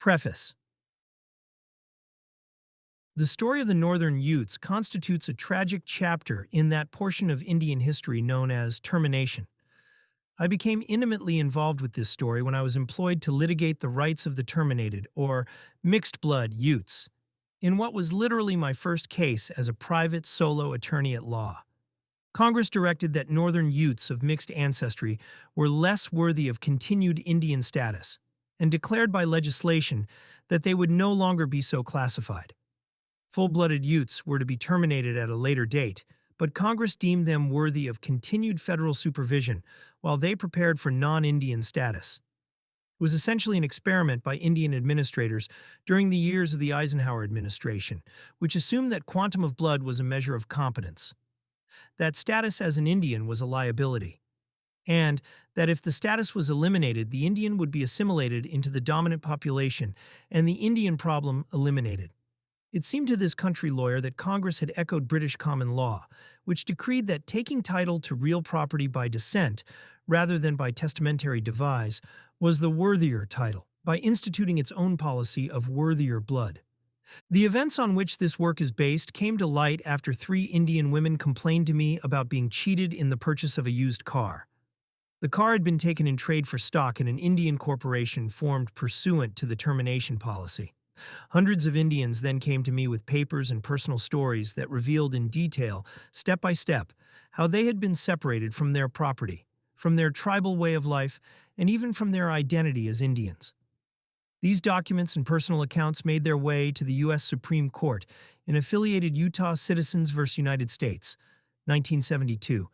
Preface. The story of the Northern Utes constitutes a tragic chapter in that portion of Indian history known as termination. I became intimately involved with this story when I was employed to litigate the rights of the terminated, or mixed-blood, Utes, in what was literally my first case as a private solo attorney at law. Congress directed that Northern Utes of mixed ancestry were less worthy of continued Indian status, and declared by legislation that they would no longer be so classified. Full-blooded Utes were to be terminated at a later date, but Congress deemed them worthy of continued federal supervision while they prepared for non-Indian status. It was essentially an experiment by Indian administrators during the years of the Eisenhower administration, which assumed that quantum of blood was a measure of competence, that status as an Indian was a liability, and that if the status was eliminated, the Indian would be assimilated into the dominant population and the Indian problem eliminated. It seemed to this country lawyer that Congress had echoed British common law, which decreed that taking title to real property by descent, rather than by testamentary devise, was the worthier title, by instituting its own policy of worthier blood. The events on which this work is based came to light after 3 Indian women complained to me about being cheated in the purchase of a used car. The car had been taken in trade for stock in an Indian corporation formed pursuant to the termination policy. Hundreds of Indians then came to me with papers and personal stories that revealed in detail, step by step, how they had been separated from their property, from their tribal way of life, and even from their identity as Indians. These documents and personal accounts made their way to the U.S. Supreme Court in affiliated Utah Citizens v. United States, 1972,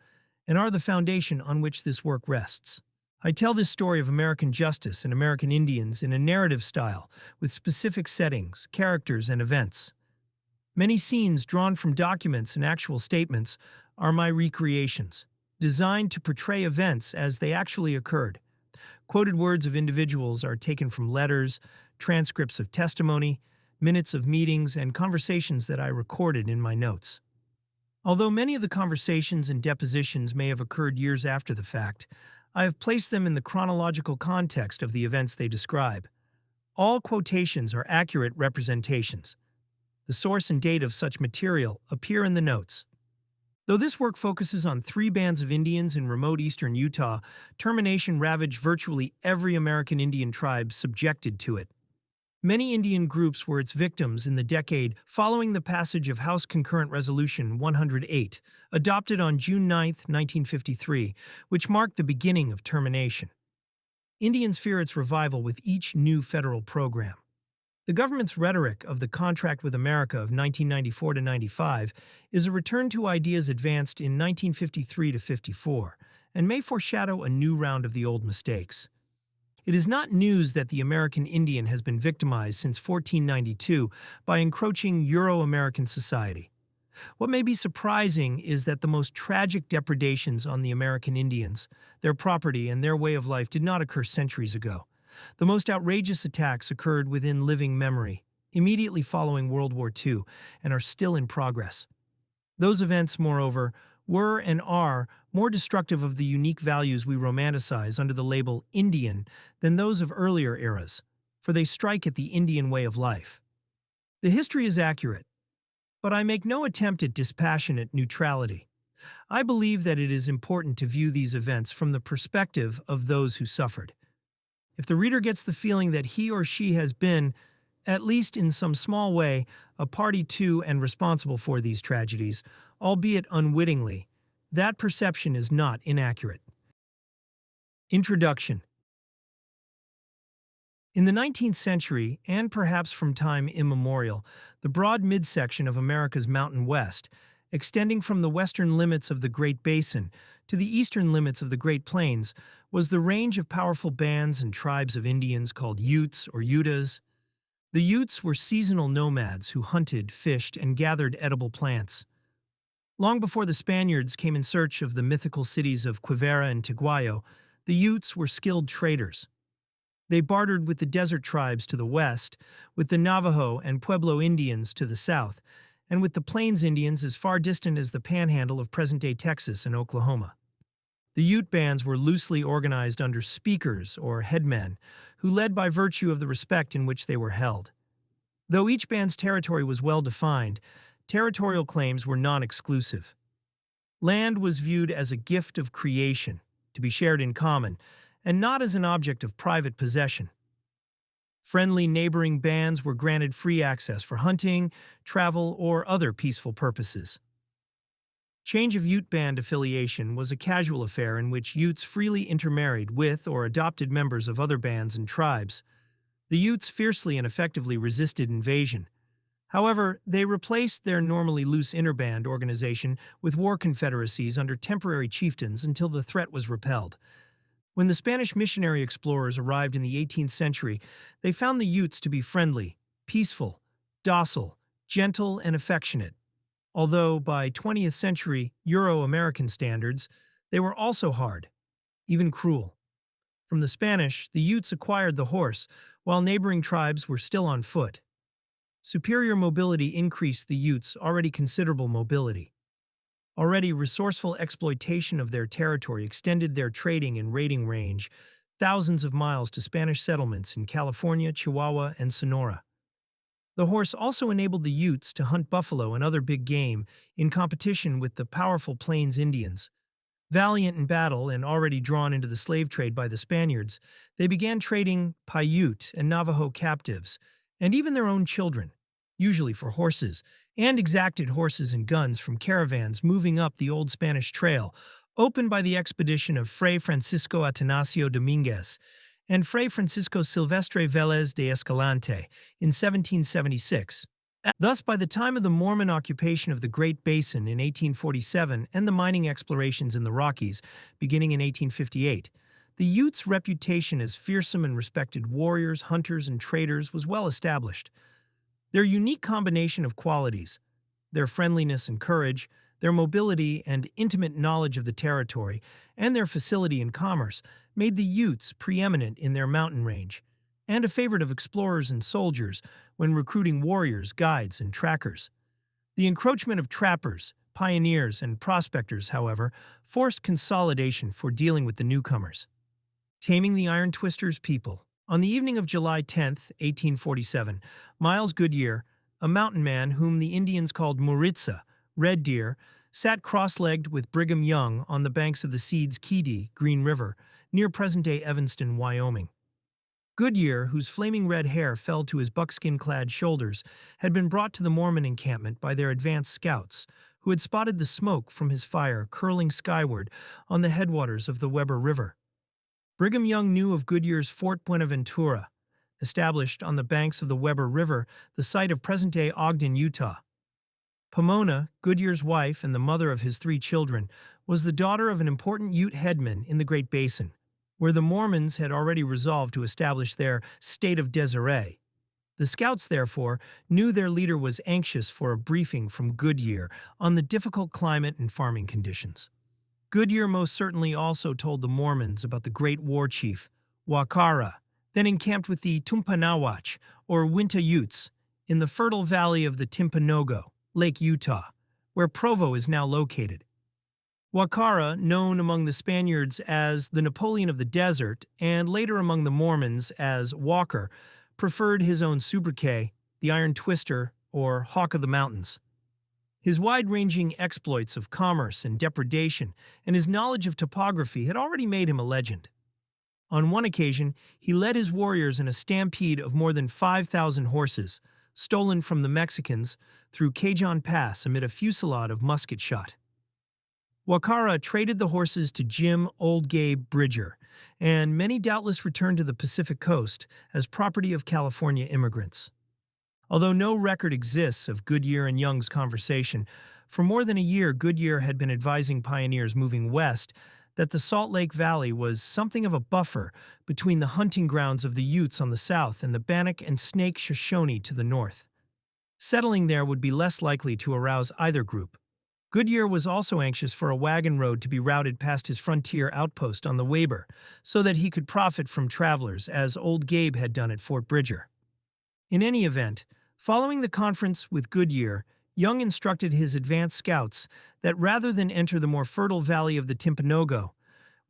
and are the foundation on which this work rests. I tell this story of American justice and American Indians in a narrative style, with specific settings, characters, and events. Many scenes drawn from documents and actual statements are my recreations, designed to portray events as they actually occurred. Quoted words of individuals are taken from letters, transcripts of testimony, minutes of meetings, and conversations that I recorded in my notes. Although many of the conversations and depositions may have occurred years after the fact, I have placed them in the chronological context of the events they describe. All quotations are accurate representations. The source and date of such material appear in the notes. Though this work focuses on 3 bands of Indians in remote eastern Utah, termination ravaged virtually every American Indian tribe subjected to it. Many Indian groups were its victims in the decade following the passage of House Concurrent Resolution 108, adopted on June 9, 1953, which marked the beginning of termination. Indians fear its revival with each new federal program. The government's rhetoric of the Contract with America of 1994-95 is a return to ideas advanced in 1953-54 and may foreshadow a new round of the old mistakes. It is not news that the American Indian has been victimized since 1492 by encroaching Euro-American society. What may be surprising is that the most tragic depredations on the American Indians, their property, and their way of life did not occur centuries ago. The most outrageous attacks occurred within living memory, immediately following World War II, and are still in progress. Those events, moreover, were and are more destructive of the unique values we romanticize under the label Indian than those of earlier eras, for they strike at the Indian way of life. The history is accurate, but I make no attempt at dispassionate neutrality. I believe that it is important to view these events from the perspective of those who suffered. If the reader gets the feeling that he or she has been, at least in some small way, a party to and responsible for these tragedies, albeit unwittingly, that perception is not inaccurate. Introduction. In the 19th century, and perhaps from time immemorial, the broad midsection of America's Mountain West, extending from the western limits of the Great Basin to the eastern limits of the Great Plains, was the range of powerful bands and tribes of Indians called Utes or Utahs. The Utes were seasonal nomads who hunted, fished, and gathered edible plants. Long before the Spaniards came in search of the mythical cities of Quivira and Tiguayo, the Utes were skilled traders. They bartered with the desert tribes to the west, with the Navajo and Pueblo Indians to the south, and with the Plains Indians as far distant as the panhandle of present-day Texas and Oklahoma. The Ute bands were loosely organized under speakers or headmen, who led by virtue of the respect in which they were held. Though each band's territory was well defined, territorial claims were non-exclusive. Land was viewed as a gift of creation, to be shared in common, and not as an object of private possession. Friendly neighboring bands were granted free access for hunting, travel, or other peaceful purposes. Change of Ute band affiliation was a casual affair in which Utes freely intermarried with or adopted members of other bands and tribes. The Utes fiercely and effectively resisted invasion. However, they replaced their normally loose interband organization with war confederacies under temporary chieftains until the threat was repelled. When the Spanish missionary explorers arrived in the 18th century, they found the Utes to be friendly, peaceful, docile, gentle, and affectionate. Although, by 20th century Euro-American standards, they were also hard, even cruel. From the Spanish, the Utes acquired the horse, while neighboring tribes were still on foot. Superior mobility increased the Utes' already considerable mobility. Already resourceful exploitation of their territory extended their trading and raiding range thousands of miles to Spanish settlements in California, Chihuahua, and Sonora. The horse also enabled the Utes to hunt buffalo and other big game in competition with the powerful Plains Indians. Valiant in battle and already drawn into the slave trade by the Spaniards, they began trading Paiute and Navajo captives, and even their own children, usually for horses, and exacted horses and guns from caravans moving up the old Spanish Trail, opened by the expedition of Fray Francisco Atanasio Dominguez and Fray Francisco Silvestre Vélez de Escalante in 1776. Thus, by the time of the Mormon occupation of the Great Basin in 1847 and the mining explorations in the Rockies beginning in 1858, the Utes' reputation as fearsome and respected warriors, hunters, and traders was well established. Their unique combination of qualities, their friendliness and courage, their mobility and intimate knowledge of the territory, and their facility in commerce made the Utes preeminent in their mountain range, and a favorite of explorers and soldiers when recruiting warriors, guides, and trackers. The encroachment of trappers, pioneers, and prospectors, however, forced consolidation for dealing with the newcomers. Taming the Iron Twisters' people. On the evening of July 10, 1847, Miles Goodyear, a mountain man whom the Indians called Muritsa, Red Deer, sat cross-legged with Brigham Young on the banks of the Seeds Keedee, Green River, near present-day Evanston, Wyoming. Goodyear, whose flaming red hair fell to his buckskin-clad shoulders, had been brought to the Mormon encampment by their advance scouts, who had spotted the smoke from his fire curling skyward on the headwaters of the Weber River. Brigham Young knew of Goodyear's Fort Buenaventura, established on the banks of the Weber River, the site of present-day Ogden, Utah. Pomona, Goodyear's wife and the mother of his 3 children, was the daughter of an important Ute headman in the Great Basin, where the Mormons had already resolved to establish their state of Deseret. The scouts, therefore, knew their leader was anxious for a briefing from Goodyear on the difficult climate and farming conditions. Goodyear most certainly also told the Mormons about the great war chief, Wakara, then encamped with the Tumpanowatch, or Winta Utes, in the fertile valley of the Timpanogos, Lake Utah, where Provo is now located. Wakara, known among the Spaniards as the Napoleon of the Desert and later among the Mormons as Walker, preferred his own sobriquet, the Iron Twister, or Hawk of the Mountains. His wide-ranging exploits of commerce and depredation and his knowledge of topography had already made him a legend. On one occasion, he led his warriors in a stampede of more than 5,000 horses, stolen from the Mexicans, through Cajon Pass amid a fusillade of musket shot. Wakara traded the horses to Jim Old Gabe Bridger, and many doubtless returned to the Pacific coast as property of California immigrants. Although no record exists of Goodyear and Young's conversation, for more than a year Goodyear had been advising pioneers moving west that the Salt Lake Valley was something of a buffer between the hunting grounds of the Utes on the south and the Bannock and Snake Shoshone to the north. Settling there would be less likely to arouse either group. Goodyear was also anxious for a wagon road to be routed past his frontier outpost on the Weber, so that he could profit from travelers, as Old Gabe had done at Fort Bridger. In any event, following the conference with Goodyear, Young instructed his advance scouts that rather than enter the more fertile valley of the Timpanogos,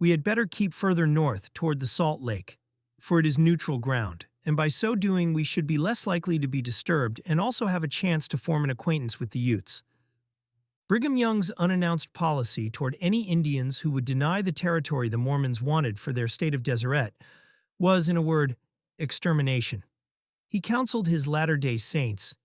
We had better keep further north toward the Salt Lake, for it is neutral ground, and by so doing we should be less likely to be disturbed and also have a chance to form an acquaintance with the Utes. Brigham Young's unannounced policy toward any Indians who would deny the territory the Mormons wanted for their state of Deseret was, in a word, extermination. He counseled his Latter-day Saints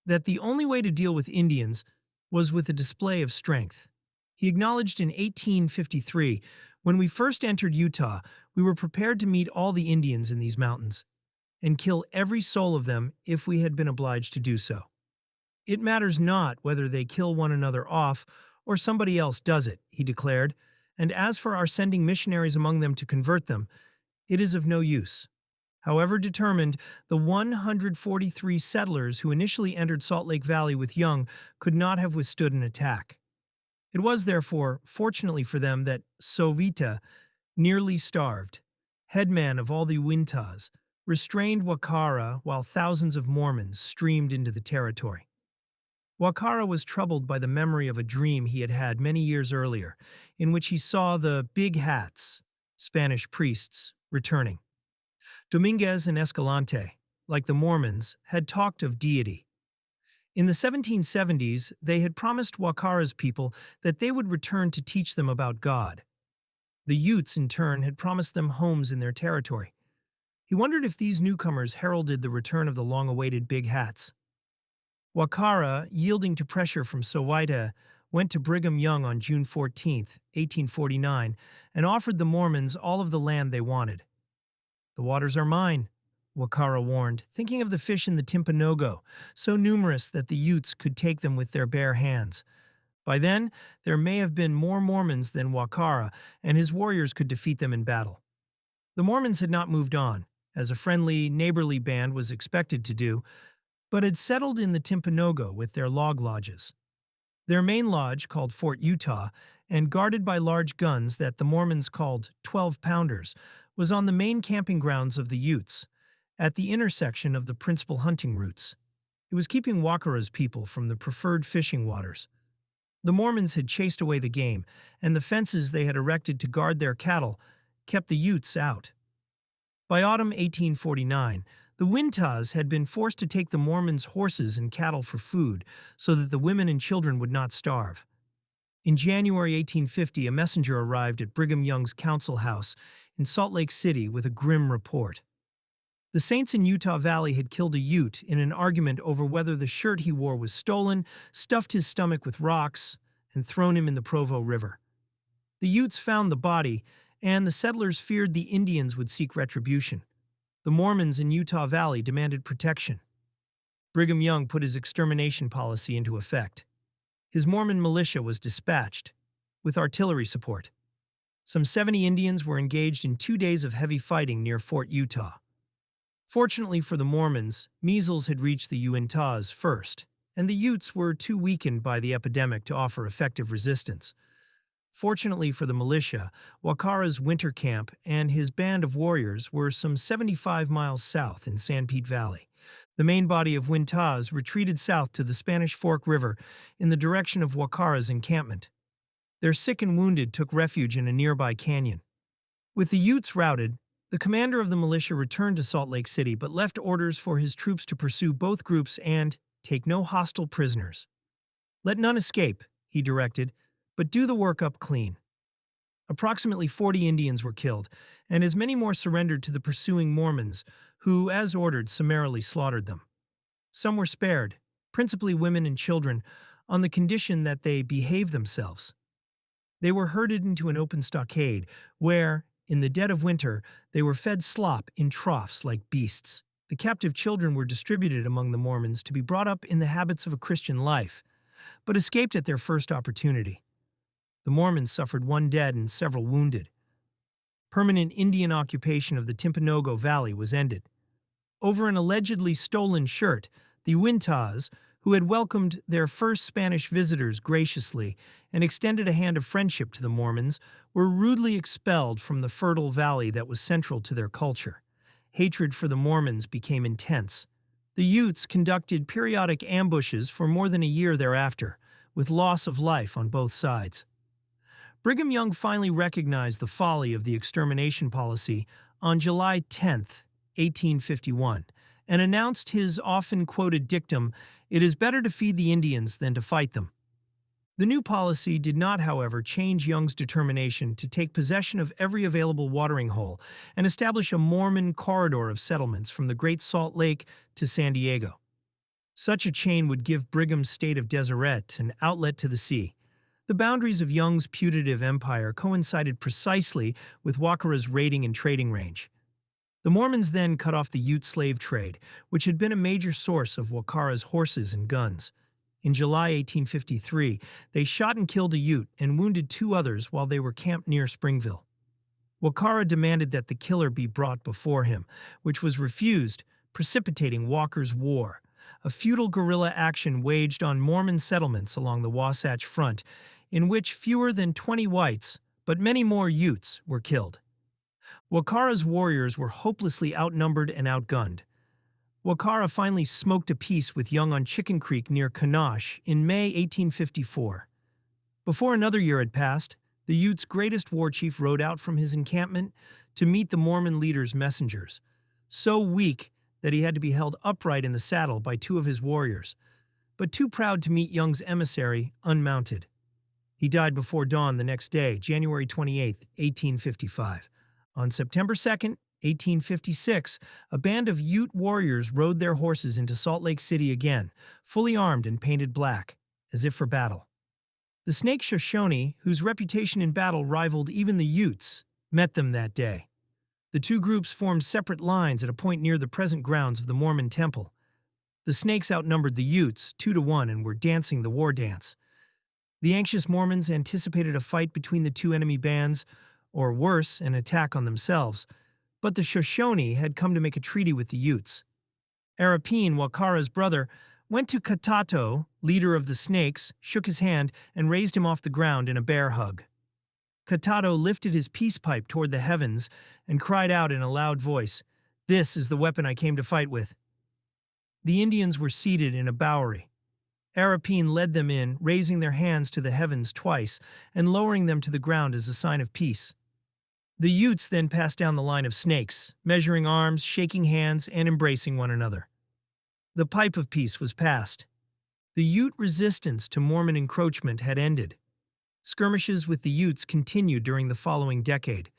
that the only way to deal with Indians was with a display of strength. He acknowledged in 1853, "When we first entered Utah, we were prepared to meet all the Indians in these mountains and kill every soul of them if we had been obliged to do so. It matters not whether they kill one another off or somebody else does it," he declared, "and as for our sending missionaries among them to convert them, it is of no use." However determined, the 143 settlers who initially entered Salt Lake Valley with Young could not have withstood an attack. It was, therefore, fortunately for them that Sovita, nearly starved, headman of all the Uintas, restrained Wakara while thousands of Mormons streamed into the territory. Wakara was troubled by the memory of a dream he had had many years earlier, in which he saw the Big Hats, Spanish priests, returning. Dominguez and Escalante, like the Mormons, had talked of deity. In the 1770s, they had promised Wakara's people that they would return to teach them about God. The Utes, in turn, had promised them homes in their territory. He wondered if these newcomers heralded the return of the long-awaited Big Hats. Wakara, yielding to pressure from Sowita, went to Brigham Young on June 14, 1849, and offered the Mormons all of the land they wanted. "The waters are mine," Wakara warned, thinking of the fish in the Timpanogos, so numerous that the Utes could take them with their bare hands. By then, there may have been more Mormons than Wakara, and his warriors could defeat them in battle. The Mormons had not moved on, as a friendly, neighborly band was expected to do, but had settled in the Timpanogos with their log lodges. Their main lodge, called Fort Utah, and guarded by large guns that the Mormons called 12-pounders, was on the main camping grounds of the Utes, at the intersection of the principal hunting routes. It was keeping Wakara's people from the preferred fishing waters. The Mormons had chased away the game, and the fences they had erected to guard their cattle kept the Utes out. By autumn 1849, the Uintas had been forced to take the Mormons' horses and cattle for food so that the women and children would not starve. In January 1850, a messenger arrived at Brigham Young's council house in Salt Lake City with a grim report. The Saints in Utah Valley had killed a Ute in an argument over whether the shirt he wore was stolen, stuffed his stomach with rocks, and thrown him in the Provo River. The Utes found the body, and the settlers feared the Indians would seek retribution. The Mormons in Utah Valley demanded protection. Brigham Young put his extermination policy into effect. His Mormon militia was dispatched, with artillery support. Some 70 Indians were engaged in 2 days of heavy fighting near Fort Utah. Fortunately for the Mormons, measles had reached the Uintas first, and the Utes were too weakened by the epidemic to offer effective resistance. Fortunately for the militia, Wakara's winter camp and his band of warriors were some 75 miles south in Sanpete Valley. The main body of Uintas retreated south to the Spanish Fork River in the direction of Wakara's encampment. Their sick and wounded took refuge in a nearby canyon. With the Utes routed, the commander of the militia returned to Salt Lake City but left orders for his troops to pursue both groups and take no hostile prisoners. "Let none escape," he directed, "but do the work up clean." Approximately 40 Indians were killed, and as many more surrendered to the pursuing Mormons, who, as ordered, summarily slaughtered them. Some were spared, principally women and children, on the condition that they behave themselves. They were herded into an open stockade, where, in the dead of winter, they were fed slop in troughs like beasts. The captive children were distributed among the Mormons to be brought up in the habits of a Christian life, but escaped at their first opportunity. The Mormons suffered 1 dead and several wounded. Permanent Indian occupation of the Timpanogos Valley was ended. Over an allegedly stolen shirt, the Uintas, who had welcomed their first Spanish visitors graciously and extended a hand of friendship to the Mormons, were rudely expelled from the fertile valley that was central to their culture. Hatred for the Mormons became intense. The Utes conducted periodic ambushes for more than a year thereafter, with loss of life on both sides. Brigham Young finally recognized the folly of the extermination policy on July 10th, 1851, and announced his often quoted dictum, "It is better to feed the Indians than to fight them." The new policy did not, however, change Young's determination to take possession of every available watering hole and establish a Mormon corridor of settlements from the Great Salt Lake to San Diego. Such a chain would give Brigham's state of Deseret an outlet to the sea. The boundaries of Young's putative empire coincided precisely with Wa Kara's raiding and trading range. The Mormons then cut off the Ute slave trade, which had been a major source of Wa Kara's horses and guns. In July 1853, they shot and killed a Ute and wounded two others while they were camped near Springville. Wa Kara demanded that the killer be brought before him, which was refused, precipitating Walker's War, a futile guerrilla action waged on Mormon settlements along the Wasatch Front, in which fewer than 20 whites, but many more Utes, were killed. Wa Kara's warriors were hopelessly outnumbered and outgunned. Wa Kara finally smoked a peace with Young on Chicken Creek near Kanosh in May 1854. Before another year had passed, the Utes' greatest war chief rode out from his encampment to meet the Mormon leader's messengers, so weak that he had to be held upright in the saddle by two of his warriors, but too proud to meet Young's emissary unmounted. He died before dawn the next day, January 28, 1855. On September 2nd, 1856, a band of Ute warriors rode their horses into Salt Lake City again, fully armed and painted black, as if for battle. The Snake Shoshone, whose reputation in battle rivaled even the Utes, met them that day. The two groups formed separate lines at a point near the present grounds of the Mormon temple. The Snakes outnumbered the Utes 2-1 and were dancing the war dance. The anxious Mormons anticipated a fight between the two enemy bands, or worse, an attack on themselves, but the Shoshone had come to make a treaty with the Utes. Arapeen, Wa Kara's brother, went to Katato, leader of the Snakes, shook his hand, and raised him off the ground in a bear hug. Katato lifted his peace pipe toward the heavens and cried out in a loud voice, "This is the weapon I came to fight with." The Indians were seated in a bowery. Arapeen led them in, raising their hands to the heavens twice and lowering them to the ground as a sign of peace. The Utes then passed down the line of Snakes, measuring arms, shaking hands, and embracing one another. The pipe of peace was passed. The Ute resistance to Mormon encroachment had ended. Skirmishes with the Utes continued during the following decade,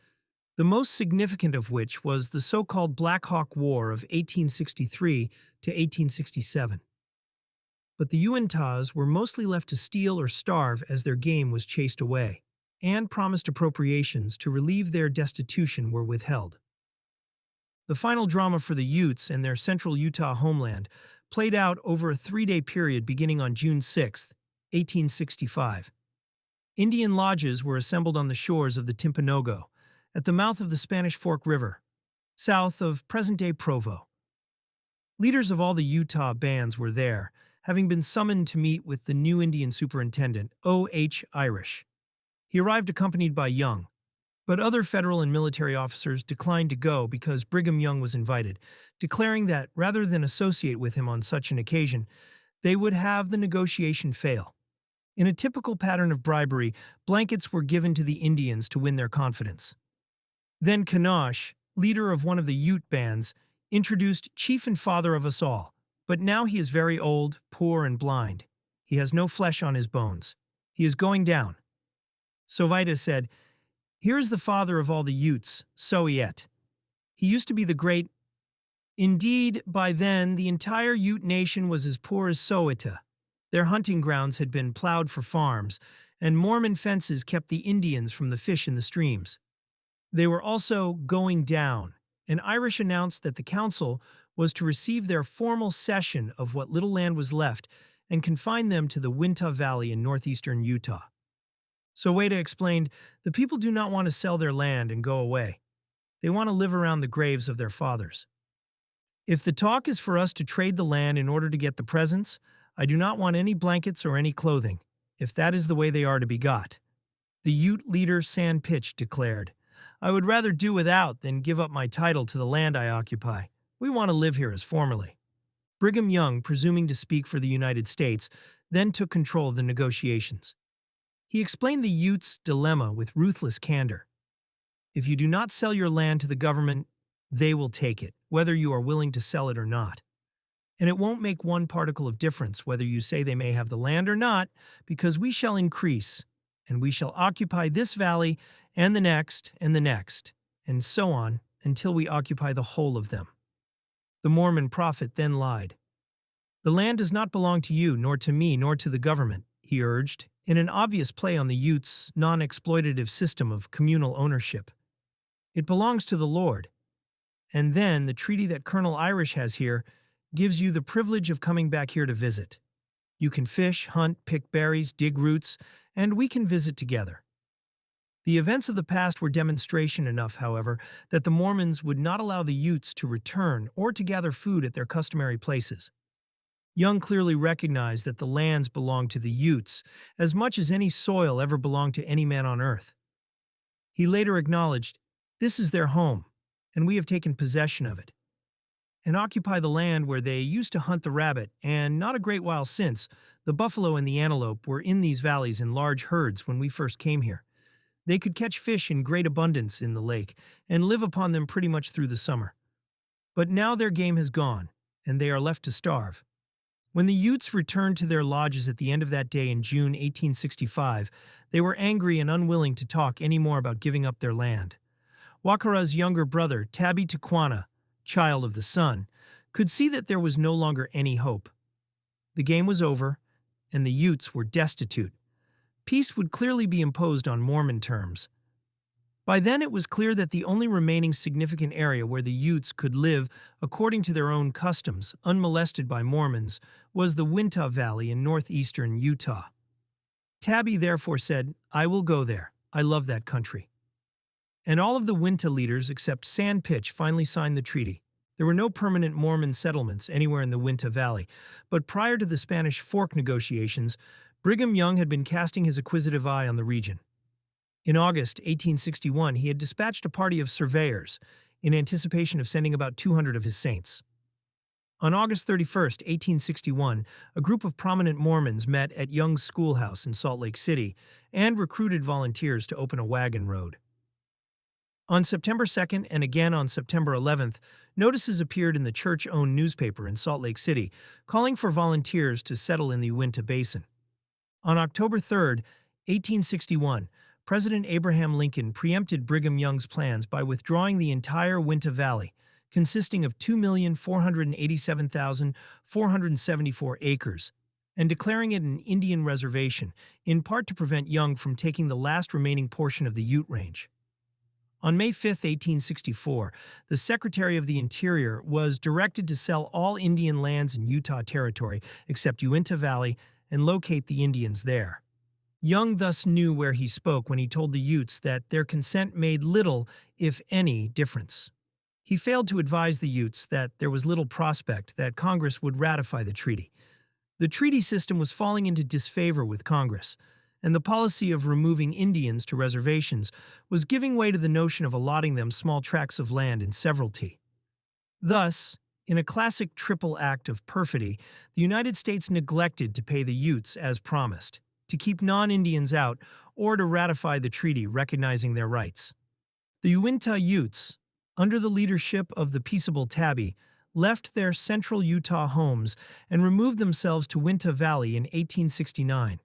the most significant of which was the so-called Black Hawk War of 1863 to 1867. But the Uintas were mostly left to steal or starve as their game was chased away, and promised appropriations to relieve their destitution were withheld. The final drama for the Utes and their central Utah homeland played out over a 3-day period beginning on June 6, 1865. Indian lodges were assembled on the shores of the Timpanogos, at the mouth of the Spanish Fork River, south of present-day Provo. Leaders of all the Utah bands were there, having been summoned to meet with the new Indian superintendent, O.H. Irish. He arrived accompanied by Young, but other federal and military officers declined to go because Brigham Young was invited, declaring that rather than associate with him on such an occasion, they would have the negotiation fail. In a typical pattern of bribery, blankets were given to the Indians to win their confidence. Then Kanosh, leader of one of the Ute bands, introduced Chief and Father of us all, but now he is very old, poor, and blind. He has no flesh on his bones. He is going down. Sovita said, "Here is the father of all the Utes, Soviet. He used to be the great—" Indeed, by then, the entire Ute nation was as poor as Sowita. Their hunting grounds had been plowed for farms, and Mormon fences kept the Indians from the fish in the streams. They were also going down, and Irish announced that the council was to receive their formal cession of what little land was left and confine them to the Uinta Valley in northeastern Utah. Soweta explained, "The people do not want to sell their land and go away. They want to live around the graves of their fathers. If the talk is for us to trade the land in order to get the presents, I do not want any blankets or any clothing, if that is the way they are to be got." The Ute leader San Pitch declared, "I would rather do without than give up my title to the land I occupy. We want to live here as formerly." Brigham Young, presuming to speak for the United States, then took control of the negotiations. He explained the Utes' dilemma with ruthless candor. If you do not sell your land to the government, they will take it, whether you are willing to sell it or not. And it won't make one particle of difference whether you say they may have the land or not, because we shall increase, and we shall occupy this valley and the next, and so on until we occupy the whole of them. The Mormon prophet then lied. The land does not belong to you, nor to me, nor to the government, he urged, in an obvious play on the Utes' non-exploitative system of communal ownership. It belongs to the Lord. And then the treaty that Colonel Irish has here gives you the privilege of coming back here to visit. You can fish, hunt, pick berries, dig roots, and we can visit together. The events of the past were demonstration enough, however, that the Mormons would not allow the Utes to return or to gather food at their customary places. Young clearly recognized that the lands belonged to the Utes as much as any soil ever belonged to any man on earth. He later acknowledged, "This is their home, and we have taken possession of it, and occupy the land where they used to hunt the rabbit, and not a great while since, the buffalo and the antelope were in these valleys in large herds when we first came here. They could catch fish in great abundance in the lake and live upon them pretty much through the summer. But now their game has gone, and they are left to starve." When the Utes returned to their lodges at the end of that day in June 1865, they were angry and unwilling to talk any more about giving up their land. Wakara's younger brother, Tabby Tequana, child of the sun, could see that there was no longer any hope. The game was over, and the Utes were destitute. Peace would clearly be imposed on Mormon terms. By then it was clear that the only remaining significant area where the Utes could live according to their own customs, unmolested by Mormons, was the Uinta Valley in northeastern Utah. Tabby therefore said, "I will go there. I love that country." And all of the Uinta leaders except Sand Pitch finally signed the treaty. There were no permanent Mormon settlements anywhere in the Uinta Valley, but prior to the Spanish Fork negotiations, Brigham Young had been casting his acquisitive eye on the region. In August 1861, he had dispatched a party of surveyors in anticipation of sending about 200 of his saints. On August 31, 1861, a group of prominent Mormons met at Young's schoolhouse in Salt Lake City and recruited volunteers to open a wagon road. On September 2nd and again on September 11th, notices appeared in the church-owned newspaper in Salt Lake City calling for volunteers to settle in the Uinta Basin. On October 3, 1861, President Abraham Lincoln preempted Brigham Young's plans by withdrawing the entire Uinta Valley, consisting of 2,487,474 acres, and declaring it an Indian reservation, in part to prevent Young from taking the last remaining portion of the Ute Range. On May 5, 1864, the Secretary of the Interior was directed to sell all Indian lands in Utah Territory except Uinta Valley and locate the Indians there. Young thus knew where he spoke when he told the Utes that their consent made little, if any, difference. He failed to advise the Utes that there was little prospect that Congress would ratify the treaty. The treaty system was falling into disfavor with Congress, and the policy of removing Indians to reservations was giving way to the notion of allotting them small tracts of land in severalty. Thus, in a classic triple act of perfidy, the United States neglected to pay the Utes as promised, to keep non-Indians out, or to ratify the treaty recognizing their rights. The Uinta Utes, under the leadership of the peaceable Tabby, left their central Utah homes and removed themselves to Uinta Valley in 1869.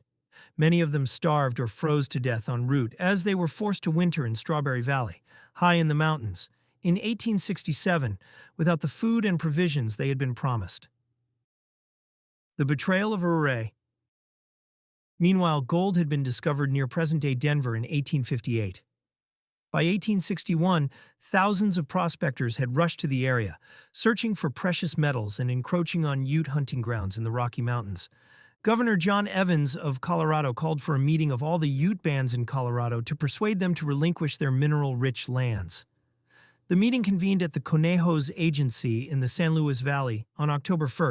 Many of them starved or froze to death en route as they were forced to winter in Strawberry Valley, high in the mountains, in 1867, without the food and provisions they had been promised. The betrayal of Ouray. Meanwhile, gold had been discovered near present-day Denver in 1858. By 1861, thousands of prospectors had rushed to the area, searching for precious metals and encroaching on Ute hunting grounds in the Rocky Mountains. Governor John Evans of Colorado called for a meeting of all the Ute bands in Colorado to persuade them to relinquish their mineral-rich lands. The meeting convened at the Conejos Agency in the San Luis Valley on October 1,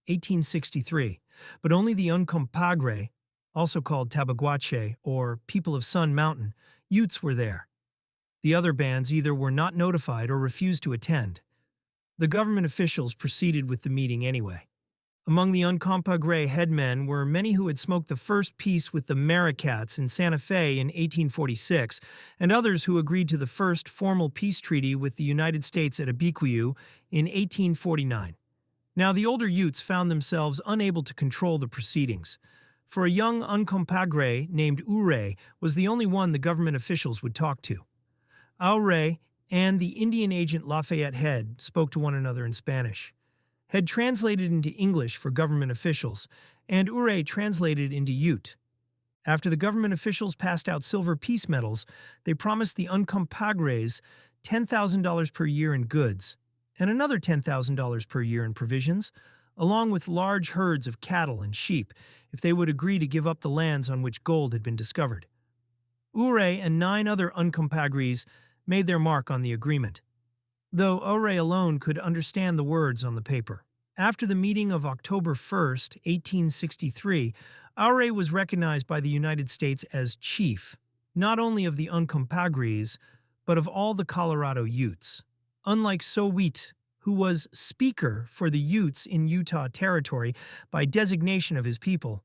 1863, but only the Uncompahgre, also called Tabaguache or People of Sun Mountain, Utes were there. The other bands either were not notified or refused to attend. The government officials proceeded with the meeting anyway. Among the Uncompahgre headmen were many who had smoked the first peace with the Maricats in Santa Fe in 1846, and others who agreed to the first formal peace treaty with the United States at Abiquiu in 1849. Now, the older Utes found themselves unable to control the proceedings, for a young Uncompahgre named Ure was the only one the government officials would talk to. Ure and the Indian agent Lafayette Head spoke to one another in Spanish. Head translated into English for government officials, and Ure translated into Ute. After the government officials passed out silver peace medals, they promised the Uncompahgres $10,000 per year in goods and another $10,000 per year in provisions, along with large herds of cattle and sheep if they would agree to give up the lands on which gold had been discovered. Ure and 9 other Uncompahgres made their mark on the agreement, though Ure alone could understand the words on the paper. After the meeting of October 1st, 1863, Ure was recognized by the United States as chief, not only of the Uncompahgres, but of all the Colorado Utes. Unlike Ute, who was speaker for the Utes in Utah Territory by designation of his people,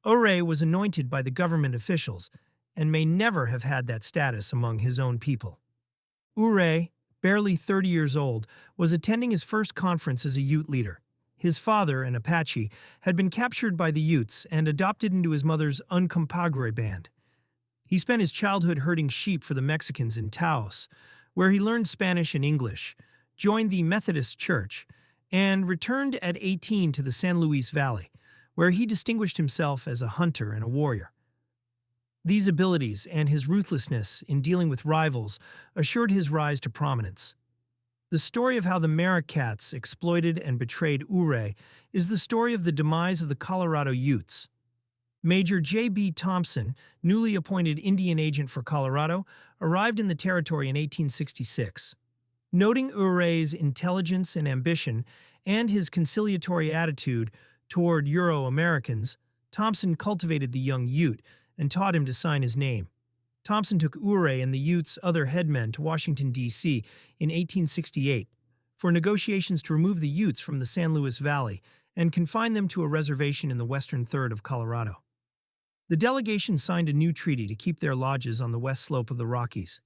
Ure was anointed by the government officials and may never have had that status among his own people. Ure, barely 30 years old, was attending his first conference as a Ute leader. His father, an Apache, had been captured by the Utes and adopted into his mother's Uncompahgre band. He spent his childhood herding sheep for the Mexicans in Taos, where he learned Spanish and English, joined the Methodist Church, and returned at 18 to the San Luis Valley, where he distinguished himself as a hunter and a warrior. These abilities and his ruthlessness in dealing with rivals assured his rise to prominence. The story of how the Maricats exploited and betrayed Ure is the story of the demise of the Colorado Utes. Major J.B. Thompson, newly appointed Indian agent for Colorado, arrived in the territory in 1866. Noting Ure's intelligence and ambition and his conciliatory attitude toward Euro-Americans, Thompson cultivated the young Ute and taught him to sign his name. Thompson took Ure and the Utes' other headmen to Washington, D.C. in 1868 for negotiations to remove the Utes from the San Luis Valley and confine them to a reservation in the western third of Colorado. The delegation signed a new treaty to keep their lodges on the west slope of the Rockies.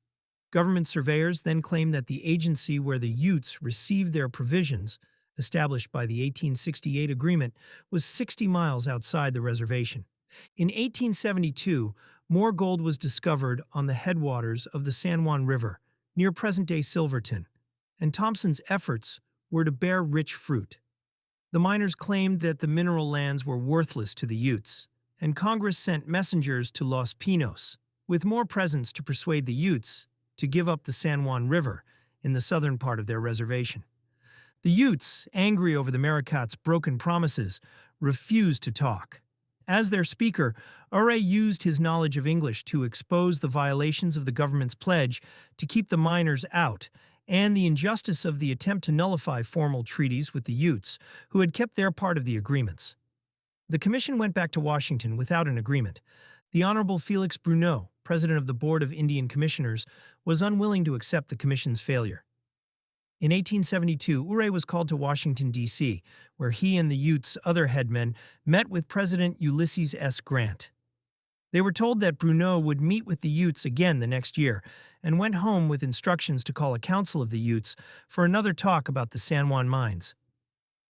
Government surveyors then claimed that the agency where the Utes received their provisions, established by the 1868 agreement, was 60 miles outside the reservation. In 1872, more gold was discovered on the headwaters of the San Juan River, near present-day Silverton, and Thompson's efforts were to bear rich fruit. The miners claimed that the mineral lands were worthless to the Utes, and Congress sent messengers to Los Pinos, with more presents to persuade the Utes to give up the San Juan River in the southern part of their reservation. The Utes, angry over the Maricats' broken promises, refused to talk. As their speaker, Ure used his knowledge of English to expose the violations of the government's pledge to keep the miners out and the injustice of the attempt to nullify formal treaties with the Utes, who had kept their part of the agreements. The commission went back to Washington without an agreement. The Honorable Felix Bruneau, president of the Board of Indian Commissioners, was unwilling to accept the commission's failure. In 1872, Ure was called to Washington, D.C., where he and the Utes' other headmen met with President Ulysses S. Grant. They were told that Bruneau would meet with the Utes again the next year, and went home with instructions to call a council of the Utes for another talk about the San Juan mines.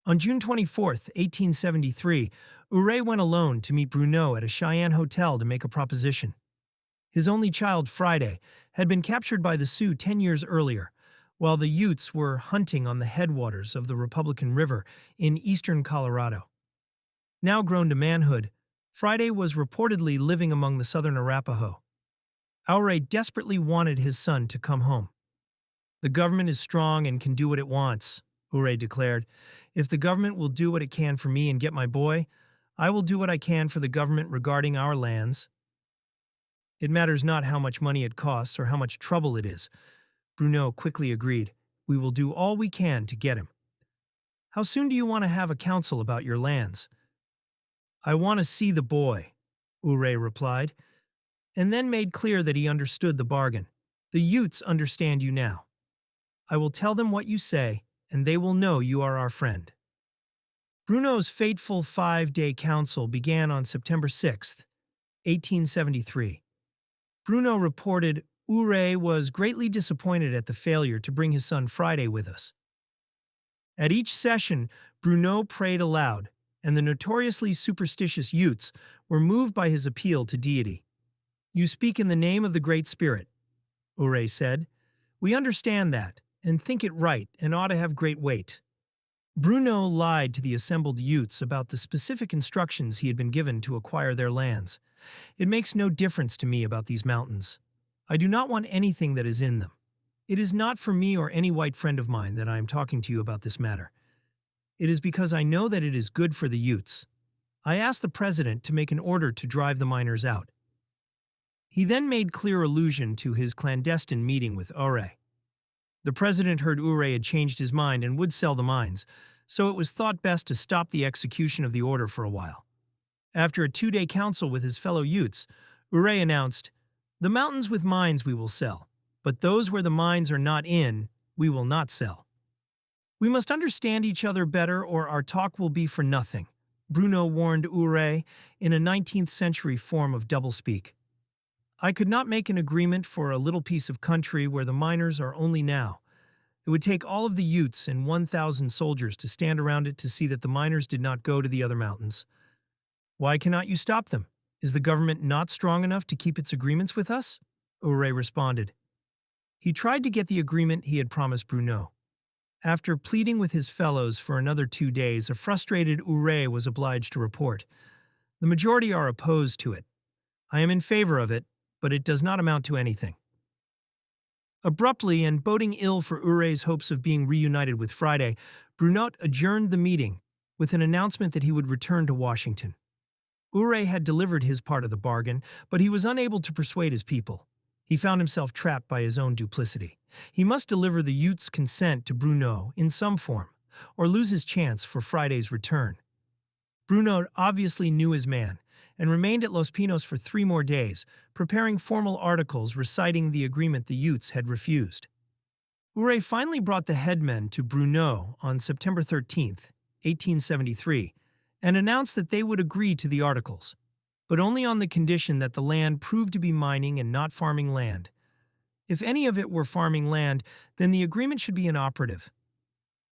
On June 24, 1873, Ure went alone to meet Bruneau at a Cheyenne hotel to make a proposition. His only child, Friday, had been captured by the Sioux 10 years earlier, while the Utes were hunting on the headwaters of the Republican River in eastern Colorado. Now grown to manhood, Friday was reportedly living among the southern Arapaho. Ure desperately wanted his son to come home. "The government is strong and can do what it wants," Ure declared. "If the government will do what it can for me and get my boy, I will do what I can for the government regarding our lands. It matters not how much money it costs or how much trouble it is." Bruneau quickly agreed. "We will do all we can to get him." "How soon do you want to have a council about your lands?" "I want to see the boy," Ure replied, and then made clear that he understood the bargain. "The Utes understand you now. I will tell them what you say, and they will know you are our friend." Bruneau's fateful five-day council began on September 6th, 1873. Bruneau reported Ure was greatly disappointed at the failure to bring his son Friday with us. At each session, Bruneau prayed aloud, and the notoriously superstitious Utes were moved by his appeal to deity. "You speak in the name of the Great Spirit," Ure said. "We understand that, and think it right, and ought to have great weight." Bruneau lied to the assembled Utes about the specific instructions he had been given to acquire their lands. "It makes no difference to me about these mountains. I do not want anything that is in them. It is not for me or any white friend of mine that I am talking to you about this matter. It is because I know that it is good for the Utes. I asked the president to make an order to drive the miners out." He then made clear allusion to his clandestine meeting with Ure. The president heard Ure had changed his mind and would sell the mines, so it was thought best to stop the execution of the order for a while. After a two-day council with his fellow Utes, Ure announced, "The mountains with mines we will sell, but those where the mines are not in, we will not sell. We must understand each other better or our talk will be for nothing," Bruneau warned Ure in a 19th century form of doublespeak. "I could not make an agreement for a little piece of country where the miners are only now. It would take all of the Utes and 1,000 soldiers to stand around it to see that the miners did not go to the other mountains. Why cannot you stop them? Is the government not strong enough to keep its agreements with us?" Ure responded. He tried to get the agreement he had promised Bruneau. After pleading with his fellows for another 2 days, a frustrated Ure was obliged to report, "The majority are opposed to it. I am in favor of it, but it does not amount to anything." Abruptly, and boding ill for Ure's hopes of being reunited with Friday, Bruneau adjourned the meeting with an announcement that he would return to Washington. Ure had delivered his part of the bargain, but he was unable to persuade his people. He found himself trapped by his own duplicity. He must deliver the Utes' consent to Bruneau in some form, or lose his chance for Friday's return. Bruneau obviously knew his man, and remained at Los Pinos for 3 more days, preparing formal articles reciting the agreement the Utes had refused. Ure finally brought the headmen to Bruneau on September 13th, 1873, and announced that they would agree to the articles, but only on the condition that the land proved to be mining and not farming land. If any of it were farming land, then the agreement should be inoperative.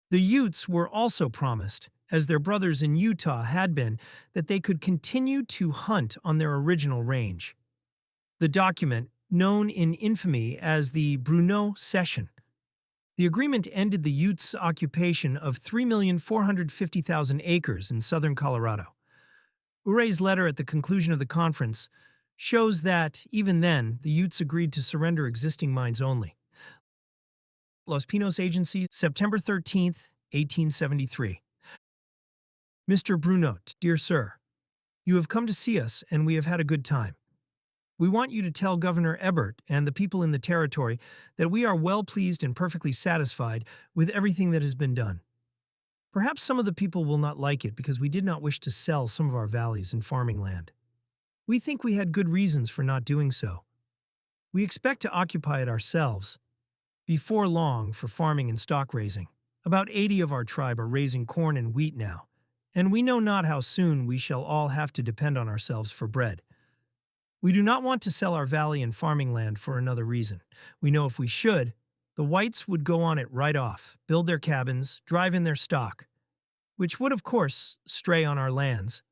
The Utes were also promised, as their brothers in Utah had been, that they could continue to hunt on their original range. The document, known in infamy as the Bruneau Cession. The agreement ended the Utes' occupation of 3,450,000 acres in southern Colorado. Ure's letter at the conclusion of the conference shows that, even then, the Utes agreed to surrender existing mines only. Los Pinos Agency, September 13th, 1873. Mr. Bruneau, dear sir, you have come to see us and we have had a good time. We want you to tell Governor Ebert and the people in the territory that we are well pleased and perfectly satisfied with everything that has been done. Perhaps some of the people will not like it because we did not wish to sell some of our valleys and farming land. We think we had good reasons for not doing so. We expect to occupy it ourselves before long for farming and stock raising. About 80 of our tribe are raising corn and wheat now, and we know not how soon we shall all have to depend on ourselves for bread. We do not want to sell our valley and farming land for another reason. We know if we should, the whites would go on it right off, build their cabins, drive in their stock, which would, of course, stray on our lands,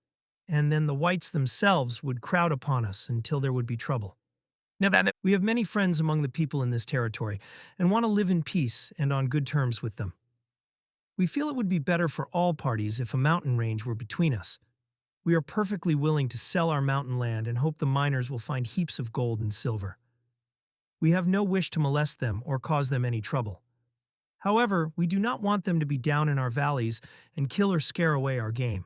and then the whites themselves would crowd upon us until there would be trouble. Now that we have many friends among the people in this territory and want to live in peace and on good terms with them. We feel it would be better for all parties if a mountain range were between us. We are perfectly willing to sell our mountain land and hope the miners will find heaps of gold and silver. We have no wish to molest them or cause them any trouble. However, we do not want them to be down in our valleys and kill or scare away our game.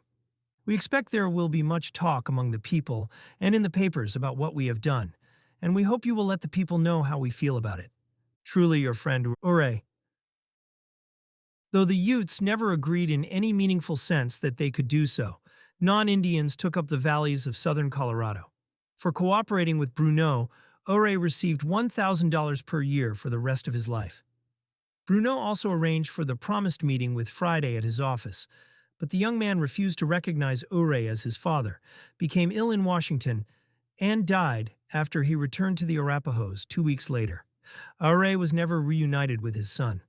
We expect there will be much talk among the people and in the papers about what we have done, and we hope you will let the people know how we feel about it. Truly your friend, Ure. Though the Utes never agreed in any meaningful sense that they could do so, non-Indians took up the valleys of southern Colorado. For cooperating with Bruneau, Ure received $1,000 per year for the rest of his life. Bruneau also arranged for the promised meeting with Friday at his office, but the young man refused to recognize Ouray as his father, became ill in Washington, and died after he returned to the Arapahoes 2 weeks later. Ouray was never reunited with his son.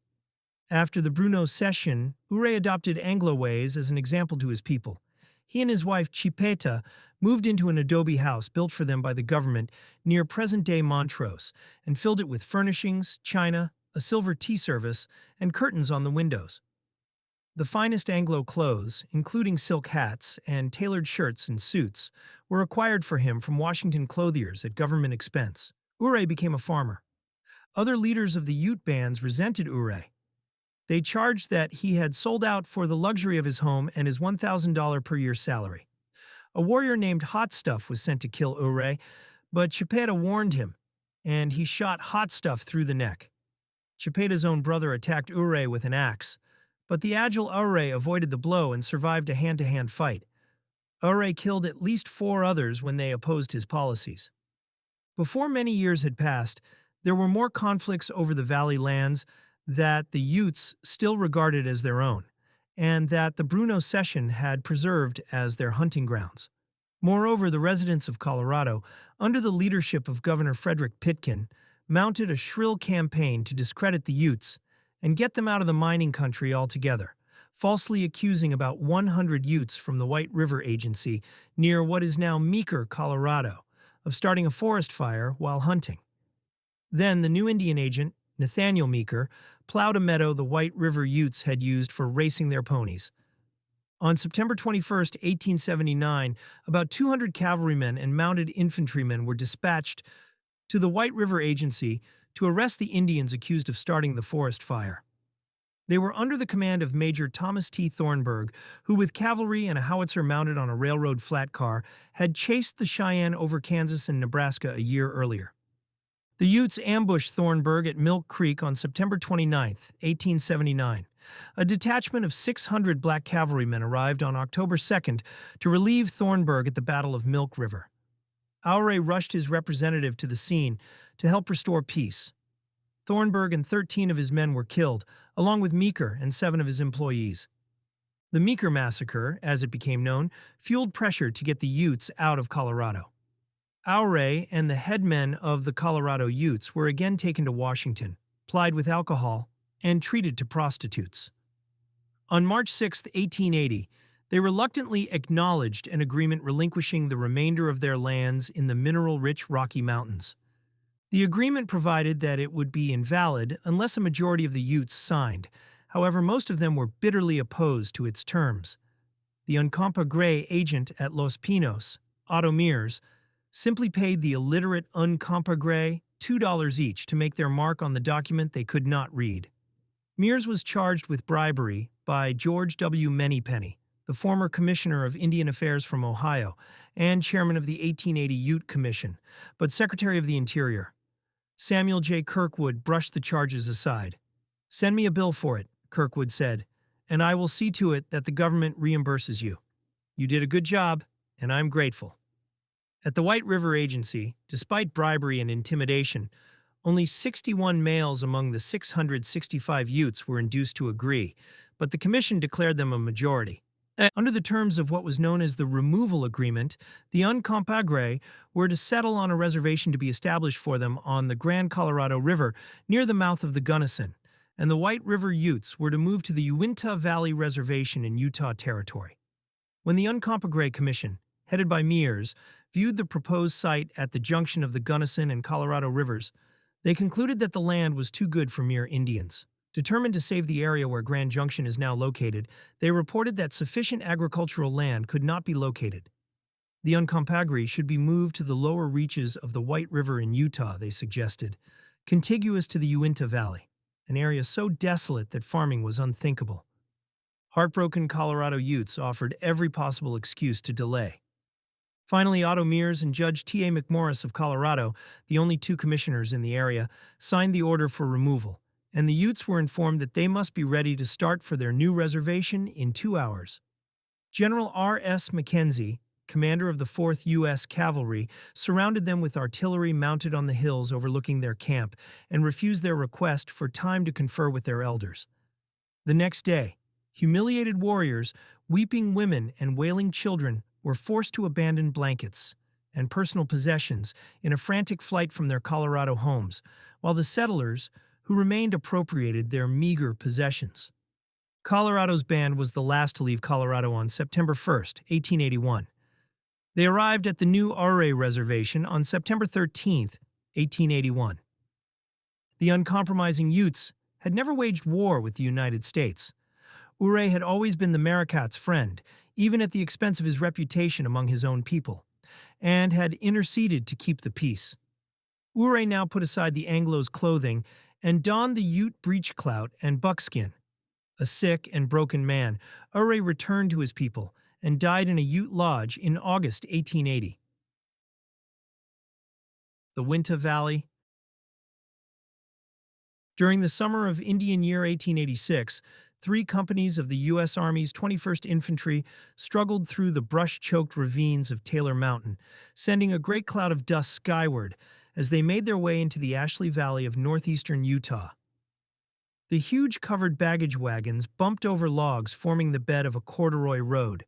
After the Bruneau Cession, Ouray adopted Anglo ways as an example to his people. He and his wife Chipeta moved into an adobe house built for them by the government near present-day Montrose and filled it with furnishings, china, a silver tea service, and curtains on the windows. The finest Anglo clothes, including silk hats and tailored shirts and suits, were acquired for him from Washington clothiers at government expense. Ouray became a farmer. Other leaders of the Ute bands resented Ouray. They charged that he had sold out for the luxury of his home and his $1,000 per year salary. A warrior named Hot Stuff was sent to kill Ouray, but Chipeta warned him, and he shot Hot Stuff through the neck. Chipeta's own brother attacked Ouray with an axe, but the agile Ouray avoided the blow and survived a hand-to-hand fight. Ouray killed at least 4 others when they opposed his policies. Before many years had passed, there were more conflicts over the valley lands that the Utes still regarded as their own, and that the Bruneau Cession had preserved as their hunting grounds. Moreover, the residents of Colorado, under the leadership of Governor Frederick Pitkin, mounted a shrill campaign to discredit the Utes and get them out of the mining country altogether, falsely accusing about 100 Utes from the White River Agency near what is now Meeker, Colorado, of starting a forest fire while hunting. Then the new Indian agent, Nathaniel Meeker, plowed a meadow the White River Utes had used for racing their ponies. On September 21, 1879, about 200 cavalrymen and mounted infantrymen were dispatched to the White River Agency to arrest the Indians accused of starting the forest fire. They were under the command of Major Thomas T. Thornburg, who with cavalry and a howitzer mounted on a railroad flat car had chased the Cheyenne over Kansas and Nebraska a year earlier. The Utes ambushed Thornburg at Milk Creek on September 29, 1879. A detachment of 600 black cavalrymen arrived on October 2nd to relieve Thornburg at the Battle of Milk River. Ouray rushed his representative to the scene to help restore peace. Thornburg and 13 of his men were killed, along with Meeker and 7 of his employees. The Meeker Massacre, as it became known, fueled pressure to get the Utes out of Colorado. Ouray and the headmen of the Colorado Utes were again taken to Washington, plied with alcohol, and treated to prostitutes. On March 6, 1880, they reluctantly acknowledged an agreement relinquishing the remainder of their lands in the mineral-rich Rocky Mountains. The agreement provided that it would be invalid unless a majority of the Utes signed. However, most of them were bitterly opposed to its terms. The Uncompahgre agent at Los Pinos, Otto Mears, simply paid the illiterate Uncompahgre $2 each to make their mark on the document they could not read. Mears was charged with bribery by George W. Manypenny, the former Commissioner of Indian Affairs from Ohio and chairman of the 1880 Ute Commission, but Secretary of the Interior. Samuel J. Kirkwood brushed the charges aside. "Send me a bill for it," Kirkwood said, "and I will see to it that the government reimburses you. You did a good job, and I'm grateful." At the White River Agency, despite bribery and intimidation, only 61 males among the 665 Utes were induced to agree, but the commission declared them a majority. Under the terms of what was known as the Removal Agreement, the Uncompahgre were to settle on a reservation to be established for them on the Grand Colorado River near the mouth of the Gunnison, and the White River Utes were to move to the Uinta Valley Reservation in Utah Territory. When the Uncompahgre Commission, headed by Mears, viewed the proposed site at the junction of the Gunnison and Colorado Rivers, they concluded that the land was too good for mere Indians. Determined to save the area where Grand Junction is now located, they reported that sufficient agricultural land could not be located. The Uncompahgre should be moved to the lower reaches of the White River in Utah, they suggested, contiguous to the Uinta Valley, an area so desolate that farming was unthinkable. Heartbroken Colorado Utes offered every possible excuse to delay. Finally, Otto Mears and Judge T.A. McMorris of Colorado, the only 2 commissioners in the area, signed the order for removal, and the Utes were informed that they must be ready to start for their new reservation in 2 hours. General R.S. Mackenzie, commander of the 4th U.S. Cavalry, surrounded them with artillery mounted on the hills overlooking their camp and refused their request for time to confer with their elders. The next day, humiliated warriors Weeping women and wailing children were forced to abandon blankets and personal possessions in a frantic flight from their Colorado homes, while the settlers, who remained, appropriated their meager possessions. Colorado's band was the last to leave Colorado on September 1st, 1881. They arrived at the new Ouray Reservation on September 13th, 1881. The uncompromising Utes had never waged war with the United States. Ouray had always been the Maricat's friend, even at the expense of his reputation among his own people, and had interceded to keep the peace. Ouray now put aside the Anglos' clothing and donned the Ute breechclout and buckskin. A sick and broken man, Ouray returned to his people and died in a Ute lodge in August 1880. The Uinta Valley. During the summer of Indian Year 1886, 3 companies of the U.S. Army's 21st Infantry struggled through the brush-choked ravines of Taylor Mountain, sending a great cloud of dust skyward as they made their way into the Ashley Valley of northeastern Utah. The huge covered baggage wagons bumped over logs forming the bed of a corduroy road,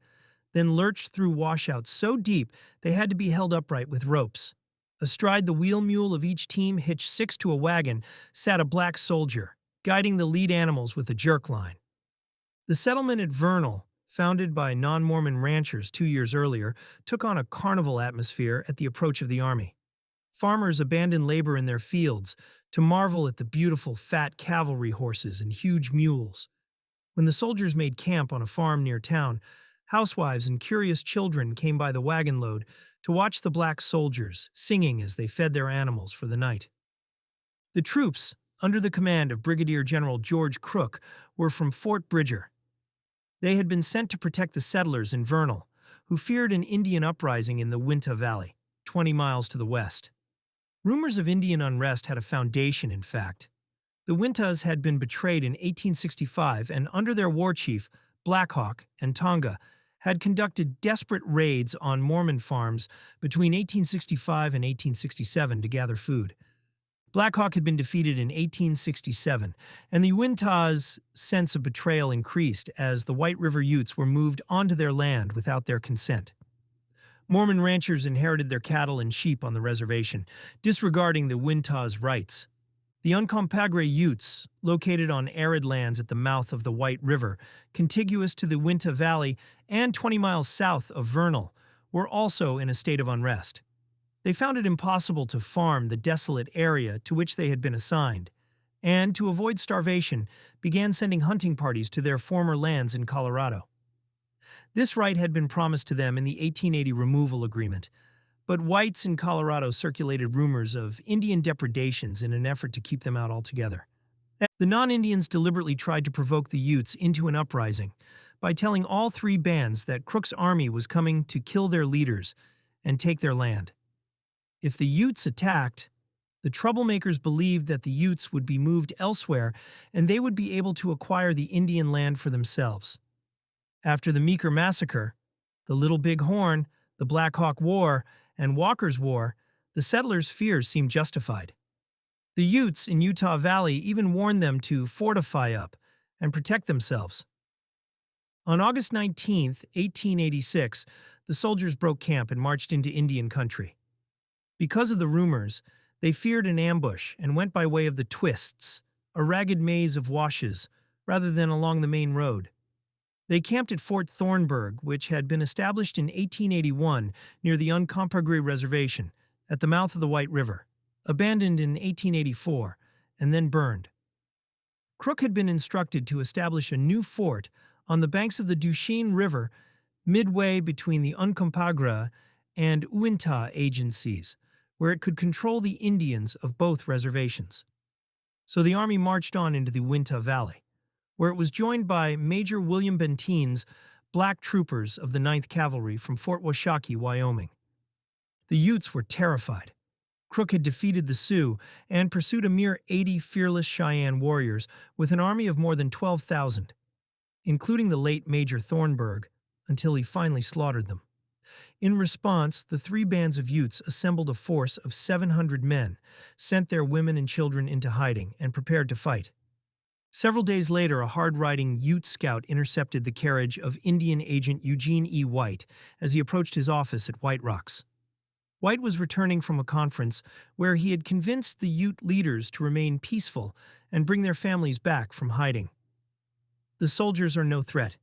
then lurched through washouts so deep they had to be held upright with ropes. Astride the wheel mule of each team, hitched 6 to a wagon, sat a black soldier, guiding the lead animals with a jerk line. The settlement at Vernal, founded by non-Mormon ranchers 2 years earlier, took on a carnival atmosphere at the approach of the army. Farmers abandoned labor in their fields to marvel at the beautiful, fat cavalry horses and huge mules. When the soldiers made camp on a farm near town, housewives and curious children came by the wagon load to watch the black soldiers singing as they fed their animals for the night. The troops, under the command of Brigadier General George Crook, were from Fort Bridger. They had been sent to protect the settlers in Vernal, who feared an Indian uprising in the Uinta Valley, 20 miles to the west. Rumors of Indian unrest had a foundation, in fact. The Uintas had been betrayed in 1865 and, under their war chief, Black Hawk and Tonga, had conducted desperate raids on Mormon farms between 1865 and 1867 to gather food. Black Hawk had been defeated in 1867, and the Uintas' sense of betrayal increased as the White River Utes were moved onto their land without their consent. Mormon ranchers inherited their cattle and sheep on the reservation, disregarding the Uintas' rights. The Uncompahgre Utes, located on arid lands at the mouth of the White River, contiguous to the Uinta Valley and 20 miles south of Vernal, were also in a state of unrest. They found it impossible to farm the desolate area to which they had been assigned, and, to avoid starvation, began sending hunting parties to their former lands in Colorado. This right had been promised to them in the 1880 removal agreement, but whites in Colorado circulated rumors of Indian depredations in an effort to keep them out altogether. The non-Indians deliberately tried to provoke the Utes into an uprising by telling all 3 bands that Crook's army was coming to kill their leaders and take their land. If the Utes attacked, the troublemakers believed that the Utes would be moved elsewhere and they would be able to acquire the Indian land for themselves. After the Meeker Massacre, the Little Big Horn, the Black Hawk War, and Walker's War, the settlers' fears seemed justified. The Utes in Utah Valley even warned them to fortify up and protect themselves. On August 19, 1886, the soldiers broke camp and marched into Indian country. Because of the rumors, they feared an ambush and went by way of the Twists, a ragged maze of washes, rather than along the main road. They camped at Fort Thornburg, which had been established in 1881 near the Uncompahgre Reservation, at the mouth of the White River, abandoned in 1884, and then burned. Crook had been instructed to establish a new fort on the banks of the Duchesne River, midway between the Uncompahgre and Uinta agencies, where it could control the Indians of both reservations. So the army marched on into the Uinta Valley, where it was joined by Major William Bentine's black troopers of the 9th Cavalry from Fort Washakie, Wyoming. The Utes were terrified. Crook had defeated the Sioux and pursued a mere 80 fearless Cheyenne warriors with an army of more than 12,000, including the late Major Thornburg, until he finally slaughtered them. In response, the 3 bands of Utes assembled a force of 700 men, sent their women and children into hiding, and prepared to fight. Several days later, a hard-riding Ute scout intercepted the carriage of Indian agent Eugene E. White as he approached his office at White Rocks. White was returning from a conference where he had convinced the Ute leaders to remain peaceful and bring their families back from hiding. "The soldiers are no threat,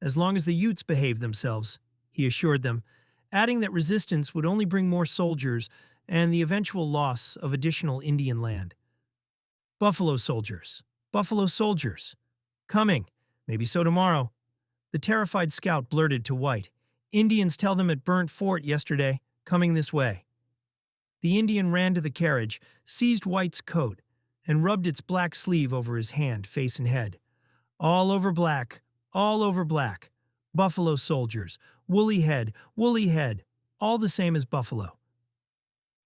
as long as the Utes behave themselves," he assured them, adding that resistance would only bring more soldiers and the eventual loss of additional Indian land. "Buffalo soldiers, buffalo soldiers, coming, maybe so tomorrow," the terrified scout blurted to White. "Indians tell them at Burnt Fort yesterday, coming this way." The Indian ran to the carriage, seized White's coat, and rubbed its black sleeve over his hand, face and head. "All over black, all over black. Buffalo soldiers, woolly head, all the same as buffalo."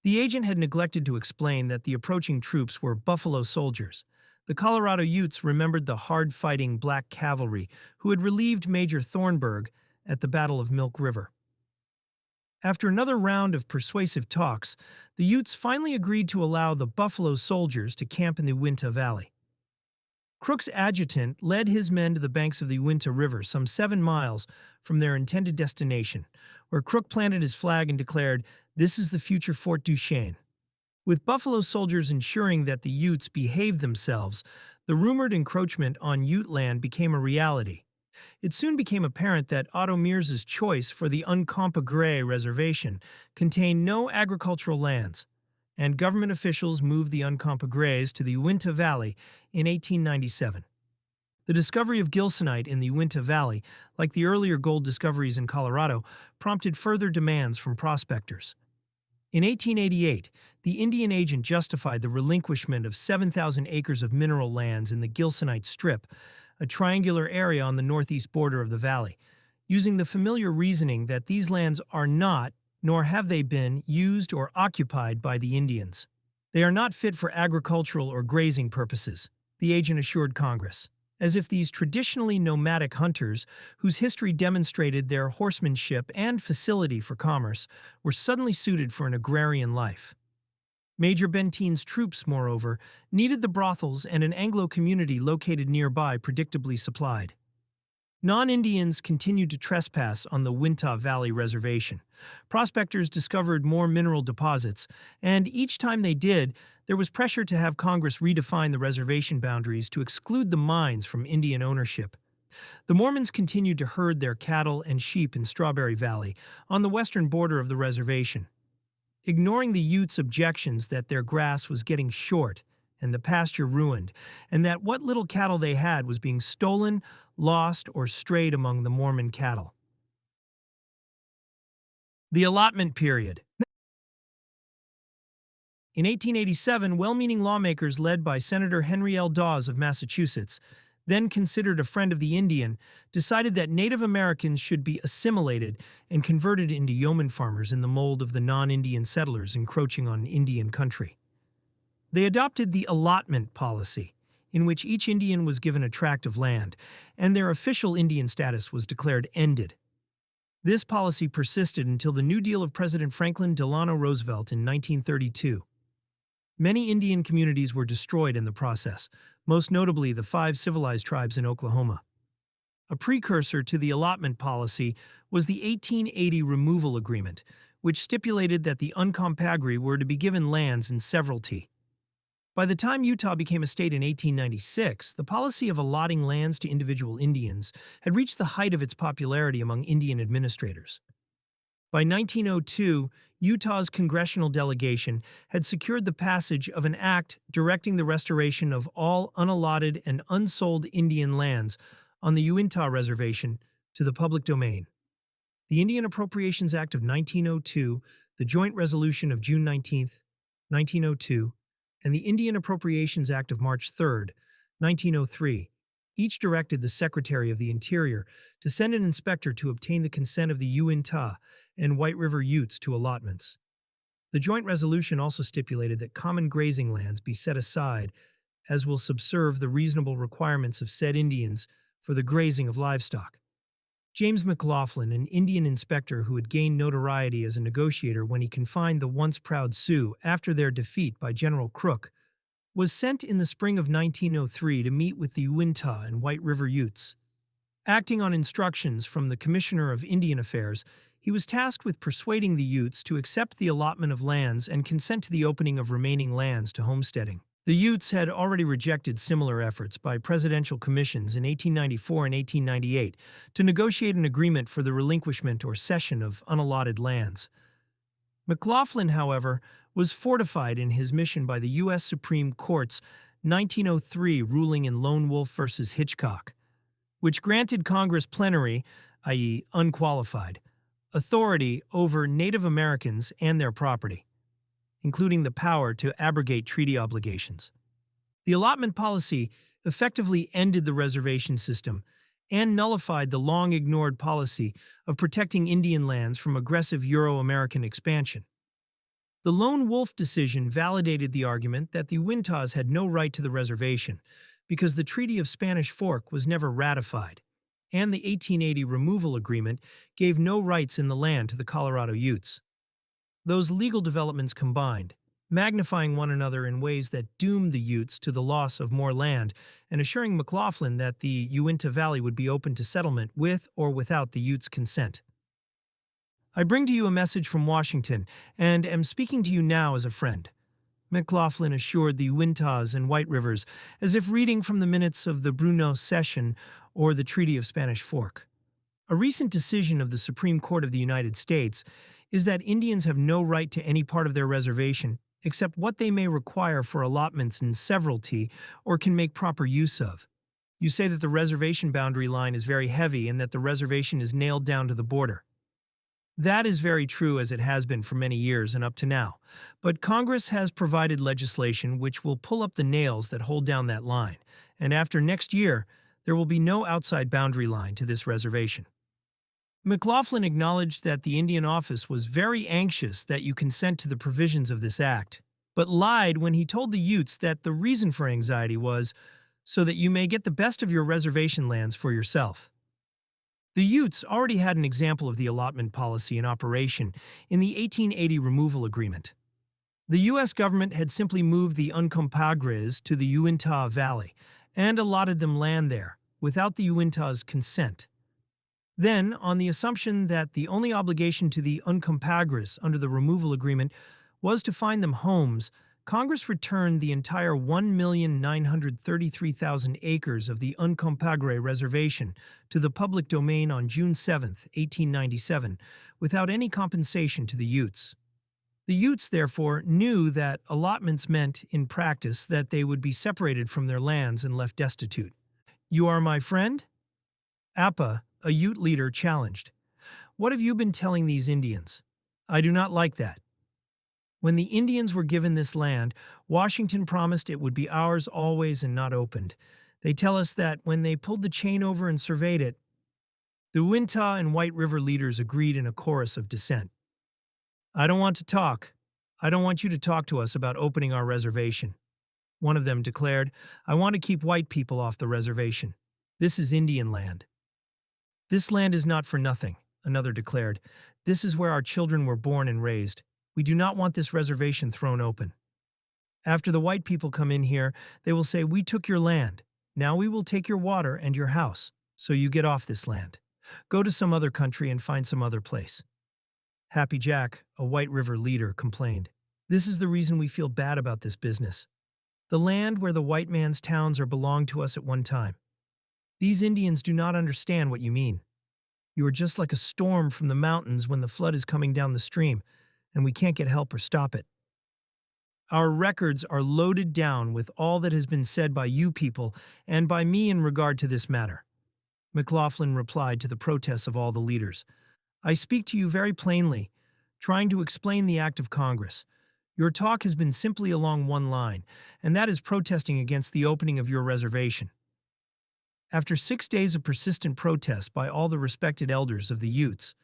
The agent had neglected to explain that the approaching troops were buffalo soldiers. The Colorado Utes remembered the hard-fighting black cavalry who had relieved Major Thornburg at the Battle of Milk River. After another round of persuasive talks, the Utes finally agreed to allow the buffalo soldiers to camp in the Uinta Valley. Crook's adjutant led his men to the banks of the Uinta River, some 7 miles from their intended destination, where Crook planted his flag and declared, "This is the future Fort Duchesne." With buffalo soldiers ensuring that the Utes behaved themselves, the rumored encroachment on Ute land became a reality. It soon became apparent that Otto Mears's choice for the Uncompahgre reservation contained no agricultural lands, and government officials moved the Uncompahgres to the Uinta Valley in 1897. The discovery of gilsonite in the Uinta Valley, like the earlier gold discoveries in Colorado, prompted further demands from prospectors. In 1888, the Indian agent justified the relinquishment of 7,000 acres of mineral lands in the Gilsonite Strip, a triangular area on the northeast border of the valley, using the familiar reasoning that these lands are not, nor have they been, used or occupied by the Indians. "They are not fit for agricultural or grazing purposes," the agent assured Congress, as if these traditionally nomadic hunters, whose history demonstrated their horsemanship and facility for commerce, were suddenly suited for an agrarian life. Major Benteen's troops, moreover, needed the brothels and an Anglo community located nearby predictably supplied. Non-Indians continued to trespass on the Uinta Valley Reservation. Prospectors discovered more mineral deposits, and each time they did, there was pressure to have Congress redefine the reservation boundaries to exclude the mines from Indian ownership. The Mormons continued to herd their cattle and sheep in Strawberry Valley, on the western border of the reservation. Ignoring the Utes' objections that their grass was getting short and the pasture ruined, and that what little cattle they had was being stolen, lost, or strayed among the Mormon cattle. The allotment period. In 1887, well-meaning lawmakers led by Senator Henry L. Dawes of Massachusetts, then considered a friend of the Indian, decided that Native Americans should be assimilated and converted into yeoman farmers in the mold of the non-Indian settlers encroaching on Indian country. They adopted the allotment policy, in which each Indian was given a tract of land, and their official Indian status was declared ended. This policy persisted until the New Deal of President Franklin Delano Roosevelt in 1932. Many Indian communities were destroyed in the process, most notably the 5 civilized tribes in Oklahoma. A precursor to the allotment policy was the 1880 Removal Agreement, which stipulated that the Uncompahgre were to be given lands in severalty. By the time Utah became a state in 1896, the policy of allotting lands to individual Indians had reached the height of its popularity among Indian administrators. By 1902, Utah's congressional delegation had secured the passage of an act directing the restoration of all unallotted and unsold Indian lands on the Uinta Reservation to the public domain. The Indian Appropriations Act of 1902, the Joint Resolution of June 19, 1902, and the Indian Appropriations Act of March 3, 1903, each directed the Secretary of the Interior to send an inspector to obtain the consent of the Uinta and White River Utes to allotments. The joint resolution also stipulated that common grazing lands be set aside, as will subserve the reasonable requirements of said Indians for the grazing of livestock. James McLaughlin, an Indian inspector who had gained notoriety as a negotiator when he confined the once proud Sioux after their defeat by General Crook, was sent in the spring of 1903 to meet with the Uinta and White River Utes. Acting on instructions from the Commissioner of Indian Affairs, he was tasked with persuading the Utes to accept the allotment of lands and consent to the opening of remaining lands to homesteading. The Utes had already rejected similar efforts by presidential commissions in 1894 and 1898 to negotiate an agreement for the relinquishment or cession of unallotted lands. McLaughlin, however, was fortified in his mission by the U.S. Supreme Court's 1903 ruling in Lone Wolf v. Hitchcock, which granted Congress plenary, i.e., unqualified, authority over Native Americans and their property, including the power to abrogate treaty obligations. The allotment policy effectively ended the reservation system and nullified the long-ignored policy of protecting Indian lands from aggressive Euro-American expansion. The Lone Wolf decision validated the argument that the Uintas had no right to the reservation because the Treaty of Spanish Fork was never ratified, and the 1880 removal agreement gave no rights in the land to the Colorado Utes. Those legal developments combined, magnifying one another in ways that doomed the Utes to the loss of more land and assuring McLaughlin that the Uinta Valley would be open to settlement with or without the Utes' consent. I bring to you a message from Washington and am speaking to you now as a friend, McLaughlin assured the Uintas and White Rivers as if reading from the minutes of the Bruneau Session or the Treaty of Spanish Fork. A recent decision of the Supreme Court of the United States is that Indians have no right to any part of their reservation except what they may require for allotments in severalty or can make proper use of. You say that the reservation boundary line is very heavy and that the reservation is nailed down to the border. That is very true as it has been for many years and up to now, but Congress has provided legislation which will pull up the nails that hold down that line, and after next year, there will be no outside boundary line to this reservation. McLaughlin acknowledged that the Indian Office was very anxious that you consent to the provisions of this act, but lied when he told the Utes that the reason for anxiety was so that you may get the best of your reservation lands for yourself. The Utes already had an example of the allotment policy in operation in the 1880 removal agreement. The U.S. government had simply moved the Uncompahgres to the Uinta Valley and allotted them land there, without the Uintas' consent. Then, on the assumption that the only obligation to the Uncompahgres under the removal agreement was to find them homes, Congress returned the entire 1,933,000 acres of the Uncompahgre Reservation to the public domain on June 7, 1897, without any compensation to the Utes. The Utes, therefore, knew that allotments meant, in practice, that they would be separated from their lands and left destitute. "You are my friend?" Appa, a Ute leader, challenged. "What have you been telling these Indians? I do not like that." When the Indians were given this land, Washington promised it would be ours always and not opened. They tell us that when they pulled the chain over and surveyed it, the Uinta and White River leaders agreed in a chorus of dissent. "I don't want to talk. I don't want you to talk to us about opening our reservation." One of them declared, "I want to keep white people off the reservation. This is Indian land." "This land is not for nothing," another declared. "This is where our children were born and raised. We do not want this reservation thrown open. After the white people come in here, they will say, 'We took your land. Now we will take your water and your house, so you get off this land. Go to some other country and find some other place.'" Happy Jack, a White River leader, complained, "This is the reason we feel bad about this business. The land where the white man's towns are belonged to us at one time. These Indians do not understand what you mean. You are just like a storm from the mountains when the flood is coming down the stream, and we can't get help or stop it. Our records are loaded down with all that has been said by you people and by me in regard to this matter." McLaughlin replied to the protests of all the leaders. "I speak to you very plainly, trying to explain the act of Congress. Your talk has been simply along one line, and that is protesting against the opening of your reservation." After 6 days of persistent protest by all the respected elders of the Utes,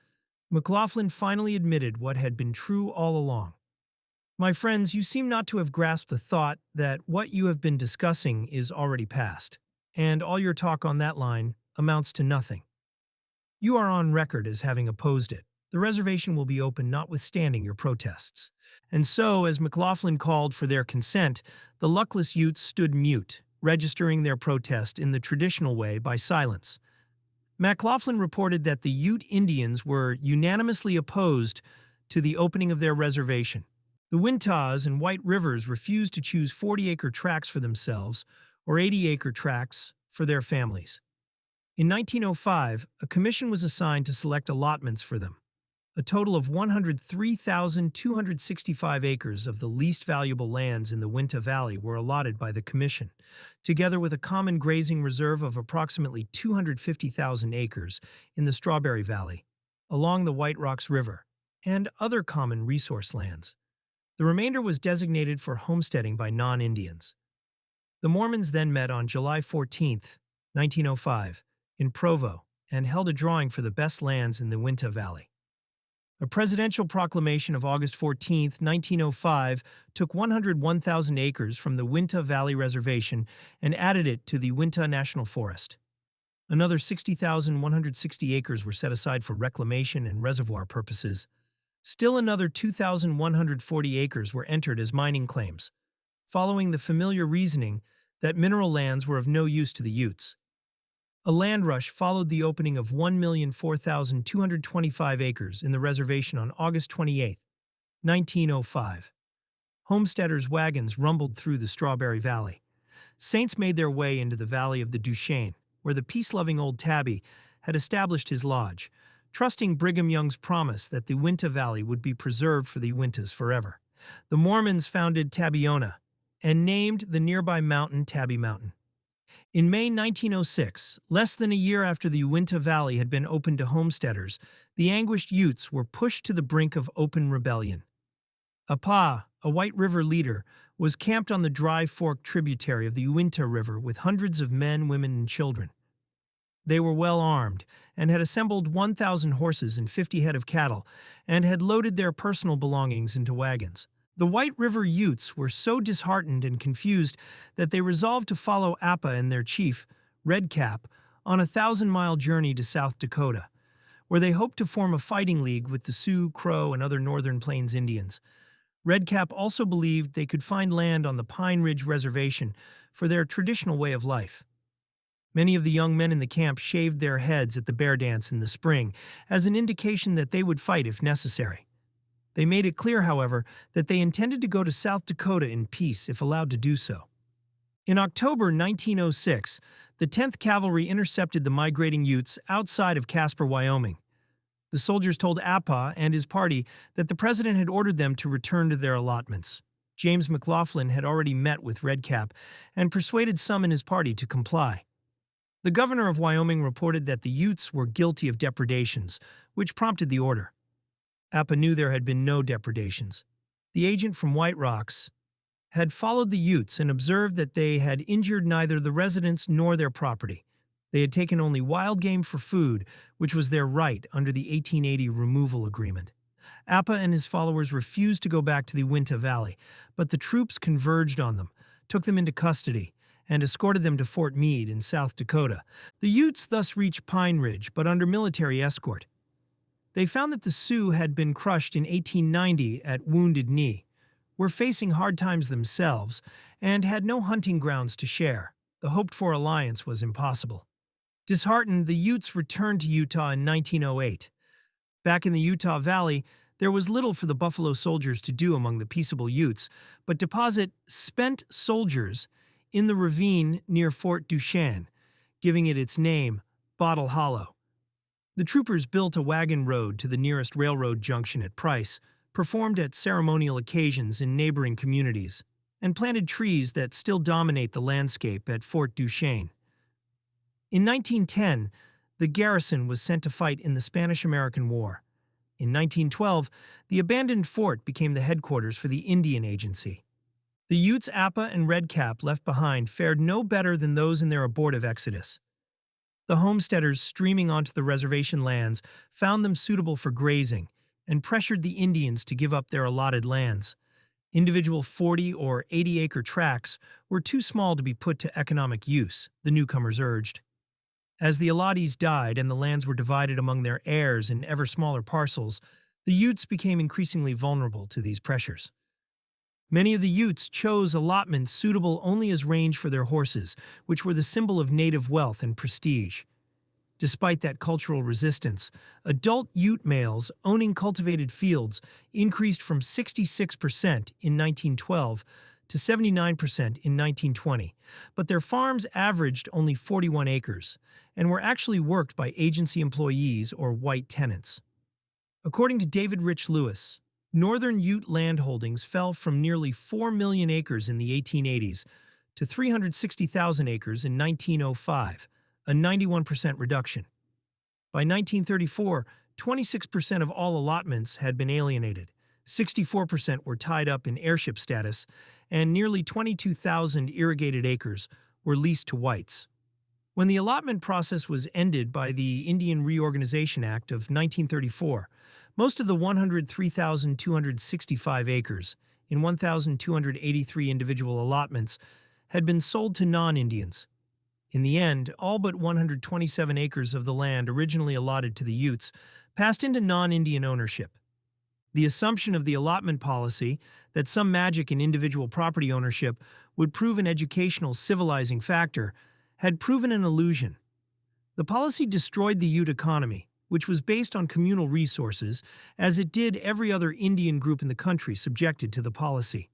McLaughlin finally admitted what had been true all along. "My friends, you seem not to have grasped the thought that what you have been discussing is already past, and all your talk on that line amounts to nothing. You are on record as having opposed it. The reservation will be open notwithstanding your protests. And so, as McLaughlin called for their consent, the luckless Utes stood mute, registering their protest in the traditional way by silence. McLaughlin reported that the Ute Indians were unanimously opposed to the opening of their reservation. The Wintas and White Rivers refused to choose 40-acre tracts for themselves or 80-acre tracts for their families. In 1905, a commission was assigned to select allotments for them. A total of 103,265 acres of the least valuable lands in the Uinta Valley were allotted by the commission, together with a common grazing reserve of approximately 250,000 acres in the Strawberry Valley, along the White Rocks River, and other common resource lands. The remainder was designated for homesteading by non-Indians. The Mormons then met on July 14, 1905, in Provo, and held a drawing for the best lands in the Uinta Valley. A presidential proclamation of August 14, 1905, took 101,000 acres from the Uinta Valley Reservation and added it to the Uinta National Forest. Another 60,160 acres were set aside for reclamation and reservoir purposes. Still another 2,140 acres were entered as mining claims, following the familiar reasoning that mineral lands were of no use to the Utes. A land rush followed the opening of 1,004,225 acres in the reservation on August 28, 1905. Homesteaders' wagons rumbled through the Strawberry Valley. Saints made their way into the valley of the Duchesne, where the peace-loving old Tabby had established his lodge, trusting Brigham Young's promise that the Uinta Valley would be preserved for the Uintas forever. The Mormons founded Tabbyona and named the nearby mountain Tabby Mountain. In May 1906, less than a year after the Uinta Valley had been opened to homesteaders, the anguished Utes were pushed to the brink of open rebellion. Apa, a White River leader, was camped on the Dry Fork tributary of the Uinta River with hundreds of men, women, and children. They were well armed and had assembled 1,000 horses and 50 head of cattle and had loaded their personal belongings into wagons. The White River Utes were so disheartened and confused that they resolved to follow Appa and their chief, Red Cap, on a 1,000-mile journey to South Dakota, where they hoped to form a fighting league with the Sioux, Crow, and other Northern Plains Indians. Red Cap also believed they could find land on the Pine Ridge Reservation for their traditional way of life. Many of the young men in the camp shaved their heads at the bear dance in the spring as an indication that they would fight if necessary. They made it clear, however, that they intended to go to South Dakota in peace if allowed to do so. In October 1906, the 10th Cavalry intercepted the migrating Utes outside of Casper, Wyoming. The soldiers told Appa and his party that the president had ordered them to return to their allotments. James McLaughlin had already met with Red Cap and persuaded some in his party to comply. The governor of Wyoming reported that the Utes were guilty of depredations, which prompted the order. Appa knew there had been no depredations. The agent from White Rocks had followed the Utes and observed that they had injured neither the residents nor their property. They had taken only wild game for food, which was their right under the 1880 removal agreement. Appa and his followers refused to go back to the Uinta Valley, but the troops converged on them, took them into custody, and escorted them to Fort Meade in South Dakota. The Utes thus reached Pine Ridge, but under military escort. They found that the Sioux had been crushed in 1890 at Wounded Knee, were facing hard times themselves, and had no hunting grounds to share. The hoped-for alliance was impossible. Disheartened, the Utes returned to Utah in 1908. Back in the Utah Valley, there was little for the Buffalo Soldiers to do among the peaceable Utes, but deposit spent soldiers in the ravine near Fort Duchesne, giving it its name, Bottle Hollow. The troopers built a wagon road to the nearest railroad junction at Price, performed at ceremonial occasions in neighboring communities, and planted trees that still dominate the landscape at Fort Duchesne. In 1910, the garrison was sent to fight in the Spanish-American War. In 1912, the abandoned fort became the headquarters for the Indian Agency. The Utes Appa and Red Cap left behind fared no better than those in their abortive exodus. The homesteaders streaming onto the reservation lands found them suitable for grazing and pressured the Indians to give up their allotted lands. Individual 40 or 80-acre tracts were too small to be put to economic use, the newcomers urged. As the allottees died and the lands were divided among their heirs in ever smaller parcels, the Utes became increasingly vulnerable to these pressures. Many of the Utes chose allotments suitable only as range for their horses, which were the symbol of native wealth and prestige. Despite that cultural resistance, adult Ute males owning cultivated fields increased from 66% in 1912 to 79% in 1920, but their farms averaged only 41 acres and were actually worked by agency employees or white tenants. According to David Rich Lewis, northern Ute landholdings fell from nearly 4 million acres in the 1880s to 360,000 acres in 1905, a 91% reduction. By 1934, 26% of all allotments had been alienated, 64% were tied up in heirship status, and nearly 22,000 irrigated acres were leased to whites. When the allotment process was ended by the Indian Reorganization Act of 1934, most of the 103,265 acres, in 1,283 individual allotments, had been sold to non-Indians. In the end, all but 127 acres of the land originally allotted to the Utes passed into non-Indian ownership. The assumption of the allotment policy that some magic in individual property ownership would prove an educational, civilizing factor had proven an illusion. The policy destroyed the Ute economy, which was based on communal resources, as it did every other Indian group in the country subjected to the policy.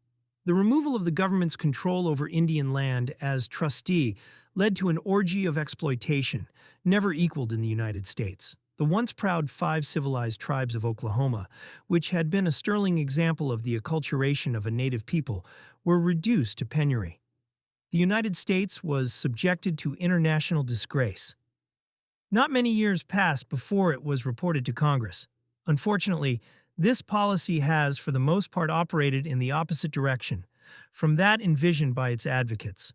The removal of the government's control over Indian land as trustee led to an orgy of exploitation, never equaled in the United States. The once proud 5 civilized tribes of Oklahoma, which had been a sterling example of the acculturation of a native people, were reduced to penury. The United States was subjected to international disgrace. Not many years passed before it was reported to Congress. Unfortunately, this policy has, for the most part, operated in the opposite direction from that envisioned by its advocates.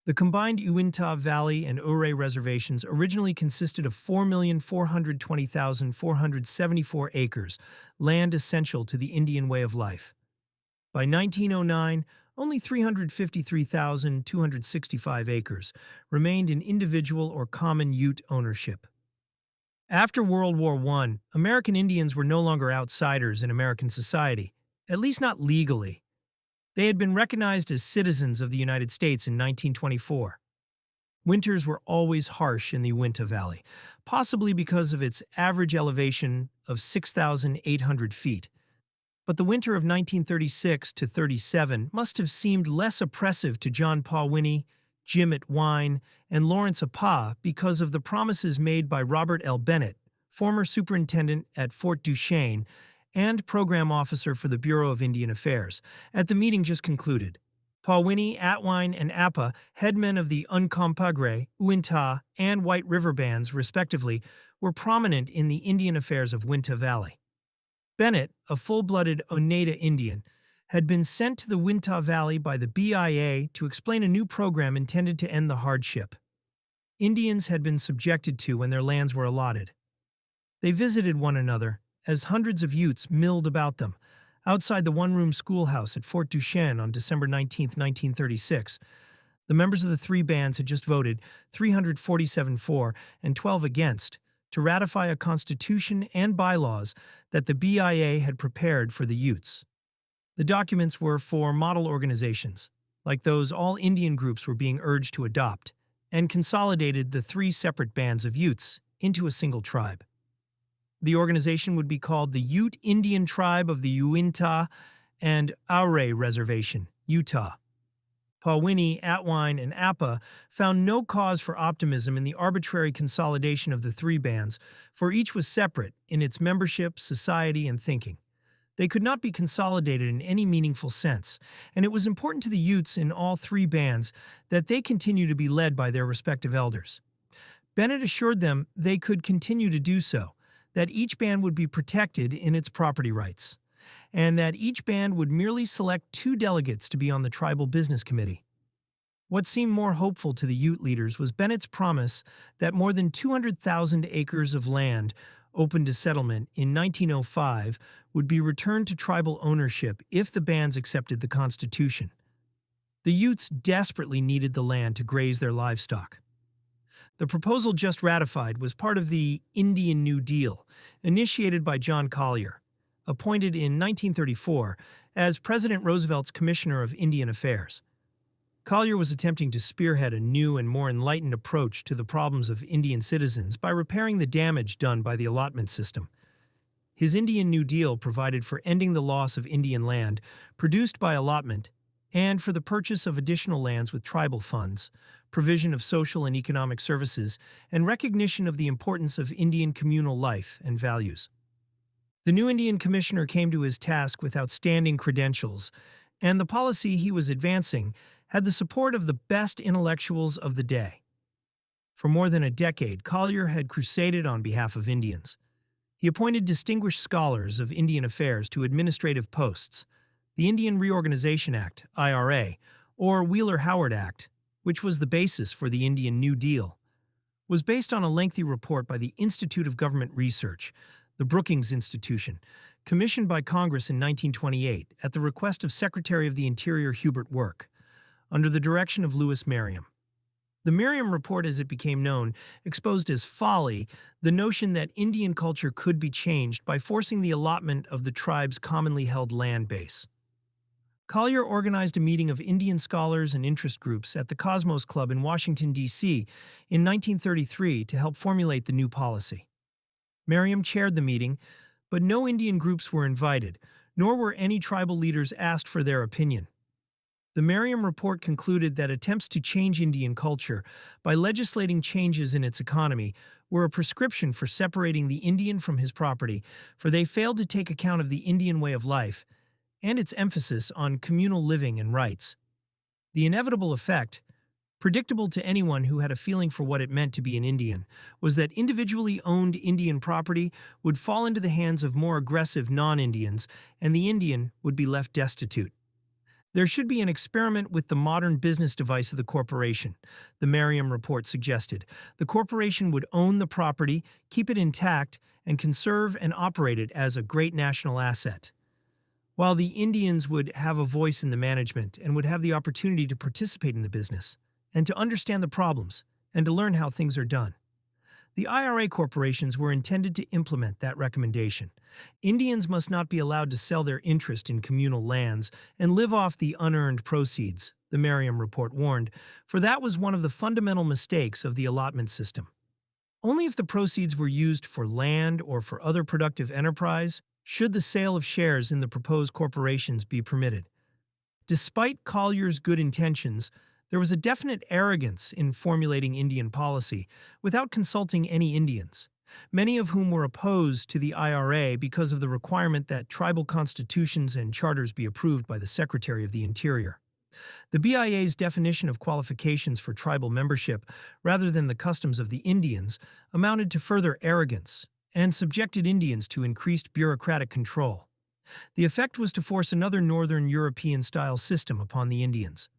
The combined Uinta Valley and Ouray reservations originally consisted of 4,420,474 acres, land essential to the Indian way of life. By 1909, only 353,265 acres remained in individual or common Ute ownership. After World War I, American Indians were no longer outsiders in American society, at least not legally. They had been recognized as citizens of the United States in 1924. Winters were always harsh in the Uinta Valley, possibly because of its average elevation of 6,800 feet. But the winter of 1936 to 37 must have seemed less oppressive to John Pawinny, Jim Wine, and Lawrence Apa because of the promises made by Robert L. Bennett, former superintendent at Fort Duchesne and program officer for the Bureau of Indian Affairs, at the meeting just concluded. Pawinny, Atwine, and Apa, headmen of the Uncompahgre, Uintah, and White River bands, respectively, were prominent in the Indian affairs of Uinta Valley. Bennett, a full-blooded Oneida Indian, had been sent to the Uinta Valley by the BIA to explain a new program intended to end the hardship Indians had been subjected to when their lands were allotted. They visited one another, as hundreds of Utes milled about them, outside the one-room schoolhouse at Fort Duchesne on December 19, 1936. The members of the 3 bands had just voted 347 for and 12 against to ratify a constitution and bylaws that the BIA had prepared for the Utes. The documents were for model organizations, like those all Indian groups were being urged to adopt, and consolidated the 3 separate bands of Utes into a single tribe. The organization would be called the Ute Indian Tribe of the Uinta and Ouray Reservation, Utah. Pawinny, Atwine, and Apa found no cause for optimism in the arbitrary consolidation of the 3 bands, for each was separate in its membership, society, and thinking. They could not be consolidated in any meaningful sense, and it was important to the Utes in all 3 bands that they continue to be led by their respective elders. Bennett assured them they could continue to do so, that each band would be protected in its property rights, and that each band would merely select 2 delegates to be on the tribal business committee. What seemed more hopeful to the Ute leaders was Bennett's promise that more than 200,000 acres of land open to settlement in 1905 would be returned to tribal ownership if the bands accepted the Constitution. The Utes desperately needed the land to graze their livestock. The proposal just ratified was part of the Indian New Deal, initiated by John Collier, appointed in 1934 as President Roosevelt's Commissioner of Indian Affairs. Collier was attempting to spearhead a new and more enlightened approach to the problems of Indian citizens by repairing the damage done by the allotment system. His Indian New Deal provided for ending the loss of Indian land produced by allotment and for the purchase of additional lands with tribal funds, provision of social and economic services, and recognition of the importance of Indian communal life and values. The new Indian commissioner came to his task with outstanding credentials, and the policy he was advancing had the support of the best intellectuals of the day. For more than a decade, Collier had crusaded on behalf of Indians. He appointed distinguished scholars of Indian affairs to administrative posts. The Indian Reorganization Act, IRA, or Wheeler-Howard Act, which was the basis for the Indian New Deal, was based on a lengthy report by the Institute of Government Research, the Brookings Institution, commissioned by Congress in 1928 at the request of Secretary of the Interior Hubert Work, under the direction of Lewis Merriam. The Merriam Report, as it became known, exposed as folly the notion that Indian culture could be changed by forcing the allotment of the tribe's commonly held land base. Collier organized a meeting of Indian scholars and interest groups at the Cosmos Club in Washington, D.C. in 1933 to help formulate the new policy. Merriam chaired the meeting, but no Indian groups were invited, nor were any tribal leaders asked for their opinion. The Merriam Report concluded that attempts to change Indian culture by legislating changes in its economy were a prescription for separating the Indian from his property, for they failed to take account of the Indian way of life and its emphasis on communal living and rights. The inevitable effect, predictable to anyone who had a feeling for what it meant to be an Indian, was that individually owned Indian property would fall into the hands of more aggressive non-Indians, and the Indian would be left destitute. There should be an experiment with the modern business device of the corporation, the Merriam Report suggested. The corporation would own the property, keep it intact, and conserve and operate it as a great national asset, while the Indians would have a voice in the management and would have the opportunity to participate in the business, and to understand the problems, and to learn how things are done. The IRA corporations were intended to implement that recommendation. Indians must not be allowed to sell their interest in communal lands and live off the unearned proceeds, the Merriam Report warned, for that was one of the fundamental mistakes of the allotment system. Only if the proceeds were used for land or for other productive enterprise should the sale of shares in the proposed corporations be permitted. Despite Collier's good intentions, there was a definite arrogance in formulating Indian policy without consulting any Indians, many of whom were opposed to the IRA because of the requirement that tribal constitutions and charters be approved by the Secretary of the Interior. The BIA's definition of qualifications for tribal membership, rather than the customs of the Indians, amounted to further arrogance and subjected Indians to increased bureaucratic control. The effect was to force another Northern European-style system upon the Indians.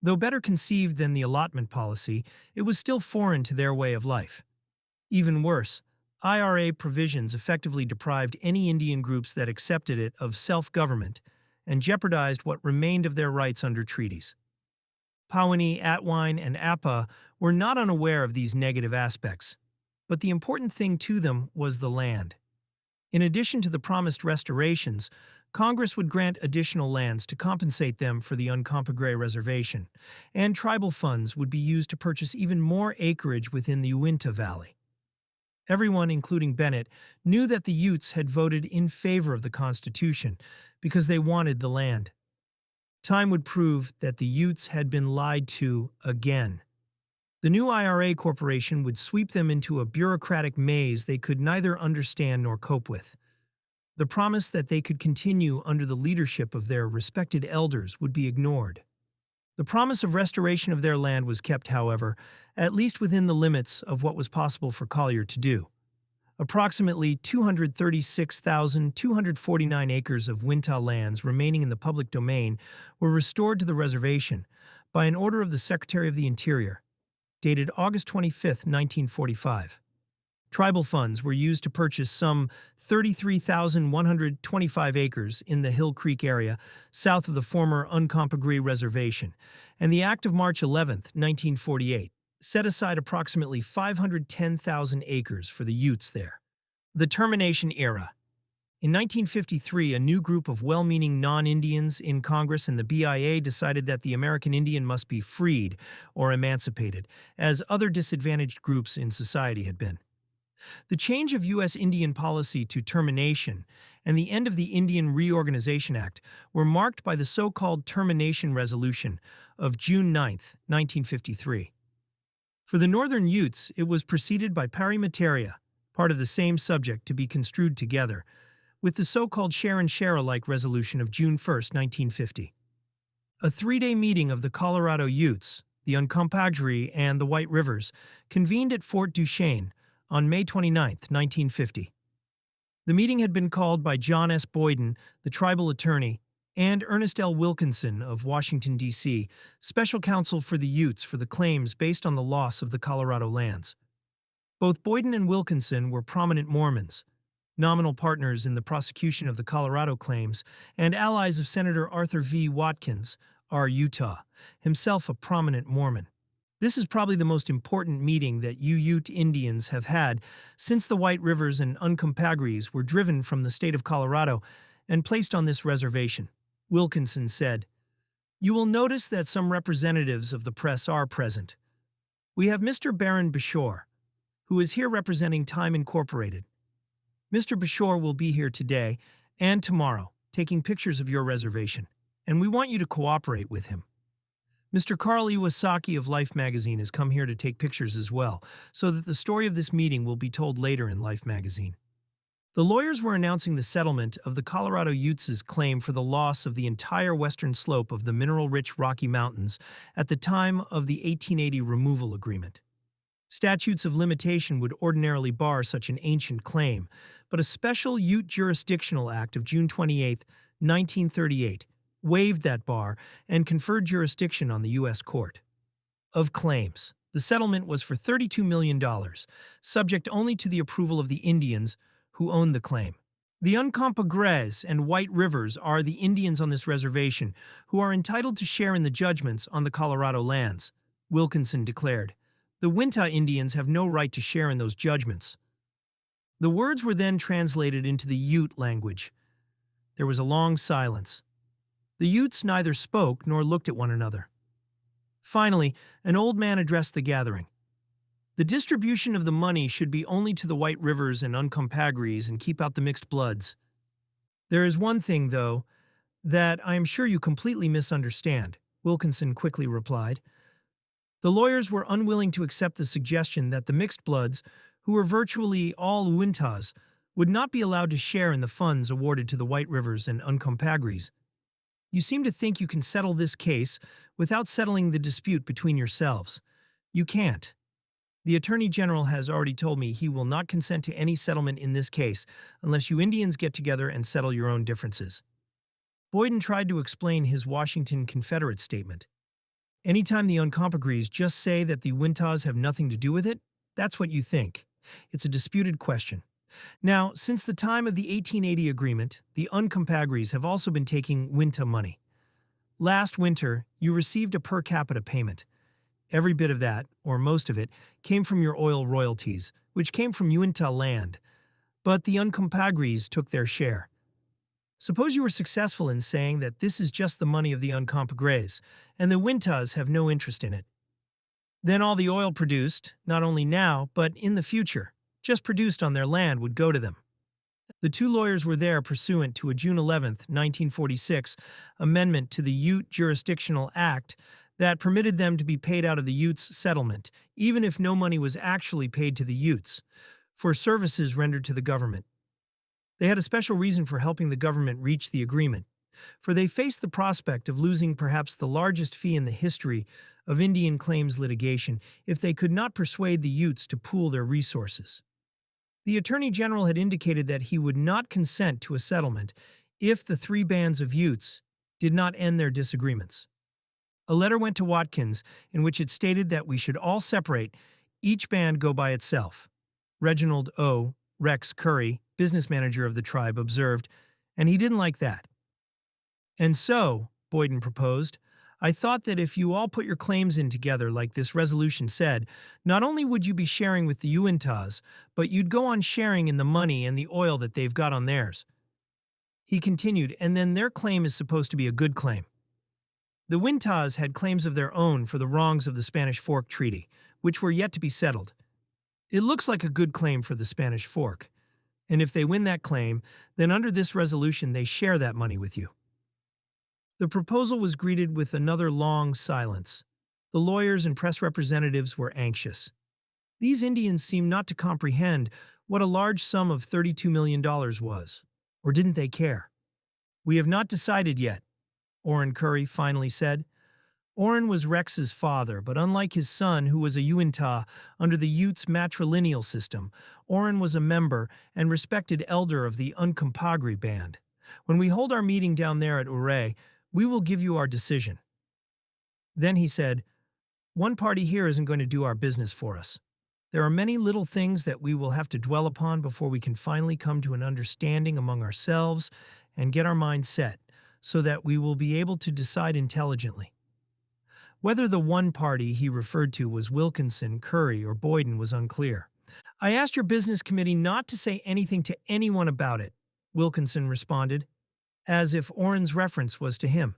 Though better conceived than the allotment policy, it was still foreign to their way of life. Even worse, IRA provisions effectively deprived any Indian groups that accepted it of self-government and jeopardized what remained of their rights under treaties. Pawnee, Atwine, and Appa were not unaware of these negative aspects, but the important thing to them was the land. In addition to the promised restorations, Congress would grant additional lands to compensate them for the Uncompahgre Reservation, and tribal funds would be used to purchase even more acreage within the Uinta Valley. Everyone, including Bennett, knew that the Utes had voted in favor of the Constitution because they wanted the land. Time would prove that the Utes had been lied to again. The new IRA corporation would sweep them into a bureaucratic maze they could neither understand nor cope with. The promise that they could continue under the leadership of their respected elders would be ignored. The promise of restoration of their land was kept, however, at least within the limits of what was possible for Collier to do. Approximately 236,249 acres of Uinta lands remaining in the public domain were restored to the reservation by an order of the Secretary of the Interior, dated August 25, 1945. Tribal funds were used to purchase some 33,125 acres in the Hill Creek area south of the former Uncompahgre Reservation, and the Act of March 11, 1948, set aside approximately 510,000 acres for the Utes there. The Termination Era. In 1953, a new group of well-meaning non-Indians in Congress and the BIA decided that the American Indian must be freed or emancipated, as other disadvantaged groups in society had been. The change of U.S. Indian policy to termination and the end of the Indian Reorganization Act were marked by the so-called Termination Resolution of June 9, 1953. For the Northern Utes, it was preceded by pari materia, part of the same subject to be construed together, with the so-called share-and-share-alike resolution of June 1, 1950. A three-day meeting of the Colorado Utes, the Uncompahgre, and the White Rivers convened at Fort Duchesne on May 29, 1950. The meeting had been called by John S. Boyden, the tribal attorney, and Ernest L. Wilkinson of Washington, D.C., special counsel for the Utes for the claims based on the loss of the Colorado lands. Both Boyden and Wilkinson were prominent Mormons, nominal partners in the prosecution of the Colorado claims, and allies of Senator Arthur V. Watkins, R. Utah, himself a prominent Mormon. This is probably the most important meeting that Ute Indians have had since the White Rivers and Uncompahgres were driven from the state of Colorado and placed on this reservation. Wilkinson said, "You will notice that some representatives of the press are present. We have Mr. Baron Bashore, who is here representing Time Incorporated. Mr. Bashore will be here today and tomorrow, taking pictures of your reservation, and we want you to cooperate with him. Mr. Carl Iwasaki of Life magazine has come here to take pictures as well, so that the story of this meeting will be told later in Life magazine." The lawyers were announcing the settlement of the Colorado Utes' claim for the loss of the entire western slope of the mineral-rich Rocky Mountains at the time of the 1880 removal agreement. Statutes of limitation would ordinarily bar such an ancient claim, but a special Ute Jurisdictional Act of June 28, 1938, waived that bar and conferred jurisdiction on the U.S. Court of Claims. The settlement was for $32 million, subject only to the approval of the Indians who owned the claim. The Uncompahgres and White Rivers are the Indians on this reservation who are entitled to share in the judgments on the Colorado lands, Wilkinson declared. The Uintah Indians have no right to share in those judgments. The words were then translated into the Ute language. There was a long silence. The Utes neither spoke nor looked at one another. Finally, an old man addressed the gathering. The distribution of the money should be only to the White Rivers and Uncompahgres and keep out the mixed bloods. There is one thing, though, that I am sure you completely misunderstand, Wilkinson quickly replied. The lawyers were unwilling to accept the suggestion that the mixed bloods, who were virtually all Uintahs, would not be allowed to share in the funds awarded to the White Rivers and Uncompahgres. You seem to think you can settle this case without settling the dispute between yourselves. You can't. The Attorney General has already told me he will not consent to any settlement in this case unless you Indians get together and settle your own differences. Boyden tried to explain his Washington Confederate statement. Anytime the Uncompahgres just say that the Uintahs have nothing to do with it, that's what you think. It's a disputed question. Now, since the time of the 1880 agreement, the Uncompahgres have also been taking Uintah money. Last winter, you received a per capita payment. Every bit of that, or most of it, came from your oil royalties, which came from Uintah land. But the Uncompahgres took their share. Suppose you were successful in saying that this is just the money of the Uncompahgres, and the Uintahs have no interest in it. Then all the oil produced, not only now, but in the future, just produced on their land, would go to them. The two lawyers were there pursuant to a June 11, 1946, amendment to the Ute Jurisdictional Act that permitted them to be paid out of the Utes' settlement, even if no money was actually paid to the Utes, for services rendered to the government. They had a special reason for helping the government reach the agreement, for they faced the prospect of losing perhaps the largest fee in the history of Indian claims litigation if they could not persuade the Utes to pool their resources. The Attorney General had indicated that he would not consent to a settlement if the three bands of Utes did not end their disagreements. A letter went to Watkins in which it stated that we should all separate, each band go by itself. Reginald O. Rex Curry, business manager of the tribe, observed, and he didn't like that. And so, Boyden proposed, I thought that if you all put your claims in together like this resolution said, not only would you be sharing with the Uintas, but you'd go on sharing in the money and the oil that they've got on theirs. He continued, and then their claim is supposed to be a good claim. The Uintas had claims of their own for the wrongs of the Spanish Fork Treaty, which were yet to be settled. It looks like a good claim for the Spanish Fork, and if they win that claim, then under this resolution they share that money with you. The proposal was greeted with another long silence. The lawyers and press representatives were anxious. These Indians seemed not to comprehend what a large sum of $32 million was. Or didn't they care? "We have not decided yet," Orin Curry finally said. Orin was Rex's father, but unlike his son, who was a Uintah under the Utes matrilineal system, Orin was a member and respected elder of the Uncompahgre band. "When we hold our meeting down there at Ouray, we will give you our decision." Then he said, "One party here isn't going to do our business for us. There are many little things that we will have to dwell upon before we can finally come to an understanding among ourselves and get our minds set, so that we will be able to decide intelligently." Whether the one party he referred to was Wilkinson, Curry, or Boyden was unclear. "I asked your business committee not to say anything to anyone about it," Wilkinson responded, as if Orin's reference was to him.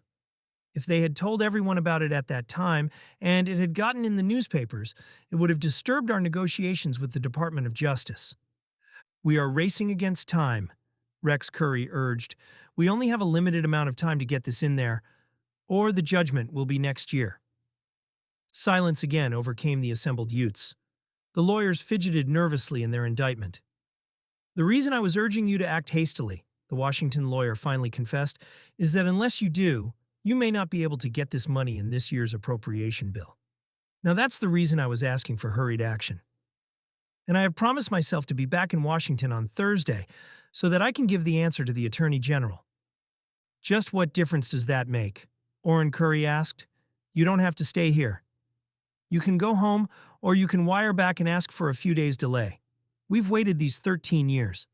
"If they had told everyone about it at that time, and it had gotten in the newspapers, it would have disturbed our negotiations with the Department of Justice." "We are racing against time," Rex Curry urged. "We only have a limited amount of time to get this in there, or the judgment will be next year." Silence again overcame the assembled Utes. The lawyers fidgeted nervously in their indictment. "The reason I was urging you to act hastily," the Washington lawyer finally confessed, "is that unless you do, you may not be able to get this money in this year's appropriation bill. Now that's the reason I was asking for hurried action. And I have promised myself to be back in Washington on Thursday so that I can give the answer to the Attorney General." "Just what difference does that make?" Orin Curry asked. "You don't have to stay here. You can go home, or you can wire back and ask for a few days' delay. We've waited these 13 years.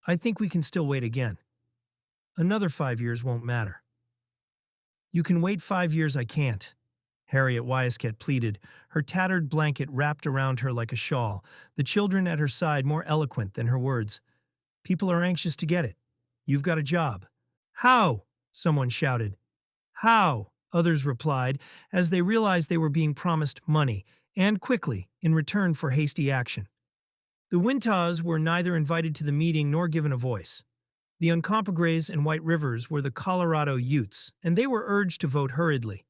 I think we can still wait again. Another 5 years won't matter." "You can wait 5 years, I can't," Harriet Wyaskett pleaded, her tattered blanket wrapped around her like a shawl, the children at her side more eloquent than her words. "People are anxious to get it. You've got a job." "How?" someone shouted. "How?" others replied, as they realized they were being promised money, and quickly, in return for hasty action. The Uintas were neither invited to the meeting nor given a voice. The Uncompahgres and White Rivers were the Colorado Utes, and they were urged to vote hurriedly.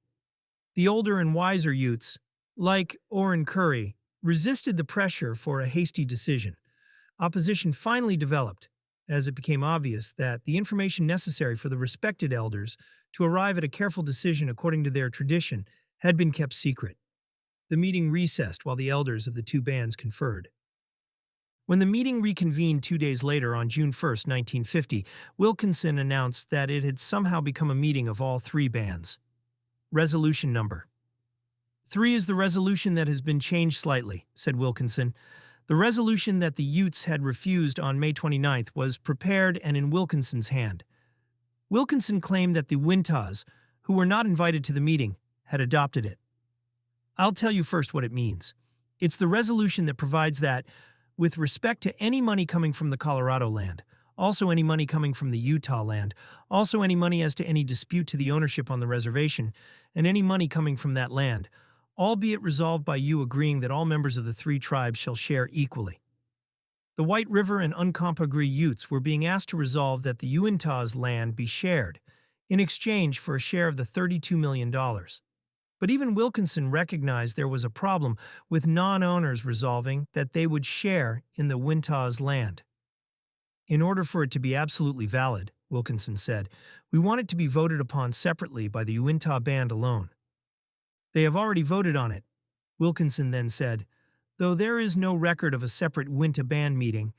The older and wiser Utes, like Orin Curry, resisted the pressure for a hasty decision. Opposition finally developed, as it became obvious that the information necessary for the respected elders to arrive at a careful decision according to their tradition had been kept secret. The meeting recessed while the elders of the two bands conferred. When the meeting reconvened 2 days later on June 1, 1950, Wilkinson announced that it had somehow become a meeting of all three bands. Resolution number 3 is the resolution that has been changed slightly, said Wilkinson. The resolution that the Utes had refused on May 29th was prepared and in Wilkinson's hand. Wilkinson claimed that the Uintas, who were not invited to the meeting, had adopted it. "I'll tell you first what it means. It's the resolution that provides that, with respect to any money coming from the Colorado land, also any money coming from the Utah land, also any money as to any dispute to the ownership on the reservation, and any money coming from that land, all be it resolved by you agreeing that all members of the three tribes shall share equally." The White River and Uncompahgre Utes were being asked to resolve that the Uintas' land be shared, in exchange for a share of the $32 million. But even Wilkinson recognized there was a problem with non-owners resolving that they would share in the Uintas' land. "In order for it to be absolutely valid," Wilkinson said, "we want it to be voted upon separately by the Uintah band alone." "They have already voted on it," Wilkinson then said, "though there is no record of a separate Uintah band meeting,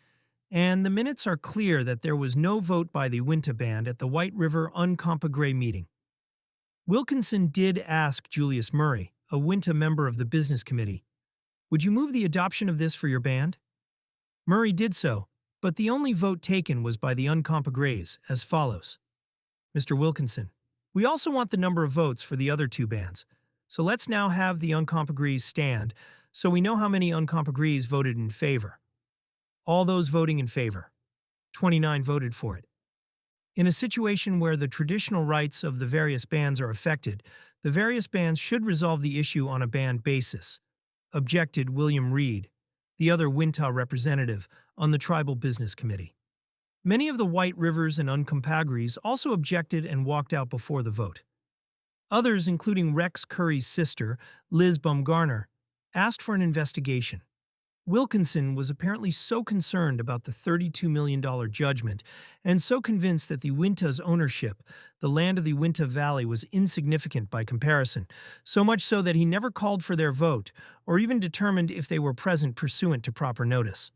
and the minutes are clear that there was no vote by the Uintah band at the White River Uncompahgre meeting." Wilkinson did ask Julius Murray, a Uintah member of the business committee, "Would you move the adoption of this for your band?" Murray did so, but the only vote taken was by the Uncompahgres, as follows. Mr. Wilkinson, We also want the number of votes for the other two bands. So let's now have the uncompagrees stand so we know how many uncompagrees voted in favor. All those voting in favor. 29 voted for it. In a situation where the traditional rights of the various bands are affected, the various bands should resolve the issue on a band basis, objected William Reed, the other Wintah representative on the Tribal Business Committee. Many of the White Rivers and Uncompahgrees also objected and walked out before the vote. Others, including Rex Curry's sister, Liz Bumgarner, asked for an investigation. Wilkinson was apparently so concerned about the $32 million judgment and so convinced that the Wintah's ownership, the land of the Uinta Valley, was insignificant by comparison, so much so that he never called for their vote or even determined if they were present pursuant to proper notice.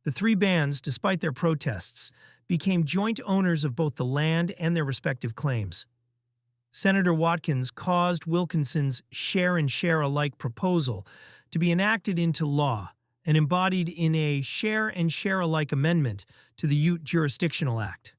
The three bands, despite their protests, became joint owners of both the land and their respective claims. Senator Watkins caused Wilkinson's share-and-share alike proposal to be enacted into law and embodied in a share-and-share alike amendment to the Ute Jurisdictional Act.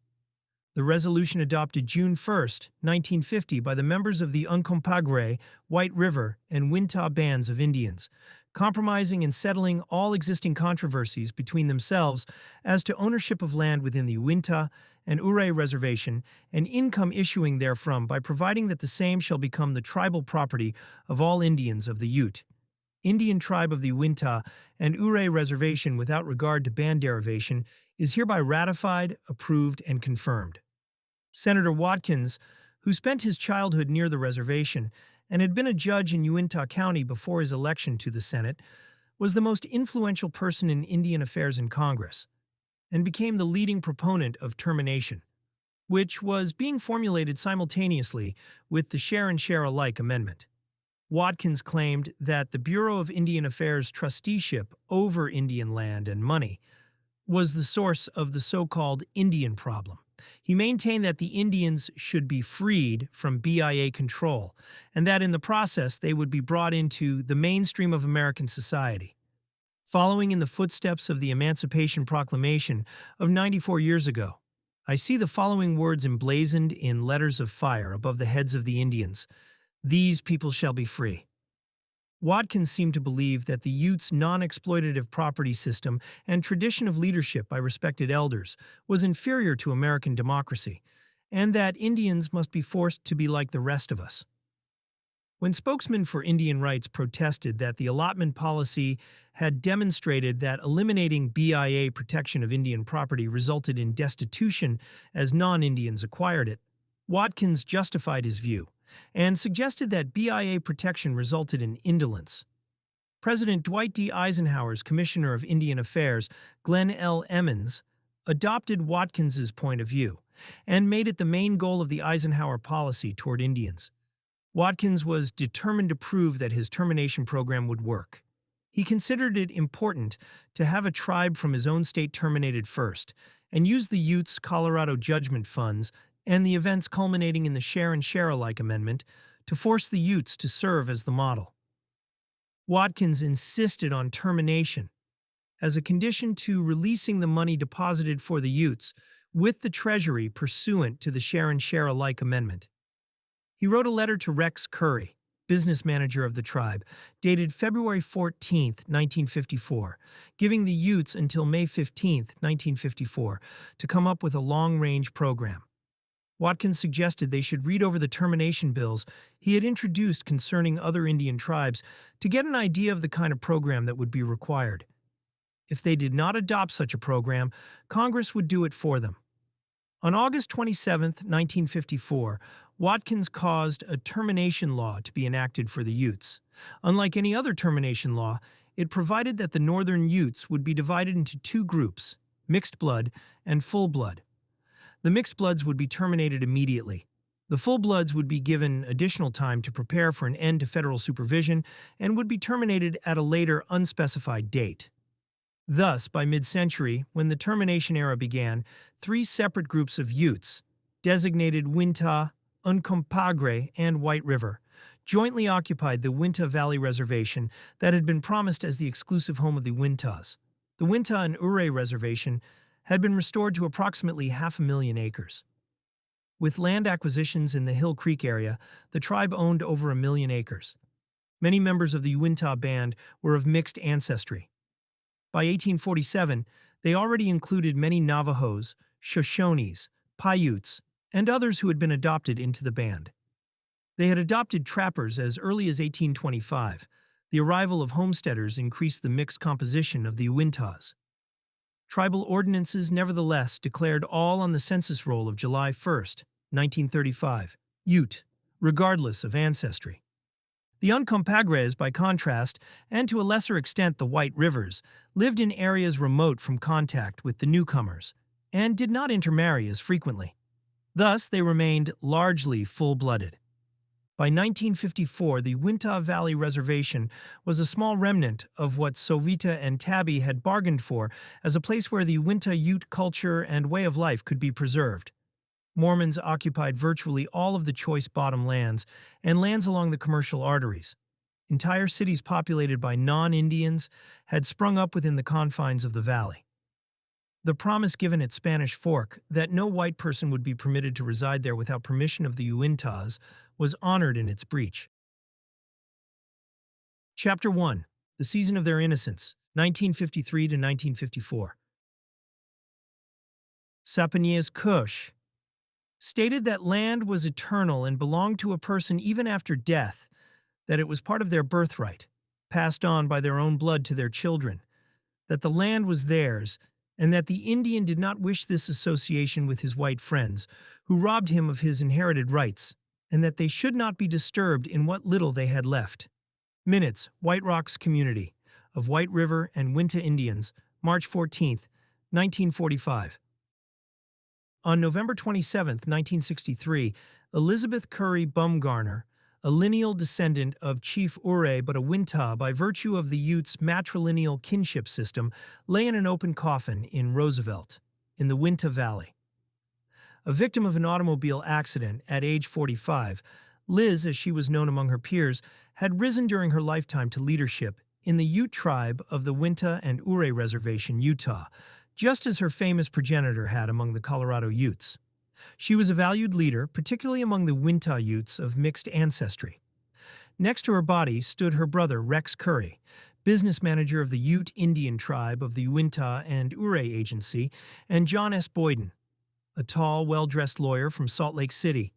The resolution adopted June 1, 1950 by the members of the Uncompahgre, White River, and Wintah bands of Indians, compromising and settling all existing controversies between themselves as to ownership of land within the Uinta and Ouray Reservation and income issuing therefrom by providing that the same shall become the tribal property of all Indians of the Ute, Indian Tribe of the Uinta, and Ouray Reservation without regard to band derivation is hereby ratified, approved, and confirmed. Senator Watkins, who spent his childhood near the reservation and had been a judge in Uintah County before his election to the Senate, was the most influential person in Indian affairs in Congress, and became the leading proponent of termination, which was being formulated simultaneously with the share-and-share alike amendment. Watkins claimed that the Bureau of Indian Affairs trusteeship over Indian land and money was the source of the so-called Indian problem. He maintained that the Indians should be freed from BIA control, and that in the process they would be brought into the mainstream of American society. Following in the footsteps of the Emancipation Proclamation of 94 years ago, I see the following words emblazoned in letters of fire above the heads of the Indians: "These people shall be free." Watkins seemed to believe that the Utes' non-exploitative property system and tradition of leadership by respected elders was inferior to American democracy, and that Indians must be forced to be like the rest of us. When spokesmen for Indian rights protested that the allotment policy had demonstrated that eliminating BIA protection of Indian property resulted in destitution as non-Indians acquired it, Watkins justified his view and suggested that BIA protection resulted in indolence. President Dwight D. Eisenhower's Commissioner of Indian Affairs, Glenn L. Emmons, adopted Watkins's point of view and made it the main goal of the Eisenhower policy toward Indians. Watkins was determined to prove that his termination program would work. He considered it important to have a tribe from his own state terminated first, and used the Utes' Colorado judgment funds and the events culminating in the share-and-share alike amendment to force the Utes to serve as the model. Watkins insisted on termination as a condition to releasing the money deposited for the Utes with the Treasury pursuant to the share-and-share alike amendment. He wrote a letter to Rex Curry, business manager of the tribe, dated February 14, 1954, giving the Utes until May 15, 1954, to come up with a long-range program. Watkins suggested they should read over the termination bills he had introduced concerning other Indian tribes to get an idea of the kind of program that would be required. If they did not adopt such a program, Congress would do it for them. On August 27, 1954, Watkins caused a termination law to be enacted for the Utes. Unlike any other termination law, it provided that the northern Utes would be divided into two groups, mixed blood and full blood. The mixed bloods would be terminated immediately. The full bloods would be given additional time to prepare for an end to federal supervision and would be terminated at a later, unspecified date. Thus, by mid-century, when the termination era began, three separate groups of Utes, designated Wintah, Uncompahgre, and White River, jointly occupied the Uinta Valley Reservation that had been promised as the exclusive home of the Wintahs. The Uinta and Ouray Reservation had been restored to approximately 500,000 acres. With land acquisitions in the Hill Creek area, the tribe owned over 1 million acres. Many members of the Uinta Band were of mixed ancestry. By 1847, they already included many Navajos, Shoshones, Paiutes, and others who had been adopted into the band. They had adopted trappers as early as 1825. The arrival of homesteaders increased the mixed composition of the Uintas. Tribal ordinances nevertheless declared all on the census roll of July 1, 1935, Ute, regardless of ancestry. The Uncompahgres, by contrast, and to a lesser extent the White Rivers, lived in areas remote from contact with the newcomers, and did not intermarry as frequently. Thus, they remained largely full-blooded. By 1954, the Uinta Valley Reservation was a small remnant of what Sovita and Tabby had bargained for as a place where the Uinta Ute culture and way of life could be preserved. Mormons occupied virtually all of the choice bottom lands and lands along the commercial arteries. Entire cities populated by non-Indians had sprung up within the confines of the valley. The promise given at Spanish Fork that no white person would be permitted to reside there without permission of the Uintas was honored in its breach. Chapter 1. The Season of Their Innocence, 1953 to 1954. Sapanias Kush stated that land was eternal and belonged to a person even after death, that it was part of their birthright, passed on by their own blood to their children, that the land was theirs, and that the Indian did not wish this association with his white friends, who robbed him of his inherited rights, and that they should not be disturbed in what little they had left. Minutes, White Rocks Community, of White River and Uinta Indians, March 14, 1945. On November 27, 1963, Elizabeth Curry Bumgarner, a lineal descendant of Chief Ouray but a Uinta by virtue of the Utes' matrilineal kinship system, lay in an open coffin in Roosevelt, in the Uinta Valley. A victim of an automobile accident at age 45, Liz, as she was known among her peers, had risen during her lifetime to leadership in the Ute Tribe of the Uinta and Ouray Reservation, Utah, just as her famous progenitor had among the Colorado Utes. She was a valued leader, particularly among the Uinta Utes of mixed ancestry. Next to her body stood her brother Rex Curry, business manager of the Ute Indian Tribe of the Uinta and Ouray Agency, and John S. Boyden, a tall, well-dressed lawyer from Salt Lake City.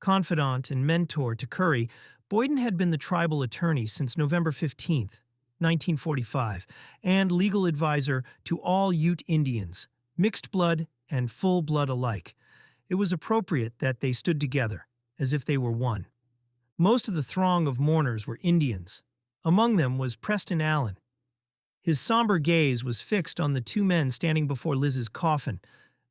Confidant and mentor to Curry, Boyden had been the tribal attorney since November 15, 1945, and legal advisor to all Ute Indians, mixed blood and full blood alike. It was appropriate that they stood together, as if they were one. Most of the throng of mourners were Indians. Among them was Preston Allen. His somber gaze was fixed on the two men standing before Liz's coffin.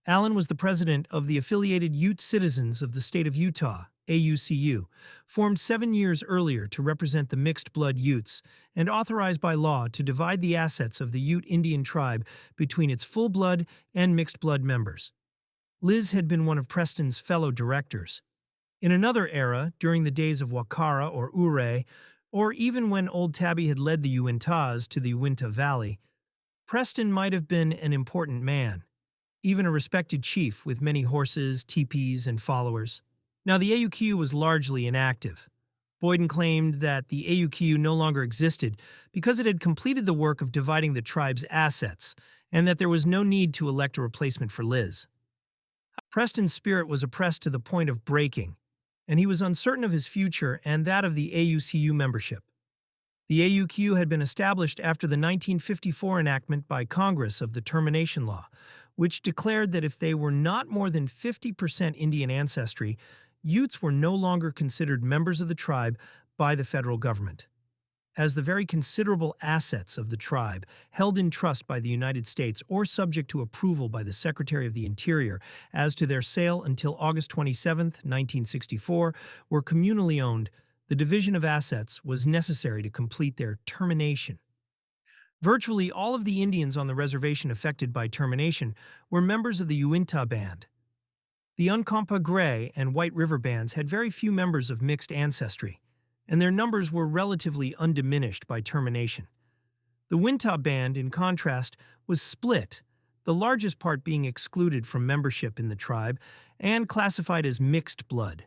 Allen was the president of the Affiliated Ute Citizens of the State of Utah, AUCU, formed 7 years earlier to represent the mixed-blood Utes, and authorized by law to divide the assets of the Ute Indian tribe between its full-blood and mixed-blood members. Liz had been one of Preston's fellow directors. In another era, during the days of Wakara or Ouray, or even when Old Tabby had led the Uintas to the Uinta Valley, Preston might have been an important man, even a respected chief with many horses, teepees, and followers. Now, the AUCU was largely inactive. Boyden claimed that the AUCU no longer existed because it had completed the work of dividing the tribe's assets, and that there was no need to elect a replacement for Liz. Preston's spirit was oppressed to the point of breaking, and he was uncertain of his future and that of the AUCU membership. The AUCU had been established after the 1954 enactment by Congress of the Termination Law, which declared that if they were not more than 50% Indian ancestry, Utes were no longer considered members of the tribe by the federal government. As the very considerable assets of the tribe, held in trust by the United States or subject to approval by the Secretary of the Interior as to their sale until August 27, 1964, were communally owned, the division of assets was necessary to complete their termination. Virtually all of the Indians on the reservation affected by termination were members of the Uinta Band. The Uncompahgre and White River bands had very few members of mixed ancestry, and their numbers were relatively undiminished by termination. The Uinta Band, in contrast, was split, the largest part being excluded from membership in the tribe and classified as mixed blood.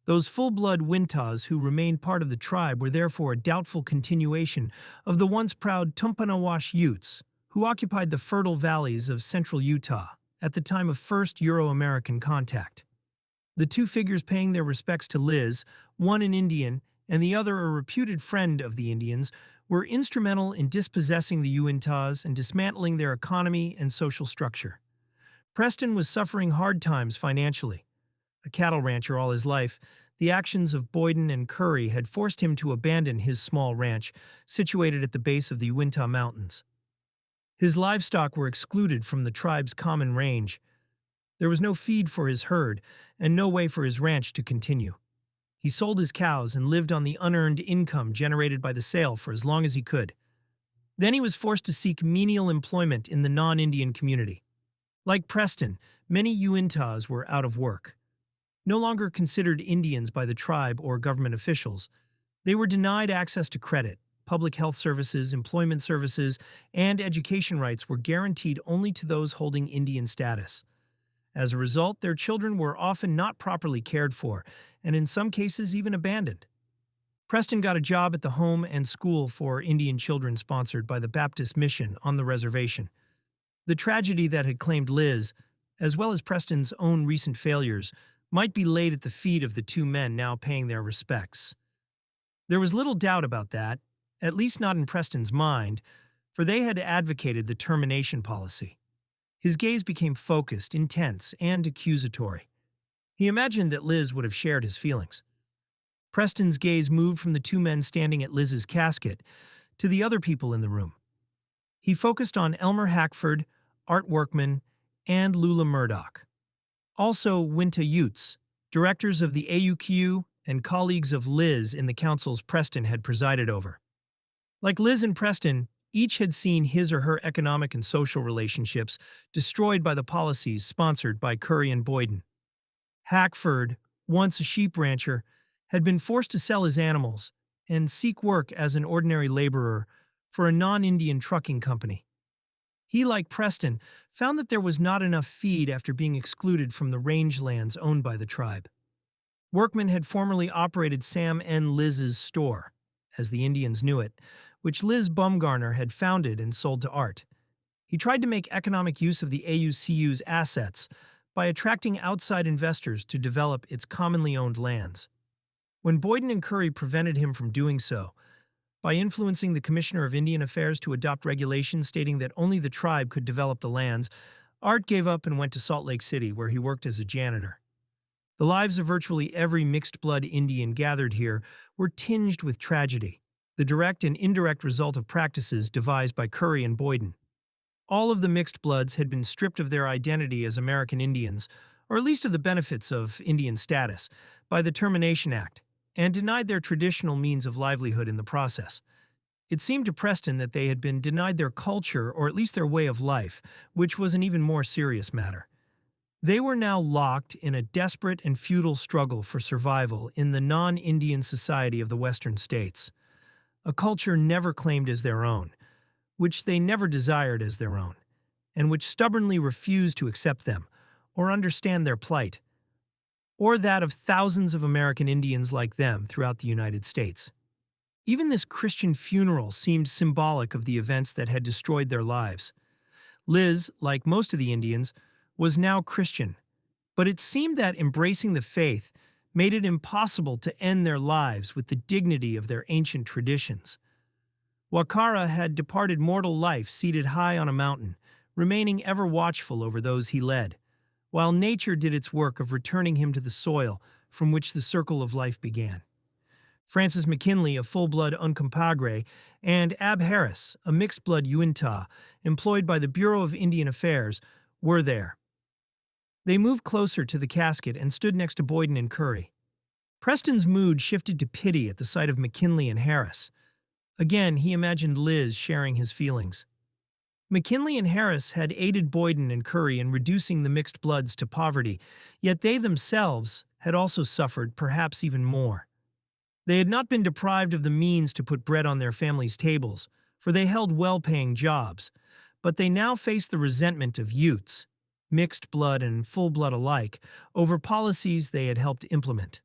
Those full-blood Wintas who remained part of the tribe were therefore a doubtful continuation of the once proud Tumpanawash Utes, who occupied the fertile valleys of central Utah at the time of first Euro-American contact. The two figures paying their respects to Liz, one an Indian and the other a reputed friend of the Indians, were instrumental in dispossessing the Uintas and dismantling their economy and social structure. Preston was suffering hard times financially. A cattle rancher all his life, the actions of Boyden and Curry had forced him to abandon his small ranch, situated at the base of the Uinta Mountains. His livestock were excluded from the tribe's common range. There was no feed for his herd, and no way for his ranch to continue. He sold his cows and lived on the unearned income generated by the sale for as long as he could. Then he was forced to seek menial employment in the non-Indian community. Like Preston, many Uintas were out of work. No longer considered Indians by the tribe or government officials, they were denied access to credit, public health services, employment services, and education rights were guaranteed only to those holding Indian status. As a result, their children were often not properly cared for, and in some cases even abandoned. Preston got a job at the home and school for Indian children sponsored by the Baptist Mission on the reservation. The tragedy that had claimed Liz, as well as Preston's own recent failures, might be laid at the feet of the two men now paying their respects. There was little doubt about that, at least not in Preston's mind, for they had advocated the termination policy. His gaze became focused, intense, and accusatory. He imagined that Liz would have shared his feelings. Preston's gaze moved from the two men standing at Liz's casket to the other people in the room. He focused on Elmer Hackford, Art Workman, and Lula Murdoch. Also, Winta Utes, directors of the AUQ and colleagues of Liz in the councils Preston had presided over. Like Liz and Preston, each had seen his or her economic and social relationships destroyed by the policies sponsored by Curry and Boyden. Hackford, once a sheep rancher, had been forced to sell his animals and seek work as an ordinary laborer for a non-Indian trucking company. He, like Preston, found that there was not enough feed after being excluded from the rangelands owned by the tribe. Workman had formerly operated Sam N. Liz's store, as the Indians knew it, which Liz Bumgarner had founded and sold to Art. He tried to make economic use of the AUCU's assets by attracting outside investors to develop its commonly owned lands. When Boyden and Curry prevented him from doing so, by influencing the Commissioner of Indian Affairs to adopt regulations stating that only the tribe could develop the lands, Art gave up and went to Salt Lake City, where he worked as a janitor. The lives of virtually every mixed-blood Indian gathered here were tinged with tragedy, the direct and indirect result of practices devised by Curry and Boyden. All of the mixed bloods had been stripped of their identity as American Indians, or at least of the benefits of Indian status, by the Termination Act, and denied their traditional means of livelihood in the process. It seemed to Preston that they had been denied their culture, or at least their way of life, which was an even more serious matter. They were now locked in a desperate and futile struggle for survival in the non-Indian society of the Western states, a culture never claimed as their own, which they never desired as their own, and which stubbornly refused to accept them or understand their plight, or that of thousands of American Indians like them throughout the United States. Even this Christian funeral seemed symbolic of the events that had destroyed their lives. Liz, like most of the Indians, was now Christian, but it seemed that embracing the faith made it impossible to end their lives with the dignity of their ancient traditions. Wakara had departed mortal life seated high on a mountain, remaining ever watchful over those he led, while nature did its work of returning him to the soil from which the circle of life began. Francis McKinley, a full-blood Uncompahgre, and Ab Harris, a mixed-blood Uintah, employed by the Bureau of Indian Affairs, were there. They moved closer to the casket and stood next to Boyden and Curry. Preston's mood shifted to pity at the sight of McKinley and Harris. Again, he imagined Liz sharing his feelings. McKinley and Harris had aided Boyden and Curry in reducing the mixed bloods to poverty, yet they themselves had also suffered perhaps even more. They had not been deprived of the means to put bread on their families' tables, for they held well-paying jobs, But they now faced the resentment of Utes, mixed blood and full blood alike, over policies they had helped implement.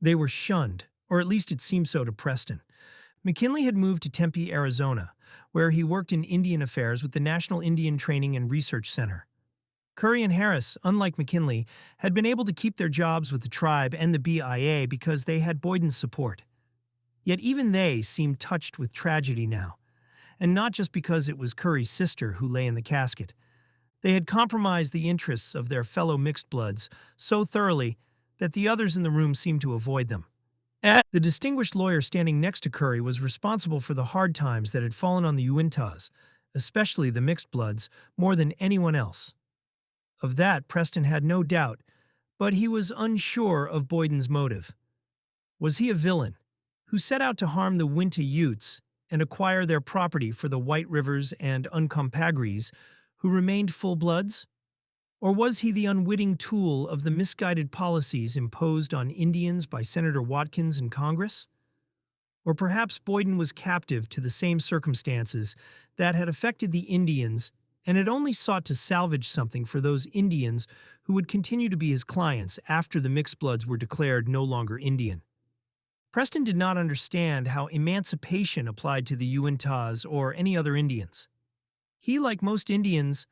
They were shunned, or at least it seemed so to Preston. McKinley had moved to Tempe, Arizona, where he worked in Indian affairs with the National Indian Training and Research Center. Curry and Harris, unlike McKinley, had been able to keep their jobs with the tribe and the BIA because they had Boyden's support. Yet even they seemed touched with tragedy now, and not just because it was Curry's sister who lay in the casket. They had compromised the interests of their fellow mixed bloods so thoroughly that the others in the room seemed to avoid them. The distinguished lawyer standing next to Curry was responsible for the hard times that had fallen on the Uintas, especially the mixed bloods, more than anyone else. Of that, Preston had no doubt, but he was unsure of Boyden's motive. Was he a villain who set out to harm the Uinta Utes and acquire their property for the White Rivers and Uncompahgrees, who remained full-bloods? Or was he the unwitting tool of the misguided policies imposed on Indians by Senator Watkins in Congress? Or perhaps Boyden was captive to the same circumstances that had affected the Indians and had only sought to salvage something for those Indians who would continue to be his clients after the mixed bloods were declared no longer Indian. Preston did not understand how emancipation applied to the Uintas or any other Indians. He, like most Indians,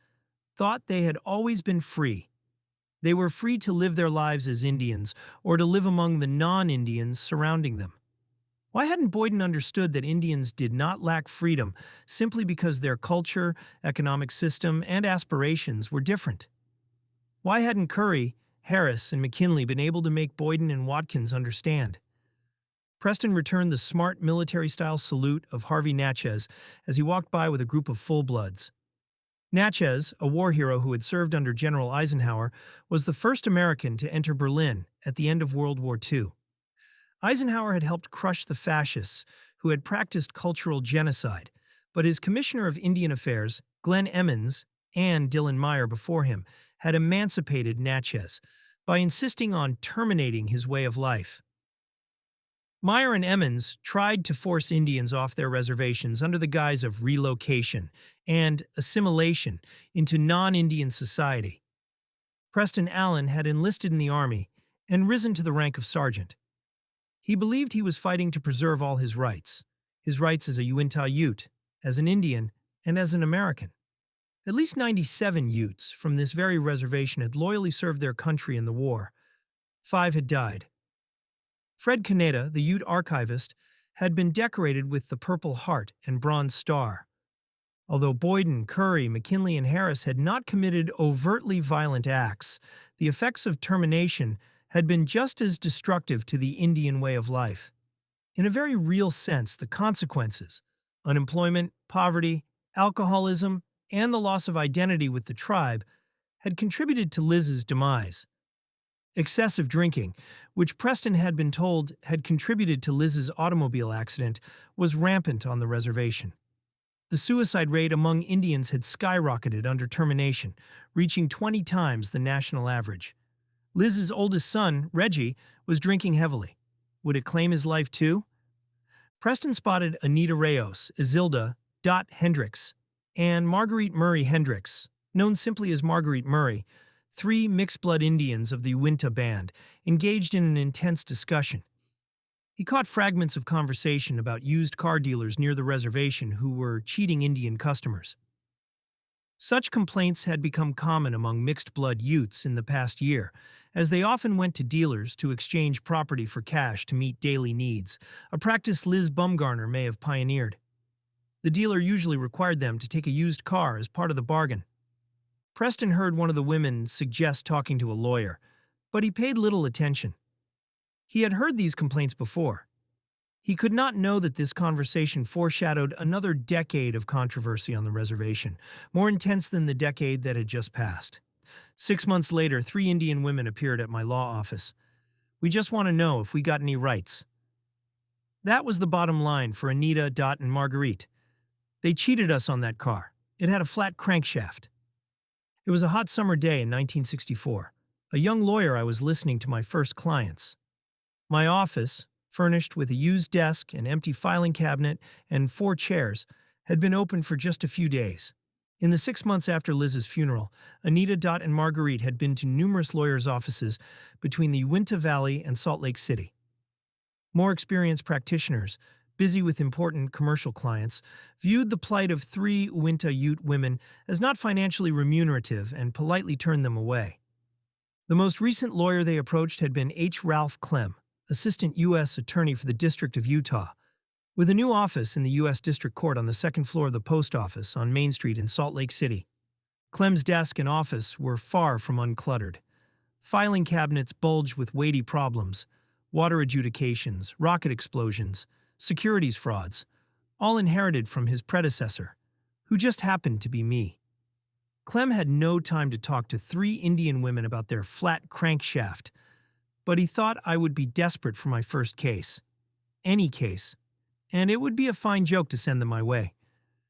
thought they had always been free. They were free to live their lives as Indians or to live among the non-Indians surrounding them. Why hadn't Boyden understood that Indians did not lack freedom simply because their culture, economic system, and aspirations were different? Why hadn't Curry, Harris, and McKinley been able to make Boyden and Watkins understand? Preston returned the smart military-style salute of Harvey Natchez as he walked by with a group of full-bloods. Natchez, a war hero who had served under General Eisenhower, was the first American to enter Berlin at the end of World War II. Eisenhower had helped crush the fascists who had practiced cultural genocide, but his Commissioner of Indian Affairs, Glenn Emmons, and Dylan Meyer before him, had emancipated Natchez by insisting on terminating his way of life. Meyer and Emmons tried to force Indians off their reservations under the guise of relocation and assimilation into non-Indian society. Preston Allen had enlisted in the Army and risen to the rank of sergeant. He believed he was fighting to preserve all his rights as a Uinta Ute, as an Indian, and as an American. At least 97 Utes from this very reservation had loyally served their country in the war. 5 had died. Fred Caneda, the Ute archivist, had been decorated with the Purple Heart and Bronze Star. Although Boyden, Curry, McKinley, and Harris had not committed overtly violent acts, the effects of termination had been just as destructive to the Indian way of life. In a very real sense, the consequences, unemployment, poverty, alcoholism, and the loss of identity with the tribe, had contributed to Liz's demise. Excessive drinking, which Preston had been told had contributed to Liz's automobile accident, was rampant on the reservation. The suicide rate among Indians had skyrocketed under termination, reaching 20 times the national average. Liz's oldest son, Reggie, was drinking heavily. Would it claim his life too? Preston spotted Anita Reyes, Isilda Dot Hendricks, and Marguerite Murray Hendricks, known simply as Marguerite Murray, 3 mixed-blood Indians of the Uinta Band, engaged in an intense discussion. He caught fragments of conversation about used car dealers near the reservation who were cheating Indian customers. Such complaints had become common among mixed-blood Utes in the past year, as they often went to dealers to exchange property for cash to meet daily needs, a practice Liz Bumgarner may have pioneered. The dealer usually required them to take a used car as part of the bargain. Preston heard one of the women suggest talking to a lawyer, but he paid little attention. He had heard these complaints before. He could not know that this conversation foreshadowed another decade of controversy on the reservation, more intense than the decade that had just passed. 6 months later, 3 Indian women appeared at my law office. "We just want to know if we got any rights." That was the bottom line for Anita, Dot, and Marguerite. They cheated us on that car. It had a flat crankshaft. It was a hot summer day in 1964. A young lawyer, I was listening to my first clients. My office, furnished with a used desk, an empty filing cabinet, and 4 chairs, had been open for just a few days. In the 6 months after Liz's funeral, Anita, Dot, and Marguerite had been to numerous lawyers' offices between the Uinta Valley and Salt Lake City. More experienced practitioners, busy with important commercial clients, viewed the plight of three Uinta Ute women as not financially remunerative and politely turned them away. The most recent lawyer they approached had been H. Ralph Clem, Assistant U.S. Attorney for the District of Utah, with a new office in the U.S. District Court on the second floor of the post office on Main Street in Salt Lake City. Clem's desk and office were far from uncluttered. Filing cabinets bulged with weighty problems, water adjudications, rocket explosions, securities frauds, all inherited from his predecessor, who just happened to be me. Clem had no time to talk to three Indian women about their flat crankshaft, but he thought I would be desperate for my first case. Any case. And it would be a fine joke to send them my way.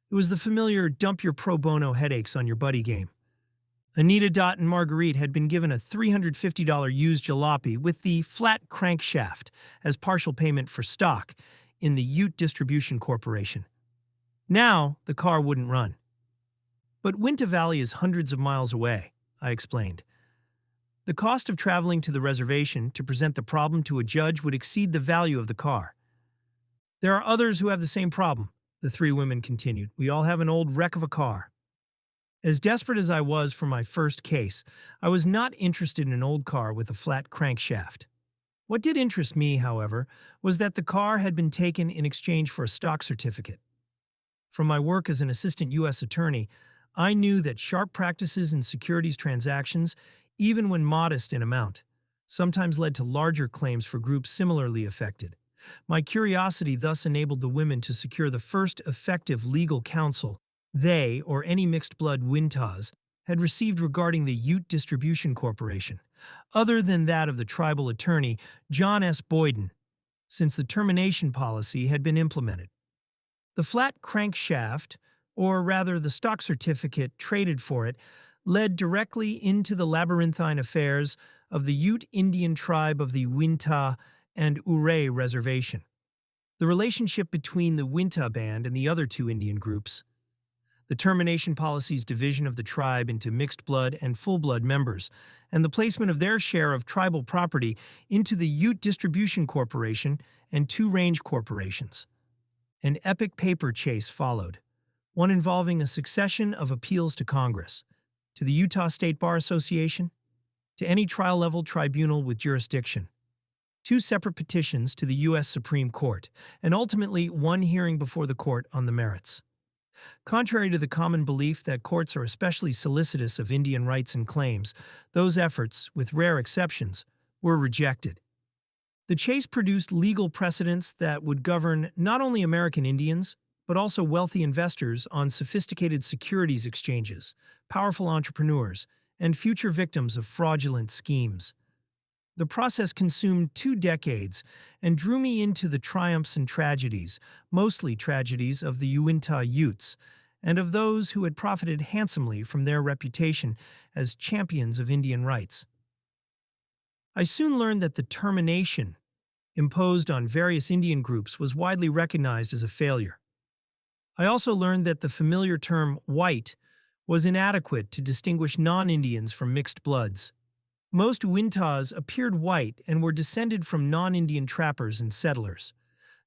It was the familiar dump your pro bono headaches on your buddy game. Anita, Dot, and Marguerite had been given a $350 used jalopy with the flat crankshaft as partial payment for stock in the Ute Distribution Corporation. Now, the car wouldn't run. But Uinta Valley is hundreds of miles away, I explained. The cost of traveling to the reservation to present the problem to a judge would exceed the value of the car. There are others who have the same problem, the three women continued. We all have an old wreck of a car. As desperate as I was for my first case, I was not interested in an old car with a flat crankshaft. What did interest me, however, was that the car had been taken in exchange for a stock certificate. From my work as an assistant U.S. attorney, I knew that sharp practices in securities transactions, even when modest in amount, sometimes led to larger claims for groups similarly affected. My curiosity thus enabled the women to secure the first effective legal counsel they, or any mixed-blood Uintas, had received regarding the Ute Distribution Corporation, other than that of the tribal attorney, John S. Boyden, since the termination policy had been implemented. The flat crankshaft, or rather the stock certificate traded for it, led directly into the labyrinthine affairs of the Ute Indian Tribe of the Uinta and Ouray Reservation. The relationship between the Uinta band and the other two Indian groups, the termination policy's division of the tribe into mixed-blood and full-blood members, and the placement of their share of tribal property into the Ute Distribution Corporation and two range corporations. An epic paper chase followed, one involving a succession of appeals to Congress, to the Utah State Bar Association, to any trial-level tribunal with jurisdiction, two separate petitions to the U.S. Supreme Court, and ultimately one hearing before the court on the merits. Contrary to the common belief that courts are especially solicitous of Indian rights and claims, those efforts, with rare exceptions, were rejected. The chase produced legal precedents that would govern not only American Indians, but also wealthy investors on sophisticated securities exchanges, powerful entrepreneurs, and future victims of fraudulent schemes. The process consumed 2 decades and drew me into the triumphs and tragedies, mostly tragedies of the Uinta Utes, and of those who had profited handsomely from their reputation as champions of Indian rights. I soon learned that the termination imposed on various Indian groups was widely recognized as a failure. I also learned that the familiar term white was inadequate to distinguish non-Indians from mixed bloods. Most Uintas appeared white and were descended from non-Indian trappers and settlers.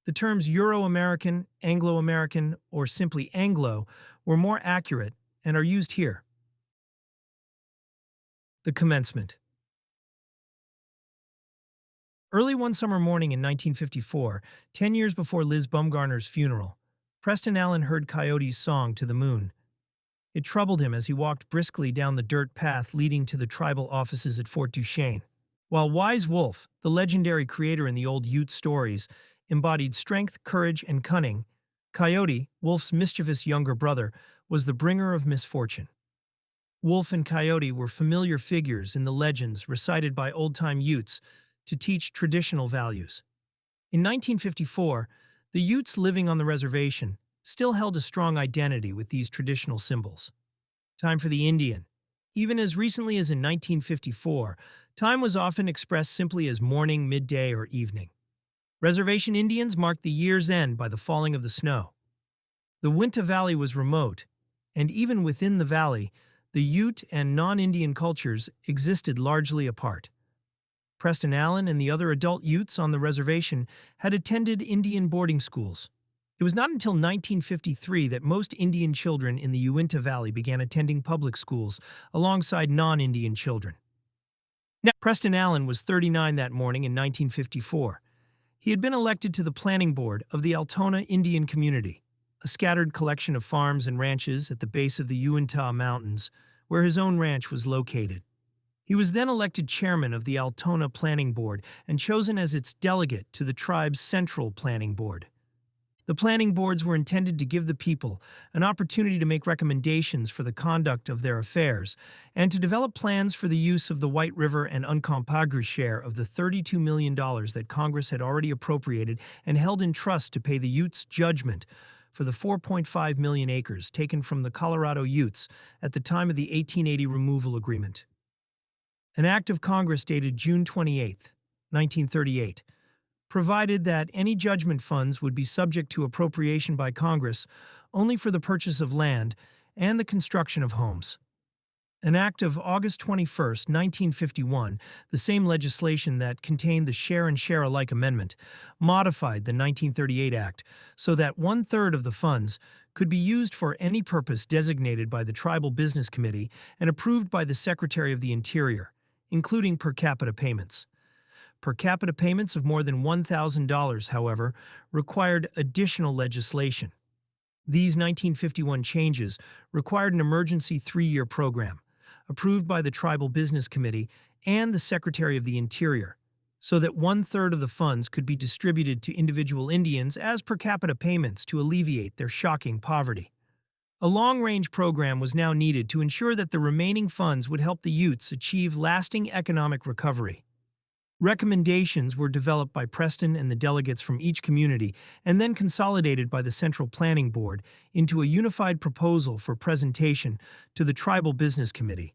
The terms Euro-American, Anglo-American, or simply Anglo were more accurate and are used here. The commencement. Early one summer morning in 1954, 10 years before Liz Bumgarner's funeral, Preston Allen heard Coyote's song "To the Moon." It troubled him as he walked briskly down the dirt path leading to the tribal offices at Fort Duchesne. While Wise Wolf, the legendary creator in the old Ute stories, embodied strength, courage, and cunning, Coyote, Wolf's mischievous younger brother, was the bringer of misfortune. Wolf and Coyote were familiar figures in the legends recited by old-time Utes to teach traditional values. In 1954, the Utes living on the reservation still held a strong identity with these traditional symbols. Time for the Indian. Even as recently as in 1954, time was often expressed simply as morning, midday, or evening. Reservation Indians marked the year's end by the falling of the snow. The Uinta Valley was remote, and even within the valley, the Ute and non-Indian cultures existed largely apart. Preston Allen and the other adult Utes on the reservation had attended Indian boarding schools. It was not until 1953 that most Indian children in the Uinta Valley began attending public schools alongside non-Indian children. Now, Preston Allen was 39 that morning in 1954. He had been elected to the planning board of the Altona Indian Community, a scattered collection of farms and ranches at the base of the Uinta Mountains, where his own ranch was located. He was then elected chairman of the Altona Planning Board and chosen as its delegate to the tribe's Central Planning Board. The planning boards were intended to give the people an opportunity to make recommendations for the conduct of their affairs and to develop plans for the use of the White River and Uncompahgre share of the $32 million that Congress had already appropriated and held in trust to pay the Utes' judgment for the 4.5 million acres taken from the Colorado Utes at the time of the 1880 removal agreement. An act of Congress dated June 28, 1938, provided that any judgment funds would be subject to appropriation by Congress only for the purchase of land and the construction of homes. An act of August 21, 1951, the same legislation that contained the Share and Share Alike Amendment, modified the 1938 Act so that one-third of the funds could be used for any purpose designated by the Tribal Business Committee and approved by the Secretary of the Interior, including per capita payments. Per capita payments of more than $1,000, however, required additional legislation. These 1951 changes required an emergency 3-year program, approved by the Tribal Business Committee and the Secretary of the Interior, so that one-third of the funds could be distributed to individual Indians as per capita payments to alleviate their shocking poverty. A long-range program was now needed to ensure that the remaining funds would help the Utes achieve lasting economic recovery. Recommendations were developed by Preston and the delegates from each community and then consolidated by the Central Planning Board into a unified proposal for presentation to the Tribal Business Committee.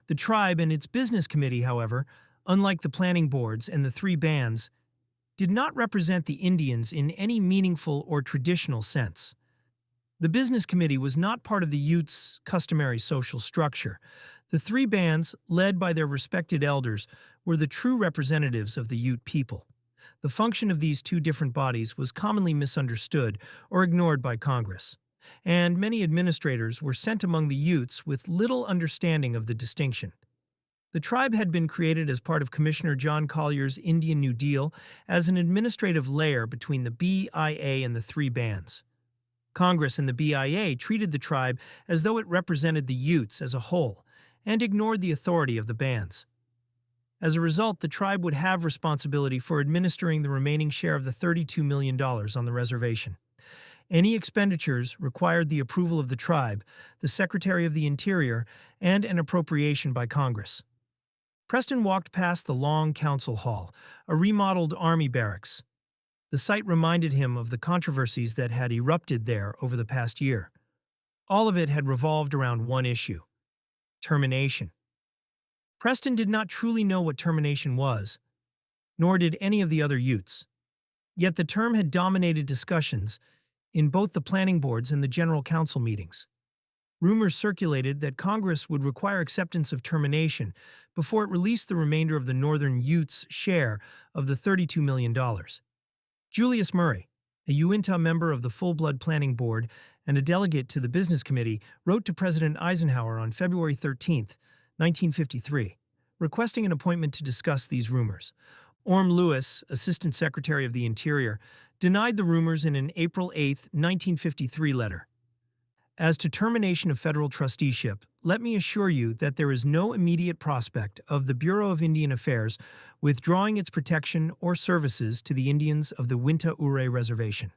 The tribe and its business committee, however, unlike the planning boards and the 3 bands, did not represent the Indians in any meaningful or traditional sense. The business committee was not part of the Utes' customary social structure. The 3 bands, led by their respected elders, were the true representatives of the Ute people. The function of these 2 different bodies was commonly misunderstood or ignored by Congress, and many administrators were sent among the Utes with little understanding of the distinction. The tribe had been created as part of Commissioner John Collier's Indian New Deal as an administrative layer between the BIA and the 3 bands. Congress and the BIA treated the tribe as though it represented the Utes as a whole and ignored the authority of the bands. As a result, the tribe would have responsibility for administering the remaining share of the $32 million on the reservation. Any expenditures required the approval of the tribe, the Secretary of the Interior, and an appropriation by Congress. Preston walked past the long council hall, a remodeled army barracks. The site reminded him of the controversies that had erupted there over the past year. All of it had revolved around one issue: termination. Preston did not truly know what termination was, nor did any of the other Utes. Yet the term had dominated discussions in both the planning boards and the general council meetings. Rumors circulated that Congress would require acceptance of termination before it released the remainder of the Northern Utes' share of the $32 million. Julius Murray, a Uinta member of the Full-Blood Planning Board and a delegate to the Business Committee, wrote to President Eisenhower on February 13, 1953, requesting an appointment to discuss these rumors. Orm Lewis, Assistant Secretary of the Interior, denied the rumors in an April 8, 1953 letter. As to termination of federal trusteeship, let me assure you that there is no immediate prospect of the Bureau of Indian Affairs withdrawing its protection or services to the Indians of the Uinta-Ure Reservation.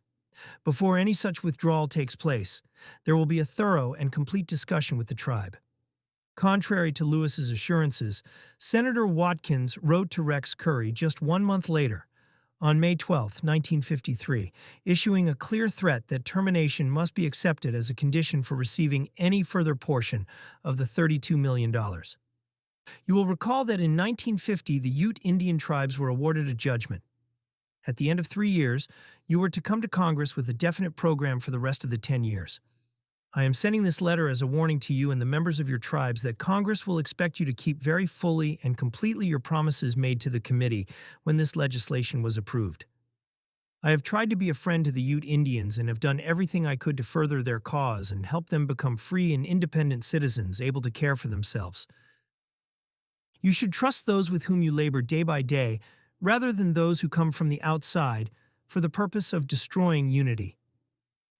Before any such withdrawal takes place, there will be a thorough and complete discussion with the tribe. Contrary to Lewis's assurances, Senator Watkins wrote to Rex Curry just 1 month later, on May 12, 1953, issuing a clear threat that termination must be accepted as a condition for receiving any further portion of the $32 million. You will recall that in 1950 the Ute Indian tribes were awarded a judgment. At the end of 3 years, you were to come to Congress with a definite program for the rest of the 10 years. I am sending this letter as a warning to you and the members of your tribes that Congress will expect you to keep very fully and completely your promises made to the committee when this legislation was approved. I have tried to be a friend to the Ute Indians and have done everything I could to further their cause and help them become free and independent citizens able to care for themselves. You should trust those with whom you labor day by day rather than those who come from the outside for the purpose of destroying unity.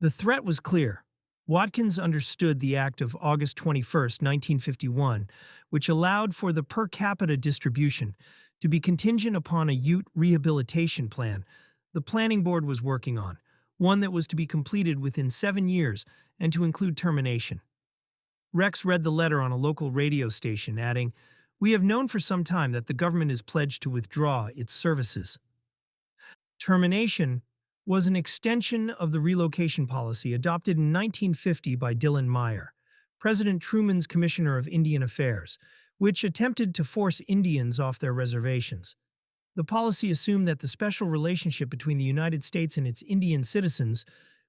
The threat was clear. Watkins understood the Act of August 21, 1951, which allowed for the per capita distribution to be contingent upon a Ute rehabilitation plan the Planning Board was working on, one that was to be completed within 7 years and to include termination. Rex read the letter on a local radio station, adding, "We have known for some time that the government is pledged to withdraw its services." Termination was an extension of the relocation policy adopted in 1950 by Dillon Meyer, President Truman's Commissioner of Indian Affairs, which attempted to force Indians off their reservations. The policy assumed that the special relationship between the United States and its Indian citizens,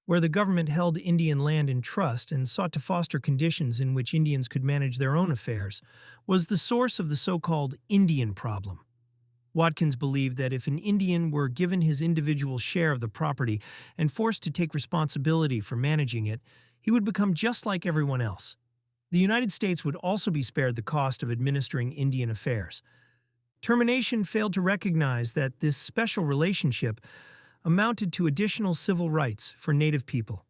where the government held Indian land in trust and sought to foster conditions in which Indians could manage their own affairs, was the source of the so-called Indian problem. Watkins believed that if an Indian were given his individual share of the property and forced to take responsibility for managing it, he would become just like everyone else. The United States would also be spared the cost of administering Indian affairs. Termination failed to recognize that this special relationship amounted to additional civil rights for Native people.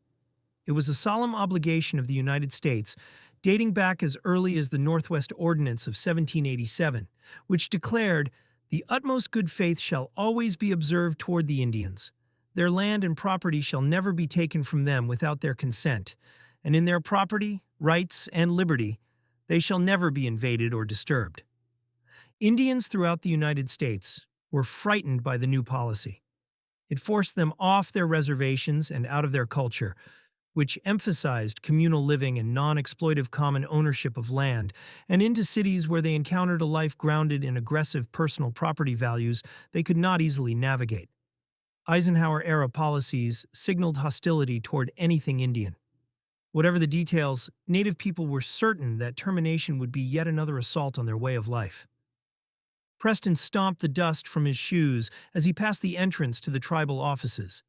It was a solemn obligation of the United States, dating back as early as the Northwest Ordinance of 1787, which declared, "The utmost good faith shall always be observed toward the Indians. Their land and property shall never be taken from them without their consent, and in their property, rights, and liberty, they shall never be invaded or disturbed." Indians throughout the United States were frightened by the new policy. It forced them off their reservations and out of their culture, which emphasized communal living and non-exploitive common ownership of land, and into cities where they encountered a life grounded in aggressive personal property values they could not easily navigate. Eisenhower-era policies signaled hostility toward anything Indian. Whatever the details, Native people were certain that termination would be yet another assault on their way of life. Preston stomped the dust from his shoes as he passed the entrance to the tribal offices.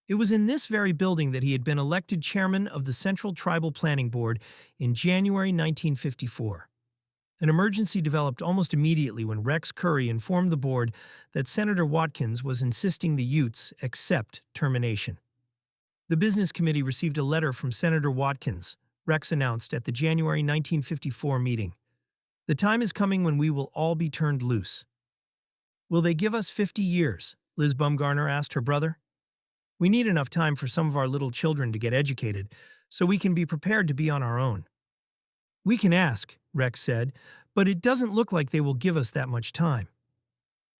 It was in this very building that he had been elected chairman of the Central Tribal Planning Board in January 1954. An emergency developed almost immediately when Rex Curry informed the board that Senator Watkins was insisting the Utes accept termination. The Business Committee received a letter from Senator Watkins, Rex announced at the January 1954 meeting. "The time is coming when we will all be turned loose." "Will they give us 50 years?" Liz Bumgarner asked her brother. "We need enough time for some of our little children to get educated, so we can be prepared to be on our own." "We can ask," Rex said, "but it doesn't look like they will give us that much time."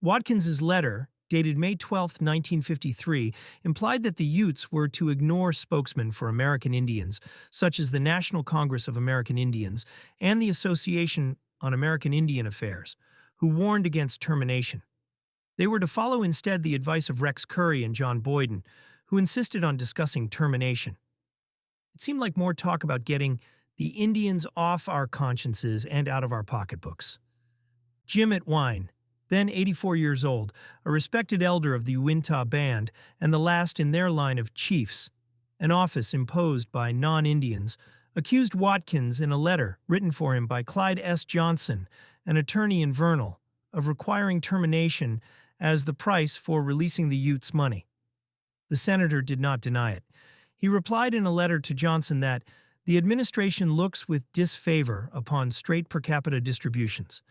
Watkins's letter, dated May 12, 1953, implied that the Utes were to ignore spokesmen for American Indians, such as the National Congress of American Indians and the Association on American Indian Affairs, who warned against termination. They were to follow instead the advice of Rex Curry and John Boyden, who insisted on discussing termination. It seemed like more talk about getting the Indians off our consciences and out of our pocketbooks. Jim Atwine, then 84 years old, a respected elder of the Uintah Band and the last in their line of chiefs, an office imposed by non-Indians, accused Watkins in a letter written for him by Clyde S. Johnson, an attorney in Vernal, of requiring termination as the price for releasing the Utes' money. The senator did not deny it. He replied in a letter to Johnson that the administration looks with disfavor upon straight per capita distributions,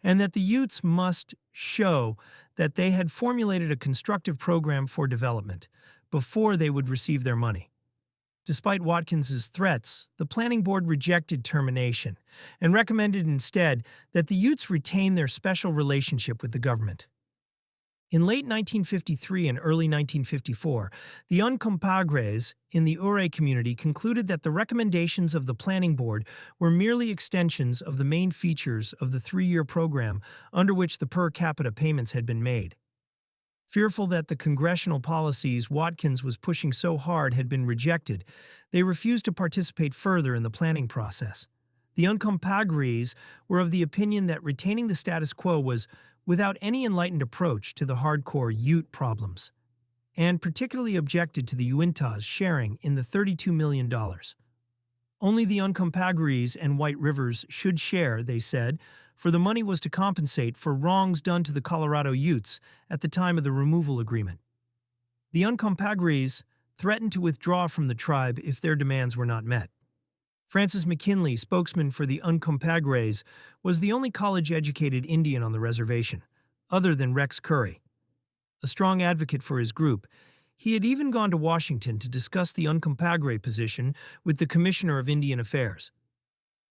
and that the Utes must show that they had formulated a constructive program for development before they would receive their money. Despite Watkins's threats, the Planning Board rejected termination and recommended instead that the Utes retain their special relationship with the government. In late 1953 and early 1954, the Uncompahgres in the Ure community concluded that the recommendations of the Planning Board were merely extensions of the main features of the 3-year program under which the per capita payments had been made. Fearful that the congressional policies Watkins was pushing so hard had been rejected, they refused to participate further in the planning process. The Uncompahgrees were of the opinion that retaining the status quo was without any enlightened approach to the hardcore Ute problems, and particularly objected to the Uintas sharing in the $32 million. Only the Uncompahgrees and White Rivers should share, they said, for the money was to compensate for wrongs done to the Colorado Utes at the time of the removal agreement. The Uncompahgrees threatened to withdraw from the tribe if their demands were not met. Francis McKinley, spokesman for the Uncompahgrees, was the only college-educated Indian on the reservation, other than Rex Curry. A strong advocate for his group, he had even gone to Washington to discuss the Uncompahgre position with the Commissioner of Indian Affairs.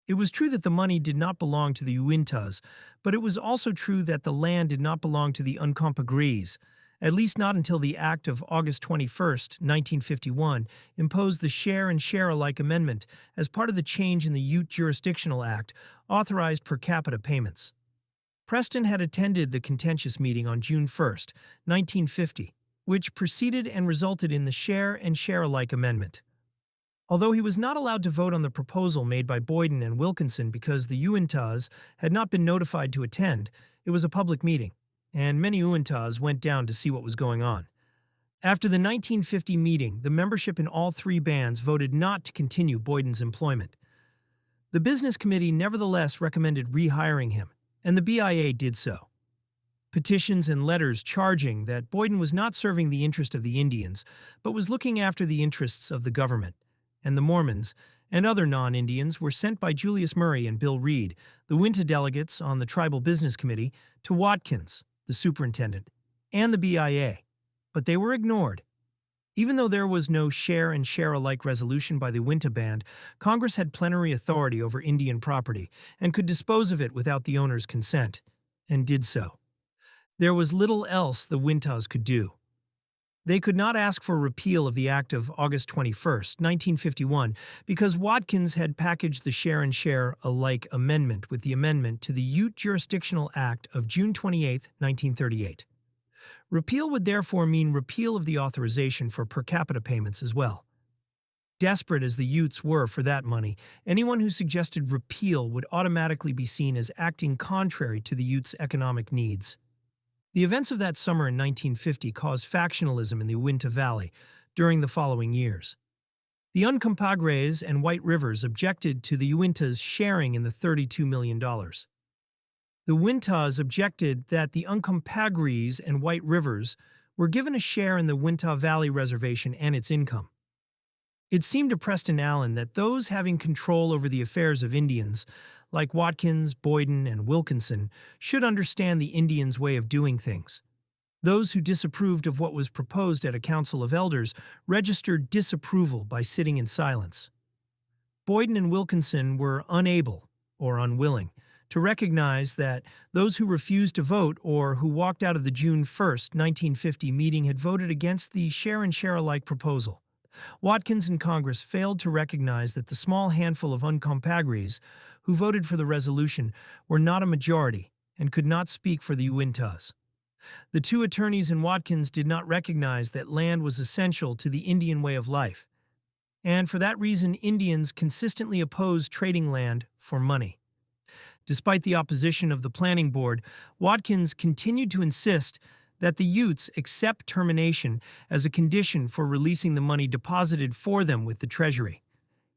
It was true that the money did not belong to the Uintas, but it was also true that the land did not belong to the Uncompahgrees, at least not until the Act of August 21, 1951, imposed the share and share alike amendment as part of the change in the Ute Jurisdictional Act, authorized per capita payments. Preston had attended the contentious meeting on June 1, 1950, which preceded and resulted in the share and share alike amendment. Although he was not allowed to vote on the proposal made by Boyden and Wilkinson because the Uintas had not been notified to attend, it was a public meeting, and many Uintas went down to see what was going on. After the 1950 meeting, the membership in all three bands voted not to continue Boyden's employment. The business committee nevertheless recommended rehiring him, and the BIA did so. Petitions and letters charging that Boyden was not serving the interest of the Indians, but was looking after the interests of the government, and the Mormons, and other non-Indians were sent by Julius Murray and Bill Reed, the Uinta delegates on the Tribal Business Committee, to Watkins, the superintendent, and the BIA, but they were ignored. Even though there was no share and share alike resolution by the Uinta band, Congress had plenary authority over Indian property and could dispose of it without the owner's consent, and did so. There was little else the Uintas could do. They could not ask for repeal of the Act of August 21, 1951, because Watkins had packaged the share and share alike amendment with the amendment to the Ute Jurisdictional Act of June 28, 1938. Repeal would therefore mean repeal of the authorization for per capita payments as well. Desperate as the Utes were for that money, anyone who suggested repeal would automatically be seen as acting contrary to the Utes' economic needs. The events of that summer in 1950 caused factionalism in the Uinta Valley during the following years. The Uncompahgres and White Rivers objected to the Uintas sharing in the $32 million. The Uintas objected that the Uncompahgres and White Rivers were given a share in the Uinta Valley Reservation and its income. It seemed to Preston Allen that those having control over the affairs of Indians, like Watkins, Boyden, and Wilkinson, should understand the Indians' way of doing things. Those who disapproved of what was proposed at a council of elders registered disapproval by sitting in silence. Boyden and Wilkinson were unable, or unwilling, to recognize that those who refused to vote or who walked out of the June 1, 1950 meeting had voted against the share and share alike proposal. Watkins and Congress failed to recognize that the small handful of Uncompahgres who voted for the resolution were not a majority and could not speak for the Uintas. The two attorneys in Watkins did not recognize that land was essential to the Indian way of life, and for that reason Indians consistently opposed trading land for money. Despite the opposition of the planning board, Watkins continued to insist that the Utes accept termination as a condition for releasing the money deposited for them with the Treasury.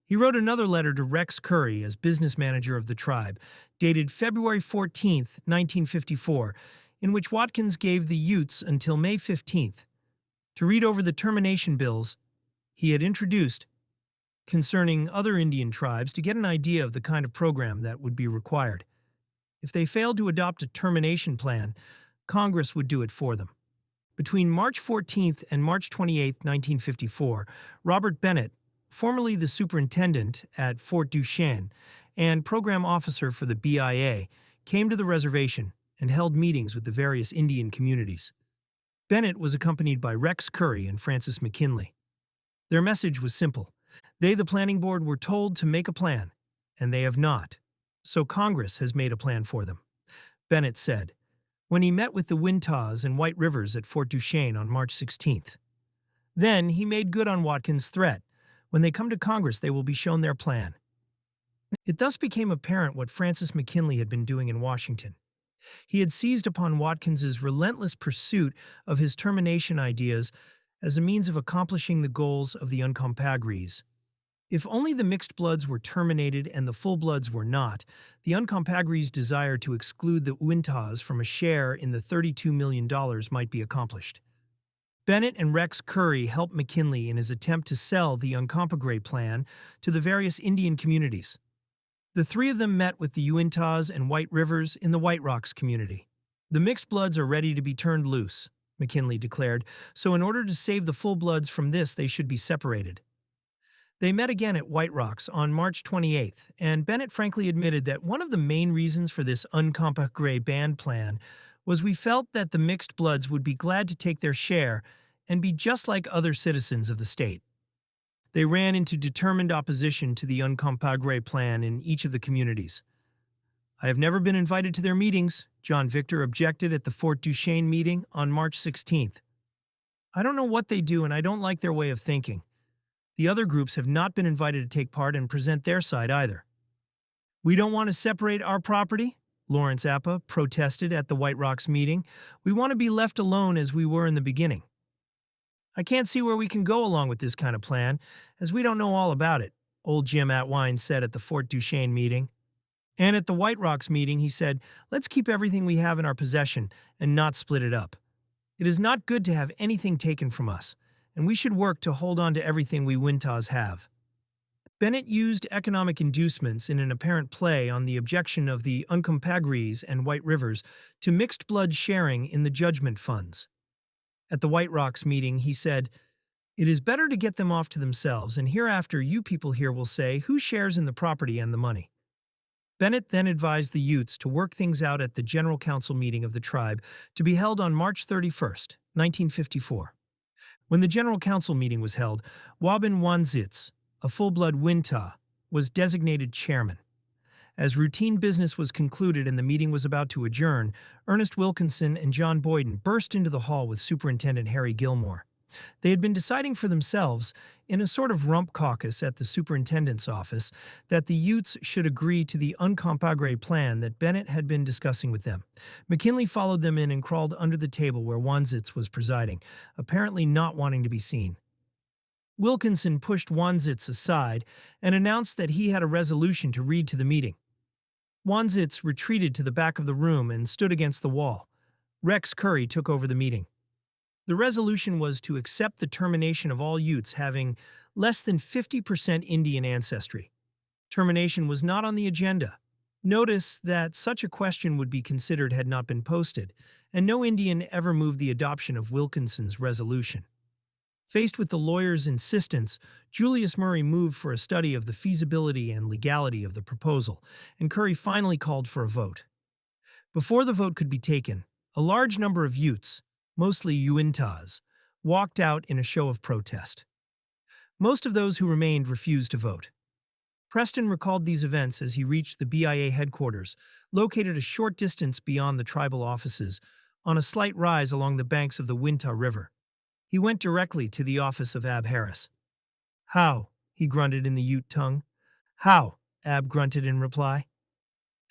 He wrote another letter to Rex Curry as business manager of the tribe, dated February 14, 1954, in which Watkins gave the Utes until May 15 to read over the termination bills he had introduced concerning other Indian tribes to get an idea of the kind of program that would be required. If they failed to adopt a termination plan, Congress would do it for them. Between March 14 and March 28, 1954, Robert Bennett, formerly the superintendent at Fort Duchesne and program officer for the BIA, came to the reservation and held meetings with the various Indian communities. Bennett was accompanied by Rex Curry and Francis McKinley. Their message was simple. They, the planning board, were told to make a plan, and they have not. So Congress has made a plan for them. Bennett said, when he met with the Wintaws and White Rivers at Fort Duchesne on March 16th. Then he made good on Watkins' threat. When they come to Congress, they will be shown their plan. It thus became apparent what Francis McKinley had been doing in Washington. He had seized upon Watkins's relentless pursuit of his termination ideas as a means of accomplishing the goals of the Uncompahgrees. If only the mixed bloods were terminated and the full bloods were not, the Uncompahgrees' desire to exclude the Uintas from a share in the $32 million might be accomplished. Bennett and Rex Curry helped McKinley in his attempt to sell the Uncompahgre plan to the various Indian communities. The three of them met with the Uintas and White Rivers in the White Rocks community. The mixed bloods are ready to be turned loose, McKinley declared, so in order to save the full bloods from this, they should be separated. They met again at White Rocks on March 28th, and Bennett frankly admitted that one of the main reasons for this Uncompahgre band plan was we felt that the mixed bloods would be glad to take their share and be just like other citizens of the state. They ran into determined opposition to the Uncompahgre plan in each of the communities. I have never been invited to their meetings, John Victor objected at the Fort Duchesne meeting on March 16th. I don't know what they do and I don't like their way of thinking. The other groups have not been invited to take part and present their side either. We don't want to separate our property, Lawrence Appa protested at the White Rocks meeting. We want to be left alone as we were in the beginning. I can't see where we can go along with this kind of plan, as we don't know all about it, old Jim Atwine said at the Fort Duchesne meeting. And at the White Rocks meeting, he said, let's keep everything we have in our possession and not split it up. It is not good to have anything taken from us, and we should work to hold on to everything we Wintas have. Bennett used economic inducements in an apparent play on the objection of the Uncompahgrees and White Rivers to mixed blood sharing in the judgment funds. At the White Rocks meeting, he said, it is better to get them off to themselves, and hereafter you people here will say who shares in the property and the money. Bennett then advised the Utes to work things out at the General Council meeting of the tribe to be held on March 31st, 1954. When the General Council meeting was held, Wabin Wanzitz, a full-blood Winta, was designated chairman. As routine business was concluded and the meeting was about to adjourn, Ernest Wilkinson and John Boyden burst into the hall with Superintendent Harry Gilmore. They had been deciding for themselves, in a sort of rump caucus at the superintendent's office, that the Utes should agree to the Uncompahgre plan that Bennett had been discussing with them. McKinley followed them in and crawled under the table where Wanzitz was presiding, apparently not wanting to be seen. Wilkinson pushed Wanzitz aside and announced that he had a resolution to read to the meeting. Wanzitz retreated to the back of the room and stood against the wall. Rex Curry took over the meeting. The resolution was to accept the termination of all Utes having less than 50% Indian ancestry. Termination was not on the agenda. Notice that such a question would be considered had not been posted, and no Indian ever moved the adoption of Wilkinson's resolution. Faced with the lawyer's insistence, Julius Murray moved for a study of the feasibility and legality of the proposal, and Curry finally called for a vote. Before the vote could be taken, a large number of Utes, mostly Uintas, walked out in a show of protest. Most of those who remained refused to vote. Preston recalled these events as he reached the BIA headquarters, located a short distance beyond the tribal offices, on a slight rise along the banks of the Winta River. He went directly to the office of Ab Harris. "How?" he grunted in the Ute tongue. "How?" Ab grunted in reply.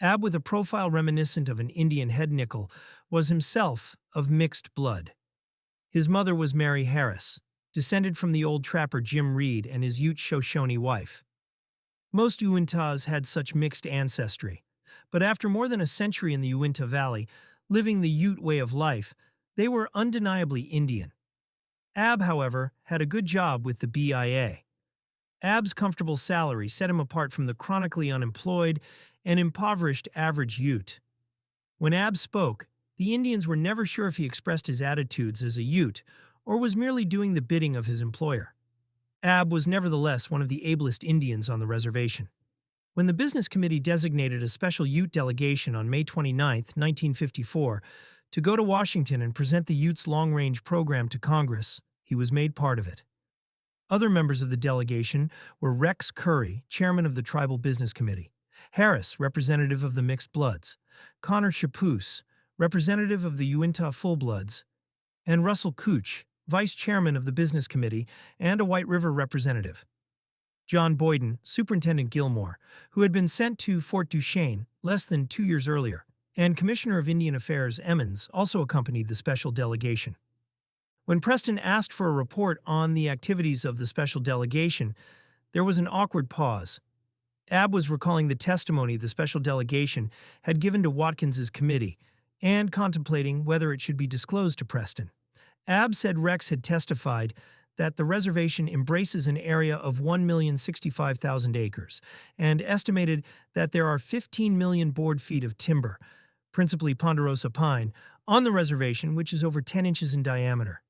Ab, with a profile reminiscent of an Indian head nickel, was himself of mixed blood. His mother was Mary Harris, descended from the old trapper Jim Reed and his Ute Shoshone wife. Most Uintas had such mixed ancestry, but after more than a century in the Uinta Valley, living the Ute way of life, they were undeniably Indian. Ab, however, had a good job with the BIA. Ab's comfortable salary set him apart from the chronically unemployed and impoverished average Ute. When Ab spoke, the Indians were never sure if he expressed his attitudes as a Ute or was merely doing the bidding of his employer. Ab was nevertheless one of the ablest Indians on the reservation. When the business committee designated a special Ute delegation on May 29, 1954, to go to Washington and present the Utes' long-range program to Congress, he was made part of it. Other members of the delegation were Rex Curry, chairman of the Tribal Business Committee, Harris, representative of the Mixed Bloods, Connor Chapoose, representative of the Uinta Fullbloods, and Russell Couch, vice chairman of the business committee and a White River representative. John Boyden, Superintendent Gilmore, who had been sent to Fort Duchesne less than 2 years earlier, and Commissioner of Indian Affairs Emmons also accompanied the special delegation. When Preston asked for a report on the activities of the special delegation, there was an awkward pause. Abb was recalling the testimony the special delegation had given to Watkins's committee and contemplating whether it should be disclosed to Preston. Abb said Rex had testified that the reservation embraces an area of 1,065,000 acres and estimated that there are 15 million board feet of timber, principally ponderosa pine, on the reservation, which is over 10 inches in diameter.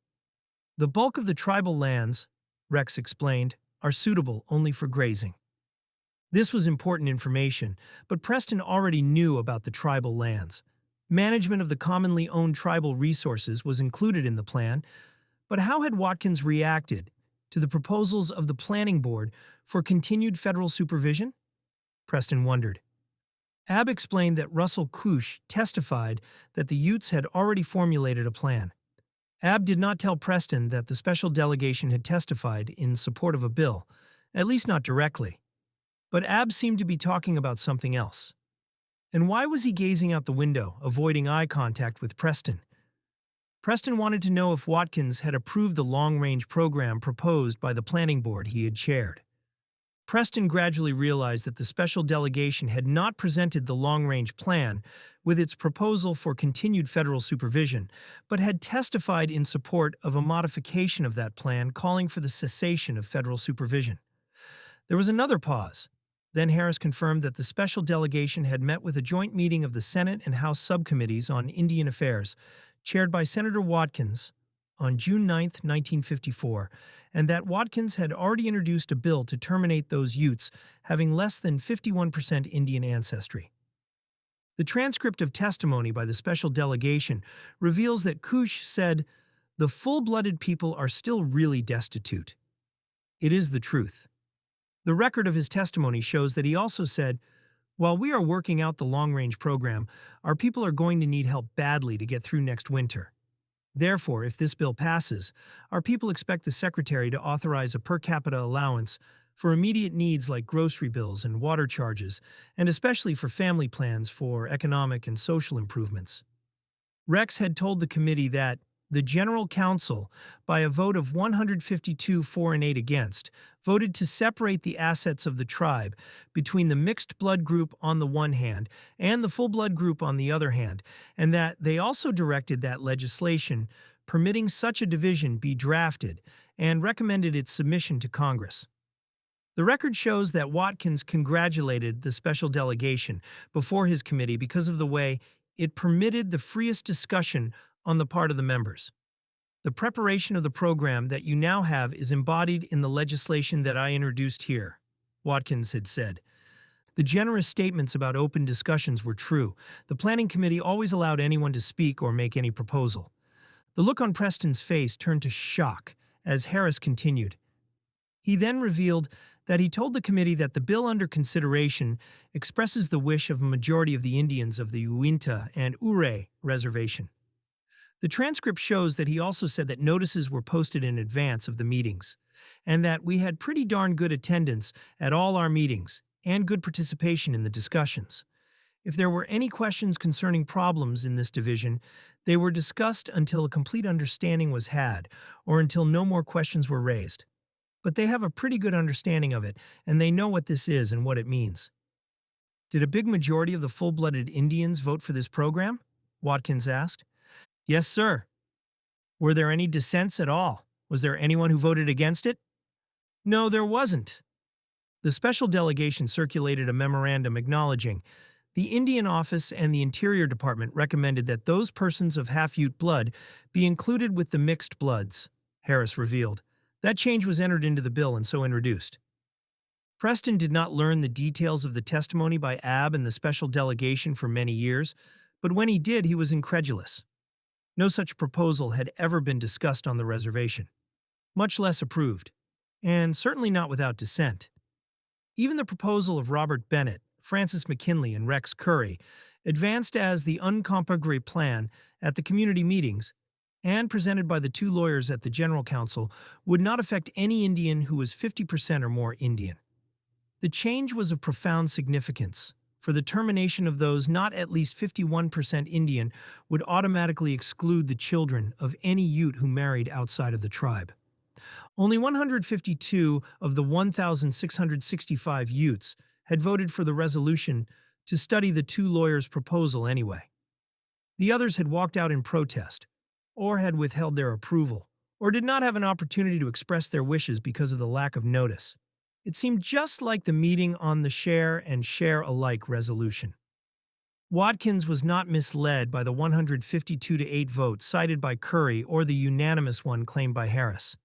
The bulk of the tribal lands, Rex explained, are suitable only for grazing. This was important information, but Preston already knew about the tribal lands. Management of the commonly owned tribal resources was included in the plan, but how had Watkins reacted to the proposals of the Planning Board for continued federal supervision? Preston wondered. Abb explained that Russell Couch testified that the Utes had already formulated a plan. Abb did not tell Preston that the special delegation had testified in support of a bill, at least not directly. But Abb seemed to be talking about something else. And why was he gazing out the window, avoiding eye contact with Preston? Preston wanted to know if Watkins had approved the long-range program proposed by the planning board he had chaired. Preston gradually realized that the special delegation had not presented the long-range plan with its proposal for continued federal supervision, but had testified in support of a modification of that plan calling for the cessation of federal supervision. There was another pause. Then Harris confirmed that the special delegation had met with a joint meeting of the Senate and House subcommittees on Indian Affairs, chaired by Senator Watkins, on June 9, 1954, and that Watkins had already introduced a bill to terminate those Utes having less than 51% Indian ancestry. The transcript of testimony by the special delegation reveals that Couch said, "The full-blooded people are still really destitute." It is the truth. The record of his testimony shows that he also said, "While we are working out the long-range program, our people are going to need help badly to get through next winter. Therefore, if this bill passes, our people expect the Secretary to authorize a per capita allowance for immediate needs like grocery bills and water charges, and especially for family plans for economic and social improvements." Rex had told the committee that the General Council, by a vote of 152 for and 8 against, voted to separate the assets of the tribe between the mixed blood group on the one hand and the full blood group on the other hand, and that they also directed that legislation permitting such a division be drafted and recommended its submission to Congress. The record shows that Watkins congratulated the special delegation before his committee because of the way it permitted the freest discussion on the part of the members. "The preparation of the program that you now have is embodied in the legislation that I introduced here," Watkins had said. The generous statements about open discussions were true. The planning committee always allowed anyone to speak or make any proposal. The look on Preston's face turned to shock as Harris continued. He then revealed that he told the committee that the bill under consideration expresses the wish of a majority of the Indians of the Uinta and Ute reservation. The transcript shows that he also said that notices were posted in advance of the meetings, and that we had pretty darn good attendance at all our meetings and good participation in the discussions. If there were any questions concerning problems in this division, they were discussed until a complete understanding was had or until no more questions were raised. But they have a pretty good understanding of it, and they know what this is and what it means. "Did a big majority of the full-blooded Indians vote for this program?" Watkins asked. "Yes, sir." "Were there any dissents at all? Was there anyone who voted against it?" "No, there wasn't." The special delegation circulated a memorandum acknowledging the Indian Office and the Interior Department recommended that those persons of half-Ute blood be included with the mixed bloods, Harris revealed. That change was entered into the bill and so introduced. Preston did not learn the details of the testimony by Abb and the special delegation for many years, but when he did, he was incredulous. No such proposal had ever been discussed on the reservation, much less approved, and certainly not without dissent. Even the proposal of Robert Bennett, Francis McKinley, and Rex Curry, advanced as the Uncompahgre Plan at the community meetings, and presented by the two lawyers at the General Council, would not affect any Indian who was 50% or more Indian. The change was of profound significance, for the termination of those not at least 51% Indian would automatically exclude the children of any Ute who married outside of the tribe. Only 152 of the 1,665 Utes had voted for the resolution to study the two lawyers' proposal anyway. The others had walked out in protest, or had withheld their approval, or did not have an opportunity to express their wishes because of the lack of notice. It seemed just like the meeting on the share and share alike resolution. Watkins was not misled by the 152-8 vote cited by Curry or the unanimous one claimed by Harris.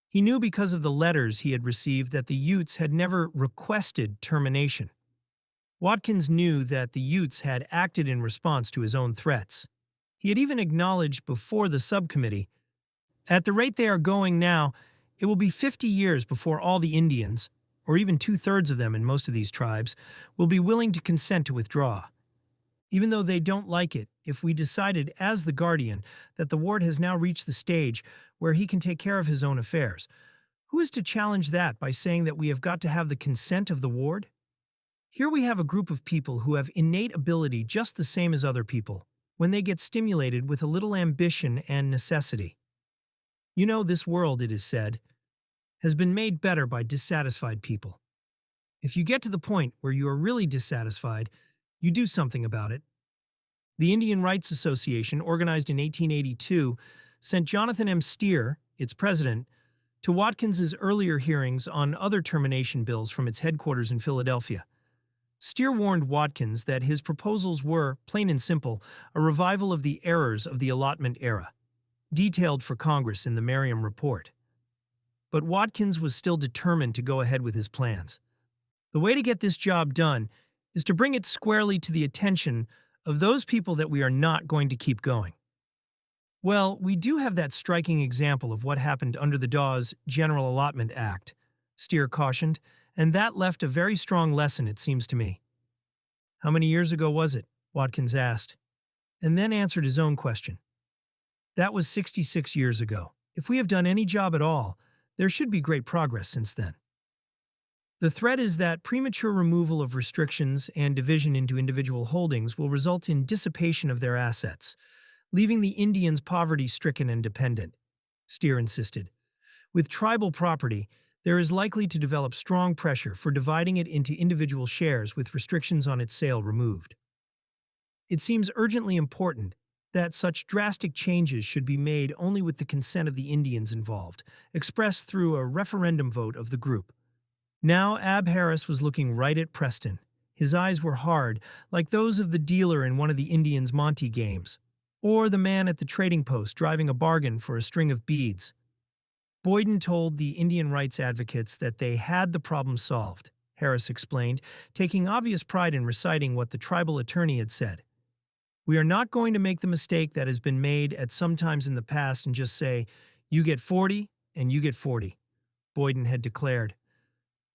He knew because of the letters he had received that the Utes had never requested termination. Watkins knew that the Utes had acted in response to his own threats. He had even acknowledged before the subcommittee, "At the rate they are going now, it will be 50 years before all the Indians, or even two-thirds of them in most of these tribes, will be willing to consent to withdraw. Even though they don't like it, if we decided as the guardian that the ward has now reached the stage where he can take care of his own affairs, who is to challenge that by saying that we have got to have the consent of the ward? Here we have a group of people who have innate ability just the same as other people, when they get stimulated with a little ambition and necessity. You know, this world, it is said, has been made better by dissatisfied people. If you get to the point where you are really dissatisfied, you do something about it." The Indian Rights Association, organized in 1882, sent Jonathan M. Steer, its president, to Watkins's earlier hearings on other termination bills from its headquarters in Philadelphia. Steer warned Watkins that his proposals were, plain and simple, a revival of the errors of the allotment era, detailed for Congress in the Merriam Report. But Watkins was still determined to go ahead with his plans. The way to get this job done is to bring it squarely to the attention of those people that we are not going to keep going. Well, we do have that striking example of what happened under the Dawes General Allotment Act, Steer cautioned, and that left a very strong lesson, it seems to me. "How many years ago was it?" Watkins asked, and then answered his own question. "That was 66 years ago. If we have done any job at all, there should be great progress since then." The threat is that premature removal of restrictions and division into individual holdings will result in dissipation of their assets, leaving the Indians poverty-stricken and dependent, Steer insisted. With tribal property, there is likely to develop strong pressure for dividing it into individual shares with restrictions on its sale removed. It seems urgently important that such drastic changes should be made only with the consent of the Indians involved, expressed through a referendum vote of the group. Now Ab Harris was looking right at Preston. His eyes were hard, like those of the dealer in one of the Indians' Monte games, or the man at the trading post driving a bargain for a string of beads. Boyden told the Indian rights advocates that they had the problem solved, Harris explained, taking obvious pride in reciting what the tribal attorney had said. "We are not going to make the mistake that has been made at some times in the past and just say, 'You get 40 and you get 40,'" Boyden had declared.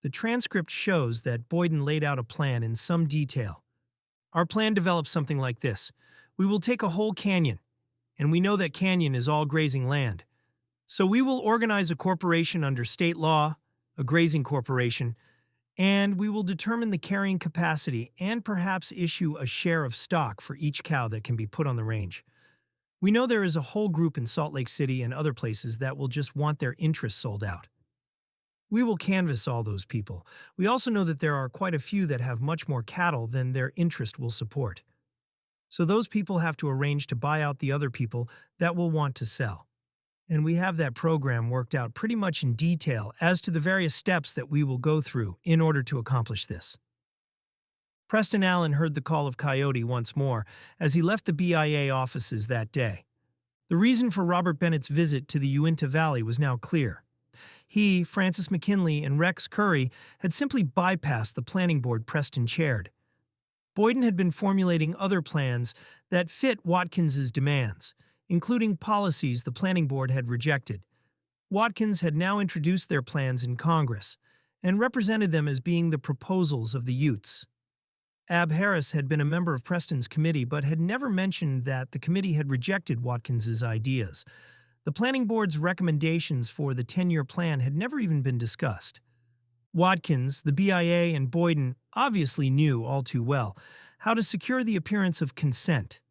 The transcript shows that Boyden laid out a plan in some detail. "Our plan develops something like this. We will take a whole canyon, and we know that canyon is all grazing land. So we will organize a corporation under state law, a grazing corporation, and we will determine the carrying capacity and perhaps issue a share of stock for each cow that can be put on the range. We know there is a whole group in Salt Lake City and other places that will just want their interests sold out. We will canvass all those people. We also know that there are quite a few that have much more cattle than their interest will support. So those people have to arrange to buy out the other people that will want to sell. And we have that program worked out pretty much in detail as to the various steps that we will go through in order to accomplish this." Preston Allen heard the call of Coyote once more as he left the BIA offices that day. The reason for Robert Bennett's visit to the Uinta Valley was now clear. He, Francis McKinley, and Rex Curry had simply bypassed the planning board Preston chaired. Boyden had been formulating other plans that fit Watkins's demands, including policies the planning board had rejected. Watkins had now introduced their plans in Congress and represented them as being the proposals of the Utes. Ab Harris had been a member of Preston's committee but had never mentioned that the committee had rejected Watkins's ideas. The planning board's recommendations for the 10-year plan had never even been discussed. Watkins, the BIA, and Boyden obviously knew all too well how to secure the appearance of consent.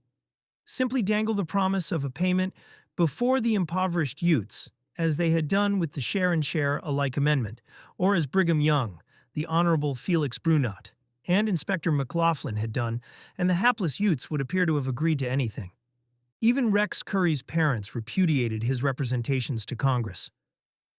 Simply dangle the promise of a payment before the impoverished Utes, as they had done with the share and share alike amendment, or as Brigham Young, the Honorable Felix Brunot, and Inspector McLaughlin had done, and the hapless Utes would appear to have agreed to anything. Even Rex Curry's parents repudiated his representations to Congress.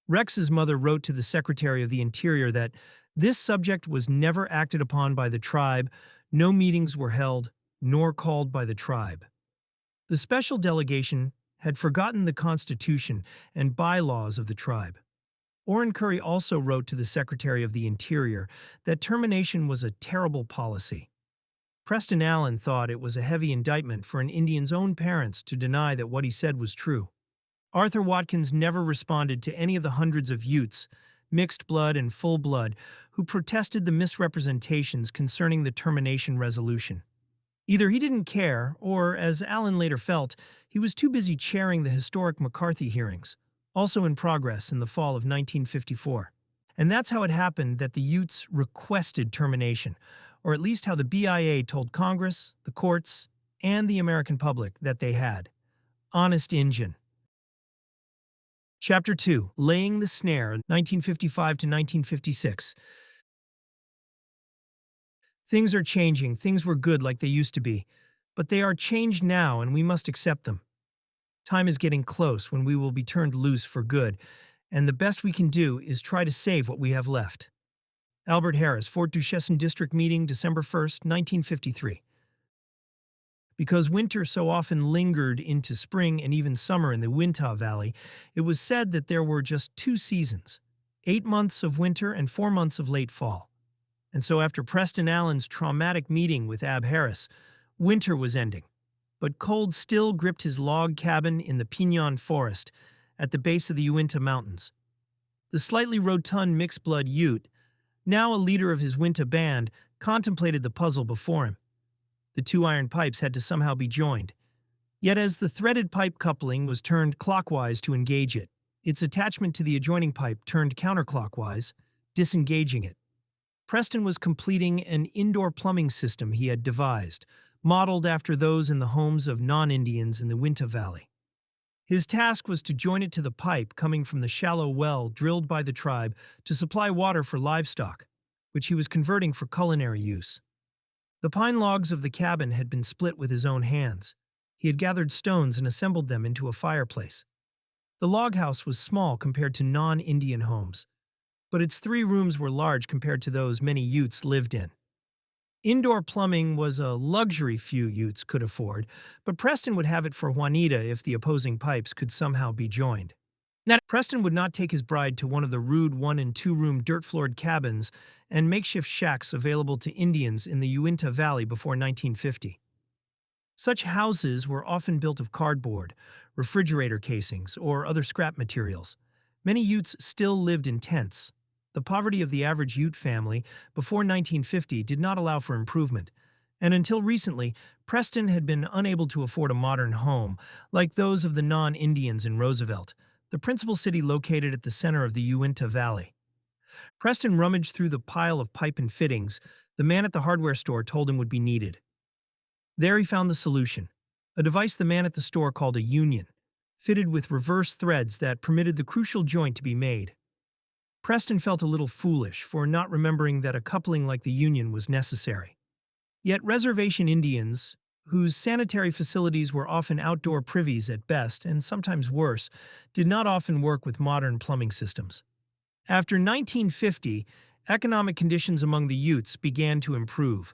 Rex's mother wrote to the Secretary of the Interior that this subject was never acted upon by the tribe, no meetings were held, nor called by the tribe. The special delegation had forgotten the Constitution and bylaws of the tribe. Orrin Curry also wrote to the Secretary of the Interior that termination was a terrible policy. Preston Allen thought it was a heavy indictment for an Indian's own parents to deny that what he said was true. Arthur Watkins never responded to any of the hundreds of Utes, mixed blood and full blood, who protested the misrepresentations concerning the termination resolution. Either he didn't care, or, as Allen later felt, he was too busy chairing the historic McCarthy hearings, also in progress in the fall of 1954. And that's how it happened that the Utes requested termination, or at least how the BIA told Congress, the courts, and the American public that they had. Honest Injun. Chapter 2, Laying the Snare, 1955 to 1956. Things are changing, things were good like they used to be, but they are changed now and we must accept them. Time is getting close when we will be turned loose for good, and the best we can do is try to save what we have left. Albert Harris, Fort Duchesne District Meeting, December 1st, 1953. Because winter so often lingered into spring and even summer in the Uinta Valley, it was said that there were just 2 seasons, 8 months of winter and 4 months of late fall. And so after Preston Allen's traumatic meeting with Ab Harris, winter was ending. But cold still gripped his log cabin in the Pinon Forest at the base of the Uinta Mountains. The slightly rotund mixed-blood Ute, now a leader of his Uinta band, contemplated the puzzle before him. The 2 iron pipes had to somehow be joined. Yet as the threaded pipe coupling was turned clockwise to engage it, its attachment to the adjoining pipe turned counterclockwise, disengaging it. Preston was completing an indoor plumbing system he had devised, modeled after those in the homes of non-Indians in the Uinta Valley. His task was to join it to the pipe coming from the shallow well drilled by the tribe to supply water for livestock, which he was converting for culinary use. The pine logs of the cabin had been split with his own hands. He had gathered stones and assembled them into a fireplace. The log house was small compared to non-Indian homes, but its 3 rooms were large compared to those many Utes lived in. Indoor plumbing was a luxury few Utes could afford, but Preston would have it for Juanita if the opposing pipes could somehow be joined. Now, Preston would not take his bride to one of the rude 1- and 2-room dirt-floored cabins and makeshift shacks available to Indians in the Uinta Valley before 1950. Such houses were often built of cardboard, refrigerator casings, or other scrap materials. Many Utes still lived in tents. The poverty of the average Ute family before 1950 did not allow for improvement, and until recently, Preston had been unable to afford a modern home like those of the non-Indians in Roosevelt, the principal city located at the center of the Uinta Valley. Preston rummaged through the pile of pipe and fittings the man at the hardware store told him would be needed. There he found the solution, a device the man at the store called a union, fitted with reverse threads that permitted the crucial joint to be made. Preston felt a little foolish for not remembering that a coupling like the union was necessary. Yet reservation Indians, whose sanitary facilities were often outdoor privies at best and sometimes worse, did not often work with modern plumbing systems. After 1950, economic conditions among the Utes began to improve.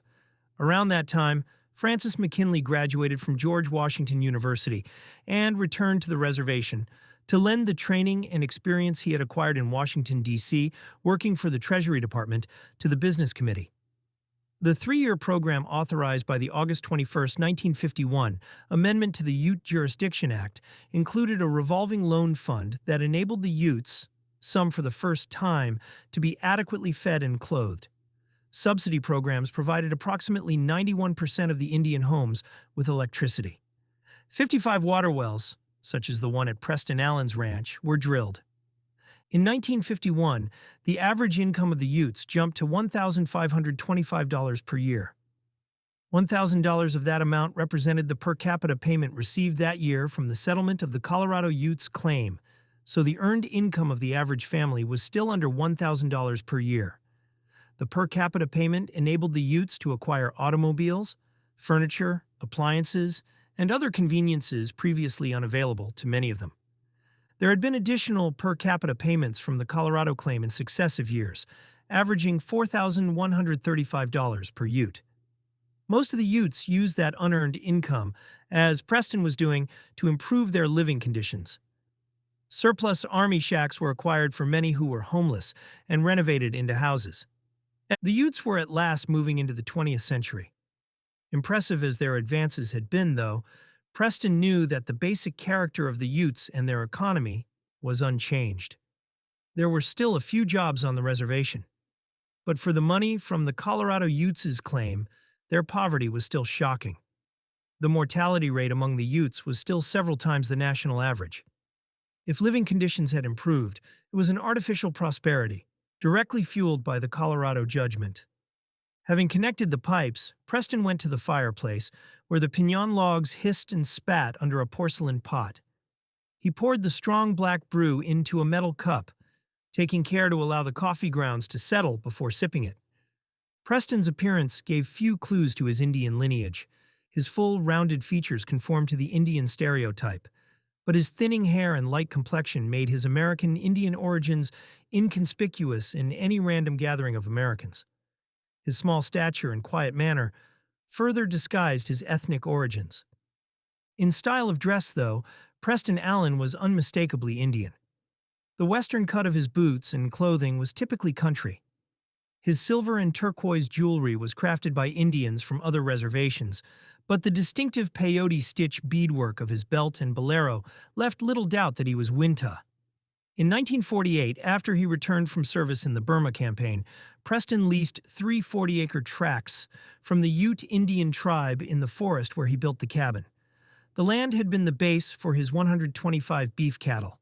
Around that time, Francis McKinley graduated from George Washington University and returned to the reservation to lend the training and experience he had acquired in Washington, D.C., working for the Treasury Department, to the Business Committee. The 3-year program authorized by the August 21, 1951, amendment to the Ute Jurisdiction Act included a revolving loan fund that enabled the Utes, some for the first time, to be adequately fed and clothed. subsidy programs provided approximately 91% of the Indian homes with electricity. 55 water wells, such as the one at Preston Allen's ranch, were drilled. In 1951, the average income of the Utes jumped to $1,525 per year. $1,000 of that amount represented the per capita payment received that year from the settlement of the Colorado Utes claim, so the earned income of the average family was still under $1,000 per year. The per capita payment enabled the Utes to acquire automobiles, furniture, appliances, and other conveniences previously unavailable to many of them. There had been additional per capita payments from the Colorado claim in successive years, averaging $4,135 per Ute. Most of the Utes used that unearned income, as Preston was doing, to improve their living conditions. Surplus army shacks were acquired for many who were homeless and renovated into houses. The Utes were at last moving into the 20th century. Impressive as their advances had been, though, Preston knew that the basic character of the Utes and their economy was unchanged. There were still a few jobs on the reservation. But for the money from the Colorado Utes' claim, their poverty was still shocking. The mortality rate among the Utes was still several times the national average. If living conditions had improved, it was an artificial prosperity, directly fueled by the Colorado judgment. Having connected the pipes, Preston went to the fireplace, where the piñon logs hissed and spat under a porcelain pot. He poured the strong black brew into a metal cup, taking care to allow the coffee grounds to settle before sipping it. Preston's appearance gave few clues to his Indian lineage. His full, rounded features conformed to the Indian stereotype, but his thinning hair and light complexion made his American Indian origins inconspicuous in any random gathering of Americans. His small stature and quiet manner further disguised his ethnic origins. In style of dress, though, Preston Allen was unmistakably Indian. The western cut of his boots and clothing was typically country. His silver and turquoise jewelry was crafted by Indians from other reservations, but the distinctive peyote stitch beadwork of his belt and bolero left little doubt that he was Winta. In 1948, after he returned from service in the Burma campaign, Preston leased 3 40-acre tracts from the Ute Indian Tribe in the forest where he built the cabin. The land had been the base for his 125 beef cattle.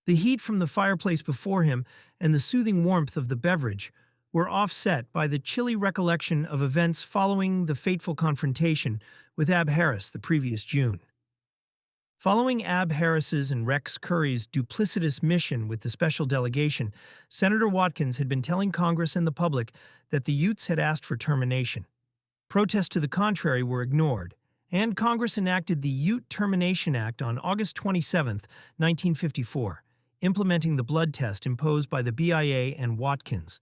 The heat from the fireplace before him and the soothing warmth of the beverage were offset by the chilly recollection of events following the fateful confrontation with Ab Harris the previous June. Following Ab Harris's and Rex Curry's duplicitous mission with the special delegation, Senator Watkins had been telling Congress and the public that the Utes had asked for termination. Protests to the contrary were ignored, and Congress enacted the Ute Termination Act on August 27, 1954, implementing the blood test imposed by the BIA and Watkins.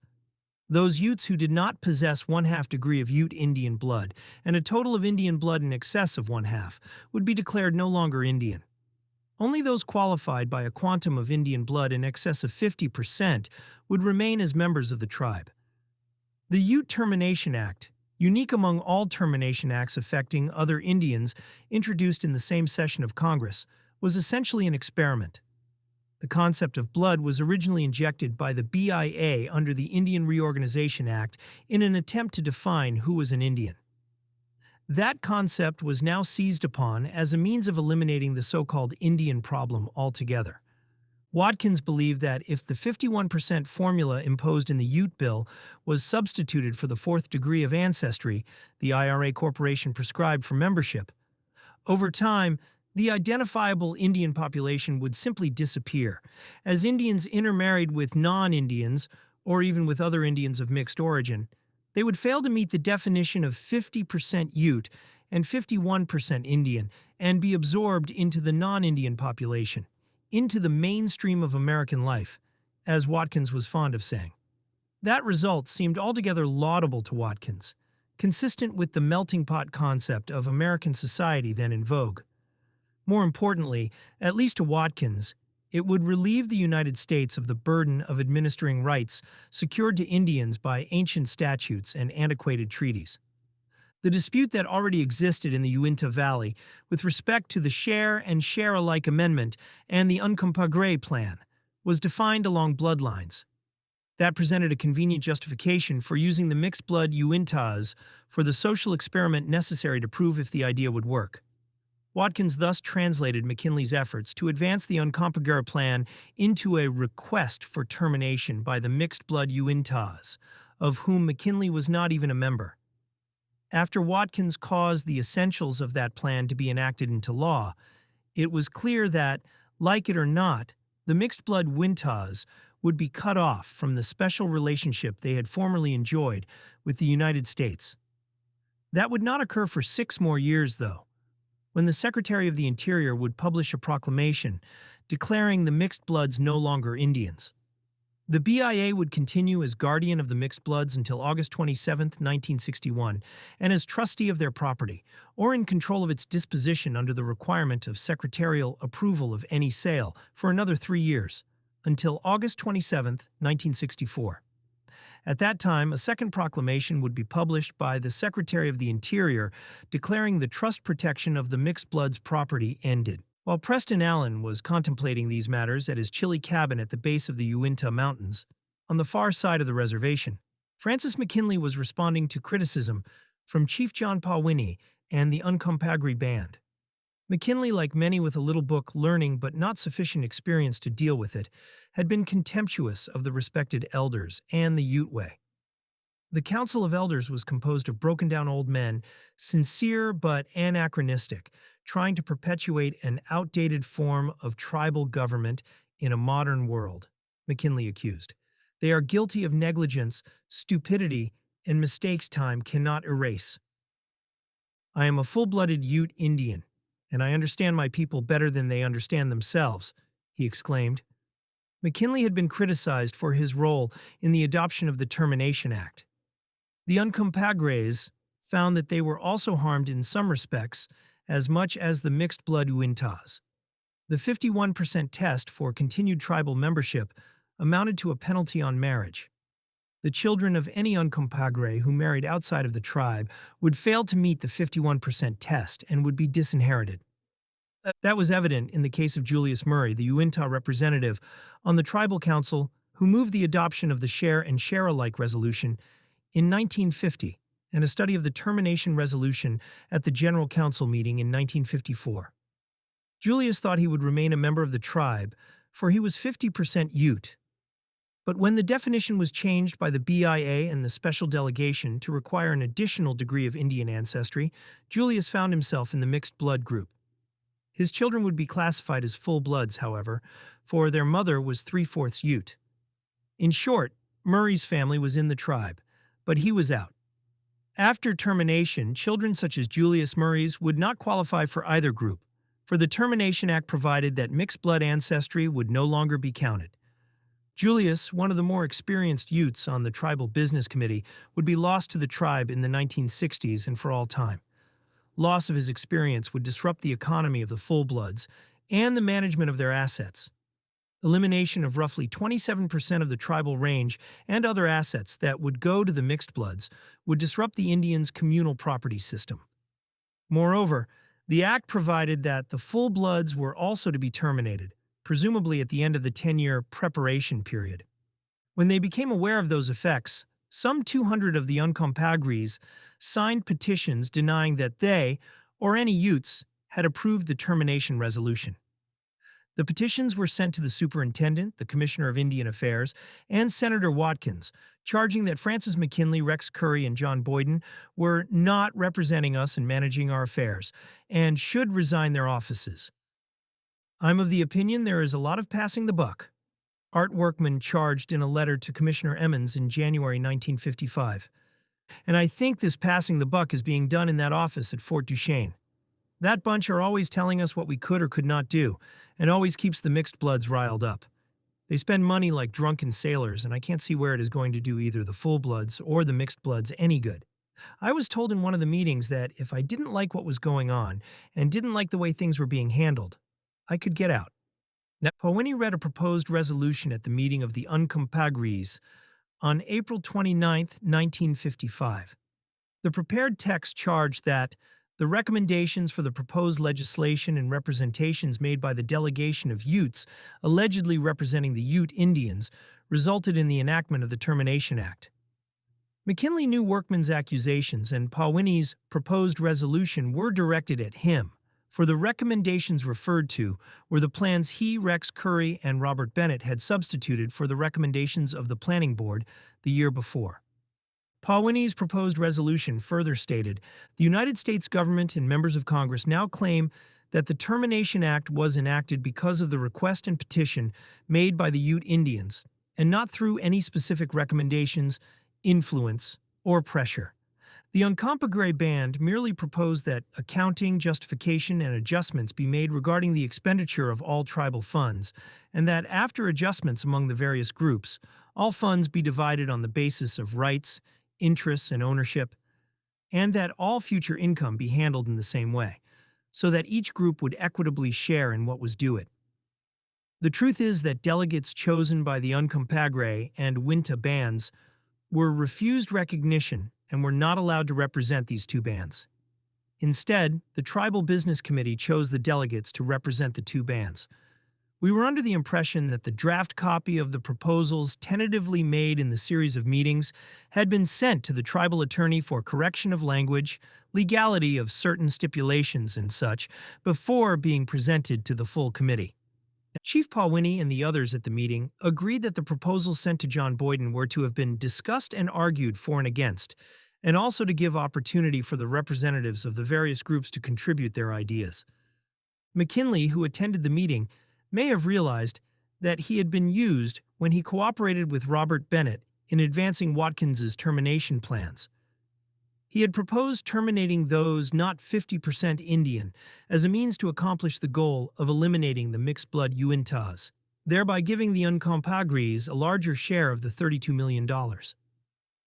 Those Utes who did not possess 1/2 degree of Ute Indian blood, and a total of Indian blood in excess of 1/2, would be declared no longer Indian. Only those qualified by a quantum of Indian blood in excess of 50% would remain as members of the tribe. The Ute Termination Act, unique among all termination acts affecting other Indians introduced in the same session of Congress, was essentially an experiment. The concept of blood was originally injected by the BIA under the Indian Reorganization Act in an attempt to define who was an Indian. That concept was now seized upon as a means of eliminating the so-called Indian problem altogether. Watkins believed that if the 51% formula imposed in the Ute Bill was substituted for the 4th degree of ancestry the IRA Corporation prescribed for membership, over time, the identifiable Indian population would simply disappear, as Indians intermarried with non-Indians, or even with other Indians of mixed origin. They would fail to meet the definition of 50% Ute and 51% Indian and be absorbed into the non-Indian population, into the mainstream of American life, as Watkins was fond of saying. That result seemed altogether laudable to Watkins, consistent with the melting pot concept of American society then in vogue. More importantly, at least to Watkins, it would relieve the United States of the burden of administering rights secured to Indians by ancient statutes and antiquated treaties. The dispute that already existed in the Uinta Valley with respect to the share and share-alike amendment and the Uncompahgre plan was defined along bloodlines. That presented a convenient justification for using the mixed-blood Uintas for the social experiment necessary to prove if the idea would work. Watkins thus translated McKinley's efforts to advance the Uncompahgre plan into a request for termination by the mixed-blood Uintas, of whom McKinley was not even a member. After Watkins caused the essentials of that plan to be enacted into law, it was clear that, like it or not, the mixed-blood Uintas would be cut off from the special relationship they had formerly enjoyed with the United States. That would not occur for 6 more years, though, when the Secretary of the Interior would publish a proclamation declaring the mixed bloods no longer Indians. The BIA would continue as guardian of the mixed bloods until August 27, 1961, and as trustee of their property, or in control of its disposition under the requirement of secretarial approval of any sale for another 3 years, until August 27, 1964. At that time, a second proclamation would be published by the Secretary of the Interior declaring the trust protection of the mixed bloods property ended. While Preston Allen was contemplating these matters at his chilly cabin at the base of the Uinta Mountains, on the far side of the reservation, Francis McKinley was responding to criticism from Chief John Pawini and the Uncompahgre Band. McKinley, like many with a little book learning but not sufficient experience to deal with it, had been contemptuous of the respected elders and the Ute way. The Council of Elders was composed of broken-down old men, sincere but anachronistic, trying to perpetuate an outdated form of tribal government in a modern world, McKinley accused. They are guilty of negligence, stupidity, and mistakes time cannot erase. I am a full-blooded Ute Indian, and I understand my people better than they understand themselves, he exclaimed. McKinley had been criticized for his role in the adoption of the Termination Act. The Uncompahgres found that they were also harmed in some respects as much as the mixed-blood Uintas. The 51% test for continued tribal membership amounted to a penalty on marriage. The children of any Uncompahgre who married outside of the tribe would fail to meet the 51% test and would be disinherited. That was evident in the case of Julius Murray, the Uinta representative on the tribal council who moved the adoption of the share and share-alike resolution in 1950 and a study of the termination resolution at the General Council meeting in 1954. Julius thought he would remain a member of the tribe, for he was 50% Ute. But when the definition was changed by the BIA and the special delegation to require an additional degree of Indian ancestry, Julius found himself in the mixed blood group. His children would be classified as full bloods, however, for their mother was 3/4 Ute. In short, Murray's family was in the tribe, but he was out. After termination, children such as Julius Murray's would not qualify for either group, for the Termination Act provided that mixed blood ancestry would no longer be counted. Julius, one of the more experienced Utes on the tribal business committee, would be lost to the tribe in the 1960s and for all time. Loss of his experience would disrupt the economy of the full-bloods and the management of their assets. Elimination of roughly 27% of the tribal range and other assets that would go to the mixed bloods would disrupt the Indians' communal property system. Moreover, the act provided that the full bloods were also to be terminated, presumably at the end of the 10-year preparation period. When they became aware of those effects, some 200 of the Uncompahgres signed petitions denying that they, or any Utes, had approved the termination resolution. The petitions were sent to the superintendent, the commissioner of Indian Affairs, and Senator Watkins, charging that Francis McKinley, Rex Curry, and John Boyden were not representing us in managing our affairs and should resign their offices. I'm of the opinion there is a lot of passing the buck, Art Workman charged in a letter to Commissioner Emmons in January 1955. And I think this passing the buck is being done in that office at Fort Duchesne. That bunch are always telling us what we could or could not do, and always keeps the mixed bloods riled up. They spend money like drunken sailors, and I can't see where it is going to do either the full bloods or the mixed bloods any good. I was told in one of the meetings that if I didn't like what was going on and didn't like the way things were being handled, I could get out. Now, Pawini read a proposed resolution at the meeting of the Uncompahgres on April 29, 1955. The prepared text charged that the recommendations for the proposed legislation and representations made by the delegation of Utes, allegedly representing the Ute Indians, resulted in the enactment of the Termination Act. McKinley knew Workman's accusations, and Powini's proposed resolution were directed at him, for the recommendations referred to were the plans he, Rex Curry, and Robert Bennett had substituted for the recommendations of the Planning Board the year before. Powini's proposed resolution further stated, the United States government and members of Congress now claim that the Termination Act was enacted because of the request and petition made by the Ute Indians, and not through any specific recommendations, influence, or pressure. The Uncompahgre Band merely proposed that accounting, justification, and adjustments be made regarding the expenditure of all tribal funds, and that after adjustments among the various groups, all funds be divided on the basis of rights, interests, and ownership, and that all future income be handled in the same way, so that each group would equitably share in what was due it. The truth is that delegates chosen by the Uncompahgre and Winta bands were refused recognition and were not allowed to represent these two bands. Instead, the Tribal Business Committee chose the delegates to represent the two bands. We were under the impression that the draft copy of the proposals tentatively made in the series of meetings had been sent to the tribal attorney for correction of language, legality of certain stipulations, and such, before being presented to the full committee. Chief Powini and the others at the meeting agreed that the proposals sent to John Boyden were to have been discussed and argued for and against, and also to give opportunity for the representatives of the various groups to contribute their ideas. McKinley, who attended the meeting, may have realized that he had been used when he cooperated with Robert Bennett in advancing Watkins's termination plans. He had proposed terminating those not 50% Indian as a means to accomplish the goal of eliminating the mixed-blood Uintas, thereby giving the Uncompahgres a larger share of the $32 million.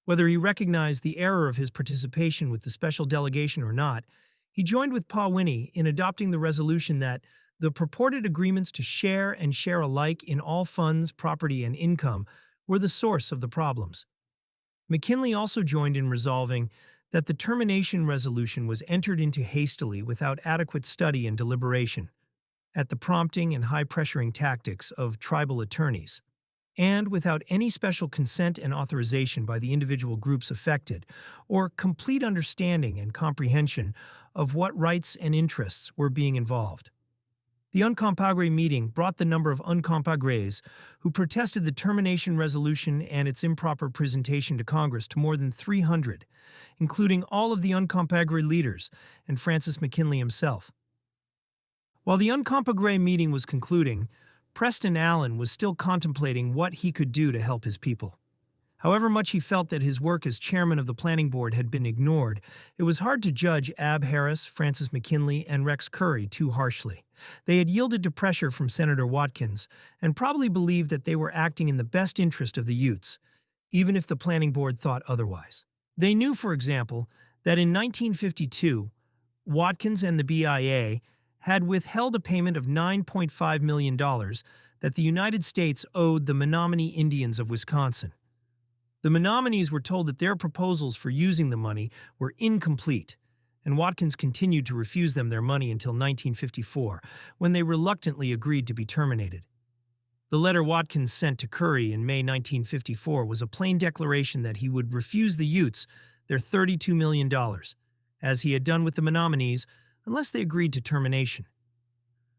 Whether he recognized the error of his participation with the special delegation or not, he joined with Powini in adopting the resolution that the purported agreements to share and share alike in all funds, property, and income were the source of the problems. McKinley also joined in resolving that the termination resolution was entered into hastily without adequate study and deliberation, at the prompting and high-pressuring tactics of tribal attorneys, and without any special consent and authorization by the individual groups affected, or complete understanding and comprehension of what rights and interests were being involved. The Uncompahgre meeting brought the number of Uncompahgres who protested the termination resolution and its improper presentation to Congress to more than 300, including all of the Uncompahgre leaders and Francis McKinley himself. While the Uncompahgre meeting was concluding, Preston Allen was still contemplating what he could do to help his people. However much he felt that his work as chairman of the planning board had been ignored, it was hard to judge Ab Harris, Francis McKinley, and Rex Curry too harshly. They had yielded to pressure from Senator Watkins and probably believed that they were acting in the best interest of the Utes, even if the planning board thought otherwise. They knew, for example, that in 1952, Watkins and the BIA had withheld a payment of $9.5 million that the United States owed the Menominee Indians of Wisconsin. The Menominees were told that their proposals for using the money were incomplete, and Watkins continued to refuse them their money until 1954, when they reluctantly agreed to be terminated. The letter Watkins sent to Curry in May 1954 was a plain declaration that he would refuse the Utes their $32 million, as he had done with the Menominees, unless they agreed to termination.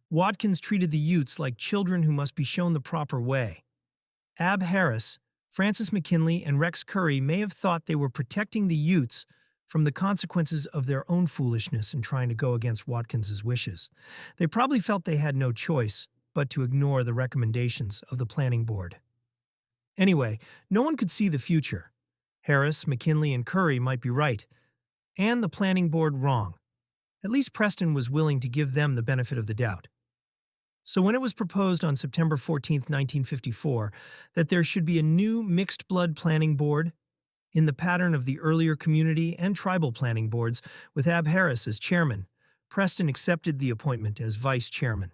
Watkins treated the Utes like children who must be shown the proper way. Ab Harris, Francis McKinley, and Rex Curry may have thought they were protecting the Utes from the consequences of their own foolishness in trying to go against Watkins's wishes. They probably felt they had no choice but to ignore the recommendations of the planning board. Anyway, no one could see the future. Harris, McKinley, and Curry might be right, and the planning board wrong. At least Preston was willing to give them the benefit of the doubt. So when it was proposed on September 14, 1954, that there should be a new mixed-blood planning board in the pattern of the earlier community and tribal planning boards with Ab Harris as chairman, Preston accepted the appointment as vice chairman.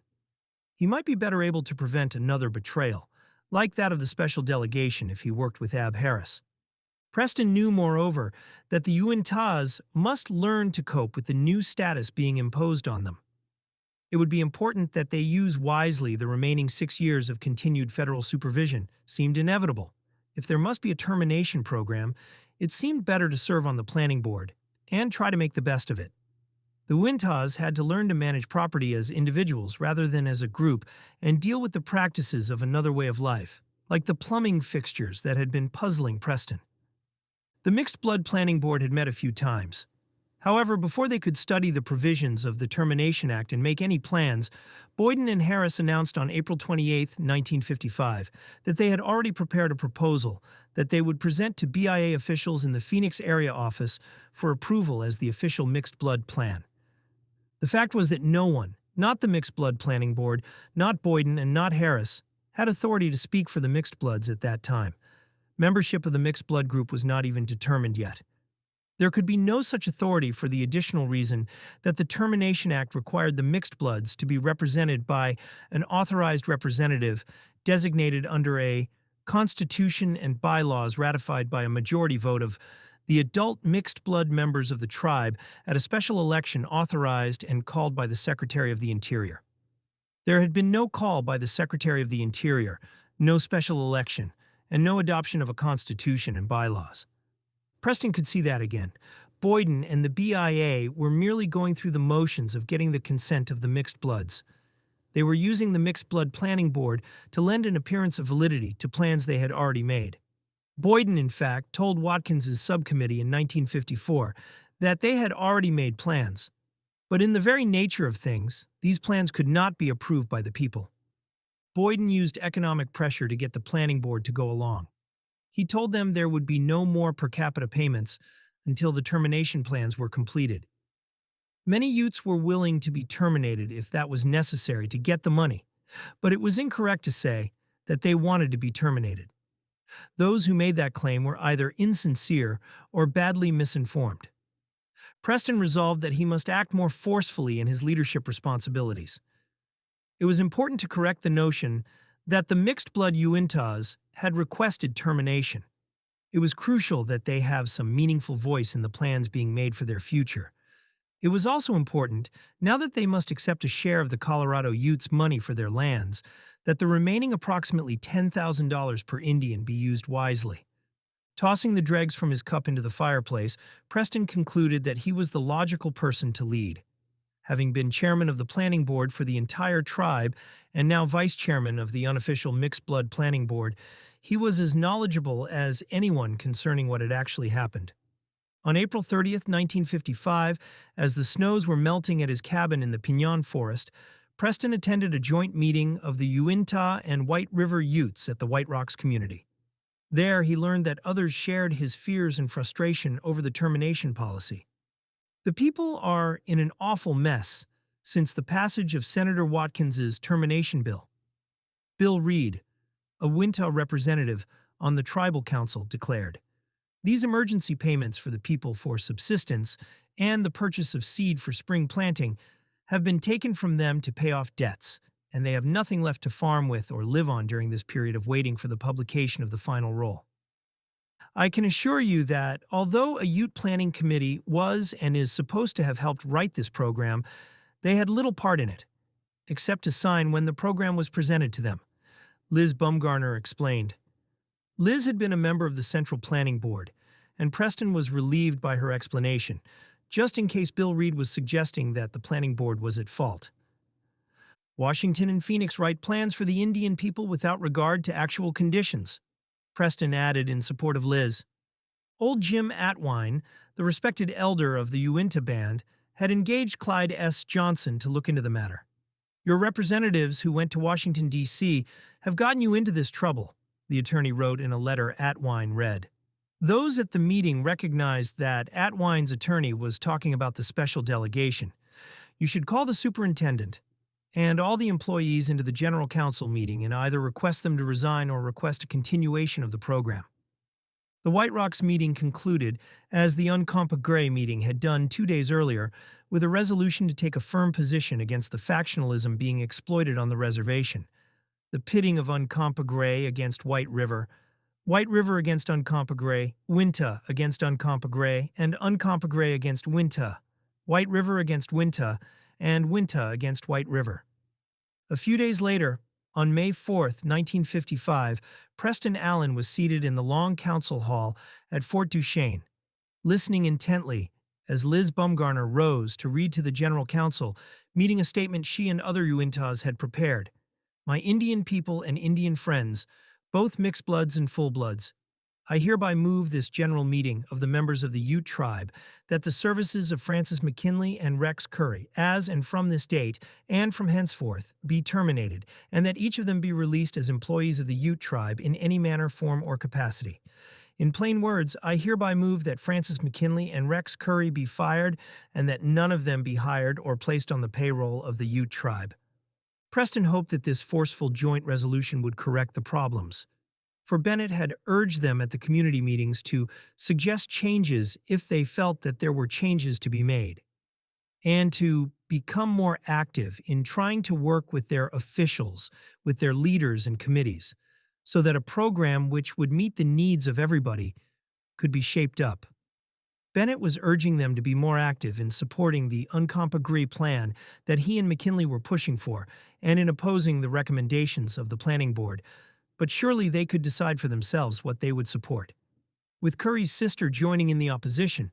He might be better able to prevent another betrayal, like that of the special delegation, if he worked with Ab Harris. Preston knew, moreover, that the Uintas must learn to cope with the new status being imposed on them. It would be important that they use wisely the remaining 6 years of continued federal supervision seemed inevitable. If there must be a termination program, it seemed better to serve on the planning board and try to make the best of it. The Wintas had to learn to manage property as individuals rather than as a group and deal with the practices of another way of life, like the plumbing fixtures that had been puzzling Preston. The Mixed Blood Planning Board had met a few times. However, before they could study the provisions of the Termination Act and make any plans, Boyden and Harris announced on April 28, 1955, that they had already prepared a proposal that they would present to BIA officials in the Phoenix area office for approval as the official Mixed Blood Plan. The fact was that no one, not the Mixed Blood Planning Board, not Boyden, and not Harris, had authority to speak for the Mixed Bloods at that time. Membership of the Mixed Blood group was not even determined yet. There could be no such authority for the additional reason that the Termination Act required the Mixed Bloods to be represented by an authorized representative designated under a Constitution and bylaws ratified by a majority vote of the adult mixed blood members of the tribe at a special election authorized and called by the Secretary of the Interior. There had been no call by the Secretary of the Interior, no special election, and no adoption of a constitution and bylaws. Preston could see that again. Boyden and the BIA were merely going through the motions of getting the consent of the mixed bloods. They were using the Mixed Blood Planning Board to lend an appearance of validity to plans they had already made. Boyden, in fact, told Watkins's subcommittee in 1954 that they had already made plans. But in the very nature of things, these plans could not be approved by the people. Boyden used economic pressure to get the planning board to go along. He told them there would be no more per capita payments until the termination plans were completed. Many Utes were willing to be terminated if that was necessary to get the money, but it was incorrect to say that they wanted to be terminated. Those who made that claim were either insincere or badly misinformed. Preston resolved that he must act more forcefully in his leadership responsibilities. It was important to correct the notion that the mixed blood Uintas had requested termination. It was crucial that they have some meaningful voice in the plans being made for their future. It was also important, now that they must accept a share of the Colorado Utes' money for their lands, that the remaining approximately $10,000 per Indian be used wisely. Tossing the dregs from his cup into the fireplace, Preston concluded that he was the logical person to lead. Having been chairman of the planning board for the entire tribe and now vice chairman of the unofficial Mixed Blood Planning Board, he was as knowledgeable as anyone concerning what had actually happened. On April 30th, 1955, as the snows were melting at his cabin in the Pinon Forest, Preston attended a joint meeting of the Uinta and White River Utes at the White Rocks community. There, he learned that others shared his fears and frustration over the termination policy. The people are in an awful mess since the passage of Senator Watkins's termination bill. Bill Reed, a Uinta representative on the tribal council, declared, "These emergency payments for the people for subsistence and the purchase of seed for spring planting have been taken from them to pay off debts, and they have nothing left to farm with or live on during this period of waiting for the publication of the final roll. I can assure you that, although a Ute planning committee was and is supposed to have helped write this program, they had little part in it, except to sign when the program was presented to them," Liz Bumgarner explained. Liz had been a member of the Central Planning Board, and Preston was relieved by her explanation, just in case Bill Reed was suggesting that the planning board was at fault. Washington and Phoenix write plans for the Indian people without regard to actual conditions, Preston added in support of Liz. Old Jim Atwine, the respected elder of the Uinta band, had engaged Clyde S. Johnson to look into the matter. "Your representatives who went to Washington, D.C. have gotten you into this trouble," the attorney wrote in a letter Atwine read. Those at the meeting recognized that Atwine's attorney was talking about the special delegation. "You should call the superintendent and all the employees into the general council meeting and either request them to resign or request a continuation of the program." The White Rocks meeting concluded, as the Uncompahgre meeting had done 2 days earlier, with a resolution to take a firm position against the factionalism being exploited on the reservation. The pitting of Uncompahgre against White River against Uncompahgre, Uinta against Uncompahgre, and Uncompahgre against Uinta, White River against Uinta, and Winta against White River. A few days later, on May 4, 1955, Preston Allen was seated in the long council hall at Fort Duchesne, listening intently as Liz Bumgarner rose to read to the General Council, meeting a statement she and other Uintas had prepared. My Indian people and Indian friends, both mixed bloods and full bloods, I hereby move this general meeting of the members of the Ute Tribe that the services of Francis McKinley and Rex Curry, as and from this date, and from henceforth, be terminated, and that each of them be released as employees of the Ute Tribe in any manner, form, or capacity. In plain words, I hereby move that Francis McKinley and Rex Curry be fired, and that none of them be hired or placed on the payroll of the Ute Tribe. Preston hoped that this forceful joint resolution would correct the problems, for Bennett had urged them at the community meetings to suggest changes if they felt that there were changes to be made, and to become more active in trying to work with their officials, with their leaders and committees, so that a program which would meet the needs of everybody could be shaped up. Bennett was urging them to be more active in supporting the Uncompahgre plan that he and McKinley were pushing for, and in opposing the recommendations of the Planning Board, but surely they could decide for themselves what they would support. With Curry's sister joining in the opposition,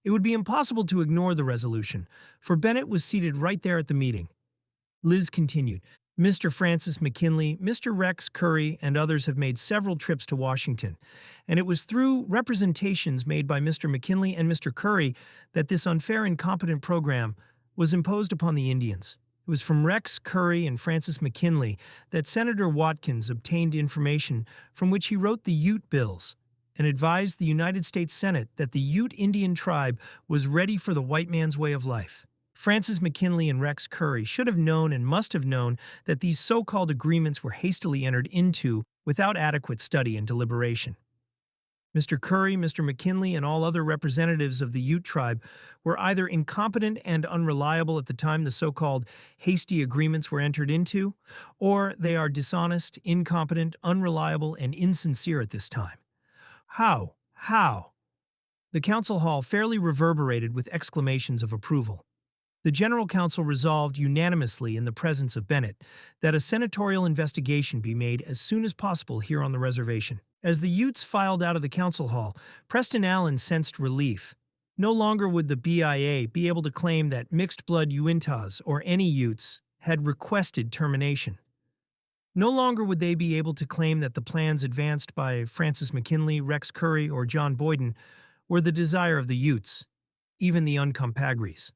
it would be impossible to ignore the resolution, for Bennett was seated right there at the meeting. Liz continued, Mr. Francis McKinley, Mr. Rex Curry, and others have made several trips to Washington, and it was through representations made by Mr. McKinley and Mr. Curry that this unfair and incompetent program was imposed upon the Indians. It was from Rex Curry and Francis McKinley that Senator Watkins obtained information from which he wrote the Ute bills and advised the United States Senate that the Ute Indian tribe was ready for the white man's way of life. Francis McKinley and Rex Curry should have known and must have known that these so-called agreements were hastily entered into without adequate study and deliberation. Mr. Curry, Mr. McKinley, and all other representatives of the Ute tribe were either incompetent and unreliable at the time the so-called hasty agreements were entered into, or they are dishonest, incompetent, unreliable, and insincere at this time. How? How? The council hall fairly reverberated with exclamations of approval. The General Council resolved unanimously in the presence of Bennett that a senatorial investigation be made as soon as possible here on the reservation. As the Utes filed out of the council hall, Preston Allen sensed relief. No longer would the BIA be able to claim that mixed-blood Uintas or any Utes had requested termination. No longer would they be able to claim that the plans advanced by Francis McKinley, Rex Curry, or John Boyden were the desire of the Utes, even the Uncompahgres.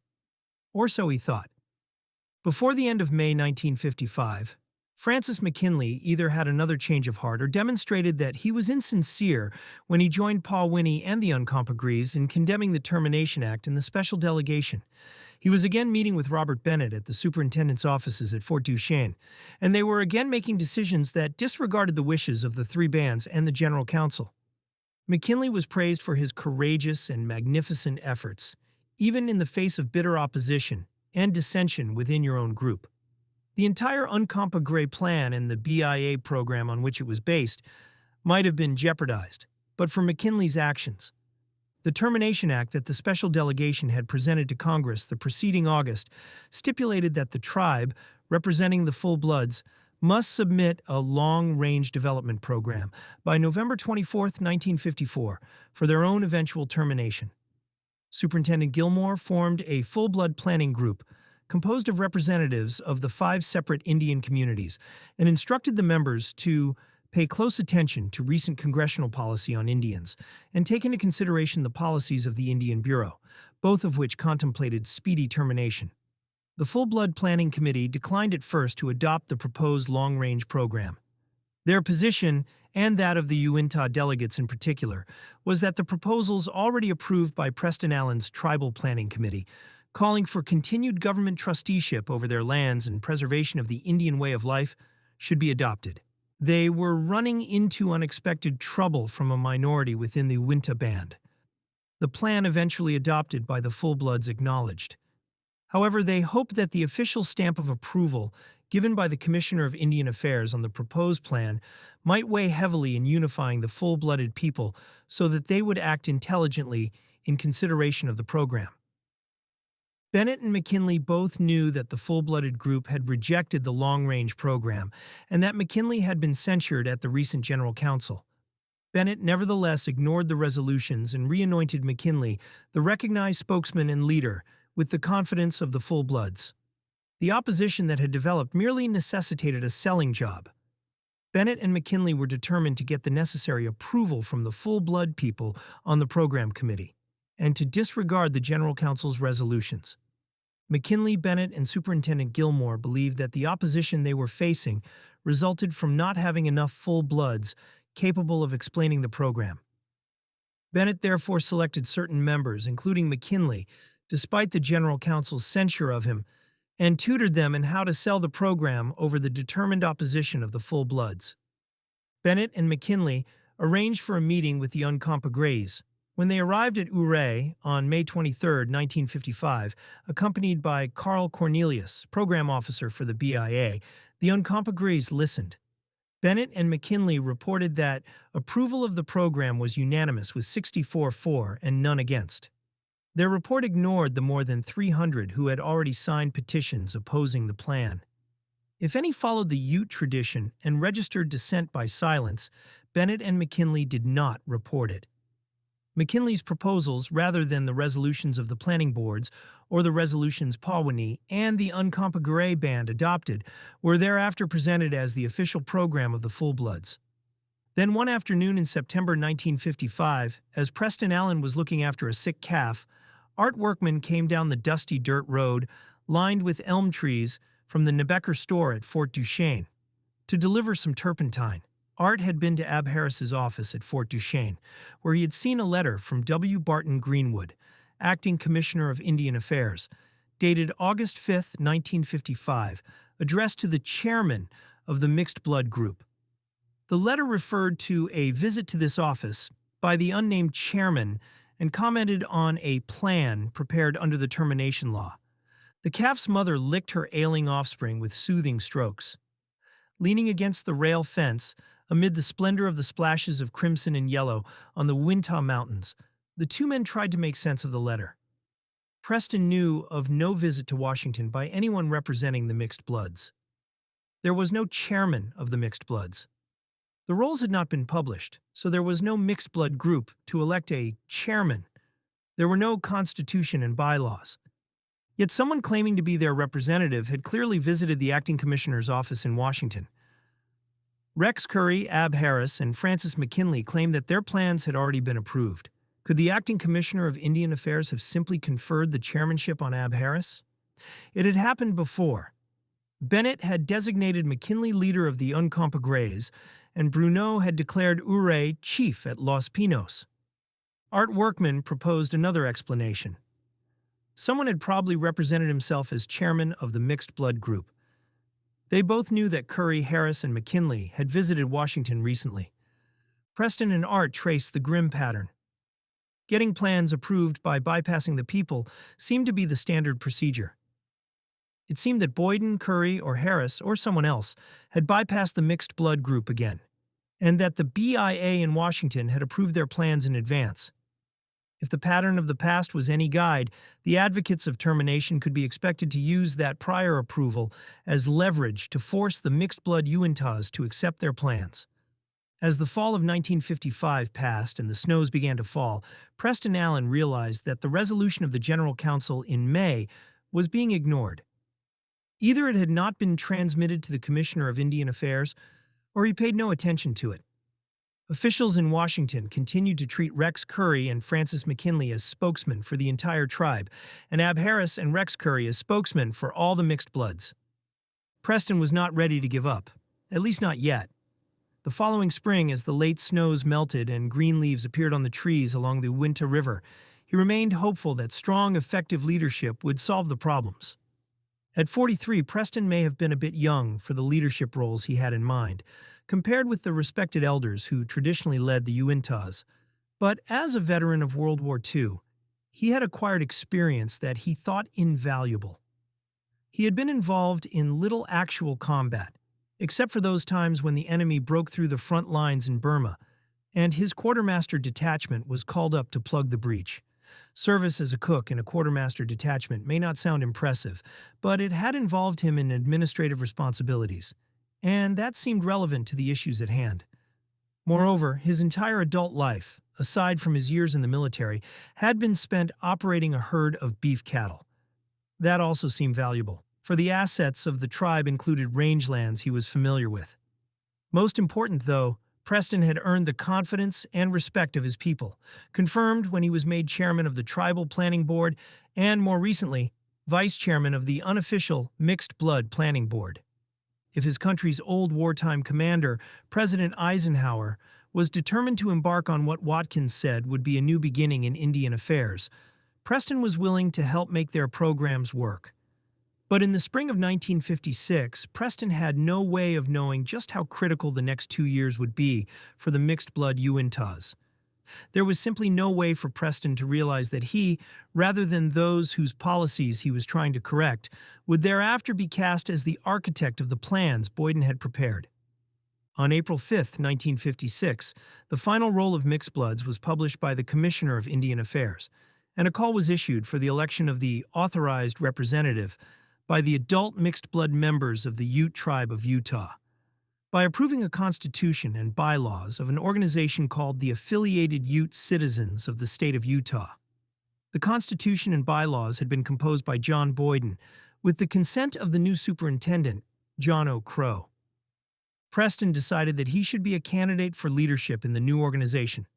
Or so he thought. Before the end of May 1955, Francis McKinley either had another change of heart or demonstrated that he was insincere when he joined Paul Winnie and the Uncompahgres in condemning the Termination Act in the special delegation. He was again meeting with Robert Bennett at the superintendent's offices at Fort Duchesne, and they were again making decisions that disregarded the wishes of the three bands and the General Council. McKinley was praised for his courageous and magnificent efforts, even in the face of bitter opposition and dissension within your own group. The entire Uncompahgre plan and the BIA program on which it was based might have been jeopardized, but for McKinley's actions. The Termination Act that the special delegation had presented to Congress the preceding August stipulated that the tribe, representing the full bloods, must submit a long-range development program by November 24, 1954, for their own eventual termination. Superintendent Gilmore formed a full-blood planning group composed of representatives of the 5 separate Indian communities and instructed the members to pay close attention to recent congressional policy on Indians and take into consideration the policies of the Indian Bureau, both of which contemplated speedy termination. The full-blood planning committee declined at first to adopt the proposed long-range program. Their position, and that of the Uinta delegates in particular, was that the proposals already approved by Preston Allen's Tribal Planning Committee, calling for continued government trusteeship over their lands and preservation of the Indian way of life, should be adopted. They were running into unexpected trouble from a minority within the Uinta band. The plan eventually adopted by the full-bloods acknowledged. However, they hoped that the official stamp of approval given by the Commissioner of Indian Affairs on the proposed plan might weigh heavily in unifying the full-blooded people so that they would act intelligently in consideration of the program. Bennett and McKinley both knew that the full-blooded group had rejected the long-range program and that McKinley had been censured at the recent General Council. Bennett nevertheless ignored the resolutions and reanointed McKinley, the recognized spokesman and leader, with the confidence of the full-bloods. The opposition that had developed merely necessitated a selling job. Bennett and McKinley were determined to get the necessary approval from the full-blood people on the program committee, and to disregard the General Council's resolutions. McKinley, Bennett, and Superintendent Gilmore believed that the opposition they were facing resulted from not having enough full-bloods capable of explaining the program. Bennett therefore selected certain members, including McKinley, despite the General Council's censure of him, and tutored them in how to sell the program over the determined opposition of the full-bloods. Bennett and McKinley arranged for a meeting with the Uncompahgreys. When they arrived at Ouray on May 23, 1955, accompanied by Carl Cornelius, program officer for the BIA, the Uncompahgreys listened. Bennett and McKinley reported that approval of the program was unanimous with 64 for and none against. Their report ignored the more than 300 who had already signed petitions opposing the plan. If any followed the Ute tradition and registered dissent by silence, Bennett and McKinley did not report it. McKinley's proposals, rather than the resolutions of the planning boards or the resolutions Pawnee and the Uncompahgre Band adopted, were thereafter presented as the official program of the full-bloods. Then one afternoon in September 1955, as Preston Allen was looking after a sick calf, Art Workman came down the dusty dirt road, lined with elm trees, from the Nebecker store at Fort Duchesne, to deliver some turpentine. Art had been to Ab Harris's office at Fort Duchesne, where he had seen a letter from W. Barton Greenwood, acting Commissioner of Indian Affairs, dated August 5, 1955, addressed to the chairman of the mixed blood group. The letter referred to a visit to this office by the unnamed chairman and commented on a plan prepared under the termination law. The calf's mother licked her ailing offspring with soothing strokes. Leaning against the rail fence, amid the splendor of the splashes of crimson and yellow on the Wichita Mountains, the two men tried to make sense of the letter. Preston knew of no visit to Washington by anyone representing the mixed bloods. There was no chairman of the mixed bloods. The rolls had not been published, so there was no mixed blood group to elect a chairman. There were no constitution and bylaws. Yet someone claiming to be their representative had clearly visited the acting commissioner's office in Washington. Rex Curry, Ab Harris, and Francis McKinley claimed that their plans had already been approved. Could the acting commissioner of Indian Affairs have simply conferred the chairmanship on Ab Harris? It had happened before. Bennett had designated McKinley leader of the Uncompahgreys, and Bruneau had declared Ouray chief at Los Pinos. Art Workman proposed another explanation. Someone had probably represented himself as chairman of the mixed blood group. They both knew that Curry, Harris, and McKinley had visited Washington recently. Preston and Art traced the grim pattern. Getting plans approved by bypassing the people seemed to be the standard procedure. It seemed that Boyden, Curry, or Harris, or someone else, had bypassed the mixed blood group again, and that the BIA in Washington had approved their plans in advance. If the pattern of the past was any guide, the advocates of termination could be expected to use that prior approval as leverage to force the mixed-blood Uintas to accept their plans. As the fall of 1955 passed and the snows began to fall, Preston Allen realized that the resolution of the General Council in May was being ignored. Either it had not been transmitted to the Commissioner of Indian Affairs, or he paid no attention to it. Officials in Washington continued to treat Rex Curry and Francis McKinley as spokesmen for the entire tribe, and Ab Harris and Rex Curry as spokesmen for all the mixed bloods. Preston was not ready to give up, at least not yet. The following spring, as the late snows melted and green leaves appeared on the trees along the Uinta River, he remained hopeful that strong, effective leadership would solve the problems. At 43, Preston may have been a bit young for the leadership roles he had in mind, compared with the respected elders who traditionally led the Uintas. But as a veteran of World War II, he had acquired experience that he thought invaluable. He had been involved in little actual combat, except for those times when the enemy broke through the front lines in Burma, and his quartermaster detachment was called up to plug the breach. Service as a cook in a quartermaster detachment may not sound impressive, but it had involved him in administrative responsibilities, and that seemed relevant to the issues at hand. Moreover, his entire adult life, aside from his years in the military, had been spent operating a herd of beef cattle. That also seemed valuable, for the assets of the tribe included rangelands he was familiar with. Most important, though, Preston had earned the confidence and respect of his people, confirmed when he was made chairman of the Tribal Planning Board and, more recently, vice chairman of the unofficial Mixed Blood Planning Board. If his country's old wartime commander, President Eisenhower, was determined to embark on what Watkins said would be a new beginning in Indian affairs, Preston was willing to help make their programs work. But in the spring of 1956, Preston had no way of knowing just how critical the next 2 years would be for the mixed-blood Utes. There was simply no way for Preston to realize that he, rather than those whose policies he was trying to correct, would thereafter be cast as the architect of the plans Boyden had prepared. On April 5, 1956, the final roll of Mixed Bloods was published by the Commissioner of Indian Affairs, and a call was issued for the election of the authorized representative by the adult mixed-blood members of the Ute Tribe of Utah. By approving a constitution and bylaws of an organization called the Affiliated Ute Citizens of the State of Utah. The constitution and bylaws had been composed by John Boyden, with the consent of the new superintendent, John O. Crow. Preston decided that he should be a candidate for leadership in the new organization.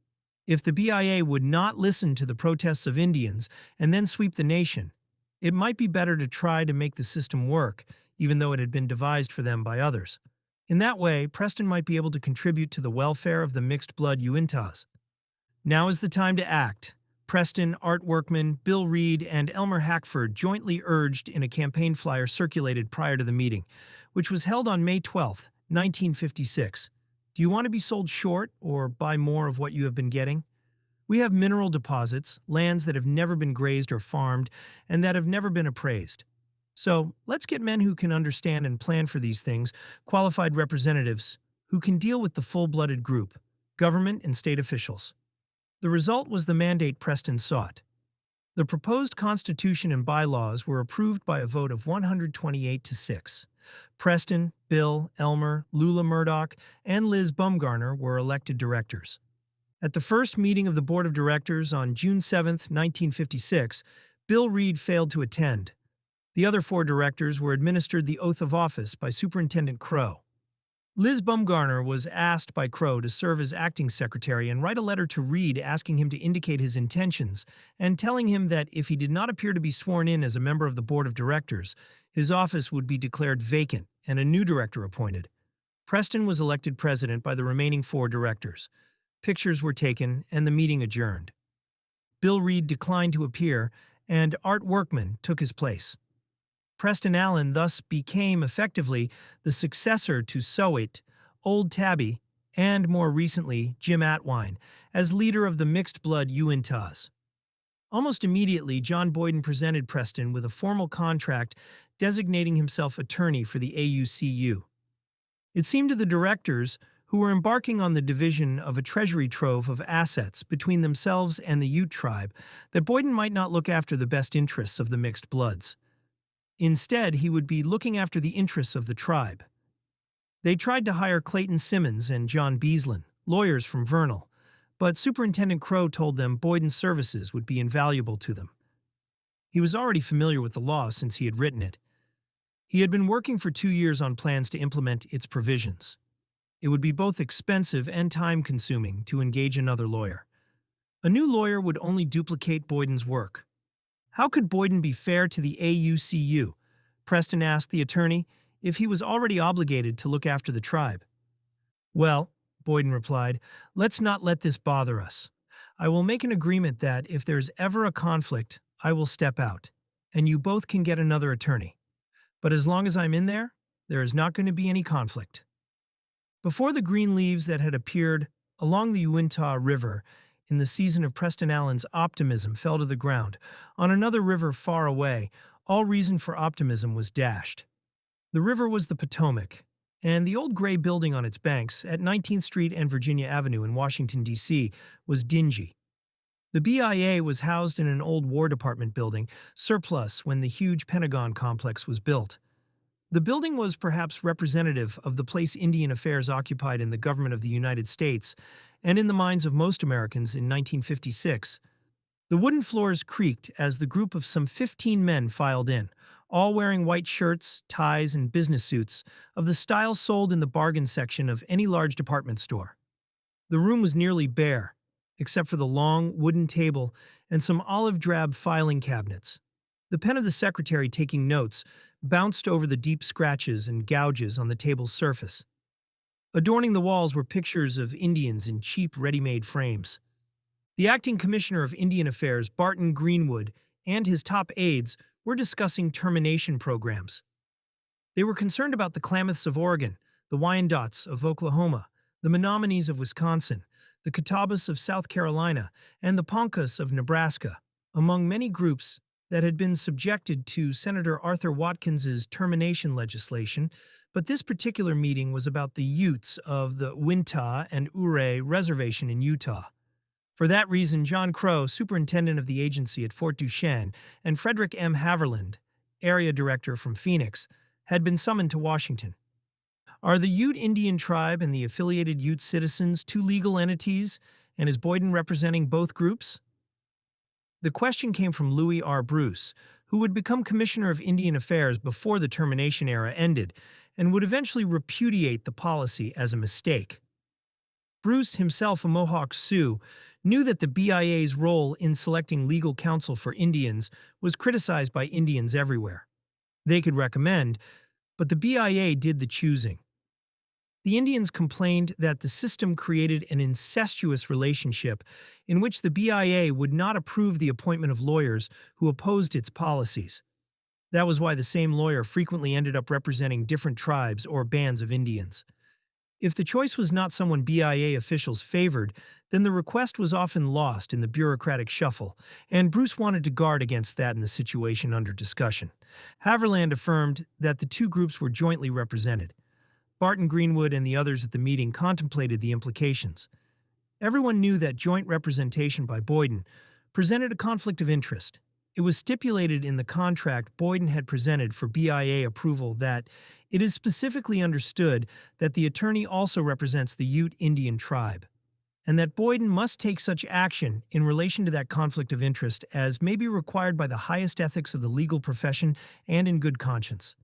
If the BIA would not listen to the protests of Indians and then sweep the nation, it might be better to try to make the system work, even though it had been devised for them by others. In that way, Preston might be able to contribute to the welfare of the mixed-blood Uintas. Now is the time to act. Preston, Art Workman, Bill Reed, and Elmer Hackford jointly urged in a campaign flyer circulated prior to the meeting, which was held on May 12, 1956. Do you want to be sold short or buy more of what you have been getting? We have mineral deposits, lands that have never been grazed or farmed, and that have never been appraised. So, let's get men who can understand and plan for these things, qualified representatives, who can deal with the full-blooded group, government and state officials. The result was the mandate Preston sought. The proposed constitution and bylaws were approved by a vote of 128 to 6. Preston, Bill, Elmer, Lula Murdoch, and Liz Bumgarner were elected directors. At the first meeting of the Board of Directors on June 7, 1956, Bill Reed failed to attend. The other 4 directors were administered the oath of office by Superintendent Crow. Liz Bumgarner was asked by Crow to serve as acting secretary and write a letter to Reed asking him to indicate his intentions and telling him that if he did not appear to be sworn in as a member of the Board of Directors, his office would be declared vacant and a new director appointed. Preston was elected president by the remaining 4 directors. Pictures were taken and the meeting adjourned. Bill Reed declined to appear, and Art Workman took his place. Preston Allen thus became effectively the successor to Sowit, Old Tabby, and more recently Jim Atwine, as leader of the mixed-blood Uintas. Almost immediately, John Boyden presented Preston with a formal contract designating himself attorney for the AUCU. It seemed to the directors, who were embarking on the division of a treasury trove of assets between themselves and the Ute tribe, that Boyden might not look after the best interests of the mixed bloods. Instead, he would be looking after the interests of the tribe. They tried to hire Clayton Simmons and John Beaslin, lawyers from Vernal, but Superintendent Crow told them Boyden's services would be invaluable to them. He was already familiar with the law since he had written it. He had been working for 2 years on plans to implement its provisions. It would be both expensive and time-consuming to engage another lawyer. A new lawyer would only duplicate Boyden's work. How could Boyden be fair to the AUCU? Preston asked the attorney if he was already obligated to look after the tribe. Well, Boyden replied, let's not let this bother us. I will make an agreement that if there's ever a conflict, I will step out, and you both can get another attorney. But as long as I'm in there is not going to be any conflict. Before the green leaves that had appeared along the Uinta River in the season of Preston Allen's optimism fell to the ground, on another river far away, all reason for optimism was dashed. The river was the Potomac, and the old gray building on its banks at 19th Street and Virginia Avenue in Washington, D.C., was dingy. The BIA was housed in an old War Department building, surplus when the huge Pentagon complex was built. The building was perhaps representative of the place Indian affairs occupied in the government of the United States and in the minds of most Americans in 1956. The wooden floors creaked as the group of some 15 men filed in, all wearing white shirts, ties, and business suits of the style sold in the bargain section of any large department store. The room was nearly bare, except for the long, wooden table and some olive-drab filing cabinets. The pen of the secretary taking notes bounced over the deep scratches and gouges on the table's surface. Adorning the walls were pictures of Indians in cheap, ready-made frames. The acting commissioner of Indian Affairs, Barton Greenwood, and his top aides were discussing termination programs. They were concerned about the Klamaths of Oregon, the Wyandots of Oklahoma, the Menominees of Wisconsin, the Catawbas of South Carolina, and the Poncas of Nebraska, among many groups that had been subjected to Senator Arthur Watkins's termination legislation, but this particular meeting was about the Utes of the Uintah and Ouray Reservation in Utah. For that reason, John Crow, superintendent of the agency at Fort Duchesne, and Frederick M. Haverland, area director from Phoenix, had been summoned to Washington. Are the Ute Indian Tribe and the affiliated Ute citizens two legal entities, and is Boyden representing both groups? The question came from Louis R. Bruce, who would become Commissioner of Indian Affairs before the Termination era ended and would eventually repudiate the policy as a mistake. Bruce, himself a Mohawk Sioux, knew that the BIA's role in selecting legal counsel for Indians was criticized by Indians everywhere. They could recommend, but the BIA did the choosing. The Indians complained that the system created an incestuous relationship in which the BIA would not approve the appointment of lawyers who opposed its policies. That was why the same lawyer frequently ended up representing different tribes or bands of Indians. If the choice was not someone BIA officials favored, then the request was often lost in the bureaucratic shuffle, and Bruce wanted to guard against that in the situation under discussion. Haverland affirmed that the two groups were jointly represented. Barton Greenwood and the others at the meeting contemplated the implications. Everyone knew that joint representation by Boyden presented a conflict of interest. It was stipulated in the contract Boyden had presented for BIA approval that it is specifically understood that the attorney also represents the Ute Indian Tribe, and that Boyden must take such action in relation to that conflict of interest as may be required by the highest ethics of the legal profession and in good conscience.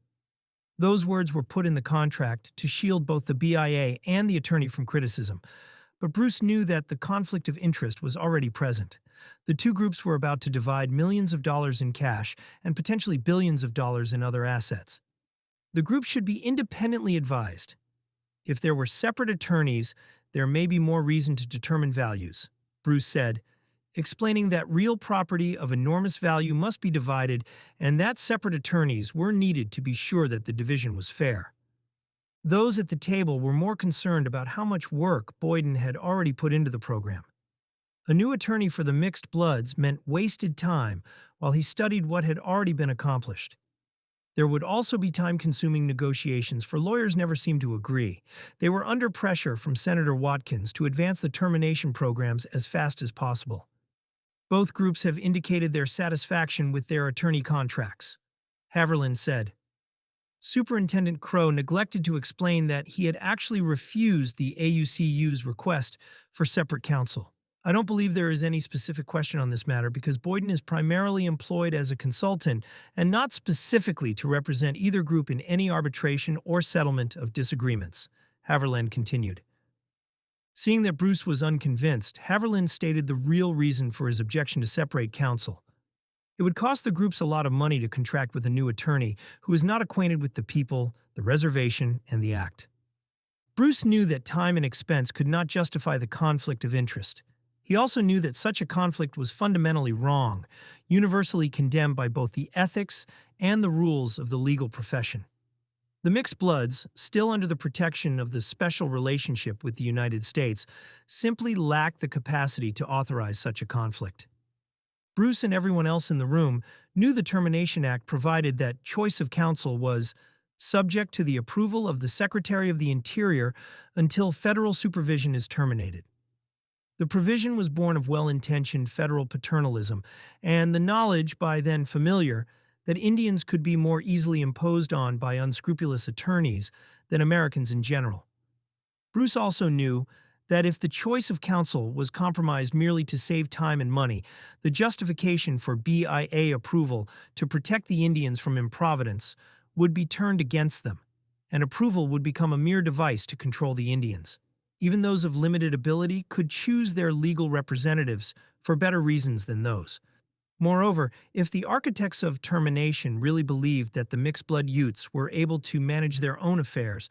Those words were put in the contract to shield both the BIA and the attorney from criticism, but Bruce knew that the conflict of interest was already present. The two groups were about to divide millions of dollars in cash and potentially billions of dollars in other assets. The group should be independently advised. If there were separate attorneys, there may be more reason to determine values, Bruce said, explaining that real property of enormous value must be divided and that separate attorneys were needed to be sure that the division was fair. Those at the table were more concerned about how much work Boyden had already put into the program. A new attorney for the mixed bloods meant wasted time while he studied what had already been accomplished. There would also be time-consuming negotiations, for lawyers never seemed to agree. They were under pressure from Senator Watkins to advance the termination programs as fast as possible. Both groups have indicated their satisfaction with their attorney contracts, Haverland said. Superintendent Crow neglected to explain that he had actually refused the AUCU's request for separate counsel. I don't believe there is any specific question on this matter because Boyden is primarily employed as a consultant and not specifically to represent either group in any arbitration or settlement of disagreements, Haverland continued. Seeing that Bruce was unconvinced, Haverland stated the real reason for his objection to separate counsel. It would cost the groups a lot of money to contract with a new attorney who is not acquainted with the people, the reservation, and the act. Bruce knew that time and expense could not justify the conflict of interest. He also knew that such a conflict was fundamentally wrong, universally condemned by both the ethics and the rules of the legal profession. The mixed bloods, still under the protection of the special relationship with the United States, simply lacked the capacity to authorize such a conflict. Bruce and everyone else in the room knew the Termination Act provided that choice of counsel was subject to the approval of the Secretary of the Interior until federal supervision is terminated. The provision was born of well-intentioned federal paternalism and the knowledge, by then familiar, that Indians could be more easily imposed on by unscrupulous attorneys than Americans in general. Bruce also knew that if the choice of counsel was compromised merely to save time and money, the justification for BIA approval to protect the Indians from improvidence would be turned against them, and approval would become a mere device to control the Indians. Even those of limited ability could choose their legal representatives for better reasons than those. Moreover, if the architects of termination really believed that the mixed-blood Utes were able to manage their own affairs,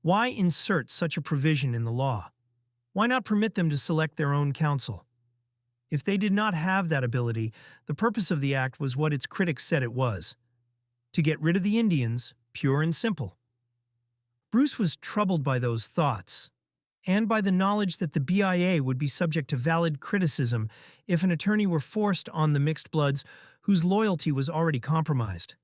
why insert such a provision in the law? Why not permit them to select their own counsel? If they did not have that ability, the purpose of the act was what its critics said it was: to get rid of the Indians, pure and simple. Bruce was troubled by those thoughts, and by the knowledge that the BIA would be subject to valid criticism if an attorney were forced on the mixed bloods whose loyalty was already compromised,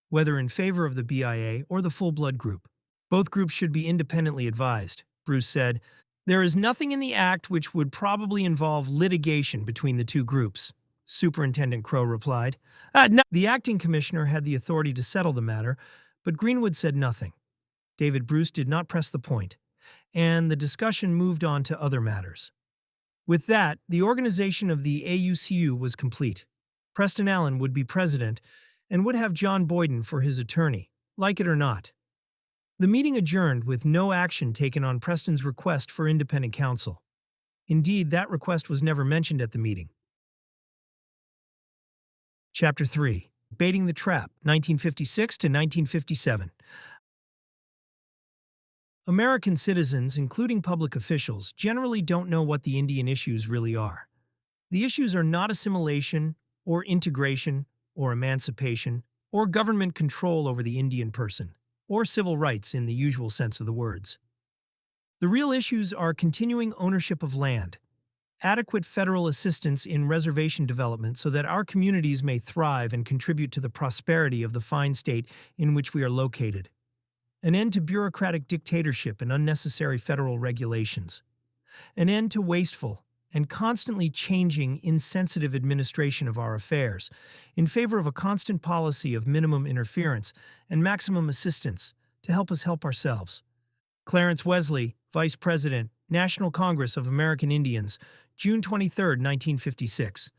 whether in favor of the BIA or the full-blood group. Both groups should be independently advised, Bruce said. There is nothing in the act which would probably involve litigation between the two groups, Superintendent Crow replied. No. The acting commissioner had the authority to settle the matter, but Greenwood said nothing. David Bruce did not press the point, and the discussion moved on to other matters. With that, the organization of the AUCU was complete. Preston Allen would be president and would have John Boyden for his attorney, like it or not. The meeting adjourned with no action taken on Preston's request for independent counsel. Indeed, that request was never mentioned at the meeting. Chapter 3. Baiting the Trap, 1956 to 1957. American citizens, including public officials, generally don't know what the Indian issues really are. The issues are not assimilation, or integration, or emancipation, or government control over the Indian person, or civil rights in the usual sense of the words. The real issues are continuing ownership of land, adequate federal assistance in reservation development so that our communities may thrive and contribute to the prosperity of the fine state in which we are located, an end to bureaucratic dictatorship and unnecessary federal regulations, an end to wasteful and constantly changing, insensitive administration of our affairs, in favor of a constant policy of minimum interference and maximum assistance to help us help ourselves. Clarence Wesley, Vice President, National Congress of American Indians, June 23, 1956.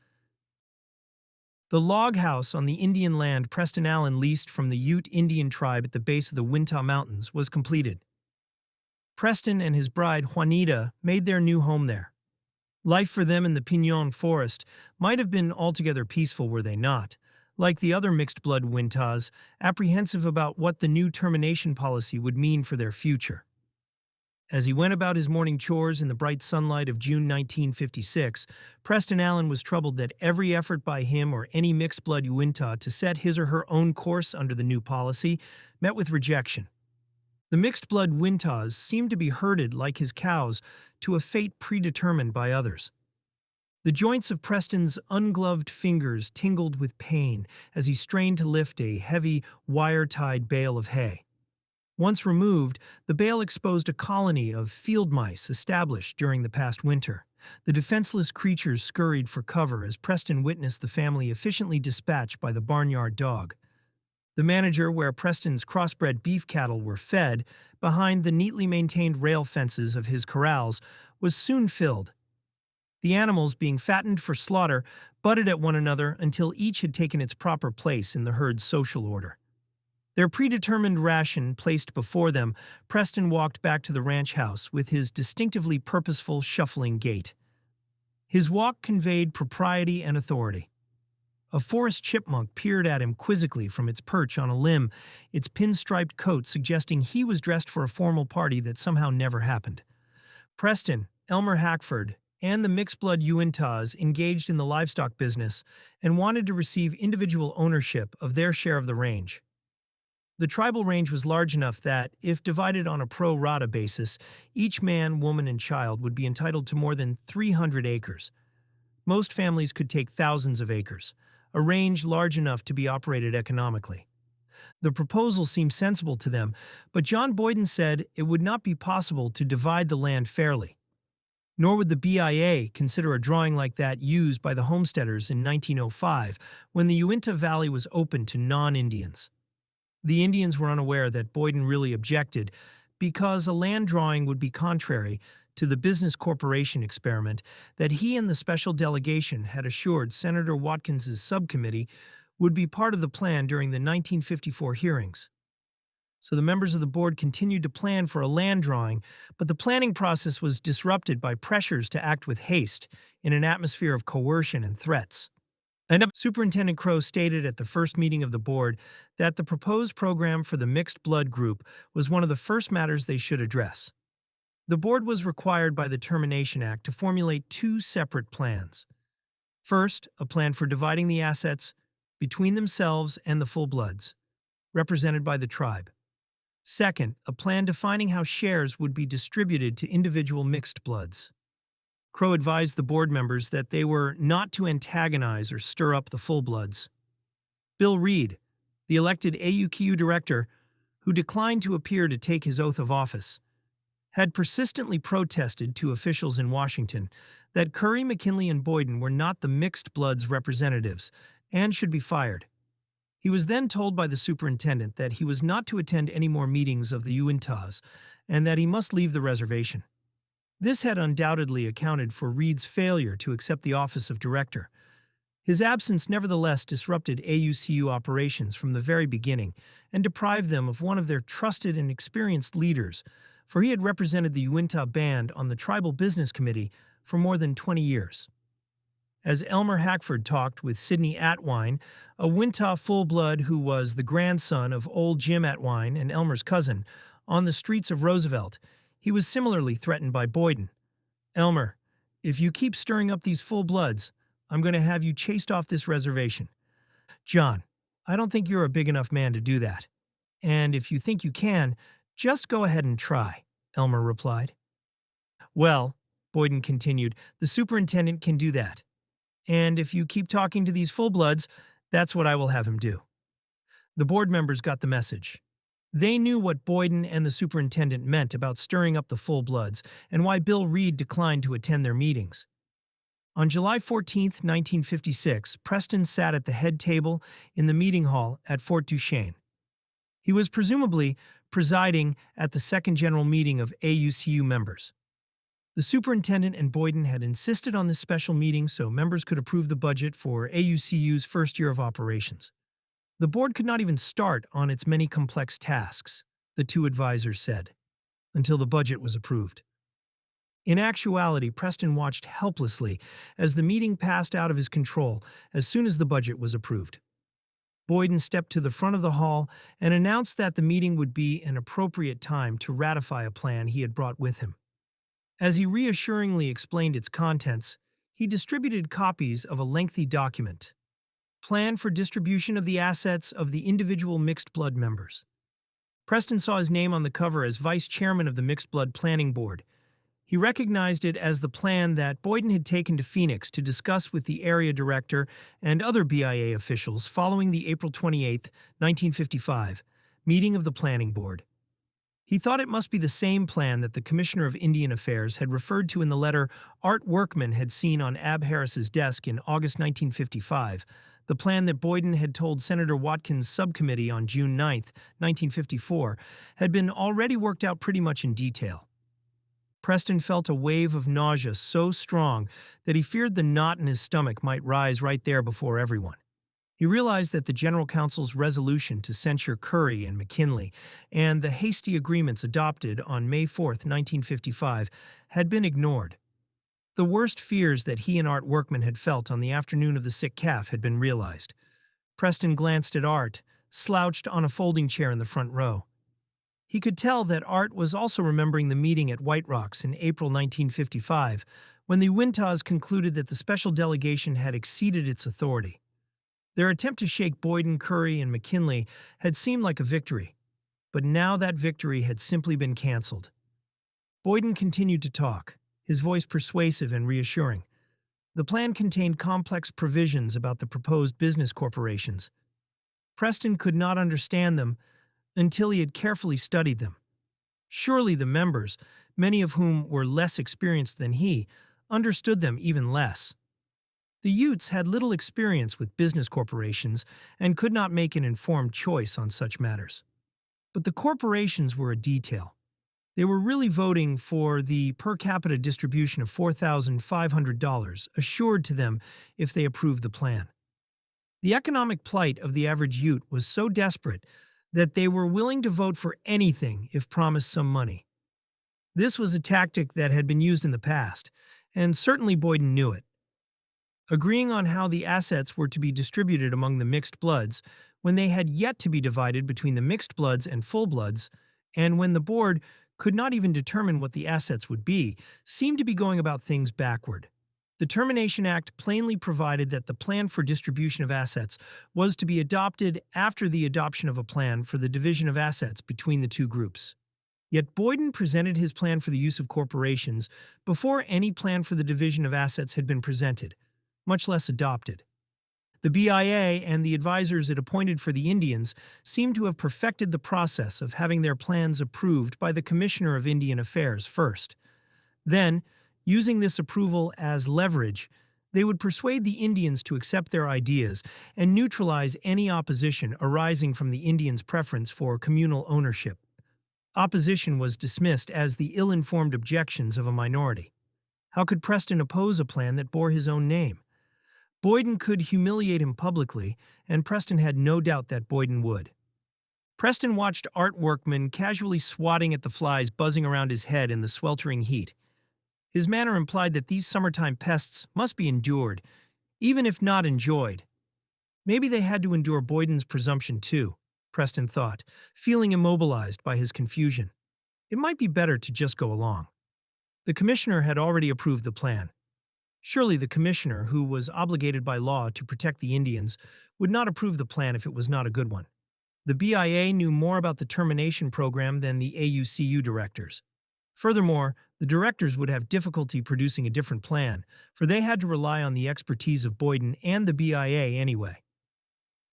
The log house on the Indian land Preston Allen leased from the Ute Indian Tribe at the base of the Wichita Mountains was completed. Preston and his bride, Juanita, made their new home there. Life for them in the Pinon Forest might have been altogether peaceful were they not, like the other mixed-blood Wintas, apprehensive about what the new termination policy would mean for their future. As he went about his morning chores in the bright sunlight of June 1956, Preston Allen was troubled that every effort by him or any mixed-blood Uinta to set his or her own course under the new policy met with rejection. The mixed-blood Wintas seemed to be herded, like his cows, to a fate predetermined by others. The joints of Preston's ungloved fingers tingled with pain as he strained to lift a heavy, wire-tied bale of hay. Once removed, the bale exposed a colony of field mice established during the past winter. The defenseless creatures scurried for cover as Preston witnessed the family efficiently dispatched by the barnyard dog. The manager, where Preston's crossbred beef cattle were fed, behind the neatly maintained rail fences of his corrals, was soon filled. The animals, being fattened for slaughter, butted at one another until each had taken its proper place in the herd's social order. Their predetermined ration placed before them, Preston walked back to the ranch house with his distinctively purposeful, shuffling gait. His walk conveyed propriety and authority. A forest chipmunk peered at him quizzically from its perch on a limb, its pinstriped coat suggesting he was dressed for a formal party that somehow never happened. Preston, Elmer Hackford, and the mixed-blood Uintas engaged in the livestock business and wanted to receive individual ownership of their share of the range. The tribal range was large enough that, if divided on a pro rata basis, each man, woman, and child would be entitled to more than 300 acres. Most families could take thousands of acres, a range large enough to be operated economically. The proposal seemed sensible to them, but John Boyden said it would not be possible to divide the land fairly. Nor would the BIA consider a drawing like that used by the homesteaders in 1905 when the Uinta Valley was open to non-Indians. The Indians were unaware that Boyden really objected because a land drawing would be contrary to the business corporation experiment that he and the special delegation had assured Senator Watkins's subcommittee would be part of the plan during the 1954 hearings. So the members of the board continued to plan for a land drawing, but the planning process was disrupted by pressures to act with haste in an atmosphere of coercion and threats. And Superintendent Crow stated at the first meeting of the board that the proposed program for the mixed blood group was one of the first matters they should address. The board was required by the Termination Act to formulate two separate plans. First, a plan for dividing the assets between themselves and the full bloods, represented by the tribe. Second, a plan defining how shares would be distributed to individual mixed bloods. Crow advised the board members that they were not to antagonize or stir up the full bloods. Bill Reed, the elected AUKU director, who declined to appear to take his oath of office, had persistently protested to officials in Washington that Curry, McKinley, and Boyden were not the mixed bloods representatives and should be fired. He was then told by the superintendent that he was not to attend any more meetings of the Uintas and that he must leave the reservation. This had undoubtedly accounted for Reed's failure to accept the office of director. His absence nevertheless disrupted AUCU operations from the very beginning and deprived them of one of their trusted and experienced leaders, for he had represented the Uinta Band on the Tribal Business Committee for more than 20 years. As Elmer Hackford talked with Sidney Atwine, a Uinta full-blood who was the grandson of old Jim Atwine and Elmer's cousin, on the streets of Roosevelt, he was similarly threatened by Boyden. "Elmer, if you keep stirring up these full-bloods, I'm going to have you chased off this reservation." "John, I don't think you're a big enough man to do that. And if you think you can, just go ahead and try," Elmer replied. "Well," Boyden continued, "the superintendent can do that. And if you keep talking to these full-bloods, that's what I will have him do." The board members got the message. They knew what Boyden and the superintendent meant about stirring up the full-bloods and why Bill Reed declined to attend their meetings. On July 14, 1956, Preston sat at the head table in the meeting hall at Fort Duchesne. He was presumably presiding at the second general meeting of AUCU members. The superintendent and Boyden had insisted on this special meeting so members could approve the budget for AUCU's first year of operations. The board could not even start on its many complex tasks, the two advisors said, until the budget was approved. In actuality, Preston watched helplessly as the meeting passed out of his control as soon as the budget was approved. Boyden stepped to the front of the hall and announced that the meeting would be an appropriate time to ratify a plan he had brought with him. As he reassuringly explained its contents, he distributed copies of a lengthy document, Plan for Distribution of the Assets of the Individual Mixed Blood Members. Preston saw his name on the cover as vice chairman of the Mixed Blood Planning Board. He recognized it as the plan that Boyden had taken to Phoenix to discuss with the area director and other BIA officials following the April 28, 1955, meeting of the Planning Board. He thought it must be the same plan that the Commissioner of Indian Affairs had referred to in the letter Art Workman had seen on Ab Harris's desk in August 1955, the plan that Boyden had told Senator Watkins' subcommittee on June 9, 1954, had been already worked out pretty much in detail. Preston felt a wave of nausea so strong that he feared the knot in his stomach might rise right there before everyone. He realized that the General Counsel's resolution to censure Curry and McKinley and the hasty agreements adopted on May 4, 1955, had been ignored. The worst fears that he and Art Workman had felt on the afternoon of the sick calf had been realized. Preston glanced at Art, slouched on a folding chair in the front row. He could tell that Art was also remembering the meeting at White Rocks in April 1955, when the Uintas concluded that the special delegation had exceeded its authority. Their attempt to shake Boyden, Curry, and McKinley had seemed like a victory, but now that victory had simply been canceled. Boyden continued to talk, his voice persuasive and reassuring. The plan contained complex provisions about the proposed business corporations. Preston could not understand them until he had carefully studied them. Surely the members, many of whom were less experienced than he, understood them even less. The Utes had little experience with business corporations and could not make an informed choice on such matters. But the corporations were a detail. They were really voting for the per capita distribution of $4,500 assured to them if they approved the plan. The economic plight of the average Ute was so desperate that they were willing to vote for anything if promised some money. This was a tactic that had been used in the past, and certainly Boyden knew it. Agreeing on how the assets were to be distributed among the mixed bloods, when they had yet to be divided between the mixed bloods and full bloods, and when the board could not even determine what the assets would be, seemed to be going about things backward. The Termination Act plainly provided that the plan for distribution of assets was to be adopted after the adoption of a plan for the division of assets between the two groups. Yet Boyden presented his plan for the use of corporations before any plan for the division of assets had been presented, much less adopted. The BIA and the advisors it appointed for the Indians seemed to have perfected the process of having their plans approved by the Commissioner of Indian Affairs first. Then, using this approval as leverage, they would persuade the Indians to accept their ideas and neutralize any opposition arising from the Indians' preference for communal ownership. Opposition was dismissed as the ill-informed objections of a minority. How could Preston oppose a plan that bore his own name? Boyden could humiliate him publicly, and Preston had no doubt that Boyden would. Preston watched art workmen casually swatting at the flies buzzing around his head in the sweltering heat. His manner implied that these summertime pests must be endured, even if not enjoyed. Maybe they had to endure Boyden's presumption too, Preston thought, feeling immobilized by his confusion. It might be better to just go along. The commissioner had already approved the plan. Surely the commissioner, who was obligated by law to protect the Indians, would not approve the plan if it was not a good one. The BIA knew more about the termination program than the AUCU directors. Furthermore, the directors would have difficulty producing a different plan, for they had to rely on the expertise of Boyden and the BIA anyway.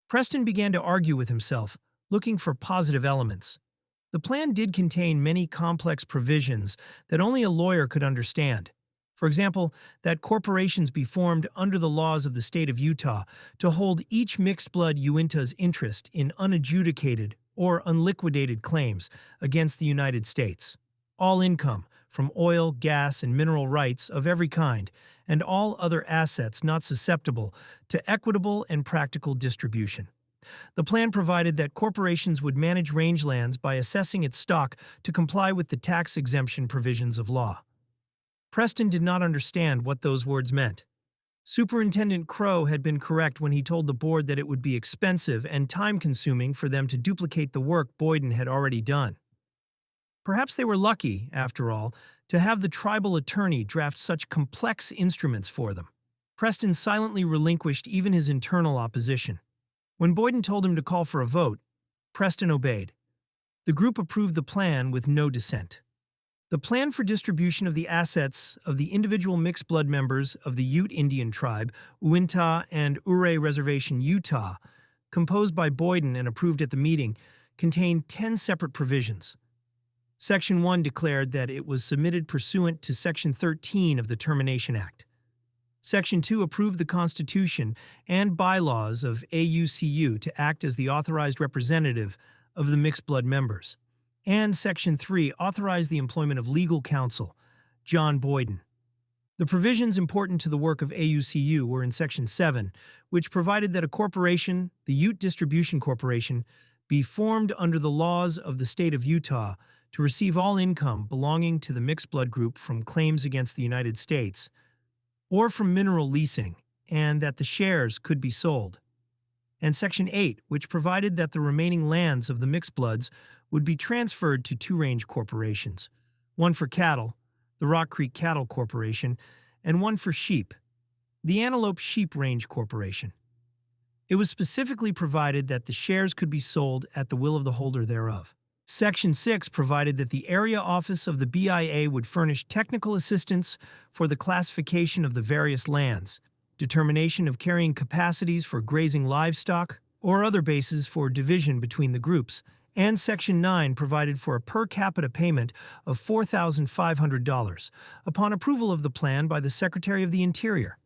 Preston began to argue with himself, looking for positive elements. The plan did contain many complex provisions that only a lawyer could understand. For example, that corporations be formed under the laws of the state of Utah to hold each mixed-blood Uinta's interest in unadjudicated or unliquidated claims against the United States. All income, from oil, gas, and mineral rights of every kind, and all other assets not susceptible to equitable and practical distribution. The plan provided that corporations would manage rangelands by assessing its stock to comply with the tax exemption provisions of law. Preston did not understand what those words meant. Superintendent Crow had been correct when he told the board that it would be expensive and time-consuming for them to duplicate the work Boyden had already done. Perhaps they were lucky, after all, to have the tribal attorney draft such complex instruments for them. Preston silently relinquished even his internal opposition. When Boyden told him to call for a vote, Preston obeyed. The group approved the plan with no dissent. The plan for distribution of the assets of the individual mixed-blood members of the Ute Indian Tribe, Uinta and Ouray Reservation, Utah, composed by Boyden and approved at the meeting, contained 10 separate provisions. Section 1 declared that it was submitted pursuant to Section 13 of the Termination Act. Section 2 approved the Constitution and bylaws of AUCU to act as the authorized representative of the mixed-blood members. And Section 3 authorized the employment of legal counsel, John Boyden. The provisions important to the work of AUCU were in Section 7, which provided that a corporation, the Ute Distribution Corporation, be formed under the laws of the state of Utah to receive all income belonging to the mixed blood group from claims against the United States or from mineral leasing, and that the shares could be sold. And Section 8, which provided that the remaining lands of the mixed bloods would be transferred to two range corporations, one for cattle, the Rock Creek Cattle Corporation, and one for sheep, the Antelope Sheep Range Corporation. It was specifically provided that the shares could be sold at the will of the holder thereof. Section 6 provided that the area office of the BIA would furnish technical assistance for the classification of the various lands, determination of carrying capacities for grazing livestock, or other bases for division between the groups, And Section 9 provided for a per capita payment of $4,500 upon approval of the plan by the Secretary of the Interior.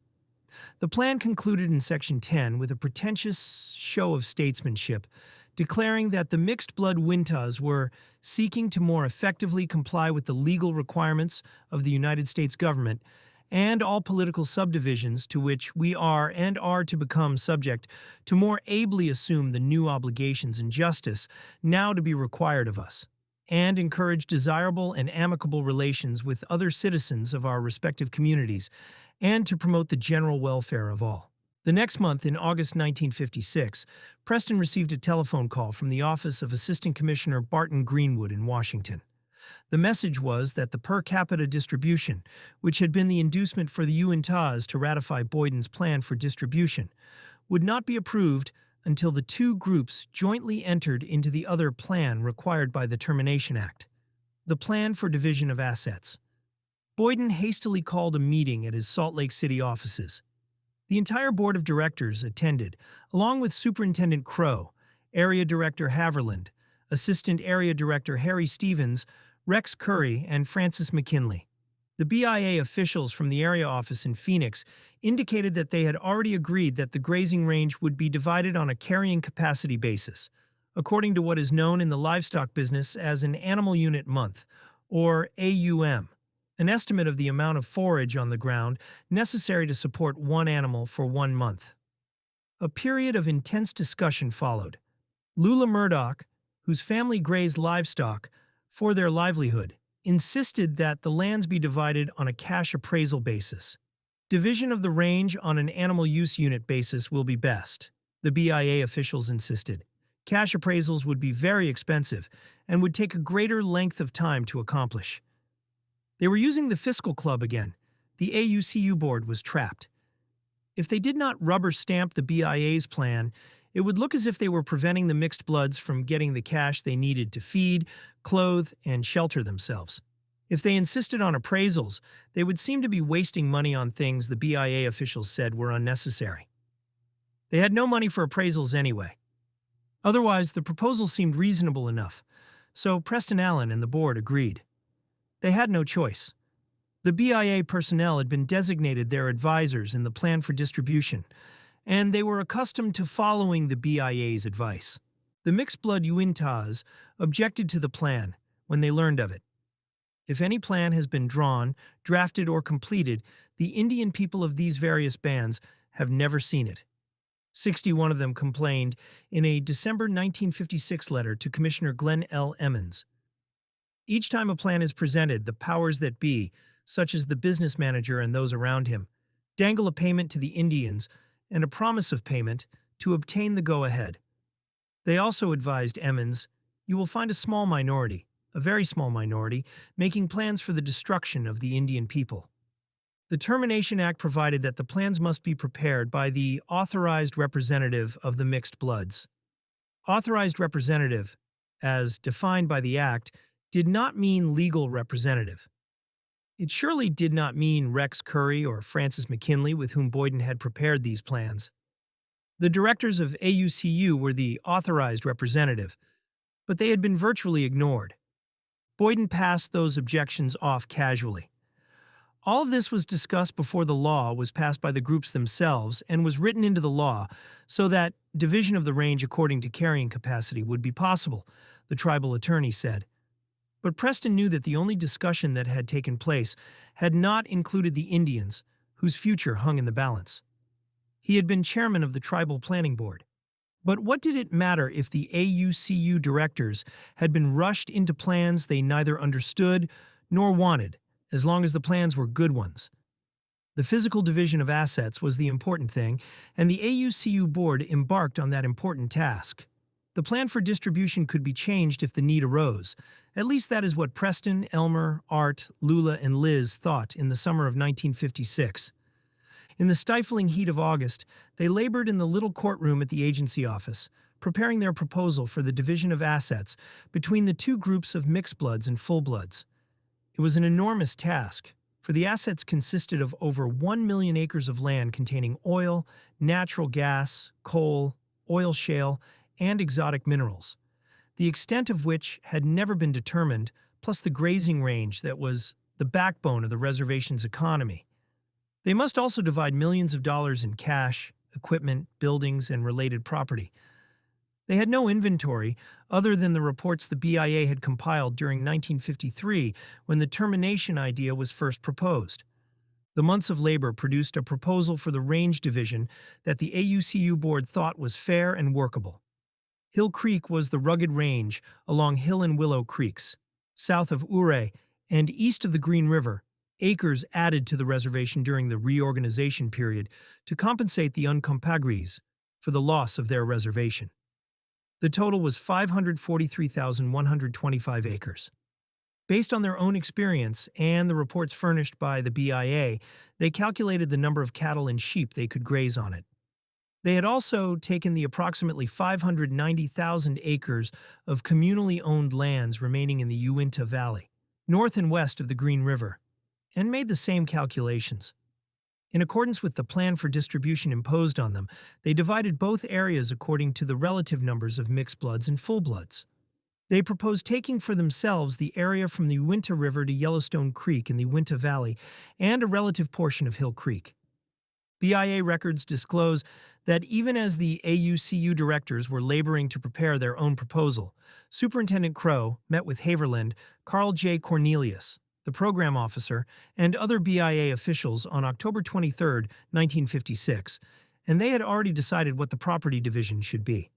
The plan concluded in Section 10 with a pretentious show of statesmanship, declaring that the mixed-blood Wintas were seeking to more effectively comply with the legal requirements of the United States government and all political subdivisions to which we are and are to become subject to more ably assume the new obligations and justice now to be required of us, and encourage desirable and amicable relations with other citizens of our respective communities, and to promote the general welfare of all. The next month, in August 1956, Preston received a telephone call from the office of Assistant Commissioner Barton Greenwood in Washington. The message was that the per capita distribution, which had been the inducement for the Uintas to ratify Boyden's plan for distribution, would not be approved until the two groups jointly entered into the other plan required by the Termination Act, the Plan for Division of Assets. Boyden hastily called a meeting at his Salt Lake City offices. The entire board of directors attended, along with Superintendent Crow, Area Director Haverland, Assistant Area Director Harry Stevens, Rex Curry, and Francis McKinley. The BIA officials from the area office in Phoenix indicated that they had already agreed that the grazing range would be divided on a carrying capacity basis, according to what is known in the livestock business as an animal unit month, or AUM, an estimate of the amount of forage on the ground necessary to support one animal for 1 month. A period of intense discussion followed. Lula Murdoch, whose family grazed livestock for their livelihood, insisted that the lands be divided on a cash appraisal basis. Division of the range on an animal use unit basis will be best, the BIA officials insisted. Cash appraisals would be very expensive and would take a greater length of time to accomplish. They were using the fiscal club again. The AUCU board was trapped. If they did not rubber stamp the BIA's plan, it would look as if they were preventing the mixed bloods from getting the cash they needed to feed, clothe, and shelter themselves. If they insisted on appraisals, they would seem to be wasting money on things the BIA officials said were unnecessary. They had no money for appraisals anyway. Otherwise, the proposal seemed reasonable enough, so Preston Allen and the board agreed. They had no choice. The BIA personnel had been designated their advisors in the plan for distribution, and they were accustomed to following the BIA's advice. The mixed-blood Uintas objected to the plan when they learned of it. If any plan has been drawn, drafted, or completed, the Indian people of these various bands have never seen it. 61 of them complained in a December 1956 letter to Commissioner Glenn L. Emmons. Each time a plan is presented, the powers that be, such as the business manager and those around him, dangle a payment to the Indians and a promise of payment to obtain the go-ahead. They also advised Emmons, "You will find a small minority, a very small minority, making plans for the destruction of the Indian people." The Termination Act provided that the plans must be prepared by the authorized representative of the mixed bloods. Authorized representative, as defined by the Act, did not mean legal representative. It surely did not mean Rex Curry or Francis McKinley, with whom Boyden had prepared these plans. The directors of AUCU were the authorized representative, but they had been virtually ignored. Boyden passed those objections off casually. All of this was discussed before the law was passed by the groups themselves and was written into the law so that division of the range according to carrying capacity would be possible, the tribal attorney said. But Preston knew that the only discussion that had taken place had not included the Indians, whose future hung in the balance. He had been chairman of the Tribal Planning Board. But what did it matter if the AUCU directors had been rushed into plans they neither understood nor wanted, as long as the plans were good ones? The physical division of assets was the important thing, and the AUCU board embarked on that important task. The plan for distribution could be changed if the need arose. At least that is what Preston, Elmer, Art, Lula, and Liz thought in the summer of 1956. In the stifling heat of August, they labored in the little courtroom at the agency office, preparing their proposal for the division of assets between the two groups of mixed bloods and full bloods. It was an enormous task, for the assets consisted of over 1 million acres of land containing oil, natural gas, coal, oil shale, and exotic minerals. the extent of which had never been determined, plus the grazing range that was the backbone of the reservation's economy. They must also divide millions of dollars in cash, equipment, buildings, and related property. They had no inventory other than the reports the BIA had compiled during 1953 when the termination idea was first proposed. The months of labor produced a proposal for the range division that the AUCU board thought was fair and workable. Hill Creek was the rugged range along Hill and Willow Creeks, south of Ouray and east of the Green River, acres added to the reservation during the reorganization period to compensate the Uncompahgrees for the loss of their reservation. The total was 543,125 acres. Based on their own experience and the reports furnished by the BIA, they calculated the number of cattle and sheep they could graze on it. They had also taken the approximately 590,000 acres of communally owned lands remaining in the Uinta Valley, north and west of the Green River, and made the same calculations. In accordance with the plan for distribution imposed on them, they divided both areas according to the relative numbers of mixed bloods and full bloods. They proposed taking for themselves the area from the Uinta River to Yellowstone Creek in the Uinta Valley and a relative portion of Hill Creek. BIA records disclose that even as the AUCU directors were laboring to prepare their own proposal, Superintendent Crow met with Haverland, Carl J. Cornelius, the program officer, and other BIA officials on October 23, 1956, and they had already decided what the property division should be.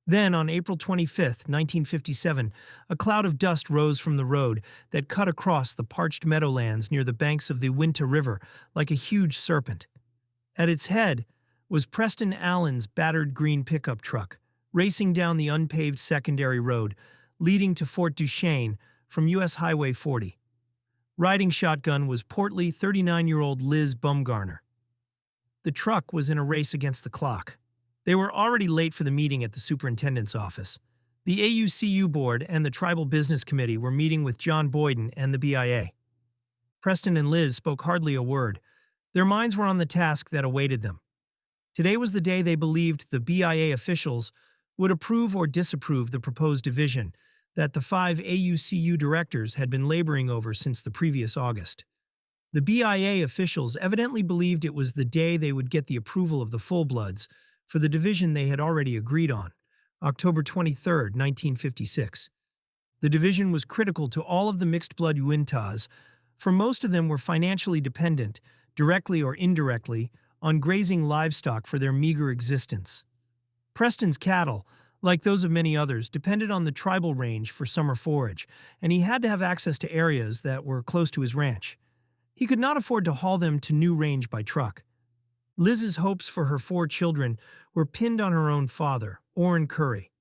Then, on April 25, 1957, a cloud of dust rose from the road that cut across the parched meadowlands near the banks of the Uinta River like a huge serpent. At its head was Preston Allen's battered green pickup truck, racing down the unpaved secondary road leading to Fort Duchesne from U.S. Highway 40. Riding shotgun was portly 39-year-old Liz Bumgarner. The truck was in a race against the clock. They were already late for the meeting at the superintendent's office. The AUCU board and the Tribal Business Committee were meeting with John Boyden and the BIA. Preston and Liz spoke hardly a word. Their minds were on the task that awaited them. Today was the day they believed the BIA officials would approve or disapprove the proposed division that the 5 AUCU directors had been laboring over since the previous August. The BIA officials evidently believed it was the day they would get the approval of the full-bloods for the division they had already agreed on, October 23, 1956. The division was critical to all of the mixed-blood Uintas, for most of them were financially dependent, directly or indirectly, on grazing livestock for their meager existence. Preston's cattle, like those of many others, depended on the tribal range for summer forage, and he had to have access to areas that were close to his ranch. He could not afford to haul them to new range by truck. Liz's hopes for her 4 children were pinned on her own father, Orrin Curry.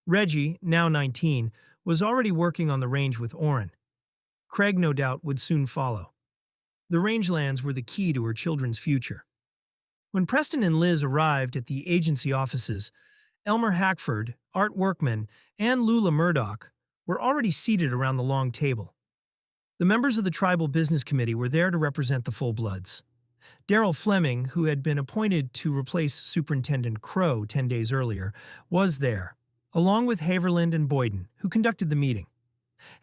Reggie, now 19, was already working on the range with Orrin. Craig, no doubt, would soon follow. The rangelands were the key to her children's future. When Preston and Liz arrived at the agency offices, Elmer Hackford, Art Workman, and Lula Murdoch were already seated around the long table. The members of the Tribal Business Committee were there to represent the full-bloods. Darrell Fleming, who had been appointed to replace Superintendent Crow 10 days earlier, was there, along with Haverland and Boyden, who conducted the meeting.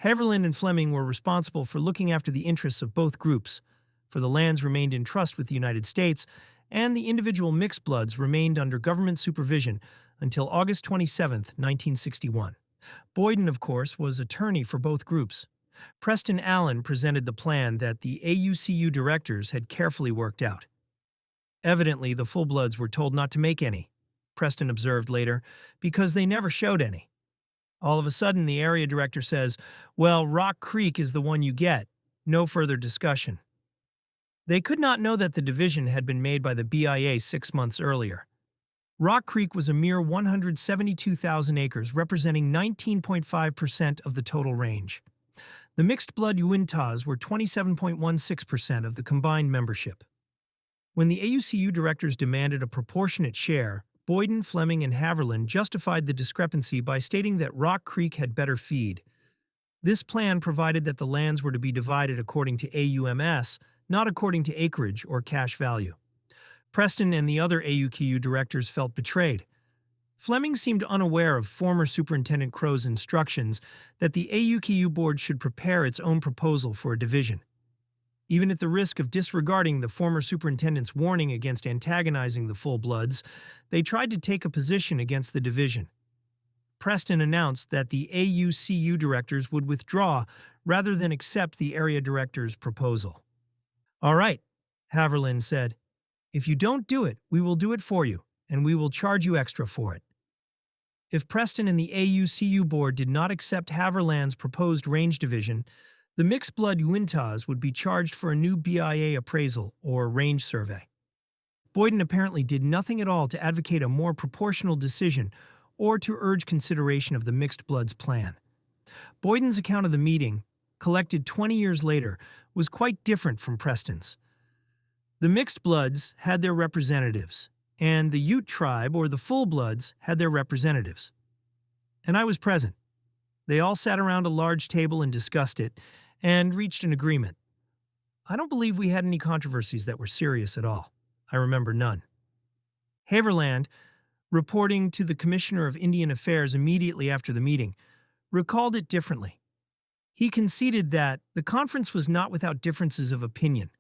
Haverland and Fleming were responsible for looking after the interests of both groups, for the lands remained in trust with the United States, and the individual mixed bloods remained under government supervision until August 27, 1961. Boyden, of course, was attorney for both groups. Preston Allen presented the plan that the AUCU directors had carefully worked out. Evidently, the full-bloods were told not to make any, Preston observed later, because they never showed any. All of a sudden, the area director says, "Well, Rock Creek is the one you get. No further discussion." They could not know that the division had been made by the BIA 6 months earlier. Rock Creek was a mere 172,000 acres, representing 19.5% of the total range. The mixed-blood Uintas were 27.16% of the combined membership. When the AUCU directors demanded a proportionate share, Boyden, Fleming, and Haverland justified the discrepancy by stating that Rock Creek had better feed. This plan provided that the lands were to be divided according to AUMS, not according to acreage or cash value. Preston and the other AUCU directors felt betrayed. Fleming seemed unaware of former Superintendent Crow's instructions that the AUKU board should prepare its own proposal for a division. Even at the risk of disregarding the former superintendent's warning against antagonizing the full-bloods, they tried to take a position against the division. Preston announced that the AUCU directors would withdraw rather than accept the area director's proposal. "All right," Haverland said. "If you don't do it, we will do it for you, and we will charge you extra for it." If Preston and the AUCU board did not accept Haverland's proposed range division, the mixed-blood Uintas would be charged for a new BIA appraisal or range survey. Boyden apparently did nothing at all to advocate a more proportional decision or to urge consideration of the mixed-bloods plan. Boyden's account of the meeting, collected 20 years later, was quite different from Preston's. The mixed-bloods had their representatives, and the Ute Tribe, or the full-bloods, had their representatives. And I was present. They all sat around a large table and discussed it, and reached an agreement. I don't believe we had any controversies that were serious at all. I remember none. Haverland, reporting to the Commissioner of Indian Affairs immediately after the meeting, recalled it differently. He conceded that the conference was not without differences of opinion.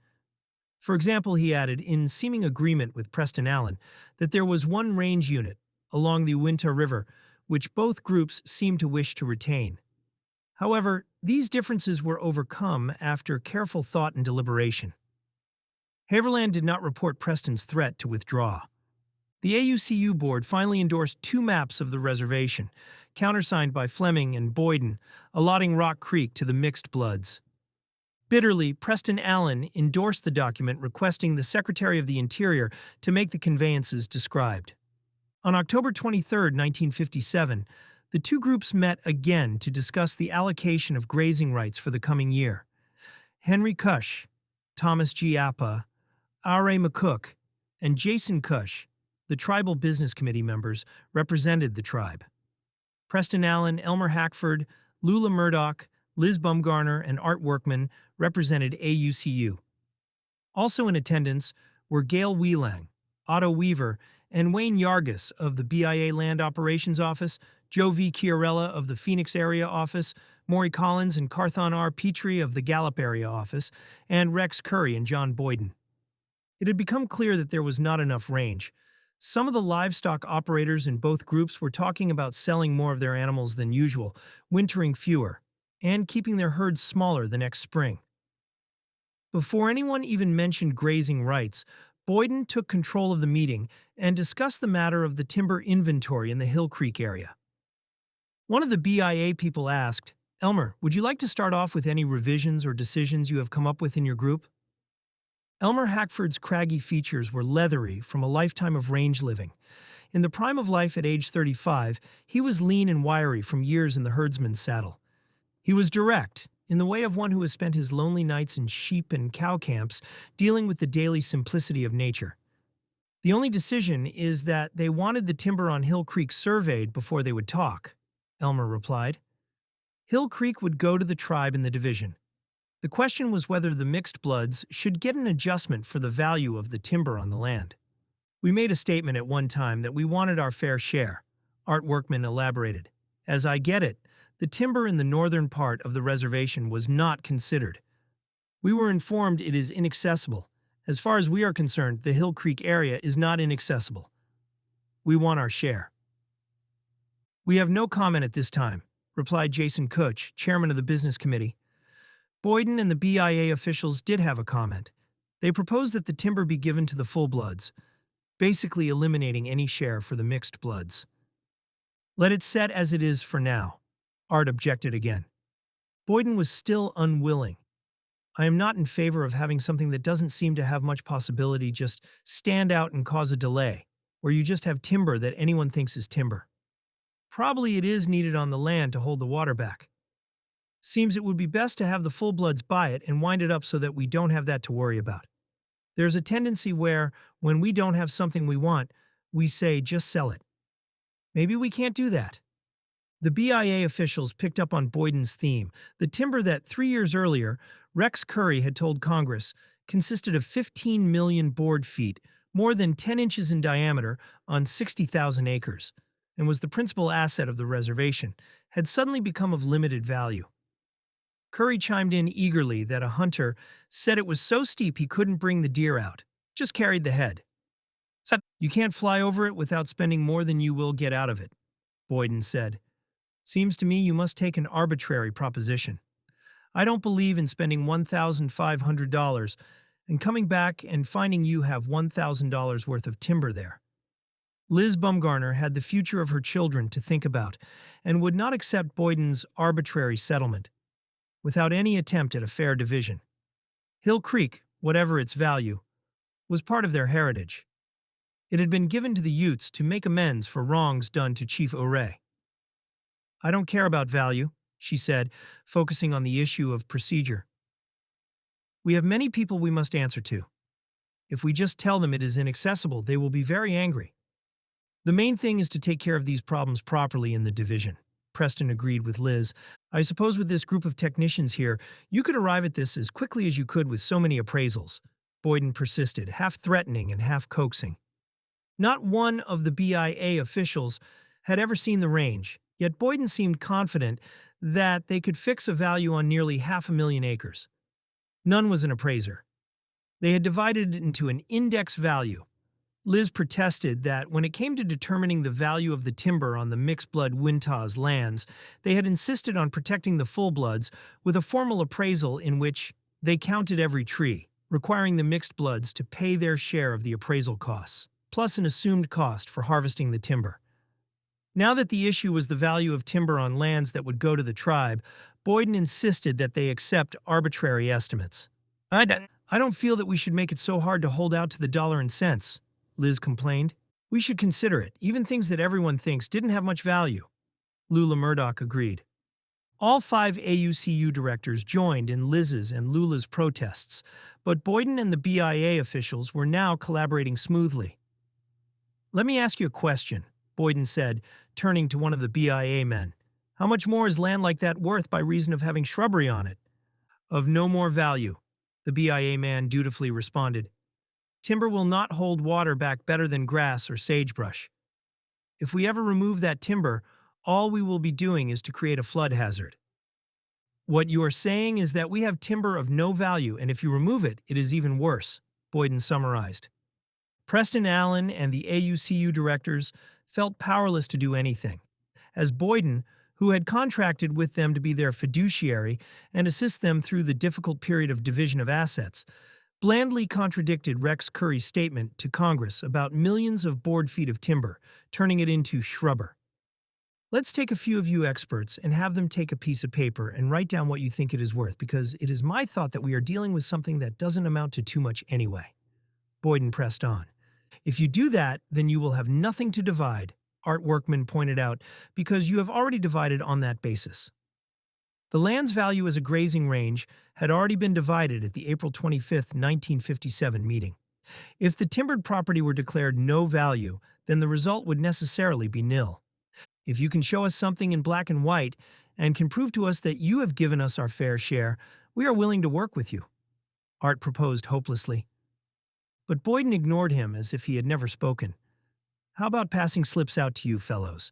For example, he added, in seeming agreement with Preston Allen, that there was one range unit along the Uinta River which both groups seemed to wish to retain. However, these differences were overcome after careful thought and deliberation. Haverland did not report Preston's threat to withdraw. The AUCU board finally endorsed 2 maps of the reservation, countersigned by Fleming and Boyden, allotting Rock Creek to the mixed bloods. Bitterly, Preston Allen endorsed the document requesting the Secretary of the Interior to make the conveyances described. On October 23, 1957, the two groups met again to discuss the allocation of grazing rights for the coming year. Henry Cush, Thomas G. Appa, R.A. McCook, and Jason Cush, the Tribal Business Committee members, represented the tribe. Preston Allen, Elmer Hackford, Lula Murdoch, Liz Bumgarner, and Art Workman represented AUCU. Also in attendance were Gail Wheelang, Otto Weaver, and Wayne Yargus of the BIA Land Operations Office, Joe V. Chiarella of the Phoenix Area Office, Maury Collins and Carthon R. Petrie of the Gallup Area Office, and Rex Curry and John Boyden. It had become clear that there was not enough range. Some of the livestock operators in both groups were talking about selling more of their animals than usual, wintering fewer, and keeping their herds smaller the next spring. Before anyone even mentioned grazing rights, Boyden took control of the meeting and discussed the matter of the timber inventory in the Hill Creek area. One of the BIA people asked, "Elmer, would you like to start off with any revisions or decisions you have come up with in your group?" Elmer Hackford's craggy features were leathery from a lifetime of range living. In the prime of life at age 35, he was lean and wiry from years in the herdsman's saddle. He was direct, in the way of one who has spent his lonely nights in sheep and cow camps dealing with the daily simplicity of nature. The only decision is that they wanted the timber on Hill Creek surveyed before they would talk, Elmer replied. Hill Creek would go to the tribe in the division. The question was whether the mixed bloods should get an adjustment for the value of the timber on the land. "We made a statement at one time that we wanted our fair share," Art Workman elaborated. "As I get it, the timber in the northern part of the reservation was not considered. We were informed it is inaccessible. As far as we are concerned, the Hill Creek area is not inaccessible. We want our share." "We have no comment at this time," replied Jason Cush, chairman of the business committee. Boyden and the BIA officials did have a comment. They proposed that the timber be given to the full bloods, basically eliminating any share for the mixed bloods. "Let it set as it is for now," Art objected again. Boyden was still unwilling. "I am not in favor of having something that doesn't seem to have much possibility just stand out and cause a delay, where you just have timber that anyone thinks is timber. Probably it is needed on the land to hold the water back. Seems it would be best to have the full bloods buy it and wind it up so that we don't have that to worry about. There's a tendency where, when we don't have something we want, we say just sell it. Maybe we can't do that." The BIA officials picked up on Boyden's theme. The timber that 3 years earlier, Rex Curry had told Congress, consisted of 15 million board feet, more than 10 inches in diameter, on 60,000 acres. and was the principal asset of the reservation, had suddenly become of limited value. Curry chimed in eagerly that a hunter said it was so steep he couldn't bring the deer out, just carried the head. You can't fly over it without spending more than you will get out of it, Boyden said. Seems to me you must take an arbitrary proposition. I don't believe in spending $1,500 and coming back and finding you have $1,000 worth of timber there. Liz Bumgarner had the future of her children to think about and would not accept Boyden's arbitrary settlement without any attempt at a fair division. Hill Creek, whatever its value, was part of their heritage. It had been given to the Utes to make amends for wrongs done to Chief Ouray. I don't care about value, she said, focusing on the issue of procedure. We have many people we must answer to. If we just tell them it is inaccessible, they will be very angry. The main thing is to take care of these problems properly in the division. Preston agreed with Liz. I suppose with this group of technicians here, you could arrive at this as quickly as you could with so many appraisals. Boyden persisted, half threatening and half coaxing. Not one of the BIA officials had ever seen the range, yet Boyden seemed confident that they could fix a value on nearly 500,000 acres. None was an appraiser. They had divided it into an index value. Liz protested that when it came to determining the value of the timber on the mixed-blood Wintah's lands, they had insisted on protecting the full-bloods with a formal appraisal in which they counted every tree, requiring the mixed-bloods to pay their share of the appraisal costs, plus an assumed cost for harvesting the timber. Now that the issue was the value of timber on lands that would go to the tribe, Boyden insisted that they accept arbitrary estimates. I don't feel that we should make it so hard to hold out to the dollar and cents, Liz complained. We should consider it, even things that everyone thinks didn't have much value. Lula Murdoch agreed. All 5 AUCU directors joined in Liz's and Lula's protests, but Boyden and the BIA officials were now collaborating smoothly. Let me ask you a question, Boyden said, turning to one of the BIA men. How much more is land like that worth by reason of having shrubbery on it? Of no more value, the BIA man dutifully responded. Timber will not hold water back better than grass or sagebrush. If we ever remove that timber, all we will be doing is to create a flood hazard. What you are saying is that we have timber of no value, and if you remove it, it is even worse, Boyden summarized. Preston Allen and the AUCU directors felt powerless to do anything, as Boyden, who had contracted with them to be their fiduciary and assist them through the difficult period of division of assets, blandly contradicted Rex Curry's statement to Congress about millions of board feet of timber, turning it into shrubber. Let's take a few of you experts and have them take a piece of paper and write down what you think it is worth, because it is my thought that we are dealing with something that doesn't amount to too much anyway. Boyden pressed on. If you do that, then you will have nothing to divide, Art Workman pointed out, because you have already divided on that basis. The land's value as a grazing range had already been divided at the April 25, 1957 meeting. If the timbered property were declared no value, then the result would necessarily be nil. If you can show us something in black and white and can prove to us that you have given us our fair share, we are willing to work with you, Art proposed hopelessly. But Boyden ignored him as if he had never spoken. How about passing slips out to you fellows?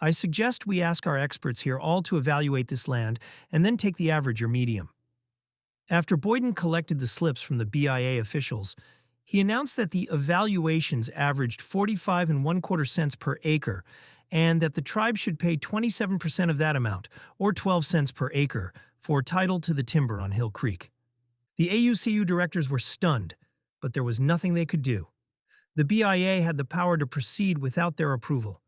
I suggest we ask our experts here all to evaluate this land and then take the average or medium. After Boyden collected the slips from the BIA officials, he announced that the evaluations averaged 45 1/4 cents per acre and that the tribe should pay 27% of that amount, or 12 cents per acre, for title to the timber on Hill Creek. The AUCU directors were stunned, but there was nothing they could do. The BIA had the power to proceed without their approval.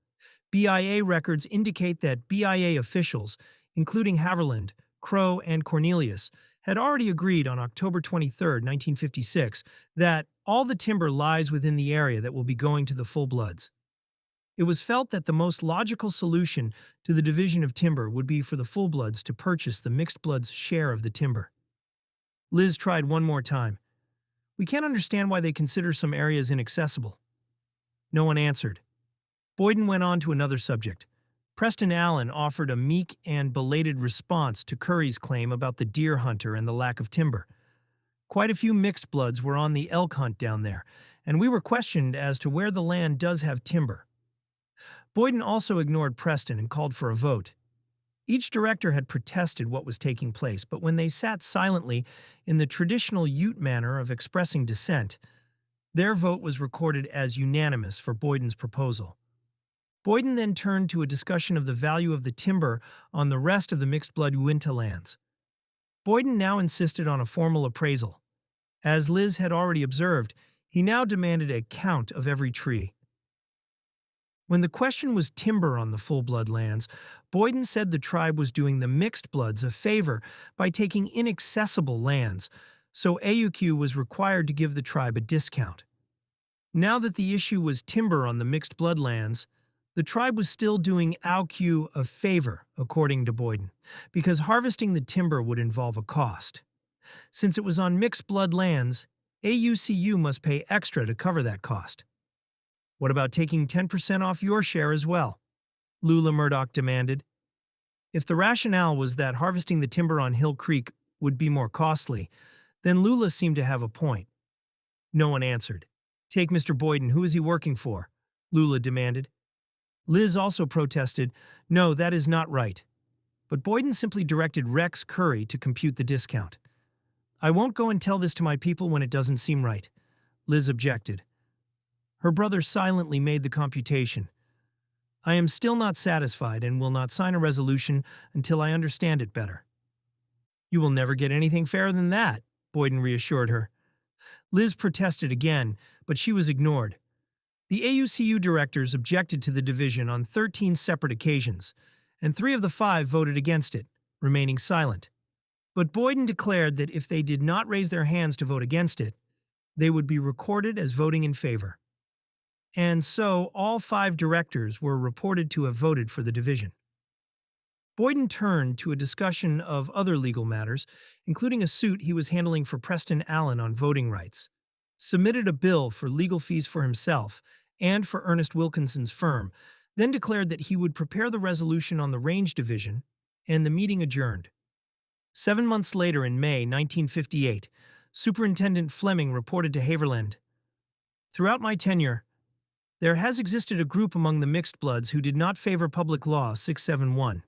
BIA records indicate that BIA officials, including Haverland, Crow, and Cornelius, had already agreed on October 23, 1956, that all the timber lies within the area that will be going to the full-bloods. It was felt that the most logical solution to the division of timber would be for the full-bloods to purchase the mixed-bloods' share of the timber. Liz tried one more time. We can't understand why they consider some areas inaccessible. No one answered. Boyden went on to another subject. Preston Allen offered a meek and belated response to Curry's claim about the deer hunter and the lack of timber. Quite a few mixed bloods were on the elk hunt down there, and we were questioned as to where the land does have timber. Boyden also ignored Preston and called for a vote. Each director had protested what was taking place, but when they sat silently in the traditional Ute manner of expressing dissent, their vote was recorded as unanimous for Boyden's proposal. Boyden then turned to a discussion of the value of the timber on the rest of the mixed-blood Uinta lands. Boyden now insisted on a formal appraisal. As Liz had already observed, he now demanded a count of every tree. When the question was timber on the full-blood lands, Boyden said the tribe was doing the mixed bloods a favor by taking inaccessible lands, so AUQ was required to give the tribe a discount. Now that the issue was timber on the mixed blood lands, the tribe was still doing AUQ a favor, according to Boyden, because harvesting the timber would involve a cost. Since it was on mixed blood lands, AUCU must pay extra to cover that cost. What about taking 10% off your share as well? Lula Murdoch demanded. If the rationale was that harvesting the timber on Hill Creek would be more costly, then Lula seemed to have a point. No one answered. Take Mr. Boyden, who is he working for? Lula demanded. Liz also protested, no, that is not right. But Boyden simply directed Rex Curry to compute the discount. I won't go and tell this to my people when it doesn't seem right, Liz objected. Her brother silently made the computation. I am still not satisfied and will not sign a resolution until I understand it better. You will never get anything fairer than that, Boyden reassured her. Liz protested again, but she was ignored. The AUCU directors objected to the division on 13 separate occasions, and 3 of the 5 voted against it, remaining silent. But Boyden declared that if they did not raise their hands to vote against it, they would be recorded as voting in favor. And so all 5 directors were reported to have voted for the division. Boyden turned to a discussion of other legal matters, including a suit he was handling for Preston Allen on voting rights, submitted a bill for legal fees for himself and for Ernest Wilkinson's firm, then declared that he would prepare the resolution on the range division, and the meeting adjourned. 7 months later, in May 1958, Superintendent Fleming reported to Haverland, throughout my tenure, there has existed a group among the mixed bloods who did not favor Public Law 671.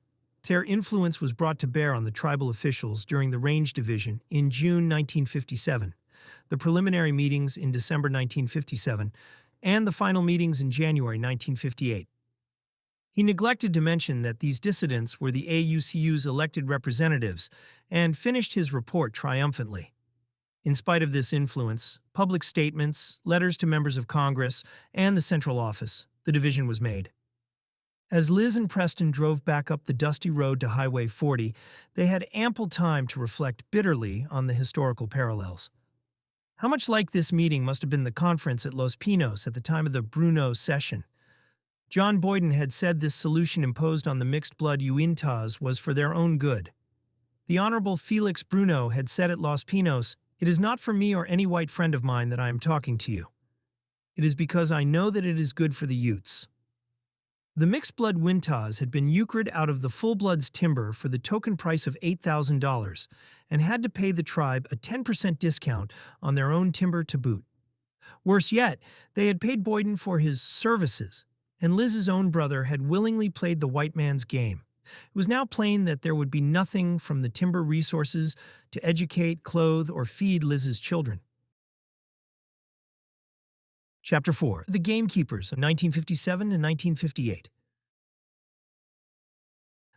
Their influence was brought to bear on the tribal officials during the range division in June 1957, the preliminary meetings in December 1957, and the final meetings in January 1958. He neglected to mention that these dissidents were the AUCU's elected representatives and finished his report triumphantly. In spite of this influence, public statements, letters to members of Congress, and the central office, the division was made. As Liz and Preston drove back up the dusty road to Highway 40, they had ample time to reflect bitterly on the historical parallels. How much like this meeting must have been the conference at Los Pinos at the time of the Bruno session. John Boyden had said this solution imposed on the mixed-blood Uintas was for their own good. The Honorable Felix Bruno had said at Los Pinos, "It is not for me or any white friend of mine that I am talking to you. It is because I know that it is good for the Utes." The mixed-blood Uintas had been euchred out of the full-bloods timber for the token price of $8,000 and had to pay the tribe a 10% discount on their own timber to boot. Worse yet, they had paid Boyden for his services, and Liz's own brother had willingly played the white man's game. It was now plain that there would be nothing from the timber resources to educate, clothe, or feed Liz's children. Chapter 4. The Gamekeepers of 1957 and 1958.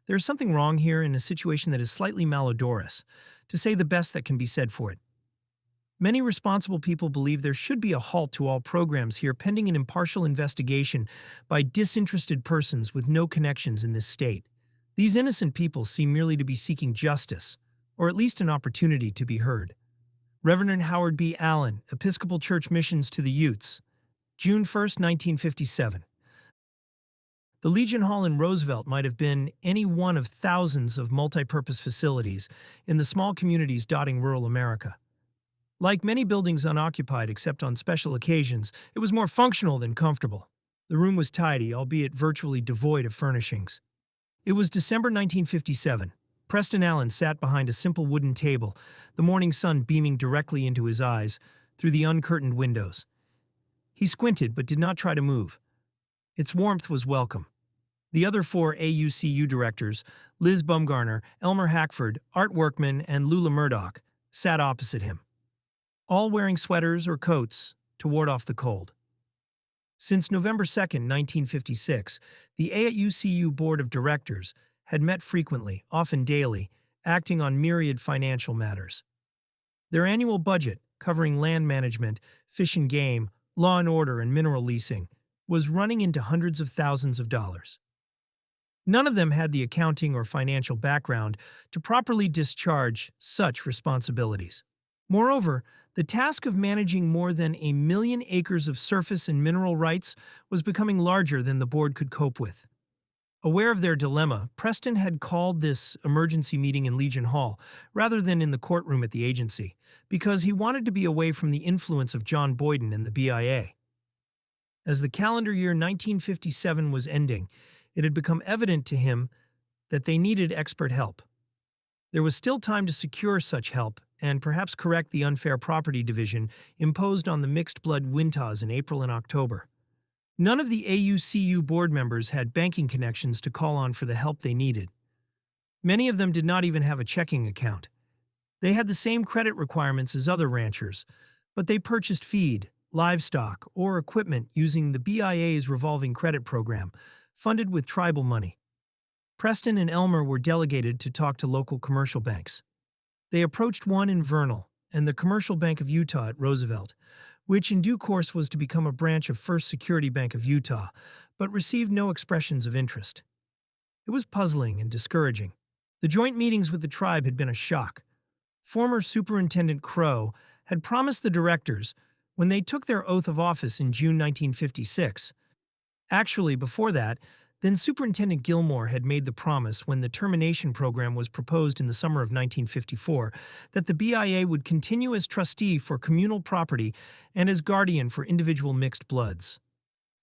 There is something wrong here in a situation that is slightly malodorous, to say the best that can be said for it. Many responsible people believe there should be a halt to all programs here pending an impartial investigation by disinterested persons with no connections in this state. These innocent people seem merely to be seeking justice, or at least an opportunity to be heard. Reverend Howard B. Allen, Episcopal Church Missions to the Utes, June 1, 1957. The Legion Hall in Roosevelt might have been any one of thousands of multipurpose facilities in the small communities dotting rural America. Like many buildings unoccupied except on special occasions, it was more functional than comfortable. The room was tidy, albeit virtually devoid of furnishings. It was December 1957. Preston Allen sat behind a simple wooden table, the morning sun beaming directly into his eyes through the uncurtained windows. He squinted but did not try to move. Its warmth was welcome. The other four AUCU directors, Liz Bumgarner, Elmer Hackford, Art Workman, and Lula Murdoch, sat opposite him, all wearing sweaters or coats to ward off the cold. Since November 2, 1956, the AUCU Board of Directors had met frequently, often daily, acting on myriad financial matters. Their annual budget, covering land management, fish and game, law and order, and mineral leasing, was running into hundreds of thousands of dollars. None of them had the accounting or financial background to properly discharge such responsibilities. Moreover, the task of managing more than 1,000,000 acres of surface and mineral rights was becoming larger than the board could cope with. Aware of their dilemma, Preston had called this emergency meeting in Legion Hall rather than in the courtroom at the agency, because he wanted to be away from the influence of John Boyden and the BIA. As the calendar year 1957 was ending, it had become evident to him that they needed expert help. There was still time to secure such help and perhaps correct the unfair property division imposed on the mixed-blood Wintas in April and October. None of the AUCU board members had banking connections to call on for the help they needed. Many of them did not even have a checking account. They had the same credit requirements as other ranchers, but they purchased feed, livestock, or equipment using the BIA's revolving credit program, funded with tribal money. Preston and Elmer were delegated to talk to local commercial banks. They approached one in Vernal and the Commercial Bank of Utah at Roosevelt, which in due course was to become a branch of First Security Bank of Utah, but received no expressions of interest. It was puzzling and discouraging. The joint meetings with the tribe had been a shock. Former Superintendent Crow had promised the directors, when they took their oath of office in June 1956. Actually, before that, then Superintendent Gilmore had made the promise when the termination program was proposed in the summer of 1954 that the BIA would continue as trustee for communal property and as guardian for individual mixed bloods.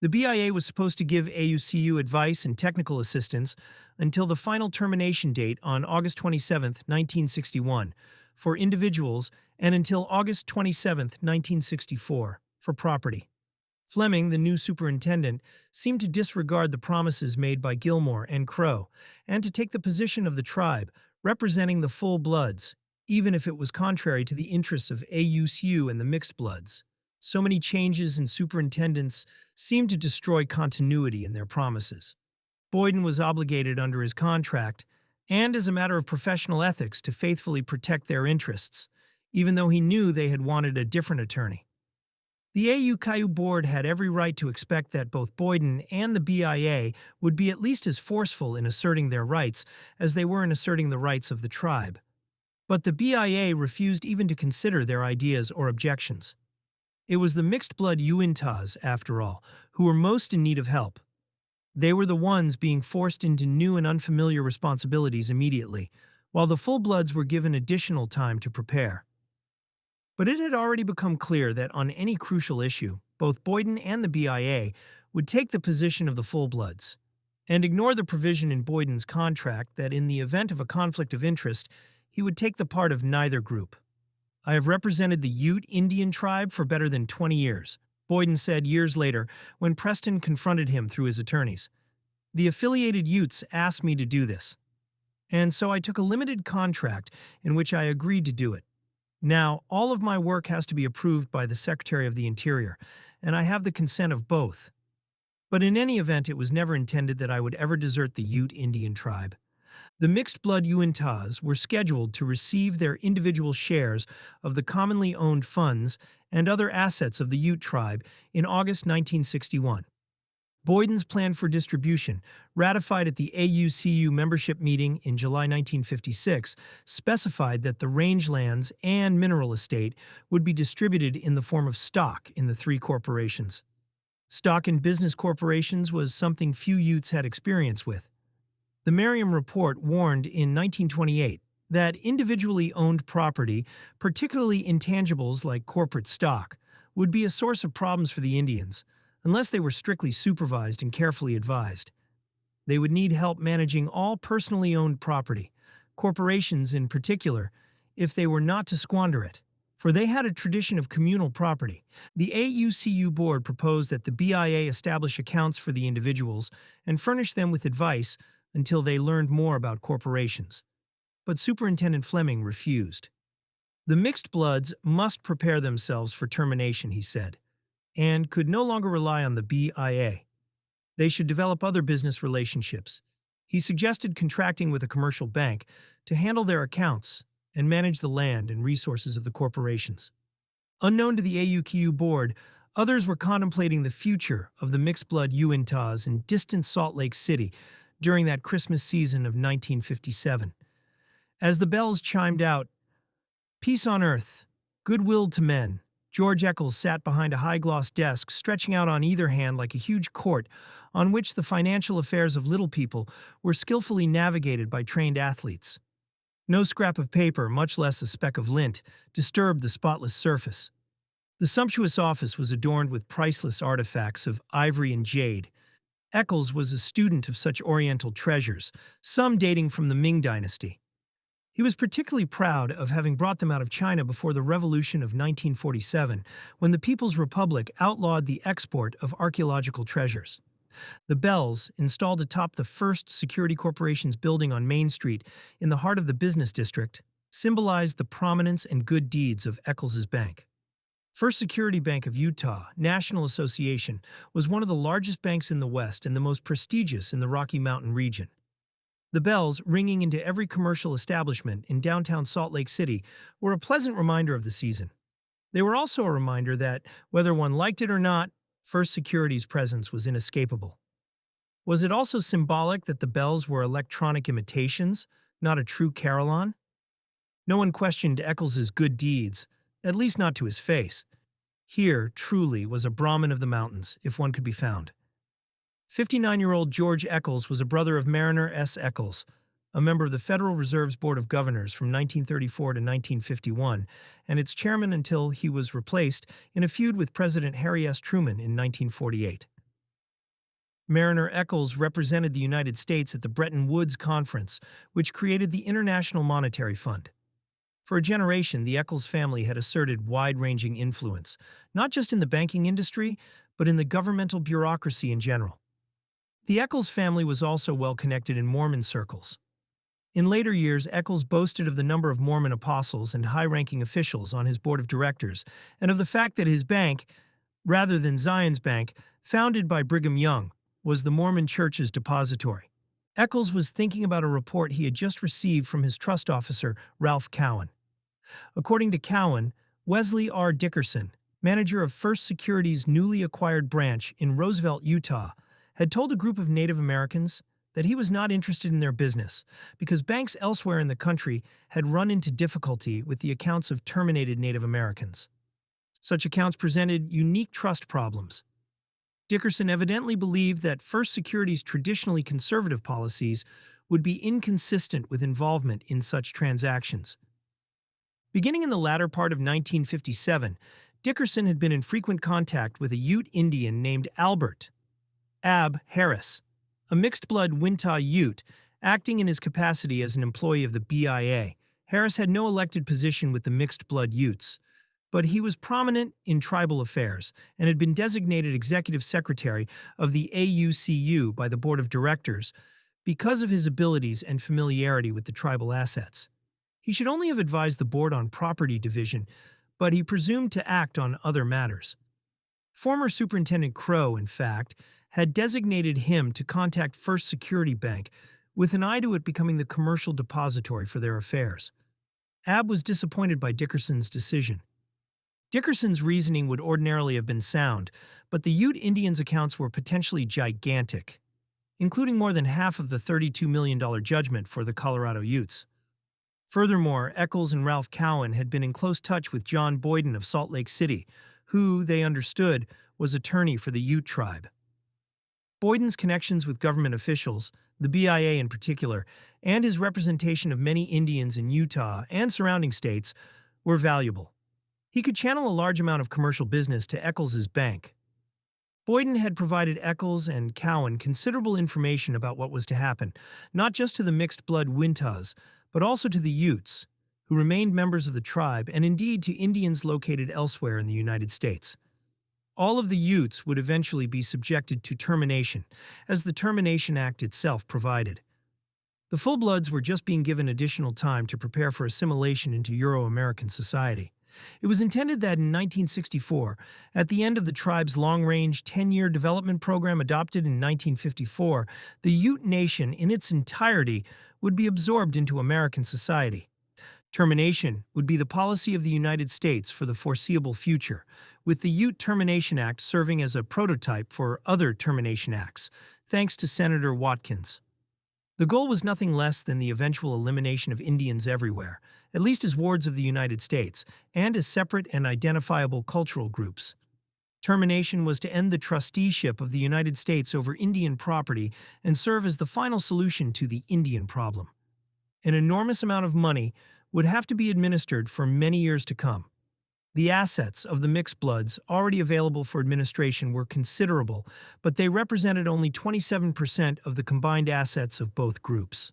The BIA was supposed to give AUCU advice and technical assistance until the final termination date on August 27, 1961, for individuals, and until August 27, 1964, for property. Fleming, the new superintendent, seemed to disregard the promises made by Gilmore and Crow, and to take the position of the tribe, representing the full bloods, even if it was contrary to the interests of AUCU and the mixed bloods. So many changes in superintendents seemed to destroy continuity in their promises. Boyden was obligated under his contract, and as a matter of professional ethics, to faithfully protect their interests, even though he knew they had wanted a different attorney. The AUCU board had every right to expect that both Boyden and the BIA would be at least as forceful in asserting their rights as they were in asserting the rights of the tribe. But the BIA refused even to consider their ideas or objections. It was the mixed-blood Uintas, after all, who were most in need of help. They were the ones being forced into new and unfamiliar responsibilities immediately, while the full-bloods were given additional time to prepare. But it had already become clear that on any crucial issue, both Boyden and the BIA would take the position of the full-bloods, and ignore the provision in Boyden's contract that in the event of a conflict of interest, he would take the part of neither group. "I have represented the Ute Indian Tribe for better than 20 years, Boyden said years later when Preston confronted him through his attorneys. "The affiliated Utes asked me to do this. And so I took a limited contract in which I agreed to do it. Now, all of my work has to be approved by the Secretary of the Interior, and I have the consent of both. But in any event, it was never intended that I would ever desert the Ute Indian Tribe." The mixed-blood Uintas were scheduled to receive their individual shares of the commonly owned funds and other assets of the Ute Tribe in August 1961. Boyden's plan for distribution, ratified at the AUCU membership meeting in July 1956, specified that the rangelands and mineral estate would be distributed in the form of stock in the three corporations. Stock in business corporations was something few Utes had experience with. The Merriam Report warned in 1928 that individually owned property, particularly intangibles like corporate stock, would be a source of problems for the Indians, unless they were strictly supervised and carefully advised. They would need help managing all personally owned property, corporations in particular, if they were not to squander it. for they had a tradition of communal property. The AUCU board proposed that the BIA establish accounts for the individuals and furnish them with advice until they learned more about corporations. But Superintendent Fleming refused. The mixed bloods must prepare themselves for termination, he said, and could no longer rely on the BIA. They should develop other business relationships. He suggested contracting with a commercial bank to handle their accounts and manage the land and resources of the corporations. Unknown to the AUKU board, others were contemplating the future of the mixed-blood Uintas in distant Salt Lake City during that Christmas season of 1957. As the bells chimed out, "Peace on earth, goodwill to men," George Eccles sat behind a high-gloss desk stretching out on either hand like a huge court on which the financial affairs of little people were skillfully navigated by trained athletes. No scrap of paper, much less a speck of lint, disturbed the spotless surface. The sumptuous office was adorned with priceless artifacts of ivory and jade. Eccles was a student of such oriental treasures, some dating from the Ming dynasty. He was particularly proud of having brought them out of China before the Revolution of 1947, when the People's Republic outlawed the export of archaeological treasures. The bells, installed atop the First Security Corporation's building on Main Street in the heart of the business district, symbolized the prominence and good deeds of Eccles's bank. First Security Bank of Utah, National Association, was one of the largest banks in the West and the most prestigious in the Rocky Mountain region. The bells, ringing into every commercial establishment in downtown Salt Lake City, were a pleasant reminder of the season. They were also a reminder that, whether one liked it or not, First Security's presence was inescapable. Was it also symbolic that the bells were electronic imitations, not a true carillon? No one questioned Eccles's good deeds, at least not to his face. Here, truly, was a Brahmin of the mountains, if one could be found. 59-year-old George Eccles was a brother of Mariner S. Eccles, a member of the Federal Reserve's Board of Governors from 1934 to 1951, and its chairman until he was replaced in a feud with President Harry S. Truman in 1948. Mariner Eccles represented the United States at the Bretton Woods Conference, which created the International Monetary Fund. For a generation, the Eccles family had asserted wide-ranging influence, not just in the banking industry, but in the governmental bureaucracy in general. The Eccles family was also well connected in Mormon circles. In later years, Eccles boasted of the number of Mormon apostles and high-ranking officials on his board of directors, and of the fact that his bank, rather than Zion's Bank, founded by Brigham Young, was the Mormon Church's depository. Eccles was thinking about a report he had just received from his trust officer, Ralph Cowan. According to Cowan, Wesley R. Dickerson, manager of First Security's newly acquired branch in Roosevelt, Utah, had told a group of Native Americans that he was not interested in their business because banks elsewhere in the country had run into difficulty with the accounts of terminated Native Americans. Such accounts presented unique trust problems. Dickerson evidently believed that First Security's traditionally conservative policies would be inconsistent with involvement in such transactions. Beginning in the latter part of 1957, Dickerson had been in frequent contact with a Ute Indian named Albert Ab Harris, a mixed-blood Wintah Ute, acting in his capacity as an employee of the BIA. Harris had no elected position with the mixed-blood Utes, but he was prominent in tribal affairs and had been designated executive secretary of the AUCU by the board of directors because of his abilities and familiarity with the tribal assets. He should only have advised the board on property division, but he presumed to act on other matters. Former Superintendent Crow, in fact, had designated him to contact First Security Bank with an eye to it becoming the commercial depository for their affairs. Ab was disappointed by Dickerson's decision. Dickerson's reasoning would ordinarily have been sound, but the Ute Indians' accounts were potentially gigantic, including more than half of the $32 million judgment for the Colorado Utes. Furthermore, Eccles and Ralph Cowan had been in close touch with John Boyden of Salt Lake City, who, they understood, was attorney for the Ute Tribe. Boyden's connections with government officials, the BIA in particular, and his representation of many Indians in Utah and surrounding states were valuable. He could channel a large amount of commercial business to Eccles's bank. Boyden had provided Eccles and Cowan considerable information about what was to happen, not just to the mixed-blood Wintahs, but also to the Utes, who remained members of the tribe, and indeed to Indians located elsewhere in the United States. All of the Utes would eventually be subjected to termination, as the Termination Act itself provided. The full-bloods were just being given additional time to prepare for assimilation into Euro-American society. It was intended that in 1964, at the end of the tribe's long-range 10-year development program adopted in 1954, the Ute Nation in its entirety would be absorbed into American society. Termination would be the policy of the United States for the foreseeable future, with the Ute Termination Act serving as a prototype for other termination acts, thanks to Senator Watkins. The goal was nothing less than the eventual elimination of Indians everywhere, at least as wards of the United States, and as separate and identifiable cultural groups. Termination was to end the trusteeship of the United States over Indian property and serve as the final solution to the Indian problem. An enormous amount of money would have to be administered for many years to come. The assets of the mixed bloods already available for administration were considerable, but they represented only 27% of the combined assets of both groups.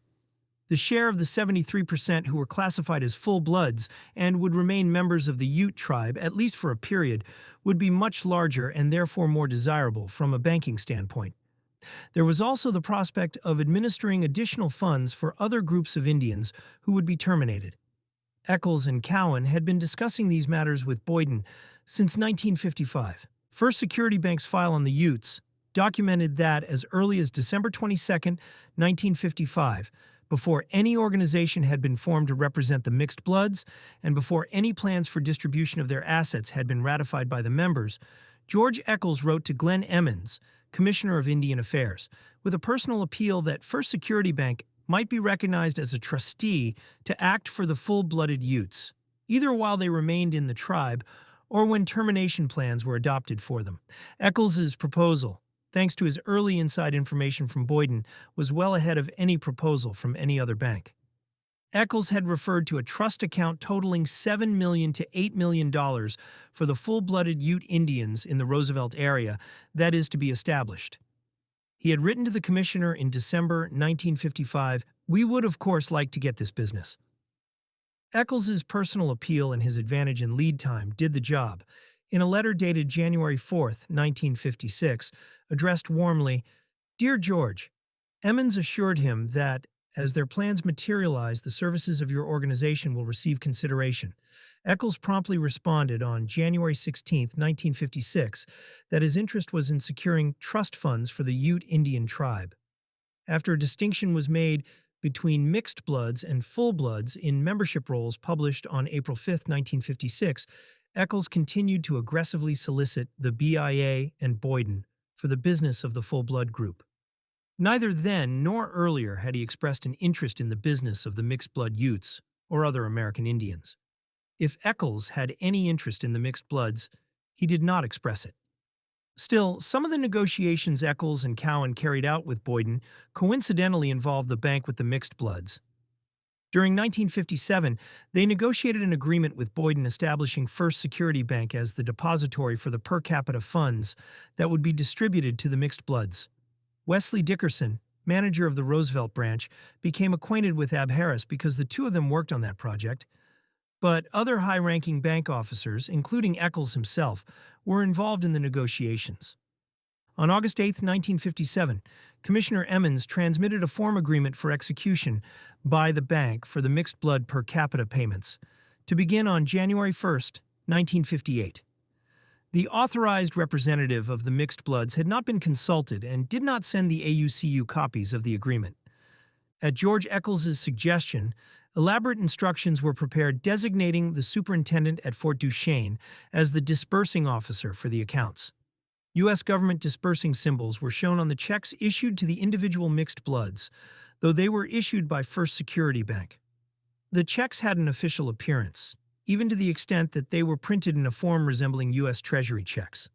The share of the 73% who were classified as full bloods and would remain members of the Ute Tribe, at least for a period, would be much larger and therefore more desirable from a banking standpoint. There was also the prospect of administering additional funds for other groups of Indians who would be terminated. Eccles and Cowan had been discussing these matters with Boyden since 1955. First Security Bank's file on the Utes documented that as early as December 22, 1955, before any organization had been formed to represent the mixed bloods and before any plans for distribution of their assets had been ratified by the members, George Eccles wrote to Glenn Emmons, Commissioner of Indian Affairs, with a personal appeal that First Security Bank might be recognized as a trustee to act for the full-blooded Utes, either while they remained in the tribe or when termination plans were adopted for them. Eccles's proposal, thanks to his early inside information from Boyden, was well ahead of any proposal from any other bank. Eccles had referred to a trust account totaling $7 million to $8 million for the full-blooded Ute Indians in the Roosevelt area that is to be established. He had written to the commissioner in December 1955, "We would of course like to get this business." Eccles's personal appeal and his advantage in lead time did the job. In a letter dated January 4, 1956, addressed warmly, "Dear George," Emmons assured him that, as their plans materialize, the services of your organization will receive consideration. Eccles promptly responded on January 16, 1956, that his interest was in securing trust funds for the Ute Indian tribe. After a distinction was made between mixed bloods and full bloods in membership rolls published on April 5, 1956, Eccles continued to aggressively solicit the BIA and Boyden for the business of the full blood group. Neither then nor earlier had he expressed an interest in the business of the mixed blood Utes or other American Indians. If Eccles had any interest in the mixed bloods, he did not express it. Still, some of the negotiations Eccles and Cowan carried out with Boyden coincidentally involved the bank with the mixed bloods. During 1957, they negotiated an agreement with Boyden establishing First Security Bank as the depository for the per capita funds that would be distributed to the mixed bloods. Wesley Dickerson, manager of the Roosevelt branch, became acquainted with Ab Harris because the two of them worked on that project. But other high-ranking bank officers, including Eccles himself, were involved in the negotiations. On August 8, 1957, Commissioner Emmons transmitted a form agreement for execution by the bank for the mixed blood per capita payments, to begin on January 1, 1958. The authorized representative of the mixed bloods had not been consulted and did not send the AUCU copies of the agreement. At George Eccles's suggestion, elaborate instructions were prepared designating the superintendent at Fort Duchesne as the disbursing officer for the accounts. U.S. government disbursing symbols were shown on the checks issued to the individual mixed bloods, though they were issued by First Security Bank. The checks had an official appearance, even to the extent that they were printed in a form resembling U.S. Treasury checks.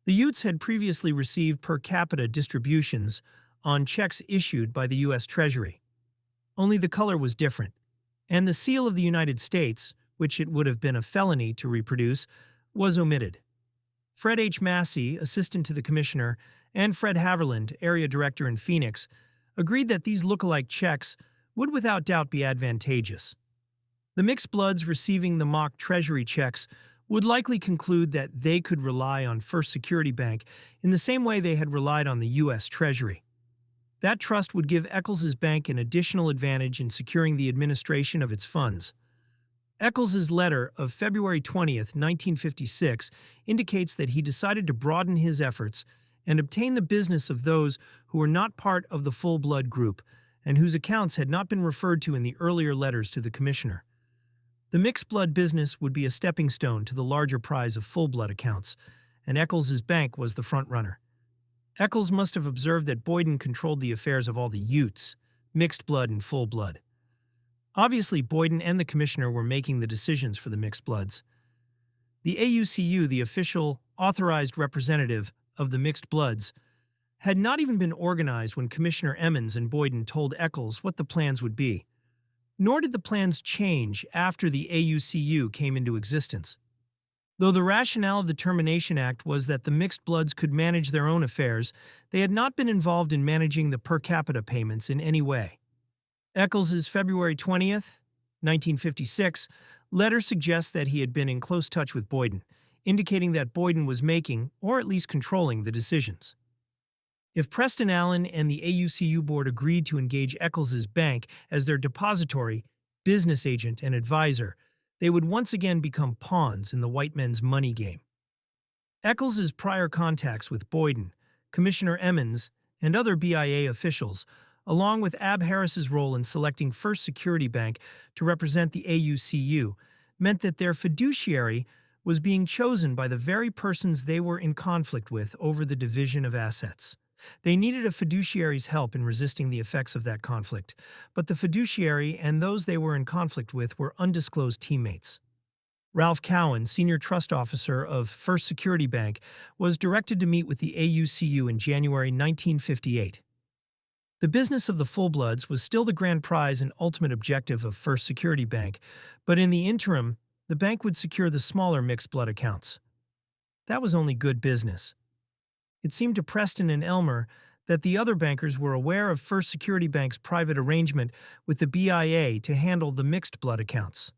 The Utes had previously received per capita distributions on checks issued by the U.S. Treasury. Only the color was different, and the seal of the United States, which it would have been a felony to reproduce, was omitted. Fred H. Massey, assistant to the commissioner, and Fred Haverland, area director in Phoenix, agreed that these look-alike checks would without doubt be advantageous. The mixed bloods receiving the mock treasury checks would likely conclude that they could rely on First Security Bank in the same way they had relied on the U.S. Treasury. That trust would give Eccles's bank an additional advantage in securing the administration of its funds. Eccles's letter of February 20th, 1956, indicates that he decided to broaden his efforts and obtain the business of those who were not part of the full-blood group and whose accounts had not been referred to in the earlier letters to the commissioner. The mixed-blood business would be a stepping stone to the larger prize of full-blood accounts, and Eccles's bank was the front-runner. Eccles must have observed that Boyden controlled the affairs of all the Utes, mixed blood and full blood. Obviously, Boyden and the commissioner were making the decisions for the mixed bloods. The AUCU, the official, authorized representative of the mixed bloods, had not even been organized when Commissioner Emmons and Boyden told Eccles what the plans would be. Nor did the plans change after the AUCU came into existence. Though the rationale of the Termination Act was that the mixed bloods could manage their own affairs, they had not been involved in managing the per capita payments in any way. Eccles's February 20th, 1956, letter suggests that he had been in close touch with Boyden, indicating that Boyden was making, or at least controlling, the decisions. If Preston Allen and the AUCU board agreed to engage Eccles's bank as their depository, business agent, and advisor, they would once again become pawns in the white men's money game. Eccles's prior contacts with Boyden, Commissioner Emmons, and other BIA officials, along with Ab Harris's role in selecting First Security Bank to represent the AUCU, meant that their fiduciary was being chosen by the very persons they were in conflict with over the division of assets. They needed a fiduciary's help in resisting the effects of that conflict, but the fiduciary and those they were in conflict with were undisclosed teammates. Ralph Cowan, senior trust officer of First Security Bank, was directed to meet with the AUCU in January 1958. The business of the full-bloods was still the grand prize and ultimate objective of First Security Bank, but in the interim, the bank would secure the smaller mixed-blood accounts. That was only good business. It seemed to Preston and Elmer that the other bankers were aware of First Security Bank's private arrangement with the BIA to handle the mixed-blood accounts.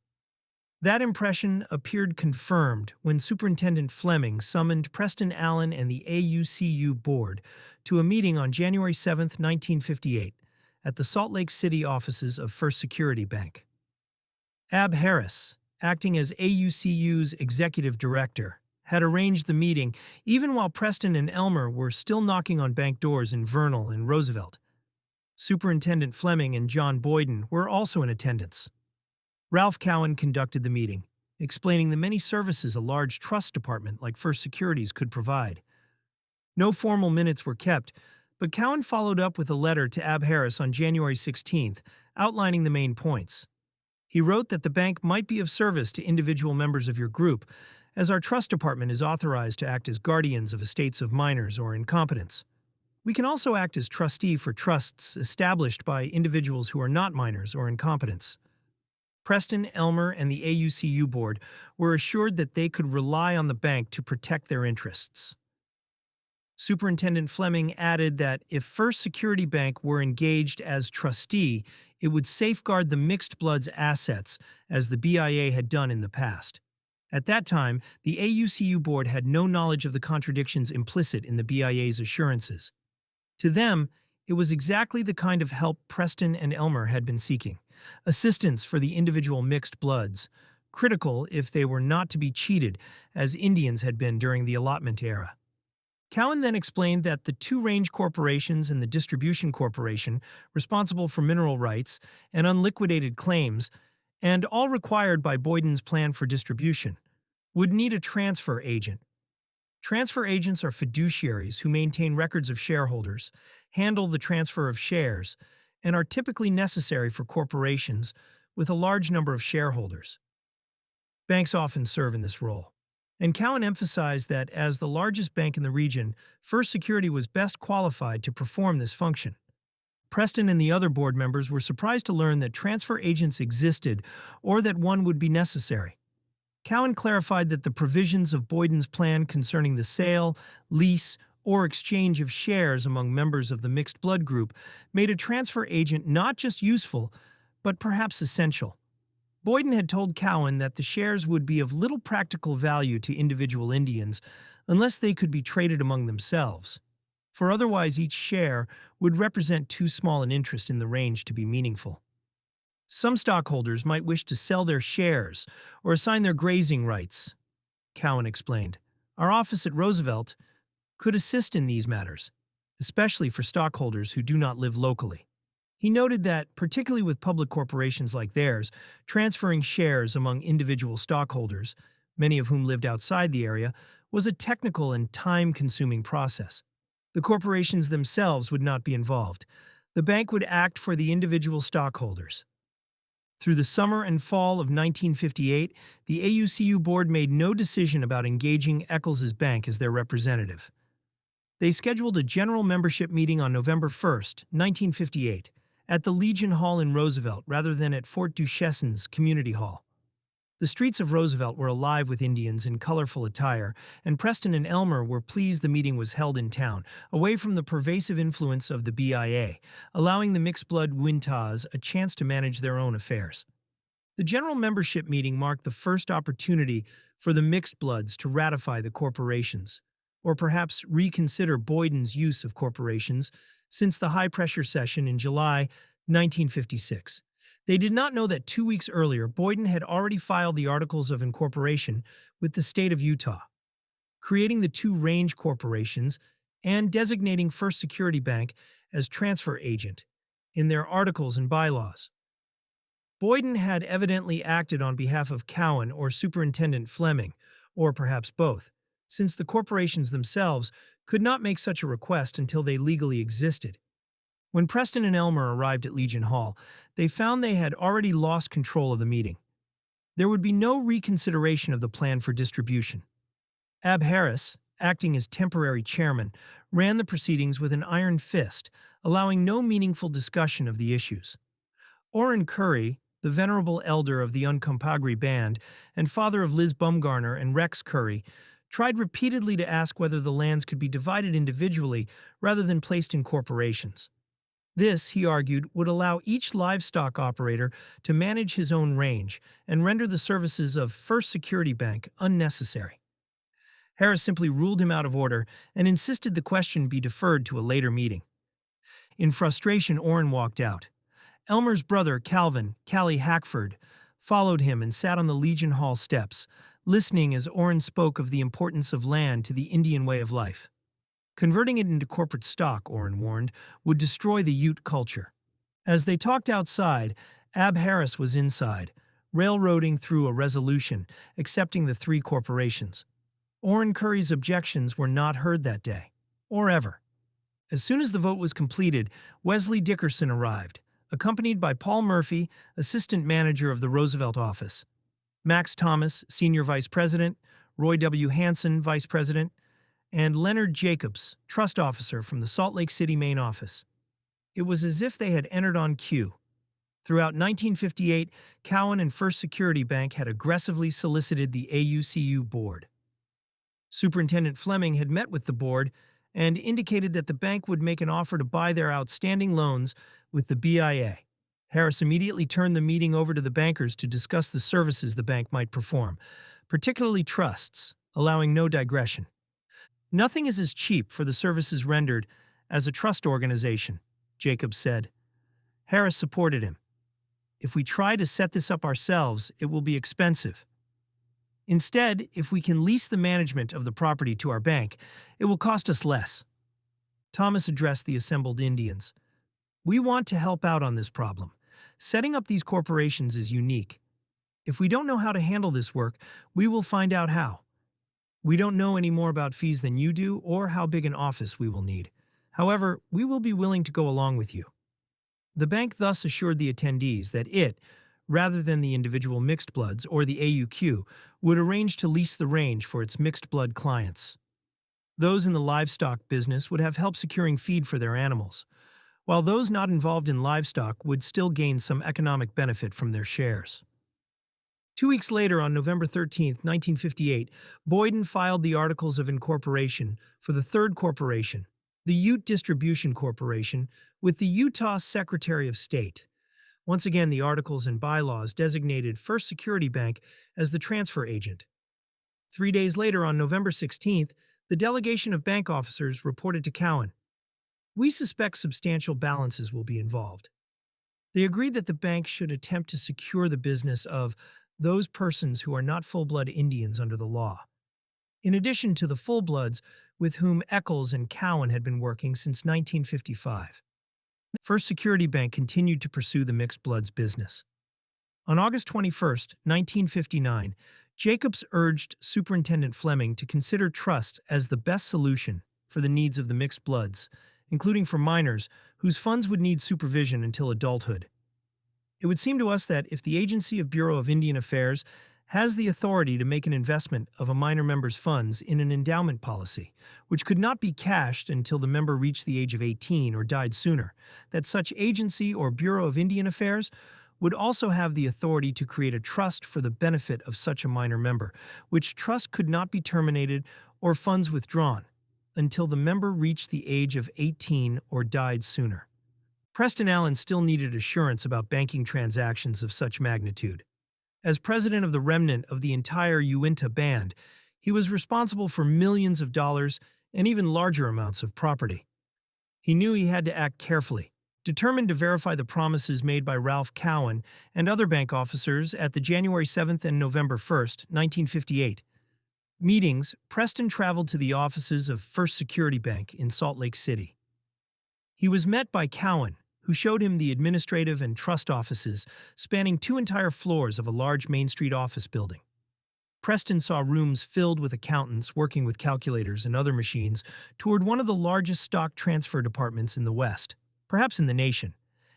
That impression appeared confirmed when Superintendent Fleming summoned Preston Allen and the AUCU board to a meeting on January 7, 1958, at the Salt Lake City offices of First Security Bank. Ab Harris, acting as AUCU's executive director, had arranged the meeting even while Preston and Elmer were still knocking on bank doors in Vernal and Roosevelt. Superintendent Fleming and John Boyden were also in attendance. Ralph Cowan conducted the meeting, explaining the many services a large trust department like First Securities could provide. No formal minutes were kept, but Cowan followed up with a letter to Ab Harris on January 16th, outlining the main points. He wrote that the bank might be of service to individual members of your group, as our trust department is authorized to act as guardians of estates of minors or incompetents. We can also act as trustee for trusts established by individuals who are not minors or incompetents. Preston, Elmer, and the AUCU board were assured that they could rely on the bank to protect their interests. Superintendent Fleming added that if First Security Bank were engaged as trustee, it would safeguard the mixed bloods' assets, as the BIA had done in the past. At that time, the AUCU board had no knowledge of the contradictions implicit in the BIA's assurances. To them, it was exactly the kind of help Preston and Elmer had been seeking: assistance for the individual mixed bloods, critical if they were not to be cheated, as Indians had been during the allotment era. Cowan then explained that the two range corporations and the distribution corporation, responsible for mineral rights and unliquidated claims, and all required by Boyden's plan for distribution, would need a transfer agent. Transfer agents are fiduciaries who maintain records of shareholders, handle the transfer of shares, and are typically necessary for corporations with a large number of shareholders. Banks often serve in this role, and Cowan emphasized that as the largest bank in the region, First Security was best qualified to perform this function. Preston and the other board members were surprised to learn that transfer agents existed or that one would be necessary. Cowan clarified that the provisions of Boyden's plan concerning the sale, lease, or exchange of shares among members of the mixed blood group made a transfer agent not just useful, but perhaps essential. Boyden had told Cowan that the shares would be of little practical value to individual Indians unless they could be traded among themselves, for otherwise each share would represent too small an interest in the range to be meaningful. Some stockholders might wish to sell their shares or assign their grazing rights, Cowan explained. Our office at Roosevelt could assist in these matters, especially for stockholders who do not live locally. He noted that, particularly with public corporations like theirs, transferring shares among individual stockholders, many of whom lived outside the area, was a technical and time-consuming process. The corporations themselves would not be involved. The bank would act for the individual stockholders. Through the summer and fall of 1958, the AUCU board made no decision about engaging Eccles's bank as their representative. They scheduled a general membership meeting on November 1st, 1958, at the Legion Hall in Roosevelt rather than at Fort Duchesne's Community Hall. The streets of Roosevelt were alive with Indians in colorful attire, and Preston and Elmer were pleased the meeting was held in town, away from the pervasive influence of the BIA, allowing the mixed-blood Wintas a chance to manage their own affairs. The general membership meeting marked the first opportunity for the mixed bloods to ratify the corporations, or perhaps reconsider Boyden's use of corporations, since the high-pressure session in July 1956. They did not know that 2 weeks earlier, Boyden had already filed the Articles of Incorporation with the state of Utah, creating the two range corporations and designating First Security Bank as transfer agent in their articles and bylaws. Boyden had evidently acted on behalf of Cowan or Superintendent Fleming, or perhaps both, since the corporations themselves could not make such a request until they legally existed. When Preston and Elmer arrived at Legion Hall, they found they had already lost control of the meeting. There would be no reconsideration of the plan for distribution. Ab Harris, acting as temporary chairman, ran the proceedings with an iron fist, allowing no meaningful discussion of the issues. Orrin Curry, the venerable elder of the Uncompahgre Band and father of Liz Bumgarner and Rex Curry, tried repeatedly to ask whether the lands could be divided individually rather than placed in corporations. This, he argued, would allow each livestock operator to manage his own range and render the services of First Security Bank unnecessary. Harris simply ruled him out of order and insisted the question be deferred to a later meeting. In frustration, Orrin walked out. Elmer's brother, Calvin, Callie Hackford, followed him and sat on the Legion Hall steps, listening as Orrin spoke of the importance of land to the Indian way of life. Converting it into corporate stock, Orrin warned, would destroy the Ute culture. As they talked outside, Ab Harris was inside, railroading through a resolution accepting the three corporations. Orrin Curry's objections were not heard that day, or ever. As soon as the vote was completed, Wesley Dickerson arrived, accompanied by Paul Murphy, assistant manager of the Roosevelt office, Max Thomas, senior vice president, Roy W. Hansen, vice president, and Leonard Jacobs, trust officer from the Salt Lake City main office. It was as if they had entered on cue. Throughout 1958, Cowan and First Security Bank had aggressively solicited the AUCU board. Superintendent Fleming had met with the board and indicated that the bank would make an offer to buy their outstanding loans with the BIA. Harris immediately turned the meeting over to the bankers to discuss the services the bank might perform, particularly trusts, allowing no digression. Nothing is as cheap for the services rendered as a trust organization, Jacobs said. Harris supported him. If we try to set this up ourselves, it will be expensive. Instead, if we can lease the management of the property to our bank, it will cost us less. Thomas addressed the assembled Indians. We want to help out on this problem. Setting up these corporations is unique. If we don't know how to handle this work, we will find out how. We don't know any more about fees than you do or how big an office we will need. However, we will be willing to go along with you. The bank thus assured the attendees that it, rather than the individual mixed bloods or the AUQ, would arrange to lease the range for its mixed blood clients. Those in the livestock business would have help securing feed for their animals, while those not involved in livestock would still gain some economic benefit from their shares. 2 weeks later, on November 13, 1958, Boyden filed the Articles of Incorporation for the third corporation, the Ute Distribution Corporation, with the Utah Secretary of State. Once again, the articles and bylaws designated First Security Bank as the transfer agent. 3 days later, on November 16th, the delegation of bank officers reported to Cowan. We suspect substantial balances will be involved. They agreed that the bank should attempt to secure the business of those persons who are not full-blood Indians under the law, in addition to the full-bloods with whom Eccles and Cowan had been working since 1955. First Security Bank continued to pursue the mixed bloods business. On August 21, 1959, Jacobs urged Superintendent Fleming to consider trusts as the best solution for the needs of the mixed bloods, including for minors whose funds would need supervision until adulthood. It would seem to us that if the Agency of Bureau of Indian Affairs has the authority to make an investment of a minor member's funds in an endowment policy, which could not be cashed until the member reached the age of 18 or died sooner, that such agency or Bureau of Indian Affairs would also have the authority to create a trust for the benefit of such a minor member, which trust could not be terminated or funds withdrawn until the member reached the age of 18 or died sooner. Preston Allen still needed assurance about banking transactions of such magnitude. As president of the remnant of the entire Uinta band, he was responsible for millions of dollars and even larger amounts of property. He knew he had to act carefully, determined to verify the promises made by Ralph Cowan and other bank officers at the January 7th and November 1st, 1958 meetings. Preston traveled to the offices of First Security Bank in Salt Lake City. He was met by Cowan, who showed him the administrative and trust offices spanning 2 entire floors of a large Main Street office building. Preston saw rooms filled with accountants working with calculators and other machines toward one of the largest stock transfer departments in the West, perhaps in the nation,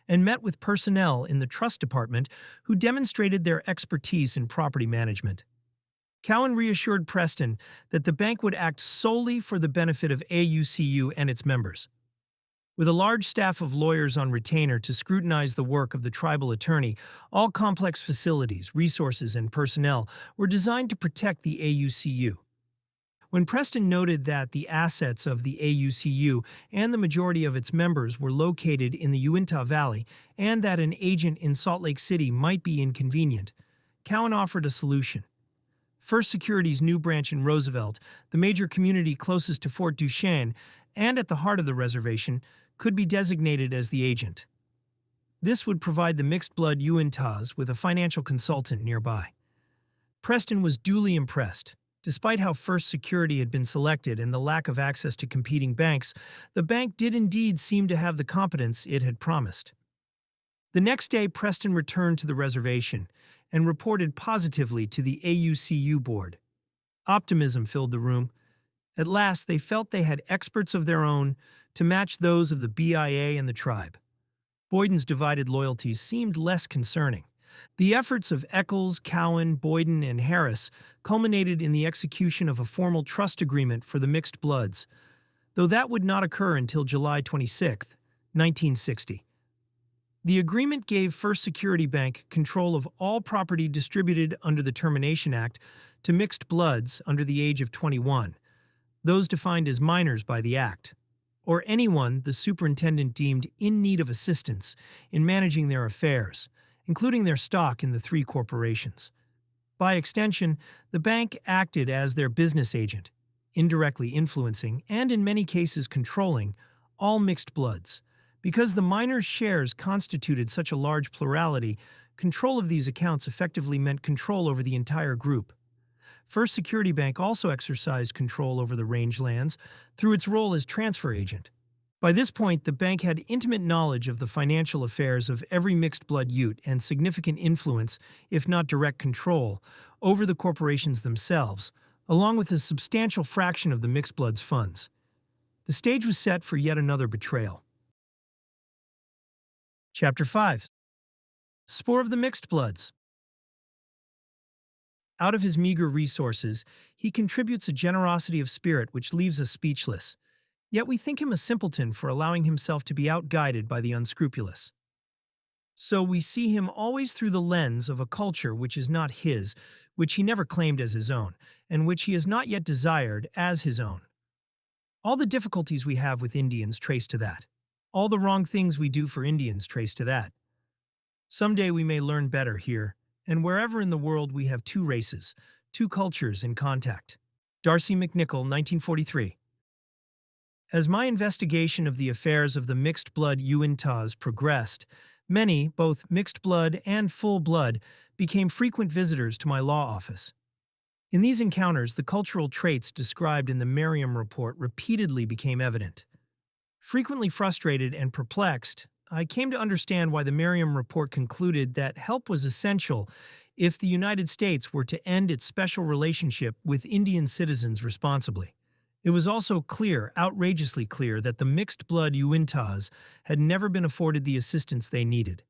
and met with personnel in the trust department who demonstrated their expertise in property management. Cowan reassured Preston that the bank would act solely for the benefit of AUCU and its members. With a large staff of lawyers on retainer to scrutinize the work of the tribal attorney, all complex facilities, resources, and personnel were designed to protect the AUCU. When Preston noted that the assets of the AUCU and the majority of its members were located in the Uinta Valley and that an agent in Salt Lake City might be inconvenient, Cowan offered a solution. First Security's new branch in Roosevelt, the major community closest to Fort Duchesne and at the heart of the reservation, could be designated as the agent. This would provide the mixed-blood Uintas with a financial consultant nearby. Preston was duly impressed. Despite how First Security had been selected and the lack of access to competing banks, the bank did indeed seem to have the competence it had promised. The next day, Preston returned to the reservation and reported positively to the AUCU board. Optimism filled the room. At last, they felt they had experts of their own to match those of the BIA and the tribe. Boyden's divided loyalties seemed less concerning. The efforts of Eccles, Cowan, Boyden, and Harris culminated in the execution of a formal trust agreement for the mixed bloods, though that would not occur until July 26, 1960. The agreement gave First Security Bank control of all property distributed under the Termination Act to mixed bloods under the age of 21, those defined as minors by the Act, or anyone the superintendent deemed in need of assistance in managing their affairs, including their stock in the 3 corporations. By extension, the bank acted as their business agent, indirectly influencing, and in many cases controlling, all mixed bloods. Because the minors' shares constituted such a large plurality, control of these accounts effectively meant control over the entire group. First Security Bank also exercised control over the rangelands through its role as transfer agent. By this point, the bank had intimate knowledge of the financial affairs of every mixed-blood Ute and significant influence, if not direct control, over the corporations themselves, along with a substantial fraction of the mixed bloods' funds. The stage was set for yet another betrayal. Chapter 5. Spore of the Mixed Bloods. Out of his meager resources, he contributes a generosity of spirit which leaves us speechless. Yet we think him a simpleton for allowing himself to be outguided by the unscrupulous. So we see him always through the lens of a culture which is not his, which he never claimed as his own, and which he has not yet desired as his own. All the difficulties we have with Indians trace to that. All the wrong things we do for Indians trace to that. Someday we may learn better here, and wherever in the world we have two races, two cultures in contact. Darcy McNichol, 1943. As my investigation of the affairs of the mixed-blood Uintas progressed, many, both mixed-blood and full-blood, became frequent visitors to my law office. In these encounters, the cultural traits described in the Merriam Report repeatedly became evident. Frequently frustrated and perplexed, I came to understand why the Merriam Report concluded that help was essential if the United States were to end its special relationship with Indian citizens responsibly. It was also clear, outrageously clear, that the mixed-blood Uintas had never been afforded the assistance they needed.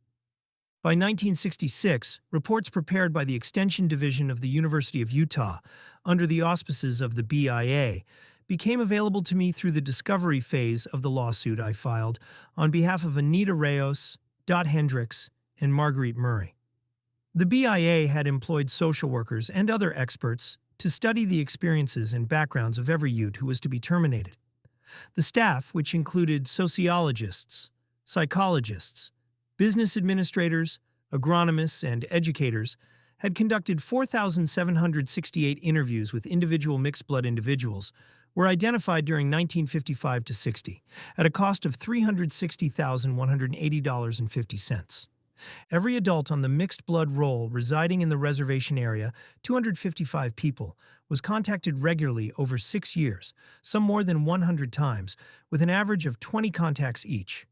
By 1966, reports prepared by the Extension Division of the University of Utah, under the auspices of the BIA, became available to me through the discovery phase of the lawsuit I filed on behalf of Anita Reyes, Dot Hendricks, and Marguerite Murray. The BIA had employed social workers and other experts to study the experiences and backgrounds of every Ute who was to be terminated. The staff, which included sociologists, psychologists, business administrators, agronomists, and educators, had conducted 4,768 interviews with individual mixed-blood individuals, were identified during 1955 to 60, at a cost of $360,180.50. Every adult on the mixed-blood roll residing in the reservation area, 255 people, was contacted regularly over 6 years, some more than 100 times, with an average of 20 contacts each.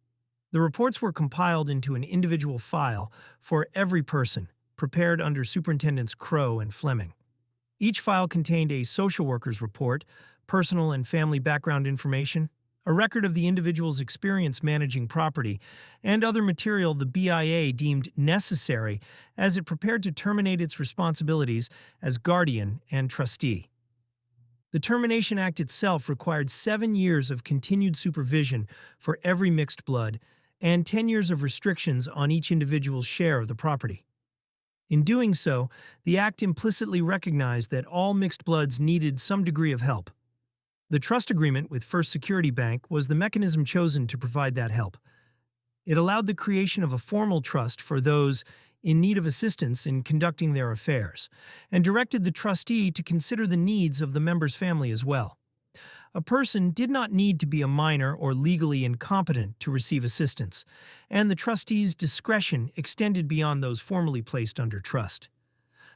The reports were compiled into an individual file for every person, prepared under Superintendents Crow and Fleming. Each file contained a social worker's report, personal and family background information, a record of the individual's experience managing property, and other material the BIA deemed necessary as it prepared to terminate its responsibilities as guardian and trustee. The Termination Act itself required 7 years of continued supervision for every mixed blood and 10 years of restrictions on each individual's share of the property. In doing so, the Act implicitly recognized that all mixed bloods needed some degree of help. The trust agreement with First Security Bank was the mechanism chosen to provide that help. It allowed the creation of a formal trust for those in need of assistance in conducting their affairs, and directed the trustee to consider the needs of the member's family as well. A person did not need to be a minor or legally incompetent to receive assistance, and the trustee's discretion extended beyond those formally placed under trust.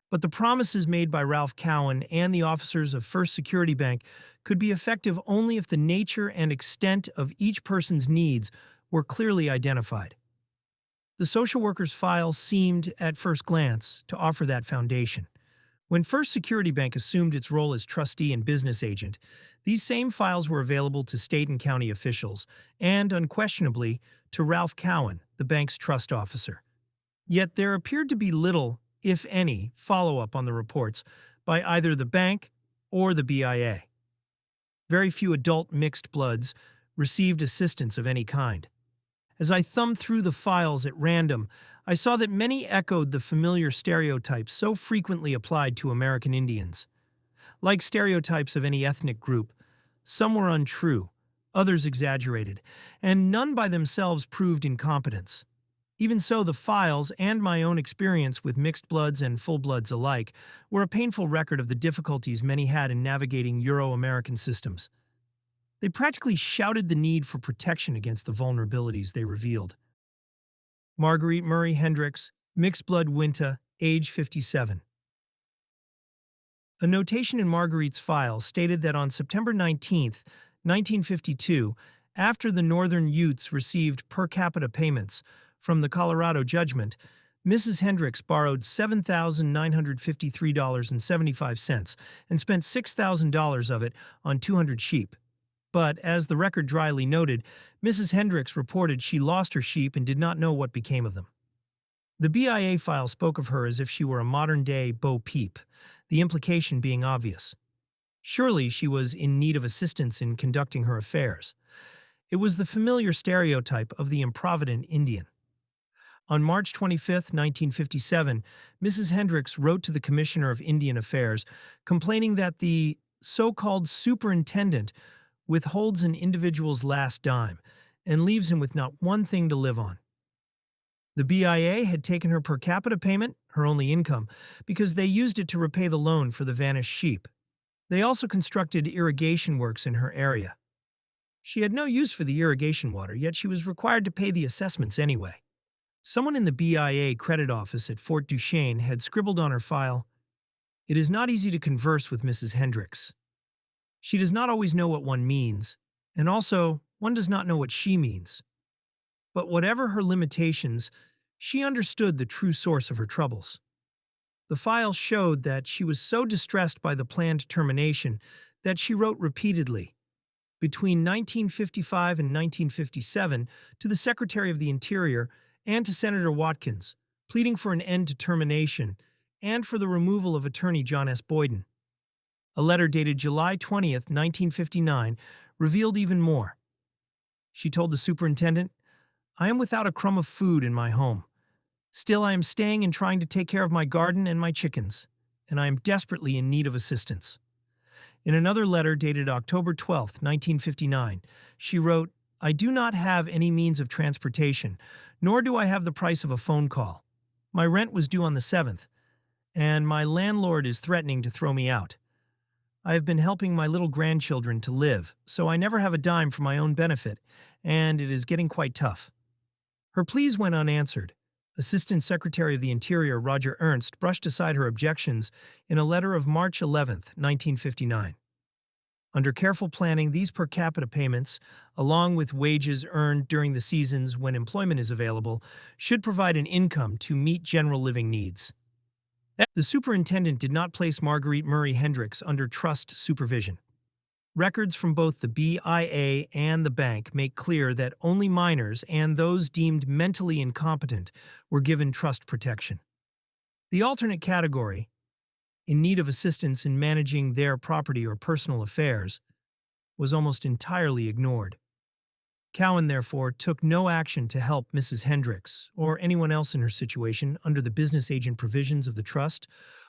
But the promises made by Ralph Cowan and the officers of First Security Bank could be effective only if the nature and extent of each person's needs were clearly identified. The social worker's files seemed, at first glance, to offer that foundation. When First Security Bank assumed its role as trustee and business agent, these same files were available to state and county officials, and, unquestionably, to Ralph Cowan, the bank's trust officer. Yet there appeared to be little, if any, follow-up on the reports by either the bank or the BIA. Very few adult mixed bloods received assistance of any kind. As I thumbed through the files at random, I saw that many echoed the familiar stereotypes so frequently applied to American Indians. Like stereotypes of any ethnic group, some were untrue, others exaggerated, and none by themselves proved incompetence. Even so, the files and my own experience with mixed bloods and full bloods alike were a painful record of the difficulties many had in navigating Euro-American systems. They practically shouted the need for protection against the vulnerabilities they revealed. Marguerite Murray Hendricks, mixed blood Winta, age 57. A notation in Marguerite's file stated that on September 19, 1952, after the Northern Utes received per capita payments from the Colorado judgment, Mrs. Hendricks borrowed $7,953.75 and spent $6,000 of it on 200 sheep. But, as the record dryly noted, Mrs. Hendricks reported she lost her sheep and did not know what became of them. The BIA file spoke of her as if she were a modern-day Bo Peep, the implication being obvious. Surely she was in need of assistance in conducting her affairs. It was the familiar stereotype of the improvident Indian. On March 25, 1957, Mrs. Hendricks wrote to the Commissioner of Indian Affairs, complaining that the so-called superintendent withholds an individual's last dime and leaves him with not one thing to live on. The BIA had taken her per capita payment, her only income, because they used it to repay the loan for the vanished sheep. They also constructed irrigation works in her area. She had no use for the irrigation water, yet she was required to pay the assessments anyway. Someone in the BIA credit office at Fort Duchesne had scribbled on her file, "It is not easy to converse with Mrs. Hendricks. She does not always know what one means, and also, one does not know what she means. But whatever her limitations, she understood the true source of her troubles." The file showed that she was so distressed by the planned termination that she wrote repeatedly, between 1955 and 1957, to the Secretary of the Interior and to Senator Watkins, pleading for an end to termination and for the removal of Attorney John S. Boyden. A letter dated July 20th, 1959, revealed even more. She told the superintendent, "I am without a crumb of food in my home. Still, I am staying and trying to take care of my garden and my chickens, and I am desperately in need of assistance." In another letter dated October 12th, 1959, she wrote, "I do not have any means of transportation, nor do I have the price of a phone call. My rent was due on the 7th, and my landlord is threatening to throw me out. I have been helping my little grandchildren to live, so I never have a dime for my own benefit, and it is getting quite tough." Her pleas went unanswered. Assistant Secretary of the Interior Roger Ernst brushed aside her objections in a letter of March 11th, 1959. Under careful planning, these per capita payments, along with wages earned during the seasons when employment is available, should provide an income to meet general living needs. The superintendent did not place Marguerite Murray Hendricks under trust supervision. Records from both the BIA and the bank make clear that only minors and those deemed mentally incompetent were given trust protection. The alternate category, in need of assistance in managing their property or personal affairs, was almost entirely ignored. Cowan, therefore, took no action to help Mrs. Hendricks or anyone else in her situation under the business agent provisions of the trust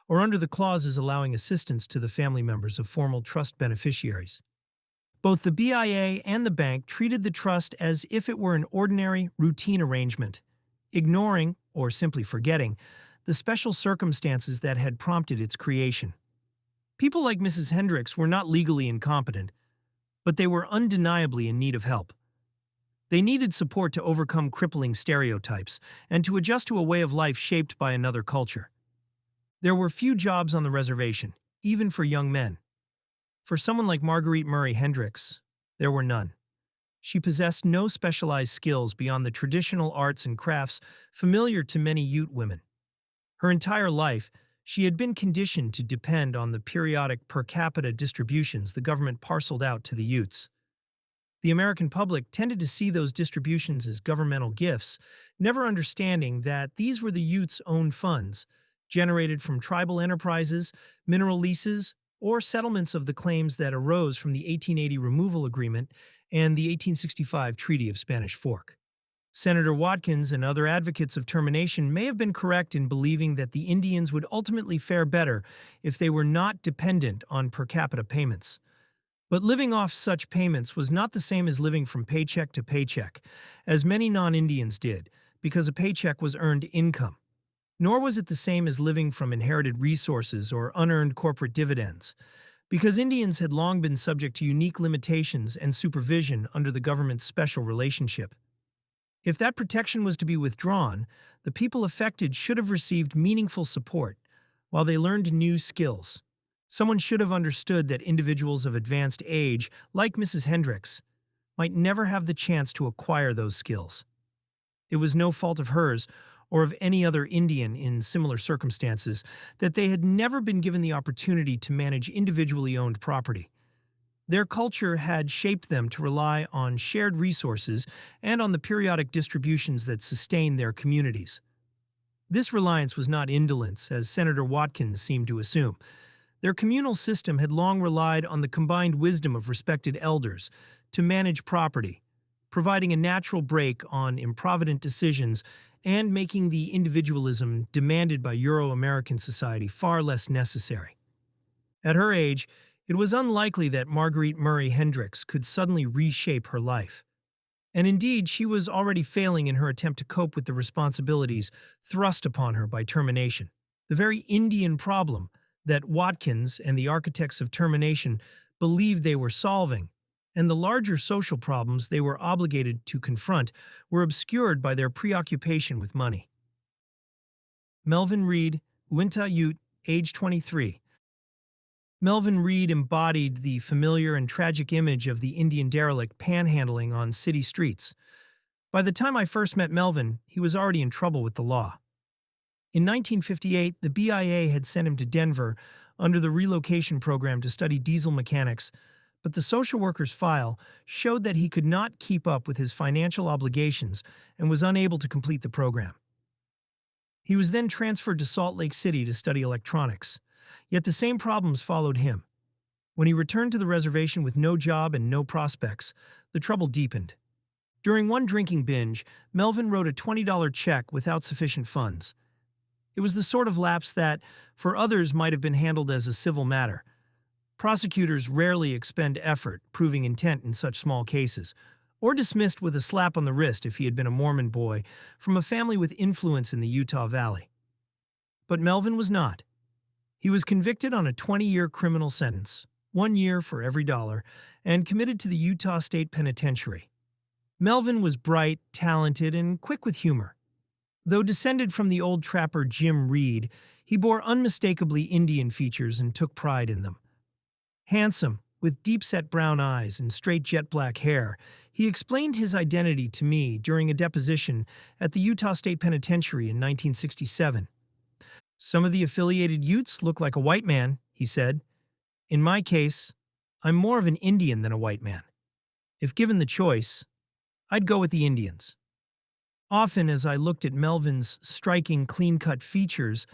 or under the clauses allowing assistance to the family members of formal trust beneficiaries. Both the BIA and the bank treated the trust as if it were an ordinary, routine arrangement, ignoring, or simply forgetting, the special circumstances that had prompted its creation. People like Mrs. Hendricks were not legally incompetent, but they were undeniably in need of help. They needed support to overcome crippling stereotypes and to adjust to a way of life shaped by another culture. There were few jobs on the reservation, even for young men. For someone like Marguerite Murray Hendricks, there were none. She possessed no specialized skills beyond the traditional arts and crafts familiar to many Ute women. Her entire life, she had been conditioned to depend on the periodic per capita distributions the government parceled out to the Utes. The American public tended to see those distributions as governmental gifts, never understanding that these were the Utes' own funds, generated from tribal enterprises, mineral leases, or settlements of the claims that arose from the 1880 Removal Agreement and the 1865 Treaty of Spanish Fork. Senator Watkins and other advocates of termination may have been correct in believing that the Indians would ultimately fare better if they were not dependent on per capita payments. But living off such payments was not the same as living from paycheck to paycheck, as many non-Indians did, because a paycheck was earned income. Nor was it the same as living from inherited resources or unearned corporate dividends, because Indians had long been subject to unique limitations and supervision under the government's special relationship. If that protection was to be withdrawn, the people affected should have received meaningful support while they learned new skills. Someone should have understood that individuals of advanced age, like Mrs. Hendricks, might never have the chance to acquire those skills. It was no fault of hers or of any other Indian in similar circumstances that they had never been given the opportunity to manage individually owned property. Their culture had shaped them to rely on shared resources and on the periodic distributions that sustained their communities. This reliance was not indolence, as Senator Watkins seemed to assume. Their communal system had long relied on the combined wisdom of respected elders to manage property, providing a natural break on improvident decisions and making the individualism demanded by Euro-American society far less necessary. At her age, it was unlikely that Marguerite Murray Hendricks could suddenly reshape her life. And indeed, she was already failing in her attempt to cope with the responsibilities thrust upon her by termination. The very Indian problem that Watkins and the architects of termination believed they were solving, and the larger social problems they were obligated to confront, were obscured by their preoccupation with money. Melvin Reed, Winta Ute, age 23. Melvin Reed embodied the familiar and tragic image of the Indian derelict panhandling on city streets. By the time I first met Melvin, he was already in trouble with the law. In 1958, the BIA had sent him to Denver under the relocation program to study diesel mechanics, but the social worker's file showed that he could not keep up with his financial obligations and was unable to complete the program. He was then transferred to Salt Lake City to study electronics. Yet the same problems followed him. When he returned to the reservation with no job and no prospects, the trouble deepened. During one drinking binge, Melvin wrote a $20 check without sufficient funds. It was the sort of lapse that, for others, might have been handled as a civil matter. Prosecutors rarely expend effort proving intent in such small cases, or dismissed with a slap on the wrist if he had been a Mormon boy from a family with influence in the Utah Valley. But Melvin was not. He was convicted on a 20-year criminal sentence, 1 year for every dollar, and committed to the Utah State Penitentiary. Melvin was bright, talented, and quick with humor. Though descended from the old trapper Jim Reed, he bore unmistakably Indian features and took pride in them. Handsome, with deep-set brown eyes and straight jet-black hair, he explained his identity to me during a deposition at the Utah State Penitentiary in 1967. "Some of the affiliated Utes look like a white man," he said. "In my case, I'm more of an Indian than a white man. If given the choice, I'd go with the Indians." Often as I looked at Melvin's striking, clean-cut features,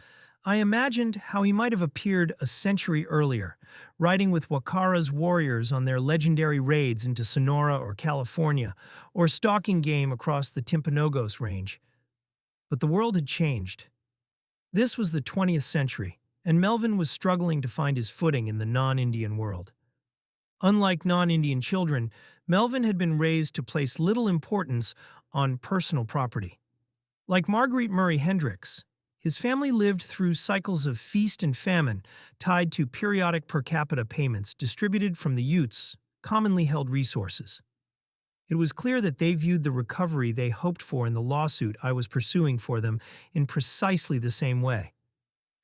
I imagined how he might have appeared a century earlier, riding with Wakara's warriors on their legendary raids into Sonora or California, or stalking game across the Timpanogos Range. But the world had changed. This was the 20th century, and Melvin was struggling to find his footing in the non-Indian world. Unlike non-Indian children, Melvin had been raised to place little importance on personal property. Like Marguerite Murray Hendricks, his family lived through cycles of feast and famine tied to periodic per capita payments distributed from the Utes' commonly held resources. It was clear that they viewed the recovery they hoped for in the lawsuit I was pursuing for them in precisely the same way.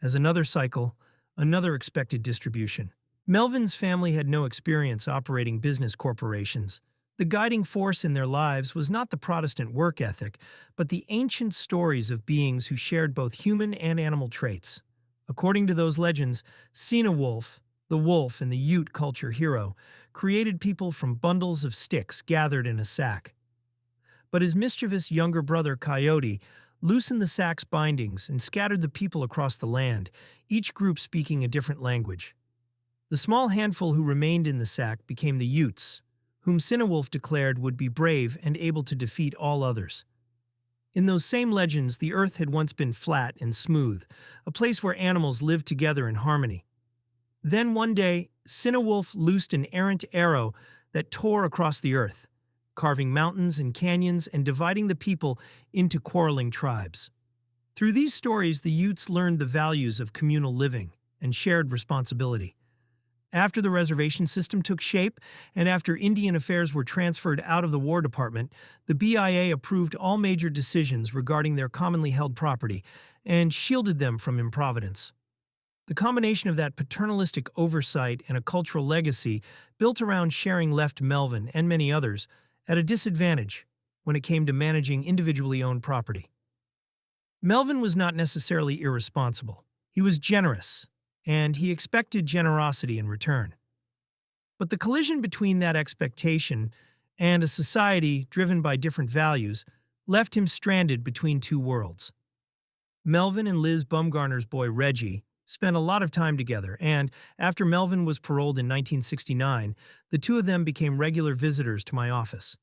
As another cycle, another expected distribution. Melvin's family had no experience operating business corporations. The guiding force in their lives was not the Protestant work ethic, but the ancient stories of beings who shared both human and animal traits. According to those legends, Wolf, the wolf and the Ute culture hero, created people from bundles of sticks gathered in a sack. But his mischievous younger brother Coyote loosened the sack's bindings and scattered the people across the land, each group speaking a different language. The small handful who remained in the sack became the Utes, whom Wolf declared would be brave and able to defeat all others. In those same legends, the earth had once been flat and smooth, a place where animals lived together in harmony. Then one day, Wolf loosed an errant arrow that tore across the earth, carving mountains and canyons and dividing the people into quarreling tribes. Through these stories, the Utes learned the values of communal living and shared responsibility. After the reservation system took shape, and after Indian affairs were transferred out of the War Department, the BIA approved all major decisions regarding their commonly held property and shielded them from improvidence. The combination of that paternalistic oversight and a cultural legacy built around sharing left Melvin and many others at a disadvantage when it came to managing individually owned property. Melvin was not necessarily irresponsible. He was generous, and he expected generosity in return. But the collision between that expectation and a society driven by different values left him stranded between two worlds. Melvin and Liz Bumgarner's boy Reggie spent a lot of time together, and after Melvin was paroled in 1969, the two of them became regular visitors to my office.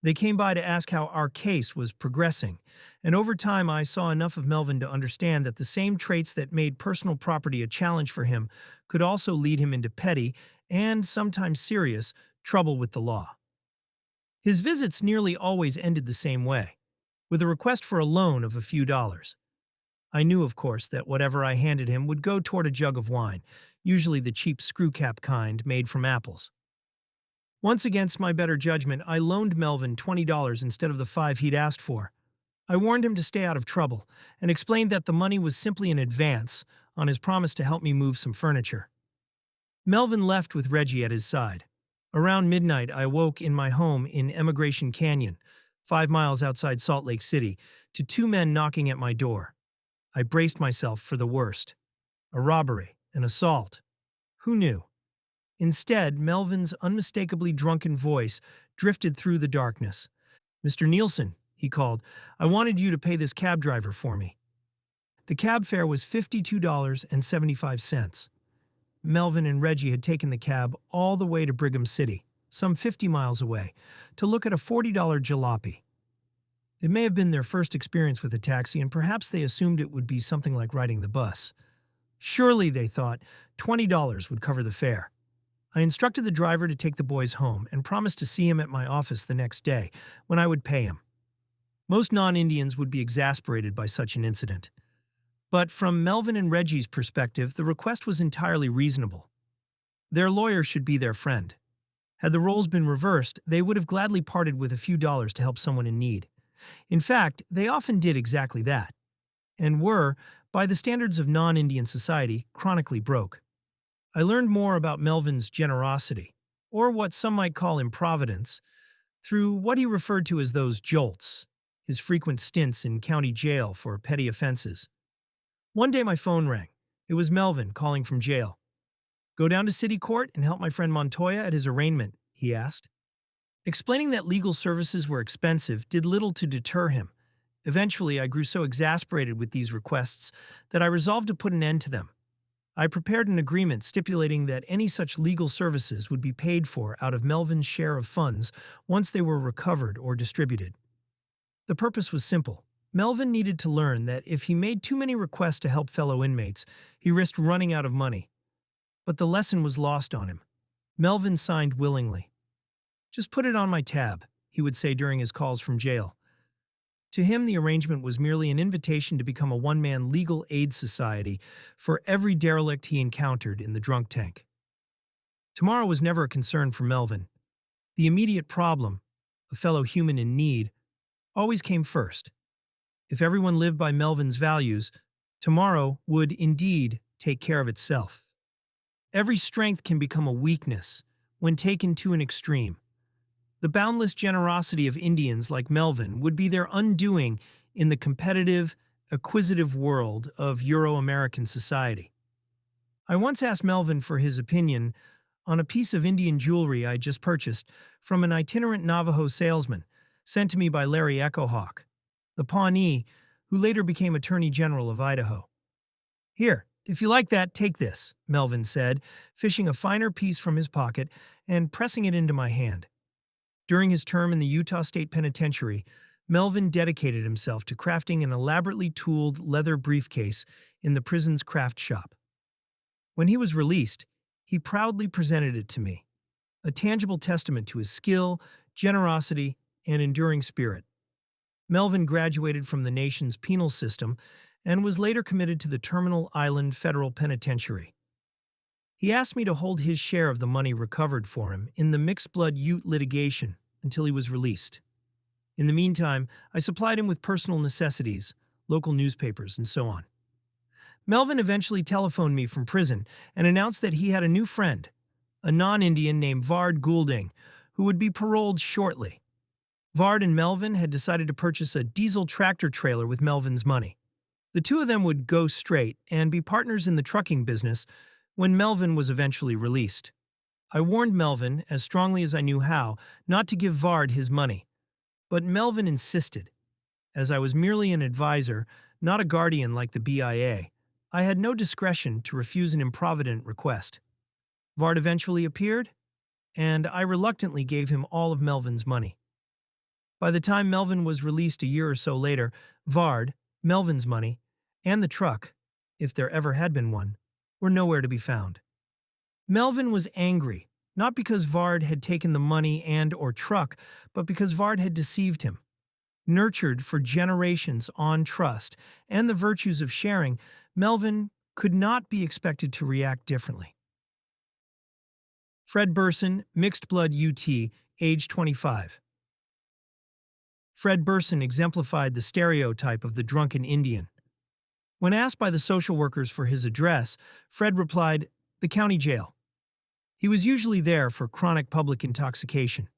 They came by to ask how our case was progressing, and over time I saw enough of Melvin to understand that the same traits that made personal property a challenge for him could also lead him into petty, and sometimes serious, trouble with the law. His visits nearly always ended the same way, with a request for a loan of a few dollars. I knew, of course, that whatever I handed him would go toward a jug of wine, usually the cheap screw-cap kind made from apples. Once against my better judgment, I loaned Melvin $20 instead of the five he'd asked for. I warned him to stay out of trouble and explained that the money was simply an advance on his promise to help me move some furniture. Melvin left with Reggie at his side. Around midnight, I awoke in my home in Emigration Canyon, 5 miles outside Salt Lake City, to two men knocking at my door. I braced myself for the worst. A robbery, an assault. Who knew? Instead, Melvin's unmistakably drunken voice drifted through the darkness. "Mr. Nielson," he called, "I wanted you to pay this cab driver for me." The cab fare was $52.75. Melvin and Reggie had taken the cab all the way to Brigham City, some 50 miles away, to look at a $40 jalopy. It may have been their first experience with a taxi, and perhaps they assumed it would be something like riding the bus. Surely, they thought, $20 would cover the fare. I instructed the driver to take the boys home and promised to see him at my office the next day, when I would pay him. Most non-Indians would be exasperated by such an incident. But from Melvin and Reggie's perspective, the request was entirely reasonable. Their lawyer should be their friend. Had the roles been reversed, they would have gladly parted with a few dollars to help someone in need. In fact, they often did exactly that, and were, by the standards of non-Indian society, chronically broke. I learned more about Melvin's generosity, or what some might call improvidence, through what he referred to as those jolts, his frequent stints in county jail for petty offenses. One day my phone rang. It was Melvin calling from jail. "Go down to city court and help my friend Montoya at his arraignment," he asked. Explaining that legal services were expensive did little to deter him. Eventually, I grew so exasperated with these requests that I resolved to put an end to them. I prepared an agreement stipulating that any such legal services would be paid for out of Melvin's share of funds once they were recovered or distributed. The purpose was simple. Melvin needed to learn that if he made too many requests to help fellow inmates, he risked running out of money. But the lesson was lost on him. Melvin signed willingly. "Just put it on my tab," he would say during his calls from jail. To him, the arrangement was merely an invitation to become a one-man legal aid society for every derelict he encountered in the drunk tank. Tomorrow was never a concern for Melvin. The immediate problem, a fellow human in need, always came first. If everyone lived by Melvin's values, tomorrow would indeed take care of itself. Every strength can become a weakness when taken to an extreme. The boundless generosity of Indians like Melvin would be their undoing in the competitive, acquisitive world of Euro-American society. I once asked Melvin for his opinion on a piece of Indian jewelry I just purchased from an itinerant Navajo salesman sent to me by Larry Echohawk, the Pawnee who later became Attorney General of Idaho. "Here, if you like that, take this," Melvin said, fishing a finer piece from his pocket and pressing it into my hand. During his term in the Utah State Penitentiary, Melvin dedicated himself to crafting an elaborately tooled leather briefcase in the prison's craft shop. When he was released, he proudly presented it to me, a tangible testament to his skill, generosity, and enduring spirit. Melvin graduated from the nation's penal system and was later committed to the Terminal Island Federal Penitentiary. He asked me to hold his share of the money recovered for him in the mixed-blood Ute litigation until he was released. In the meantime, I supplied him with personal necessities, local newspapers, and so on. Melvin eventually telephoned me from prison and announced that he had a new friend, a non-Indian named Vard Goulding, who would be paroled shortly. Vard and Melvin had decided to purchase a diesel tractor trailer with Melvin's money. The two of them would go straight and be partners in the trucking business when Melvin was eventually released. I warned Melvin, as strongly as I knew how, not to give Vard his money. But Melvin insisted. As I was merely an advisor, not a guardian like the BIA, I had no discretion to refuse an improvident request. Vard eventually appeared, and I reluctantly gave him all of Melvin's money. By the time Melvin was released a year or so later, Vard, Melvin's money, and the truck, if there ever had been one, were nowhere to be found. Melvin was angry, not because Vard had taken the money and/or truck, but because Vard had deceived him. Nurtured for generations on trust and the virtues of sharing, Melvin could not be expected to react differently. Fred Burson, mixed blood UT, age 25. Fred Burson exemplified the stereotype of the drunken Indian. When asked by the social workers for his address, Fred replied, "The county jail." He was usually there for chronic public intoxication.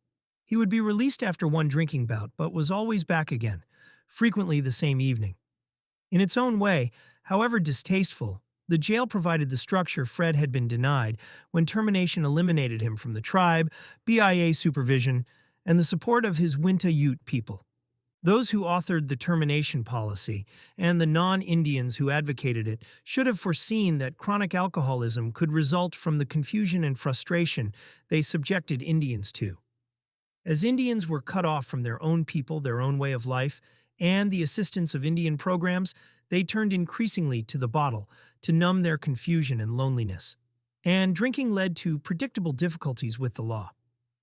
He would be released after one drinking bout, but was always back again, frequently the same evening. In its own way, however distasteful, the jail provided the structure Fred had been denied when termination eliminated him from the tribe, BIA supervision, and the support of his Winta Ute people. Those who authored the termination policy and the non-Indians who advocated it should have foreseen that chronic alcoholism could result from the confusion and frustration they subjected Indians to. As Indians were cut off from their own people, their own way of life, and the assistance of Indian programs, they turned increasingly to the bottle to numb their confusion and loneliness. And drinking led to predictable difficulties with the law.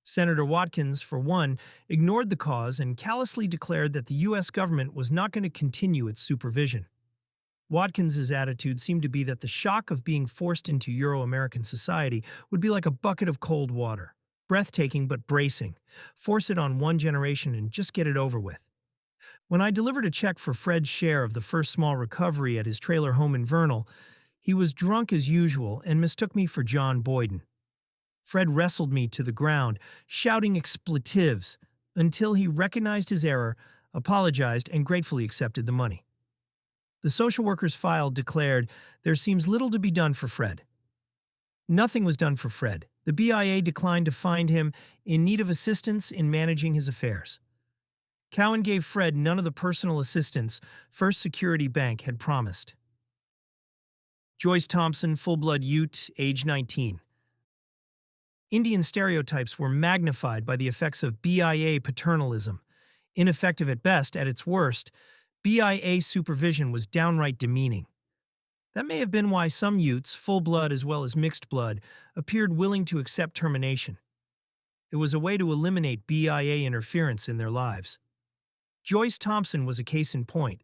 Senator Watkins, for one, ignored the cause and callously declared that the U.S. government was not going to continue its supervision. Watkins's attitude seemed to be that the shock of being forced into Euro-American society would be like a bucket of cold water. Breathtaking but bracing. Force it on one generation and just get it over with. When I delivered a check for Fred's share of the first small recovery at his trailer home in Vernal, he was drunk as usual and mistook me for John Boyden. Fred wrestled me to the ground, shouting expletives, until he recognized his error, apologized, and gratefully accepted the money. The social worker's file declared, "There seems little to be done for Fred." Nothing was done for Fred. The BIA declined to find him in need of assistance in managing his affairs. Cowan gave Fred none of the personal assistance First Security Bank had promised. Joyce Thompson, full-blood Ute, age 19. Indian stereotypes were magnified by the effects of BIA paternalism. Ineffective at best, at its worst, BIA supervision was downright demeaning. That may have been why some Utes, full-blood as well as mixed blood, appeared willing to accept termination. It was a way to eliminate BIA interference in their lives. Joyce Thompson was a case in point.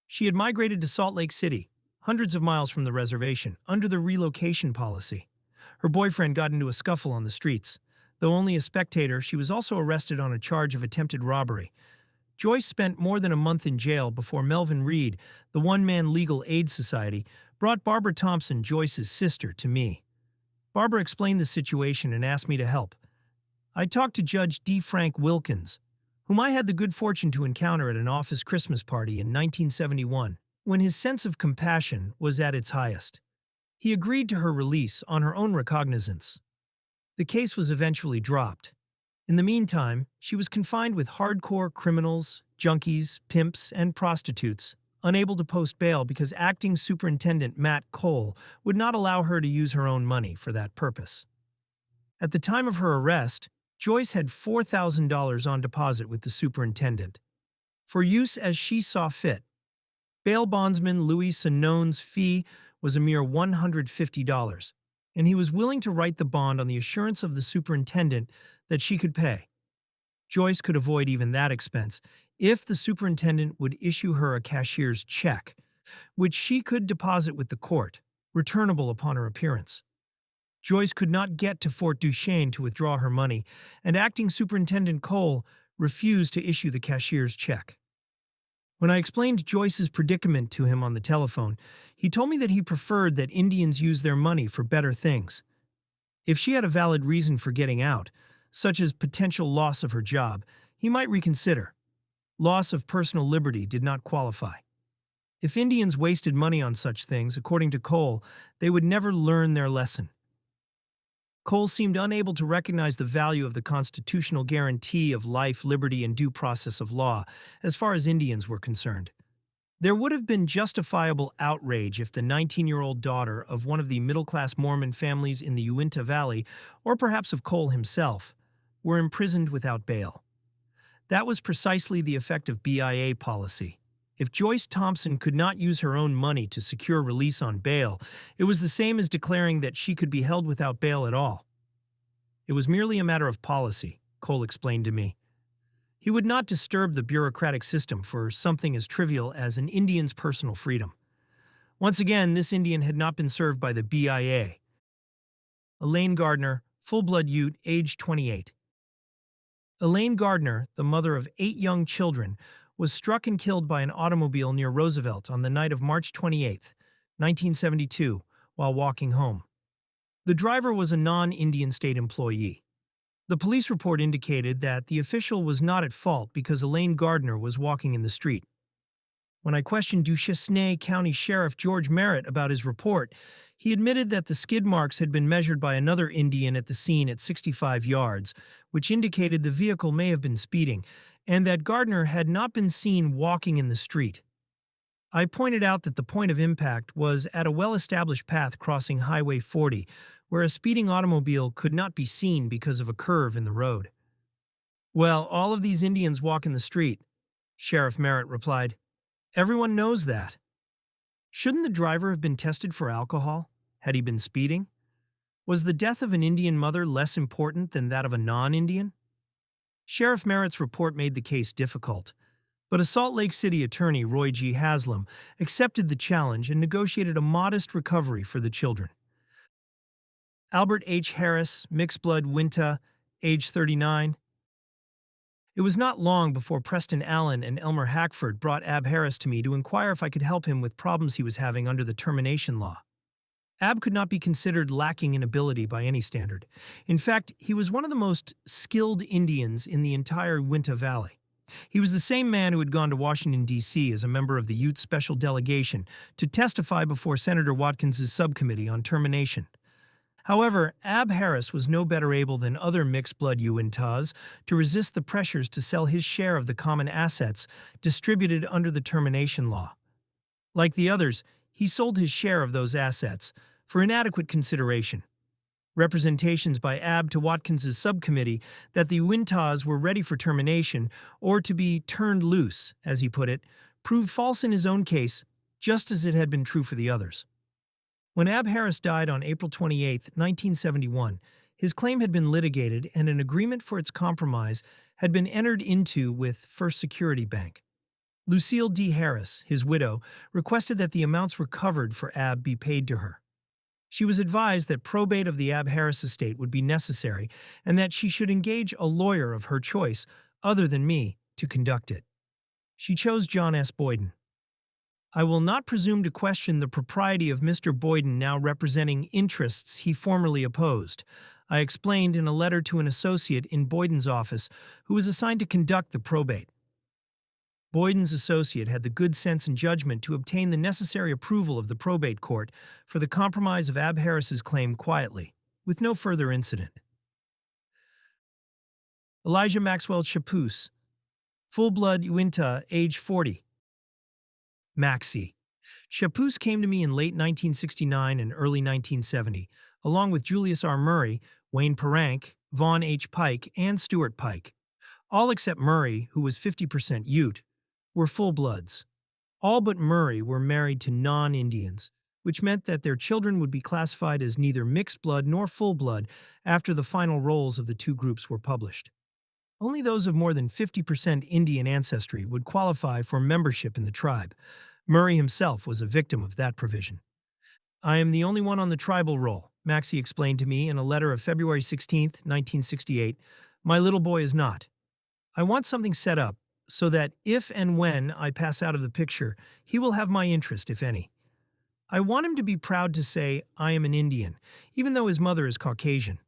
She had migrated to Salt Lake City, hundreds of miles from the reservation, under the relocation policy. Her boyfriend got into a scuffle on the streets. Though only a spectator, she was also arrested on a charge of attempted robbery. Joyce spent more than a month in jail before Melvin Reed, the one-man legal aid society, brought Barbara Thompson, Joyce's sister, to me. Barbara explained the situation and asked me to help. I talked to Judge D. Frank Wilkins, whom I had the good fortune to encounter at an office Christmas party in 1971, when his sense of compassion was at its highest. He agreed to her release on her own recognizance. The case was eventually dropped. In the meantime, she was confined with hardcore criminals, junkies, pimps, and prostitutes, unable to post bail because Acting Superintendent Matt Cole would not allow her to use her own money for that purpose. At the time of her arrest, Joyce had $4,000 on deposit with the superintendent, for use as she saw fit. Bail bondsman Louis Sinone's fee was a mere $150, and he was willing to write the bond on the assurance of the superintendent that she could pay. Joyce could avoid even that expense if the superintendent would issue her a cashier's check, which she could deposit with the court, returnable upon her appearance. Joyce could not get to Fort Duchesne to withdraw her money, and Acting Superintendent Cole refused to issue the cashier's check. When I explained Joyce's predicament to him on the telephone, he told me that he preferred that Indians use their money for better things. If she had a valid reason for getting out, such as potential loss of her job, he might reconsider. Loss of personal liberty did not qualify. If Indians wasted money on such things, according to Cole, they would never learn their lesson. Cole seemed unable to recognize the value of the constitutional guarantee of life, liberty, and due process of law, as far as Indians were concerned. There would have been justifiable outrage if the 19-year-old daughter of one of the middle-class Mormon families in the Uinta Valley, or perhaps of Cole himself, were imprisoned without bail. That was precisely the effect of BIA policy. If Joyce Thompson could not use her own money to secure release on bail, it was the same as declaring that she could be held without bail at all. It was merely a matter of policy, Cole explained to me. He would not disturb the bureaucratic system for something as trivial as an Indian's personal freedom. Once again, this Indian had not been served by the BIA. Elaine Gardner, full-blood Ute, age 28. Elaine Gardner, the mother of 8 young children, was struck and killed by an automobile near Roosevelt on the night of March 28, 1972, while walking home. The driver was a non-Indian state employee. The police report indicated that the official was not at fault because Elaine Gardner was walking in the street. When I questioned Duchesnay County Sheriff George Merritt about his report, he admitted that the skid marks had been measured by another Indian at the scene at 65 yards, which indicated the vehicle may have been speeding, and that Gardner had not been seen walking in the street. I pointed out that the point of impact was at a well-established path crossing Highway 40, where a speeding automobile could not be seen because of a curve in the road. "Well, all of these Indians walk in the street," Sheriff Merritt replied. "Everyone knows that." Shouldn't the driver have been tested for alcohol? Had he been speeding? Was the death of an Indian mother less important than that of a non-Indian? Sheriff Merritt's report made the case difficult, but a Salt Lake City attorney, Roy G. Haslam, accepted the challenge and negotiated a modest recovery for the children. Albert H. Harris, mixed-blood Winta, age 39. It was not long before Preston Allen and Elmer Hackford brought Ab Harris to me to inquire if I could help him with problems he was having under the termination law. Ab could not be considered lacking in ability by any standard. In fact, he was one of the most skilled Indians in the entire Uinta Valley. He was the same man who had gone to Washington, D.C. as a member of the Ute Special Delegation to testify before Senator Watkins's subcommittee on termination. However, Ab Harris was no better able than other mixed-blood Uintas to resist the pressures to sell his share of the common assets distributed under the termination law. Like the others, he sold his share of those assets for inadequate consideration. Representations by Ab to Watkins's subcommittee that the Uintas were ready for termination, or to be turned loose, as he put it, proved false in his own case, just as it had been true for the others. When Ab Harris died on April 28, 1971, his claim had been litigated and an agreement for its compromise had been entered into with First Security Bank. Lucille D. Harris, his widow, requested that the amounts recovered for Ab be paid to her. She was advised that probate of the Ab Harris estate would be necessary and that she should engage a lawyer of her choice, other than me, to conduct it. She chose John S. Boyden. I will not presume to question the propriety of Mr. Boyden now representing interests he formerly opposed, I explained in a letter to an associate in Boyden's office who was assigned to conduct the probate. Boyden's associate had the good sense and judgment to obtain the necessary approval of the probate court for the compromise of Ab Harris's claim quietly, with no further incident. Elijah Maxwell Chapus, full-blood Uinta, age 40. Maxie. Chapus came to me in late 1969 and early 1970, along with Julius R. Murray, Wayne Parank, Vaughn H. Pike, and Stuart Pike. All except Murray, who was 50% Ute, were full-bloods. All but Murray were married to non-Indians, which meant that their children would be classified as neither mixed blood nor full-blood after the final rolls of the two groups were published. Only those of more than 50% Indian ancestry would qualify for membership in the tribe. Murray himself was a victim of that provision. "I am the only one on the tribal roll," Maxie explained to me in a letter of February 16, 1968. "My little boy is not. I want something set up so that if and when I pass out of the picture, he will have my interest, if any. I want him to be proud to say, 'I am an Indian,' even though his mother is Caucasian.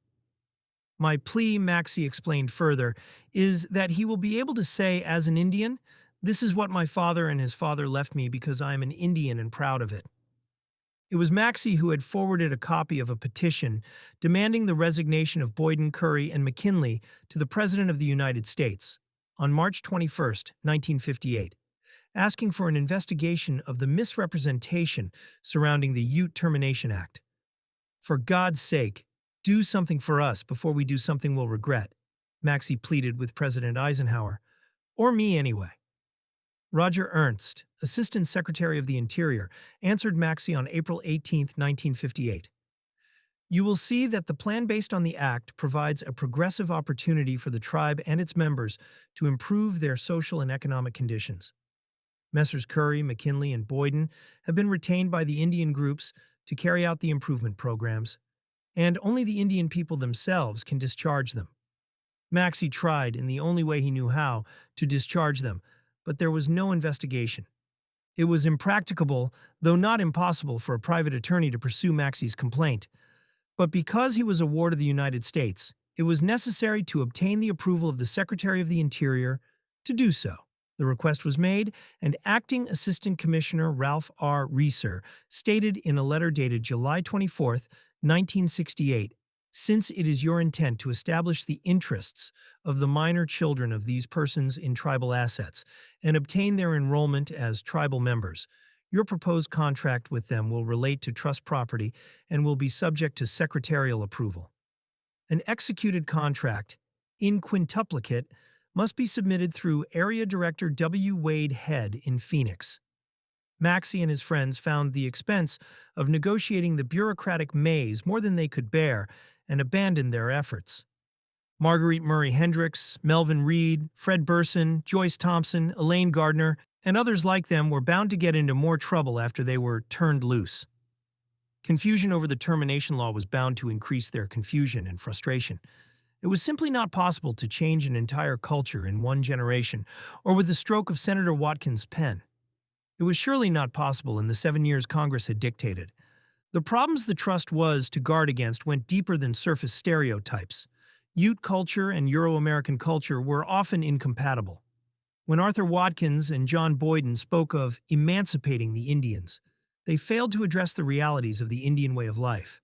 My plea," Maxie explained further, "is that he will be able to say as an Indian, 'This is what my father and his father left me because I am an Indian and proud of it.'" It was Maxie who had forwarded a copy of a petition demanding the resignation of Boyden, Curry, and McKinley to the President of the United States on March 21, 1958, asking for an investigation of the misrepresentation surrounding the Ute Termination Act. "For God's sake, do something for us before we do something we'll regret," Maxie pleaded with President Eisenhower. "Or me, anyway." Roger Ernst, Assistant Secretary of the Interior, answered Maxie on April 18, 1958. You will see that the plan based on the Act provides a progressive opportunity for the tribe and its members to improve their social and economic conditions. Messrs. Curry, McKinley, and Boyden have been retained by the Indian groups to carry out the improvement programs, and only the Indian people themselves can discharge them. Maxey tried, in the only way he knew how, to discharge them, but there was no investigation. It was impracticable, though not impossible, for a private attorney to pursue Maxey's complaint. But because he was a ward of the United States, it was necessary to obtain the approval of the Secretary of the Interior to do so. The request was made, and Acting Assistant Commissioner Ralph R. Reeser stated in a letter dated July 24, 1968, "Since it is your intent to establish the interests of the minor children of these persons in tribal assets and obtain their enrollment as tribal members, your proposed contract with them will relate to trust property and will be subject to secretarial approval. An executed contract, in quintuplicate, must be submitted through Area Director W. Wade Head in Phoenix." Maxey and his friends found the expense of negotiating the bureaucratic maze more than they could bear and abandoned their efforts. Marguerite Murray Hendricks, Melvin Reed, Fred Burson, Joyce Thompson, Elaine Gardner, and others like them were bound to get into more trouble after they were turned loose. Confusion over the termination law was bound to increase their confusion and frustration. It was simply not possible to change an entire culture in one generation or with the stroke of Senator Watkins' pen. It was surely not possible in the 7 years Congress had dictated. The problems the trust was to guard against went deeper than surface stereotypes. Ute culture and Euro-American culture were often incompatible. When Arthur Watkins and John Boyden spoke of emancipating the Indians, they failed to address the realities of the Indian way of life.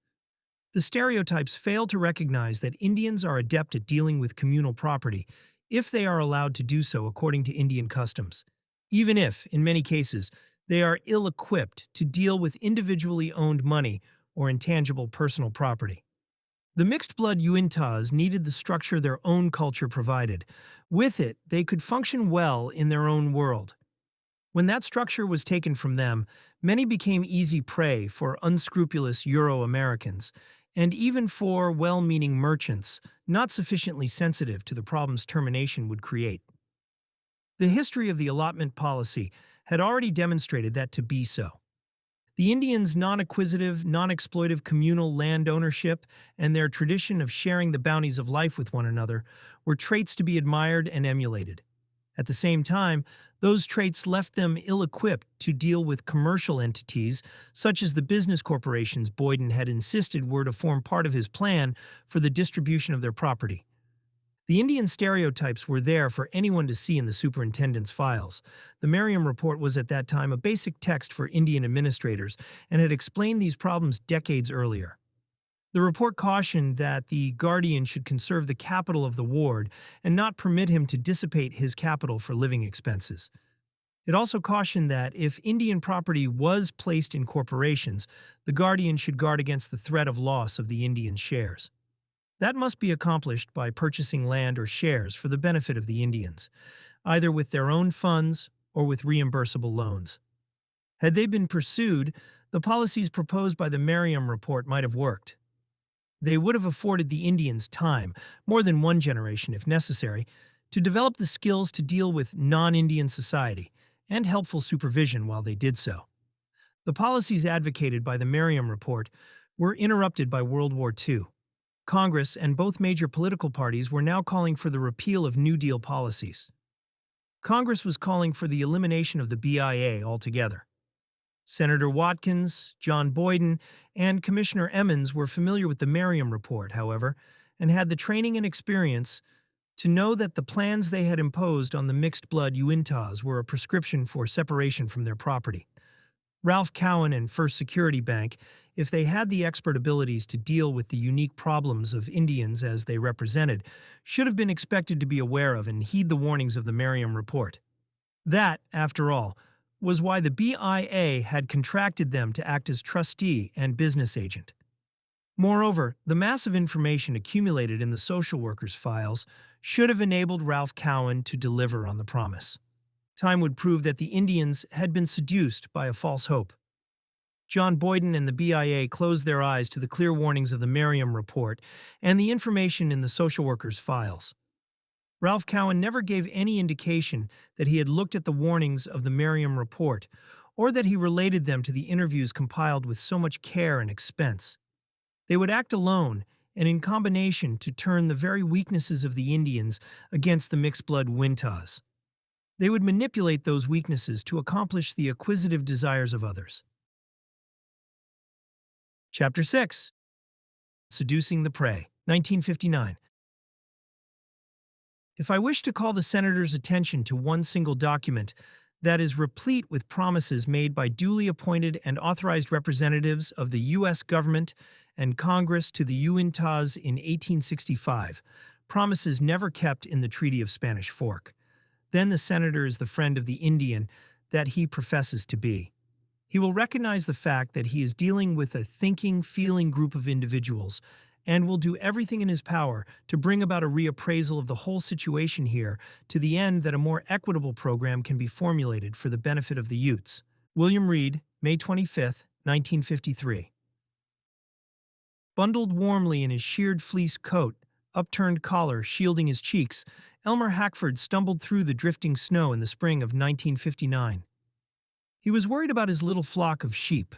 The stereotypes fail to recognize that Indians are adept at dealing with communal property if they are allowed to do so according to Indian customs, even if, in many cases, they are ill-equipped to deal with individually owned money or intangible personal property. The mixed-blood Uintas needed the structure their own culture provided. With it, they could function well in their own world. When that structure was taken from them, many became easy prey for unscrupulous Euro-Americans, and even for well-meaning merchants not sufficiently sensitive to the problems termination would create. The history of the allotment policy had already demonstrated that to be so. The Indians' non-acquisitive, non-exploitive communal land ownership and their tradition of sharing the bounties of life with one another were traits to be admired and emulated. At the same time, those traits left them ill-equipped to deal with commercial entities such as the business corporations Boyden had insisted were to form part of his plan for the distribution of their property. The Indian stereotypes were there for anyone to see in the superintendent's files. The Merriam Report was at that time a basic text for Indian administrators and had explained these problems decades earlier. The report cautioned that the guardian should conserve the capital of the ward and not permit him to dissipate his capital for living expenses. It also cautioned that if Indian property was placed in corporations, the guardian should guard against the threat of loss of the Indian shares. That must be accomplished by purchasing land or shares for the benefit of the Indians, either with their own funds or with reimbursable loans. Had they been pursued, the policies proposed by the Merriam Report might have worked. They would have afforded the Indians time, more than one generation if necessary, to develop the skills to deal with non-Indian society and helpful supervision while they did so. The policies advocated by the Merriam Report were interrupted by World War II. Congress and both major political parties were now calling for the repeal of New Deal policies. Congress was calling for the elimination of the BIA altogether. Senator Watkins, John Boyden, and Commissioner Emmons were familiar with the Merriam Report, however, and had the training and experience to know that the plans they had imposed on the mixed-blood Uintas were a prescription for separation from their property. Ralph Cowan and First Security Bank, if they had the expert abilities to deal with the unique problems of Indians as they represented, should have been expected to be aware of and heed the warnings of the Merriam Report. That, after all, was why the BIA had contracted them to act as trustee and business agent. Moreover, the massive information accumulated in the social workers' files should have enabled Ralph Cowan to deliver on the promise. Time would prove that the Indians had been seduced by a false hope. John Boyden and the BIA closed their eyes to the clear warnings of the Merriam Report and the information in the social workers' files. Ralph Cowan never gave any indication that he had looked at the warnings of the Merriam Report or that he related them to the interviews compiled with so much care and expense. They would act alone and in combination to turn the very weaknesses of the Indians against the mixed-blood Wintas. They would manipulate those weaknesses to accomplish the acquisitive desires of others. Chapter 6. Seducing the Prey, 1959. If I wish to call the Senator's attention to one single document that is replete with promises made by duly appointed and authorized representatives of the U.S. government and Congress to the Uintas in 1865, promises never kept in the Treaty of Spanish Fork, then the Senator is the friend of the Indian that he professes to be. He will recognize the fact that he is dealing with a thinking, feeling group of individuals and will do everything in his power to bring about a reappraisal of the whole situation here to the end that a more equitable program can be formulated for the benefit of the Utes. William Reed, May 25, 1953. Bundled warmly in his sheared fleece coat, upturned collar shielding his cheeks, Elmer Hackford stumbled through the drifting snow in the spring of 1959. He was worried about his little flock of sheep.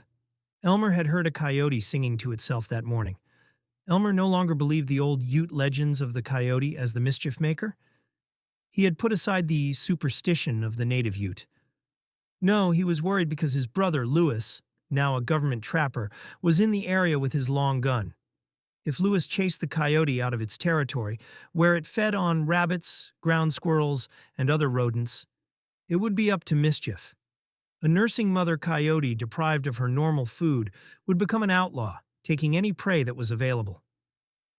Elmer had heard a coyote singing to itself that morning. Elmer no longer believed the old Ute legends of the coyote as the mischief maker. He had put aside the superstition of the native Ute. No, he was worried because his brother, Lewis, now a government trapper, was in the area with his long gun. If Lewis chased the coyote out of its territory, where it fed on rabbits, ground squirrels, and other rodents, it would be up to mischief. A nursing mother coyote deprived of her normal food would become an outlaw, taking any prey that was available.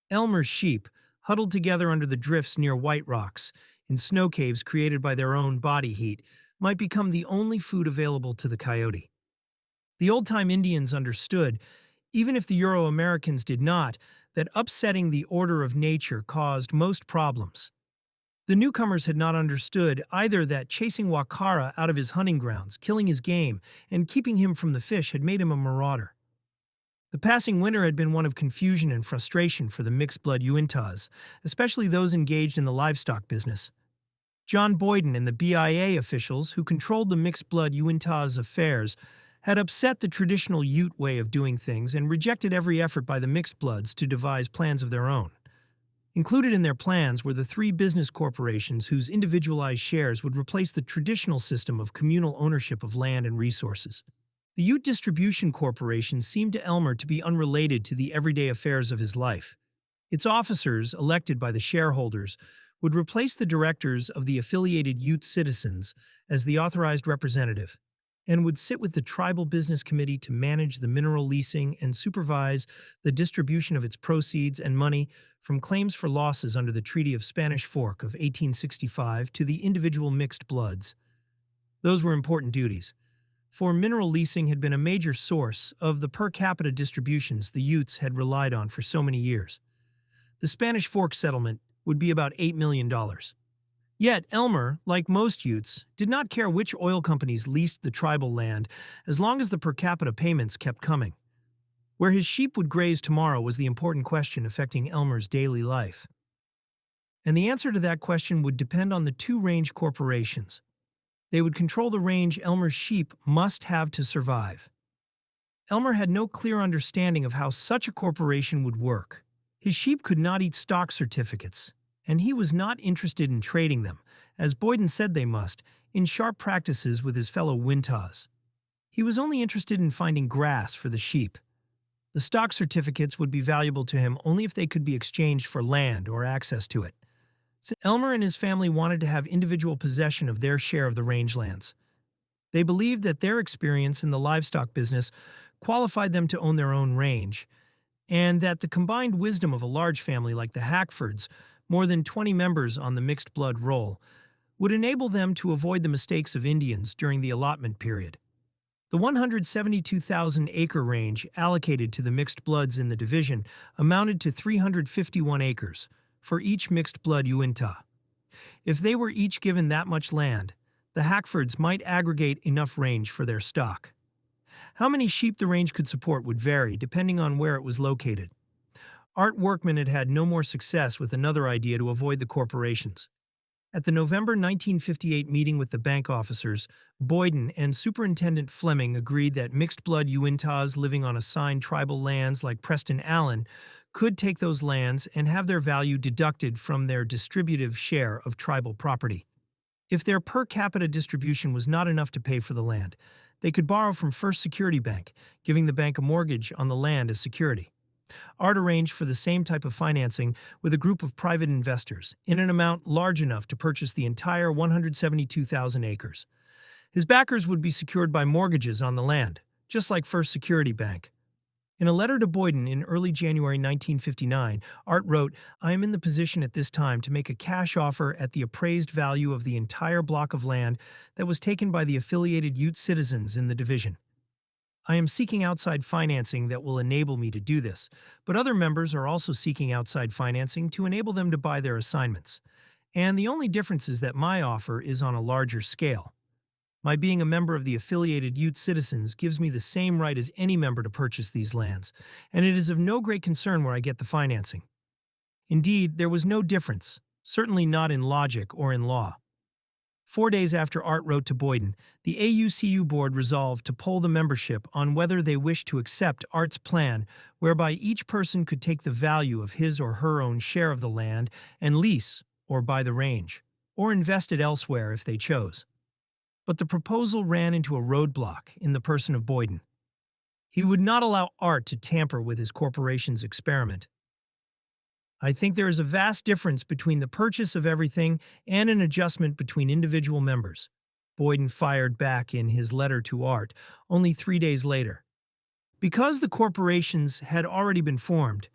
Elmer's sheep, huddled together under the drifts near White Rocks, in snow caves created by their own body heat, might become the only food available to the coyote. The old-time Indians understood, even if the Euro-Americans did not, that upsetting the order of nature caused most problems. The newcomers had not understood either that chasing Wakara out of his hunting grounds, killing his game, and keeping him from the fish had made him a marauder. The passing winter had been one of confusion and frustration for the mixed-blood Uintas, especially those engaged in the livestock business. John Boyden and the BIA officials who controlled the mixed-blood Uintas' affairs had upset the traditional Ute way of doing things and rejected every effort by the mixed-bloods to devise plans of their own. Included in their plans were the three business corporations whose individualized shares would replace the traditional system of communal ownership of land and resources. The Ute Distribution Corporation seemed to Elmer to be unrelated to the everyday affairs of his life. Its officers, elected by the shareholders, would replace the directors of the affiliated Ute citizens as the authorized representative, and would sit with the tribal business committee to manage the mineral leasing and supervise the distribution of its proceeds and money from claims for losses under the Treaty of Spanish Fork of 1865 to the individual mixed bloods. Those were important duties, for mineral leasing had been a major source of the per capita distributions the Utes had relied on for so many years. The Spanish Fork settlement would be about $8 million. Yet Elmer, like most Utes, did not care which oil companies leased the tribal land as long as the per capita payments kept coming. Where his sheep would graze tomorrow was the important question affecting Elmer's daily life. And the answer to that question would depend on the two range corporations. They would control the range Elmer's sheep must have to survive. Elmer had no clear understanding of how such a corporation would work. His sheep could not eat stock certificates, and he was not interested in trading them, as Boyden said they must, in sharp practices with his fellow Wintas. He was only interested in finding grass for the sheep. The stock certificates would be valuable to him only if they could be exchanged for land or access to it. So Elmer and his family wanted to have individual possession of their share of the rangelands. They believed that their experience in the livestock business qualified them to own their own range, and that the combined wisdom of a large family like the Hackfords, more than 20 members on the mixed blood roll, would enable them to avoid the mistakes of Indians during the allotment period. The 172,000-acre range allocated to the mixed bloods in the division amounted to 351 acres for each mixed blood Uinta. If they were each given that much land, the Hackfords might aggregate enough range for their stock. How many sheep the range could support would vary depending on where it was located. Art Workman had had no more success with another idea to avoid the corporations. At the November 1958 meeting with the bank officers, Boyden and Superintendent Fleming agreed that mixed-blood Uintas living on assigned tribal lands like Preston Allen could take those lands and have their value deducted from their distributive share of tribal property. If their per capita distribution was not enough to pay for the land, they could borrow from First Security Bank, giving the bank a mortgage on the land as security. Art arranged for the same type of financing with a group of private investors in an amount large enough to purchase the entire 172,000 acres. His backers would be secured by mortgages on the land, just like First Security Bank. In a letter to Boyden in early January 1959, Art wrote, "I am in the position at this time to make a cash offer at the appraised value of the entire block of land that was taken by the affiliated Ute citizens in the division. I am seeking outside financing that will enable me to do this, but other members are also seeking outside financing to enable them to buy their assignments. And the only difference is that my offer is on a larger scale. My being a member of the affiliated Ute citizens gives me the same right as any member to purchase these lands, and it is of no great concern where I get the financing." Indeed, there was no difference, certainly not in logic or in law. 4 days after Art wrote to Boyden, the AUCU board resolved to poll the membership on whether they wished to accept Art's plan, whereby each person could take the value of his or her own share of the land and lease or buy the range, or invest it elsewhere if they chose. But the proposal ran into a roadblock in the person of Boyden. He would not allow Art to tamper with his corporation's experiment. "I think there is a vast difference between the purchase of everything and an adjustment between individual members," Boyden fired back in his letter to Art only 3 days later. Because the corporations had already been formed,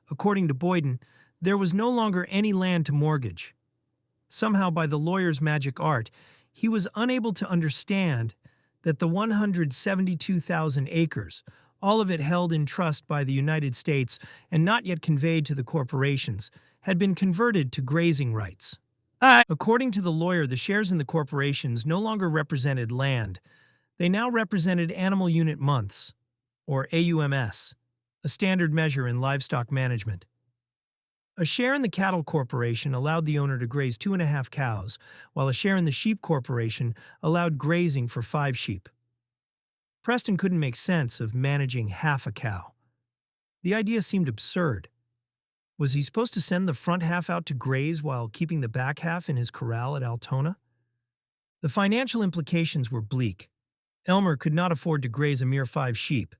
according to Boyden, there was no longer any land to mortgage. Somehow, by the lawyer's magic art, he was unable to understand that the 172,000 acres, all of it held in trust by the United States and not yet conveyed to the corporations, had been converted to grazing rights. According to the lawyer, the shares in the corporations no longer represented land. They now represented animal unit months, or AUMS, a standard measure in livestock management. A share in the cattle corporation allowed the owner to graze 2.5 cows, while a share in the sheep corporation allowed grazing for 5 sheep. Preston couldn't make sense of managing half a cow. The idea seemed absurd. Was he supposed to send the front half out to graze while keeping the back half in his corral at Altona? The financial implications were bleak. Elmer could not afford to graze a mere 5 sheep.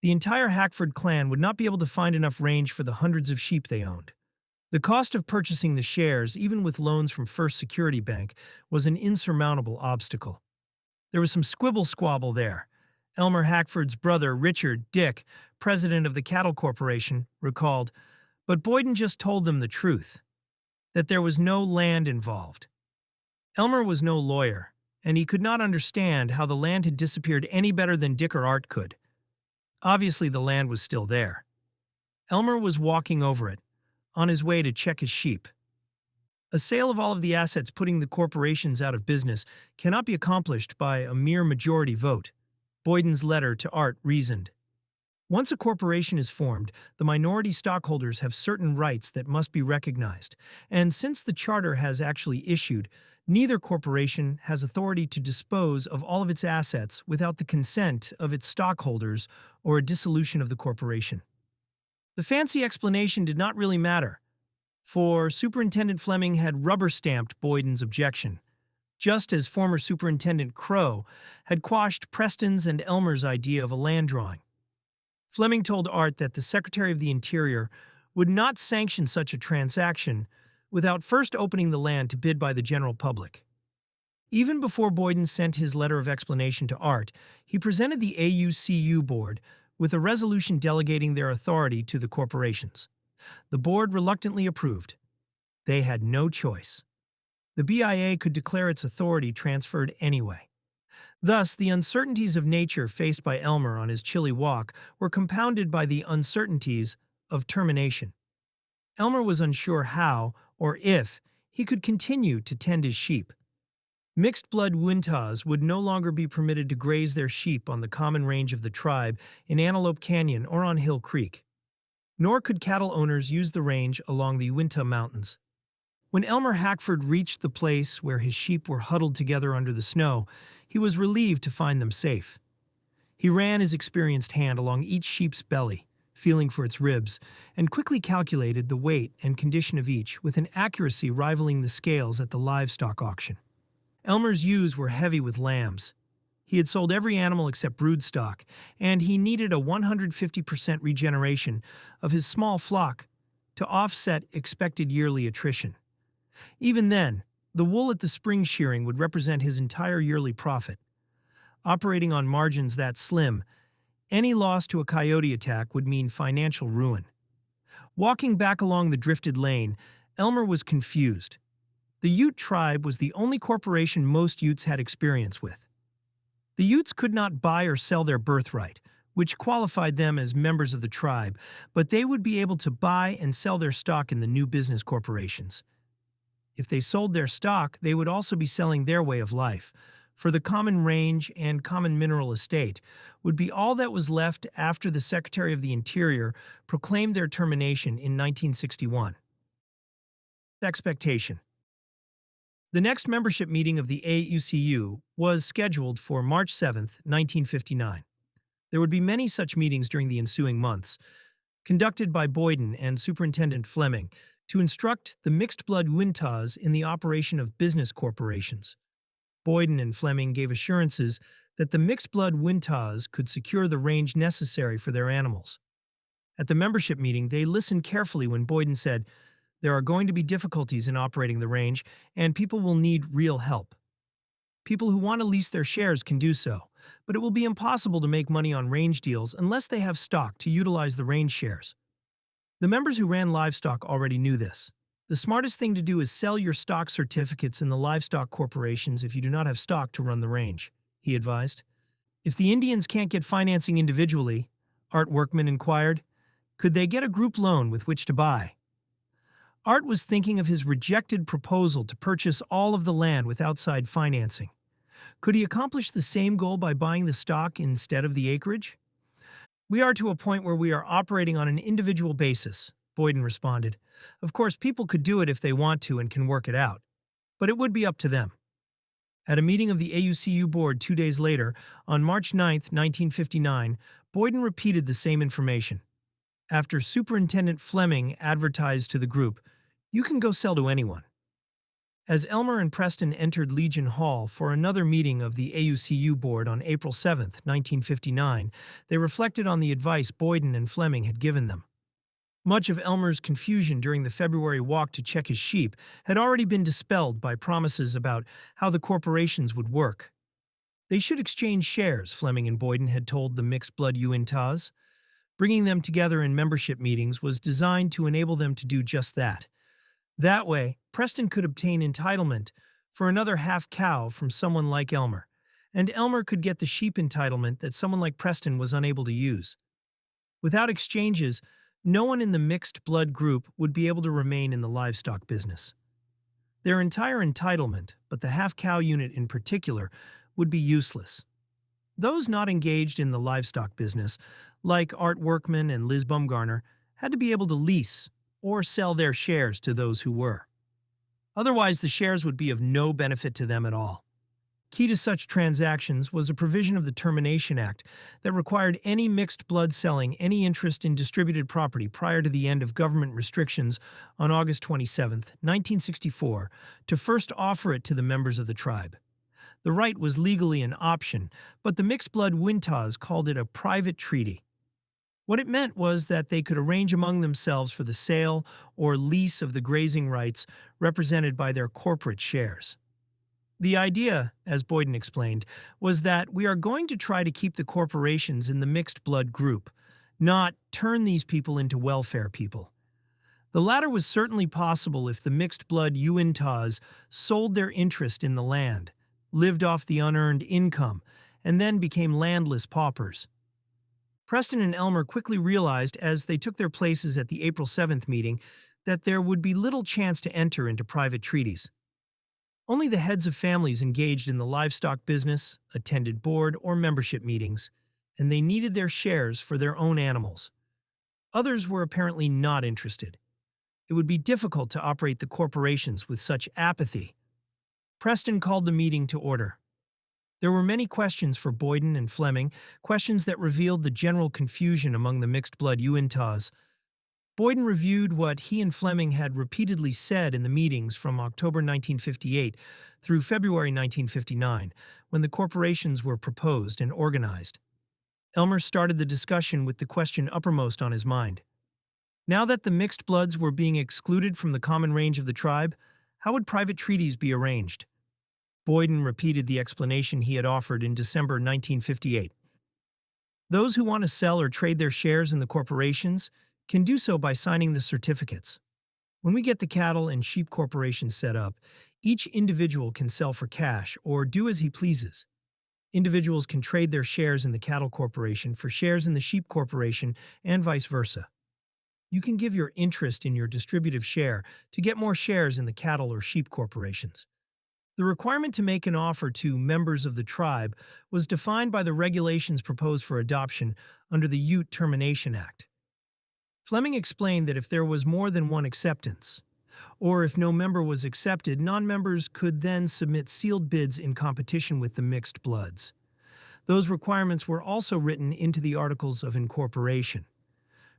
The entire Hackford clan would not be able to find enough range for the hundreds of sheep they owned. The cost of purchasing the shares, even with loans from First Security Bank, was an insurmountable obstacle. There was some squibble-squabble there. Elmer Hackford's brother, Richard Dick, president of the Cattle Corporation, recalled, but Boyden just told them the truth, that there was no land involved. Elmer was no lawyer, and he could not understand how the land had disappeared any better than Dick or Art could. Obviously, the land was still there. Elmer was walking over it, on his way to check his sheep. A sale of all of the assets putting the corporations out of business cannot be accomplished by a mere majority vote, Boyden's letter to Art reasoned. Once a corporation is formed, the minority stockholders have certain rights that must be recognized, and since the charter has actually issued, neither corporation has authority to dispose of all of its assets without the consent of its stockholders or a dissolution of the corporation. The fancy explanation did not really matter, for Superintendent Fleming had rubber-stamped Boyden's objection, just as former Superintendent Crow had quashed Preston's and Elmer's idea of a land drawing. Fleming told Art that the Secretary of the Interior would not sanction such a transaction without first opening the land to bid by the general public. Even before Boyden sent his letter of explanation to Art, he presented the AUCU board with a resolution delegating their authority to the corporations. The board reluctantly approved. They had no choice. The BIA could declare its authority transferred anyway. Thus, the uncertainties of nature faced by Elmer on his Chile walk were compounded by the uncertainties of termination. Elmer was unsure how, or if, he could continue to tend his sheep. Mixed-blood Wintas would no longer be permitted to graze their sheep on the common range of the tribe in Antelope Canyon or on Hill Creek, nor could cattle owners use the range along the Uinta Mountains. When Elmer Hackford reached the place where his sheep were huddled together under the snow, he was relieved to find them safe. He ran his experienced hand along each sheep's belly, feeling for its ribs, and quickly calculated the weight and condition of each with an accuracy rivaling the scales at the livestock auction. Elmer's ewes were heavy with lambs. He had sold every animal except broodstock, and he needed a 150% regeneration of his small flock to offset expected yearly attrition. Even then, the wool at the spring shearing would represent his entire yearly profit. Operating on margins that slim, any loss to a coyote attack would mean financial ruin. Walking back along the drifted lane, Elmer was confused. The Ute Tribe was the only corporation most Utes had experience with. The Utes could not buy or sell their birthright, which qualified them as members of the tribe, but they would be able to buy and sell their stock in the new business corporations. If they sold their stock, they would also be selling their way of life, for the common range and common mineral estate would be all that was left after the Secretary of the Interior proclaimed their termination in 1961. Expectation. The next membership meeting of the AUCU was scheduled for March 7, 1959. There would be many such meetings during the ensuing months, conducted by Boyden and Superintendent Fleming, to instruct the mixed-blood Wintas in the operation of business corporations. Boyden and Fleming gave assurances that the mixed-blood Wintas could secure the range necessary for their animals. At the membership meeting, they listened carefully when Boyden said, "There are going to be difficulties in operating the range, and people will need real help. People who want to lease their shares can do so, but it will be impossible to make money on range deals unless they have stock to utilize the range shares." The members who ran livestock already knew this. The smartest thing to do is sell your stock certificates in the livestock corporations if you do not have stock to run the range, he advised. If the Indians can't get financing individually, Art Workman inquired, could they get a group loan with which to buy? Art was thinking of his rejected proposal to purchase all of the land with outside financing. Could he accomplish the same goal by buying the stock instead of the acreage? "We are to a point where we are operating on an individual basis," Boyden responded. "Of course, people could do it if they want to and can work it out, but it would be up to them." At a meeting of the AUCU board 2 days later, on March 9, 1959, Boyden repeated the same information. After Superintendent Fleming advertised to the group, "You can go sell to anyone." As Elmer and Preston entered Legion Hall for another meeting of the AUCU board on April 7, 1959, they reflected on the advice Boyden and Fleming had given them. Much of Elmer's confusion during the February walk to check his sheep had already been dispelled by promises about how the corporations would work. They should exchange shares, Fleming and Boyden had told the mixed-blood Uintas. Bringing them together in membership meetings was designed to enable them to do just that. That way, Preston could obtain entitlement for another half cow from someone like Elmer, and Elmer could get the sheep entitlement that someone like Preston was unable to use. Without exchanges, no one in the mixed blood group would be able to remain in the livestock business. Their entire entitlement, but the half cow unit in particular, would be useless. Those not engaged in the livestock business, like Art Workman and Liz Bumgarner, had to be able to lease or sell their shares to those who were. Otherwise, the shares would be of no benefit to them at all. Key to such transactions was a provision of the Termination Act that required any mixed blood selling any interest in distributed property prior to the end of government restrictions on August 27, 1964, to first offer it to the members of the tribe. The right was legally an option, but the mixed blood Wintas called it a private treaty. What it meant was that they could arrange among themselves for the sale or lease of the grazing rights represented by their corporate shares. The idea, as Boyden explained, was that we are going to try to keep the corporations in the mixed blood group, not turn these people into welfare people. The latter was certainly possible if the mixed blood Uintas sold their interest in the land, lived off the unearned income, and then became landless paupers. Preston and Elmer quickly realized as they took their places at the April 7th meeting that there would be little chance to enter into private treaties. Only the heads of families engaged in the livestock business attended board or membership meetings, and they needed their shares for their own animals. Others were apparently not interested. It would be difficult to operate the corporations with such apathy. Preston called the meeting to order. There were many questions for Boyden and Fleming, questions that revealed the general confusion among the mixed-blood Uintas. Boyden reviewed what he and Fleming had repeatedly said in the meetings from October 1958 through February 1959, when the corporations were proposed and organized. Elmer started the discussion with the question uppermost on his mind. Now that the mixed bloods were being excluded from the common range of the tribe, how would private treaties be arranged? Boyden repeated the explanation he had offered in December 1958. Those who want to sell or trade their shares in the corporations can do so by signing the certificates. When we get the cattle and sheep corporations set up, each individual can sell for cash or do as he pleases. Individuals can trade their shares in the cattle corporation for shares in the sheep corporation and vice versa. You can give your interest in your distributive share to get more shares in the cattle or sheep corporations. The requirement to make an offer to members of the tribe was defined by the regulations proposed for adoption under the Ute Termination Act. Fleming explained that if there was more than one acceptance, or if no member was accepted, non-members could then submit sealed bids in competition with the mixed bloods. Those requirements were also written into the Articles of Incorporation.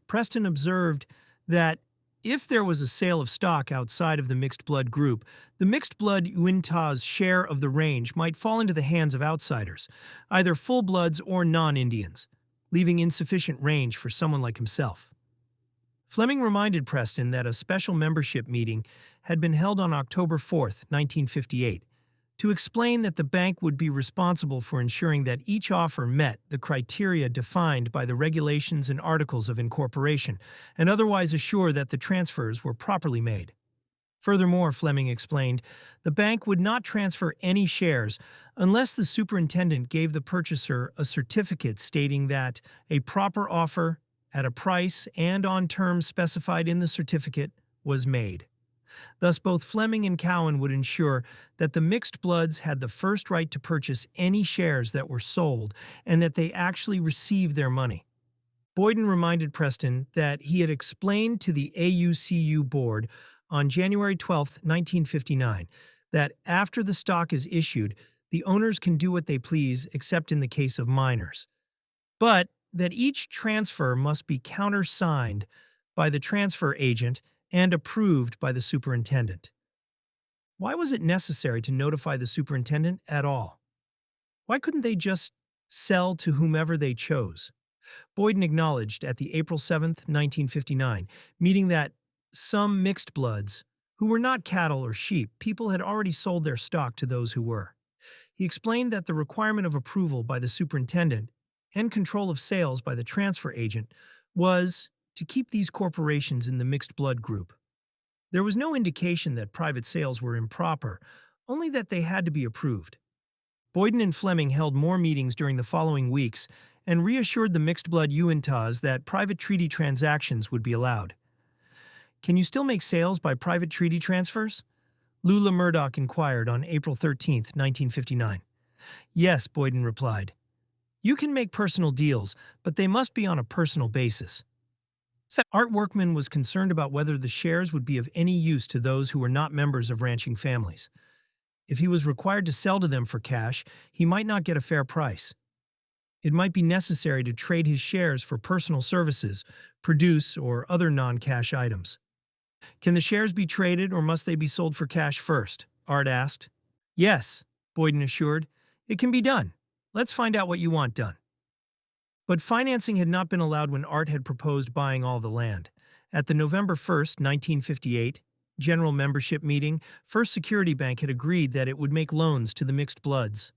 Preston observed that if there was a sale of stock outside of the mixed blood group, the mixed blood Uinta's share of the range might fall into the hands of outsiders, either full-bloods or non-Indians, leaving insufficient range for someone like himself. Fleming reminded Preston that a special membership meeting had been held on October 4, 1958, to explain that the bank would be responsible for ensuring that each offer met the criteria defined by the regulations and articles of incorporation, and otherwise assure that the transfers were properly made. Furthermore, Fleming explained, the bank would not transfer any shares unless the superintendent gave the purchaser a certificate stating that a proper offer at a price and on terms specified in the certificate was made. Thus, both Fleming and Cowan would ensure that the mixed bloods had the first right to purchase any shares that were sold and that they actually received their money. Boyden reminded Preston that he had explained to the AUCU board on January 12, 1959, that after the stock is issued, the owners can do what they please except in the case of minors. But that each transfer must be countersigned by the transfer agent and approved by the superintendent. Why was it necessary to notify the superintendent at all? Why couldn't they just sell to whomever they chose? Boyden acknowledged at the April 7, 1959, meeting that some mixed bloods, who were not cattle or sheep, people had already sold their stock to those who were. He explained that the requirement of approval by the superintendent and control of sales by the transfer agent was to keep these corporations in the mixed blood group. There was no indication that private sales were improper, only that they had to be approved. Boyden and Fleming held more meetings during the following weeks and reassured the mixed blood Uintas that private treaty transactions would be allowed. Can you still make sales by private treaty transfers? Lula Murdoch inquired on April 13, 1959. Yes, Boyden replied. You can make personal deals, but they must be on a personal basis. Art Workman was concerned about whether the shares would be of any use to those who were not members of ranching families. If he was required to sell to them for cash, he might not get a fair price. It might be necessary to trade his shares for personal services, produce, or other non-cash items. Can the shares be traded or must they be sold for cash first? Art asked. Yes, Boyden assured. It can be done. Let's find out what you want done. But financing had not been allowed when Art had proposed buying all the land. At the November 1, 1958, general membership meeting, First Security Bank had agreed that it would make loans to the mixed bloods.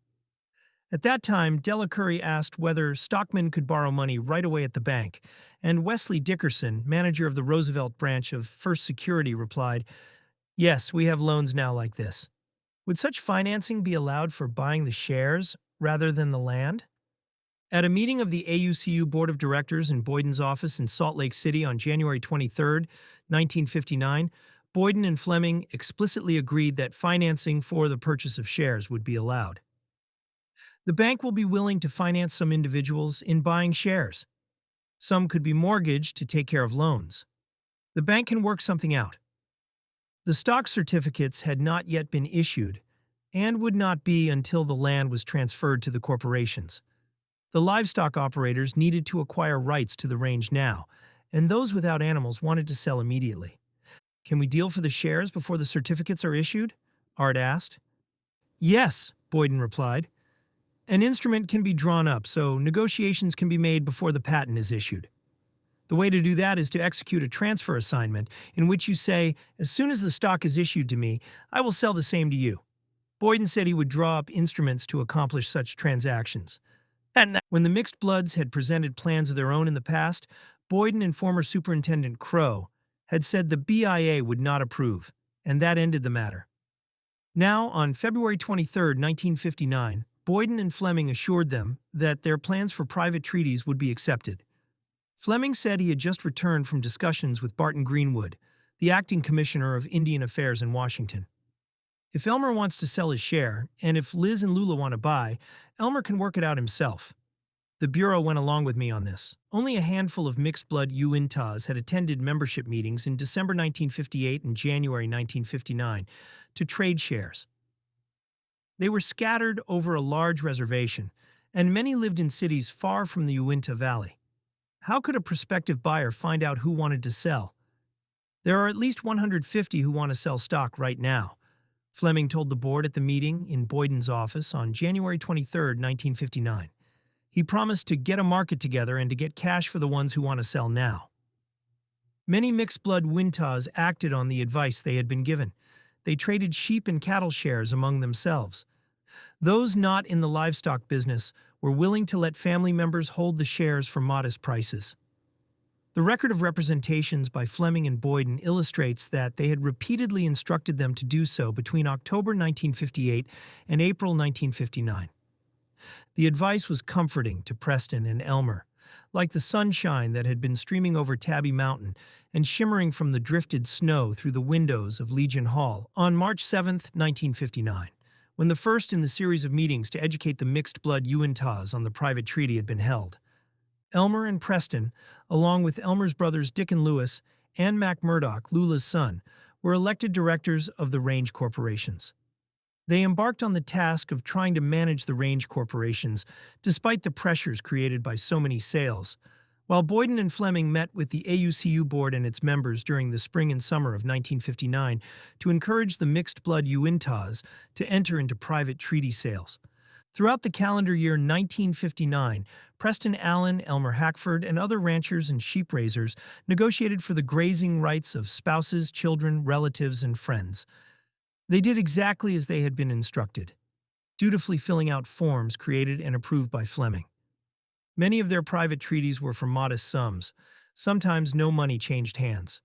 At that time, Della Curry asked whether stockmen could borrow money right away at the bank, and Wesley Dickerson, manager of the Roosevelt branch of First Security, replied, Yes, we have loans now like this. Would such financing be allowed for buying the shares rather than the land? At a meeting of the AUCU Board of Directors in Boyden's office in Salt Lake City on January 23, 1959, Boyden and Fleming explicitly agreed that financing for the purchase of shares would be allowed. The bank will be willing to finance some individuals in buying shares. Some could be mortgaged to take care of loans. The bank can work something out. The stock certificates had not yet been issued and would not be until the land was transferred to the corporations. The livestock operators needed to acquire rights to the range now, and those without animals wanted to sell immediately. Can we deal for the shares before the certificates are issued? Art asked. Yes, Boyden replied. An instrument can be drawn up, so negotiations can be made before the patent is issued. The way to do that is to execute a transfer assignment in which you say, as soon as the stock is issued to me, I will sell the same to you. Boyden said he would draw up instruments to accomplish such transactions. And when the mixed bloods had presented plans of their own in the past, Boyden and former Superintendent Crow had said the BIA would not approve, and that ended the matter. Now, on February 23, 1959, Boyden and Fleming assured them that their plans for private treaties would be accepted. Fleming said he had just returned from discussions with Barton Greenwood, the acting commissioner of Indian Affairs in Washington. If Elmer wants to sell his share, and if Liz and Lula want to buy, Elmer can work it out himself. The Bureau went along with me on this. Only a handful of mixed-blood Uintas had attended membership meetings in December 1958 and January 1959 to trade shares. They were scattered over a large reservation, and many lived in cities far from the Uinta Valley. How could a prospective buyer find out who wanted to sell? There are at least 150 who want to sell stock right now, Fleming told the board at the meeting in Boyden's office on January 23, 1959. He promised to get a market together and to get cash for the ones who want to sell now. Many mixed-blood Uintas acted on the advice they had been given. They traded sheep and cattle shares among themselves. Those not in the livestock business were willing to let family members hold the shares for modest prices. The record of representations by Fleming and Boyden illustrates that they had repeatedly instructed them to do so between October 1958 and April 1959. The advice was comforting to Preston and Elmer, like the sunshine that had been streaming over Tabby Mountain and shimmering from the drifted snow through the windows of Legion Hall on March 7, 1959, when the first in the series of meetings to educate the mixed-blood Uintas on the private treaty had been held. Elmer and Preston, along with Elmer's brothers Dick and Lewis and Mac Murdoch, Lula's son, were elected directors of the range corporations. They embarked on the task of trying to manage the range corporations despite the pressures created by so many sales, while Boyden and Fleming met with the AUCU board and its members during the spring and summer of 1959 to encourage the mixed-blood Uintas to enter into private treaty sales. Throughout the calendar year 1959, Preston Allen, Elmer Hackford, and other ranchers and sheep raisers negotiated for the grazing rights of spouses, children, relatives, and friends. They did exactly as they had been instructed, dutifully filling out forms created and approved by Fleming. Many of their private treaties were for modest sums. Sometimes no money changed hands.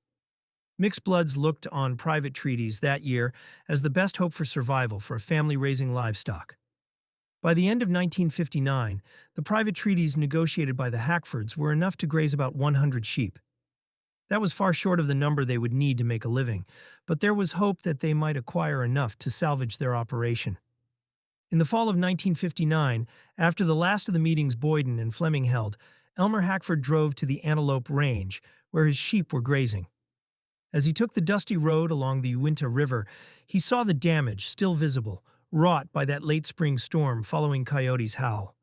Mixed bloods looked on private treaties that year as the best hope for survival for a family raising livestock. By the end of 1959, the private treaties negotiated by the Hackfords were enough to graze about 100 sheep. That was far short of the number they would need to make a living, but there was hope that they might acquire enough to salvage their operation. In the fall of 1959, after the last of the meetings Boyden and Fleming held, Elmer Hackford drove to the Antelope Range, where his sheep were grazing. As he took the dusty road along the Uinta River, he saw the damage still visible, wrought by that late spring storm following Coyote's howl.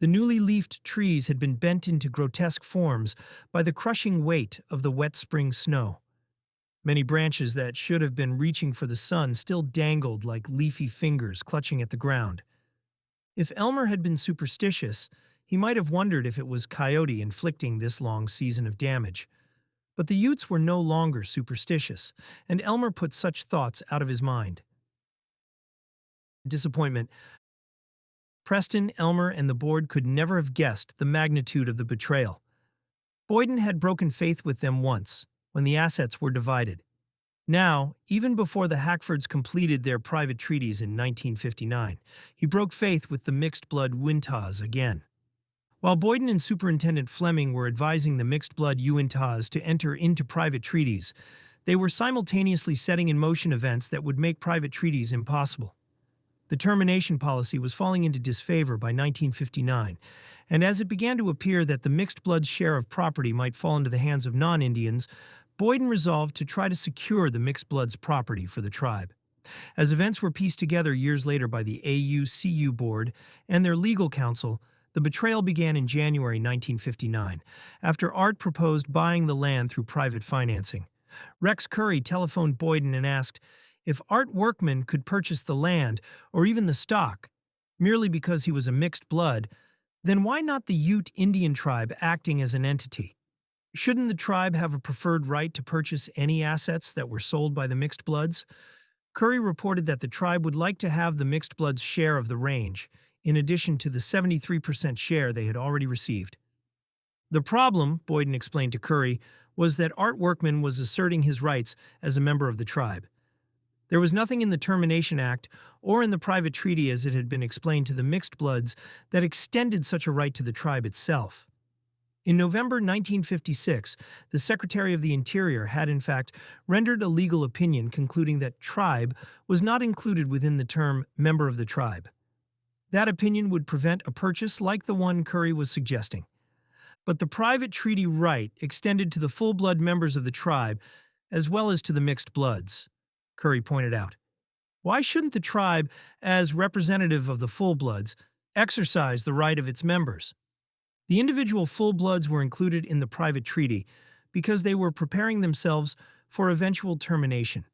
The newly leafed trees had been bent into grotesque forms by the crushing weight of the wet spring snow. Many branches that should have been reaching for the sun still dangled like leafy fingers clutching at the ground. If Elmer had been superstitious, he might have wondered if it was Coyote inflicting this long season of damage. But the Utes were no longer superstitious, and Elmer put such thoughts out of his mind. Disappointment. Preston, Elmer, and the board could never have guessed the magnitude of the betrayal. Boyden had broken faith with them once, when the assets were divided. Now, even before the Hackfords completed their private treaties in 1959, he broke faith with the mixed-blood Uintas again. While Boyden and Superintendent Fleming were advising the mixed-blood Uintas to enter into private treaties, They were simultaneously setting in motion events that would make private treaties impossible. The termination policy was falling into disfavor by 1959, and as it began to appear that the mixed blood's share of property might fall into the hands of non-Indians, Boyden resolved to try to secure the mixed blood's property for the tribe. As events were pieced together years later by the AUCU Board and their legal counsel, the betrayal began in January 1959, after Art proposed buying the land through private financing. Rex Curry telephoned Boyden and asked if Art Workman could purchase the land, or even the stock, merely because he was a mixed blood, then why not the Ute Indian tribe acting as an entity? Shouldn't the tribe have a preferred right to purchase any assets that were sold by the mixed bloods? Curry reported that the tribe would like to have the mixed bloods' share of the range, in addition to the 73% share they had already received. The problem, Boyden explained to Curry, was that Art Workman was asserting his rights as a member of the tribe. There was nothing in the Termination Act or in the private treaty as it had been explained to the mixed bloods that extended such a right to the tribe itself. In November 1956, the Secretary of the Interior had in fact rendered a legal opinion concluding that tribe was not included within the term member of the tribe. That opinion would prevent a purchase like the one Curry was suggesting. But the private treaty right extended to the full-blood members of the tribe as well as to the mixed bloods, Curry pointed out. Why shouldn't the tribe, as representative of the full-bloods, exercise the right of its members? The individual full-bloods were included in the private treaty because they were preparing themselves for eventual termination.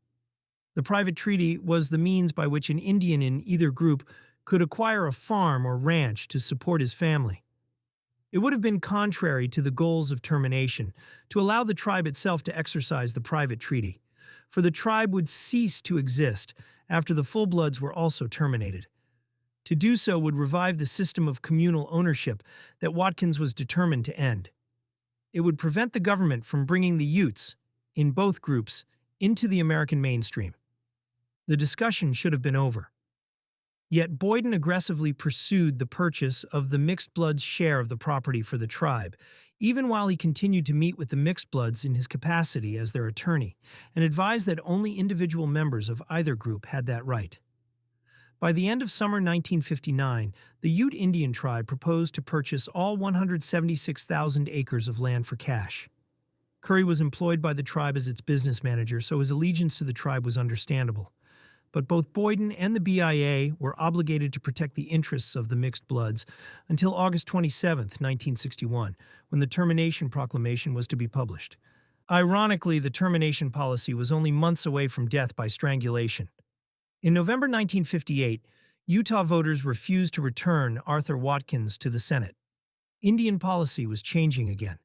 The private treaty was the means by which an Indian in either group could acquire a farm or ranch to support his family. It would have been contrary to the goals of termination to allow the tribe itself to exercise the private treaty, for the tribe would cease to exist after the full-bloods were also terminated. To do so would revive the system of communal ownership that Watkins was determined to end. It would prevent the government from bringing the Utes, in both groups, into the American mainstream. The discussion should have been over. Yet Boyden aggressively pursued the purchase of the mixed bloods' share of the property for the tribe, even while he continued to meet with the mixed bloods in his capacity as their attorney, and advised that only individual members of either group had that right. By the end of summer 1959, the Ute Indian tribe proposed to purchase all 176,000 acres of land for cash. Curry was employed by the tribe as its business manager, so his allegiance to the tribe was understandable. But both Boyden and the BIA were obligated to protect the interests of the mixed bloods until August 27, 1961, when the termination proclamation was to be published. Ironically, the termination policy was only months away from death by strangulation. In November 1958, Utah voters refused to return Arthur Watkins to the Senate. Indian policy was changing again.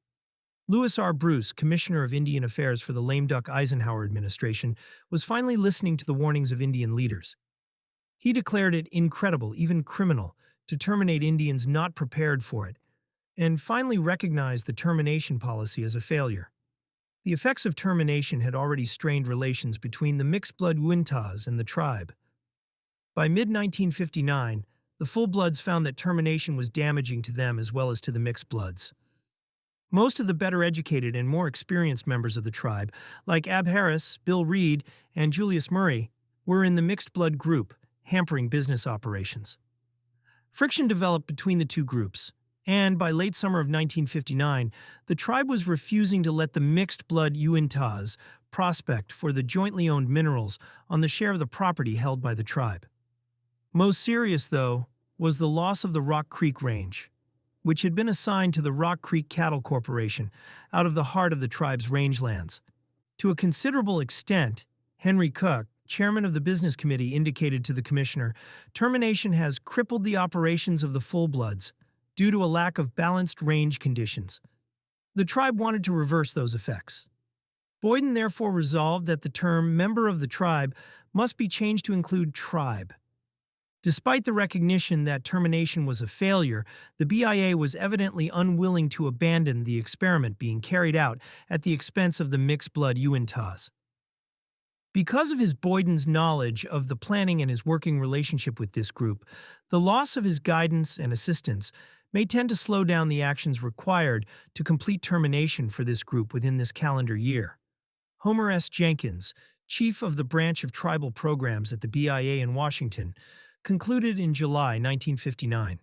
Lewis R. Bruce, Commissioner of Indian Affairs for the lame duck Eisenhower administration, was finally listening to the warnings of Indian leaders. He declared it incredible, even criminal, to terminate Indians not prepared for it, and finally recognized the termination policy as a failure. The effects of termination had already strained relations between the mixed-blood Uintas and the tribe. By mid-1959, the full-bloods found that termination was damaging to them as well as to the mixed-bloods. Most of the better-educated and more experienced members of the tribe, like Ab Harris, Bill Reed, and Julius Murray, were in the mixed-blood group, hampering business operations. Friction developed between the two groups, and by late summer of 1959, the tribe was refusing to let the mixed-blood Uintas prospect for the jointly owned minerals on the share of the property held by the tribe. Most serious, though, was the loss of the Rock Creek Range, which had been assigned to the Rock Creek Cattle Corporation out of the heart of the tribe's rangelands. To a considerable extent, Henry Cook, chairman of the business committee, indicated to the commissioner, termination has crippled the operations of the full-bloods due to a lack of balanced range conditions. The tribe wanted to reverse those effects. Boyden therefore resolved that the term member of the tribe must be changed to include tribe. Despite the recognition that termination was a failure, the BIA was evidently unwilling to abandon the experiment being carried out at the expense of the mixed-blood Uintas. Because of his Boyden's knowledge of the planning and his working relationship with this group, the loss of his guidance and assistance may tend to slow down the actions required to complete termination for this group within this calendar year. Homer S. Jenkins, chief of the branch of tribal programs at the BIA in Washington, concluded in July 1959.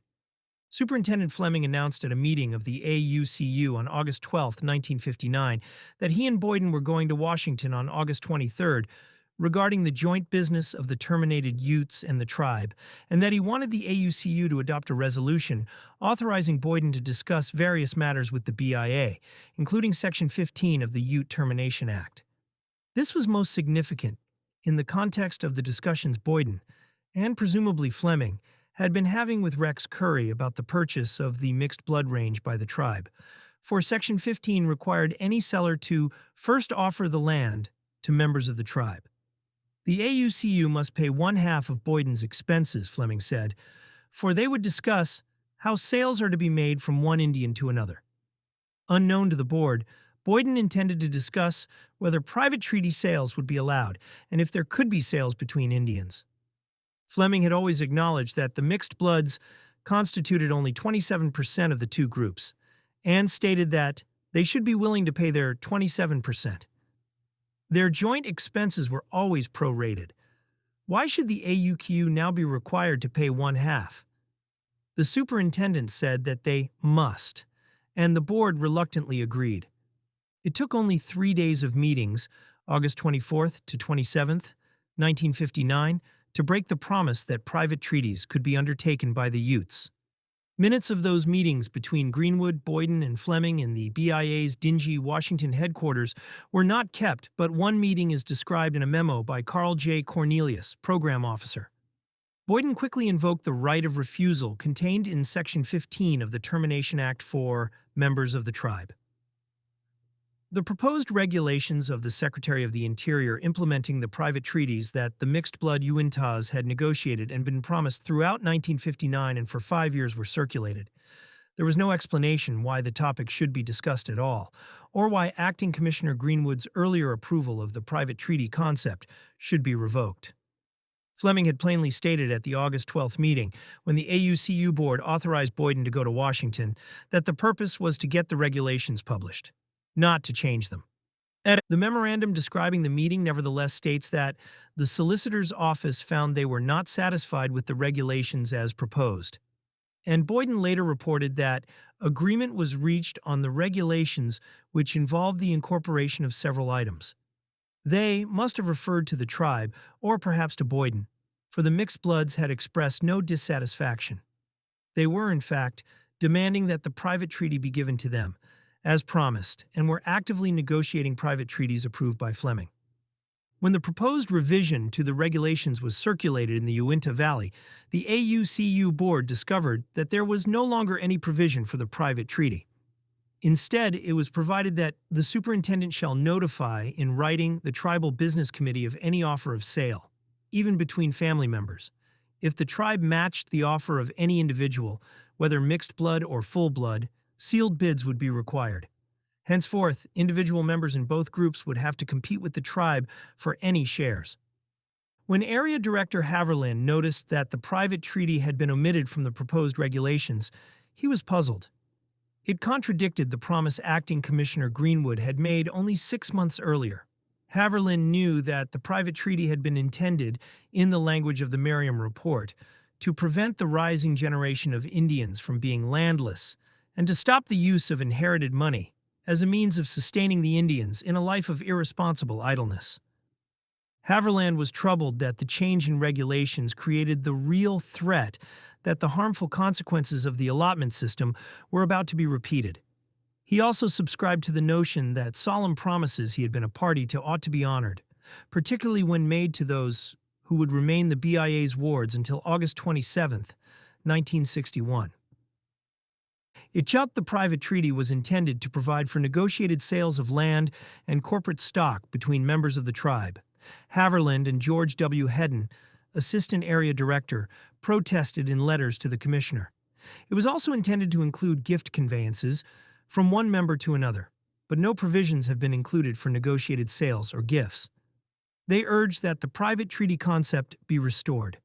Superintendent Fleming announced at a meeting of the AUCU on August 12, 1959, that he and Boyden were going to Washington on August 23rd regarding the joint business of the terminated Utes and the tribe, and that he wanted the AUCU to adopt a resolution authorizing Boyden to discuss various matters with the BIA, including Section 15 of the Ute Termination Act. This was most significant in the context of the discussions Boyden, and presumably Fleming, had been having with Rex Curry about the purchase of the mixed blood range by the tribe, for Section 15 required any seller to first offer the land to members of the tribe. The AUCU must pay one half of Boyden's expenses, Fleming said, for they would discuss how sales are to be made from one Indian to another. Unknown to the board, Boyden intended to discuss whether private treaty sales would be allowed and if there could be sales between Indians. Fleming had always acknowledged that the mixed bloods constituted only 27% of the two groups, and stated that they should be willing to pay their 27%. Their joint expenses were always prorated. Why should the AUCU now be required to pay one half? The superintendent said that they must, and the board reluctantly agreed. It took only 3 days of meetings, August 24th to 27th, 1959, to break the promise that private treaties could be undertaken by the Utes. Minutes of those meetings between Greenwood, Boyden, and Fleming in the BIA's dingy Washington headquarters were not kept, but one meeting is described in a memo by Carl J. Cornelius, program officer. Boyden quickly invoked the right of refusal contained in Section 15 of the Termination Act for members of the tribe. The proposed regulations of the Secretary of the Interior implementing the private treaties that the mixed-blood Uintas had negotiated and been promised throughout 1959 and for 5 years were circulated. There was no explanation why the topic should be discussed at all, or why Acting Commissioner Greenwood's earlier approval of the private treaty concept should be revoked. Fleming had plainly stated at the August 12th meeting, when the AUCU board authorized Boyden to go to Washington, that the purpose was to get the regulations published, not to change them. The memorandum describing the meeting nevertheless states that the solicitor's office found they were not satisfied with the regulations as proposed. And Boyden later reported that agreement was reached on the regulations which involved the incorporation of several items. They must have referred to the tribe, or perhaps to Boyden, for the mixed bloods had expressed no dissatisfaction. They were, in fact, demanding that the private treaty be given to them, as promised, and were actively negotiating private treaties approved by Fleming. When the proposed revision to the regulations was circulated in the Uinta Valley, the AUCU board discovered that there was no longer any provision for the private treaty. Instead, it was provided that the superintendent shall notify in writing the tribal business committee of any offer of sale, even between family members. If the tribe matched the offer of any individual, whether mixed blood or full blood, sealed bids would be required. Henceforth, individual members in both groups would have to compete with the tribe for any shares. When Area Director Haverland noticed that the private treaty had been omitted from the proposed regulations, he was puzzled. It contradicted the promise Acting Commissioner Greenwood had made only 6 months earlier. Haverland knew that the private treaty had been intended, in the language of the Merriam Report, to prevent the rising generation of Indians from being landless and to stop the use of inherited money as a means of sustaining the Indians in a life of irresponsible idleness. Haverland was troubled that the change in regulations created the real threat that the harmful consequences of the allotment system were about to be repeated. He also subscribed to the notion that solemn promises he had been a party to ought to be honored, particularly when made to those who would remain the BIA's wards until August 27, 1961. The private treaty was intended to provide for negotiated sales of land and corporate stock between members of the tribe. Haverland and George W. Hedden, Assistant Area Director, protested in letters to the Commissioner. It was also intended to include gift conveyances from one member to another, but no provisions have been included for negotiated sales or gifts. They urged that the private treaty concept be restored.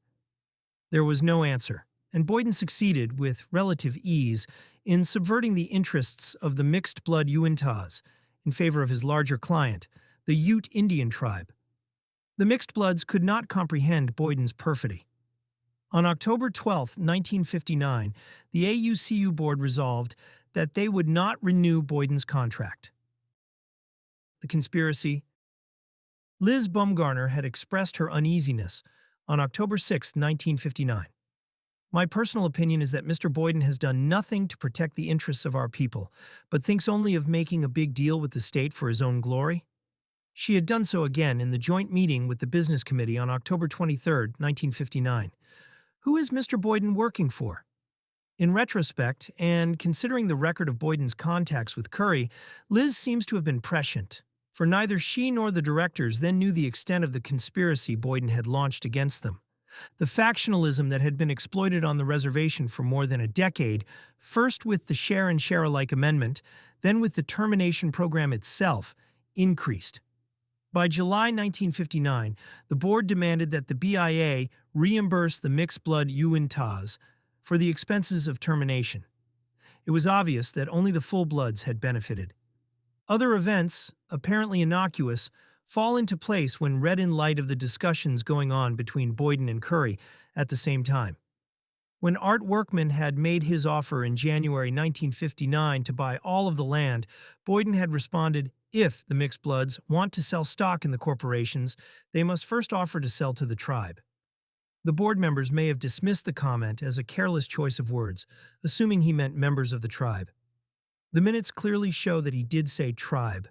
There was no answer, and Boyden succeeded, with relative ease, in subverting the interests of the mixed-blood Uintas in favor of his larger client, the Ute Indian Tribe. The mixed bloods could not comprehend Boyden's perfidy. On October 12, 1959, the AUCU board resolved that they would not renew Boyden's contract. The conspiracy. Liz Baumgartner had expressed her uneasiness on October 6, 1959. My personal opinion is that Mr. Boyden has done nothing to protect the interests of our people, but thinks only of making a big deal with the state for his own glory. She had done so again in the joint meeting with the Business Committee on October 23, 1959. Who is Mr. Boyden working for? In retrospect, and considering the record of Boyden's contacts with Curry, Liz seems to have been prescient, for neither she nor the directors then knew the extent of the conspiracy Boyden had launched against them. The factionalism that had been exploited on the reservation for more than a decade, first with the share and share alike amendment, then with the termination program itself, increased. By July 1959, the board demanded that the BIA reimburse the mixed-blood Utes for the expenses of termination. It was obvious that only the full-bloods had benefited. Other events, apparently innocuous, fall into place when read in light of the discussions going on between Boyden and Curry at the same time. When Art Workman had made his offer in January 1959 to buy all of the land, Boyden had responded, if the mixed bloods want to sell stock in the corporations, they must first offer to sell to the tribe. The board members may have dismissed the comment as a careless choice of words, assuming he meant members of the tribe. The minutes clearly show that he did say tribe.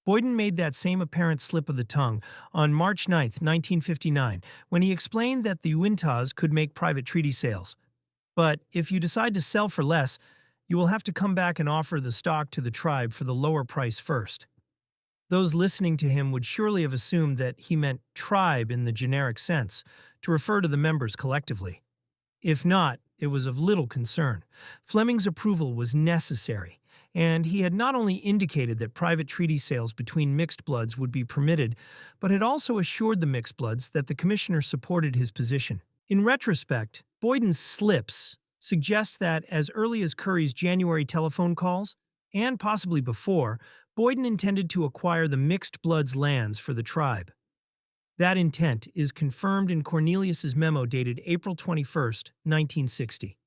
Boyden made that same apparent slip of the tongue on March 9, 1959, when he explained that the Utes could make private treaty sales. But if you decide to sell for less, you will have to come back and offer the stock to the tribe for the lower price first. Those listening to him would surely have assumed that he meant tribe in the generic sense, to refer to the members collectively. If not, it was of little concern. Fleming's approval was necessary, and he had not only indicated that private treaty sales between mixed bloods would be permitted, but had also assured the mixed bloods that the commissioner supported his position. In retrospect, Boyden's slips suggest that as early as Curry's January telephone calls, and possibly before, Boyden intended to acquire the mixed bloods' lands for the tribe. That intent is confirmed in Cornelius's memo dated April 21, 1960.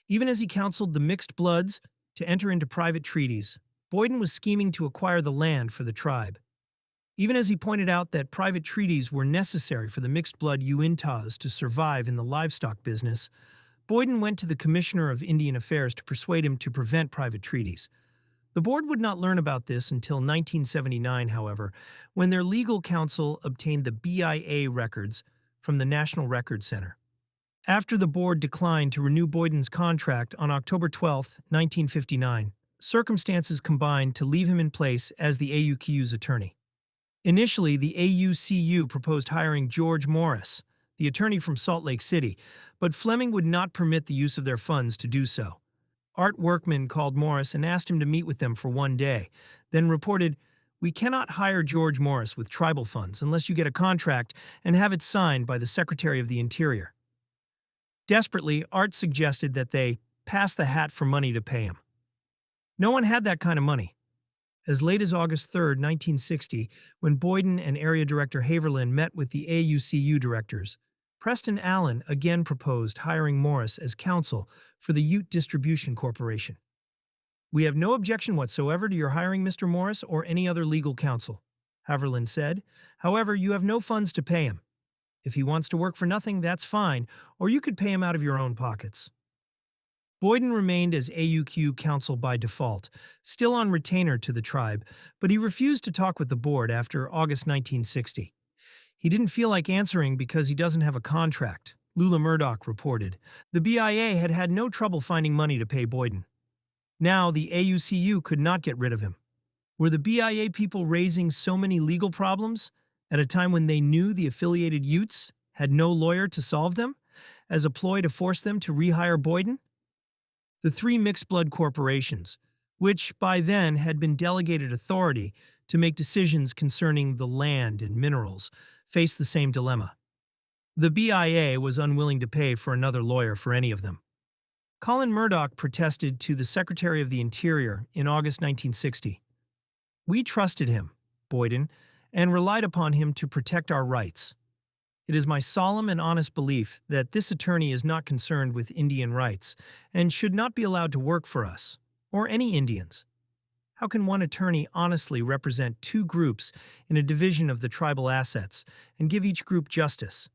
Even as he counseled the mixed bloods to enter into private treaties, Boyden was scheming to acquire the land for the tribe. Even as he pointed out that private treaties were necessary for the mixed-blood Utes to survive in the livestock business, Boyden went to the Commissioner of Indian Affairs to persuade him to prevent private treaties. The board would not learn about this until 1979, however, when their legal counsel obtained the BIA records from the National Record Center. After the board declined to renew Boyden's contract on October 12, 1959, circumstances combined to leave him in place as the AUCU's attorney. Initially, the AUCU proposed hiring George Morris, the attorney from Salt Lake City, but Fleming would not permit the use of their funds to do so. Art Workman called Morris and asked him to meet with them for one day, then reported, "We cannot hire George Morris with tribal funds unless you get a contract and have it signed by the Secretary of the Interior." Desperately, Art suggested that they pass the hat for money to pay him. No one had that kind of money. As late as August 3, 1960, when Boyden and Area Director Haverlin met with the AUCU directors, Preston Allen again proposed hiring Morris as counsel for the Ute Distribution Corporation. "We have no objection whatsoever to your hiring Mr. Morris or any other legal counsel," Haverlin said. "However, you have no funds to pay him. If he wants to work for nothing, that's fine, or you could pay him out of your own pockets." Boyden remained as AUCU counsel by default, still on retainer to the tribe, but he refused to talk with the board after August 1960. He didn't feel like answering because he doesn't have a contract, Lula Murdoch reported. The BIA had had no trouble finding money to pay Boyden. Now the AUCU could not get rid of him. Were the BIA people raising so many legal problems at a time when they knew the affiliated Utes had no lawyer to solve them, as a ploy to force them to rehire Boyden? The three mixed-blood corporations, which by then had been delegated authority to make decisions concerning the land and minerals, faced the same dilemma. The BIA was unwilling to pay for another lawyer for any of them. Colin Murdoch protested to the Secretary of the Interior in August 1960. "We trusted him, Boyden, and relied upon him to protect our rights. It is my solemn and honest belief that this attorney is not concerned with Indian rights and should not be allowed to work for us, or any Indians. How can one attorney honestly represent two groups in a division of the tribal assets and give each group justice,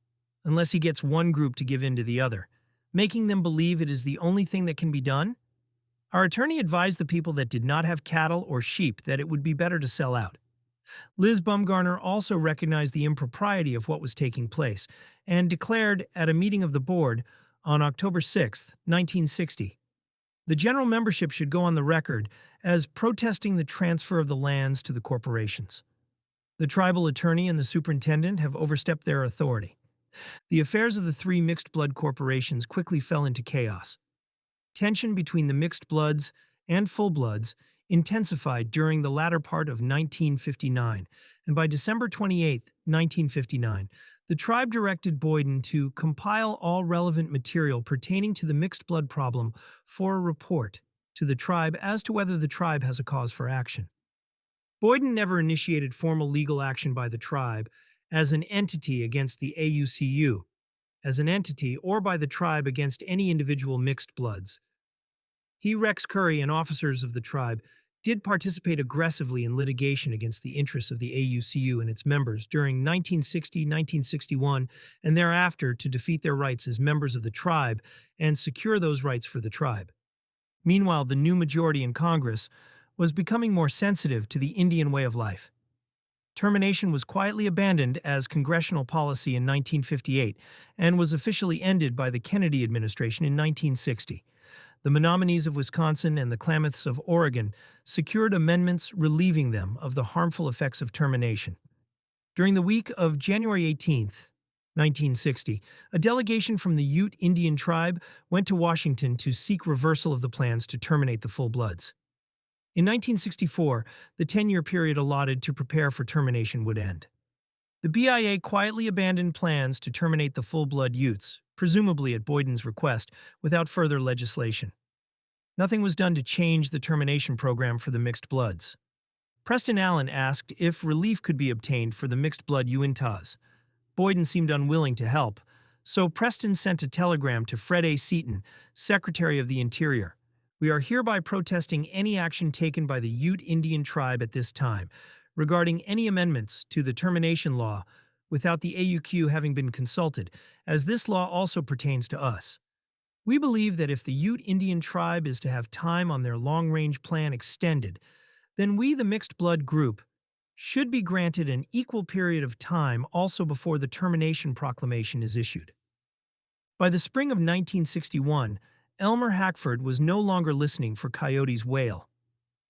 unless he gets one group to give in to the other, making them believe it is the only thing that can be done? Our attorney advised the people that did not have cattle or sheep that it would be better to sell out. Liz Bumgarner also recognized the impropriety of what was taking place and declared at a meeting of the board on October 6, 1960, the general membership should go on the record as protesting the transfer of the lands to the corporations. The tribal attorney and the superintendent have overstepped their authority. The affairs of the three mixed-blood corporations quickly fell into chaos. Tension between the mixed bloods and full bloods intensified during the latter part of 1959, and by December 28, 1959, the tribe directed Boyden to compile all relevant material pertaining to the mixed blood problem for a report to the tribe as to whether the tribe has a cause for action. Boyden never initiated formal legal action by the tribe as an entity against the AUCU, as an entity, or by the tribe against any individual mixed bloods. He, Rex Curry, and officers of the tribe did participate aggressively in litigation against the interests of the AUCU and its members during 1960, 1961, and thereafter to defeat their rights as members of the tribe and secure those rights for the tribe. Meanwhile, the new majority in Congress was becoming more sensitive to the Indian way of life. Termination was quietly abandoned as congressional policy in 1958 and was officially ended by the Kennedy administration in 1960. The Menominees of Wisconsin and the Klamaths of Oregon secured amendments relieving them of the harmful effects of termination. During the week of January 18, 1960, a delegation from the Ute Indian Tribe went to Washington to seek reversal of the plans to terminate the full bloods. In 1964, the 10-year period allotted to prepare for termination would end. The BIA quietly abandoned plans to terminate the full-blood Utes, presumably at Boyden's request, without further legislation. Nothing was done to change the termination program for the mixed bloods. Preston Allen asked if relief could be obtained for the mixed-blood Uintas. Boyden seemed unwilling to help, so Preston sent a telegram to Fred A. Seaton, Secretary of the Interior. We are hereby protesting any action taken by the Ute Indian Tribe at this time regarding any amendments to the termination law without the AUQ having been consulted, as this law also pertains to us. We believe that if the Ute Indian Tribe is to have time on their long-range plan extended, then we, the mixed-blood group, should be granted an equal period of time also before the termination proclamation is issued. By the spring of 1961, Elmer Hackford was no longer listening for Coyote's wail.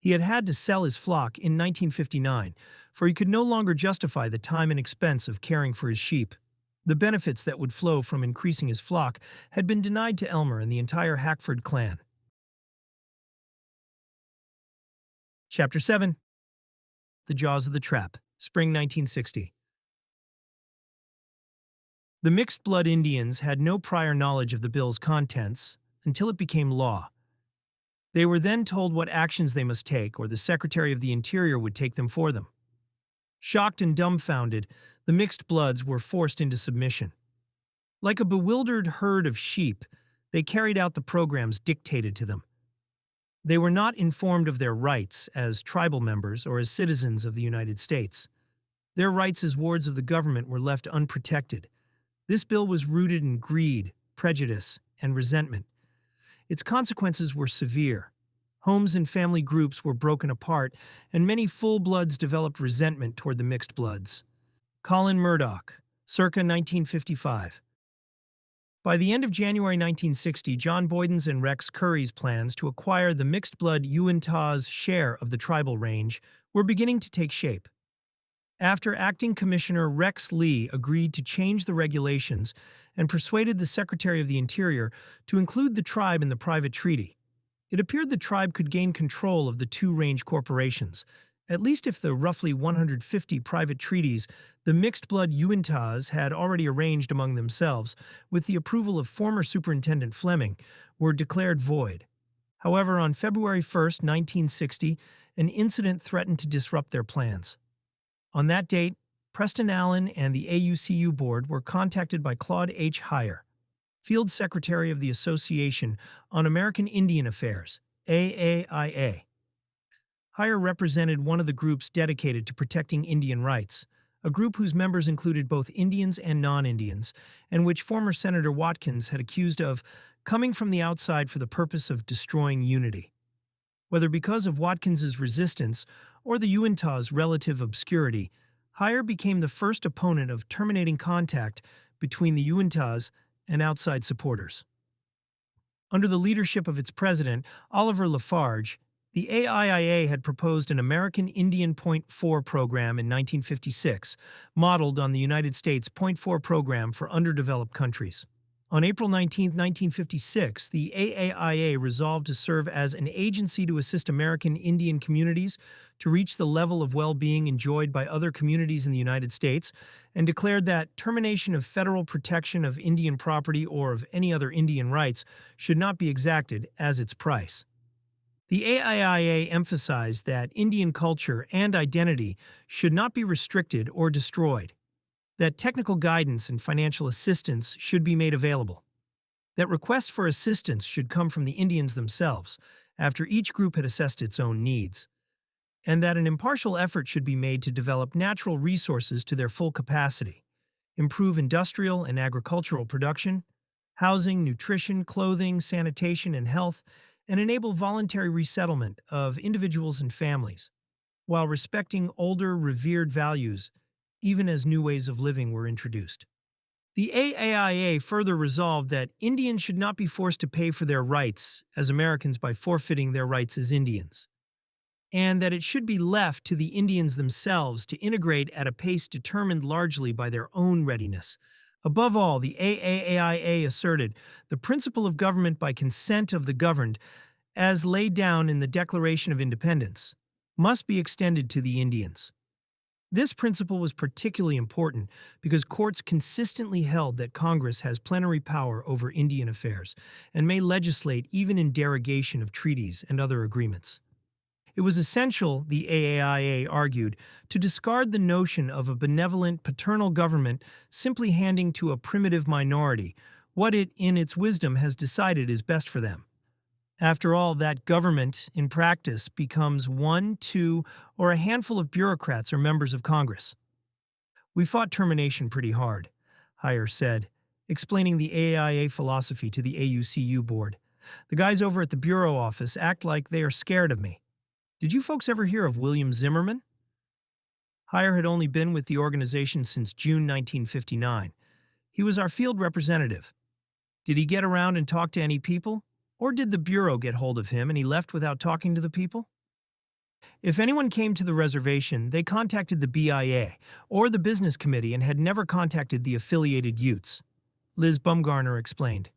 He had had to sell his flock in 1959, for he could no longer justify the time and expense of caring for his sheep. The benefits that would flow from increasing his flock had been denied to Elmer and the entire Hackford clan. Chapter 7. The Jaws of the Trap, Spring 1960. The mixed-blood Indians had no prior knowledge of the bill's contents until it became law. They were then told what actions they must take, or the Secretary of the Interior would take them for them. Shocked and dumbfounded, the mixed bloods were forced into submission. Like a bewildered herd of sheep, they carried out the programs dictated to them. They were not informed of their rights as tribal members or as citizens of the United States. Their rights as wards of the government were left unprotected. This bill was rooted in greed, prejudice, and resentment. Its consequences were severe. Homes and family groups were broken apart, and many full-bloods developed resentment toward the mixed bloods. Colin Murdoch, circa 1955. By the end of January 1960, John Boyden's and Rex Curry's plans to acquire the mixed-blood Uintas' share of the tribal range were beginning to take shape. After Acting Commissioner Rex Lee agreed to change the regulations and persuaded the Secretary of the Interior to include the tribe in the private treaty, it appeared the tribe could gain control of the two range corporations, at least if the roughly 150 private treaties the mixed-blood Uintas had already arranged among themselves, with the approval of former Superintendent Fleming, were declared void. However, on February 1, 1960, an incident threatened to disrupt their plans. On that date, Preston Allen and the AUCU board were contacted by Claude H. Heyer, Field Secretary of the Association on American Indian Affairs, AAIA. Heyer represented one of the groups dedicated to protecting Indian rights, a group whose members included both Indians and non-Indians, and which former Senator Watkins had accused of coming from the outside for the purpose of destroying unity. Whether because of Watkins's resistance or the Uinta's relative obscurity, Heyer became the first opponent of terminating contact between the Uintas and outside supporters. Under the leadership of its president, Oliver Lafarge, the AIIA had proposed an American Indian Point 4 program in 1956, modeled on the United States Point 4 program for underdeveloped countries. On April 19, 1956, the AAIA resolved to serve as an agency to assist American Indian communities to reach the level of well-being enjoyed by other communities in the United States, and declared that termination of federal protection of Indian property or of any other Indian rights should not be exacted as its price. The AIIA emphasized that Indian culture and identity should not be restricted or destroyed, that technical guidance and financial assistance should be made available, that requests for assistance should come from the Indians themselves after each group had assessed its own needs, and that an impartial effort should be made to develop natural resources to their full capacity, improve industrial and agricultural production, housing, nutrition, clothing, sanitation, and health, and enable voluntary resettlement of individuals and families, while respecting older, revered values, even as new ways of living were introduced. The AAIA further resolved that Indians should not be forced to pay for their rights as Americans by forfeiting their rights as Indians, and that it should be left to the Indians themselves to integrate at a pace determined largely by their own readiness. Above all, the AAIA asserted the principle of government by consent of the governed, as laid down in the Declaration of Independence, must be extended to the Indians. This principle was particularly important because courts consistently held that Congress has plenary power over Indian affairs and may legislate even in derogation of treaties and other agreements. It was essential, the AAIA argued, to discard the notion of a benevolent paternal government simply handing to a primitive minority what it, in its wisdom, has decided is best for them. After all, that government, in practice, becomes one, two, or a handful of bureaucrats or members of Congress. We fought termination pretty hard, Heyer said, explaining the AIA philosophy to the AUCU board. The guys over at the bureau office act like they are scared of me. Did you folks ever hear of William Zimmerman? Heyer had only been with the organization since June 1959. He was our field representative. Did he get around and talk to any people? Or did the Bureau get hold of him and he left without talking to the people? If anyone came to the reservation, they contacted the BIA or the business committee and had never contacted the affiliated Utes, Liz Bumgarner explained.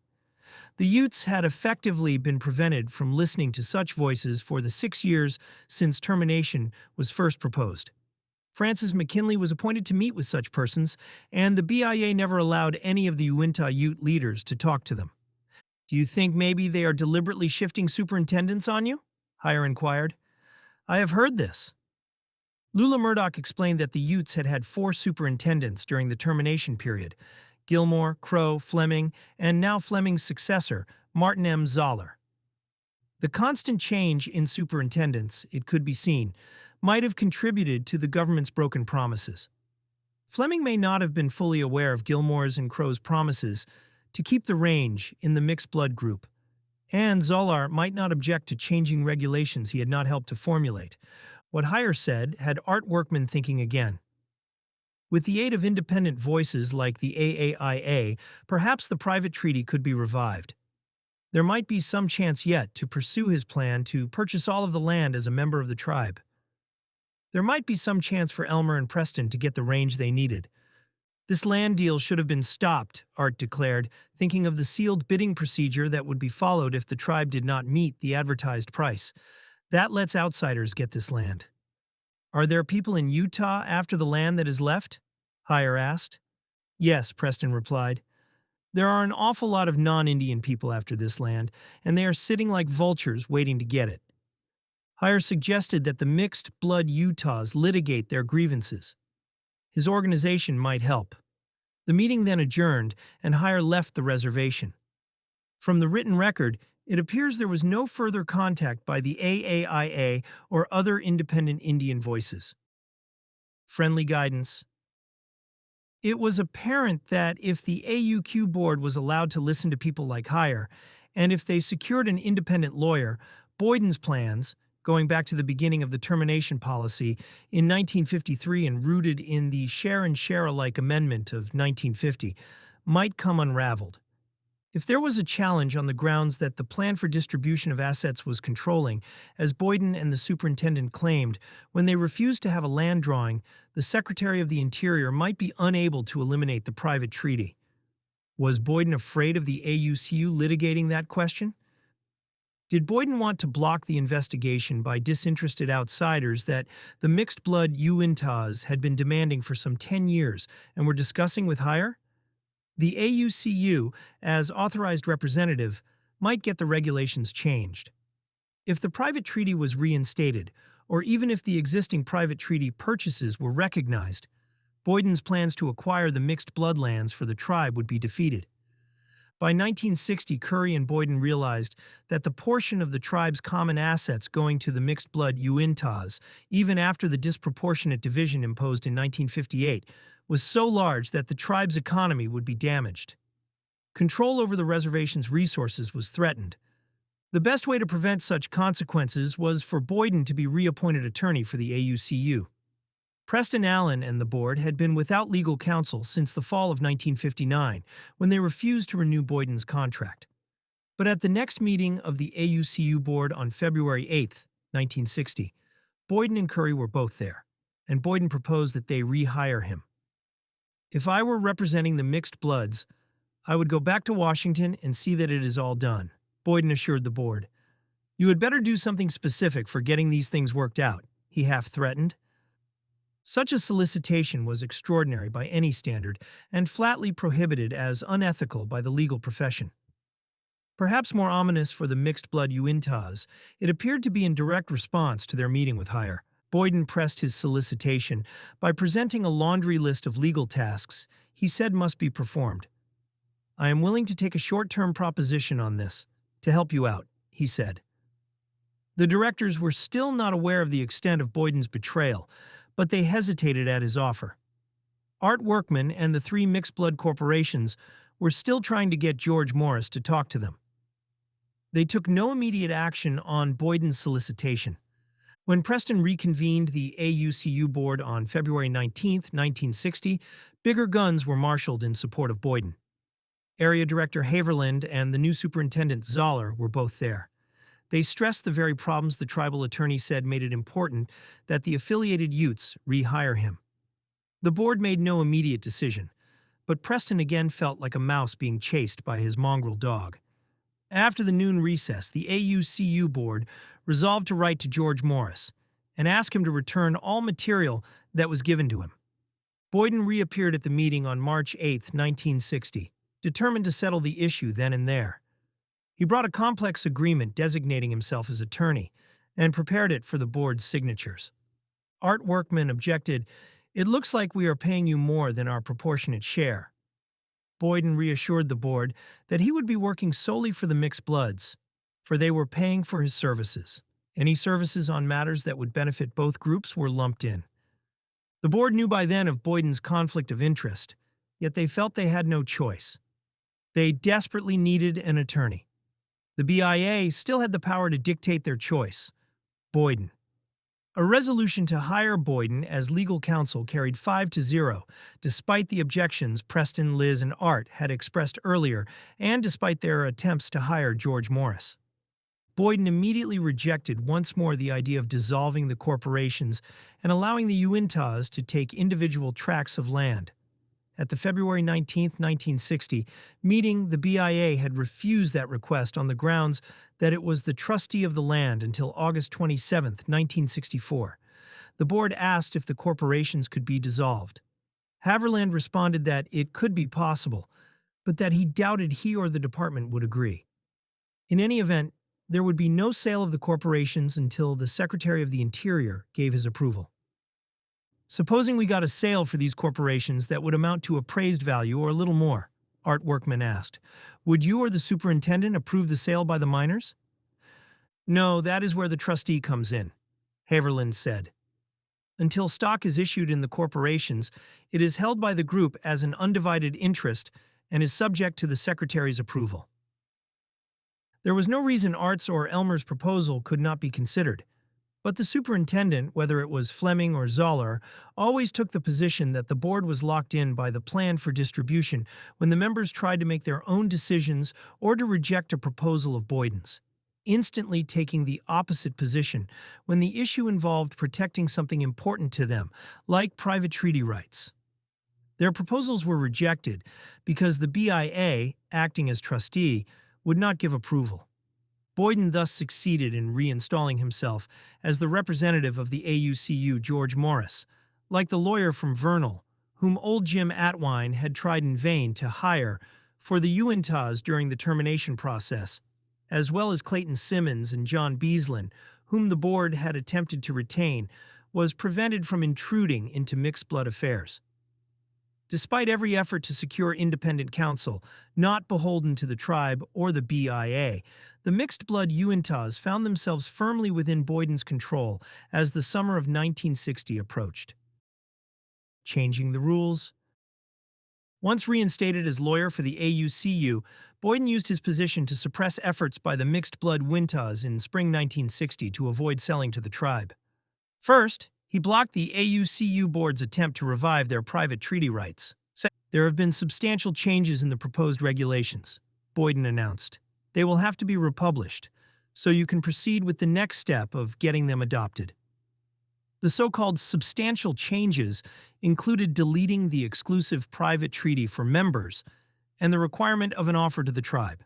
The Utes had effectively been prevented from listening to such voices for the 6 years since termination was first proposed. Francis McKinley was appointed to meet with such persons, and the BIA never allowed any of the Uinta Ute leaders to talk to them. Do you think maybe they are deliberately shifting superintendents on you? Heyer inquired. I have heard this. Lula Murdoch explained that the Utes had had 4 superintendents during the termination period: Gilmore, Crow, Fleming, and now Fleming's successor, Martin M. Zoller. The constant change in superintendents, it could be seen, might have contributed to the government's broken promises. Fleming may not have been fully aware of Gilmore's and Crow's promises to keep the range in the mixed blood group, and Zoller might not object to changing regulations he had not helped to formulate. What Heyer said had Art Workman thinking again. With the aid of independent voices like the AAIA, perhaps the private treaty could be revived. There might be some chance yet to pursue his plan to purchase all of the land as a member of the tribe. There might be some chance for Elmer and Preston to get the range they needed. This land deal should have been stopped, Art declared, thinking of the sealed bidding procedure that would be followed if the tribe did not meet the advertised price. That lets outsiders get this land. Are there people in Utah after the land that is left? Heyer asked. Yes, Preston replied. There are an awful lot of non-Indian people after this land, and they are sitting like vultures waiting to get it. Heyer suggested that the mixed-blood Utahs litigate their grievances. His organization might help. The meeting then adjourned, and Heyer left the reservation. From the written record, it appears there was no further contact by the AAIA or other independent Indian voices. Friendly guidance. It was apparent that if the AUQ board was allowed to listen to people like Heyer, and if they secured an independent lawyer, Boyden's plans, going back to the beginning of the termination policy in 1953 and rooted in the share and share alike amendment of 1950, might come unraveled. If there was a challenge on the grounds that the plan for distribution of assets was controlling, as Boyden and the superintendent claimed, when they refused to have a land drawing, the Secretary of the Interior might be unable to eliminate the private treaty. Was Boyden afraid of the AUCU litigating that question? Did Boyden want to block the investigation by disinterested outsiders that the mixed-blood Uintas had been demanding for some 10 years and were discussing with Heyer? The AUCU, as authorized representative, might get the regulations changed. If the private treaty was reinstated, or even if the existing private treaty purchases were recognized, Boyden's plans to acquire the mixed bloodlands for the tribe would be defeated. By 1960, Curry and Boyden realized that the portion of the tribe's common assets going to the mixed-blood Uintas, even after the disproportionate division imposed in 1958, was so large that the tribe's economy would be damaged. Control over the reservation's resources was threatened. The best way to prevent such consequences was for Boyden to be reappointed attorney for the AUCU. Preston Allen and the board had been without legal counsel since the fall of 1959, when they refused to renew Boyden's contract. But at the next meeting of the AUCU board on February 8, 1960, Boyden and Curry were both there, and Boyden proposed that they rehire him. If I were representing the mixed bloods, I would go back to Washington and see that it is all done, Boyden assured the board. You had better do something specific for getting these things worked out, he half-threatened. Such a solicitation was extraordinary by any standard and flatly prohibited as unethical by the legal profession. Perhaps more ominous for the mixed-blood Uintas, it appeared to be in direct response to their meeting with Heyer. Boyden pressed his solicitation by presenting a laundry list of legal tasks he said must be performed. I am willing to take a short-term proposition on this, to help you out, he said. The directors were still not aware of the extent of Boyden's betrayal, but they hesitated at his offer. Art Workman and the three mixed-blood corporations were still trying to get George Morris to talk to them. They took no immediate action on Boyden's solicitation. When Preston reconvened the AUCU board on February 19, 1960, bigger guns were marshaled in support of Boyden. Area Director Haverland and the new superintendent Zoller were both there. They stressed the very problems the tribal attorney said made it important that the affiliated Utes rehire him. The board made no immediate decision, but Preston again felt like a mouse being chased by his mongrel dog. After the noon recess, the AUCU board resolved to write to George Morris and ask him to return all material that was given to him. Boyden reappeared at the meeting on March 8, 1960, determined to settle the issue then and there. He brought a complex agreement designating himself as attorney and prepared it for the board's signatures. Art Workman objected, "It looks like we are paying you more than our proportionate share." Boyden reassured the board that he would be working solely for the mixed bloods, for they were paying for his services. Any services on matters that would benefit both groups were lumped in. The board knew by then of Boyden's conflict of interest, yet they felt they had no choice. They desperately needed an attorney. The BIA still had the power to dictate their choice: Boyden. A resolution to hire Boyden as legal counsel carried 5-0, despite the objections Preston, Liz, and Art had expressed earlier, and despite their attempts to hire George Morris. Boyden immediately rejected once more the idea of dissolving the corporations and allowing the Uintas to take individual tracts of land. At the February 19, 1960, meeting, the BIA had refused that request on the grounds that it was the trustee of the land until August 27, 1964. The board asked if the corporations could be dissolved. Haverland responded that it could be possible, but that he doubted he or the department would agree. In any event, there would be no sale of the corporations until the Secretary of the Interior gave his approval. Supposing we got a sale for these corporations that would amount to appraised value or a little more, Art Workman asked. Would you or the superintendent approve the sale by the miners? No, that is where the trustee comes in, Haverland said. Until stock is issued in the corporations, it is held by the group as an undivided interest and is subject to the secretary's approval. There was no reason Art's or Elmer's proposal could not be considered, but the superintendent, whether it was Fleming or Zoller, always took the position that the board was locked in by the plan for distribution when the members tried to make their own decisions or to reject a proposal of Boyden's, instantly taking the opposite position when the issue involved protecting something important to them, like private treaty rights. Their proposals were rejected because the BIA, acting as trustee, would not give approval. Boyden thus succeeded in reinstalling himself as the representative of the AUCU, George Morris, like the lawyer from Vernal, whom old Jim Atwine had tried in vain to hire for the Uintas during the termination process, as well as Clayton Simmons and John Beaslin, whom the board had attempted to retain, was prevented from intruding into mixed-blood affairs. Despite every effort to secure independent counsel, not beholden to the tribe or the BIA, the mixed-blood Uintas found themselves firmly within Boyden's control as the summer of 1960 approached. Changing the rules. Once reinstated as lawyer for the AUCU, Boyden used his position to suppress efforts by the mixed-blood Uintas in spring 1960 to avoid selling to the tribe. First, he blocked the AUCU board's attempt to revive their private treaty rights. There have been substantial changes in the proposed regulations, Boyden announced. They will have to be republished, so you can proceed with the next step of getting them adopted. The so-called substantial changes included deleting the exclusive private treaty for members and the requirement of an offer to the tribe.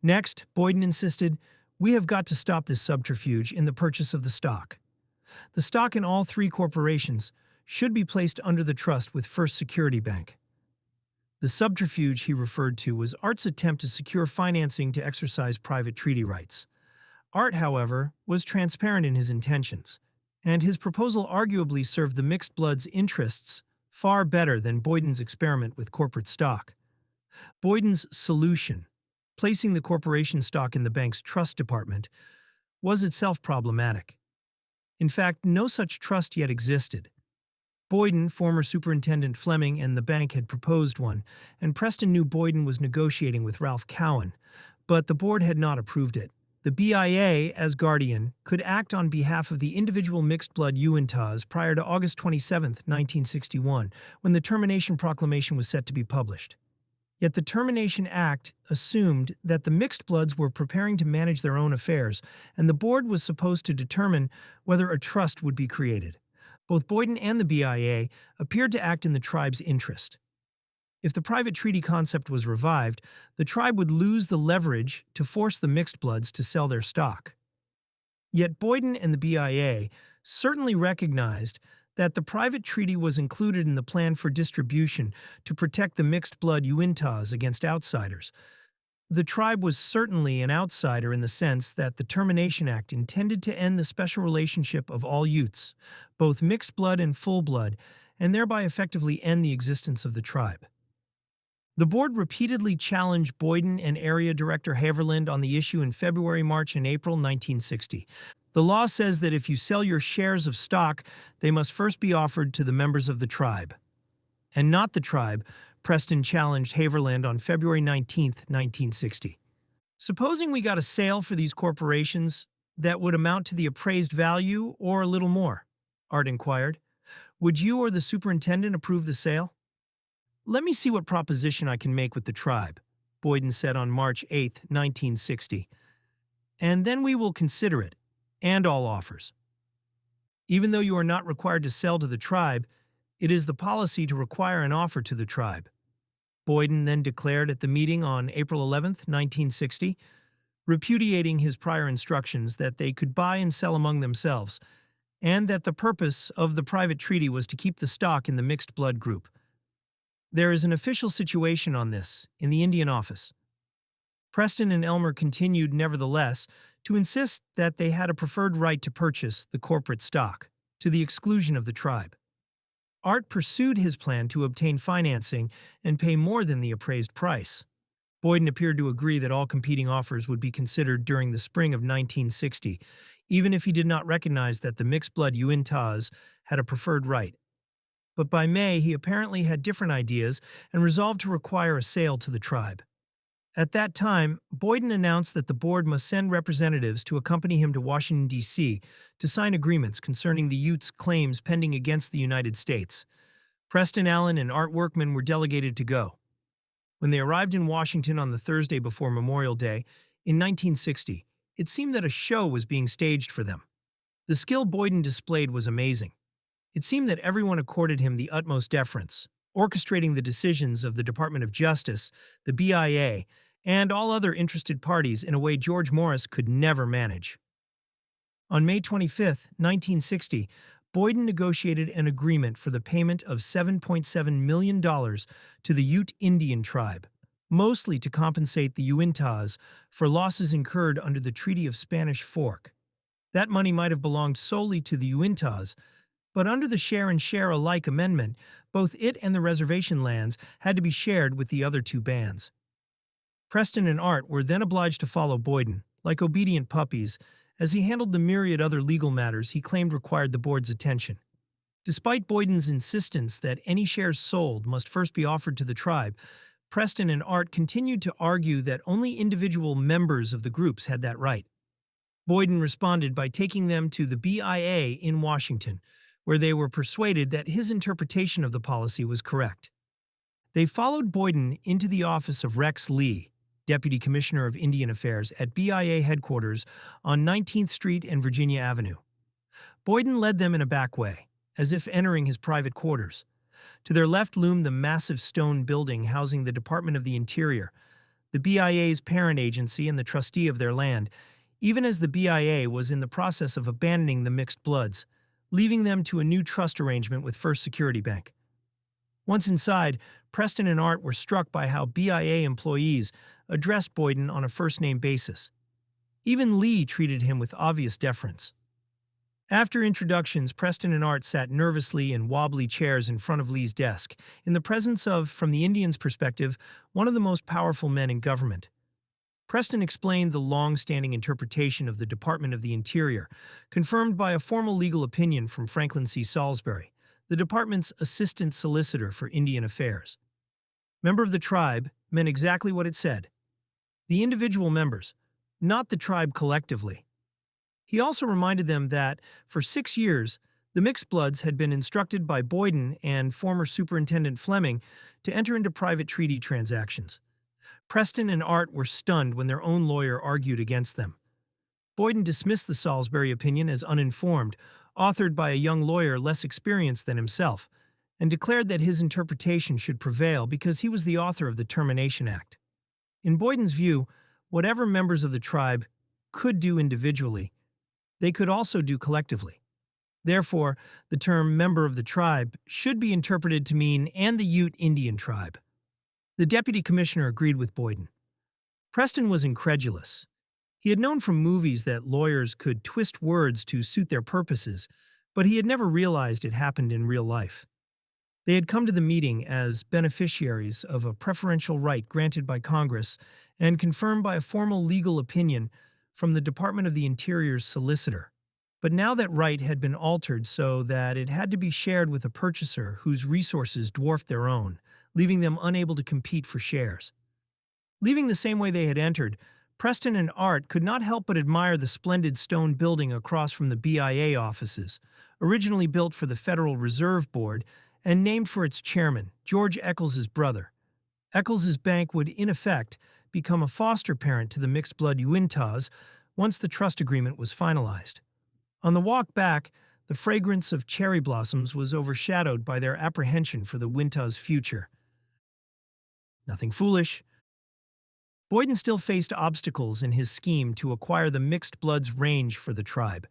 Next, Boyden insisted, we have got to stop this subterfuge in the purchase of the stock. The stock in all three corporations should be placed under the trust with First Security Bank. The subterfuge he referred to was Art's attempt to secure financing to exercise private treaty rights. Art, however, was transparent in his intentions, and his proposal arguably served the mixed blood's interests far better than Boyden's experiment with corporate stock. Boyden's solution, placing the corporation stock in the bank's trust department, was itself problematic. In fact, no such trust yet existed. Boyden, former Superintendent Fleming, and the bank had proposed one, and Preston knew Boyden was negotiating with Ralph Cowan, but the board had not approved it. The BIA, as guardian, could act on behalf of the individual mixed-blood Uintas prior to August 27, 1961, when the Termination Proclamation was set to be published. Yet the Termination Act assumed that the mixed bloods were preparing to manage their own affairs, and the board was supposed to determine whether a trust would be created. Both Boyden and the BIA appeared to act in the tribe's interest. If the private treaty concept was revived, the tribe would lose the leverage to force the mixed bloods to sell their stock. Yet Boyden and the BIA certainly recognized that the private treaty was included in the plan for distribution to protect the mixed-blood Uintas against outsiders. The tribe was certainly an outsider in the sense that the Termination Act intended to end the special relationship of all Utes, both mixed-blood and full-blood, and thereby effectively end the existence of the tribe. The board repeatedly challenged Boyden and Area Director Haverland on the issue in February, March, and April 1960. The law says that if you sell your shares of stock, they must first be offered to the members of the tribe. And not the tribe, Preston challenged Haverland on February 19, 1960. Supposing we got a sale for these corporations that would amount to the appraised value or a little more, Art inquired. Would you or the superintendent approve the sale? Let me see what proposition I can make with the tribe, Boyden said on March 8, 1960. And then we will consider it, and all offers. Even though you are not required to sell to the tribe, it is the policy to require an offer to the tribe. Boyden then declared at the meeting on April 11, 1960, repudiating his prior instructions that they could buy and sell among themselves, and that the purpose of the private treaty was to keep the stock in the mixed blood group. There is an official situation on this in the Indian office. Preston and Elmer continued, nevertheless, to insist that they had a preferred right to purchase the corporate stock, to the exclusion of the tribe. Art pursued his plan to obtain financing and pay more than the appraised price. Boyden appeared to agree that all competing offers would be considered during the spring of 1960, even if he did not recognize that the mixed-blood Uintas had a preferred right. But by May, he apparently had different ideas and resolved to require a sale to the tribe. At that time, Boyden announced that the board must send representatives to accompany him to Washington, D.C. to sign agreements concerning the Utes' claims pending against the United States. Preston Allen and Art Workman were delegated to go. When they arrived in Washington on the Thursday before Memorial Day in 1960, it seemed that a show was being staged for them. The skill Boyden displayed was amazing. It seemed that everyone accorded him the utmost deference, orchestrating the decisions of the Department of Justice, the BIA, and all other interested parties in a way George Morris could never manage. On May 25, 1960, Boyden negotiated an agreement for the payment of $7.7 million to the Ute Indian Tribe, mostly to compensate the Uintas for losses incurred under the Treaty of Spanish Fork. That money might have belonged solely to the Uintas, but under the share and share alike amendment, both it and the reservation lands had to be shared with the other two bands. Preston and Art were then obliged to follow Boyden, like obedient puppies, as he handled the myriad other legal matters he claimed required the board's attention. Despite Boyden's insistence that any shares sold must first be offered to the tribe, Preston and Art continued to argue that only individual members of the groups had that right. Boyden responded by taking them to the BIA in Washington, where they were persuaded that his interpretation of the policy was correct. They followed Boyden into the office of Rex Lee, Deputy Commissioner of Indian Affairs at BIA headquarters on 19th Street and Virginia Avenue. Boyden led them in a back way, as if entering his private quarters. To their left loomed the massive stone building housing the Department of the Interior, the BIA's parent agency and the trustee of their land, even as the BIA was in the process of abandoning the mixed bloods, leaving them to a new trust arrangement with First Security Bank. Once inside, Preston and Art were struck by how BIA employees addressed Boyden on a first-name basis. Even Lee treated him with obvious deference. After introductions, Preston and Art sat nervously in wobbly chairs in front of Lee's desk, in the presence of, from the Indians' perspective, one of the most powerful men in government. Preston explained the long-standing interpretation of the Department of the Interior, confirmed by a formal legal opinion from Franklin C. Salisbury, the department's assistant solicitor for Indian Affairs. Member of the tribe meant exactly what it said. The individual members, not the tribe collectively. He also reminded them that, for 6 years, the mixed bloods had been instructed by Boyden and former Superintendent Fleming to enter into private treaty transactions. Preston and Art were stunned when their own lawyer argued against them. Boyden dismissed the Salisbury opinion as uninformed, authored by a young lawyer less experienced than himself, and declared that his interpretation should prevail because he was the author of the Termination Act. In Boyden's view, whatever members of the tribe could do individually, they could also do collectively. Therefore, the term member of the tribe should be interpreted to mean and the Ute Indian tribe. The deputy commissioner agreed with Boyden. Preston was incredulous. He had known from movies that lawyers could twist words to suit their purposes, but he had never realized it happened in real life. They had come to the meeting as beneficiaries of a preferential right granted by Congress and confirmed by a formal legal opinion from the Department of the Interior's solicitor. But now that right had been altered so that it had to be shared with a purchaser whose resources dwarfed their own, leaving them unable to compete for shares. Leaving the same way they had entered, Preston and Art could not help but admire the splendid stone building across from the BIA offices, originally built for the Federal Reserve Board and named for its chairman, George Eccles's brother. Eccles's bank would, in effect, become a foster parent to the mixed-blood Uintas once the trust agreement was finalized. On the walk back, the fragrance of cherry blossoms was overshadowed by their apprehension for the Uintas' future. Nothing foolish. Boyden still faced obstacles in his scheme to acquire the mixed bloods range for the tribe.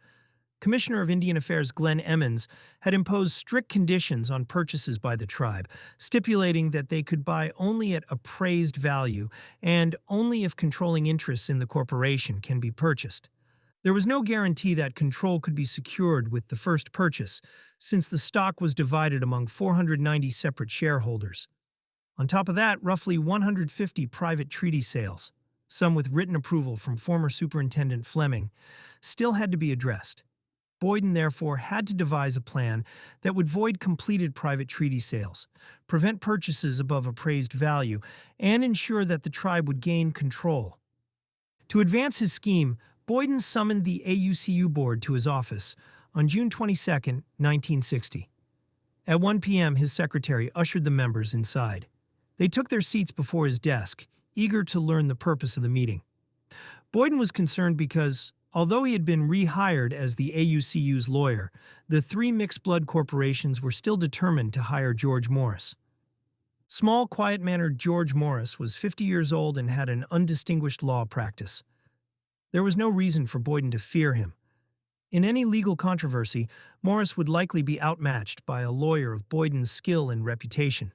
Commissioner of Indian Affairs Glenn Emmons had imposed strict conditions on purchases by the tribe, stipulating that they could buy only at appraised value and only if controlling interests in the corporation can be purchased. There was no guarantee that control could be secured with the first purchase, since the stock was divided among 490 separate shareholders. On top of that, roughly 150 private treaty sales, some with written approval from former Superintendent Fleming, still had to be addressed. Boyden therefore had to devise a plan that would void completed private treaty sales, prevent purchases above appraised value, and ensure that the tribe would gain control. To advance his scheme, Boyden summoned the AUCU board to his office on June 22, 1960. At 1 p.m., his secretary ushered the members inside. They took their seats before his desk, eager to learn the purpose of the meeting. Boyden was concerned because, although he had been rehired as the AUCU's lawyer, the three mixed-blood corporations were still determined to hire George Morris. Small, quiet-mannered George Morris was 50 years old and had an undistinguished law practice. There was no reason for Boyden to fear him. In any legal controversy, Morris would likely be outmatched by a lawyer of Boyden's skill and reputation.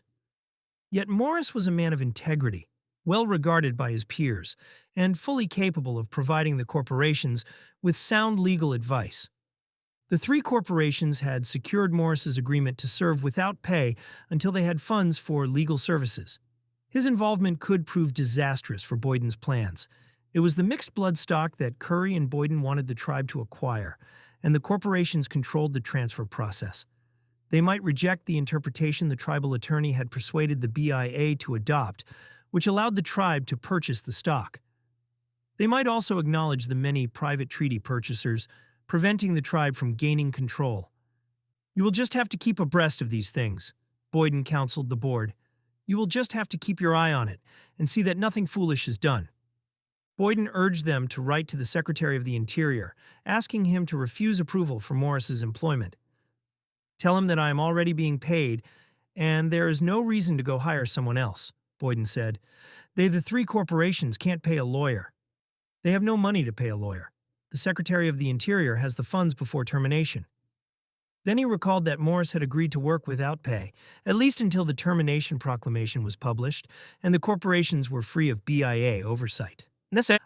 Yet Morris was a man of integrity, well regarded by his peers, and fully capable of providing the corporations with sound legal advice. The three corporations had secured Morris's agreement to serve without pay until they had funds for legal services. His involvement could prove disastrous for Boyden's plans. It was the mixed blood stock that Curry and Boyden wanted the tribe to acquire, and the corporations controlled the transfer process. They might reject the interpretation the tribal attorney had persuaded the BIA to adopt, which allowed the tribe to purchase the stock. They might also acknowledge the many private treaty purchasers, preventing the tribe from gaining control. "You will just have to keep abreast of these things," Boyden counseled the board. "You will just have to keep your eye on it and see that nothing foolish is done." Boyden urged them to write to the Secretary of the Interior, asking him to refuse approval for Morris's employment. "Tell him that I am already being paid, and there is no reason to go hire someone else," Boyden said. The three corporations can't pay a lawyer. They have no money to pay a lawyer. The Secretary of the Interior has the funds before termination." Then he recalled that Morris had agreed to work without pay, at least until the termination proclamation was published and the corporations were free of BIA oversight.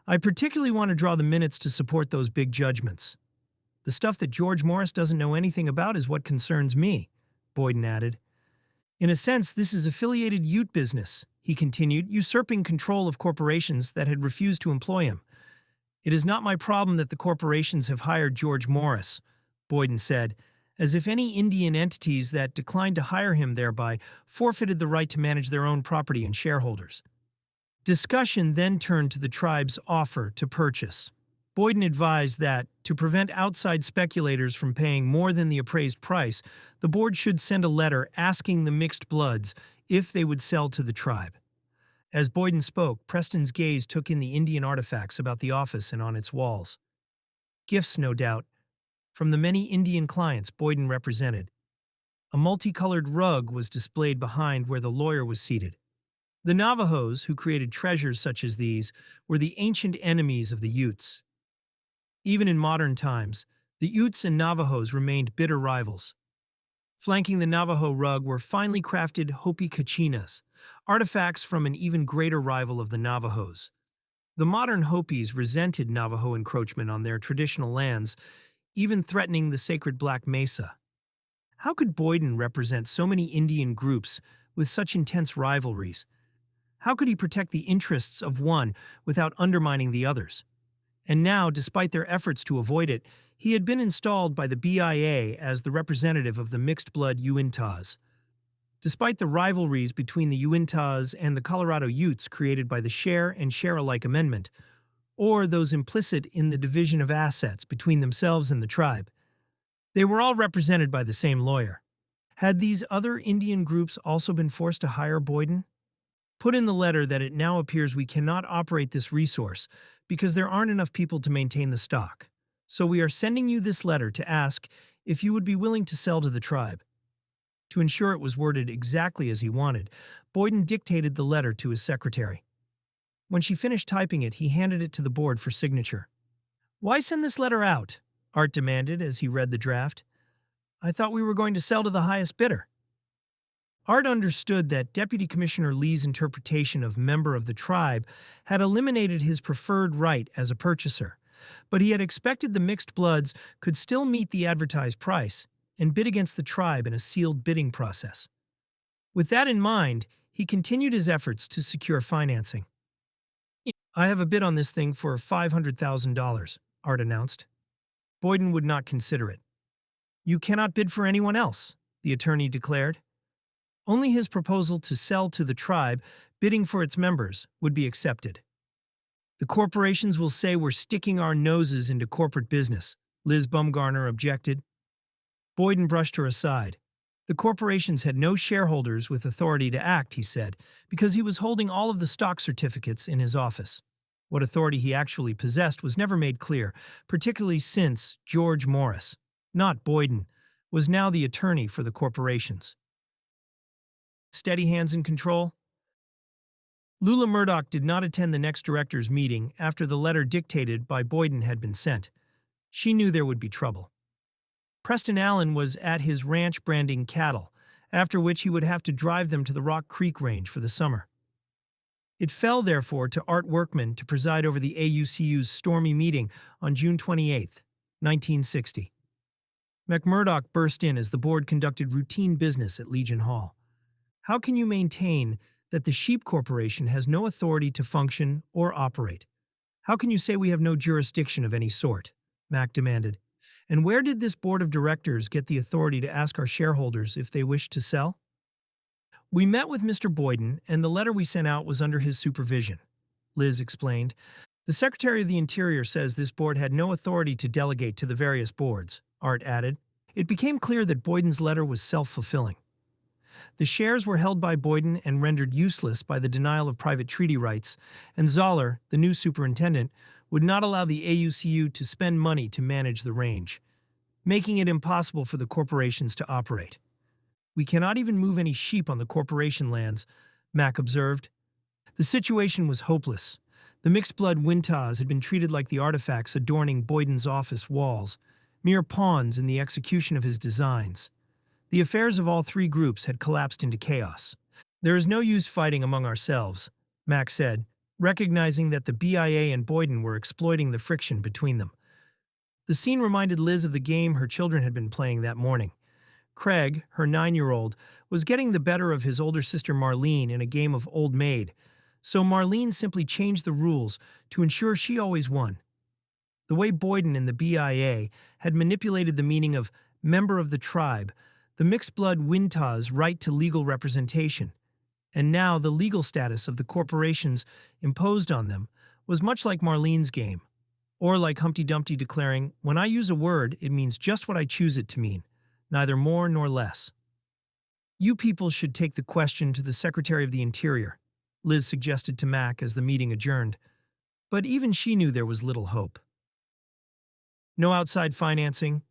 "I particularly want to draw the minutes to support those big judgments. The stuff that George Morris doesn't know anything about is what concerns me," Boyden added. "In a sense, this is affiliated Ute business," he continued, usurping control of corporations that had refused to employ him. "It is not my problem that the corporations have hired George Morris," Boyden said, as if any Indian entities that declined to hire him thereby forfeited the right to manage their own property and shareholders. Discussion then turned to the tribe's offer to purchase. Boyden advised that, to prevent outside speculators from paying more than the appraised price, the board should send a letter asking the mixed bloods if they would sell to the tribe. As Boyden spoke, Preston's gaze took in the Indian artifacts about the office and on its walls. Gifts, no doubt, from the many Indian clients Boyden represented. A multicolored rug was displayed behind where the lawyer was seated. The Navajos, who created treasures such as these, were the ancient enemies of the Utes. Even in modern times, the Utes and Navajos remained bitter rivals. Flanking the Navajo rug were finely crafted Hopi kachinas, artifacts from an even greater rival of the Navajos. The modern Hopis resented Navajo encroachment on their traditional lands, even threatening the sacred Black Mesa. How could Boyden represent so many Indian groups with such intense rivalries? How could he protect the interests of one without undermining the others? And now, despite their efforts to avoid it, he had been installed by the BIA as the representative of the mixed-blood Uintas. Despite the rivalries between the Uintas and the Colorado Utes created by the share and share-alike amendment, or those implicit in the division of assets between themselves and the tribe, they were all represented by the same lawyer. Had these other Indian groups also been forced to hire Boyden? Put in the letter that it now appears we cannot operate this resource because there aren't enough people to maintain the stock. So we are sending you this letter to ask if you would be willing to sell to the tribe. To ensure it was worded exactly as he wanted, Boyden dictated the letter to his secretary. When she finished typing it, he handed it to the board for signature. "Why send this letter out?" Art demanded as he read the draft. "I thought we were going to sell to the highest bidder." Art understood that Deputy Commissioner Lee's interpretation of member of the tribe had eliminated his preferred right as a purchaser, But he had expected the mixed bloods could still meet the advertised price and bid against the tribe in a sealed bidding process. With that in mind, he continued his efforts to secure financing. "I have a bid on this thing for $500,000, Art announced. Boyden would not consider it. "You cannot bid for anyone else," the attorney declared. Only his proposal to sell to the tribe, bidding for its members, would be accepted. "The corporations will say we're sticking our noses into corporate business," Liz Bumgarner objected. Boyden brushed her aside. The corporations had no shareholders with authority to act, he said, because he was holding all of the stock certificates in his office. What authority he actually possessed was never made clear, particularly since George Morris, not Boyden, was now the attorney for the corporations. Steady hands in control? Lula Murdoch did not attend the next directors' meeting after the letter dictated by Boyden had been sent. She knew there would be trouble. Preston Allen was at his ranch branding cattle, after which he would have to drive them to the Rock Creek Range for the summer. It fell, therefore, to Art Workman to preside over the AUCU's stormy meeting on June 28, 1960. McMurdoch burst in as the board conducted routine business at Legion Hall. "How can you maintain that the Sheep Corporation has no authority to function or operate? How can you say we have no jurisdiction of any sort?" Mac demanded. "And where did this board of directors get the authority to ask our shareholders if they wish to sell?" "We met with Mr. Boyden, and the letter we sent out was under his supervision," Liz explained. "The Secretary of the Interior says this board had no authority to delegate to the various boards," Art added. It became clear that Boyden's letter was self-fulfilling. The shares were held by Boyden and rendered useless by the denial of private treaty rights, and Zoller, the new superintendent, would not allow the AUCU to spend money to manage the range, making it impossible for the corporations to operate. "We cannot even move any sheep on the corporation lands," Mack observed. The situation was hopeless. The mixed-blood Wintahs had been treated like the artifacts adorning Boyden's office walls, mere pawns in the execution of his designs. The affairs of all three groups had collapsed into chaos. "There is no use fighting among ourselves," Mack said, recognizing that the BIA and Boyden were exploiting the friction between them. The scene reminded Liz of the game her children had been playing that morning. Craig, her 9-year-old, was getting the better of his older sister Marlene in a game of Old Maid, so Marlene simply changed the rules to ensure she always won. The way Boyden and the BIA had manipulated the meaning of member of the tribe, the mixed-blood Wintah's right to legal representation, and now the legal status of the corporations imposed on them, was much like Marlene's game, or like Humpty Dumpty declaring, "When I use a word, it means just what I choose it to mean, neither more nor less." "You people should take the question to the Secretary of the Interior," Liz suggested to Mack as the meeting adjourned, but even she knew there was little hope. No outside financing.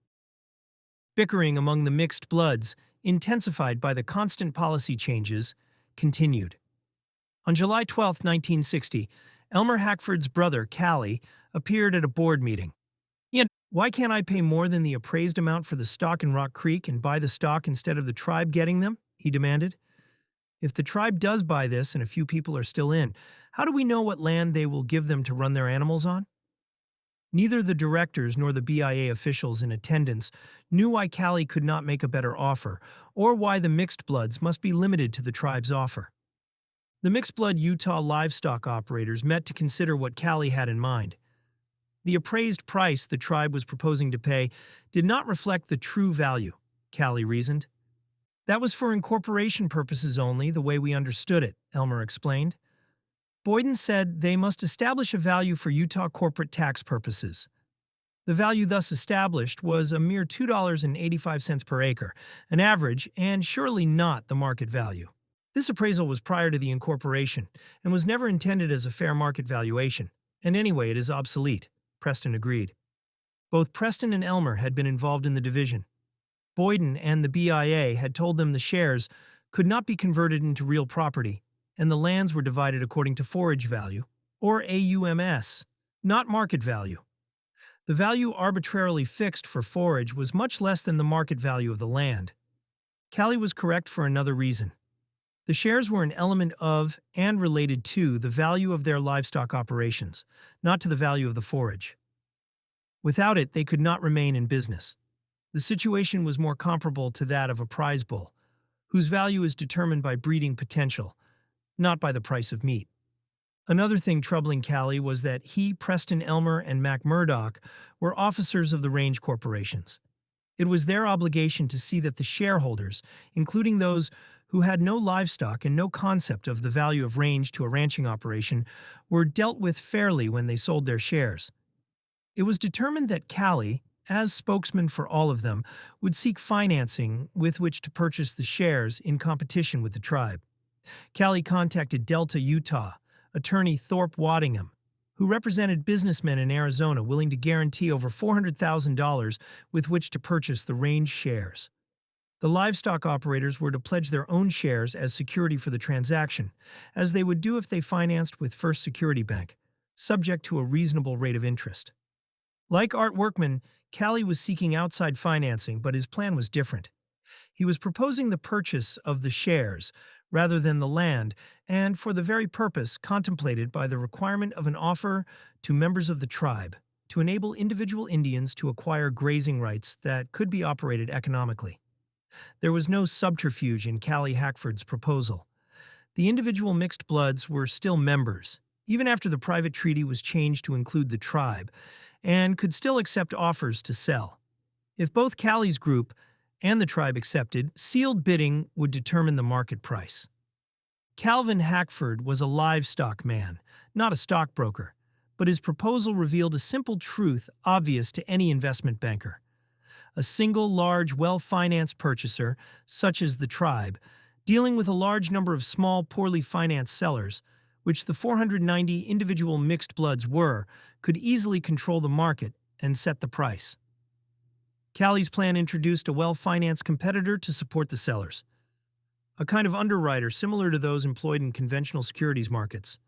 Bickering among the mixed bloods, intensified by the constant policy changes, continued. On July 12, 1960, Elmer Hackford's brother, Callie, appeared at a board meeting. "Why can't I pay more than the appraised amount for the stock in Rock Creek and buy the stock instead of the tribe getting them?" he demanded. "If the tribe does buy this and a few people are still in, how do we know what land they will give them to run their animals on?" Neither the directors nor the BIA officials in attendance knew why Callie could not make a better offer, or why the mixed bloods must be limited to the tribe's offer. The mixed-blood Utah livestock operators met to consider what Callie had in mind. The appraised price the tribe was proposing to pay did not reflect the true value, Callie reasoned. "That was for incorporation purposes only, the way we understood it," Elmer explained. Boyden said they must establish a value for Utah corporate tax purposes. The value thus established was a mere $2.85 per acre, an average and surely not the market value. This appraisal was prior to the incorporation and was never intended as a fair market valuation, and anyway it is obsolete, Preston agreed. Both Preston and Elmer had been involved in the division. Boyden and the BIA had told them the shares could not be converted into real property, and the lands were divided according to forage value, or AUMS, not market value. The value arbitrarily fixed for forage was much less than the market value of the land. Callie was correct for another reason. The shares were an element of and related to the value of their livestock operations, not to the value of the forage. Without it, they could not remain in business. The situation was more comparable to that of a prize bull, whose value is determined by breeding potential, not by the price of meat. Another thing troubling Callie was that he, Preston Elmer, and Mac Murdoch were officers of the range corporations. It was their obligation to see that the shareholders, including those who had no livestock and no concept of the value of range to a ranching operation, were dealt with fairly when they sold their shares. It was determined that Callie, as spokesman for all of them, would seek financing with which to purchase the shares in competition with the tribe. Callie contacted Delta, Utah, attorney Thorpe Waddingham, who represented businessmen in Arizona willing to guarantee over $400,000 with which to purchase the range shares. The livestock operators were to pledge their own shares as security for the transaction, as they would do if they financed with First Security Bank, subject to a reasonable rate of interest. Like Art Workman, Callie was seeking outside financing, but his plan was different. He was proposing the purchase of the shares rather than the land, and for the very purpose contemplated by the requirement of an offer to members of the tribe to enable individual Indians to acquire grazing rights that could be operated economically. There was no subterfuge in Callie Hackford's proposal. The individual mixed bloods were still members, even after the private treaty was changed to include the tribe, and could still accept offers to sell. If both Callie's group and the tribe accepted, sealed bidding would determine the market price. Calvin Hackford was a livestock man, not a stockbroker, but his proposal revealed a simple truth obvious to any investment banker. A single large, well-financed purchaser, such as the tribe, dealing with a large number of small, poorly financed sellers, which the 490 individual mixed bloods were, could easily control the market and set the price. Callie's plan introduced a well-financed competitor to support the sellers, a kind of underwriter similar to those employed in conventional securities markets.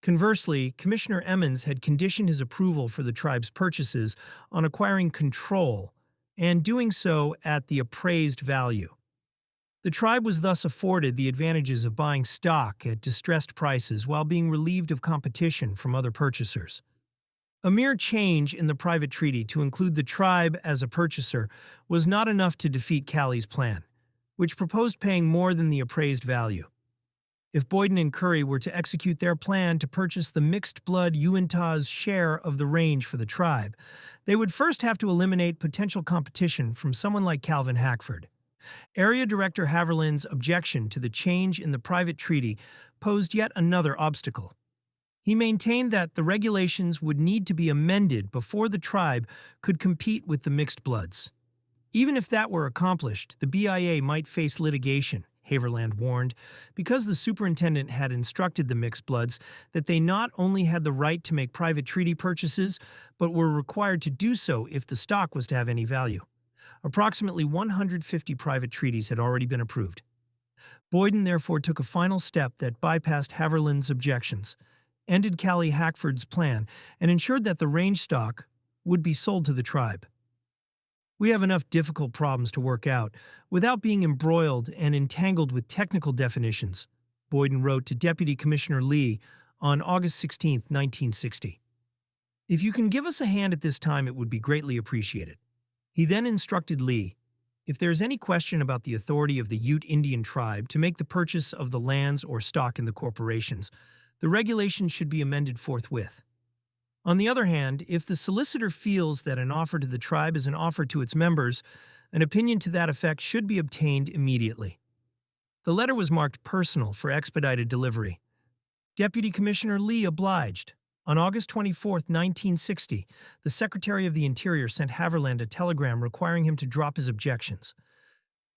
Conversely, Commissioner Emmons had conditioned his approval for the tribe's purchases on acquiring control and doing so at the appraised value. The tribe was thus afforded the advantages of buying stock at distressed prices while being relieved of competition from other purchasers. A mere change in the private treaty to include the tribe as a purchaser was not enough to defeat Callie's plan, which proposed paying more than the appraised value. If Boyden and Curry were to execute their plan to purchase the mixed-blood Uinta's share of the range for the tribe, they would first have to eliminate potential competition from someone like Calvin Hackford. Area Director Haverland's objection to the change in the private treaty posed yet another obstacle. He maintained that the regulations would need to be amended before the tribe could compete with the mixed bloods. Even if that were accomplished, the BIA might face litigation, Haverland warned, because the superintendent had instructed the mixed bloods that they not only had the right to make private treaty purchases, but were required to do so if the stock was to have any value. Approximately 150 private treaties had already been approved. Boyden therefore took a final step that bypassed Haverland's objections, ended Callie Hackford's plan, and ensured that the range stock would be sold to the tribe. We have enough difficult problems to work out without being embroiled and entangled with technical definitions, Boyden wrote to Deputy Commissioner Lee on August 16, 1960. If you can give us a hand at this time, it would be greatly appreciated. He then instructed Lee, if there is any question about the authority of the Ute Indian tribe to make the purchase of the lands or stock in the corporations, the regulations should be amended forthwith. On the other hand, if the solicitor feels that an offer to the tribe is an offer to its members, an opinion to that effect should be obtained immediately. The letter was marked personal for expedited delivery. Deputy Commissioner Lee obliged. On August 24, 1960, the Secretary of the Interior sent Haverland a telegram requiring him to drop his objections.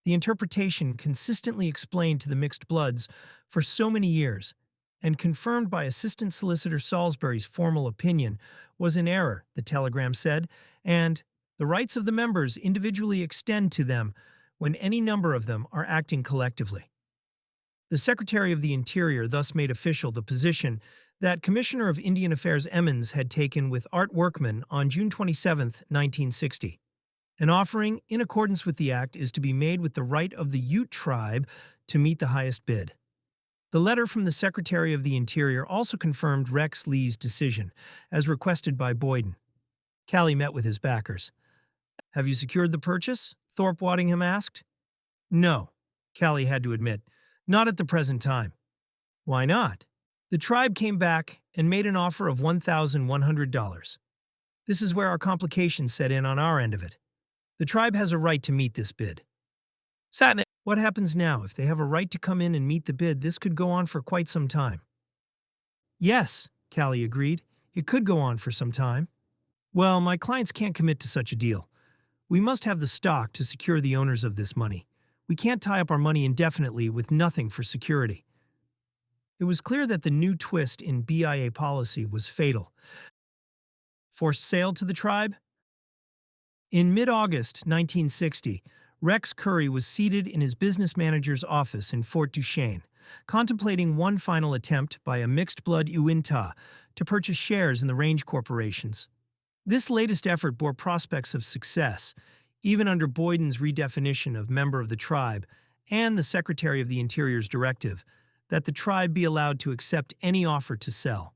The interpretation consistently explained to the mixed bloods for so many years, and confirmed by Assistant Solicitor Salisbury's formal opinion, was in error, the telegram said, and the rights of the members individually extend to them when any number of them are acting collectively. The Secretary of the Interior thus made official the position that Commissioner of Indian Affairs Emmons had taken with Art Workman on June 27, 1960. An offering in accordance with the Act is to be made with the right of the Ute Tribe to meet the highest bid. The letter from the Secretary of the Interior also confirmed Rex Lee's decision, as requested by Boyden. Callie met with his backers. Have you secured the purchase? Thorpe Waddingham asked. No, Callie had to admit. Not at the present time. Why not? The tribe came back and made an offer of $1,100. This is where our complications set in on our end of it. The tribe has a right to meet this bid. Satnam, what happens now? If they have a right to come in and meet the bid, this could go on for quite some time. Yes, Callie agreed. It could go on for some time. Well, my clients can't commit to such a deal. We must have the stock to secure the owners of this money. We can't tie up our money indefinitely with nothing for security. It was clear that the new twist in BIA policy was fatal. Forced sale to the tribe? In mid-August 1960, Rex Curry was seated in his business manager's office in Fort Duchesne, contemplating one final attempt by a mixed-blood Uinta to purchase shares in the range corporations. This latest effort bore prospects of success, even under Boyden's redefinition of member of the tribe and the Secretary of the Interior's directive that the tribe be allowed to accept any offer to sell.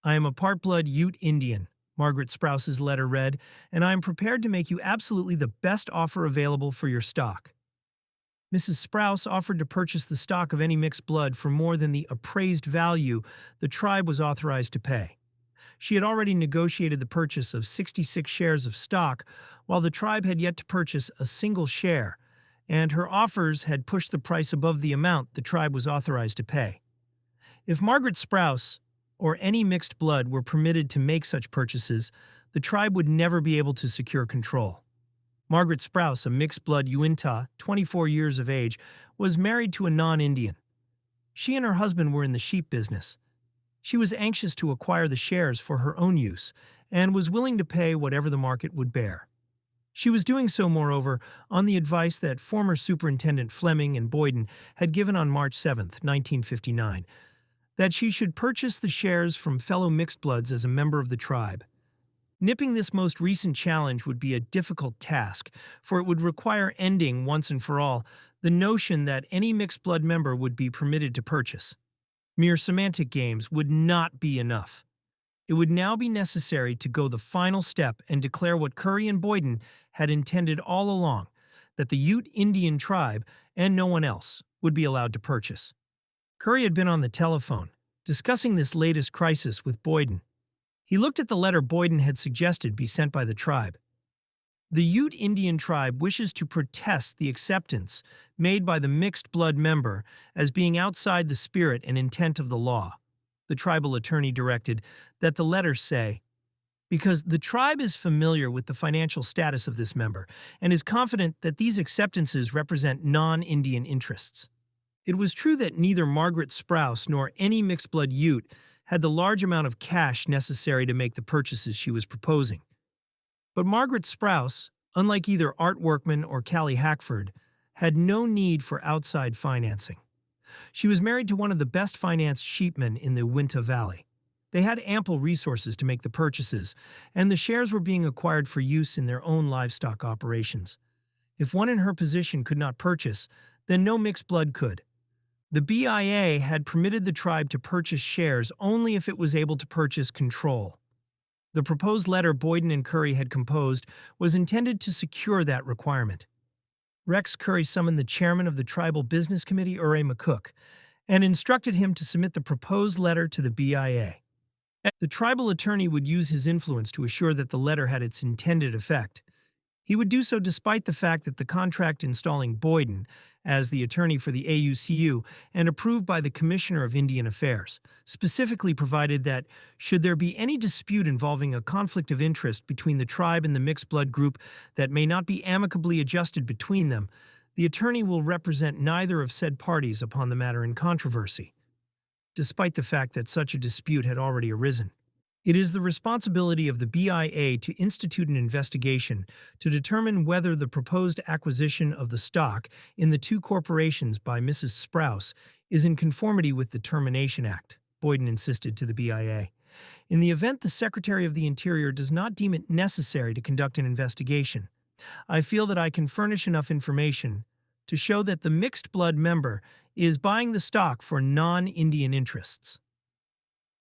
I am a part-blood Ute Indian, Margaret Sprouse's letter read, and I am prepared to make you absolutely the best offer available for your stock. Mrs. Sprouse offered to purchase the stock of any mixed blood for more than the appraised value the tribe was authorized to pay. She had already negotiated the purchase of 66 shares of stock, while the tribe had yet to purchase a single share, and her offers had pushed the price above the amount the tribe was authorized to pay. If Margaret Sprouse or any mixed blood were permitted to make such purchases, the tribe would never be able to secure control. Margaret Sprouse, a mixed blood Uinta, 24 years of age, was married to a non-Indian. She and her husband were in the sheep business. She was anxious to acquire the shares for her own use and was willing to pay whatever the market would bear. She was doing so, moreover, on the advice that former Superintendent Fleming and Boyden had given on March 7, 1959, that she should purchase the shares from fellow mixed-bloods as a member of the tribe. Nipping this most recent challenge would be a difficult task, for it would require ending, once and for all, the notion that any mixed-blood member would be permitted to purchase. Mere semantic games would not be enough. It would now be necessary to go the final step and declare what Curry and Boyden had intended all along, that the Ute Indian tribe, and no one else, would be allowed to purchase. Curry had been on the telephone, discussing this latest crisis with Boyden. He looked at the letter Boyden had suggested be sent by the tribe. The Ute Indian tribe wishes to protest the acceptance made by the mixed-blood member as being outside the spirit and intent of the law. The tribal attorney directed that the letter say, because the tribe is familiar with the financial status of this member and is confident that these acceptances represent non-Indian interests. It was true that neither Margaret Sprouse nor any mixed-blood Ute had the large amount of cash necessary to make the purchases she was proposing. But Margaret Sprouse, unlike either Art Workman or Callie Hackford, had no need for outside financing. She was married to one of the best financed sheepmen in the Uinta Valley. They had ample resources to make the purchases, and the shares were being acquired for use in their own livestock operations. If one in her position could not purchase, then no mixed blood could. The BIA had permitted the tribe to purchase shares only if it was able to purchase control. The proposed letter Boyden and Curry had composed was intended to secure that requirement. Rex Curry summoned the chairman of the Tribal Business Committee, Ure McCook, and instructed him to submit the proposed letter to the BIA. The tribal attorney would use his influence to assure that the letter had its intended effect. He would do so despite the fact that the contract installing Boyden as the attorney for the AUCU and approved by the Commissioner of Indian Affairs specifically provided that, should there be any dispute involving a conflict of interest between the tribe and the mixed-blood group that may not be amicably adjusted between them, the attorney will represent neither of said parties upon the matter in controversy, despite the fact that such a dispute had already arisen. It is the responsibility of the BIA to institute an investigation to determine whether the proposed acquisition of the stock in the two corporations by Mrs. Sprouse is in conformity with the Termination Act, Boyden insisted to the BIA. In the event the Secretary of the Interior does not deem it necessary to conduct an investigation, I feel that I can furnish enough information to show that the mixed-blood member is buying the stock for non-Indian interests.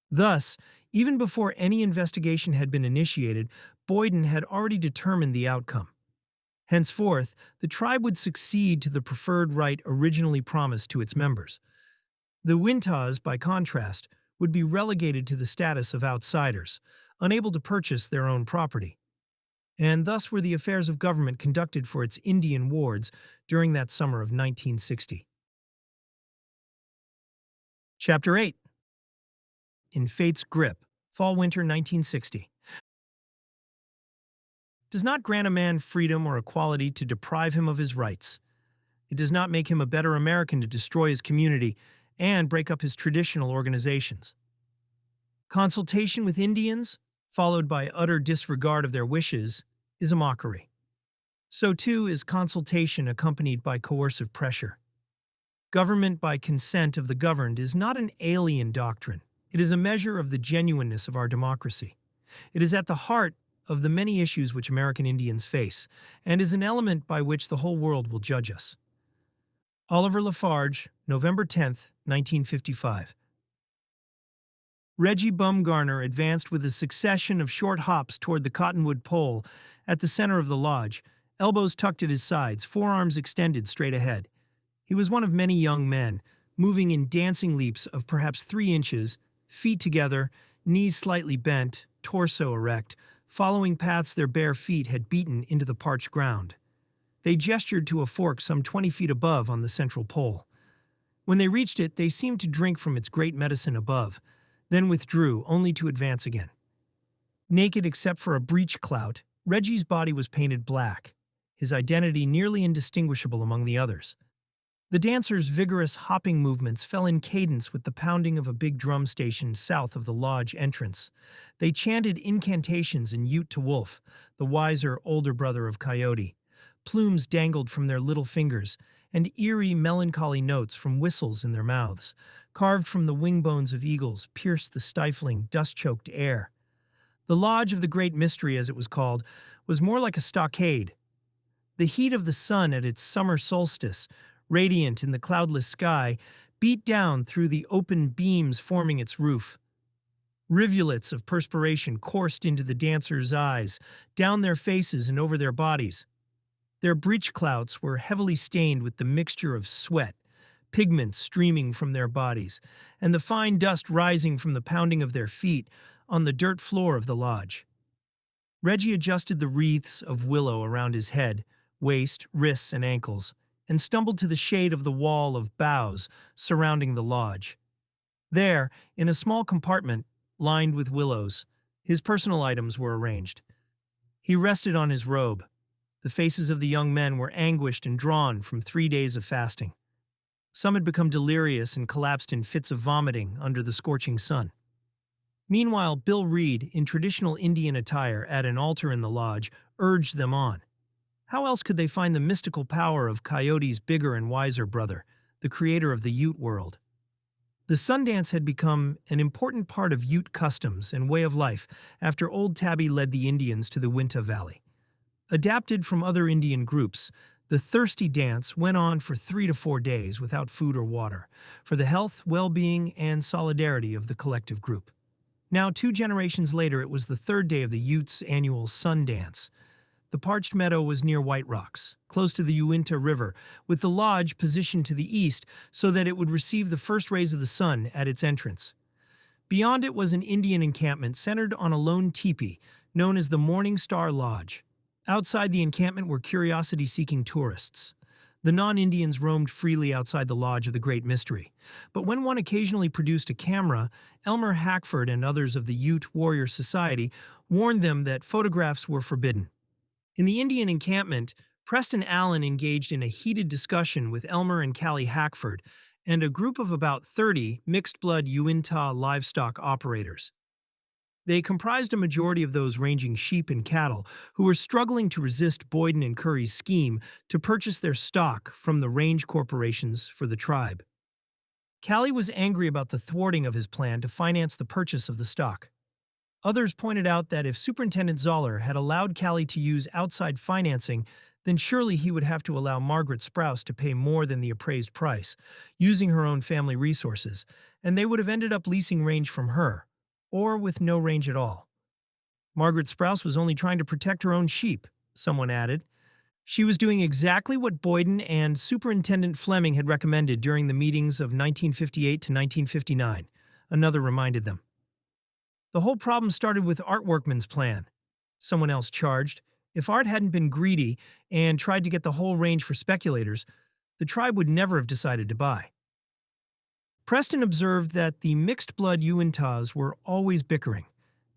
Thus, Even before any investigation had been initiated, Boyden had already determined the outcome. Henceforth, the tribe would succeed to the preferred right originally promised to its members. The Wintas, by contrast, would be relegated to the status of outsiders, unable to purchase their own property. And thus were the affairs of government conducted for its Indian wards during that summer of 1960. Chapter 8. In Fate's Grip, Fall-Winter 1960. Does not grant a man freedom or equality to deprive him of his rights. It does not make him a better American to destroy his community and break up his traditional organizations. Consultation with Indians, followed by utter disregard of their wishes, is a mockery. So too is consultation accompanied by coercive pressure. Government by consent of the governed is not an alien doctrine. It is a measure of the genuineness of our democracy. It is at the heart of the many issues which American Indians face, and is an element by which the whole world will judge us. Oliver Lafarge, November 10th, 1955. Reggie Bumgarner advanced with a succession of short hops toward the cottonwood pole at the center of the lodge, elbows tucked at his sides, forearms extended straight ahead. He was one of many young men, moving in dancing leaps of perhaps 3 inches, feet together, knees slightly bent, torso erect, following paths their bare feet had beaten into the parched ground. They gestured to a fork some 20 feet above on the central pole. When they reached it, they seemed to drink from its great medicine above, then withdrew, only to advance again. Naked except for a breech clout, Reggie's body was painted black, his identity nearly indistinguishable among the others. The dancers' vigorous hopping movements fell in cadence with the pounding of a big drum station south of the lodge entrance. They chanted incantations in Ute to Wolf, the wiser older brother of Coyote. Plumes dangled from their little fingers, and eerie, melancholy notes from whistles in their mouths, carved from the wing bones of eagles, pierced the stifling, dust-choked air. The Lodge of the Great Mystery, as it was called, was more like a stockade. The heat of the sun at its summer solstice, radiant in the cloudless sky, beat down through the open beams forming its roof. Rivulets of perspiration coursed into the dancers' eyes, down their faces and over their bodies. Their breechclouts were heavily stained with the mixture of sweat, pigments streaming from their bodies, and the fine dust rising from the pounding of their feet on the dirt floor of the lodge. Reggie adjusted the wreaths of willow around his head, waist, wrists, and ankles, and stumbled to the shade of the wall of boughs surrounding the lodge. There, in a small compartment lined with willows, his personal items were arranged. He rested on his robe. The faces of the young men were anguished and drawn from 3 days of fasting. Some had become delirious and collapsed in fits of vomiting under the scorching sun. Meanwhile, Bill Reed, in traditional Indian attire at an altar in the lodge, urged them on. How else could they find the mystical power of Coyote's bigger and wiser brother, the creator of the Ute world? The Sundance had become an important part of Ute customs and way of life after Old Tabby led the Indians to the Uinta Valley. Adapted from other Indian groups, the Thirsty Dance went on for 3 to 4 days without food or water, for the health, well-being, and solidarity of the collective group. Now, 2 generations later, it was the 3rd day of the Utes' annual Sun Dance. The parched meadow was near White Rocks, close to the Uinta River, with the lodge positioned to the east so that it would receive the first rays of the sun at its entrance. Beyond it was an Indian encampment centered on a lone teepee, known as the Morning Star Lodge. Outside the encampment were curiosity-seeking tourists. The non-Indians roamed freely outside the Lodge of the Great Mystery, but when one occasionally produced a camera, Elmer Hackford and others of the Ute Warrior Society warned them that photographs were forbidden. In the Indian encampment, Preston Allen engaged in a heated discussion with Elmer and Callie Hackford and a group of about 30 mixed-blood Uinta livestock operators. They comprised a majority of those ranging sheep and cattle who were struggling to resist Boyden and Curry's scheme to purchase their stock from the range corporations for the tribe. Callie was angry about the thwarting of his plan to finance the purchase of the stock. Others pointed out that if Superintendent Zoller had allowed Callie to use outside financing, then surely he would have to allow Margaret Sprouse to pay more than the appraised price, using her own family resources, and they would have ended up leasing range from her. or with no range at all. Margaret Sprouse was only trying to protect her own sheep, someone added. She was doing exactly what Boyden and Superintendent Fleming had recommended during the meetings of 1958 to 1959, another reminded them. The whole problem started with Art Workman's plan, someone else charged. If Art hadn't been greedy and tried to get the whole range for speculators, the tribe would never have decided to buy. Preston observed that the mixed-blood Uintas were always bickering,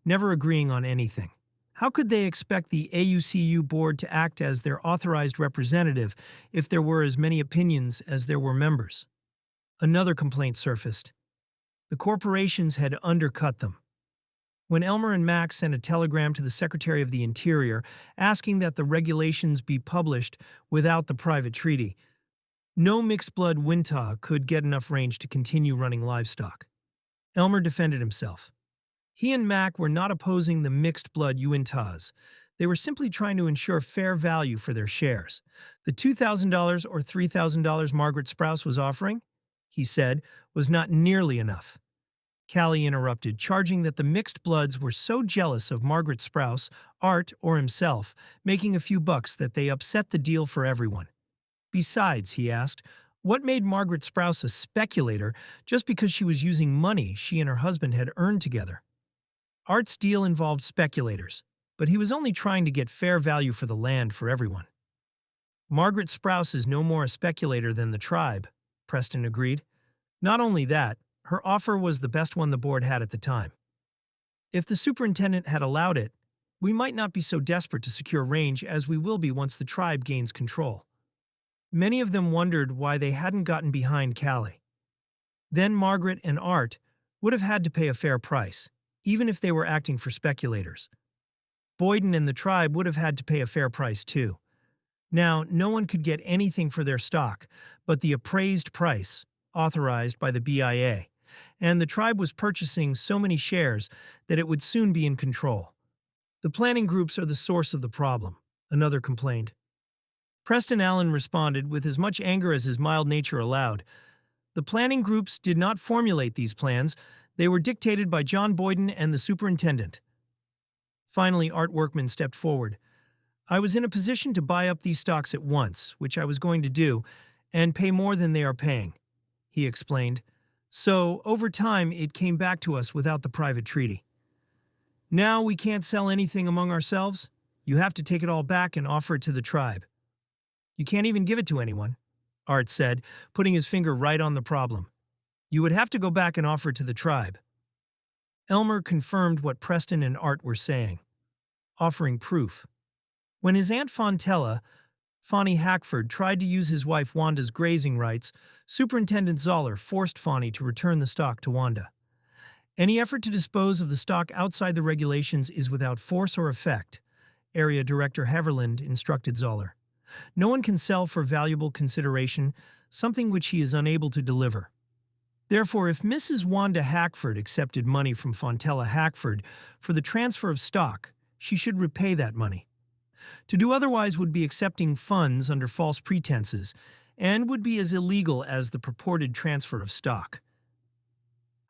never agreeing on anything. How could they expect the AUCU board to act as their authorized representative if there were as many opinions as there were members? Another complaint surfaced. The corporations had undercut them. When Elmer and Max sent a telegram to the Secretary of the Interior asking that the regulations be published without the private treaty, no mixed-blood Wintah could get enough range to continue running livestock. Elmer defended himself. He and Mac were not opposing the mixed-blood Uintas. They were simply trying to ensure fair value for their shares. The $2,000 or $3,000 Margaret Sprouse was offering, he said, was not nearly enough. Callie interrupted, charging that the mixed bloods were so jealous of Margaret Sprouse, Art, or himself, making a few bucks that they upset the deal for everyone. Besides, he asked, what made Margaret Sprouse a speculator just because she was using money she and her husband had earned together? Art's deal involved speculators, but he was only trying to get fair value for the land for everyone. Margaret Sprouse is no more a speculator than the tribe, Preston agreed. Not only that, her offer was the best one the board had at the time. If the superintendent had allowed it, we might not be so desperate to secure range as we will be once the tribe gains control. Many of them wondered why they hadn't gotten behind Callie. Then Margaret and Art would have had to pay a fair price, even if they were acting for speculators. Boyden and the tribe would have had to pay a fair price too. Now, no one could get anything for their stock but the appraised price, authorized by the BIA, and the tribe was purchasing so many shares that it would soon be in control. The planning groups are the source of the problem, another complained. Preston Allen responded with as much anger as his mild nature allowed. The planning groups did not formulate these plans. They were dictated by John Boyden and the superintendent. Finally, Art Workman stepped forward. I was in a position to buy up these stocks at once, which I was going to do, and pay more than they are paying, he explained. So, over time, it came back to us without the private treaty. Now we can't sell anything among ourselves. You have to take it all back and offer it to the tribe. You can't even give it to anyone, Art said, putting his finger right on the problem. You would have to go back and offer it to the tribe. Elmer confirmed what Preston and Art were saying, offering proof. When his Aunt Fontella, Fonnie Hackford, tried to use his wife Wanda's grazing rights, Superintendent Zoller forced Fonnie to return the stock to Wanda. Any effort to dispose of the stock outside the regulations is without force or effect, Area Director Heverland instructed Zoller. No one can sell for valuable consideration something which he is unable to deliver. Therefore, if Mrs. Wanda Hackford accepted money from Fontella Hackford for the transfer of stock, she should repay that money. To do otherwise would be accepting funds under false pretenses and would be as illegal as the purported transfer of stock.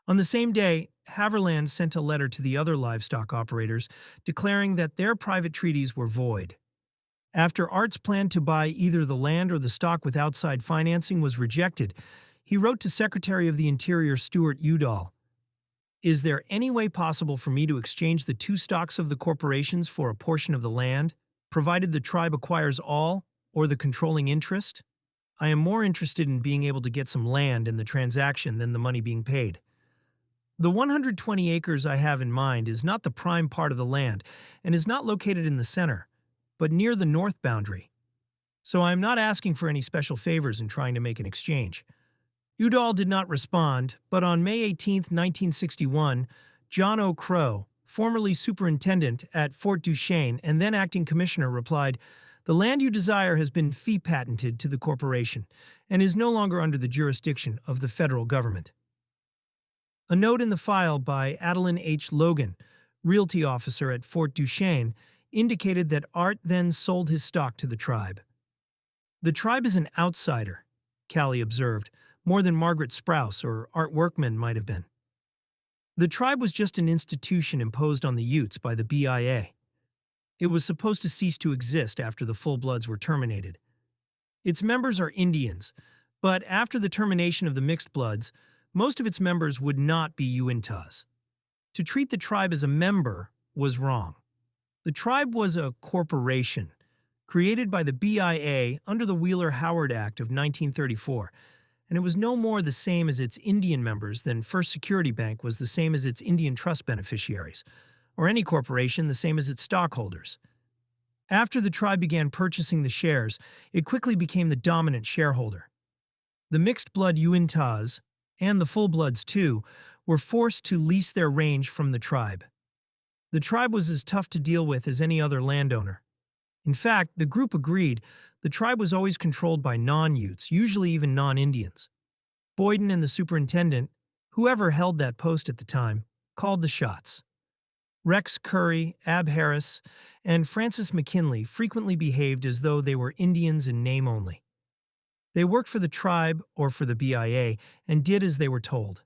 On the same day, Haverland sent a letter to the other livestock operators declaring that their private treaties were void. After Art's plan to buy either the land or the stock with outside financing was rejected, he wrote to Secretary of the Interior Stuart Udall, "Is there any way possible for me to exchange the two stocks of the corporations for a portion of the land, provided the tribe acquires all or the controlling interest? I am more interested in being able to get some land in the transaction than the money being paid. The 120 acres I have in mind is not the prime part of the land and is not located in the center, but near the north boundary. So I am not asking for any special favors in trying to make an exchange." Udall did not respond, but on May 18, 1961, John O. Crow, formerly superintendent at Fort Duchesne and then acting commissioner, replied, "The land you desire has been fee patented to the corporation and is no longer under the jurisdiction of the federal government." A note in the file by Adeline H. Logan, realty officer at Fort Duchesne, indicated that Art then sold his stock to the tribe. The tribe is an outsider, Callie observed, more than Margaret Sprouse or Art Workman might have been. The tribe was just an institution imposed on the Utes by the BIA. It was supposed to cease to exist after the full-bloods were terminated. Its members are Indians, but after the termination of the mixed bloods, most of its members would not be Uintas. To treat the tribe as a member was wrong. The tribe was a corporation, created by the BIA under the Wheeler-Howard Act of 1934, and it was no more the same as its Indian members than First Security Bank was the same as its Indian trust beneficiaries, or any corporation the same as its stockholders. After the tribe began purchasing the shares, it quickly became the dominant shareholder. The mixed-blood Uintas, and the full-bloods too, were forced to lease their range from the tribe. The tribe was as tough to deal with as any other landowner. In fact, the group agreed the tribe was always controlled by non-Utes, usually even non-Indians. Boyden and the superintendent, whoever held that post at the time, called the shots. Rex Curry, Ab Harris, and Francis McKinley frequently behaved as though they were Indians in name only. They worked for the tribe or for the BIA and did as they were told.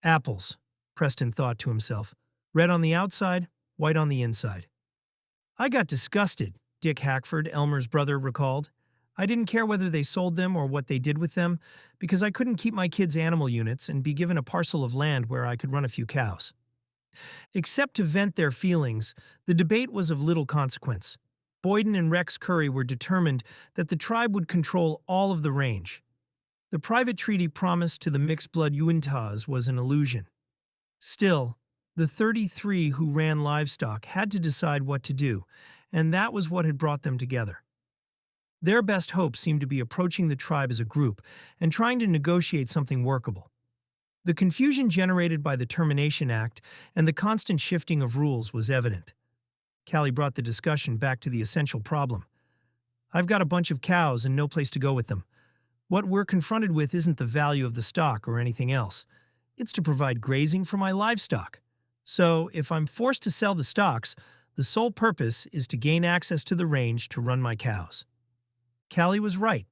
Apples, Preston thought to himself. Red on the outside, white on the inside. I got disgusted, Dick Hackford, Elmer's brother, recalled. I didn't care whether they sold them or what they did with them, because I couldn't keep my kids' animal units and be given a parcel of land where I could run a few cows. Except to vent their feelings, the debate was of little consequence. Boyden and Rex Curry were determined that the tribe would control all of the range. The private treaty promised to the mixed-blood Uintas was an illusion. Still, the 33 who ran livestock had to decide what to do, and that was what had brought them together. Their best hope seemed to be approaching the tribe as a group and trying to negotiate something workable. The confusion generated by the Termination Act and the constant shifting of rules was evident. Callie brought the discussion back to the essential problem. I've got a bunch of cows and no place to go with them. What we're confronted with isn't the value of the stock or anything else. It's to provide grazing for my livestock. So, if I'm forced to sell the stocks, the sole purpose is to gain access to the range to run my cows. Callie was right.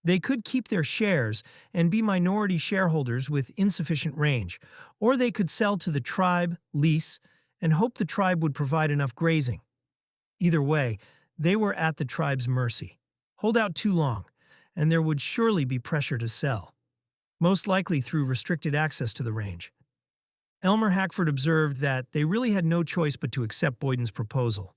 They could keep their shares and be minority shareholders with insufficient range, or they could sell to the tribe, lease, and hope the tribe would provide enough grazing. Either way, they were at the tribe's mercy. Hold out too long, and there would surely be pressure to sell, most likely through restricted access to the range. Elmer Hackford observed that they really had no choice but to accept Boyden's proposal.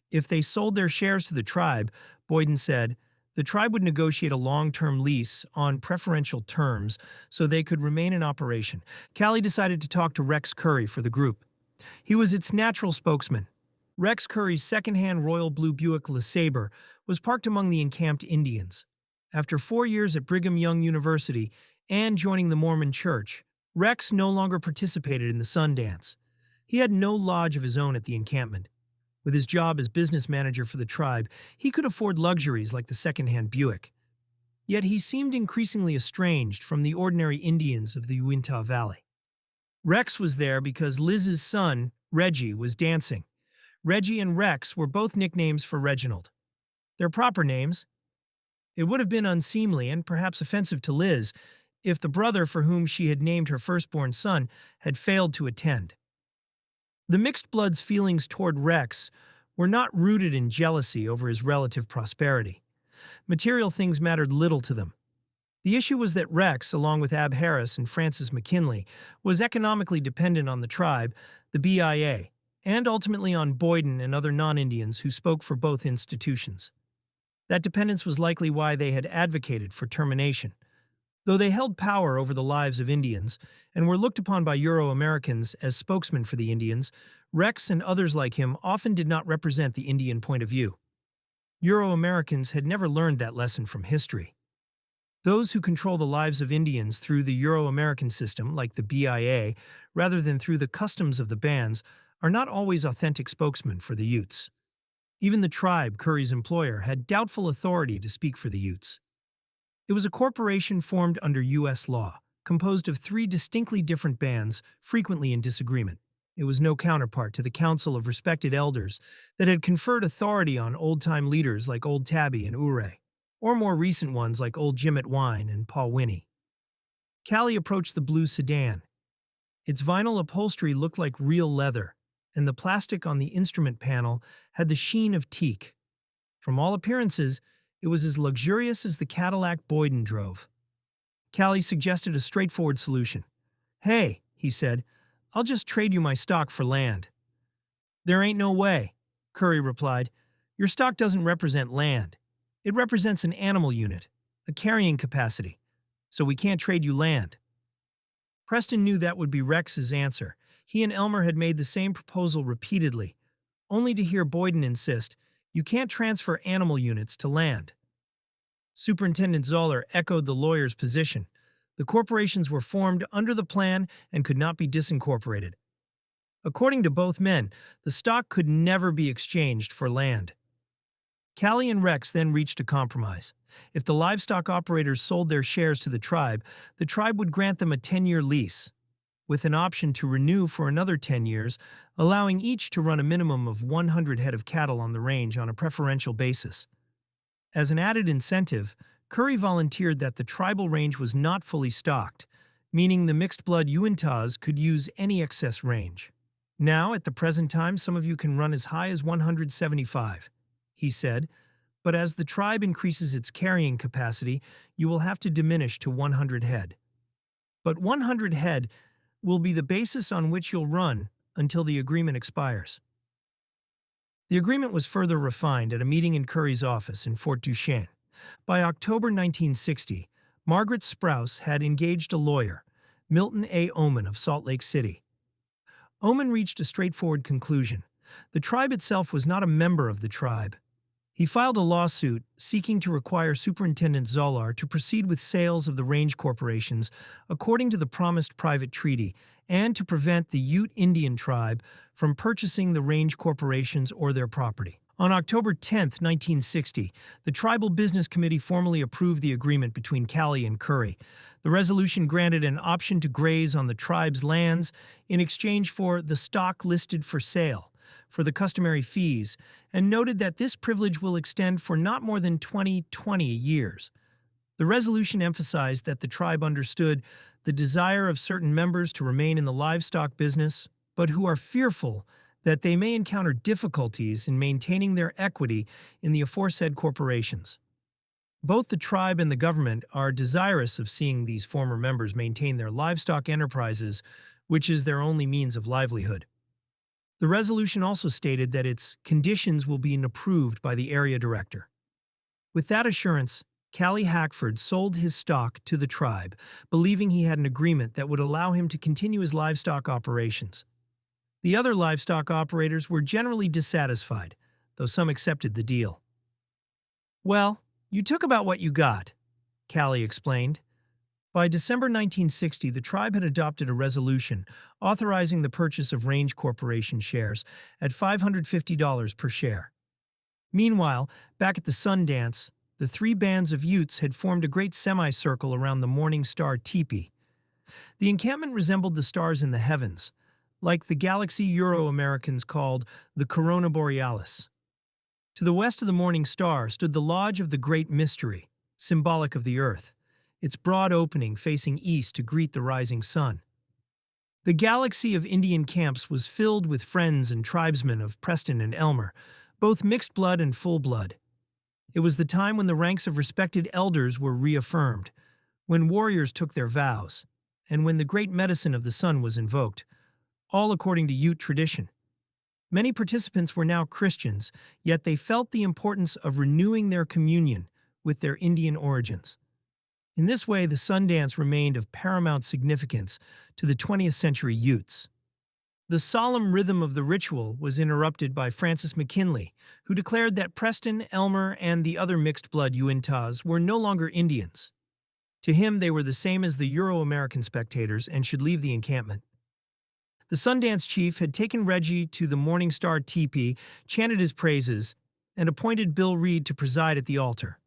If they sold their shares to the tribe, Boyden said, the tribe would negotiate a long-term lease on preferential terms so they could remain in operation. Callie decided to talk to Rex Curry for the group. He was its natural spokesman. Rex Curry's second-hand Royal Blue Buick LeSabre was parked among the encamped Indians. After 4 years at Brigham Young University and joining the Mormon Church, Rex no longer participated in the Sundance. He had no lodge of his own at the encampment. With his job as business manager for the tribe, he could afford luxuries like the second-hand Buick. Yet he seemed increasingly estranged from the ordinary Indians of the Uinta Valley. Rex was there because Liz's son, Reggie, was dancing. Reggie and Rex were both nicknames for Reginald. Their proper names. It would have been unseemly and perhaps offensive to Liz if the brother for whom she had named her firstborn son had failed to attend. The mixed blood's feelings toward Rex were not rooted in jealousy over his relative prosperity. Material things mattered little to them. The issue was that Rex, along with Ab Harris and Francis McKinley, was economically dependent on the tribe, the BIA, and ultimately on Boyden and other non-Indians who spoke for both institutions. That dependence was likely why they had advocated for termination. Though they held power over the lives of Indians and were looked upon by Euro-Americans as spokesmen for the Indians, Rex and others like him often did not represent the Indian point of view. Euro-Americans had never learned that lesson from history. Those who control the lives of Indians through the Euro-American system, like the BIA, rather than through the customs of the bands, are not always authentic spokesmen for the Utes. Even the tribe, Curry's employer, had doubtful authority to speak for the Utes. It was a corporation formed under U.S. law, composed of 3 distinctly different bands, frequently in disagreement. It was no counterpart to the Council of Respected Elders that had conferred authority on old-time leaders like Old Tabby and Ouray, or more recent ones like Old Jim at Wine and Paul Winnie. Callie approached the blue sedan. Its vinyl upholstery looked like real leather, and the plastic on the instrument panel had the sheen of teak. From all appearances, it was as luxurious as the Cadillac Boyden drove. Callie suggested a straightforward solution. "Hey," he said, "I'll just trade you my stock for land." "There ain't no way," Curry replied. "Your stock doesn't represent land. It represents an animal unit, a carrying capacity. So we can't trade you land." Preston knew that would be Rex's answer. He and Elmer had made the same proposal repeatedly, only to hear Boyden insist, "You can't transfer animal units to land." Superintendent Zoller echoed the lawyer's position. The corporations were formed under the plan and could not be disincorporated. According to both men, the stock could never be exchanged for land. Callie and Rex then reached a compromise. If the livestock operators sold their shares to the tribe would grant them a 10-year lease, with an option to renew for another 10 years, allowing each to run a minimum of 100 head of cattle on the range on a preferential basis. As an added incentive, Curry volunteered that the tribal range was not fully stocked, meaning the mixed-blood Uintas could use any excess range. "Now, at the present time, some of you can run as high as 175, he said, "but as the tribe increases its carrying capacity, you will have to diminish to 100 head. But 100 head will be the basis on which you'll run until the agreement expires." The agreement was further refined at a meeting in Curry's office in Fort Duchesne. By October 1960, Margaret Sprouse had engaged a lawyer, Milton A. Oman of Salt Lake City. Oman reached a straightforward conclusion. The tribe itself was not a member of the tribe. He filed a lawsuit seeking to require Superintendent Zoller to proceed with sales of the range corporations according to the promised private treaty and to prevent the Ute Indian tribe from purchasing the range corporations or their property. On October 10, 1960, the Tribal Business Committee formally approved the agreement between Callie and Curry. The resolution granted an option to graze on the tribe's lands in exchange for the stock listed for sale, for the customary fees, and noted that this privilege will extend for not more than 20 years. The resolution emphasized that the tribe understood the desire of certain members to remain in the livestock business, but who are fearful that they may encounter difficulties in maintaining their equity in the aforesaid corporations. Both the tribe and the government are desirous of seeing these former members maintain their livestock enterprises, which is their only means of livelihood. The resolution also stated that its conditions will be approved by the area director. With that assurance, Callie Hackford sold his stock to the tribe, believing he had an agreement that would allow him to continue his livestock operations. The other livestock operators were generally dissatisfied, though some accepted the deal. "Well, you took about what you got," Callie explained. By December 1960, the tribe had adopted a resolution authorizing the purchase of Range Corporation shares at $550 per share. Meanwhile, back at the Sundance, the three bands of Utes had formed a great semicircle around the Morning Star teepee. The encampment resembled the stars in the heavens, like the galaxy Euro-Americans called the Corona Borealis. To the west of the Morning Star stood the Lodge of the Great Mystery, symbolic of the Earth, its broad opening facing east to greet the rising sun. The galaxy of Indian camps was filled with friends and tribesmen of Preston and Elmer, both mixed blood and full blood. It was the time when the ranks of respected elders were reaffirmed, when warriors took their vows, and when the great medicine of the sun was invoked, all according to Ute tradition. Many participants were now Christians, yet they felt the importance of renewing their communion with their Indian origins. In this way, the Sundance remained of paramount significance to the 20th century Utes. The solemn rhythm of the ritual was interrupted by Francis McKinley, who declared that Preston, Elmer, and the other mixed-blood Uintas were no longer Indians. To him, they were the same as the Euro-American spectators and should leave the encampment. The Sundance chief had taken Reggie to the Morning Star teepee, chanted his praises, and appointed Bill Reed to preside at the altar.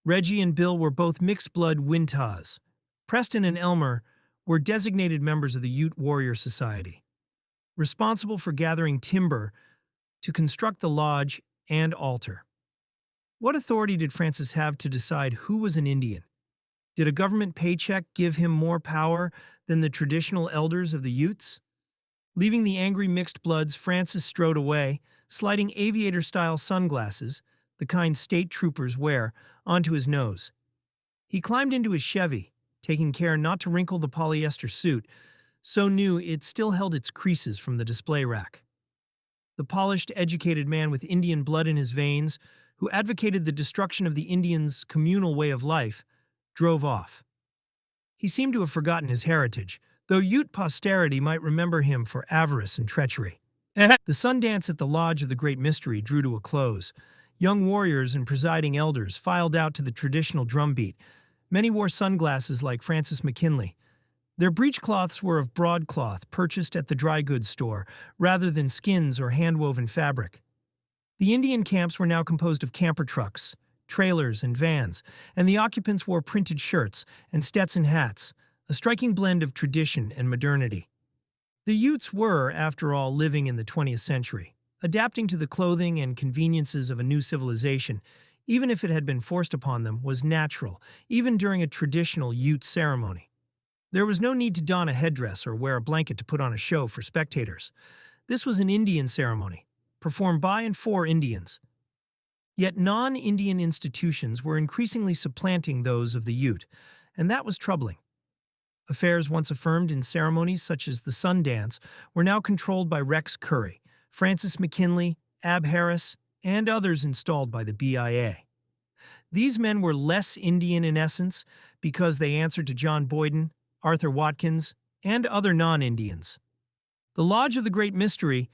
Reggie and Bill were both mixed-blood Uintas. Preston and Elmer were designated members of the Ute Warrior Society, responsible for gathering timber to construct the lodge and altar. What authority did Francis have to decide who was an Indian? Did a government paycheck give him more power than the traditional elders of the Utes? Leaving the angry mixed bloods, Francis strode away, sliding aviator-style sunglasses, the kind state troopers wear, onto his nose. He climbed into his Chevy, taking care not to wrinkle the polyester suit, so new it still held its creases from the display rack. The polished, educated man with Indian blood in his veins, who advocated the destruction of the Indians' communal way of life, drove off. He seemed to have forgotten his heritage, though Ute posterity might remember him for avarice and treachery. The Sundance at the Lodge of the Great Mystery drew to a close. Young warriors and presiding elders filed out to the traditional drumbeat. Many wore sunglasses like Francis McKinley. Their breechcloths were of broadcloth purchased at the dry goods store, rather than skins or hand-woven fabric. The Indian camps were now composed of camper trucks, trailers, and vans, and the occupants wore printed shirts and Stetson hats, a striking blend of tradition and modernity. The Utes were, after all, living in the 20th century, adapting to the clothing and conveniences of a new civilization, even if it had been forced upon them, was natural, even during a traditional Ute ceremony. There was no need to don a headdress or wear a blanket to put on a show for spectators. This was an Indian ceremony, performed by and for Indians. Yet non-Indian institutions were increasingly supplanting those of the Ute, and that was troubling. Affairs once affirmed in ceremonies such as the Sundance were now controlled by Rex Curry, Francis McKinley, Ab Harris, and others installed by the BIA. These men were less Indian in essence because they answered to John Boyden, Arthur Watkins, and other non-Indians. The Lodge of the Great Mystery,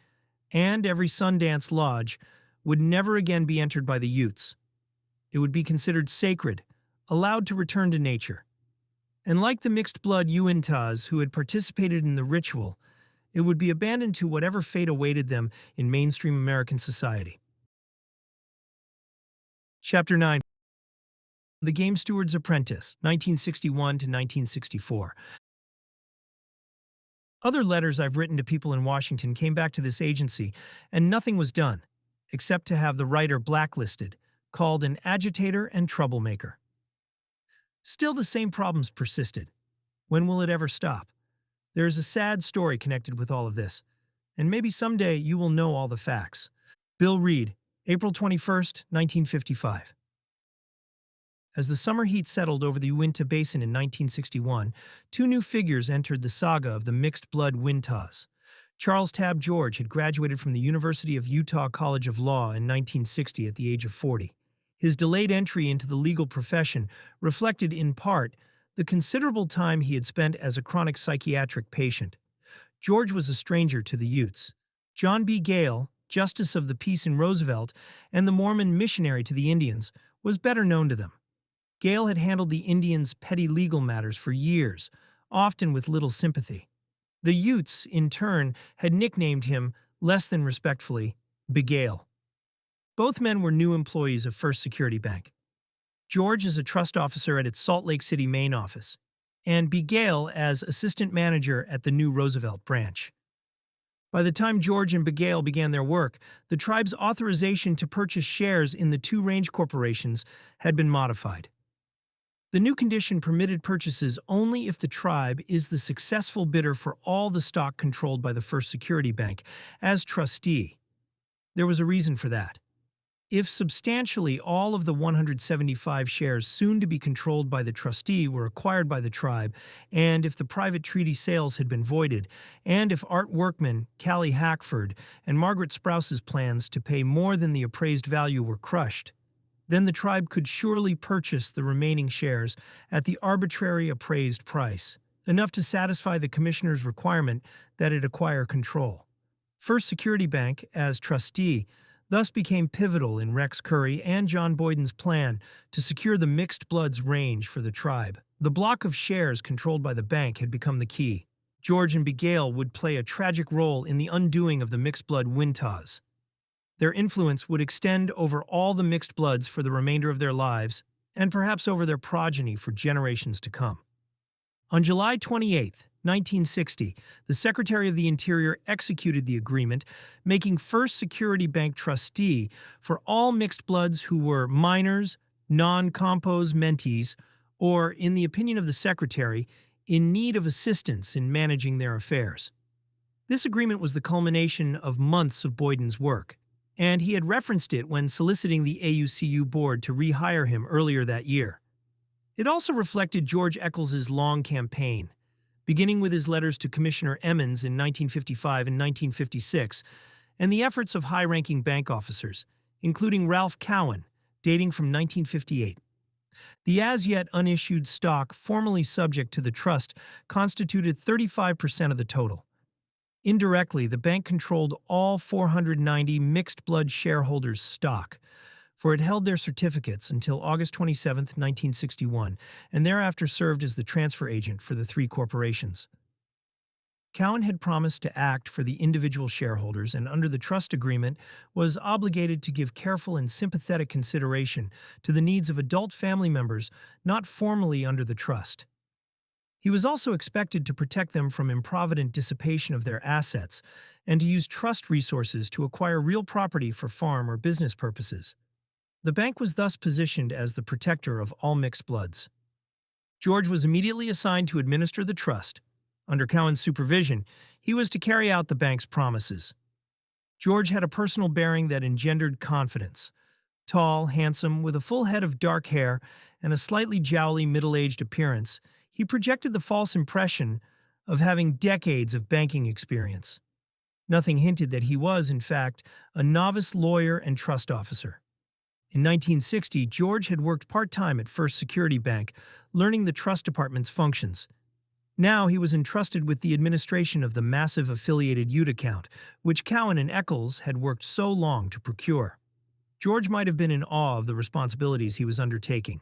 and every Sundance lodge, would never again be entered by the Utes. It would be considered sacred, allowed to return to nature. And like the mixed-blood Uintas who had participated in the ritual, it would be abandoned to whatever fate awaited them in mainstream American society. Chapter 9. The Game Steward's Apprentice, 1961 to 1964. Other letters I've written to people in Washington came back to this agency, and nothing was done, except to have the writer blacklisted, called an agitator and troublemaker. Still, the same problems persisted. When will it ever stop? There is a sad story connected with all of this, and maybe someday you will know all the facts. Bill Reed, April 21st, 1955. As the summer heat settled over the Uinta Basin in 1961, two new figures entered the saga of the mixed-blood Uintas. Charles Tabb George had graduated from the University of Utah College of Law in 1960 at the age of 40. His delayed entry into the legal profession reflected, in part, the considerable time he had spent as a chronic psychiatric patient. George was a stranger to the Utes. John B. Gale, Justice of the Peace in Roosevelt, and the Mormon missionary to the Indians, was better known to them. Gale had handled the Indians' petty legal matters for years, often with little sympathy. The Utes, in turn, had nicknamed him, less than respectfully, Begale. Both men were new employees of First Security Bank. George as a trust officer at its Salt Lake City main office, and Begale as assistant manager at the new Roosevelt branch. By the time George and Begale began their work, the tribe's authorization to purchase shares in the two range corporations had been modified. The new condition permitted purchases only if the tribe is the successful bidder for all the stock controlled by the First Security Bank as trustee. There was a reason for that. If substantially all of the 175 shares soon to be controlled by the trustee were acquired by the tribe, and if the private treaty sales had been voided, and if Art Workman, Callie Hackford, and Margaret Sprouse's plans to pay more than the appraised value were crushed, then the tribe could surely purchase the remaining shares at the arbitrary appraised price, enough to satisfy the commissioner's requirement that it acquire control. First Security Bank, as trustee, thus became pivotal in Rex Curry and John Boyden's plan to secure the mixed bloods range for the tribe. The block of shares controlled by the bank had become the key. George and Begale would play a tragic role in the undoing of the mixed blood Uintas. Their influence would extend over all the mixed bloods for the remainder of their lives, and perhaps over their progeny for generations to come. On July 28, 1960, the Secretary of the Interior executed the agreement, making First Security Bank trustee for all mixed bloods who were minors, non-compos mentees, or, in the opinion of the Secretary, in need of assistance in managing their affairs. This agreement was the culmination of months of Boyden's work, and he had referenced it when soliciting the AUCU board to rehire him earlier that year. It also reflected George Eccles's long campaign, beginning with his letters to Commissioner Emmons in 1955 and 1956, and the efforts of high-ranking bank officers, including Ralph Cowan, dating from 1958. The as-yet unissued stock formerly subject to the trust constituted 35% of the total. Indirectly, the bank controlled all 490 mixed-blood shareholders' stock, for it held their certificates until August 27, 1961, and thereafter served as the transfer agent for the three corporations. Cowan had promised to act for the individual shareholders and under the trust agreement was obligated to give careful and sympathetic consideration to the needs of adult family members not formally under the trust. He was also expected to protect them from improvident dissipation of their assets and to use trust resources to acquire real property for farm or business purposes. The bank was thus positioned as the protector of all mixed bloods. George was immediately assigned to administer the trust. Under Cowan's supervision, he was to carry out the bank's promises. George had a personal bearing that engendered confidence. Tall, handsome, with a full head of dark hair and a slightly jowly middle-aged appearance, he projected the false impression of having decades of banking experience. Nothing hinted that he was, in fact, a novice lawyer and trust officer. In 1960, George had worked part-time at First Security Bank, learning the trust department's functions. Now he was entrusted with the administration of the massive affiliated Ute account, which Cowan and Eccles had worked so long to procure. George might have been in awe of the responsibilities he was undertaking,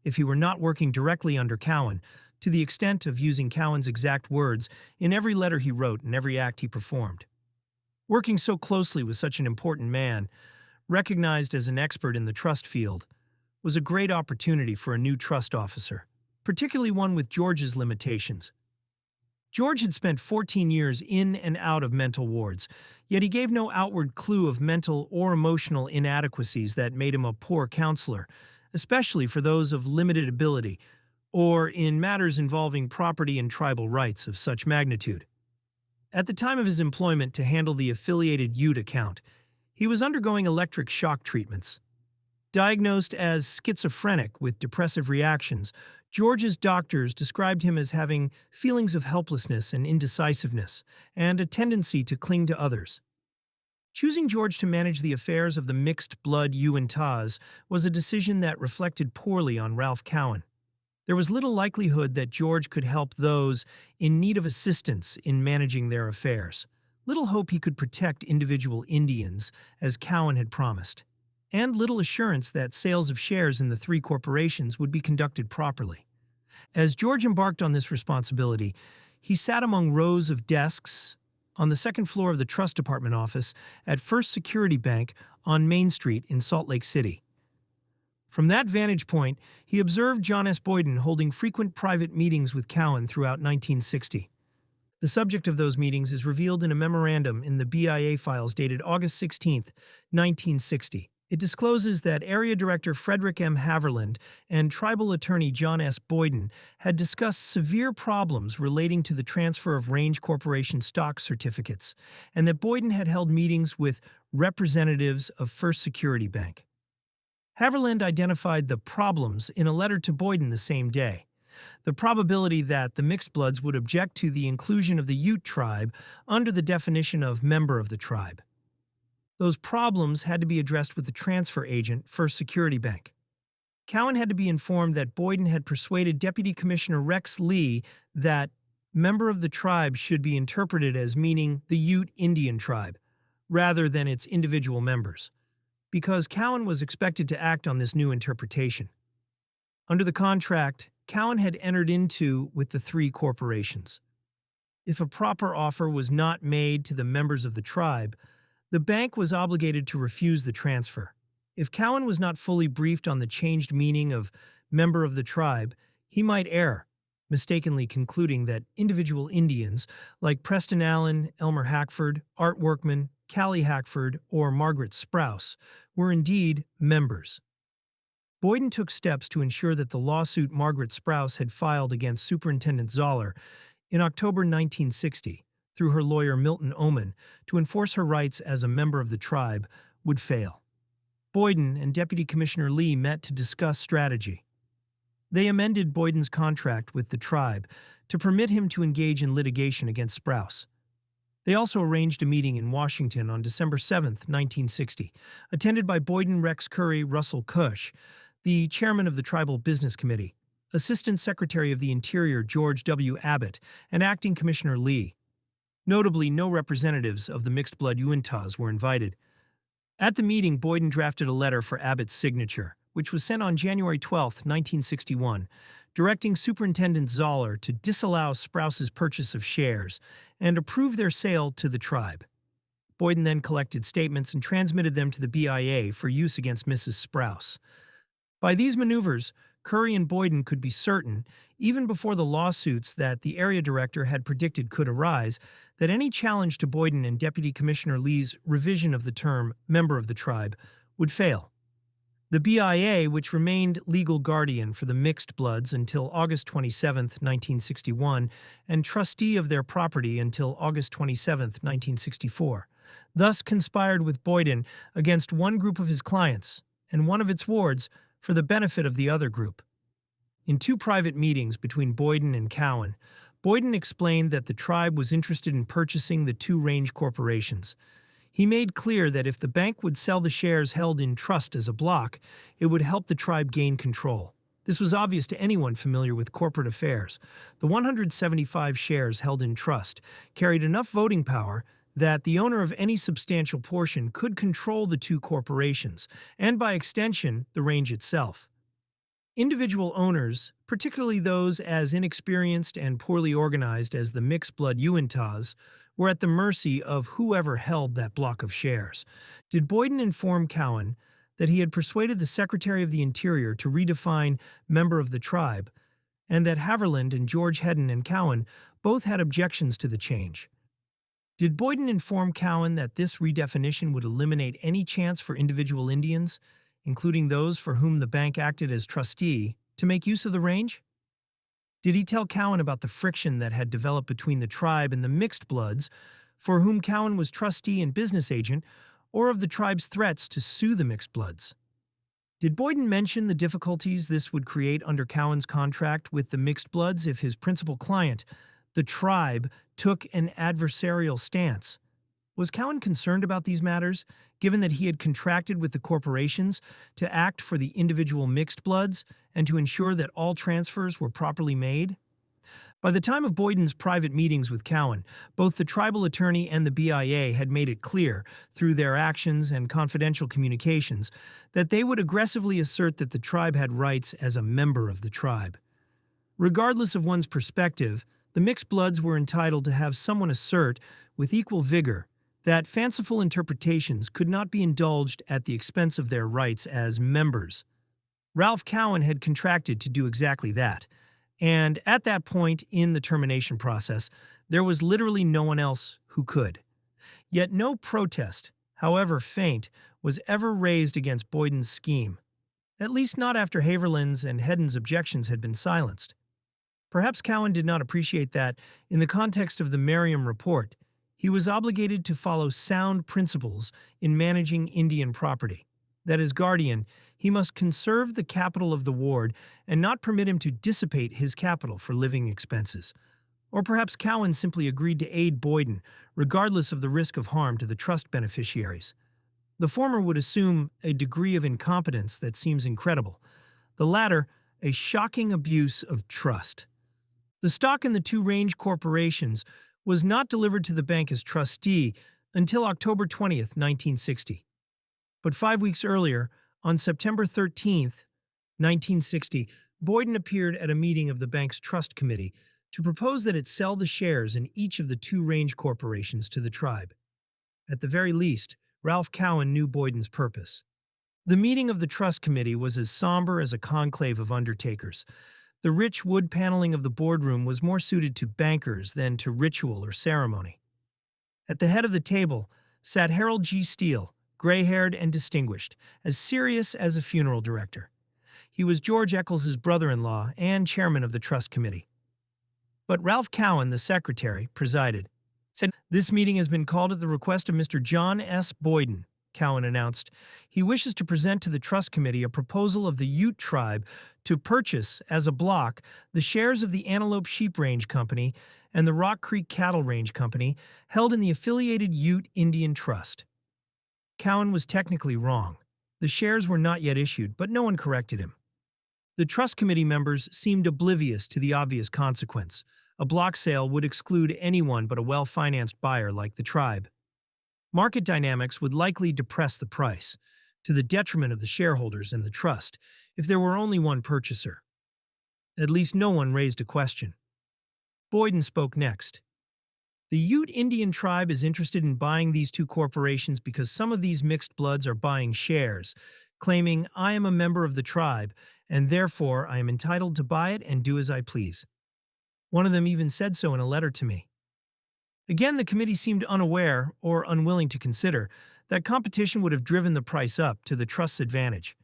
if he were not working directly under Cowan, to the extent of using Cowan's exact words in every letter he wrote and every act he performed. Working so closely with such an important man, recognized as an expert in the trust field, was a great opportunity for a new trust officer, particularly one with George's limitations. George had spent 14 years in and out of mental wards, yet he gave no outward clue of mental or emotional inadequacies that made him a poor counselor, especially for those of limited ability, or in matters involving property and tribal rights of such magnitude. At the time of his employment to handle the affiliated Ute account, he was undergoing electric shock treatments. Diagnosed as schizophrenic with depressive reactions, George's doctors described him as having feelings of helplessness and indecisiveness, and a tendency to cling to others. Choosing George to manage the affairs of the mixed-blood Uintas was a decision that reflected poorly on Ralph Cowan. There was little likelihood that George could help those in need of assistance in managing their affairs. Little hope he could protect individual Indians, as Cowan had promised, and little assurance that sales of shares in the three corporations would be conducted properly. As George embarked on this responsibility, he sat among rows of desks on the second floor of the Trust Department office at First Security Bank on Main Street in Salt Lake City. From that vantage point, he observed John S. Boyden holding frequent private meetings with Cowan throughout 1960. The subject of those meetings is revealed in a memorandum in the BIA files dated August 16, 1960. It discloses that Area Director Frederick M. Haverland and Tribal Attorney John S. Boyden had discussed severe problems relating to the transfer of Range Corporation stock certificates, and that Boyden had held meetings with representatives of First Security Bank. Haverland identified the problems in a letter to Boyden the same day. The probability that the mixed bloods would object to the inclusion of the Ute Tribe under the definition of member of the tribe. Those problems had to be addressed with the transfer agent, First Security Bank. Cowan had to be informed that Boyden had persuaded Deputy Commissioner Rex Lee that member of the tribe should be interpreted as meaning the Ute Indian tribe, rather than its individual members, because Cowan was expected to act on this new interpretation. Under the contract Cowan had entered into with the three corporations, if a proper offer was not made to the members of the tribe, the bank was obligated to refuse the transfer. If Cowan was not fully briefed on the changed meaning of member of the tribe, he might err, mistakenly concluding that individual Indians, like Preston Allen, Elmer Hackford, Art Workman, Callie Hackford, or Margaret Sprouse, were indeed members. Boyden took steps to ensure that the lawsuit Margaret Sprouse had filed against Superintendent Zoller in October 1960, through her lawyer Milton Oman, to enforce her rights as a member of the tribe, would fail. Boyden and Deputy Commissioner Lee met to discuss strategy. They amended Boyden's contract with the tribe to permit him to engage in litigation against Sprouse. They also arranged a meeting in Washington on December 7, 1960, attended by Boyden, Rex Curry, Russell Cush, the chairman of the Tribal Business Committee, Assistant Secretary of the Interior George W. Abbott, and Acting Commissioner Lee. Notably, no representatives of the mixed-blood Uintas were invited. At the meeting, Boyden drafted a letter for Abbott's signature, which was sent on January 12, 1961, directing Superintendent Zoller to disallow Sprouse's purchase of shares and approve their sale to the tribe. Boyden then collected statements and transmitted them to the BIA for use against Mrs. Sprouse. By these maneuvers, Curry and Boyden could be certain, even before the lawsuits that the area director had predicted could arise, that any challenge to Boyden and Deputy Commissioner Lee's revision of the term member of the tribe would fail. The BIA, which remained legal guardian for the mixed bloods until August 27, 1961, and trustee of their property until August 27, 1964, thus conspired with Boyden against one group of his clients and one of its wards for the benefit of the other group. In two private meetings between Boyden and Cowan, Boyden explained that the tribe was interested in purchasing the two range corporations. He made clear that if the bank would sell the shares held in trust as a block, it would help the tribe gain control. This was obvious to anyone familiar with corporate affairs. The 175 shares held in trust carried enough voting power that the owner of any substantial portion could control the two corporations, and by extension, the range itself. Individual owners, particularly those as inexperienced and poorly organized as the mixed-blood Uintas, were at the mercy of whoever held that block of shares. Did Boyden inform Cowan that he had persuaded the Secretary of the Interior to redefine member of the tribe, and that Haverland and George Hedden and Cowan both had objections to the change? Did Boyden inform Cowan that this redefinition would eliminate any chance for individual Indians, including those for whom the bank acted as trustee, to make use of the range? Did he tell Cowan about the friction that had developed between the tribe and the mixed bloods, for whom Cowan was trustee and business agent, or of the tribe's threats to sue the mixed bloods? Did Boyden mention the difficulties this would create under Cowan's contract with the mixed bloods if his principal client, the tribe, took an adversarial stance? Was Cowan concerned about these matters, given that he had contracted with the corporations to act for the individual mixed bloods and to ensure that all transfers were properly made? By the time of Boyden's private meetings with Cowan, both the tribal attorney and the BIA had made it clear, through their actions and confidential communications, that they would aggressively assert that the tribe had rights as a member of the tribe. Regardless of one's perspective, the mixed bloods were entitled to have someone assert, with equal vigor, that fanciful interpretations could not be indulged at the expense of their rights as members. Ralph Cowan had contracted to do exactly that, and at that point in the termination process, there was literally no one else who could. Yet no protest, however faint, was ever raised against Boyden's scheme, at least not after Haverland's and Hedden's objections had been silenced. Perhaps Cowan did not appreciate that, in the context of the Merriam Report, he was obligated to follow sound principles in managing Indian property. That as guardian, he must conserve the capital of the ward and not permit him to dissipate his capital for living expenses. Or perhaps Cowan simply agreed to aid Boyden, regardless of the risk of harm to the trust beneficiaries. The former would assume a degree of incompetence that seems incredible. The latter, a shocking abuse of trust. The stock in the two range corporations was not delivered to the bank as trustee until October 20th, 1960. But 5 weeks earlier, on September 13th, 1960, Boyden appeared at a meeting of the bank's trust committee to propose that it sell the shares in each of the two range corporations to the tribe. At the very least, Ralph Cowan knew Boyden's purpose. The meeting of the trust committee was as somber as a conclave of undertakers. The rich wood paneling of the boardroom was more suited to bankers than to ritual or ceremony. At the head of the table sat Harold G. Steele, gray-haired and distinguished, as serious as a funeral director. He was George Eccles's brother-in-law and chairman of the trust committee. But Ralph Cowan, the secretary, presided. This meeting has been called at the request of Mr. John S. Boyden, Cowan announced. He wishes to present to the Trust Committee a proposal of the Ute Tribe to purchase, as a block, the shares of the Antelope Sheep Range Company and the Rock Creek Cattle Range Company held in the affiliated Ute Indian Trust. Cowan was technically wrong. The shares were not yet issued, but no one corrected him. The Trust Committee members seemed oblivious to the obvious consequence. A block sale would exclude anyone but a well-financed buyer like the tribe. Market dynamics would likely depress the price, to the detriment of the shareholders and the trust, if there were only one purchaser. At least no one raised a question. Boyden spoke next. The Ute Indian Tribe is interested in buying these two corporations because some of these mixed bloods are buying shares, claiming, "I am a member of the tribe, and therefore I am entitled to buy it and do as I please." One of them even said so in a letter to me. Again, the committee seemed unaware, or unwilling to consider, that competition would have driven the price up to the trust's advantage.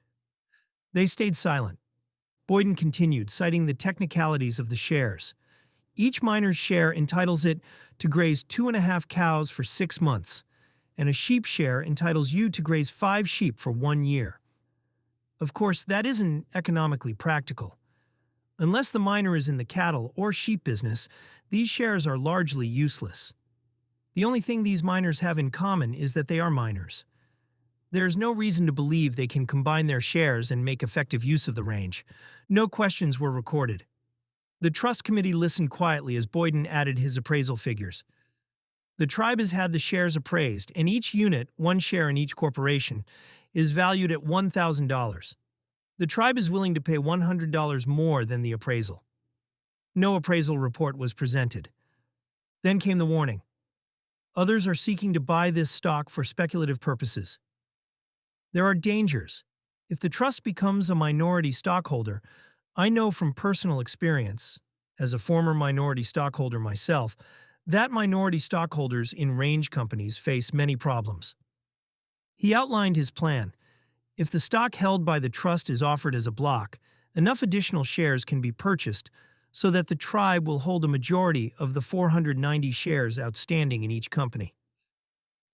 They stayed silent. Boyden continued, citing the technicalities of the shares. Each miner's share entitles it to graze 2.5 cows for 6 months, and a sheep share entitles you to graze 5 sheep for 1 year. Of course, that isn't economically practical. Unless the miner is in the cattle or sheep business, these shares are largely useless. The only thing these miners have in common is that they are miners. There is no reason to believe they can combine their shares and make effective use of the range. No questions were recorded. The Trust Committee listened quietly as Boyden added his appraisal figures. The tribe has had the shares appraised, and each unit, one share in each corporation, is valued at $1,000. The tribe is willing to pay $100 more than the appraisal. No appraisal report was presented. Then came the warning. Others are seeking to buy this stock for speculative purposes. There are dangers. If the trust becomes a minority stockholder, I know from personal experience, as a former minority stockholder myself, that minority stockholders in range companies face many problems. He outlined his plan. If the stock held by the trust is offered as a block, enough additional shares can be purchased so that the tribe will hold a majority of the 490 shares outstanding in each company.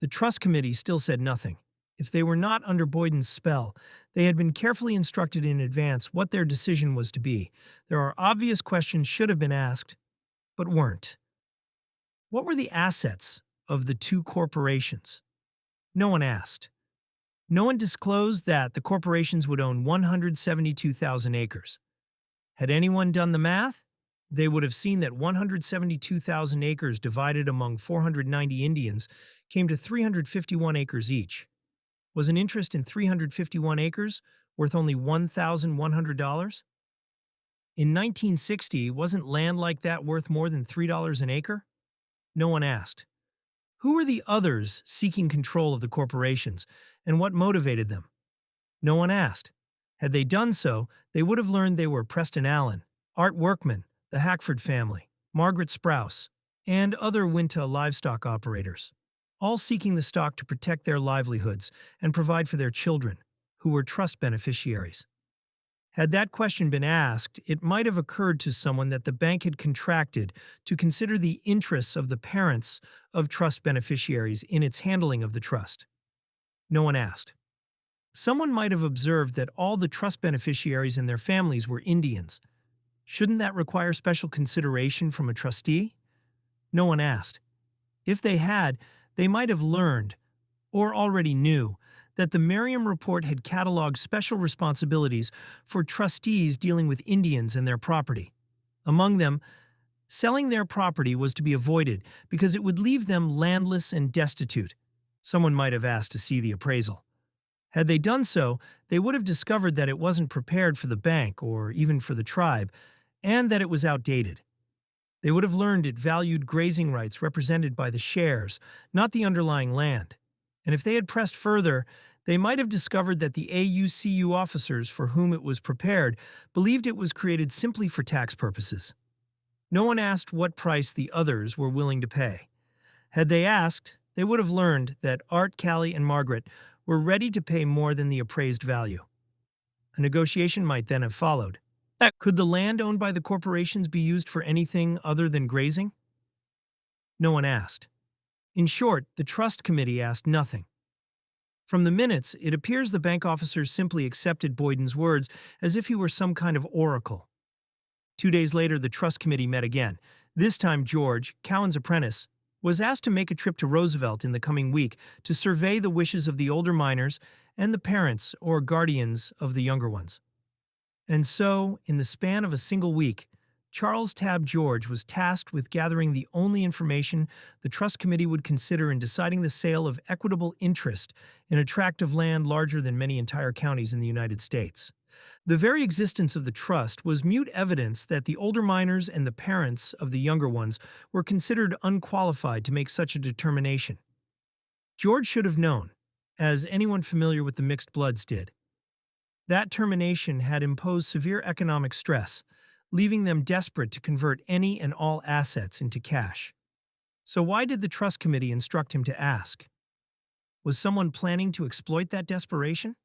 The Trust Committee still said nothing. If they were not under Boyden's spell, they had been carefully instructed in advance what their decision was to be. There are obvious questions should have been asked, but weren't. What were the assets of the two corporations? No one asked. No one disclosed that the corporations would own 172,000 acres. Had anyone done the math, they would have seen that 172,000 acres divided among 490 Indians came to 351 acres each. Was an interest in 351 acres worth only $1,100? In 1960, wasn't land like that worth more than $3 an acre? No one asked. Who were the others seeking control of the corporations, and what motivated them? No one asked. Had they done so, they would have learned they were Preston Allen, Art Workman, the Hackford family, Margaret Sprouse, and other Winta livestock operators, all seeking the stock to protect their livelihoods and provide for their children, who were trust beneficiaries. Had that question been asked, it might have occurred to someone that the bank had contracted to consider the interests of the parents of trust beneficiaries in its handling of the trust. No one asked. Someone might have observed that all the trust beneficiaries and their families were Indians. Shouldn't that require special consideration from a trustee? No one asked. If they had, they might have learned, or already knew, that the Merriam Report had cataloged special responsibilities for trustees dealing with Indians and their property. Among them, selling their property was to be avoided because it would leave them landless and destitute. Someone might have asked to see the appraisal. Had they done so, they would have discovered that it wasn't prepared for the bank or even for the tribe, and that it was outdated. They would have learned it valued grazing rights represented by the shares, not the underlying land. And if they had pressed further, they might have discovered that the AUCU officers for whom it was prepared believed it was created simply for tax purposes. No one asked what price the others were willing to pay. Had they asked, they would have learned that Art, Callie, and Margaret were ready to pay more than the appraised value. A negotiation might then have followed. Could the land owned by the corporations be used for anything other than grazing? No one asked. In short, the trust committee asked nothing. From the minutes, it appears the bank officers simply accepted Boyden's words as if he were some kind of oracle. 2 days later, the trust committee met again. This time, George, Cowan's apprentice, was asked to make a trip to Roosevelt in the coming week to survey the wishes of the older miners and the parents or guardians of the younger ones. And so, in the span of a single week, Charles Tabb George was tasked with gathering the only information the trust committee would consider in deciding the sale of equitable interest in a tract of land larger than many entire counties in the United States. The very existence of the trust was mute evidence that the older miners and the parents of the younger ones were considered unqualified to make such a determination. George should have known, as anyone familiar with the mixed bloods did. That termination had imposed severe economic stress, leaving them desperate to convert any and all assets into cash. So why did the trust committee instruct him to ask? Was someone planning to exploit that desperation?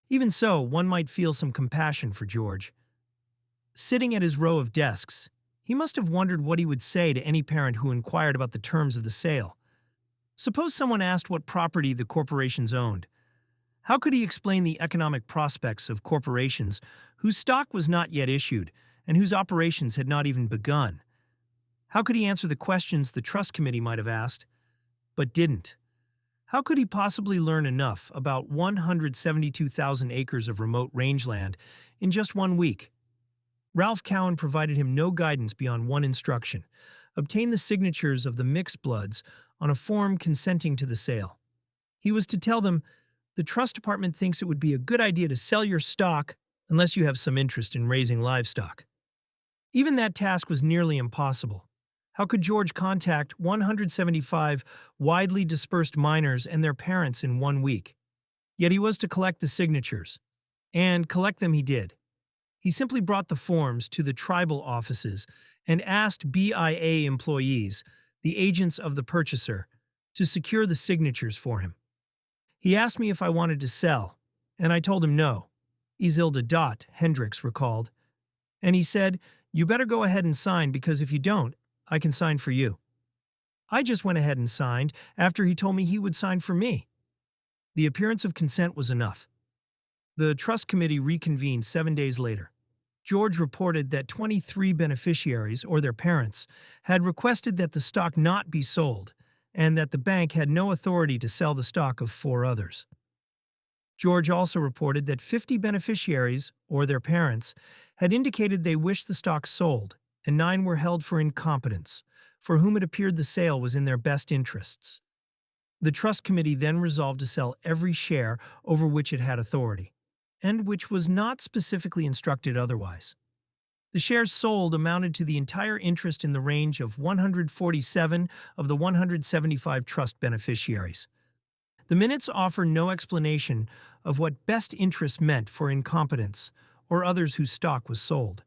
Even so, one might feel some compassion for George. Sitting at his row of desks, he must have wondered what he would say to any parent who inquired about the terms of the sale. Suppose someone asked what property the corporations owned. How could he explain the economic prospects of corporations whose stock was not yet issued and whose operations had not even begun? How could he answer the questions the trust committee might have asked, but didn't? How could he possibly learn enough about 172,000 acres of remote rangeland in just 1 week? Ralph Cowan provided him no guidance beyond one instruction: obtain the signatures of the mixed bloods on a form consenting to the sale. He was to tell them, the trust department thinks it would be a good idea to sell your stock unless you have some interest in raising livestock. Even that task was nearly impossible. How could George contact 175 widely dispersed miners and their parents in 1 week? Yet he was to collect the signatures. And collect them he did. He simply brought the forms to the tribal offices and asked BIA employees, the agents of the purchaser, to secure the signatures for him. He asked me if I wanted to sell, and I told him no. Isilda Dot, Hendricks recalled. And he said, you better go ahead and sign, because if you don't, I can sign for you. I just went ahead and signed after he told me he would sign for me. The appearance of consent was enough. The trust committee reconvened 7 days later. George reported that 23 beneficiaries, or their parents, had requested that the stock not be sold, and that the bank had no authority to sell the stock of 4 others. George also reported that 50 beneficiaries, or their parents, had indicated they wished the stock sold, and 9 were held for incompetence, for whom it appeared the sale was in their best interests. The trust committee then resolved to sell every share over which it had authority, and which was not specifically instructed otherwise. The shares sold amounted to the entire interest in the range of 147 of the 175 trust beneficiaries. The minutes offer no explanation of what best interest meant for incompetents or others whose stock was sold.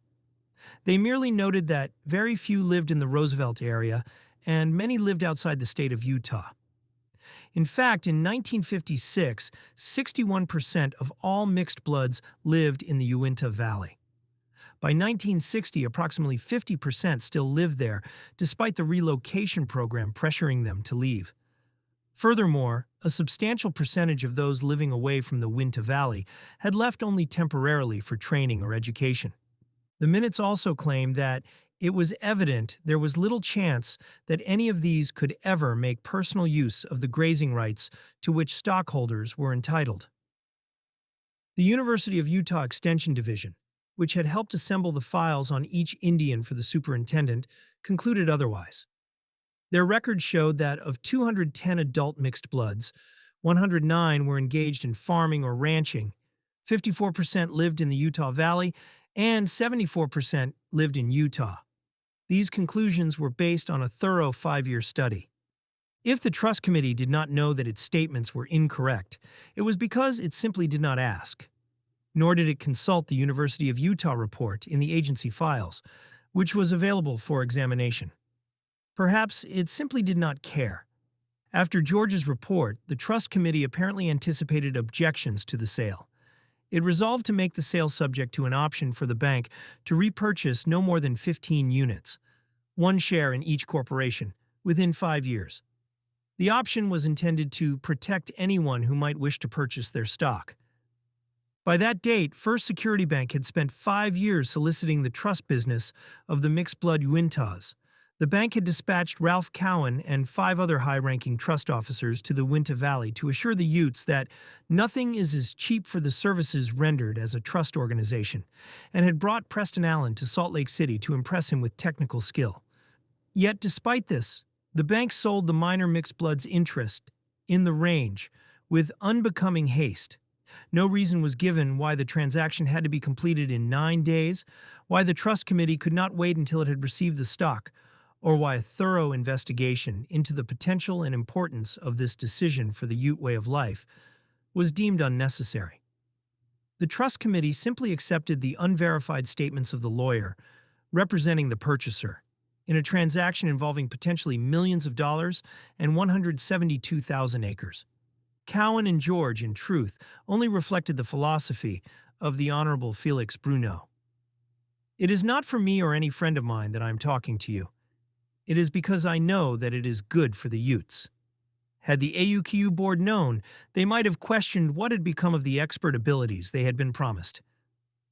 They merely noted that very few lived in the Roosevelt area and many lived outside the state of Utah. In fact, in 1956, 61% of all mixed bloods lived in the Uinta Valley. By 1960, approximately 50% still lived there, despite the relocation program pressuring them to leave. Furthermore, a substantial percentage of those living away from the Uinta Valley had left only temporarily for training or education. The minutes also claim that it was evident there was little chance that any of these could ever make personal use of the grazing rights to which stockholders were entitled. The University of Utah Extension Division, which had helped assemble the files on each Indian for the superintendent, concluded otherwise. Their records showed that of 210 adult mixed bloods, 109 were engaged in farming or ranching, 54% lived in the Utah Valley, and 74% lived in Utah. These conclusions were based on a thorough 5-year study. If the trust committee did not know that its statements were incorrect, it was because it simply did not ask. Nor did it consult the University of Utah report in the agency files, which was available for examination. Perhaps it simply did not care. After George's report, the trust committee apparently anticipated objections to the sale. It resolved to make the sale subject to an option for the bank to repurchase no more than 15 units, one share in each corporation, within 5 years. The option was intended to protect anyone who might wish to purchase their stock. By that date, First Security Bank had spent 5 years soliciting the trust business of the mixed-blood Uintas. The bank had dispatched Ralph Cowan and 5 other high-ranking trust officers to the Uinta Valley to assure the Utes that nothing is as cheap for the services rendered as a trust organization, and had brought Preston Allen to Salt Lake City to impress him with technical skill. Yet, despite this, the bank sold the minor mixed-blood's interest in the range with unbecoming haste. No reason was given why the transaction had to be completed in 9 days, why the trust committee could not wait until it had received the stock, or why a thorough investigation into the potential and importance of this decision for the Ute way of life was deemed unnecessary. The trust committee simply accepted the unverified statements of the lawyer representing the purchaser in a transaction involving potentially millions of dollars and 172,000 acres. Cowan and George, in truth, only reflected the philosophy of the Honorable Felix Bruneau. It is not for me or any friend of mine that I am talking to you. It is because I know that it is good for the Utes. Had the AUKU board known, they might have questioned what had become of the expert abilities they had been promised.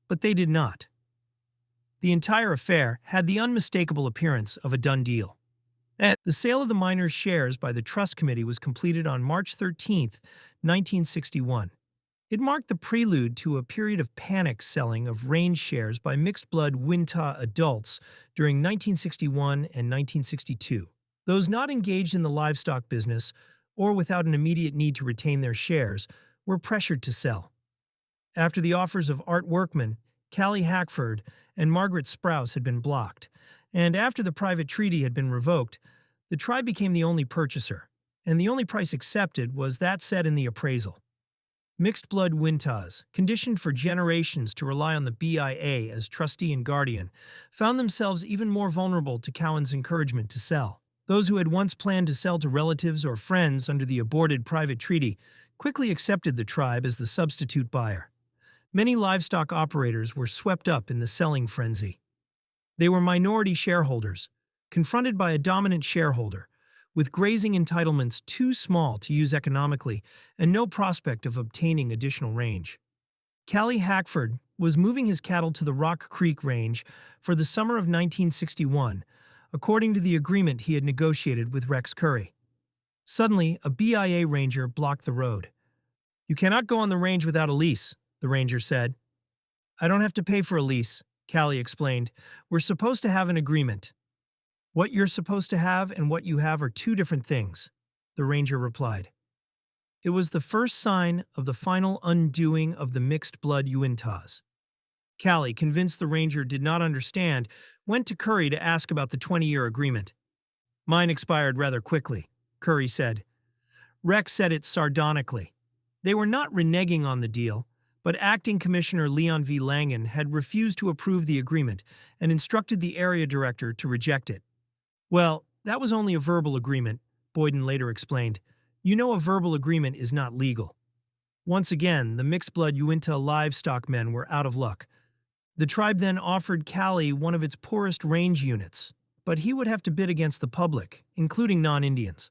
But they did not. The entire affair had the unmistakable appearance of a done deal. The sale of the miners' shares by the Trust Committee was completed on March 13, 1961. It marked the prelude to a period of panic selling of range shares by mixed-blood Uinta adults during 1961 and 1962. Those not engaged in the livestock business, or without an immediate need to retain their shares, were pressured to sell. After the offers of Art Workman, Callie Hackford, and Margaret Sprouse had been blocked, and after the private treaty had been revoked, the tribe became the only purchaser, and the only price accepted was that set in the appraisal. Mixed-blood Uintas, conditioned for generations to rely on the BIA as trustee and guardian, found themselves even more vulnerable to Cowan's encouragement to sell. Those who had once planned to sell to relatives or friends under the aborted private treaty quickly accepted the tribe as the substitute buyer. Many livestock operators were swept up in the selling frenzy. They were minority shareholders, confronted by a dominant shareholder, with grazing entitlements too small to use economically and no prospect of obtaining additional range. Callie Hackford was moving his cattle to the Rock Creek Range for the summer of 1961, according to the agreement he had negotiated with Rex Curry. Suddenly, a BIA ranger blocked the road. "You cannot go on the range without a lease," the ranger said. "I don't have to pay for a lease," Callie explained. "We're supposed to have an agreement." "What you're supposed to have and what you have are two different things," the ranger replied. It was the first sign of the final undoing of the mixed-blood Uintas. Callie, convinced the ranger did not understand, went to Curry to ask about the 20-year agreement. "Mine expired rather quickly," Curry said. Rex said it sardonically. They were not reneging on the deal, but Acting Commissioner Leon V. Langen had refused to approve the agreement and instructed the area director to reject it. "Well, that was only a verbal agreement," Boyden later explained. "You know, a verbal agreement is not legal." Once again, the mixed-blood Uinta livestock men were out of luck. The tribe then offered Callie one of its poorest range units, but he would have to bid against the public, including non-Indians.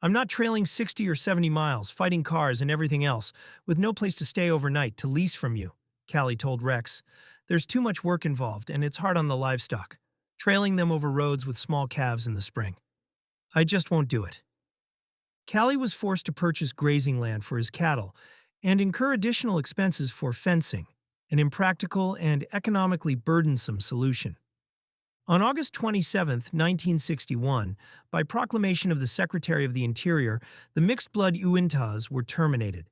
"I'm not trailing 60 or 70 miles, fighting cars and everything else, with no place to stay overnight to lease from you," Callie told Rex. "There's too much work involved, and it's hard on the livestock, trailing them over roads with small calves in the spring. I just won't do it." Callie was forced to purchase grazing land for his cattle and incur additional expenses for fencing, an impractical and economically burdensome solution. On August 27, 1961, by proclamation of the Secretary of the Interior, the mixed-blood Uintas were terminated.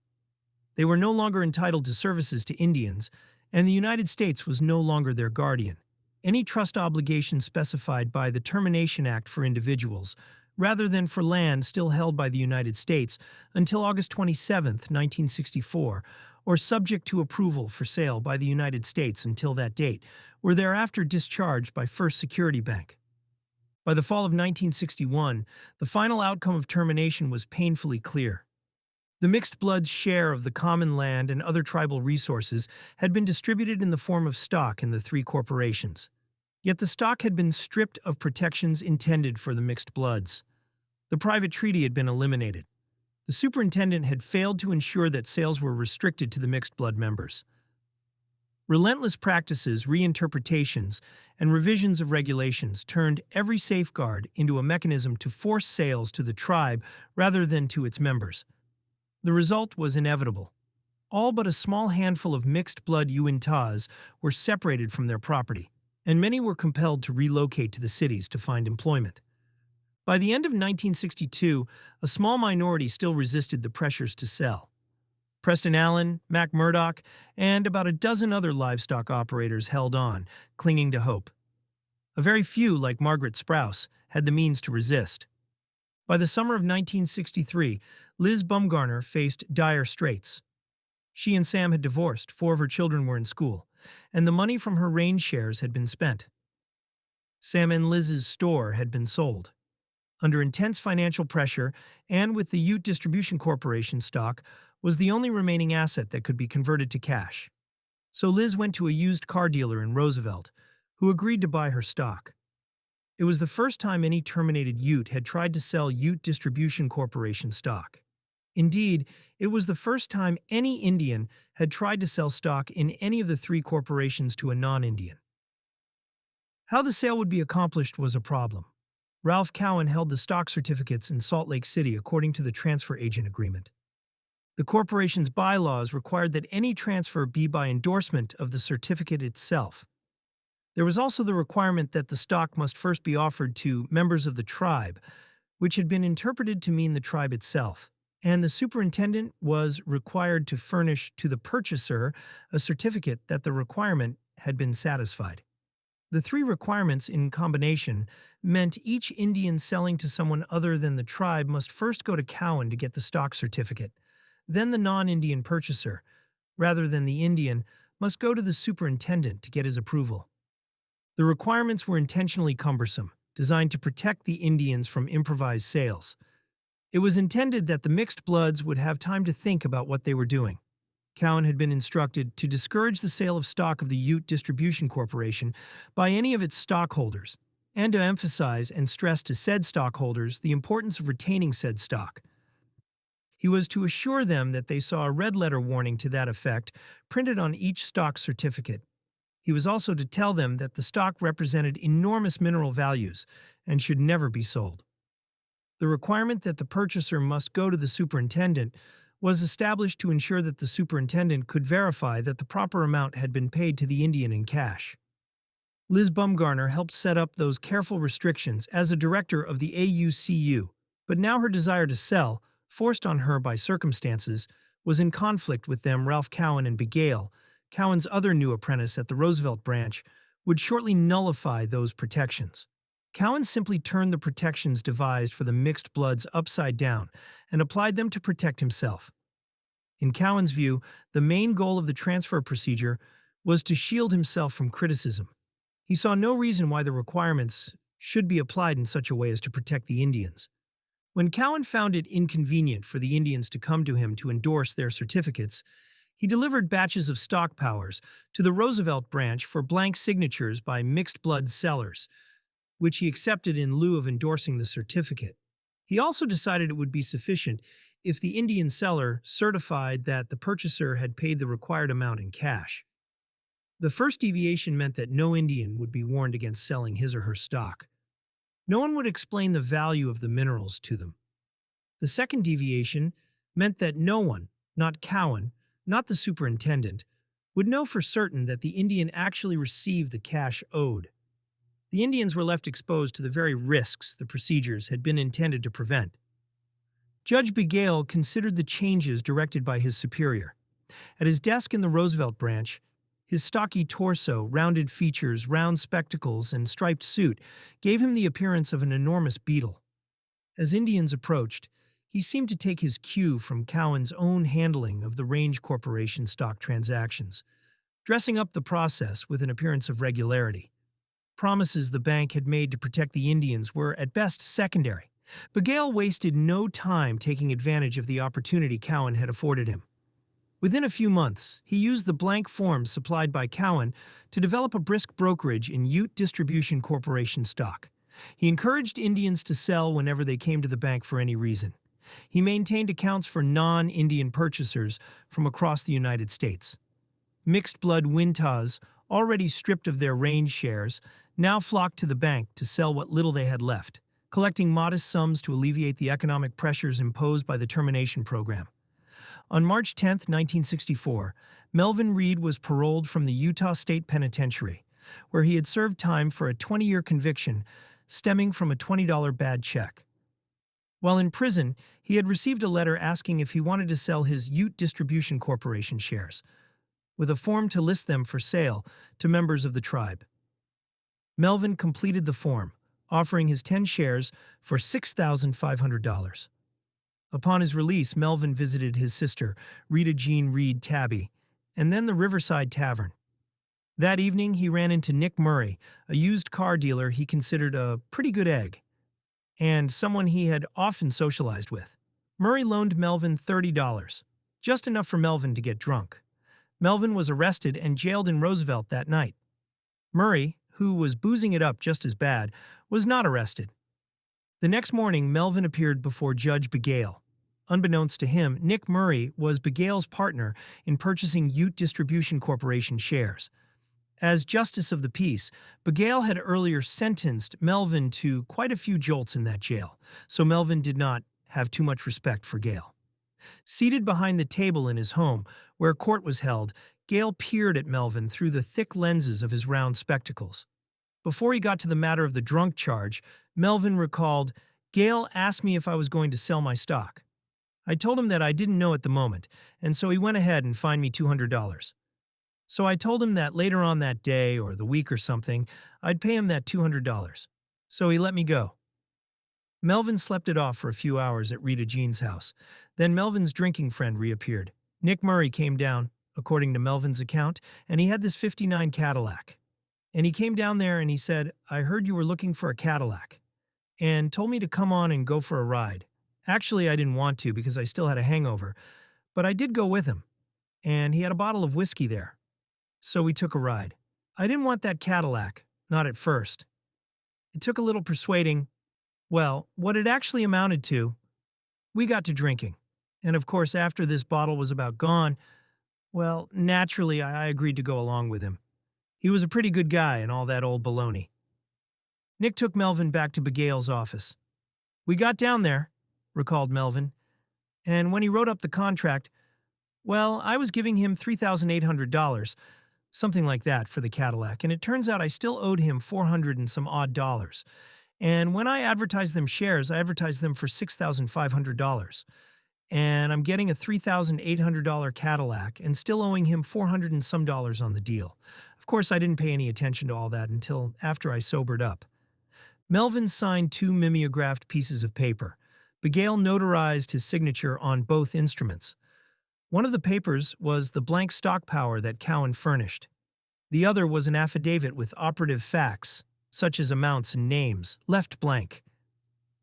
They were no longer entitled to services to Indians, and the United States was no longer their guardian. Any trust obligation specified by the Termination Act for individuals, rather than for land still held by the United States until August 27, 1964, or subject to approval for sale by the United States until that date, were thereafter discharged by First Security Bank. By the fall of 1961, the final outcome of termination was painfully clear. The mixed bloods' share of the common land and other tribal resources had been distributed in the form of stock in the three corporations. Yet the stock had been stripped of protections intended for the mixed bloods. The private treaty had been eliminated. The superintendent had failed to ensure that sales were restricted to the mixed blood members. Relentless practices, reinterpretations, and revisions of regulations turned every safeguard into a mechanism to force sales to the tribe rather than to its members. The result was inevitable. All but a small handful of mixed-blood Uintas were separated from their property, and many were compelled to relocate to the cities to find employment. By the end of 1962, a small minority still resisted the pressures to sell. Preston Allen, Mac Murdoch, and about a dozen other livestock operators held on, clinging to hope. A very few, like Margaret Sprouse, had the means to resist. By the summer of 1963, Liz Bumgarner faced dire straits. She and Sam had divorced, 4 of her children were in school, and the money from her range shares had been spent. Sam and Liz's store had been sold. Under intense financial pressure, and with the Ute Distribution Corporation stock, was the only remaining asset that could be converted to cash. So Liz went to a used car dealer in Roosevelt, who agreed to buy her stock. It was the first time any terminated Ute had tried to sell Ute Distribution Corporation stock. Indeed, it was the first time any Indian had tried to sell stock in any of the 3 corporations to a non-Indian. How the sale would be accomplished was a problem. Ralph Cowan held the stock certificates in Salt Lake City according to the transfer agent agreement. The corporation's bylaws required that any transfer be by endorsement of the certificate itself. There was also the requirement that the stock must first be offered to members of the tribe, which had been interpreted to mean the tribe itself, and the superintendent was required to furnish to the purchaser a certificate that the requirement had been satisfied. The 3 requirements in combination meant each Indian selling to someone other than the tribe must first go to Cowan to get the stock certificate. Then the non-Indian purchaser, rather than the Indian, must go to the superintendent to get his approval. The requirements were intentionally cumbersome, designed to protect the Indians from improvised sales. It was intended that the mixed bloods would have time to think about what they were doing. Cowan had been instructed to discourage the sale of stock of the Ute Distribution Corporation by any of its stockholders, and to emphasize and stress to said stockholders the importance of retaining said stock. He was to assure them that they saw a red-letter warning to that effect printed on each stock certificate. He was also to tell them that the stock represented enormous mineral values and should never be sold. The requirement that the purchaser must go to the superintendent was established to ensure that the superintendent could verify that the proper amount had been paid to the Indian in cash. Liz Bumgarner helped set up those careful restrictions as a director of the AUCU, but now her desire to sell, forced on her by circumstances, was in conflict with them. Ralph Cowan and Begale, Cowan's other new apprentice at the Roosevelt branch, would shortly nullify those protections. Cowan simply turned the protections devised for the mixed bloods upside down and applied them to protect himself. In Cowan's view, the main goal of the transfer procedure was to shield himself from criticism. He saw no reason why the requirements should be applied in such a way as to protect the Indians. When Cowan found it inconvenient for the Indians to come to him to endorse their certificates, he delivered batches of stock powers to the Roosevelt branch for blank signatures by mixed-blood sellers, which he accepted in lieu of endorsing the certificate. He also decided it would be sufficient if the Indian seller certified that the purchaser had paid the required amount in cash. The first deviation meant that no Indian would be warned against selling his or her stock. No one would explain the value of the minerals to them. The second deviation meant that no one, not Cowan, not the superintendent, would know for certain that the Indian actually received the cash owed. The Indians were left exposed to the very risks the procedures had been intended to prevent. Judge Begale considered the changes directed by his superior. At his desk in the Roosevelt branch, his stocky torso, rounded features, round spectacles, and striped suit gave him the appearance of an enormous beetle. As Indians approached, he seemed to take his cue from Cowan's own handling of the Range Corporation stock transactions, dressing up the process with an appearance of regularity. Promises the bank had made to protect the Indians were, at best, secondary. Begail wasted no time taking advantage of the opportunity Cowan had afforded him. Within a few months, he used the blank forms supplied by Cowan to develop a brisk brokerage in Ute Distribution Corporation stock. He encouraged Indians to sell whenever they came to the bank for any reason. He maintained accounts for non-Indian purchasers from across the United States. Mixed-blood Wintas, already stripped of their range shares, now flocked to the bank to sell what little they had left, collecting modest sums to alleviate the economic pressures imposed by the termination program. On March 10, 1964, Melvin Reed was paroled from the Utah State Penitentiary, where he had served time for a 20-year conviction stemming from a $20 bad check. While in prison, he had received a letter asking if he wanted to sell his Ute Distribution Corporation shares, with a form to list them for sale to members of the tribe. Melvin completed the form, offering his 10 shares for $6,500. Upon his release, Melvin visited his sister, Rita Jean Reed Tabby, and then the Riverside Tavern. That evening, he ran into Nick Murray, a used car dealer he considered a pretty good egg, and someone he had often socialized with. Murray loaned Melvin $30, just enough for Melvin to get drunk. Melvin was arrested and jailed in Roosevelt that night. Murray, who was boozing it up just as bad, was not arrested. The next morning, Melvin appeared before Judge Begail. Unbeknownst to him, Nick Murray was Begail's partner in purchasing Ute Distribution Corporation shares. As Justice of the Peace, Begail had earlier sentenced Melvin to quite a few jolts in that jail, so Melvin did not have too much respect for Gale. Seated behind the table in his home, where court was held, Gale peered at Melvin through the thick lenses of his round spectacles. Before he got to the matter of the drunk charge, Melvin recalled, "Gale asked me if I was going to sell my stock. I told him that I didn't know at the moment, and so he went ahead and fined me $200. So I told him that later on that day or the week or something, I'd pay him that $200. So he let me go." Melvin slept it off for a few hours at Rita Jean's house. Then Melvin's drinking friend reappeared. Nick Murray came down, according to Melvin's account, and he had this '59 Cadillac. And he came down there and he said, "I heard you were looking for a Cadillac," and told me to come on and go for a ride. Actually, I didn't want to because I still had a hangover, but I did go with him, and he had a bottle of whiskey there. So we took a ride. I didn't want that Cadillac, not at first. It took a little persuading. Well, what it actually amounted to, we got to drinking. And of course, after this bottle was about gone, well, naturally, I agreed to go along with him. He was a pretty good guy and all that old baloney. Nick took Melvin back to Begail's office. "We got down there," recalled Melvin, "and when he wrote up the contract, well, I was giving him $3,800, something like that, for the Cadillac, and it turns out I still owed him 400 and some odd dollars. And when I advertised them shares, I advertised them for $6,500. And I'm getting a $3,800 Cadillac and still owing him 400 and some dollars on the deal. Of course, I didn't pay any attention to all that until after I sobered up." Melvin signed 2 mimeographed pieces of paper. Begail notarized his signature on both instruments. One of the papers was the blank stock power that Cowan furnished. The other was an affidavit with operative facts, such as amounts and names, left blank.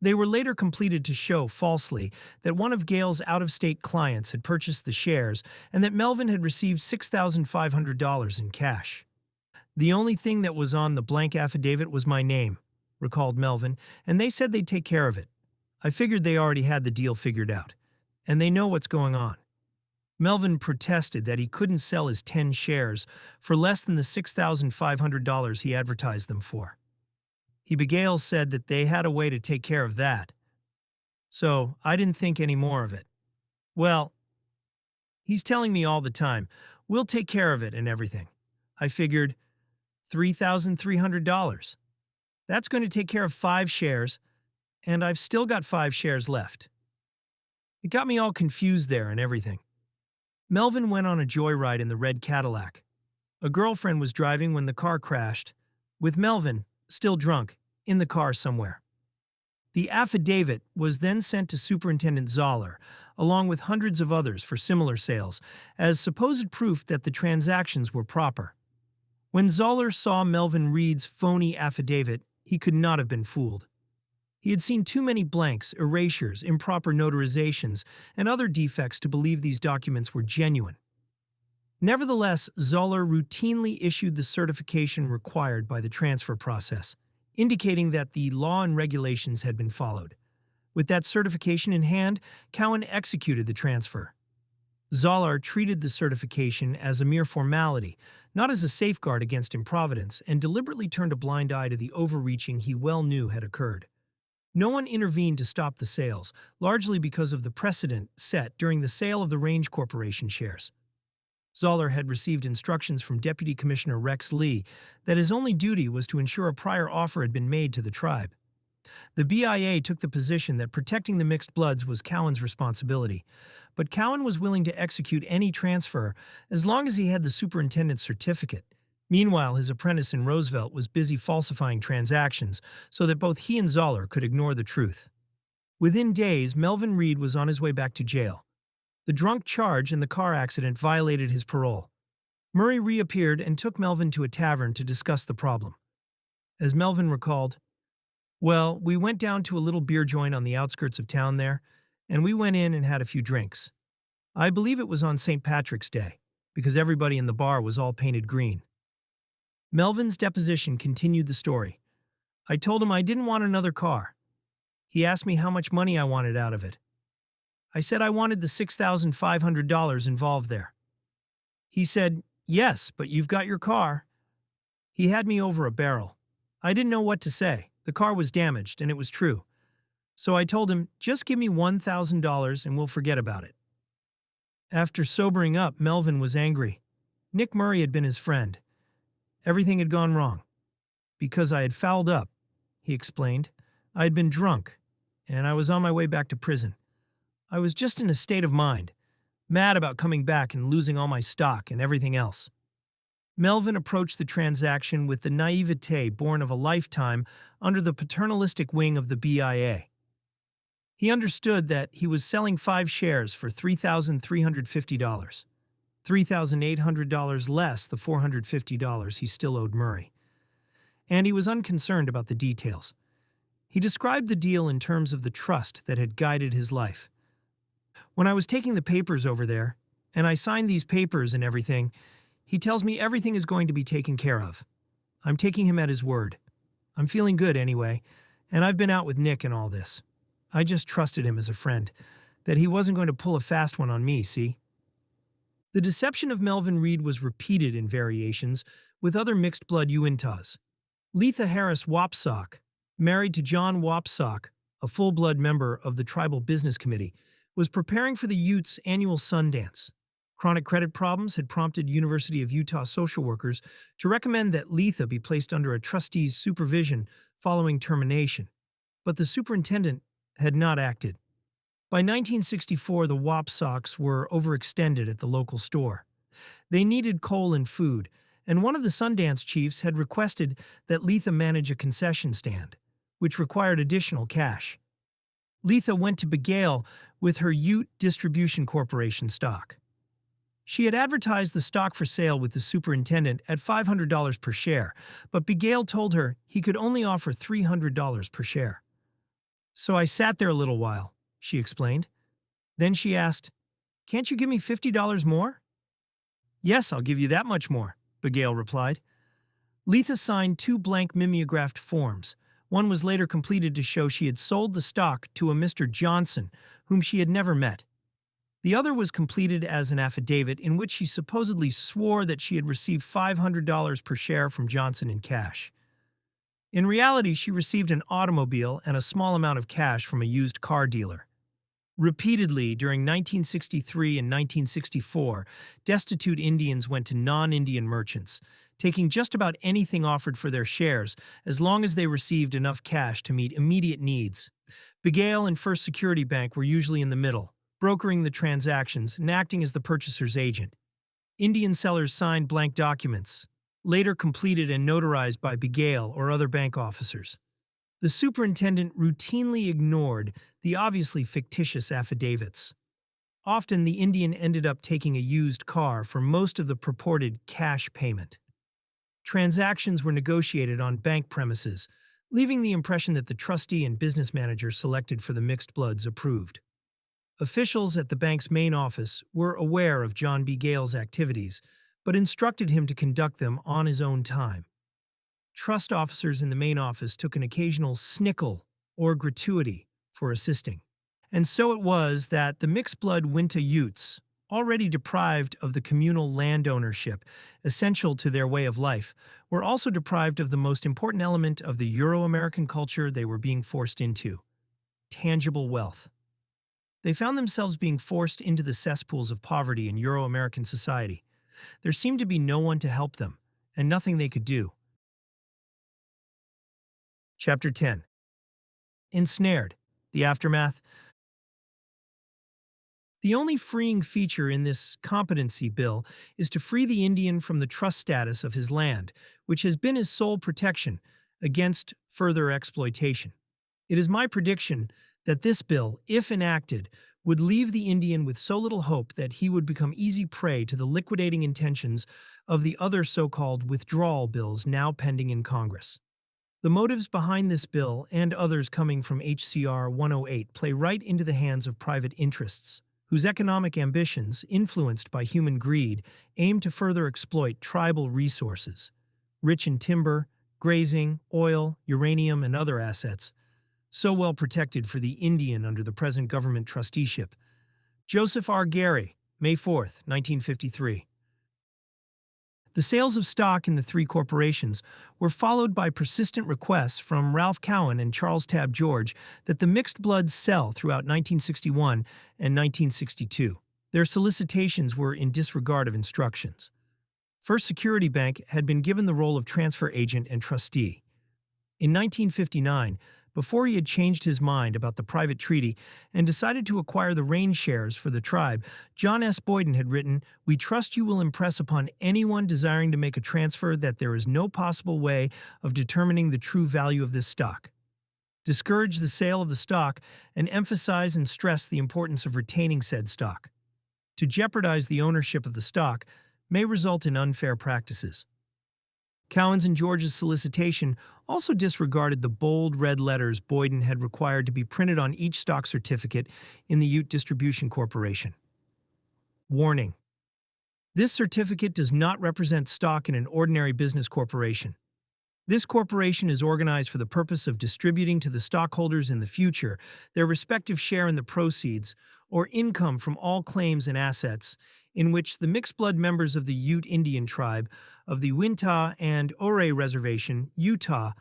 They were later completed to show, falsely, that one of Gale's out-of-state clients had purchased the shares and that Melvin had received $6,500 in cash. "The only thing that was on the blank affidavit was my name," recalled Melvin, "and they said they'd take care of it. I figured they already had the deal figured out, and they know what's going on." Melvin protested that he couldn't sell his 10 shares for less than the $6,500 he advertised them for. Begail said that they had a way to take care of that. So I didn't think any more of it. Well, he's telling me all the time, "We'll take care of it and everything." I figured, $3,300. That's going to take care of 5 shares, and I've still got 5 shares left. It got me all confused there and everything. Melvin went on a joyride in the red Cadillac. A girlfriend was driving when the car crashed, with Melvin, still drunk, in the car somewhere. The affidavit was then sent to Superintendent Zoller, along with hundreds of others for similar sales, as supposed proof that the transactions were proper. When Zoller saw Melvin Reed's phony affidavit, he could not have been fooled. He had seen too many blanks, erasures, improper notarizations, and other defects to believe these documents were genuine. Nevertheless, Zoller routinely issued the certification required by the transfer process, indicating that the law and regulations had been followed. With that certification in hand, Cowan executed the transfer. Zoller treated the certification as a mere formality, not as a safeguard against improvidence, and deliberately turned a blind eye to the overreaching he well knew had occurred. No one intervened to stop the sales, largely because of the precedent set during the sale of the Range Corporation shares. Zoller had received instructions from Deputy Commissioner Rex Lee that his only duty was to ensure a prior offer had been made to the tribe. The BIA took the position that protecting the mixed bloods was Cowan's responsibility, but Cowan was willing to execute any transfer as long as he had the superintendent's certificate. Meanwhile, his apprentice in Roosevelt was busy falsifying transactions so that both he and Zoller could ignore the truth. Within days, Melvin Reed was on his way back to jail. The drunk charge and the car accident violated his parole. Murray reappeared and took Melvin to a tavern to discuss the problem. As Melvin recalled, "Well, we went down to a little beer joint on the outskirts of town there, and we went in and had a few drinks. I believe it was on St. Patrick's Day, because everybody in the bar was all painted green." Melvin's deposition continued the story. "I told him I didn't want another car. He asked me how much money I wanted out of it. I said I wanted the $6,500 involved there. He said, 'Yes, but you've got your car.' He had me over a barrel. I didn't know what to say. The car was damaged, and it was true. So I told him, 'Just give me $1,000 and we'll forget about it.'" After sobering up, Melvin was angry. Nick Murray had been his friend. Everything had gone wrong. "Because I had fouled up," he explained. "I had been drunk, and I was on my way back to prison. I was just in a state of mind, mad about coming back and losing all my stock and everything else." Melvin approached the transaction with the naivete born of a lifetime under the paternalistic wing of the BIA. He understood that he was selling 5 shares for $3,350, $3,800 less the $450 he still owed Murray. And he was unconcerned about the details. He described the deal in terms of the trust that had guided his life. "When I was taking the papers over there, and I signed these papers and everything, he tells me everything is going to be taken care of. I'm taking him at his word. I'm feeling good anyway, and I've been out with Nick and all this. I just trusted him as a friend, that he wasn't going to pull a fast one on me, see?" The deception of Melvin Reed was repeated in variations with other mixed-blood Uintas. Letha Harris Wapsock, married to John Wapsock, a full-blood member of the Tribal Business Committee, was preparing for the Utes' annual Sundance. Chronic credit problems had prompted University of Utah social workers to recommend that Letha be placed under a trustee's supervision following termination, but the superintendent had not acted. By 1964, the Wapsocks were overextended at the local store. They needed coal and food, and one of the Sundance chiefs had requested that Letha manage a concession stand, which required additional cash. Letha went to Begale with her Ute Distribution Corporation stock. She had advertised the stock for sale with the superintendent at $500 per share, but Begale told her he could only offer $300 per share. "So I sat there a little while," she explained. Then she asked, "Can't you give me $50 more?" "Yes, I'll give you that much more," Begale replied. Letha signed 2 blank mimeographed forms. One was later completed to show she had sold the stock to a Mr. Johnson, whom she had never met. The other was completed as an affidavit in which she supposedly swore that she had received $500 per share from Johnson in cash. In reality, she received an automobile and a small amount of cash from a used car dealer. Repeatedly, during 1963 and 1964, destitute Indians went to non-Indian merchants, taking just about anything offered for their shares as long as they received enough cash to meet immediate needs. Begale and First Security Bank were usually in the middle, brokering the transactions and acting as the purchaser's agent. Indian sellers signed blank documents, later completed and notarized by Begale or other bank officers. The superintendent routinely ignored the obviously fictitious affidavits. Often, the Indian ended up taking a used car for most of the purported cash payment. Transactions were negotiated on bank premises, leaving the impression that the trustee and business manager selected for the mixed bloods approved. Officials at the bank's main office were aware of John B. Gale's activities, but instructed him to conduct them on his own time. Trust officers in the main office took an occasional snickle or gratuity for assisting. And so it was that the mixed-blood Winta Utes, already deprived of the communal land ownership essential to their way of life, were also deprived of the most important element of the Euro-American culture they were being forced into: tangible wealth. They found themselves being forced into the cesspools of poverty in Euro-American society. There seemed to be no one to help them, and nothing they could do. Chapter 10. Ensnared. The aftermath. The only freeing feature in this competency bill is to free the Indian from the trust status of his land, which has been his sole protection against further exploitation. It is my prediction that this bill, if enacted, would leave the Indian with so little hope that he would become easy prey to the liquidating intentions of the other so-called withdrawal bills now pending in Congress. The motives behind this bill and others coming from HCR 108 play right into the hands of private interests, whose economic ambitions, influenced by human greed, aim to further exploit tribal resources, rich in timber, grazing, oil, uranium, and other assets, so well protected for the Indian under the present government trusteeship. Joseph R. Gary, May 4, 1953. The sales of stock in the three corporations were followed by persistent requests from Ralph Cowan and Charles Tabb George that the mixed bloods sell throughout 1961 and 1962. Their solicitations were in disregard of instructions. First Security Bank had been given the role of transfer agent and trustee. In 1959, before he had changed his mind about the private treaty and decided to acquire the range shares for the tribe, John S. Boyden had written, "We trust you will impress upon anyone desiring to make a transfer that there is no possible way of determining the true value of this stock. Discourage the sale of the stock and emphasize and stress the importance of retaining said stock. To jeopardize the ownership of the stock may result in unfair practices." Cowan's and George's solicitation also disregarded the bold red letters Boyden had required to be printed on each stock certificate in the Ute Distribution Corporation. Warning: this certificate does not represent stock in an ordinary business corporation. This corporation is organized for the purpose of distributing to the stockholders in the future their respective share in the proceeds or income from all claims and assets in which the mixed-blood members of the Ute Indian Tribe of the Winta and Ore Reservation, Utah,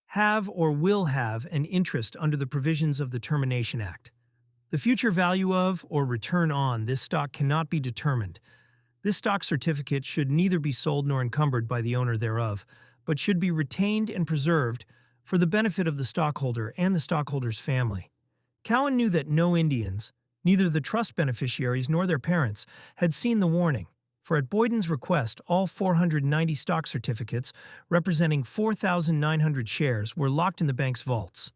have or will have an interest under the provisions of the Termination Act. The future value of or return on this stock cannot be determined. This stock certificate should neither be sold nor encumbered by the owner thereof, but should be retained and preserved for the benefit of the stockholder and the stockholder's family. Cowan knew that no Indians, neither the trust beneficiaries nor their parents, had seen the warning, for at Boyden's request all 490 stock certificates, representing 4,900 shares, were locked in the bank's vaults.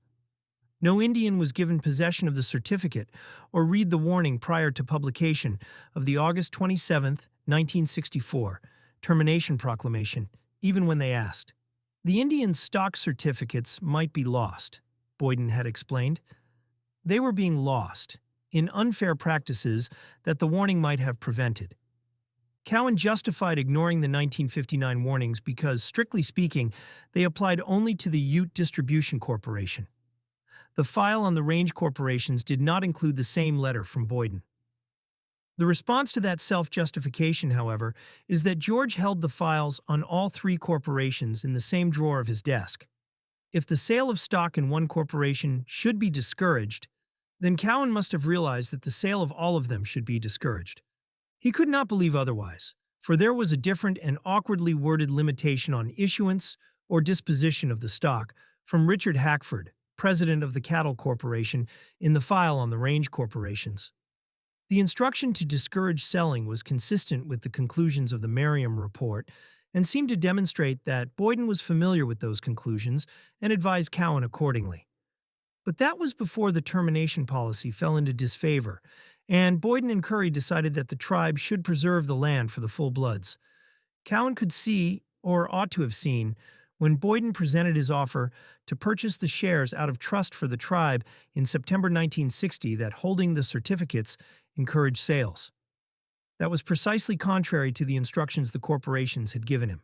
No Indian was given possession of the certificate or read the warning prior to publication of the August 27, 1964, Termination Proclamation, even when they asked. The Indian stock certificates might be lost, Boyden had explained. They were being lost in unfair practices that the warning might have prevented. Cowan justified ignoring the 1959 warnings because, strictly speaking, they applied only to the Ute Distribution Corporation. The file on the range corporations did not include the same letter from Boyden. The response to that self-justification, however, is that George held the files on all three corporations in the same drawer of his desk. If the sale of stock in one corporation should be discouraged, then Cowan must have realized that the sale of all of them should be discouraged. He could not believe otherwise, for there was a different and awkwardly worded limitation on issuance or disposition of the stock from Richard Hackford, president of the Cattle Corporation, in the file on the range corporations. The instruction to discourage selling was consistent with the conclusions of the Merriam Report and seemed to demonstrate that Boyden was familiar with those conclusions and advised Cowan accordingly. But that was before the termination policy fell into disfavor, and Boyden and Curry decided that the tribe should preserve the land for the full bloods. Cowan could see, or ought to have seen, When Boyden presented his offer to purchase the shares out of trust for the tribe in September 1960, that holding the certificates encouraged sales. That was precisely contrary to the instructions the corporations had given him.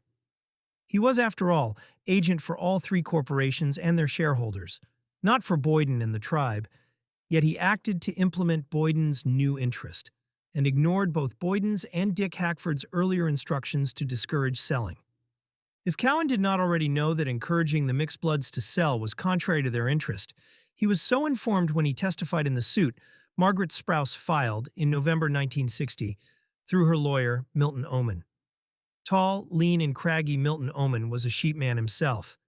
He was, after all, agent for all three corporations and their shareholders, not for Boyden and the tribe, yet he acted to implement Boyden's new interest, and ignored both Boyden's and Dick Hackford's earlier instructions to discourage selling. If Cowan did not already know that encouraging the mixed bloods to sell was contrary to their interest, he was so informed when he testified in the suit Margaret Sprouse filed in November 1960 through her lawyer, Milton Oman. Tall, lean, and craggy Milton Oman was a sheepman himself.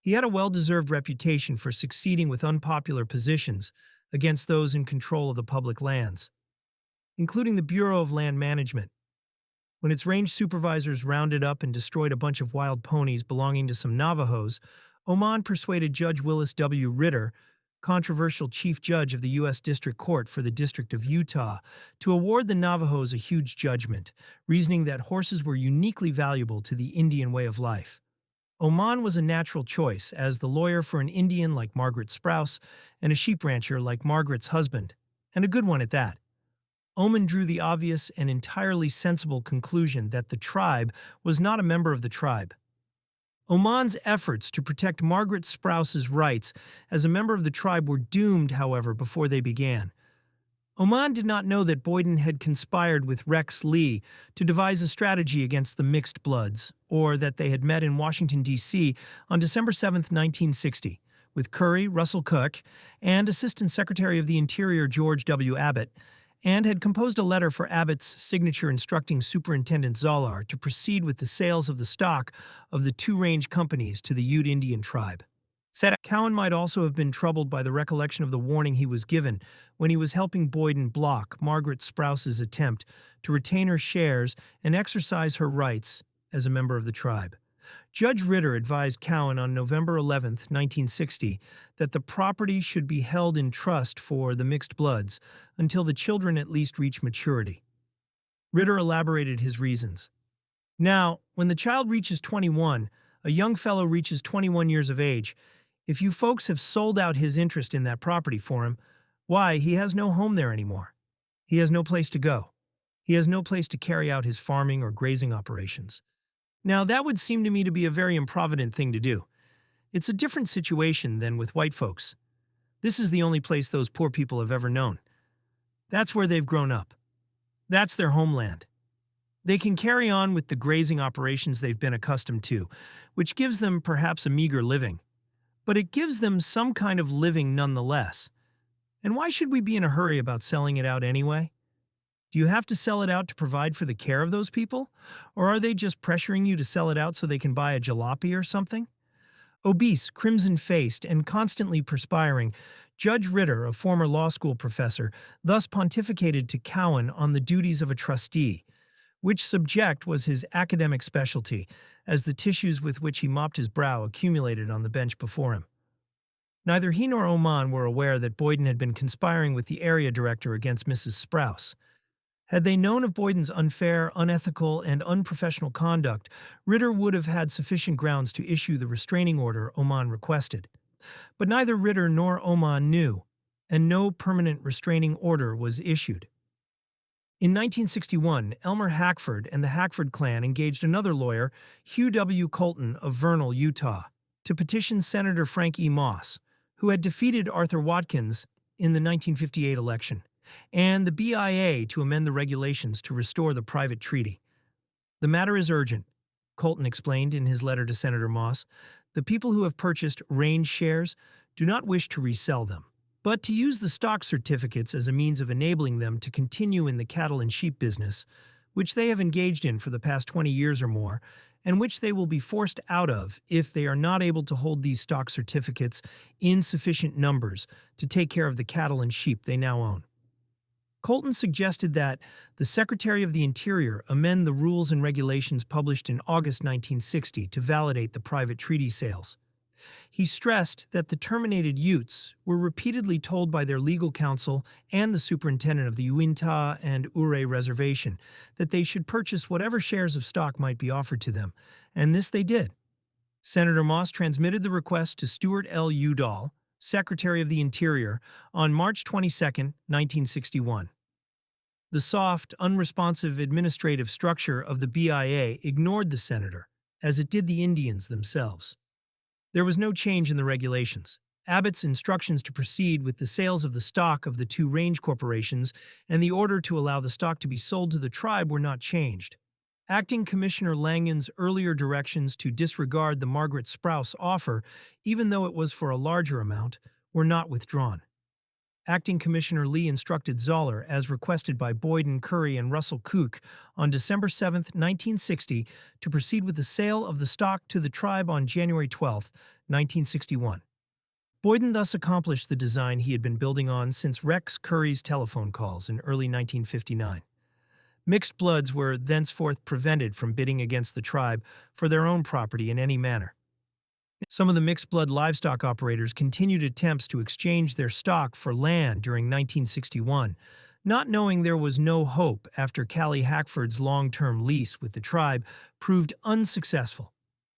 He had a well-deserved reputation for succeeding with unpopular positions against those in control of the public lands, including the Bureau of Land Management. When its range supervisors rounded up and destroyed a bunch of wild ponies belonging to some Navajos, Oman persuaded Judge Willis W. Ritter, controversial chief judge of the U.S. District Court for the District of Utah, to award the Navajos a huge judgment, reasoning that horses were uniquely valuable to the Indian way of life. Oman was a natural choice as the lawyer for an Indian like Margaret Sprouse and a sheep rancher like Margaret's husband, and a good one at that. Oman drew the obvious and entirely sensible conclusion that the tribe was not a member of the tribe. Oman's efforts to protect Margaret Sprouse's rights as a member of the tribe were doomed, however, before they began. Oman did not know that Boyden had conspired with Rex Lee to devise a strategy against the mixed bloods, or that they had met in Washington, D.C. on December 7, 1960, with Curry, Russell Cook, and Assistant Secretary of the Interior George W. Abbott, and had composed a letter for Abbott's signature instructing Superintendent Zolar to proceed with the sales of the stock of the two-range companies to the Ute Indian tribe. Cowan might also have been troubled by the recollection of the warning he was given when he was helping Boyden block Margaret Sprouse's attempt to retain her shares and exercise her rights as a member of the tribe. Judge Ritter advised Cowan on November 11, 1960, that the property should be held in trust for the mixed bloods until the children at least reach maturity. Ritter elaborated his reasons. Now, when the child reaches 21, a young fellow reaches 21 years of age, if you folks have sold out his interest in that property for him, why, he has no home there anymore. He has no place to go. He has no place to carry out his farming or grazing operations. Now, that would seem to me to be a very improvident thing to do. It's a different situation than with white folks. This is the only place those poor people have ever known. That's where they've grown up. That's their homeland. They can carry on with the grazing operations they've been accustomed to, which gives them perhaps a meager living. But it gives them some kind of living nonetheless. And why should we be in a hurry about selling it out anyway? Do you have to sell it out to provide for the care of those people? Or are they just pressuring you to sell it out so they can buy a jalopy or something? Obese, crimson-faced, and constantly perspiring, Judge Ritter, a former law school professor, thus pontificated to Cowan on the duties of a trustee, which subject was his academic specialty, as the tissues with which he mopped his brow accumulated on the bench before him. Neither he nor Oman were aware that Boyden had been conspiring with the area director against Mrs. Sprouse. Had they known of Boyden's unfair, unethical, and unprofessional conduct, Ritter would have had sufficient grounds to issue the restraining order Oman requested. But neither Ritter nor Oman knew, and no permanent restraining order was issued. In 1961, Elmer Hackford and the Hackford clan engaged another lawyer, Hugh W. Colton of Vernal, Utah, to petition Senator Frank E. Moss, who had defeated Arthur Watkins in the 1958 election, and the BIA to amend the regulations to restore the private treaty. The matter is urgent, Colton explained in his letter to Senator Moss. The people who have purchased range shares do not wish to resell them, but to use the stock certificates as a means of enabling them to continue in the cattle and sheep business, which they have engaged in for the past 20 years or more, and which they will be forced out of if they are not able to hold these stock certificates in sufficient numbers to take care of the cattle and sheep they now own. Colton suggested that the Secretary of the Interior amend the rules and regulations published in August 1960 to validate the private treaty sales. He stressed that the terminated Utes were repeatedly told by their legal counsel and the superintendent of the Uinta and Ouray reservation that they should purchase whatever shares of stock might be offered to them, and this they did. Senator Moss transmitted the request to Stuart L. Udall, Secretary of the Interior, on March 22, 1961. The soft, unresponsive administrative structure of the BIA ignored the senator, as it did the Indians themselves. There was no change in the regulations. Abbott's instructions to proceed with the sales of the stock of the two range corporations and the order to allow the stock to be sold to the tribe were not changed. Acting Commissioner Langen's earlier directions to disregard the Margaret Sprouse offer, even though it was for a larger amount, were not withdrawn. Acting Commissioner Lee instructed Zoller, as requested by Boyden, Curry, and Russell Kook, on December 7, 1960, to proceed with the sale of the stock to the tribe on January 12, 1961. Boyden thus accomplished the design he had been building on since Rex Curry's telephone calls in early 1959. Mixed bloods were thenceforth prevented from bidding against the tribe for their own property in any manner. Some of the mixed-blood livestock operators continued attempts to exchange their stock for land during 1961, not knowing there was no hope after Callie Hackford's long-term lease with the tribe proved unsuccessful.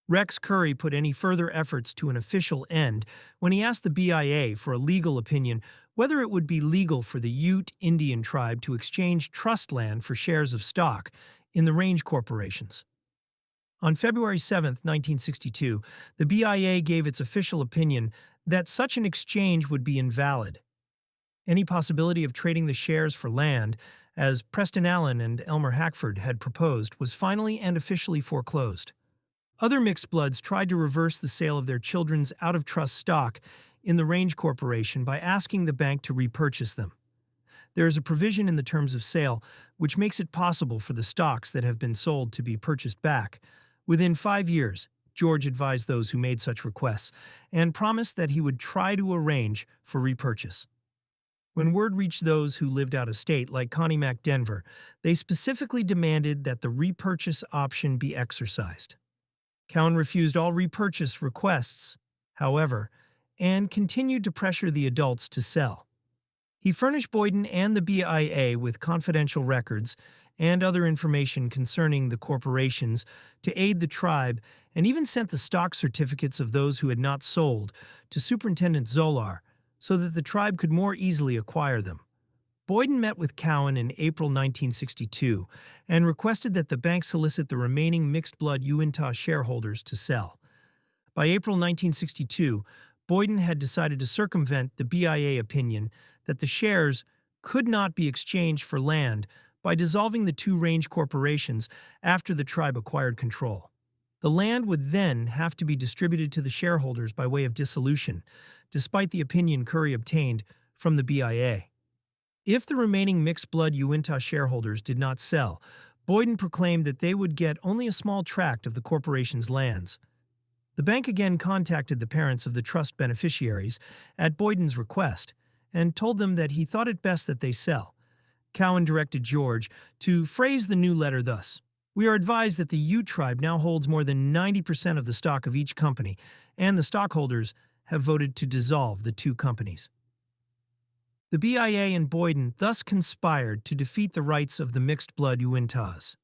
Rex Curry put any further efforts to an official end when he asked the BIA for a legal opinion whether it would be legal for the Ute Indian tribe to exchange trust land for shares of stock in the range corporations. On February 7, 1962, the BIA gave its official opinion that such an exchange would be invalid. Any possibility of trading the shares for land, as Preston Allen and Elmer Hackford had proposed, was finally and officially foreclosed. Other mixed bloods tried to reverse the sale of their children's out-of-trust stock in the Range Corporation by asking the bank to repurchase them. There is a provision in the terms of sale which makes it possible for the stocks that have been sold to be purchased back. Within 5 years, George advised those who made such requests and promised that he would try to arrange for repurchase. When word reached those who lived out of state, like Connie Mac Denver, they specifically demanded that the repurchase option be exercised. Cowan refused all repurchase requests, however, and continued to pressure the adults to sell. He furnished Boyden and the BIA with confidential records and other information concerning the corporations to aid the tribe, and even sent the stock certificates of those who had not sold to Superintendent Zolar so that the tribe could more easily acquire them. Boyden met with Cowan in April 1962 and requested that the bank solicit the remaining mixed-blood Uintah shareholders to sell. By April 1962, Boyden had decided to circumvent the BIA opinion that the shares could not be exchanged for land by dissolving the two range corporations after the tribe acquired control. The land would then have to be distributed to the shareholders by way of dissolution, despite the opinion Curry obtained from the BIA. If the remaining mixed-blood Uintah shareholders did not sell, Boyden proclaimed that they would get only a small tract of the corporation's lands. The bank again contacted the parents of the trust beneficiaries at Boyden's request and told them that he thought it best that they sell. Cowan directed George to phrase the new letter thus: "We are advised that the Ute Tribe now holds more than 90% of the stock of each company, and the stockholders have voted to dissolve the two companies." The BIA and Boyden thus conspired to defeat the rights of the mixed-blood Uintahs.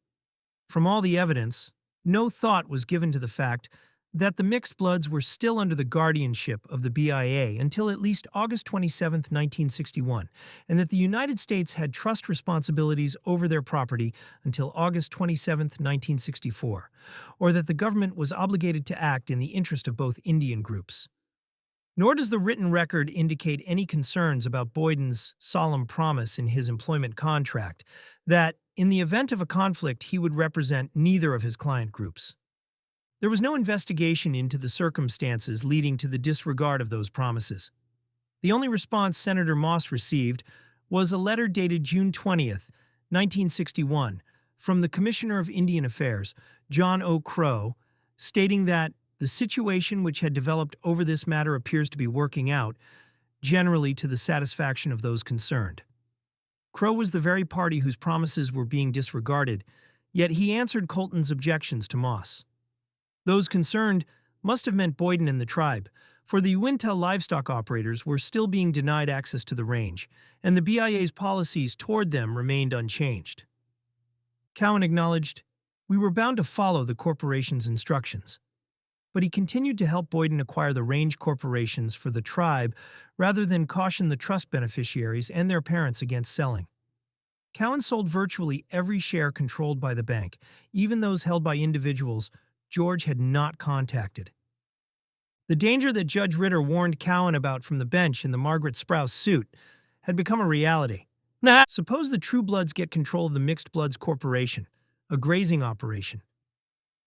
From all the evidence, no thought was given to the fact that the mixed bloods were still under the guardianship of the BIA until at least August 27, 1961, and that the United States had trust responsibilities over their property until August 27, 1964, or that the government was obligated to act in the interest of both Indian groups. Nor does the written record indicate any concerns about Boyden's solemn promise in his employment contract that, in the event of a conflict, he would represent neither of his client groups. There was no investigation into the circumstances leading to the disregard of those promises. The only response Senator Moss received was a letter dated June 20th, 1961, from the Commissioner of Indian Affairs, John O. Crow, stating that the situation which had developed over this matter appears to be working out, generally to the satisfaction of those concerned. Crow was the very party whose promises were being disregarded, yet he answered Colton's objections to Moss. Those concerned must have meant Boyden and the tribe, for the Uintah livestock operators were still being denied access to the range, and the BIA's policies toward them remained unchanged. Cowan acknowledged, "We were bound to follow the corporation's instructions." but he continued to help Boyden acquire the range corporations for the tribe rather than caution the trust beneficiaries and their parents against selling. Cowan sold virtually every share controlled by the bank, even those held by individuals George had not contacted. The danger that Judge Ritter warned Cowan about from the bench in the Margaret Sprouse suit had become a reality. Suppose the True Bloods get control of the Mixed Bloods Corporation, a grazing operation.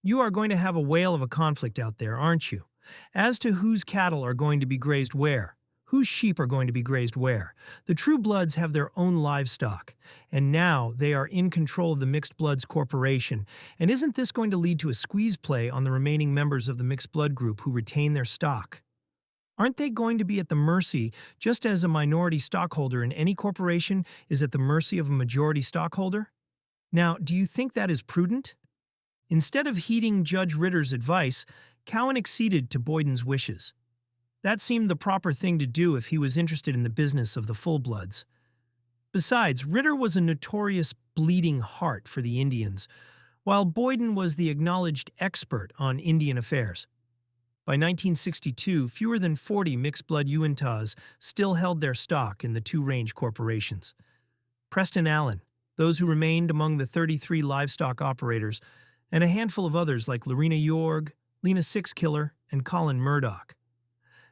You are going to have a whale of a conflict out there, aren't you? As to whose cattle are going to be grazed where, whose sheep are going to be grazed where. The True Bloods have their own livestock, and now they are in control of the Mixed Bloods Corporation. And isn't this going to lead to a squeeze play on the remaining members of the Mixed Blood group who retain their stock? Aren't they going to be at the mercy, just as a minority stockholder in any corporation is at the mercy of a majority stockholder? Now, do you think that is prudent? Instead of heeding Judge Ritter's advice, Cowan acceded to Boyden's wishes. That seemed the proper thing to do if he was interested in the business of the full-bloods. Besides, Ritter was a notorious bleeding heart for the Indians, while Boyden was the acknowledged expert on Indian affairs. By 1962, fewer than 40 mixed-blood Uintas still held their stock in the two range corporations. Preston Allen, those who remained among the 33 livestock operators, and a handful of others like Lorena Yorg, Lena Sixkiller, and Colin Murdoch.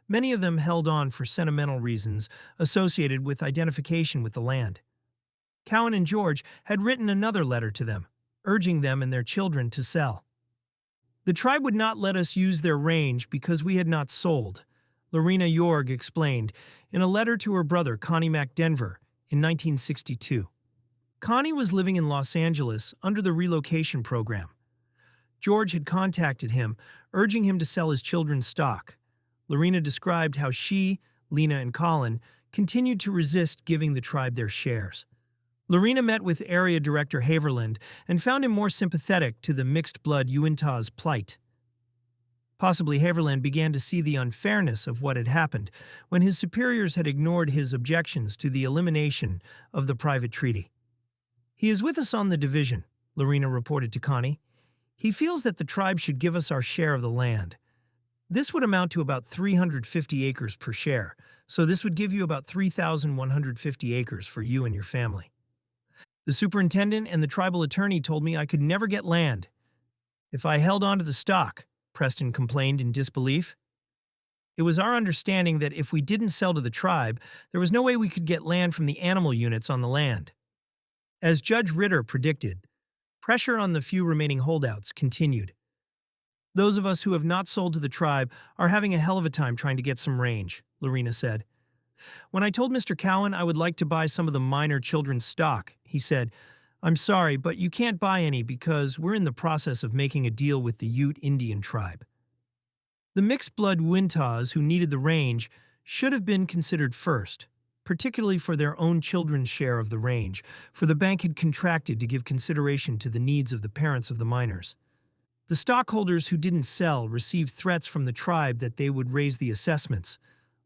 Many of them held on for sentimental reasons associated with identification with the land. Cowan and George had written another letter to them, urging them and their children to sell. The tribe would not let us use their range because we had not sold, Lorena Yorg explained in a letter to her brother Connie MacDenver in 1962. Connie was living in Los Angeles under the relocation program. George had contacted him, urging him to sell his children's stock. Lorena described how she, Lena, and Colin continued to resist giving the tribe their shares. Lorena met with Area Director Haverland and found him more sympathetic to the mixed-blood Uintas' plight. Possibly Haverland began to see the unfairness of what had happened when his superiors had ignored his objections to the elimination of the private treaty. "He is with us on the division," Lorena reported to Connie. "He feels that the tribe should give us our share of the land. This would amount to about 350 acres per share, so this would give you about 3,150 acres for you and your family. The superintendent and the tribal attorney told me I could never get land if I held on to the stock," Preston complained in disbelief. "It was our understanding that if we didn't sell to the tribe, there was no way we could get land from the animal units on the land." As Judge Ritter predicted, pressure on the few remaining holdouts continued. "Those of us who have not sold to the tribe are having a hell of a time trying to get some range," Lorena said. "When I told Mr. Cowan I would like to buy some of the minor children's stock, he said, 'I'm sorry, but you can't buy any because we're in the process of making a deal with the Ute Indian tribe.'" The mixed-blood Uintas who needed the range should have been considered first, particularly for their own children's share of the range, for the bank had contracted to give consideration to the needs of the parents of the minors. The stockholders who didn't sell received threats from the tribe that they would raise the assessments,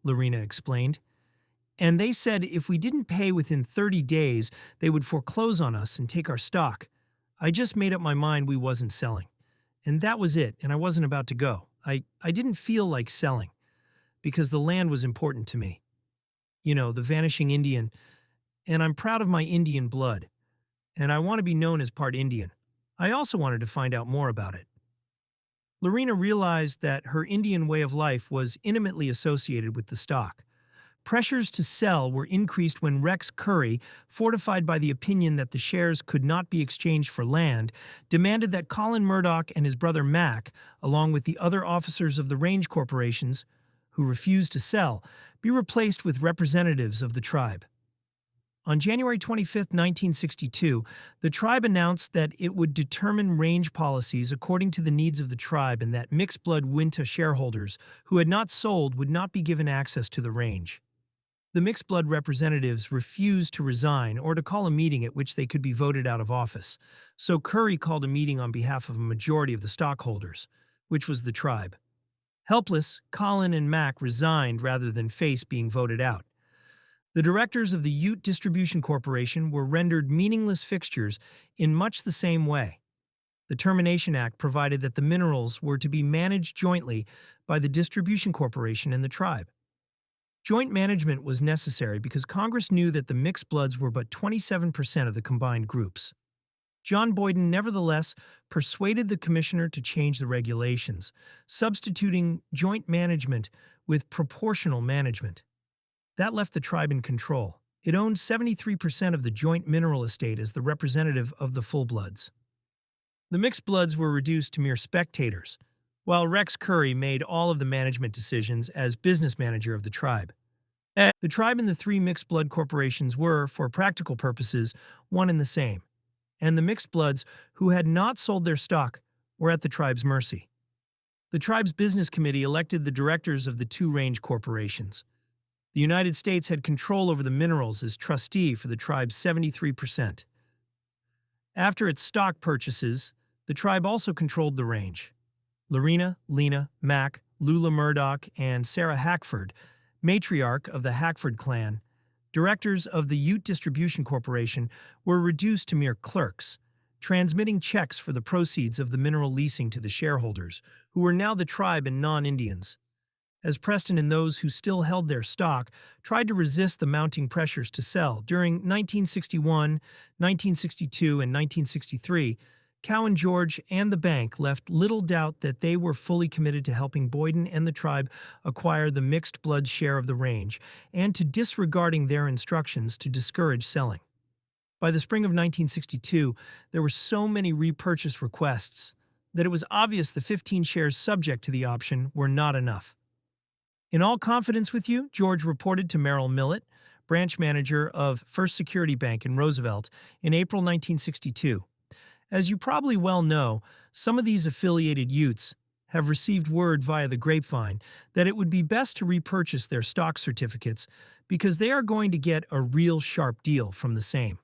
Lorena explained. "And they said if we didn't pay within 30 days, they would foreclose on us and take our stock. I just made up my mind we wasn't selling. And that was it, and I wasn't about to go. I didn't feel like selling, because the land was important to me. You know, the vanishing Indian, and I'm proud of my Indian blood, and I want to be known as part Indian. I also wanted to find out more about it." Lorena realized that her Indian way of life was intimately associated with the stock. Pressures to sell were increased when Rex Curry, fortified by the opinion that the shares could not be exchanged for land, demanded that Colin Murdoch and his brother Mac, along with the other officers of the range corporations, who refused to sell, be replaced with representatives of the tribe. On January 25, 1962, the tribe announced that it would determine range policies according to the needs of the tribe and that mixed-blood Uinta shareholders who had not sold would not be given access to the range. The mixed-blood representatives refused to resign or to call a meeting at which they could be voted out of office, so Curry called a meeting on behalf of a majority of the stockholders, which was the tribe. Helpless, Colin and Mac resigned rather than face being voted out. The directors of the Ute Distribution Corporation were rendered meaningless fixtures in much the same way. The Termination Act provided that the minerals were to be managed jointly by the distribution corporation and the tribe. Joint management was necessary because Congress knew that the mixed bloods were but 27% of the combined groups. John Boyden nevertheless persuaded the commissioner to change the regulations, substituting joint management with proportional management. That left the tribe in control. It owned 73% of the joint mineral estate as the representative of the full bloods. The mixed bloods were reduced to mere spectators, while Rex Curry made all of the management decisions as business manager of the tribe. The tribe and the three mixed blood corporations were, for practical purposes, one and the same, and the mixed bloods who had not sold their stock were at the tribe's mercy. The tribe's business committee elected the directors of the two range corporations. The United States had control over the minerals as trustee for the tribe's 73%. After its stock purchases, the tribe also controlled the range. Lorena, Lena, Mac, Lula Murdoch, and Sarah Hackford, matriarch of the Hackford clan, directors of the Ute Distribution Corporation, were reduced to mere clerks, transmitting checks for the proceeds of the mineral leasing to the shareholders, who were now the tribe and non-Indians. As Preston and those who still held their stock tried to resist the mounting pressures to sell during 1961, 1962, and 1963, Cowan George and the bank left little doubt that they were fully committed to helping Boyden and the tribe acquire the mixed blood share of the range and to disregarding their instructions to discourage selling. By the spring of 1962, there were so many repurchase requests that it was obvious the 15 shares subject to the option were not enough. In all confidence with you, George reported to Merrill Millett, branch manager of First Security Bank in Roosevelt, in April 1962. As you probably well know, some of these affiliated Utes have received word via the grapevine that it would be best to repurchase their stock certificates because they are going to get a real sharp deal from the same.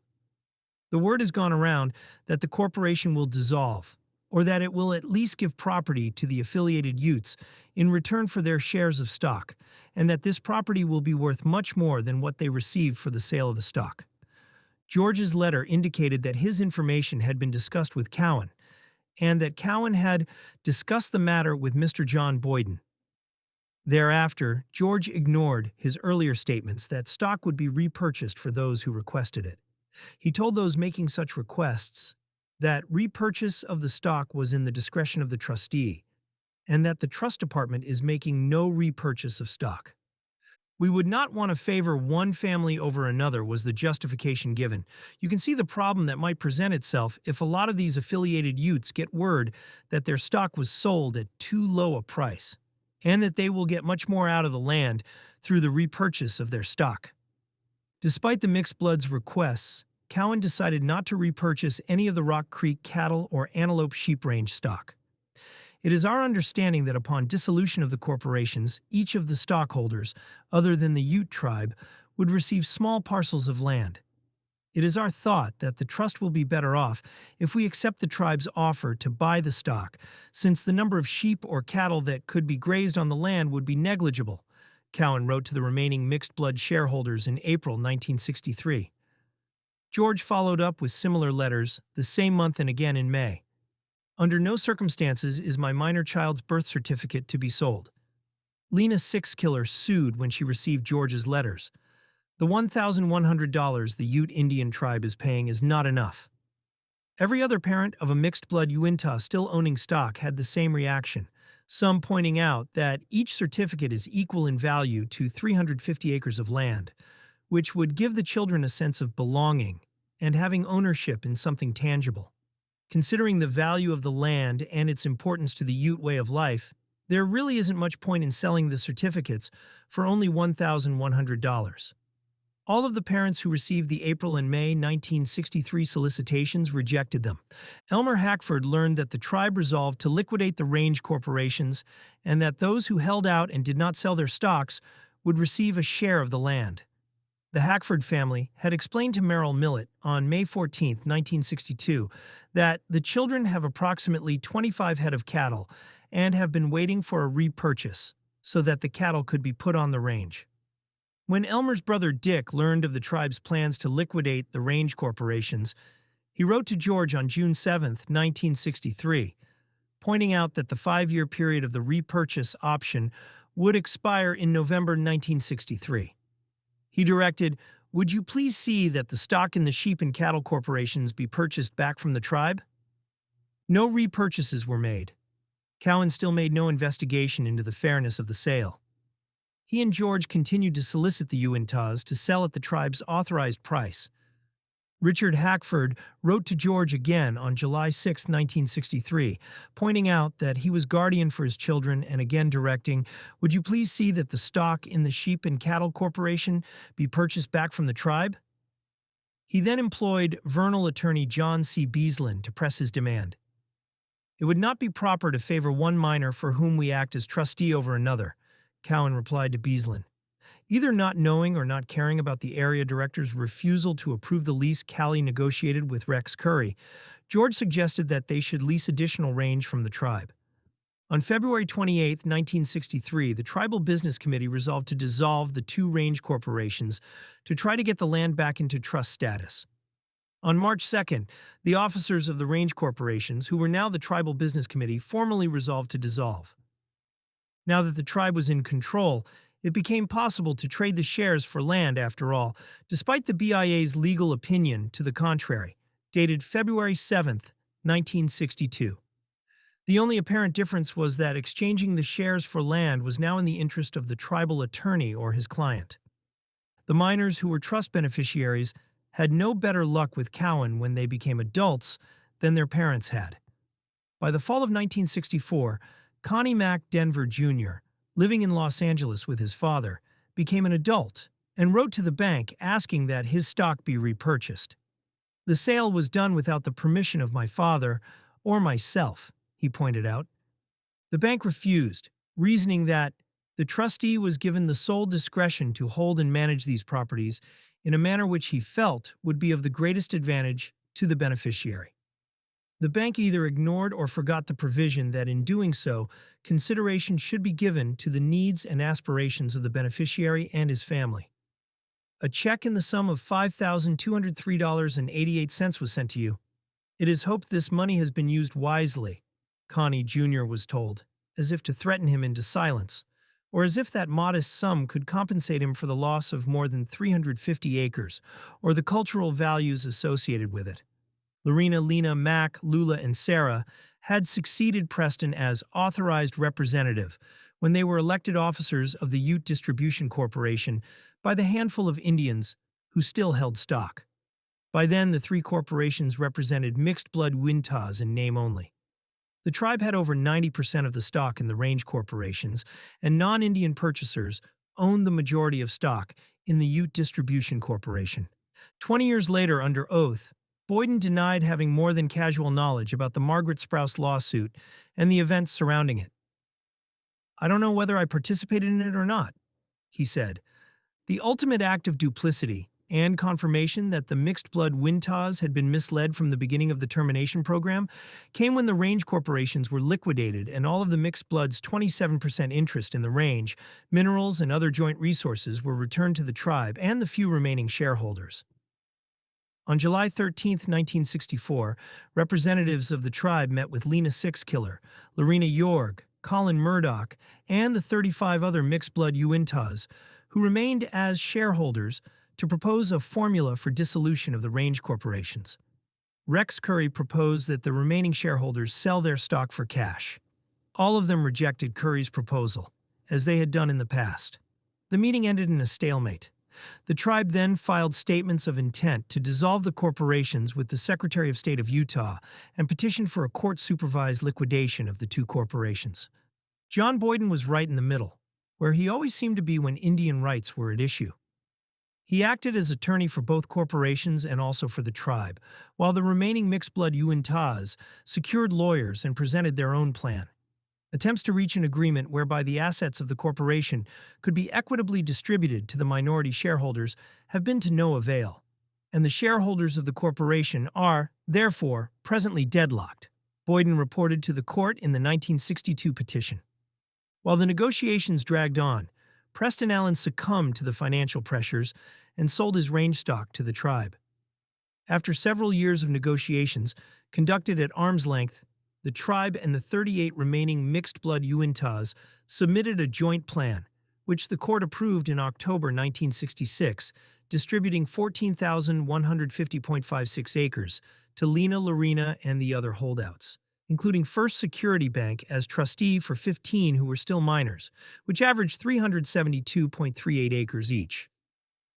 The word has gone around that the corporation will dissolve, or that it will at least give property to the affiliated Utes in return for their shares of stock, and that this property will be worth much more than what they received for the sale of the stock. George's letter indicated that his information had been discussed with Cowan, and that Cowan had discussed the matter with Mr. John Boyden. Thereafter, George ignored his earlier statements that stock would be repurchased for those who requested it. He told those making such requests that repurchase of the stock was in the discretion of the trustee, and that the trust department is making no repurchase of stock. We would not want to favor one family over another was the justification given. You can see the problem that might present itself if a lot of these affiliated Utes get word that their stock was sold at too low a price, and that they will get much more out of the land through the repurchase of their stock. Despite the mixed bloods' requests, Cowan decided not to repurchase any of the Rock Creek cattle or Antelope sheep range stock. It is our understanding that upon dissolution of the corporations, each of the stockholders, other than the Ute Tribe, would receive small parcels of land. It is our thought that the trust will be better off if we accept the tribe's offer to buy the stock, since the number of sheep or cattle that could be grazed on the land would be negligible, Cowan wrote to the remaining mixed blood shareholders in April 1963. George followed up with similar letters the same month and again in May. Under no circumstances is my minor child's birth certificate to be sold. Lena Six Killer sued when she received George's letters. The $1,100 the Ute Indian tribe is paying is not enough. Every other parent of a mixed-blood Uinta still owning stock had the same reaction, some pointing out that each certificate is equal in value to 350 acres of land, which would give the children a sense of belonging and having ownership in something tangible. Considering the value of the land and its importance to the Ute way of life, there really isn't much point in selling the certificates for only $1,100. All of the parents who received the April and May 1963 solicitations rejected them. Elmer Hackford learned that the tribe resolved to liquidate the range corporations and that those who held out and did not sell their stocks would receive a share of the land. The Hackford family had explained to Merrill Millett on May 14, 1962, that the children have approximately 25 head of cattle and have been waiting for a repurchase so that the cattle could be put on the range. When Elmer's brother Dick learned of the tribe's plans to liquidate the range corporations, He wrote to George on June 7, 1963, pointing out that the 5-year period of the repurchase option would expire in November 1963. He directed, "Would you please see that the stock in the sheep and cattle corporations be purchased back from the tribe?" No repurchases were made. Cowan still made no investigation into the fairness of the sale. He and George continued to solicit the Uintas to sell at the tribe's authorized price. Richard Hackford wrote to George again on July 6, 1963, pointing out that he was guardian for his children and again directing, "Would you please see that the stock in the Sheep and Cattle Corporation be purchased back from the tribe?" He then employed Vernal attorney John C. Beaslin to press his demand. "It would not be proper to favor one miner for whom we act as trustee over another," Cowan replied to Beaslin. Either not knowing or not caring about the area director's refusal to approve the lease Calley negotiated with Rex Curry, George suggested that they should lease additional range from the tribe. On February 28, 1963, the Tribal Business Committee resolved to dissolve the two range corporations to try to get the land back into trust status. On March 2nd, the officers of the range corporations, who were now the Tribal Business Committee, formally resolved to dissolve. Now that the tribe was in control, it became possible to trade the shares for land after all, despite the BIA's legal opinion to the contrary, dated February 7, 1962. The only apparent difference was that exchanging the shares for land was now in the interest of the tribal attorney or his client. The miners who were trust beneficiaries had no better luck with Cowan when they became adults than their parents had. By the fall of 1964, Connie Mack Denver Jr., living in Los Angeles with his father, became an adult and wrote to the bank asking that his stock be repurchased. "The sale was done without the permission of my father or myself," he pointed out. The bank refused, reasoning that the trustee was given the sole discretion to hold and manage these properties in a manner which he felt would be of the greatest advantage to the beneficiary. The bank either ignored or forgot the provision that in doing so, consideration should be given to the needs and aspirations of the beneficiary and his family. A check in the sum of $5,203.88 was sent to you. "It is hoped this money has been used wisely," Connie Jr. was told, as if to threaten him into silence, or as if that modest sum could compensate him for the loss of more than 350 acres, or the cultural values associated with it. Lorena, Lena, Mac, Lula, and Sarah had succeeded Preston as authorized representative when they were elected officers of the Ute Distribution Corporation by the handful of Indians who still held stock. By then, the three corporations represented mixed-blood Uintas in name only. The tribe had over 90% of the stock in the range corporations, and non-Indian purchasers owned the majority of stock in the Ute Distribution Corporation. 20 years later, under oath, Boyden denied having more than casual knowledge about the Margaret Sprouse lawsuit and the events surrounding it. "I don't know whether I participated in it or not," he said. The ultimate act of duplicity and confirmation that the mixed-blood Uintas had been misled from the beginning of the termination program came when the range corporations were liquidated and all of the mixed blood's 27% interest in the range, minerals, and other joint resources were returned to the tribe and the few remaining shareholders. On July 13, 1964, representatives of the tribe met with Lena Sixkiller, Lorena Yorg, Colin Murdoch, and the 35 other mixed-blood Uintas, who remained as shareholders, to propose a formula for dissolution of the range corporations. Rex Curry proposed that the remaining shareholders sell their stock for cash. All of them rejected Curry's proposal, as they had done in the past. The meeting ended in a stalemate. The tribe then filed statements of intent to dissolve the corporations with the Secretary of State of Utah and petitioned for a court-supervised liquidation of the two corporations. John Boyden was right in the middle, where he always seemed to be when Indian rights were at issue. He acted as attorney for both corporations and also for the tribe, while the remaining mixed-blood Uintas secured lawyers and presented their own plan. Attempts to reach an agreement whereby the assets of the corporation could be equitably distributed to the minority shareholders have been to no avail, and the shareholders of the corporation are, therefore, presently deadlocked, Boyden reported to the court in the 1962 petition. While the negotiations dragged on, Preston Allen succumbed to the financial pressures and sold his range stock to the tribe. After several years of negotiations conducted at arm's length, the tribe and the 38 remaining mixed-blood Uintas submitted a joint plan, which the court approved in October 1966, distributing 14,150.56 acres to Lena Larina and the other holdouts, including First Security Bank as trustee for 15 who were still minors, which averaged 372.38 acres each.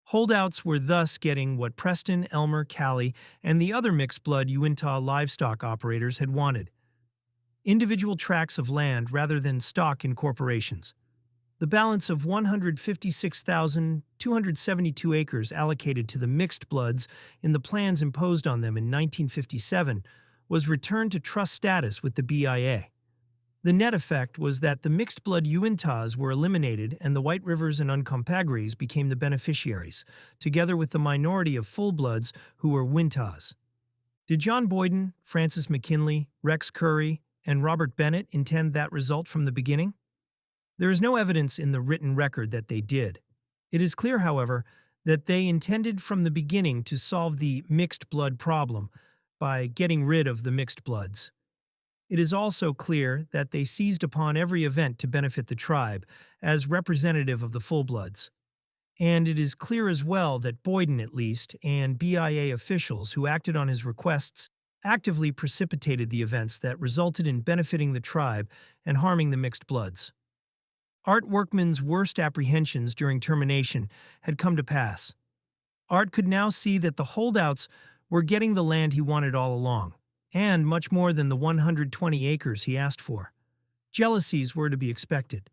Holdouts were thus getting what Preston, Elmer, Callie, and the other mixed-blood Uintah livestock operators had wanted: individual tracts of land rather than stock in corporations. The balance of 156,272 acres allocated to the mixed bloods in the plans imposed on them in 1957 was returned to trust status with the BIA. The net effect was that the mixed-blood Uintas were eliminated and the White Rivers and Uncompahgres became the beneficiaries, together with the minority of full-bloods who were Wintas. Did John Boyden, Francis McKinley, Rex Curry, and Robert Bennett intend that result from the beginning? There is no evidence in the written record that they did. It is clear, however, that they intended from the beginning to solve the mixed-blood problem by getting rid of the mixed bloods. It is also clear that they seized upon every event to benefit the tribe, as representative of the full-bloods. And it is clear as well that Boyden, at least, and BIA officials who acted on his requests actively precipitated the events that resulted in benefiting the tribe and harming the mixed bloods. Art Workman's worst apprehensions during termination had come to pass. Art could now see that the holdouts were getting the land he wanted all along, and much more than the 120 acres he asked for. Jealousies were to be expected.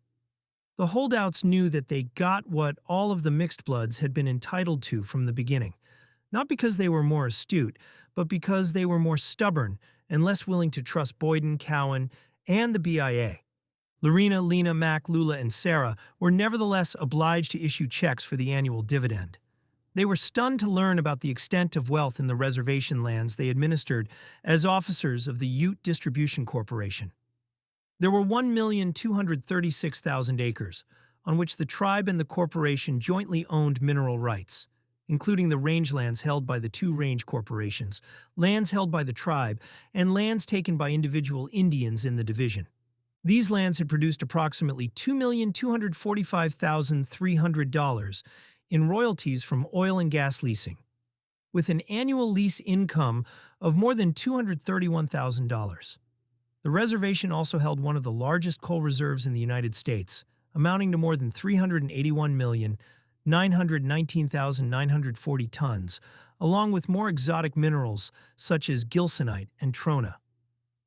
The holdouts knew that they got what all of the mixed bloods had been entitled to from the beginning, not because they were more astute, but because they were more stubborn and less willing to trust Boyden, Cowan, and the BIA. Lorena, Lena, Mac, Lula, and Sarah were nevertheless obliged to issue checks for the annual dividend. They were stunned to learn about the extent of wealth in the reservation lands they administered as officers of the Ute Distribution Corporation. There were 1,236,000 acres, on which the tribe and the corporation jointly owned mineral rights, including the rangelands held by the two range corporations, lands held by the tribe, and lands taken by individual Indians in the division. These lands had produced approximately $2,245,300 in royalties from oil and gas leasing, with an annual lease income of more than $231,000. The reservation also held one of the largest coal reserves in the United States, amounting to more than 381,919,940 tons, along with more exotic minerals such as gilsonite and trona.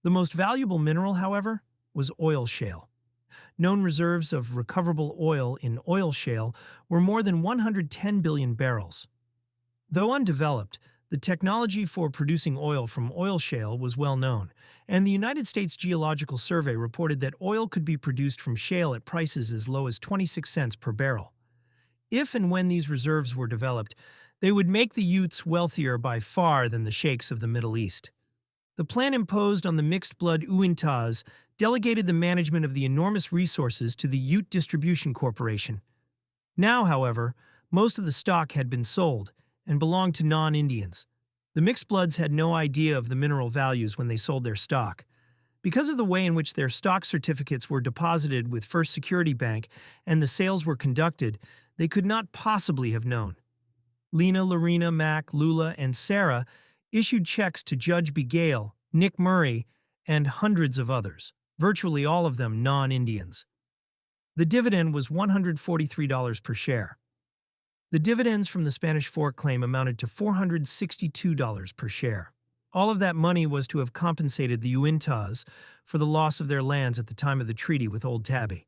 The most valuable mineral, however, was oil shale. Known reserves of recoverable oil in oil shale were more than 110 billion barrels. Though undeveloped, the technology for producing oil from oil shale was well known, and the United States Geological Survey reported that oil could be produced from shale at prices as low as 26 cents per barrel. If and when these reserves were developed, they would make the Utes wealthier by far than the sheikhs of the Middle East. The plan imposed on the mixed-blood Uintas delegated the management of the enormous resources to the Ute Distribution Corporation. Now, however, most of the stock had been sold and belonged to non-Indians. The mixed bloods had no idea of the mineral values when they sold their stock. Because of the way in which their stock certificates were deposited with First Security Bank and the sales were conducted, they could not possibly have known. Lena, Lorena, Mac, Lula, and Sarah issued checks to Judge B. Gale, Nick Murray, and hundreds of others, virtually all of them non-Indians. The dividend was $143 per share. The dividends from the Spanish Fork claim amounted to $462 per share. All of that money was to have compensated the Uintas for the loss of their lands at the time of the treaty with Old Tabby.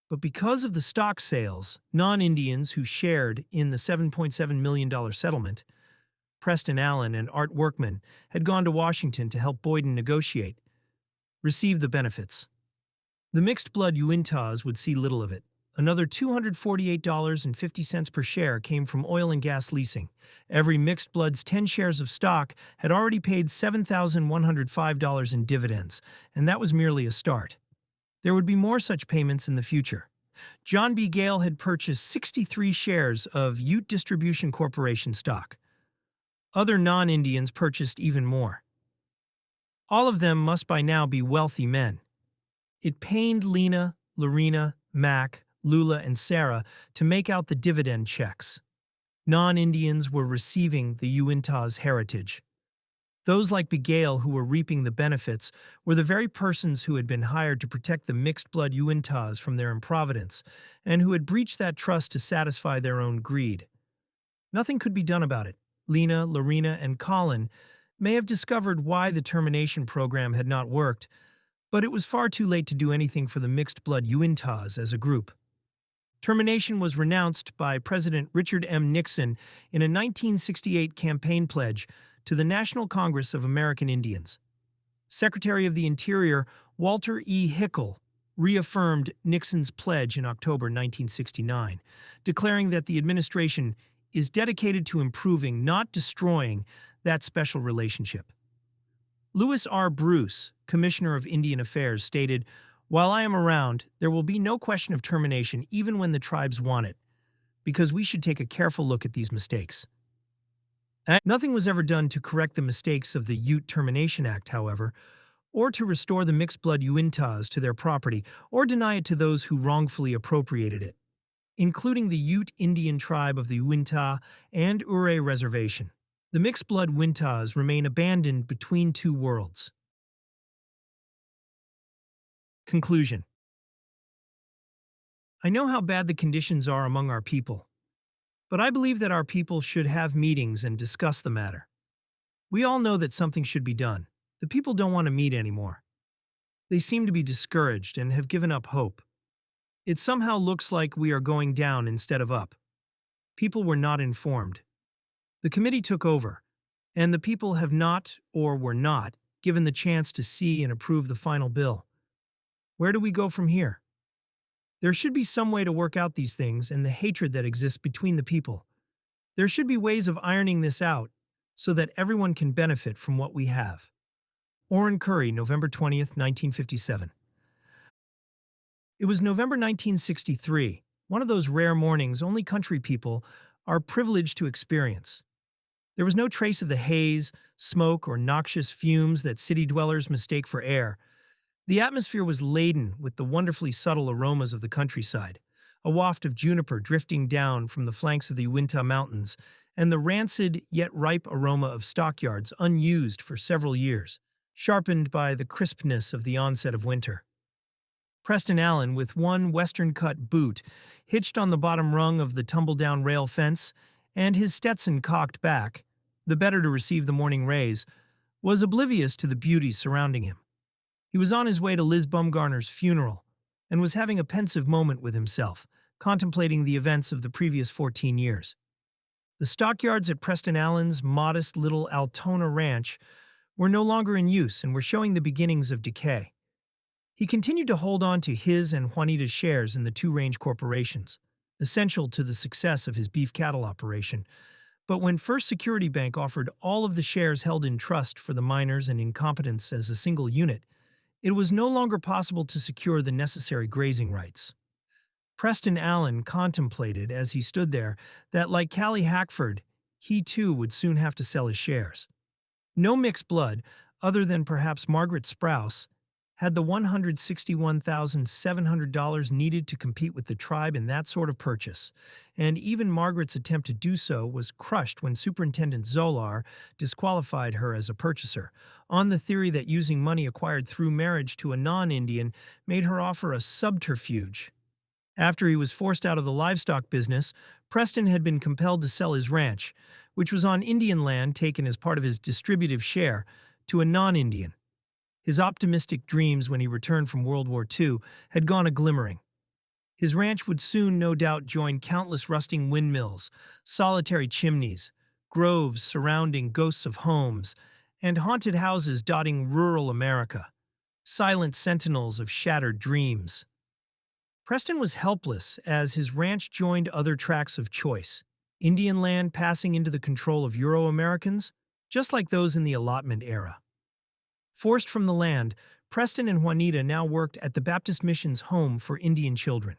But because of the stock sales, non-Indians who shared in the $7.7 million settlement, Preston Allen and Art Workman had gone to Washington to help Boyden negotiate, received the benefits. The mixed-blood Uintas would see little of it. Another $248.50 per share came from oil and gas leasing. Every mixed blood's 10 shares of stock had already paid $7,105 in dividends, and that was merely a start. There would be more such payments in the future. John B. Gale had purchased 63 shares of Ute Distribution Corporation stock. Other non-Indians purchased even more. All of them must by now be wealthy men. It pained Lena, Lorena, Mac, Lula, and Sarah to make out the dividend checks. Non-Indians were receiving the Uinta's heritage. Those like Bigale who were reaping the benefits were the very persons who had been hired to protect the mixed-blood Uintas from their improvidence, and who had breached that trust to satisfy their own greed. Nothing could be done about it. Lena, Lorena, and Colin may have discovered why the termination program had not worked, but it was far too late to do anything for the mixed-blood Uintas as a group. Termination was renounced by President Richard M. Nixon in a 1968 campaign pledge to the National Congress of American Indians. Secretary of the Interior Walter E. Hickel reaffirmed Nixon's pledge in October 1969, declaring that the administration is dedicated to improving, not destroying, that special relationship. Lewis R. Bruce, Commissioner of Indian Affairs, stated, "While I am around, there will be no question of termination even when the tribes want it, because we should take a careful look at these mistakes." Nothing was ever done to correct the mistakes of the Ute Termination Act, however, or to restore the mixed-blood Uintas to their property, or deny it to those who wrongfully appropriated it, including the Ute Indian Tribe of the Uinta and Ure Reservation. The mixed-blood Uintas remain abandoned between two worlds. Conclusion. I know how bad the conditions are among our people, but I believe that our people should have meetings and discuss the matter. We all know that something should be done. The people don't want to meet anymore. They seem to be discouraged and have given up hope. It somehow looks like we are going down instead of up. People were not informed. The committee took over, and the people have not, or were not, given the chance to see and approve the final bill. Where do we go from here? There should be some way to work out these things and the hatred that exists between the people. There should be ways of ironing this out so that everyone can benefit from what we have. Orrin Curry, November 20th, 1957. It was November 1963, one of those rare mornings only country people are privileged to experience. There was no trace of the haze, smoke, or noxious fumes that city dwellers mistake for air. The atmosphere was laden with the wonderfully subtle aromas of the countryside, a waft of juniper drifting down from the flanks of the Uinta Mountains, and the rancid yet ripe aroma of stockyards unused for several years, sharpened by the crispness of the onset of winter. Preston Allen, with one western-cut boot hitched on the bottom rung of the tumble-down rail fence, and his Stetson cocked back, the better to receive the morning rays, was oblivious to the beauty surrounding him. He was on his way to Liz Bumgarner's funeral and was having a pensive moment with himself, contemplating the events of the previous 14 years. The stockyards at Preston Allen's modest little Altona ranch were no longer in use and were showing the beginnings of decay. He continued to hold on to his and Juanita's shares in the two range corporations, essential to the success of his beef cattle operation. But when First Security Bank offered all of the shares held in trust for the miners and incompetents as a single unit, it was no longer possible to secure the necessary grazing rights. Preston Allen contemplated, as he stood there, that like Callie Hackford, he too would soon have to sell his shares. No mixed blood, other than perhaps Margaret Sprouse, had the $161,700 needed to compete with the tribe in that sort of purchase, and even Margaret's attempt to do so was crushed when Superintendent Zolar disqualified her as a purchaser, on the theory that using money acquired through marriage to a non-Indian made her offer a subterfuge. After he was forced out of the livestock business, Preston had been compelled to sell his ranch, which was on Indian land taken as part of his distributive share, to a non-Indian. His optimistic dreams when he returned from World War II had gone a-glimmering. His ranch would soon, no doubt, join countless rusting windmills, solitary chimneys, groves surrounding ghosts of homes, and haunted houses dotting rural America, silent sentinels of shattered dreams. Preston was helpless as his ranch joined other tracts of choice, Indian land passing into the control of Euro-Americans, just like those in the allotment era. Forced from the land, Preston and Juanita now worked at the Baptist Mission's home for Indian children.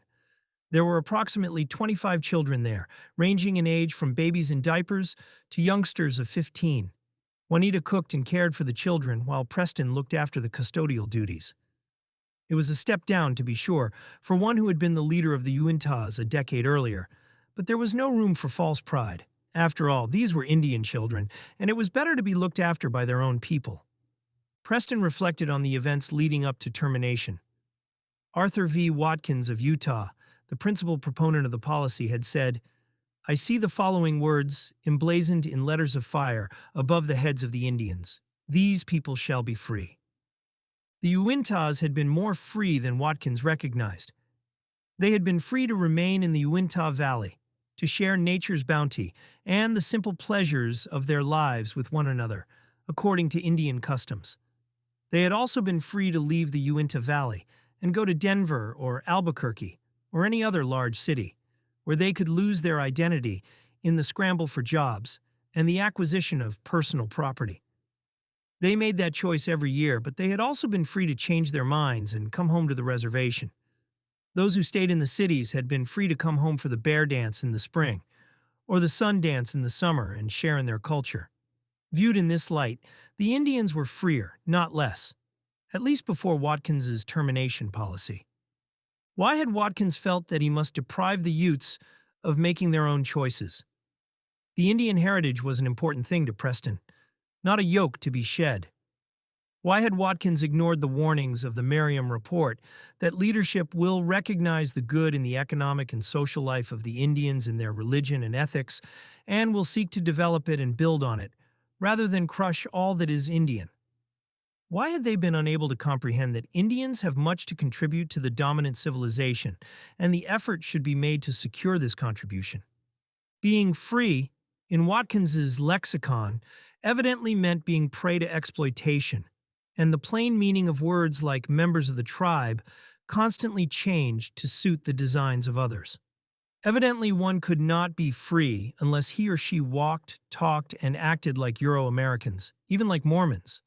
There were approximately 25 children there, ranging in age from babies in diapers to youngsters of 15. Juanita cooked and cared for the children while Preston looked after the custodial duties. It was a step down, to be sure, for one who had been the leader of the Utes a decade earlier, but there was no room for false pride. After all, these were Indian children, and it was better to be looked after by their own people. Preston reflected on the events leading up to termination. Arthur V. Watkins of Utah, the principal proponent of the policy, had said, "I see the following words emblazoned in letters of fire above the heads of the Indians. These people shall be free." The Uintas had been more free than Watkins recognized. They had been free to remain in the Uinta Valley, to share nature's bounty and the simple pleasures of their lives with one another, according to Indian customs. They had also been free to leave the Uinta Valley and go to Denver or Albuquerque or any other large city, where they could lose their identity in the scramble for jobs and the acquisition of personal property. They made that choice every year, but they had also been free to change their minds and come home to the reservation. Those who stayed in the cities had been free to come home for the bear dance in the spring, or the sun dance in the summer and share in their culture. Viewed in this light, the Indians were freer, not less, at least before Watkins's termination policy. Why had Watkins felt that he must deprive the Utes of making their own choices? The Indian heritage was an important thing to Preston, not a yoke to be shed. Why had Watkins ignored the warnings of the Merriam Report that leadership will recognize the good in the economic and social life of the Indians in their religion and ethics, and will seek to develop it and build on it, rather than crush all that is Indian? Why had they been unable to comprehend that Indians have much to contribute to the dominant civilization, and the effort should be made to secure this contribution? Being free, in Watkins's lexicon, evidently meant being prey to exploitation, and the plain meaning of words like members of the tribe constantly changed to suit the designs of others. Evidently, one could not be free unless he or she walked, talked, and acted like Euro-Americans, even like Mormons.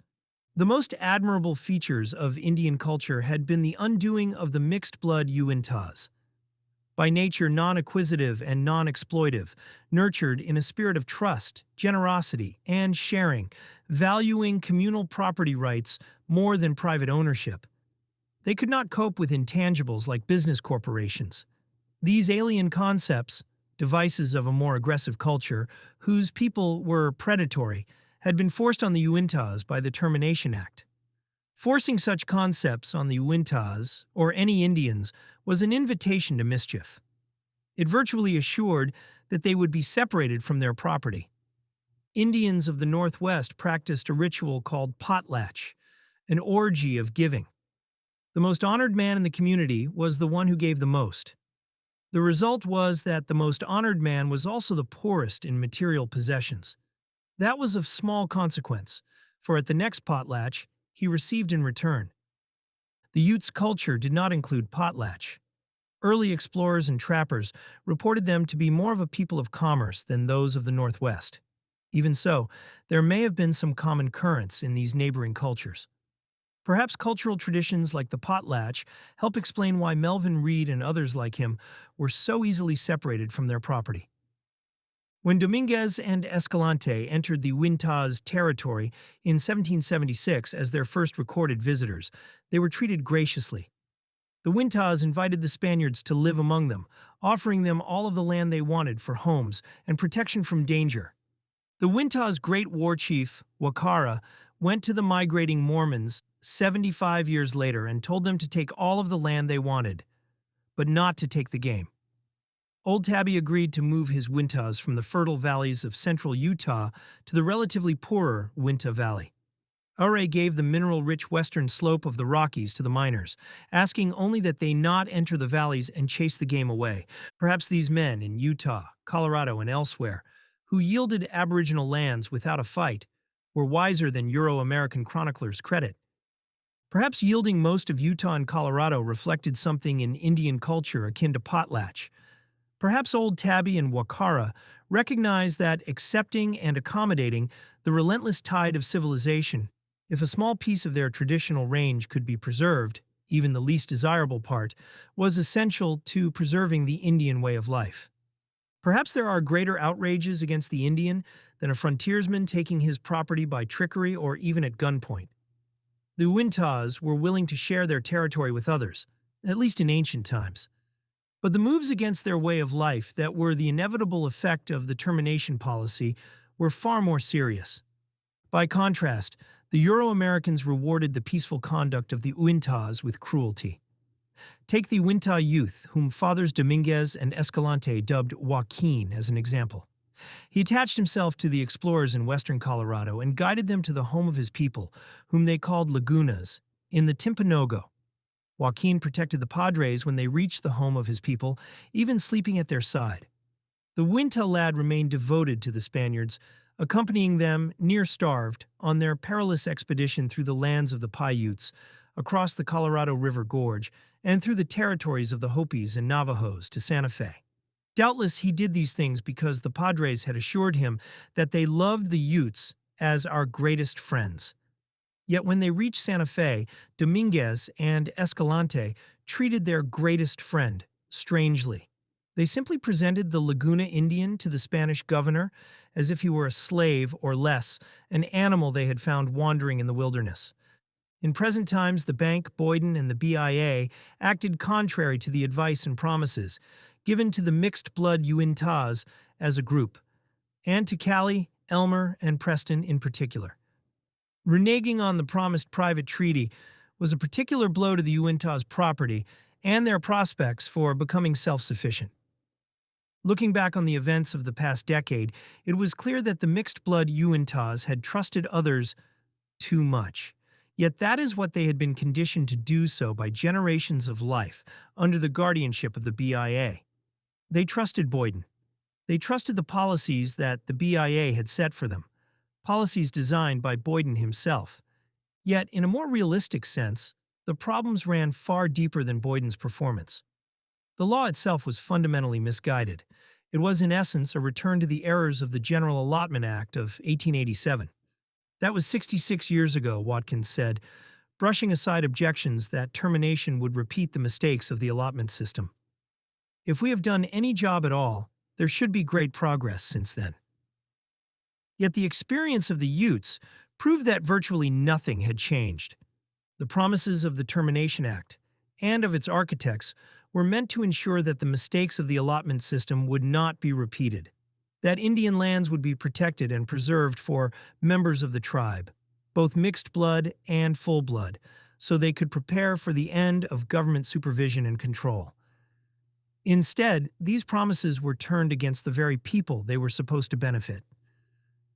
The most admirable features of Indian culture had been the undoing of the mixed-blood Uintas. By nature non-acquisitive and non-exploitive, nurtured in a spirit of trust, generosity, and sharing, valuing communal property rights more than private ownership. They could not cope with intangibles like business corporations. These alien concepts, devices of a more aggressive culture, whose people were predatory, had been forced on the Uintas by the Termination Act. Forcing such concepts on the Uintas, or any Indians, was an invitation to mischief. It virtually assured that they would be separated from their property. Indians of the Northwest practiced a ritual called potlatch, an orgy of giving. The most honored man in the community was the one who gave the most. The result was that the most honored man was also the poorest in material possessions. That was of small consequence, for at the next potlatch, he received in return. The Utes' culture did not include potlatch. Early explorers and trappers reported them to be more of a people of commerce than those of the Northwest. Even so, there may have been some common currents in these neighboring cultures. Perhaps cultural traditions like the potlatch help explain why Melvin Reed and others like him were so easily separated from their property. When Dominguez and Escalante entered the Uintas territory in 1776 as their first recorded visitors, they were treated graciously. The Uintas invited the Spaniards to live among them, offering them all of the land they wanted for homes and protection from danger. The Uintas' great war chief, Wakara, went to the migrating Mormons 75 years later and told them to take all of the land they wanted, but not to take the game. Old Tabby agreed to move his Uintas from the fertile valleys of central Utah to the relatively poorer Uinta Valley. Ouray gave the mineral-rich western slope of the Rockies to the miners, asking only that they not enter the valleys and chase the game away. Perhaps these men in Utah, Colorado, and elsewhere, who yielded Aboriginal lands without a fight, were wiser than Euro-American chroniclers credit. Perhaps yielding most of Utah and Colorado reflected something in Indian culture akin to potlatch. Perhaps Old Tabby and Wakara recognized that accepting and accommodating the relentless tide of civilization, if a small piece of their traditional range could be preserved, even the least desirable part, was essential to preserving the Indian way of life. Perhaps there are greater outrages against the Indian than a frontiersman taking his property by trickery or even at gunpoint. The Uintas were willing to share their territory with others, at least in ancient times. But the moves against their way of life that were the inevitable effect of the termination policy were far more serious. By contrast, the Euro-Americans rewarded the peaceful conduct of the Uintas with cruelty. Take the Uinta youth, whom Fathers Dominguez and Escalante dubbed Joaquin, as an example. He attached himself to the explorers in western Colorado and guided them to the home of his people, whom they called Lagunas, in the Timpanogos. Joaquin protected the Padres when they reached the home of his people, even sleeping at their side. The Uinta lad remained devoted to the Spaniards, accompanying them, near-starved, on their perilous expedition through the lands of the Paiutes, across the Colorado River Gorge, and through the territories of the Hopis and Navajos to Santa Fe. Doubtless he did these things because the Padres had assured him that they loved the Utes as our greatest friends. Yet when they reached Santa Fe, Dominguez and Escalante treated their greatest friend strangely. They simply presented the Laguna Indian to the Spanish governor as if he were a slave or less, an animal they had found wandering in the wilderness. In present times, the bank, Boyden, and the BIA acted contrary to the advice and promises given to the mixed-blood Uintas as a group, and to Cali, Elmer, and Preston in particular. Reneging on the promised private treaty was a particular blow to the Uintas' property and their prospects for becoming self-sufficient. Looking back on the events of the past decade, it was clear that the mixed-blood Uintas had trusted others too much. Yet that is what they had been conditioned to do so by generations of life under the guardianship of the BIA. They trusted Boyden. They trusted the policies that the BIA had set for them, policies designed by Boyden himself. Yet, in a more realistic sense, the problems ran far deeper than Boyden's performance. The law itself was fundamentally misguided. It was, in essence, a return to the errors of the General Allotment Act of 1887. That was 66 years ago, Watkins said, brushing aside objections that termination would repeat the mistakes of the allotment system. If we have done any job at all, there should be great progress since then. Yet the experience of the Utes proved that virtually nothing had changed. The promises of the Termination Act and of its architects were meant to ensure that the mistakes of the allotment system would not be repeated, that Indian lands would be protected and preserved for members of the tribe, both mixed blood and full blood, so they could prepare for the end of government supervision and control. Instead, these promises were turned against the very people they were supposed to benefit.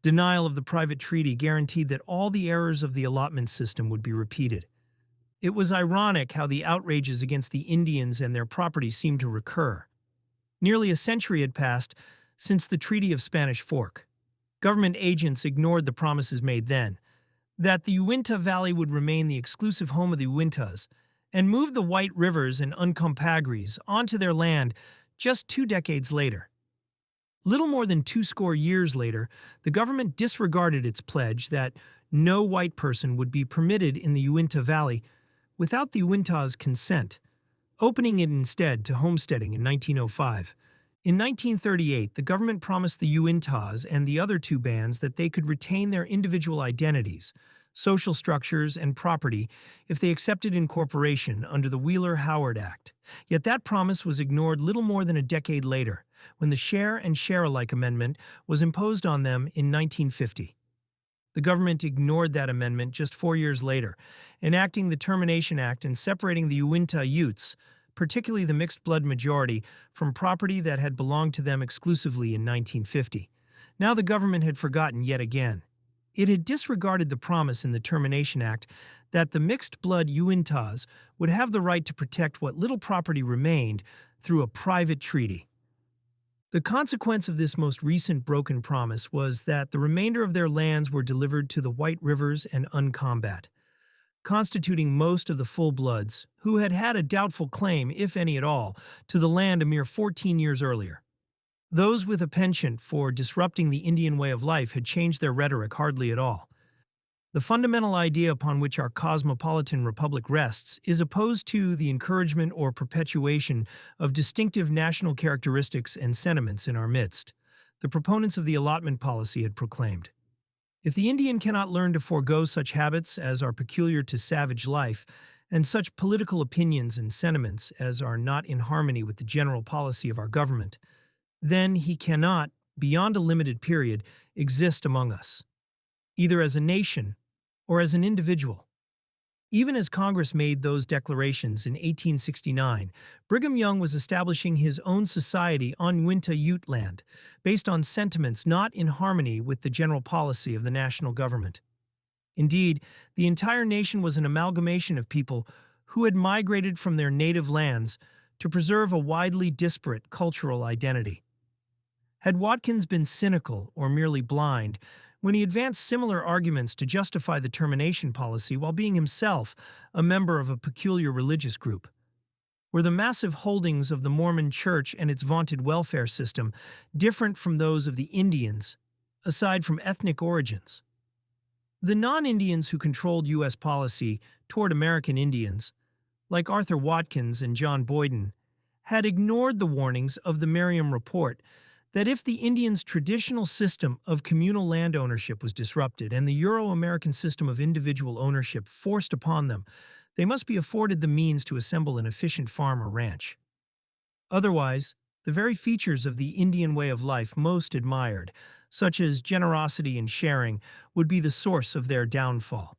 Denial of the private treaty guaranteed that all the errors of the allotment system would be repeated. It was ironic how the outrages against the Indians and their property seemed to recur. Nearly a century had passed since the Treaty of Spanish Fork. Government agents ignored the promises made then, that the Uinta Valley would remain the exclusive home of the Uintas, and moved the White Rivers and Uncompahgres onto their land just 2 decades later. Little more than 20 years later, the government disregarded its pledge that no white person would be permitted in the Uinta Valley without the Uintas' consent, opening it instead to homesteading in 1905. In 1938, the government promised the Uintas and the other 2 bands that they could retain their individual identities, social structures, and property if they accepted incorporation under the Wheeler-Howard Act. Yet that promise was ignored little more than a decade later, when the Share and Share-alike Amendment was imposed on them in 1950. The government ignored that amendment just 4 years later, enacting the Termination Act and separating the Uinta Utes, particularly the mixed-blood majority, from property that had belonged to them exclusively in 1950. Now the government had forgotten yet again. It had disregarded the promise in the Termination Act that the mixed-blood Uintas would have the right to protect what little property remained through a private treaty. The consequence of this most recent broken promise was that the remainder of their lands were delivered to the White Rivers and Uncombat, constituting most of the full-bloods, who had had a doubtful claim, if any at all, to the land a mere 14 years earlier. Those with a penchant for disrupting the Indian way of life had changed their rhetoric hardly at all. The fundamental idea upon which our cosmopolitan republic rests is opposed to the encouragement or perpetuation of distinctive national characteristics and sentiments in our midst, the proponents of the allotment policy had proclaimed. If the Indian cannot learn to forego such habits as are peculiar to savage life, and such political opinions and sentiments as are not in harmony with the general policy of our government, then he cannot, beyond a limited period, exist among us, either as a nation or as an individual. Even as Congress made those declarations in 1869, Brigham Young was establishing his own society on Ute land, based on sentiments not in harmony with the general policy of the national government. Indeed, the entire nation was an amalgamation of people who had migrated from their native lands to preserve a widely disparate cultural identity. Had Watkins been cynical or merely blind when he advanced similar arguments to justify the termination policy while being himself a member of a peculiar religious group? Were the massive holdings of the Mormon Church and its vaunted welfare system different from those of the Indians, aside from ethnic origins? The non-Indians who controlled U.S. policy toward American Indians, like Arthur Watkins and John Boyden, had ignored the warnings of the Merriam Report that if the Indians' traditional system of communal land ownership was disrupted and the Euro-American system of individual ownership forced upon them, they must be afforded the means to assemble an efficient farm or ranch. Otherwise, the very features of the Indian way of life most admired, such as generosity and sharing, would be the source of their downfall.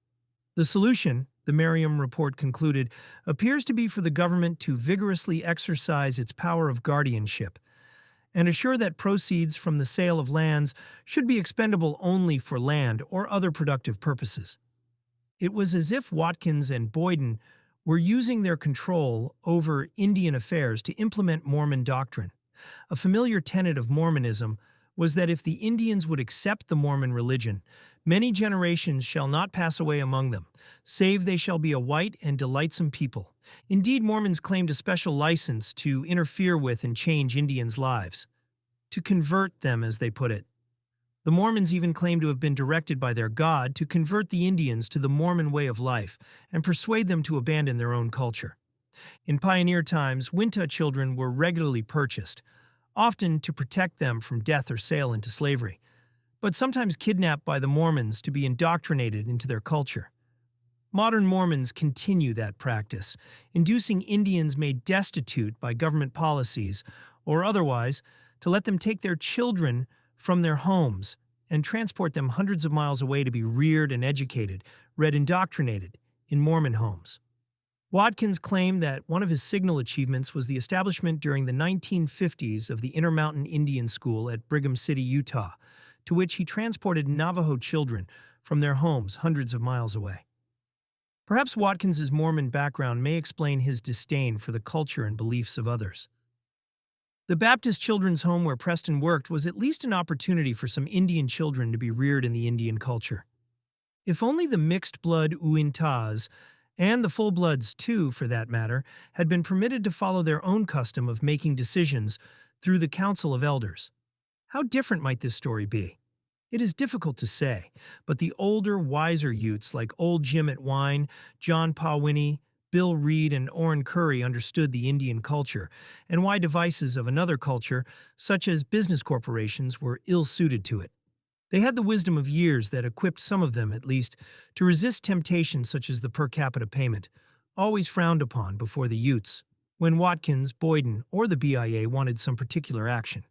The solution, the Merriam Report concluded, appears to be for the government to vigorously exercise its power of guardianship and assure that proceeds from the sale of lands should be expendable only for land or other productive purposes. It was as if Watkins and Boyden were using their control over Indian affairs to implement Mormon doctrine. A familiar tenet of Mormonism was that if the Indians would accept the Mormon religion, many generations shall not pass away among them, save they shall be a white and delightsome people. Indeed, Mormons claimed a special license to interfere with and change Indians' lives, to convert them, as they put it. The Mormons even claimed to have been directed by their God to convert the Indians to the Mormon way of life and persuade them to abandon their own culture. In pioneer times, Winta children were regularly purchased, often to protect them from death or sale into slavery, but sometimes kidnapped by the Mormons to be indoctrinated into their culture. Modern Mormons continue that practice, inducing Indians made destitute by government policies or otherwise to let them take their children from their homes and transport them hundreds of miles away to be reared and educated, indoctrinated, in Mormon homes. Watkins claimed that one of his signal achievements was the establishment during the 1950s of the Intermountain Indian School at Brigham City, Utah, to which he transported Navajo children from their homes hundreds of miles away. Perhaps Watkins's Mormon background may explain his disdain for the culture and beliefs of others. The Baptist Children's Home where Preston worked was at least an opportunity for some Indian children to be reared in the Indian culture. If only the mixed-blood Uintas, and the full-bloods too, for that matter, had been permitted to follow their own custom of making decisions through the Council of Elders. How different might this story be? It is difficult to say, but the older, wiser Utes like Old Jim at Wine, John Pawinny, Bill Reed, and Orrin Curry understood the Indian culture and why devices of another culture, such as business corporations, were ill-suited to it. They had the wisdom of years that equipped some of them, at least, to resist temptations such as the per capita payment, always frowned upon before the Utes, when Watkins, Boyden, or the BIA wanted some particular action.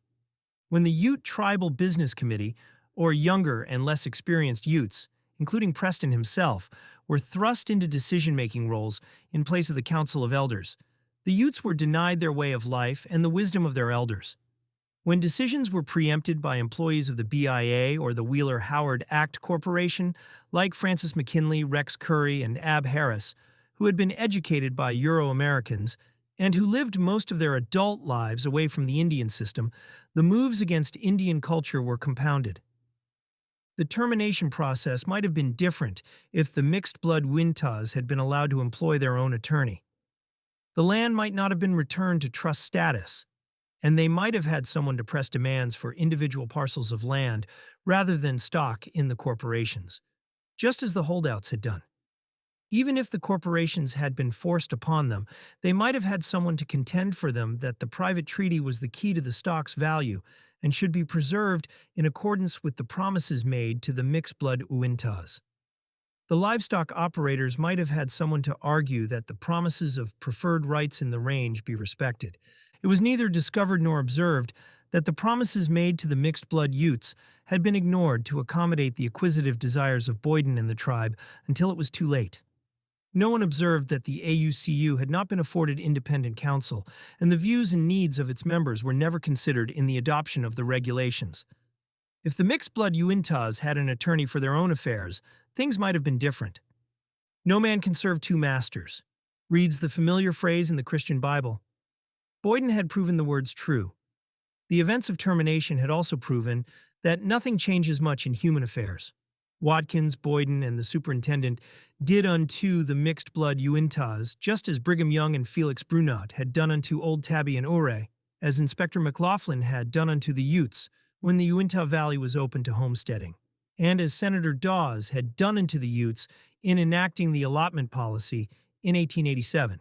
When the Ute Tribal Business Committee, or younger and less experienced Utes, including Preston himself, were thrust into decision-making roles in place of the Council of Elders, the Utes were denied their way of life and the wisdom of their elders. When decisions were preempted by employees of the BIA or the Wheeler-Howard Act Corporation, like Francis McKinley, Rex Curry, and Ab Harris, who had been educated by Euro-Americans and who lived most of their adult lives away from the Indian system, the moves against Indian culture were compounded. The termination process might have been different if the mixed-blood Wintas had been allowed to employ their own attorney. The land might not have been returned to trust status, and they might have had someone to press demands for individual parcels of land rather than stock in the corporations. just as the holdouts had done. Even if the corporations had been forced upon them, they might have had someone to contend for them that the private treaty was the key to the stock's value and should be preserved in accordance with the promises made to the mixed-blood Uintas. The livestock operators might have had someone to argue that the promises of preferred rights in the range be respected. It was neither discovered nor observed that the promises made to the mixed-blood Utes had been ignored to accommodate the acquisitive desires of Boyden and the tribe until it was too late. No one observed that the AUCU had not been afforded independent counsel, and the views and needs of its members were never considered in the adoption of the regulations. If the mixed-blood Uintas had an attorney for their own affairs, things might have been different. No man can serve two masters, reads the familiar phrase in the Christian Bible. Boyden had proven the words true. The events of termination had also proven that nothing changes much in human affairs. Watkins, Boyden, and the superintendent did unto the mixed-blood Uintas just as Brigham Young and Felix Brunot had done unto Old Tabby and Ouray, as Inspector McLaughlin had done unto the Utes when the Uinta Valley was open to homesteading, and as Senator Dawes had done unto the Utes in enacting the allotment policy in 1887.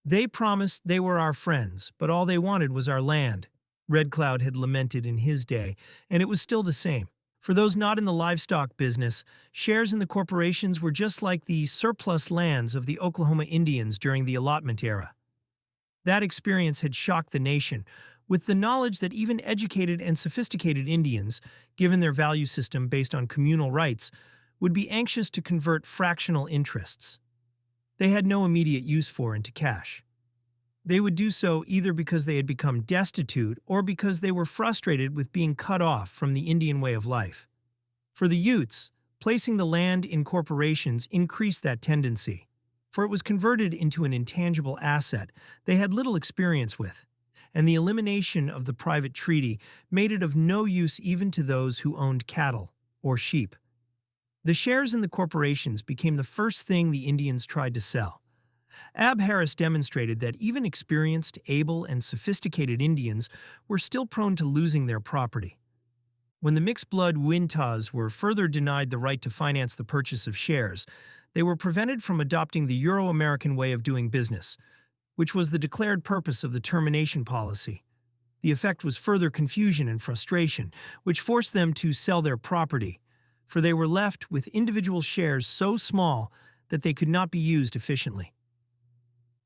They promised they were our friends, but all they wanted was our land, Red Cloud had lamented in his day, and it was still the same. For those not in the livestock business, shares in the corporations were just like the surplus lands of the Oklahoma Indians during the allotment era. That experience had shocked the nation, with the knowledge that even educated and sophisticated Indians, given their value system based on communal rights, would be anxious to convert fractional interests they had no immediate use for into cash. They would do so either because they had become destitute or because they were frustrated with being cut off from the Indian way of life. For the Utes, placing the land in corporations increased that tendency, for it was converted into an intangible asset they had little experience with, and the elimination of the private treaty made it of no use even to those who owned cattle or sheep. The shares in the corporations became the first thing the Indians tried to sell. Ab Harris demonstrated that even experienced, able, and sophisticated Indians were still prone to losing their property. When the mixed-blood Uintas were further denied the right to finance the purchase of shares, they were prevented from adopting the Euro-American way of doing business, which was the declared purpose of the termination policy. The effect was further confusion and frustration, which forced them to sell their property, for they were left with individual shares so small that they could not be used efficiently.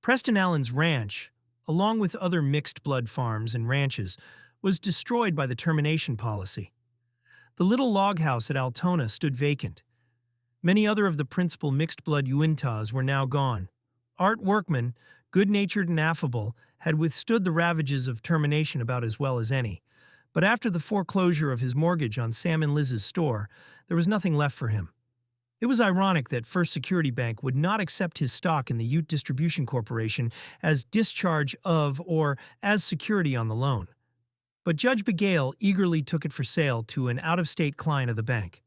Preston Allen's ranch, along with other mixed-blood farms and ranches, was destroyed by the termination policy. The little log house at Altona stood vacant. Many other of the principal mixed-blood Uintas were now gone. Art Workman, good-natured and affable, had withstood the ravages of termination about as well as any. But after the foreclosure of his mortgage on Sam and Liz's store, there was nothing left for him. It was ironic that First Security Bank would not accept his stock in the Ute Distribution Corporation as discharge of or as security on the loan. But Judge Begale eagerly took it for sale to an out-of-state client of the bank.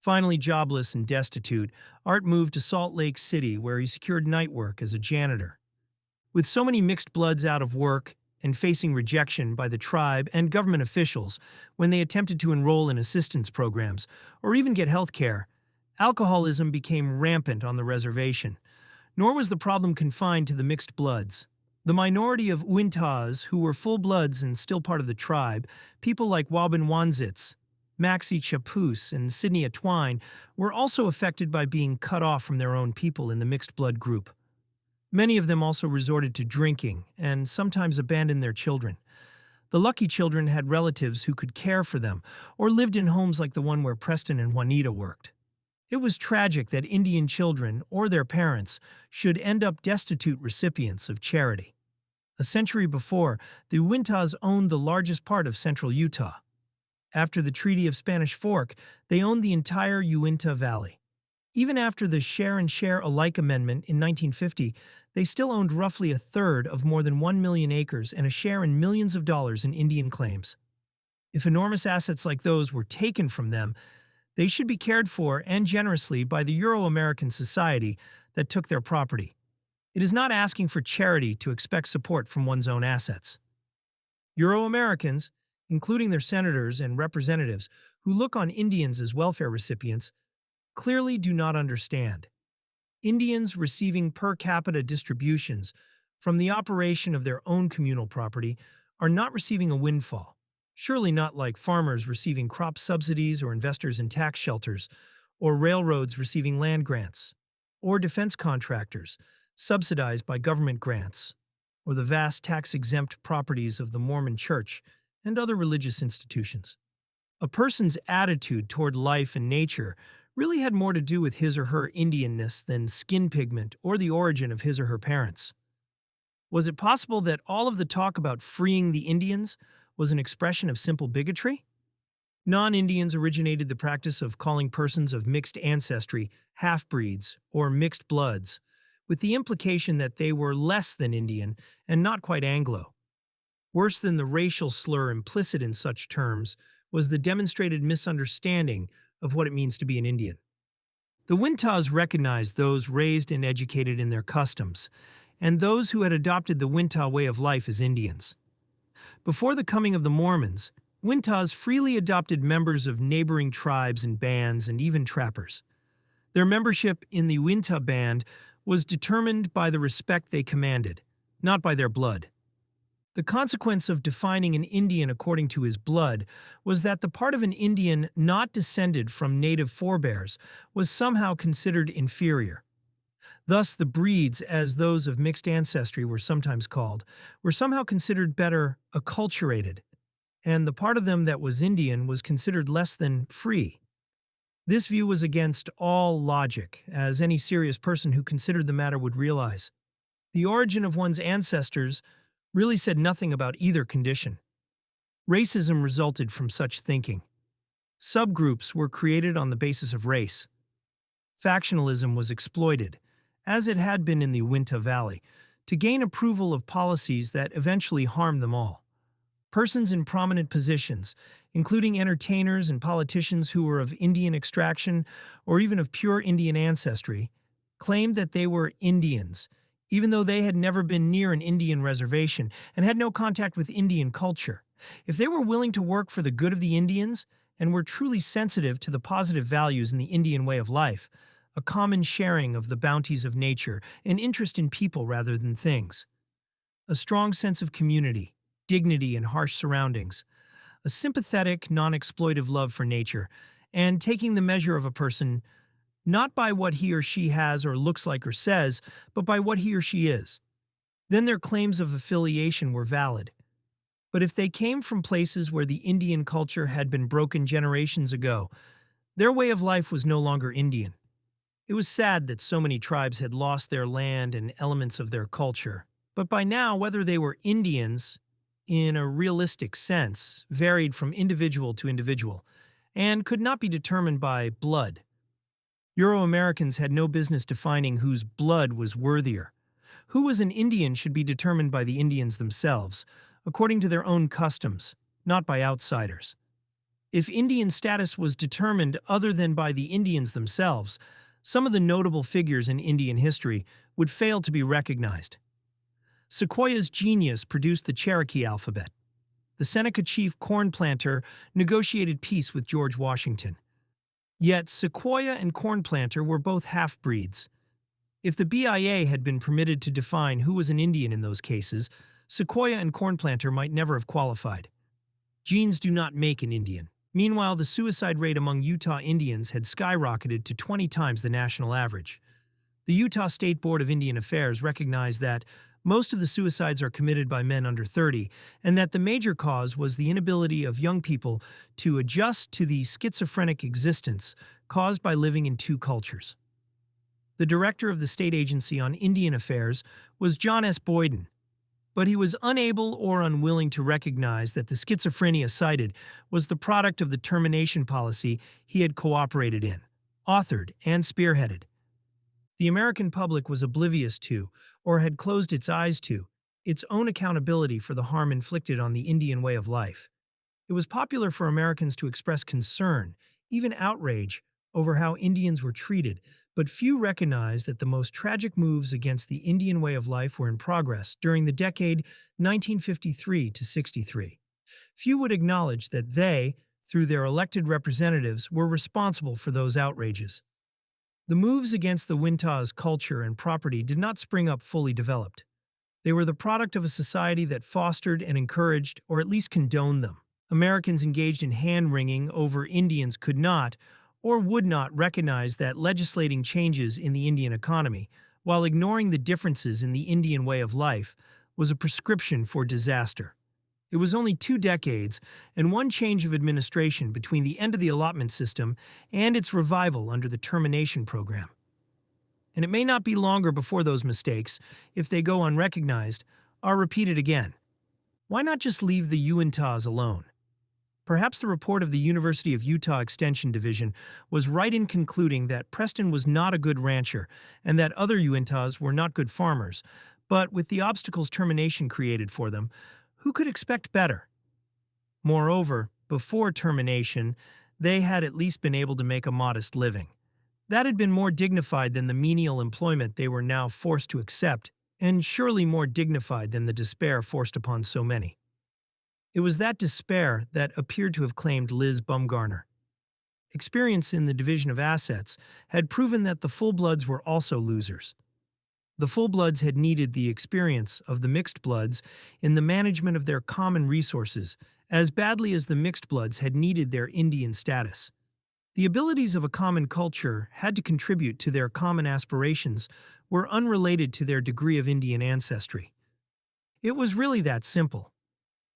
Finally jobless and destitute, Art moved to Salt Lake City where he secured night work as a janitor. With so many mixed bloods out of work and facing rejection by the tribe and government officials when they attempted to enroll in assistance programs or even get health care, alcoholism became rampant on the reservation. Nor was the problem confined to the mixed bloods. The minority of Uintas who were full bloods and still part of the tribe, people like Wabin Wanzitz, Maxie Chapoose, and Sidney Atwine, were also affected by being cut off from their own people in the mixed blood group. Many of them also resorted to drinking and sometimes abandoned their children. The lucky children had relatives who could care for them or lived in homes like the one where Preston and Juanita worked. It was tragic that Indian children or their parents should end up destitute recipients of charity. A century before, the Uintas owned the largest part of central Utah. After the Treaty of Spanish Fork, they owned the entire Uinta Valley. Even after the Share and Share Alike Amendment in 1950, they still owned roughly a third of more than 1 million acres and a share in millions of dollars in Indian claims. If enormous assets like those were taken from them, they should be cared for and generously by the Euro-American society that took their property. It is not asking for charity to expect support from one's own assets. Euro-Americans, including their senators and representatives who look on Indians as welfare recipients, clearly do not understand. Indians receiving per capita distributions from the operation of their own communal property are not receiving a windfall. Surely not like farmers receiving crop subsidies or investors in tax shelters, or railroads receiving land grants, or defense contractors subsidized by government grants, or the vast tax-exempt properties of the Mormon Church and other religious institutions. A person's attitude toward life and nature really had more to do with his or her Indianness than skin pigment or the origin of his or her parents. Was it possible that all of the talk about freeing the Indians was an expression of simple bigotry? Non-Indians originated the practice of calling persons of mixed ancestry half-breeds or mixed bloods, with the implication that they were less than Indian and not quite Anglo. Worse than the racial slur implicit in such terms was the demonstrated misunderstanding of what it means to be an Indian. The Wintas recognized those raised and educated in their customs, and those who had adopted the Winta way of life as Indians. Before the coming of the Mormons, Wintas freely adopted members of neighboring tribes and bands and even trappers. Their membership in the Winta band was determined by the respect they commanded, not by their blood. The consequence of defining an Indian according to his blood was that the part of an Indian not descended from native forebears was somehow considered inferior. Thus, the breeds, as those of mixed ancestry were sometimes called, were somehow considered better acculturated, and the part of them that was Indian was considered less than free. This view was against all logic, as any serious person who considered the matter would realize. The origin of one's ancestors really said nothing about either condition. Racism resulted from such thinking. Subgroups were created on the basis of race. Factionalism was exploited, as it had been in the Uinta Valley, to gain approval of policies that eventually harmed them all. Persons in prominent positions, including entertainers and politicians who were of Indian extraction or even of pure Indian ancestry, claimed that they were Indians, even though they had never been near an Indian reservation and had no contact with Indian culture. If they were willing to work for the good of the Indians and were truly sensitive to the positive values in the Indian way of life, a common sharing of the bounties of nature, an interest in people rather than things, a strong sense of community, dignity in harsh surroundings, a sympathetic, non-exploitive love for nature, and taking the measure of a person not by what he or she has or looks like or says, but by what he or she is. Then their claims of affiliation were valid. But if they came from places where the Indian culture had been broken generations ago, their way of life was no longer Indian. It was sad that so many tribes had lost their land and elements of their culture. But by now, whether they were Indians, in a realistic sense, varied from individual to individual, and could not be determined by blood. Euro-Americans had no business defining whose blood was worthier. Who was an Indian should be determined by the Indians themselves, according to their own customs, not by outsiders. If Indian status was determined other than by the Indians themselves, some of the notable figures in Indian history would fail to be recognized. Sequoyah's genius produced the Cherokee alphabet. The Seneca chief corn planter negotiated peace with George Washington. Yet Sequoyah and corn planter were both half-breeds. If the BIA had been permitted to define who was an Indian in those cases, Sequoyah and corn planter might never have qualified. Genes do not make an Indian. Meanwhile, the suicide rate among Utah Indians had skyrocketed to 20 times the national average. The Utah State Board of Indian Affairs recognized that most of the suicides are committed by men under 30, and that the major cause was the inability of young people to adjust to the schizophrenic existence caused by living in two cultures. The director of the State Agency on Indian Affairs was John S. Boyden, but he was unable or unwilling to recognize that the schizophrenia cited was the product of the termination policy he had cooperated in, authored, and spearheaded. The American public was oblivious to, or had closed its eyes to, its own accountability for the harm inflicted on the Indian way of life. It was popular for Americans to express concern, even outrage, over how Indians were treated, but few recognized that the most tragic moves against the Indian way of life were in progress during the decade 1953 to 63. Few would acknowledge that they, through their elected representatives, were responsible for those outrages. The moves against the Wintas' culture and property did not spring up fully developed. They were the product of a society that fostered and encouraged, or at least condoned them. Americans engaged in hand-wringing over Indians could not, or would not recognize that legislating changes in the Indian economy, while ignoring the differences in the Indian way of life, was a prescription for disaster. It was only 2 decades and one change of administration between the end of the allotment system and its revival under the termination program. And it may not be longer before those mistakes, if they go unrecognized, are repeated again. Why not just leave the Uintas alone? Perhaps the report of the University of Utah Extension Division was right in concluding that Preston was not a good rancher and that other Uintas were not good farmers, but with the obstacles termination created for them, who could expect better? Moreover, before termination, they had at least been able to make a modest living. That had been more dignified than the menial employment they were now forced to accept, and surely more dignified than the despair forced upon so many. It was that despair that appeared to have claimed Liz Bumgarner. Experience in the division of assets had proven that the full-bloods were also losers. The full-bloods had needed the experience of the mixed bloods in the management of their common resources as badly as the mixed bloods had needed their Indian status. The abilities of a common culture had to contribute to their common aspirations were unrelated to their degree of Indian ancestry. It was really that simple.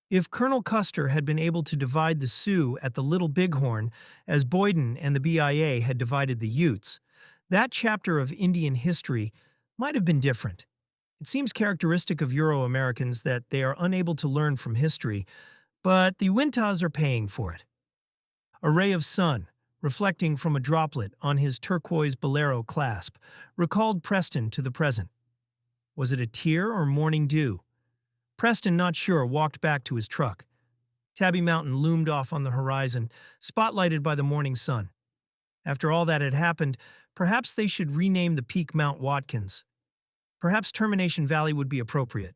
If Colonel Custer had been able to divide the Sioux at the Little Bighorn as Boyden and the BIA had divided the Utes, that chapter of Indian history might have been different. It seems characteristic of Euro-Americans that they are unable to learn from history, but the Wintas are paying for it. A ray of sun, reflecting from a droplet on his turquoise bolero clasp, recalled Preston to the present. Was it a tear or morning dew? Preston, not sure, walked back to his truck. Tabby Mountain loomed off on the horizon, spotlighted by the morning sun. After all that had happened, perhaps they should rename the peak Mount Watkins. Perhaps Termination Valley would be appropriate.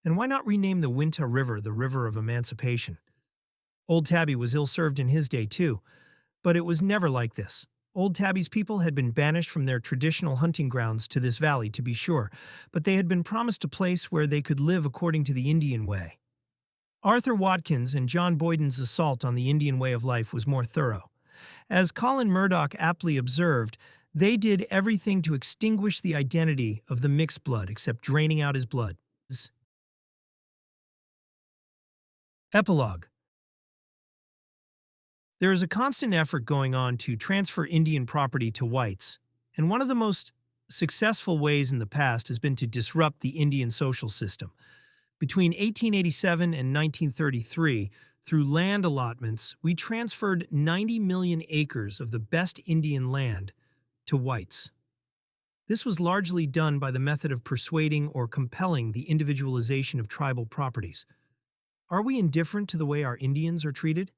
And why not rename the Winta River the River of Emancipation? Old Tabby was ill-served in his day, too. But it was never like this. Old Tabby's people had been banished from their traditional hunting grounds to this valley, to be sure, but they had been promised a place where they could live according to the Indian way. Arthur Watkins and John Boyden's assault on the Indian way of life was more thorough. As Colin Murdoch aptly observed, they did everything to extinguish the identity of the mixed blood except draining out his blood. Epilogue. There is a constant effort going on to transfer Indian property to whites, and one of the most successful ways in the past has been to disrupt the Indian social system. Between 1887 and 1933, through land allotments, we transferred 90 million acres of the best Indian land to whites. This was largely done by the method of persuading or compelling the individualization of tribal properties. Are we indifferent to the way our Indians are treated?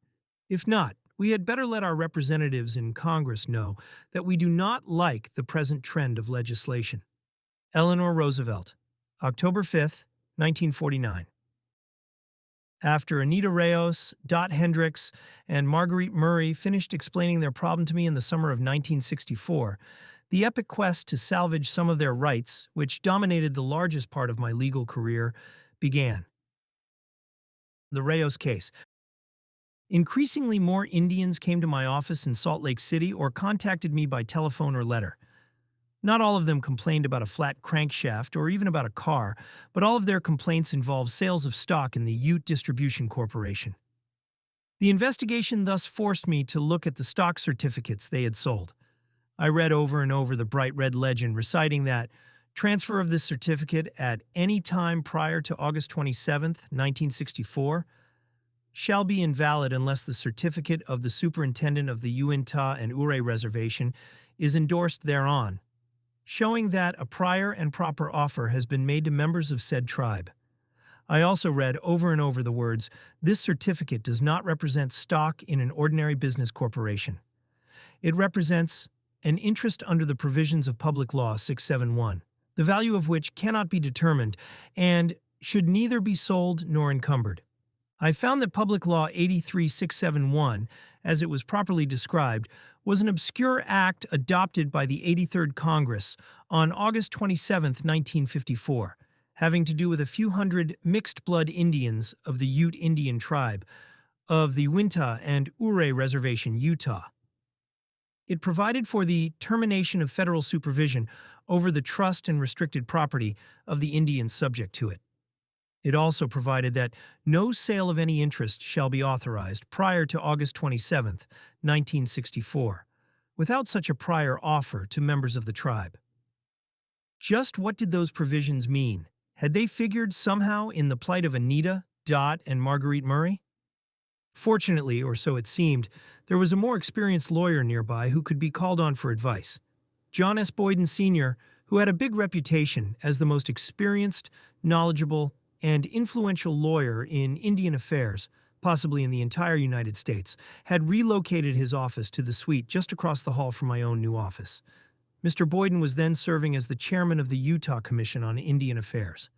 If not, we had better let our representatives in Congress know that we do not like the present trend of legislation. Eleanor Roosevelt, October 5, 1949. After Anita Reyes, Dot Hendricks, and Marguerite Murray finished explaining their problem to me in the summer of 1964, the epic quest to salvage some of their rights, which dominated the largest part of my legal career, began. The Reyes case. Increasingly more Indians came to my office in Salt Lake City or contacted me by telephone or letter. Not all of them complained about a flat crankshaft or even about a car, but all of their complaints involved sales of stock in the Ute Distribution Corporation. The investigation thus forced me to look at the stock certificates they had sold. I read over and over the bright red legend reciting that transfer of this certificate at any time prior to August 27, 1964, shall be invalid unless the certificate of the superintendent of the Uinta and Ure reservation is endorsed thereon, showing that a prior and proper offer has been made to members of said tribe. I also read over and over the words, "This certificate does not represent stock in an ordinary business corporation. It represents an interest under the provisions of Public Law 671, the value of which cannot be determined and should neither be sold nor encumbered." I found that Public Law 83671, as it was properly described, was an obscure act adopted by the 83rd Congress on August 27, 1954, having to do with a few hundred mixed-blood Indians of the Ute Indian Tribe of the Uinta and Ure Reservation, Utah. It provided for the termination of federal supervision over the trust and restricted property of the Indians subject to it. It also provided that no sale of any interest shall be authorized prior to August 27, 1964, without such a prior offer to members of the tribe. Just what did those provisions mean? Had they figured somehow in the plight of Anita, Dot, and Marguerite Murray? Fortunately, or so it seemed, there was a more experienced lawyer nearby who could be called on for advice. John S. Boyden Sr., who had a big reputation as the most experienced, knowledgeable, and influential lawyer in Indian affairs, possibly in the entire United States, had relocated his office to the suite just across the hall from my own new office. Mr. Boyden was then serving as the chairman of the Utah Commission on Indian Affairs.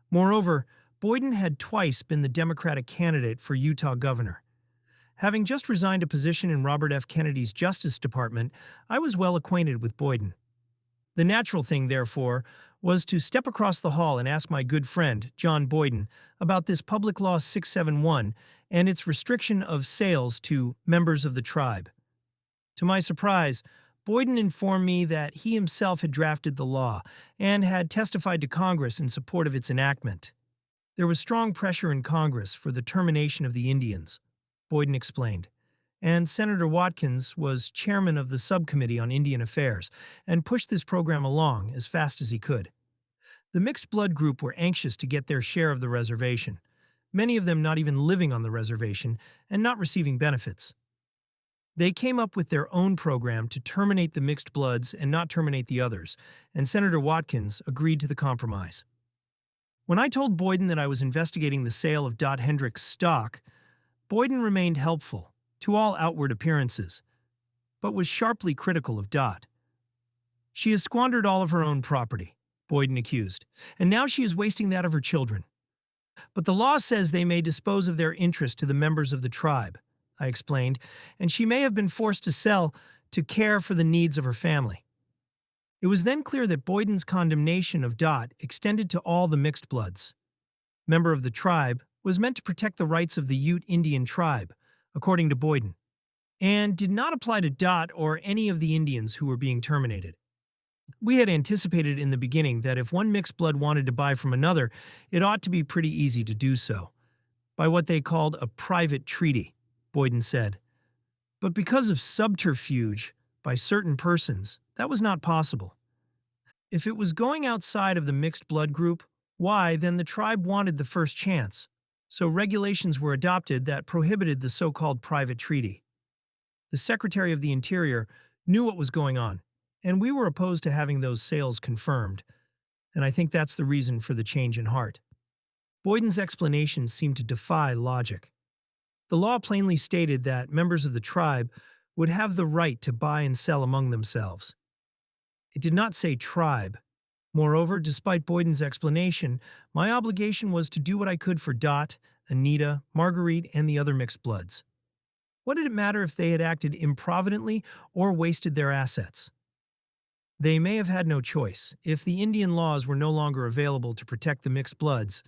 Moreover, Boyden had twice been the Democratic candidate for Utah governor. Having just resigned a position in Robert F. Kennedy's Justice Department, I was well acquainted with Boyden. The natural thing, therefore, was to step across the hall and ask my good friend, John Boyden, about this Public Law 671 and its restriction of sales to members of the tribe. To my surprise, Boyden informed me that he himself had drafted the law and had testified to Congress in support of its enactment. There was strong pressure in Congress for the termination of the Indians, Boyden explained, and Senator Watkins was chairman of the Subcommittee on Indian Affairs and pushed this program along as fast as he could. The mixed blood group were anxious to get their share of the reservation, many of them not even living on the reservation and not receiving benefits. They came up with their own program to terminate the mixed bloods and not terminate the others, and Senator Watkins agreed to the compromise. When I told Boyden that I was investigating the sale of Dot Hendricks' stock, Boyden remained helpful, to all outward appearances, but was sharply critical of Dot. She has squandered all of her own property, Boyden accused, and now she is wasting that of her children. But the law says they may dispose of their interest to the members of the tribe, I explained, and she may have been forced to sell to care for the needs of her family. It was then clear that Boyden's condemnation of Dot extended to all the mixed bloods. Member of the tribe was meant to protect the rights of the Ute Indian tribe, according to Boyden, and did not apply to Dot or any of the Indians who were being terminated. We had anticipated in the beginning that if one mixed blood wanted to buy from another, it ought to be pretty easy to do so, by what they called a private treaty, Boyden said. But because of subterfuge by certain persons, that was not possible. If it was going outside of the mixed blood group, why, then the tribe wanted the first chance, so regulations were adopted that prohibited the so-called private treaty. The Secretary of the Interior knew what was going on, and we were opposed to having those sales confirmed, and I think that's the reason for the change in heart. Boyden's explanations seemed to defy logic. The law plainly stated that members of the tribe would have the right to buy and sell among themselves. It did not say tribe. Moreover, despite Boyden's explanation, my obligation was to do what I could for Dot, Anita, Marguerite, and the other mixed bloods. What did it matter if they had acted improvidently or wasted their assets? They may have had no choice. If the Indian laws were no longer available to protect the mixed bloods,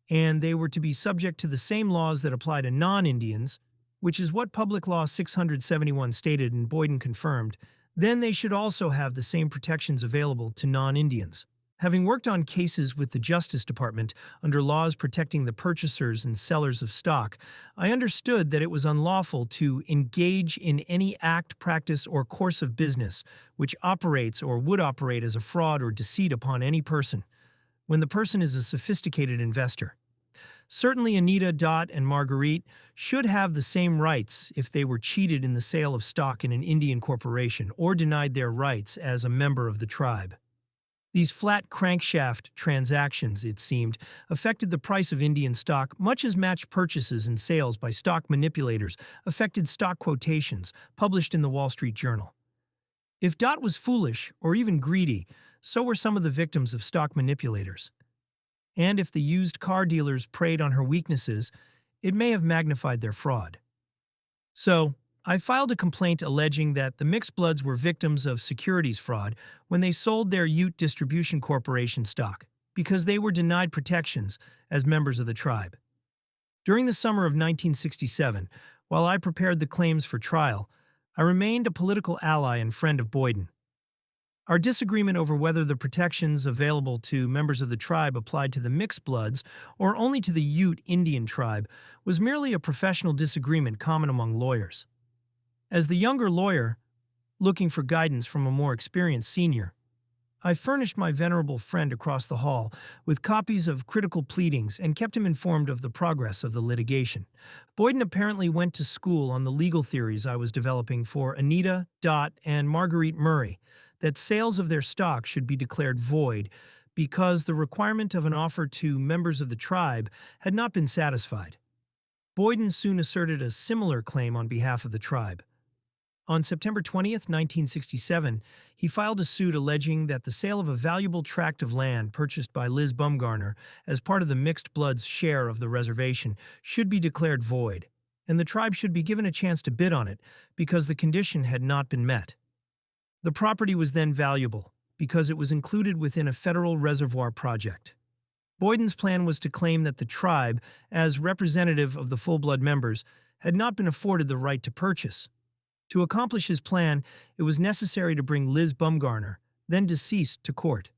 and they were to be subject to the same laws that apply to non-Indians, which is what Public Law 671 stated and Boyden confirmed, then they should also have the same protections available to non-Indians. Having worked on cases with the Justice Department under laws protecting the purchasers and sellers of stock, I understood that it was unlawful to engage in any act, practice, or course of business which operates or would operate as a fraud or deceit upon any person, when the person is a sophisticated investor. Certainly Anita, Dot, and Marguerite should have the same rights if they were cheated in the sale of stock in an Indian corporation or denied their rights as a member of the tribe. These flat crankshaft transactions, it seemed, affected the price of Indian stock much as matched purchases and sales by stock manipulators affected stock quotations published in the Wall Street Journal. If Dot was foolish or even greedy, so were some of the victims of stock manipulators. And if the used car dealers preyed on her weaknesses, it may have magnified their fraud. So, I filed a complaint alleging that the mixed bloods were victims of securities fraud when they sold their Ute Distribution Corporation stock because they were denied protections as members of the tribe. During the summer of 1967, while I prepared the claims for trial, I remained a political ally and friend of Boyden. Our disagreement over whether the protections available to members of the tribe applied to the mixed bloods or only to the Ute Indian tribe was merely a professional disagreement common among lawyers. As the younger lawyer, looking for guidance from a more experienced senior, I furnished my venerable friend across the hall with copies of critical pleadings and kept him informed of the progress of the litigation. Boyden apparently went to school on the legal theories I was developing for Anita, Dot, and Marguerite Murray, that sales of their stock should be declared void because the requirement of an offer to members of the tribe had not been satisfied. Boyden soon asserted a similar claim on behalf of the tribe. On September 20th, 1967, he filed a suit alleging that the sale of a valuable tract of land purchased by Liz Bumgarner as part of the mixed bloods' share of the reservation should be declared void, and the tribe should be given a chance to bid on it because the condition had not been met. The property was then valuable because it was included within a federal reservoir project. Boyden's plan was to claim that the tribe, as representative of the full-blood members, had not been afforded the right to purchase. To accomplish his plan, it was necessary to bring Liz Bumgarner, then deceased, to court.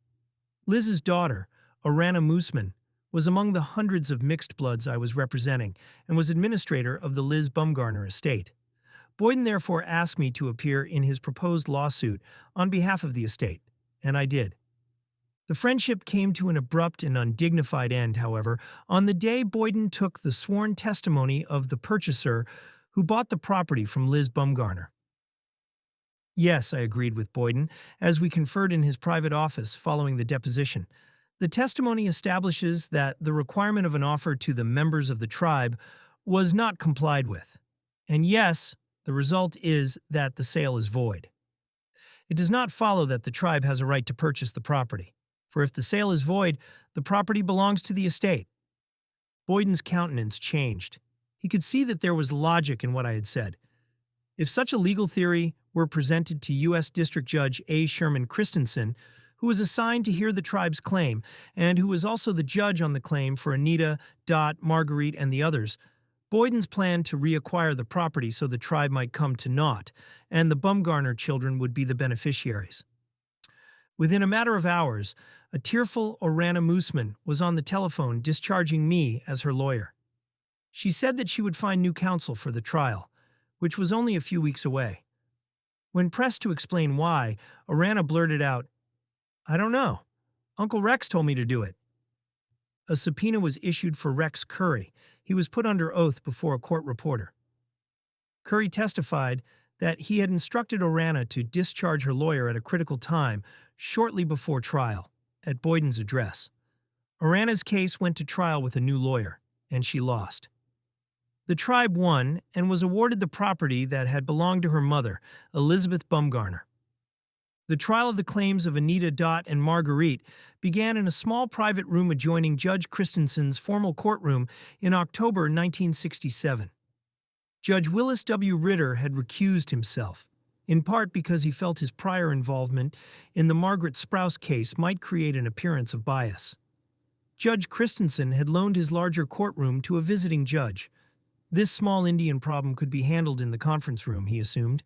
Liz's daughter, Orana Mooseman, was among the hundreds of mixed bloods I was representing and was administrator of the Liz Bumgarner estate. Boyden therefore asked me to appear in his proposed lawsuit on behalf of the estate, and I did. The friendship came to an abrupt and undignified end, however, on the day Boyden took the sworn testimony of the purchaser who bought the property from Liz Bumgarner. Yes, I agreed with Boyden, as we conferred in his private office following the deposition. The testimony establishes that the requirement of an offer to the members of the tribe was not complied with. And yes, the result is that the sale is void. It does not follow that the tribe has a right to purchase the property, for if the sale is void, the property belongs to the estate. Boyden's countenance changed. He could see that there was logic in what I had said. If such a legal theory were presented to U.S. District Judge A. Sherman Christensen, who was assigned to hear the tribe's claim, and who was also the judge on the claim for Anita, Dot, Marguerite, and the others, Boyden's plan to reacquire the property so the tribe might come to naught, and the Bumgarner children would be the beneficiaries. Within a matter of hours, a tearful Orana Mooseman was on the telephone discharging me as her lawyer. She said that she would find new counsel for the trial, which was only a few weeks away. When pressed to explain why, Orana blurted out, "I don't know. Uncle Rex told me to do it." A subpoena was issued for Rex Curry. He was put under oath before a court reporter. Curry testified that he had instructed Orana to discharge her lawyer at a critical time shortly before trial, at Boyden's address. Orana's case went to trial with a new lawyer, and she lost. The tribe won and was awarded the property that had belonged to her mother, Elizabeth Bumgarner. The trial of the claims of Anita, Dot, and Marguerite began in a small private room adjoining Judge Christensen's formal courtroom in October 1967. Judge Willis W. Ritter had recused himself, in part because he felt his prior involvement in the Margaret Sprouse case might create an appearance of bias. Judge Christensen had loaned his larger courtroom to a visiting judge. This small Indian problem could be handled in the conference room, he assumed.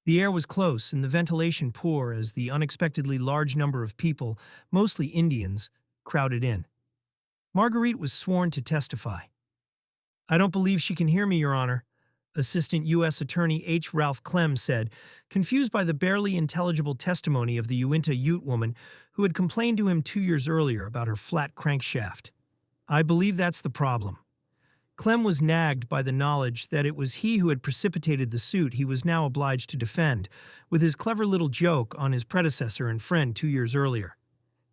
The air was close and the ventilation poor as the unexpectedly large number of people, mostly Indians, crowded in. Marguerite was sworn to testify. "I don't believe she can hear me, Your Honor," Assistant U.S. Attorney H. Ralph Clem said, confused by the barely intelligible testimony of the Uinta Ute woman who had complained to him 2 years earlier about her flat crankshaft. "I believe that's the problem." Clem was nagged by the knowledge that it was he who had precipitated the suit he was now obliged to defend, with his clever little joke on his predecessor and friend 2 years earlier.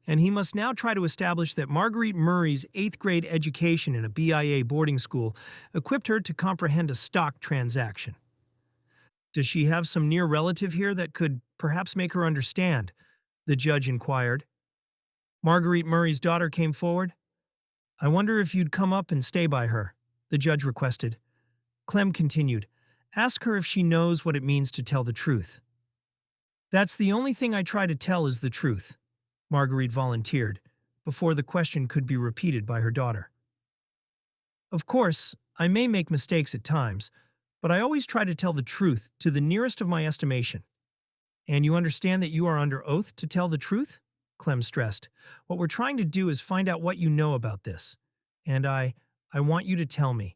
And he must now try to establish that Marguerite Murray's 8th-grade education in a BIA boarding school equipped her to comprehend a stock transaction. "Does she have some near relative here that could perhaps make her understand?" the judge inquired. Marguerite Murray's daughter came forward. "I wonder if you'd come up and stay by her," the judge requested. Clem continued, Ask her if she knows what it means to tell the truth. That's the only thing I try to tell is the truth, Marguerite volunteered, before the question could be repeated by her daughter. Of course, I may make mistakes at times, but I always try to tell the truth to the nearest of my estimation. And you understand that you are under oath to tell the truth? Clem stressed. What we're trying to do is find out what you know about this. And I want you to tell me.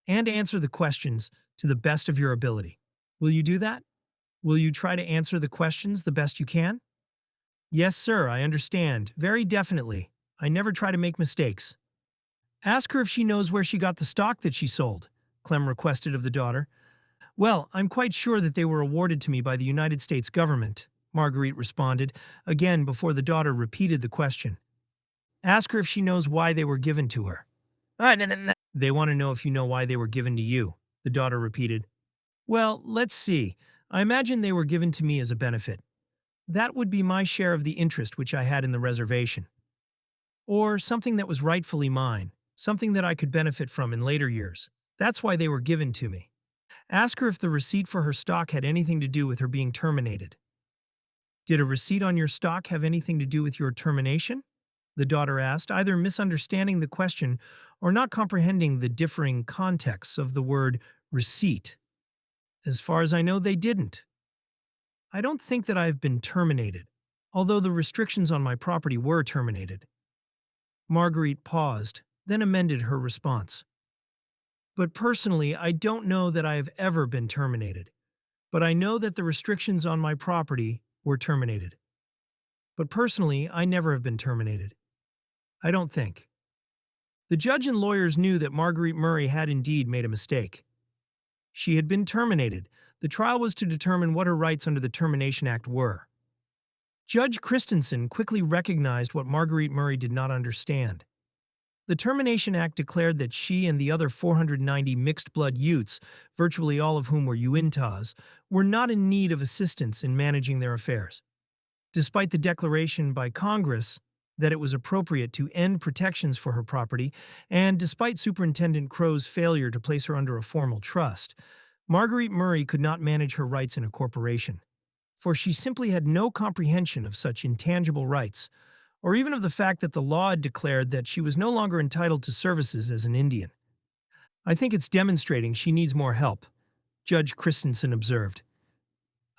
And answer the questions to the best of your ability. Will you do that? Will you try to answer the questions the best you can? Yes, sir, I understand. Very definitely. I never try to make mistakes. Ask her if she knows where she got the stock that she sold, Clem requested of the daughter. Well, I'm quite sure that they were awarded to me by the United States government, Marguerite responded, again before the daughter repeated the question. Ask her if she knows why they were given to her. No. They want to know if you know why they were given to you, the daughter repeated. Well, let's see. I imagine they were given to me as a benefit. That would be my share of the interest which I had in the reservation. Or something that was rightfully mine, something that I could benefit from in later years. That's why they were given to me. Ask her if the receipt for her stock had anything to do with her being terminated. Did a receipt on your stock have anything to do with your termination? The daughter asked, either misunderstanding the question or not comprehending the differing contexts of the word receipt. As far as I know, they didn't. I don't think that I have been terminated, although the restrictions on my property were terminated. Marguerite paused, then amended her response. But personally, I don't know that I have ever been terminated. But I know that the restrictions on my property were terminated. But personally, I never have been terminated. I don't think. The judge and lawyers knew that Marguerite Murray had indeed made a mistake. She had been terminated. The trial was to determine what her rights under the Termination Act were. Judge Christensen quickly recognized what Marguerite Murray did not understand. The Termination Act declared that she and the other 490 mixed-blood Utes, virtually all of whom were Uintas, were not in need of assistance in managing their affairs. Despite the declaration by Congress that it was appropriate to end protections for her property, and despite Superintendent Crow's failure to place her under a formal trust, Marguerite Murray could not manage her rights in a corporation, for she simply had no comprehension of such intangible rights, or even of the fact that the law had declared that she was no longer entitled to services as an Indian. I think it's demonstrating she needs more help, Judge Christensen observed.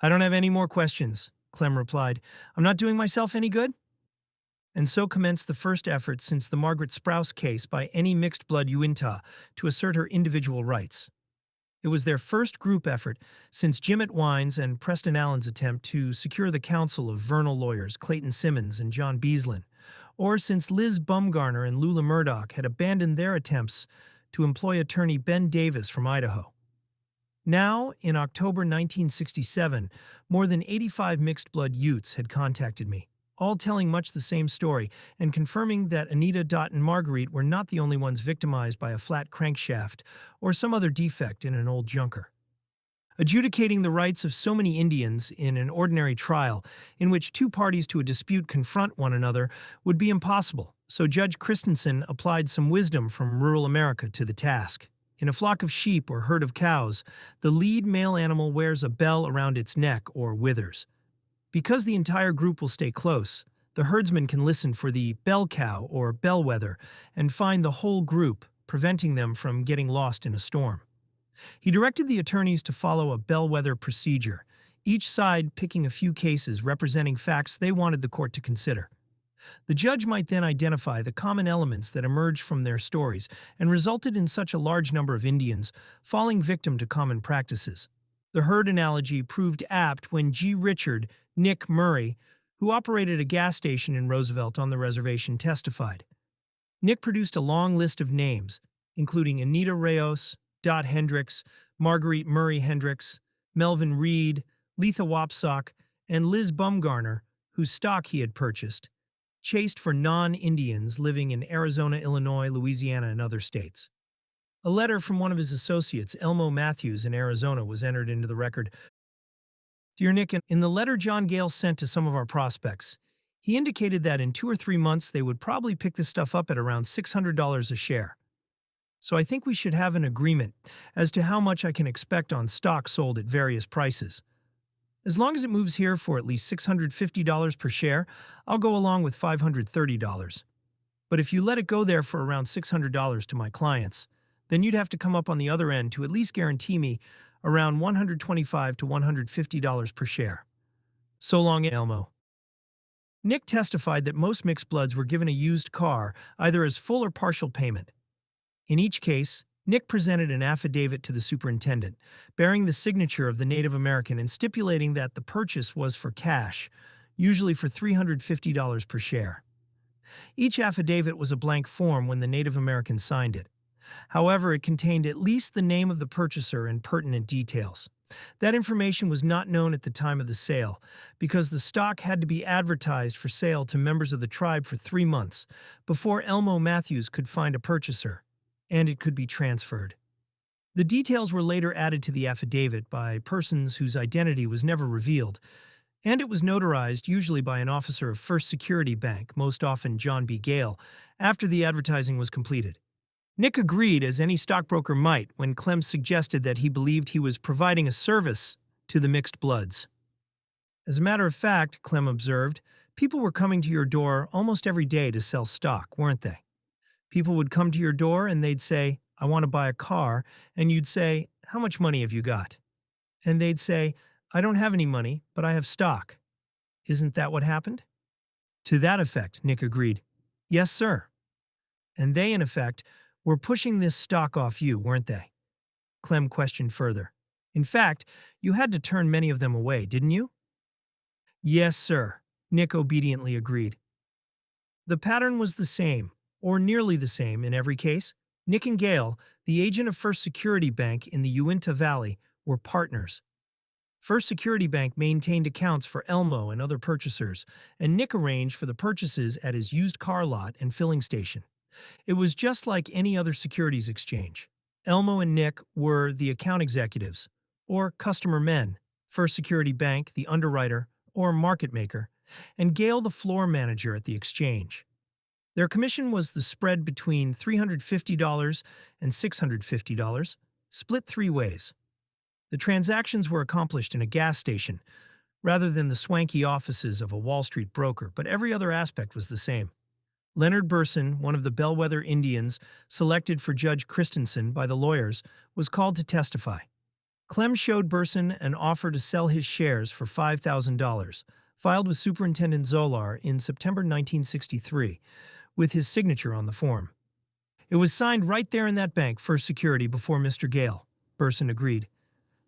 I don't have any more questions, Clem replied. I'm not doing myself any good? And so commenced the first effort since the Margaret Sprouse case by any mixed-blood Uinta to assert her individual rights. It was their first group effort since Jimett Wines and Preston Allen's attempt to secure the counsel of Vernal lawyers Clayton Simmons and John Beaslin, or since Liz Bumgarner and Lula Murdoch had abandoned their attempts to employ attorney Ben Davis from Idaho. Now, in October 1967, more than 85 mixed-blood Utes had contacted me, all telling much the same story and confirming that Anita, Dot, and Marguerite were not the only ones victimized by a flat crankshaft or some other defect in an old junker. Adjudicating the rights of so many Indians in an ordinary trial in which two parties to a dispute confront one another would be impossible, so Judge Christensen applied some wisdom from rural America to the task. In a flock of sheep or herd of cows, the lead male animal wears a bell around its neck or withers. Because the entire group will stay close, the herdsman can listen for the bell cow or bellwether and find the whole group, preventing them from getting lost in a storm. He directed the attorneys to follow a bellwether procedure, each side picking a few cases representing facts they wanted the court to consider. The judge might then identify the common elements that emerged from their stories and resulted in such a large number of Indians falling victim to common practices. The herd analogy proved apt when G. Richard Nick Murray, who operated a gas station in Roosevelt on the reservation, testified. Nick produced a long list of names, including Anita Reyes, Dot Hendricks, Marguerite Murray Hendricks, Melvin Reed, Letha Wapsock, and Liz Bumgarner, whose stock he had purchased, chased for non-Indians living in Arizona, Illinois, Louisiana, and other states. A letter from one of his associates, Elmo Matthews in Arizona, was entered into the record. Dear Nick, in the letter John Gale sent to some of our prospects, he indicated that in 2 or 3 months they would probably pick this stuff up at around $600 a share. So I think we should have an agreement as to how much I can expect on stock sold at various prices. As long as it moves here for at least $650 per share, I'll go along with $530. But if you let it go there for around $600 to my clients, then you'd have to come up on the other end to at least guarantee me around $125 to $150 per share. So long, Elmo. Nick testified that most mixed bloods were given a used car, either as full or partial payment. In each case, Nick presented an affidavit to the superintendent, bearing the signature of the Native American and stipulating that the purchase was for cash, usually for $350 per share. Each affidavit was a blank form when the Native American signed it. However, it contained at least the name of the purchaser and pertinent details. That information was not known at the time of the sale, because the stock had to be advertised for sale to members of the tribe for 3 months before Elmo Matthews could find a purchaser, and it could be transferred. The details were later added to the affidavit by persons whose identity was never revealed, and it was notarized usually by an officer of First Security Bank, most often John B. Gale, after the advertising was completed. Nick agreed, as any stockbroker might, when Clem suggested that he believed he was providing a service to the mixed bloods. As a matter of fact, Clem observed, people were coming to your door almost every day to sell stock, weren't they? People would come to your door and they'd say, "I want to buy a car," and you'd say, "How much money have you got?" And they'd say, "I don't have any money, but I have stock." Isn't that what happened? To that effect, Nick agreed. Yes, sir. And they, in effect, were pushing this stock off you, weren't they? Clem questioned further. In fact, you had to turn many of them away, didn't you? Yes, sir, Nick obediently agreed. The pattern was the same, or nearly the same in every case. Nick and Gale, the agent of First Security Bank in the Uinta Valley, were partners. First Security Bank maintained accounts for Elmo and other purchasers, and Nick arranged for the purchases at his used car lot and filling station. It was just like any other securities exchange. Elmo and Nick were the account executives, or customer men, First Security Bank, the underwriter, or market maker, and Gale the floor manager at the exchange. Their commission was the spread between $350 and $650, split 3 ways. The transactions were accomplished in a gas station, rather than the swanky offices of a Wall Street broker, but every other aspect was the same. Leonard Burson, one of the bellwether Indians selected for Judge Christensen by the lawyers, was called to testify. Clem showed Burson an offer to sell his shares for $5,000, filed with Superintendent Zolar in September 1963, with his signature on the form. It was signed right there in that bank, First Security, before Mr. Gale. Burson agreed.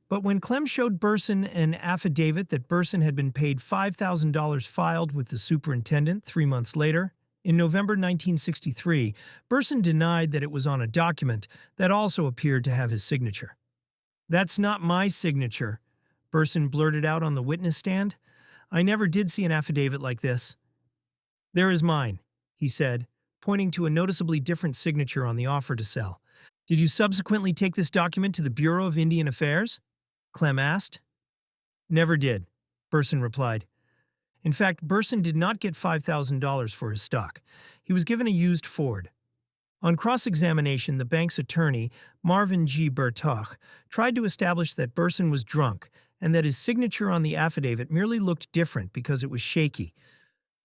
But when Clem showed Burson an affidavit that Burson had been paid $5,000 filed with the superintendent 3 months later, in November 1963, Burson denied that it was on a document that also appeared to have his signature. "That's not my signature," Burson blurted out on the witness stand. "I never did see an affidavit like this." "There is mine," he said, pointing to a noticeably different signature on the offer to sell. "Did you subsequently take this document to the Bureau of Indian Affairs?" Clem asked. "Never did," Burson replied. In fact, Burson did not get $5,000 for his stock. He was given a used Ford. On cross-examination, the bank's attorney, Marvin G. Bertoch, tried to establish that Burson was drunk and that his signature on the affidavit merely looked different because it was shaky.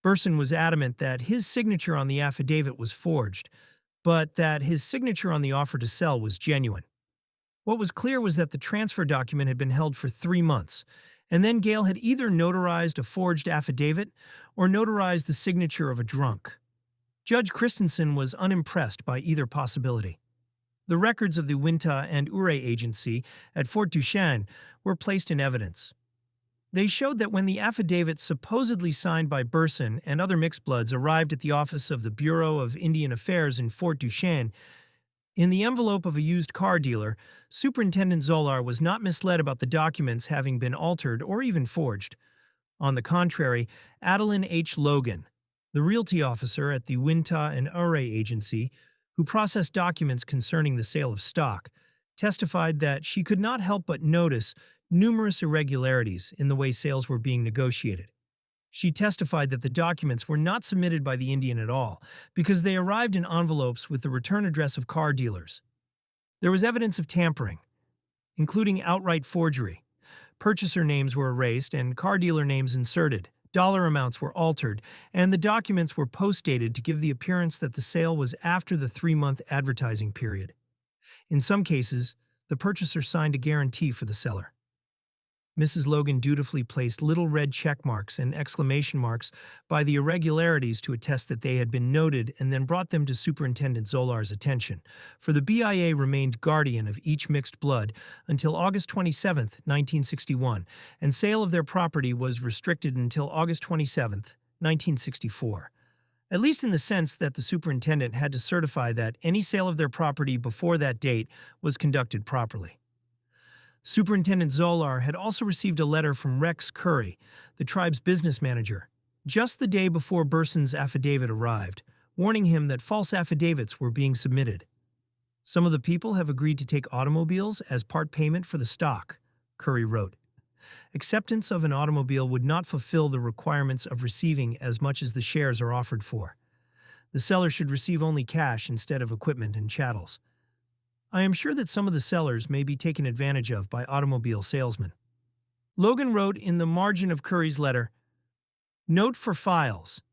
Burson was adamant that his signature on the affidavit was forged, but that his signature on the offer to sell was genuine. What was clear was that the transfer document had been held for 3 months, and then Gale had either notarized a forged affidavit or notarized the signature of a drunk. Judge Christensen was unimpressed by either possibility. The records of the Uinta and Ure agency at Fort Duchesne were placed in evidence. They showed that when the affidavit supposedly signed by Burson and other mixed bloods arrived at the office of the Bureau of Indian Affairs in Fort Duchesne, in the envelope of a used car dealer, Superintendent Zolar was not misled about the documents having been altered or even forged. On the contrary, Adeline H. Logan, the realty officer at the Uinta and Ure agency, who processed documents concerning the sale of stock, testified that she could not help but notice numerous irregularities in the way sales were being negotiated. She testified that the documents were not submitted by the Indian at all, because they arrived in envelopes with the return address of car dealers. There was evidence of tampering, including outright forgery. Purchaser names were erased and car dealer names inserted. Dollar amounts were altered, and the documents were post-dated to give the appearance that the sale was after the 3-month advertising period. In some cases, the purchaser signed a guarantee for the seller. Mrs. Logan dutifully placed little red check marks and exclamation marks by the irregularities to attest that they had been noted and then brought them to Superintendent Zolar's attention, for the BIA remained guardian of each mixed blood until August 27, 1961, and sale of their property was restricted until August 27, 1964. At least in the sense that the superintendent had to certify that any sale of their property before that date was conducted properly. Superintendent Zolar had also received a letter from Rex Curry, the tribe's business manager, just the day before Burson's affidavit arrived, warning him that false affidavits were being submitted. Some of the people have agreed to take automobiles as part payment for the stock, Curry wrote. Acceptance of an automobile would not fulfill the requirements of receiving as much as the shares are offered for. The seller should receive only cash instead of equipment and chattels. I am sure that some of the sellers may be taken advantage of by automobile salesmen. Logan wrote in the margin of Curry's letter, "Note for files.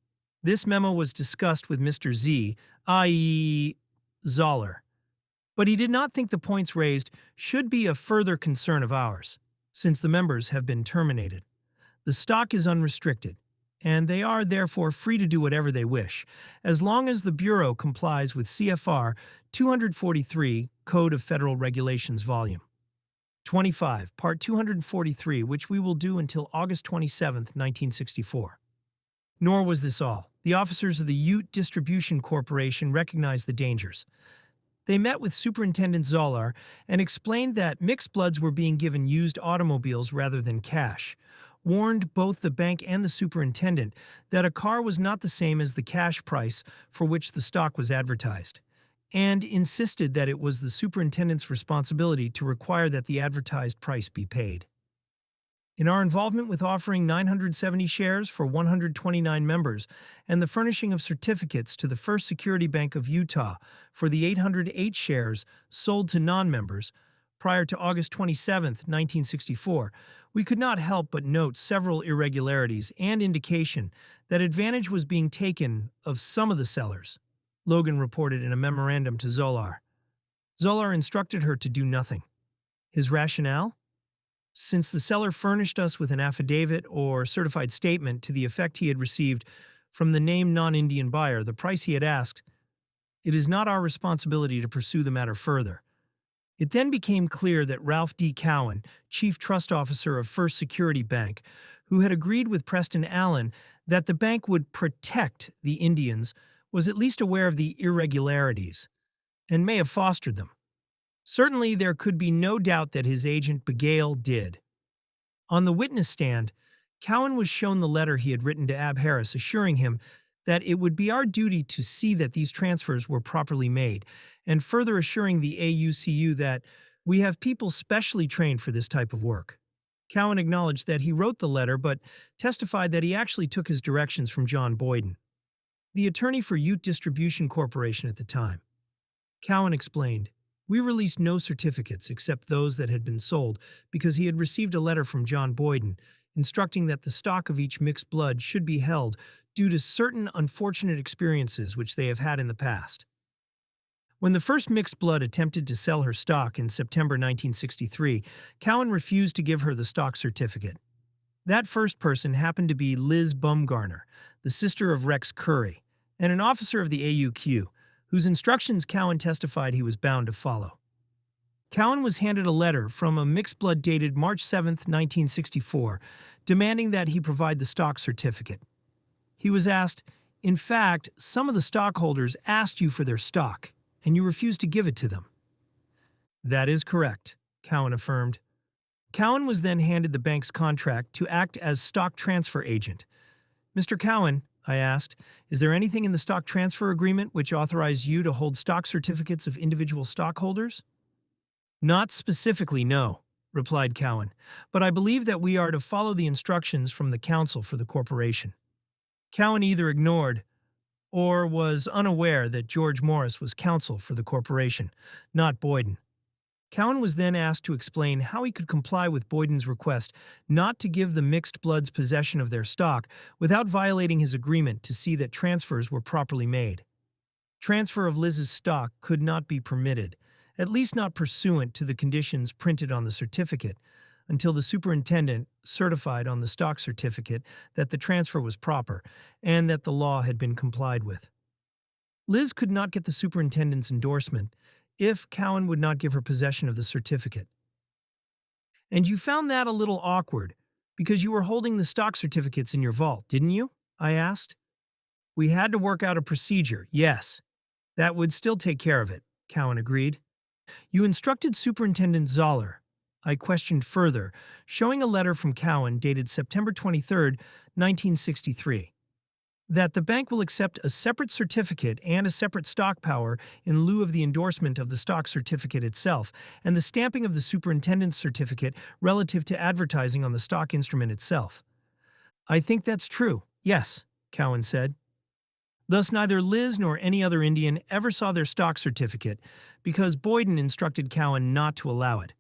This memo was discussed with Mr. Z, i.e. Zoller, but he did not think the points raised should be a further concern of ours, since the members have been terminated. The stock is unrestricted, and they are therefore free to do whatever they wish, as long as the Bureau complies with CFR 243, Code of Federal Regulations, Volume 25, Part 243, which we will do until August 27, 1964. Nor was this all. The officers of the Ute Distribution Corporation recognized the dangers. They met with Superintendent Zolar and explained that mixed bloods were being given used automobiles rather than cash, warned both the bank and the superintendent that a car was not the same as the cash price for which the stock was advertised, and insisted that it was the superintendent's responsibility to require that the advertised price be paid. In our involvement with offering 970 shares for 129 members and the furnishing of certificates to the First Security Bank of Utah for the 808 shares sold to non-members prior to August 27, 1964, we could not help but note several irregularities and indication that advantage was being taken of some of the sellers, Logan reported in a memorandum to Zolar. Zolar instructed her to do nothing. His rationale? Since the seller furnished us with an affidavit or certified statement to the effect he had received from the named non-Indian buyer the price he had asked, it is not our responsibility to pursue the matter further. It then became clear that Ralph D. Cowan, Chief Trust Officer of First Security Bank, who had agreed with Preston Allen that the bank would protect the Indians, was at least aware of the irregularities and may have fostered them. Certainly, there could be no doubt that his agent Begale did. On the witness stand, Cowan was shown the letter he had written to Ab Harris assuring him that it would be our duty to see that these transfers were properly made, and further assuring the AUCU that we have people specially trained for this type of work. Cowan acknowledged that he wrote the letter but testified that he actually took his directions from John Boyden, the attorney for Ute Distribution Corporation at the time. Cowan explained, "We released no certificates except those that had been sold because he had received a letter from John Boyden instructing that the stock of each mixed blood should be held due to certain unfortunate experiences which they have had in the past." When the first mixed blood attempted to sell her stock in September 1963, Cowan refused to give her the stock certificate. That first person happened to be Liz Bumgarner, the sister of Rex Curry, and an officer of the AUQ, whose instructions Cowan testified he was bound to follow. Cowan was handed a letter from a mixed blood dated March 7, 1964, demanding that he provide the stock certificate. He was asked, "In fact, some of the stockholders asked you for their stock, and you refused to give it to them." "That is correct," Cowan affirmed. Cowan was then handed the bank's contract to act as stock transfer agent. "Mr. Cowan," I asked, "is there anything in the stock transfer agreement which authorized you to hold stock certificates of individual stockholders?" "Not specifically, no," replied Cowan, "but I believe that we are to follow the instructions from the counsel for the corporation." Cowan either ignored or was unaware that George Morris was counsel for the corporation, not Boyden. Cowan was then asked to explain how he could comply with Boyden's request not to give the mixed bloods possession of their stock without violating his agreement to see that transfers were properly made. Transfer of Liz's stock could not be permitted, at least not pursuant to the conditions printed on the certificate, until the superintendent certified on the stock certificate that the transfer was proper and that the law had been complied with. Liz could not get the superintendent's endorsement if Cowan would not give her possession of the certificate. And you found that a little awkward because you were holding the stock certificates in your vault, didn't you? I asked. We had to work out a procedure, yes. That would still take care of it, Cowan agreed. You instructed Superintendent Zoller. I questioned further, showing a letter from Cowan dated September 23, 1963. That the bank will accept a separate certificate and a separate stock power in lieu of the endorsement of the stock certificate itself and the stamping of the superintendent's certificate relative to advertising on the stock instrument itself. I think that's true, yes, Cowan said. Thus, neither Liz nor any other Indian ever saw their stock certificate because Boyden instructed Cowan not to allow it.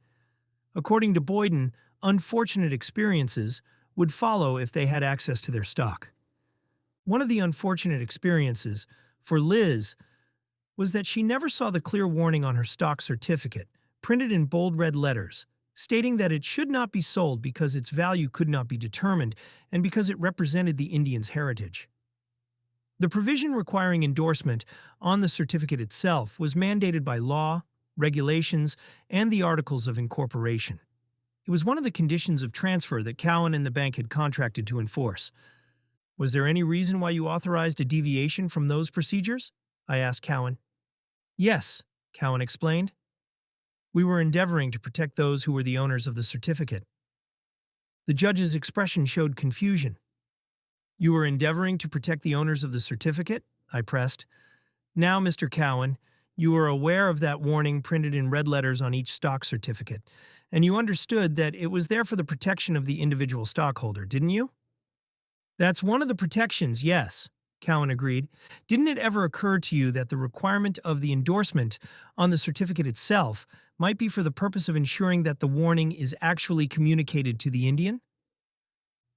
According to Boyden, unfortunate experiences would follow if they had access to their stock. One of the unfortunate experiences, for Liz, was that she never saw the clear warning on her stock certificate, printed in bold red letters, stating that it should not be sold because its value could not be determined and because it represented the Indian's heritage. The provision requiring endorsement on the certificate itself was mandated by law, regulations, and the Articles of Incorporation. It was one of the conditions of transfer that Cowan and the bank had contracted to enforce. Was there any reason why you authorized a deviation from those procedures? I asked Cowan. Yes, Cowan explained. We were endeavoring to protect those who were the owners of the certificate. The judge's expression showed confusion. You were endeavoring to protect the owners of the certificate? I pressed. Now, Mr. Cowan, you are aware of that warning printed in red letters on each stock certificate, and you understood that it was there for the protection of the individual stockholder, didn't you? That's one of the protections, yes, Cowan agreed. Didn't it ever occur to you that the requirement of the endorsement on the certificate itself might be for the purpose of ensuring that the warning is actually communicated to the Indian?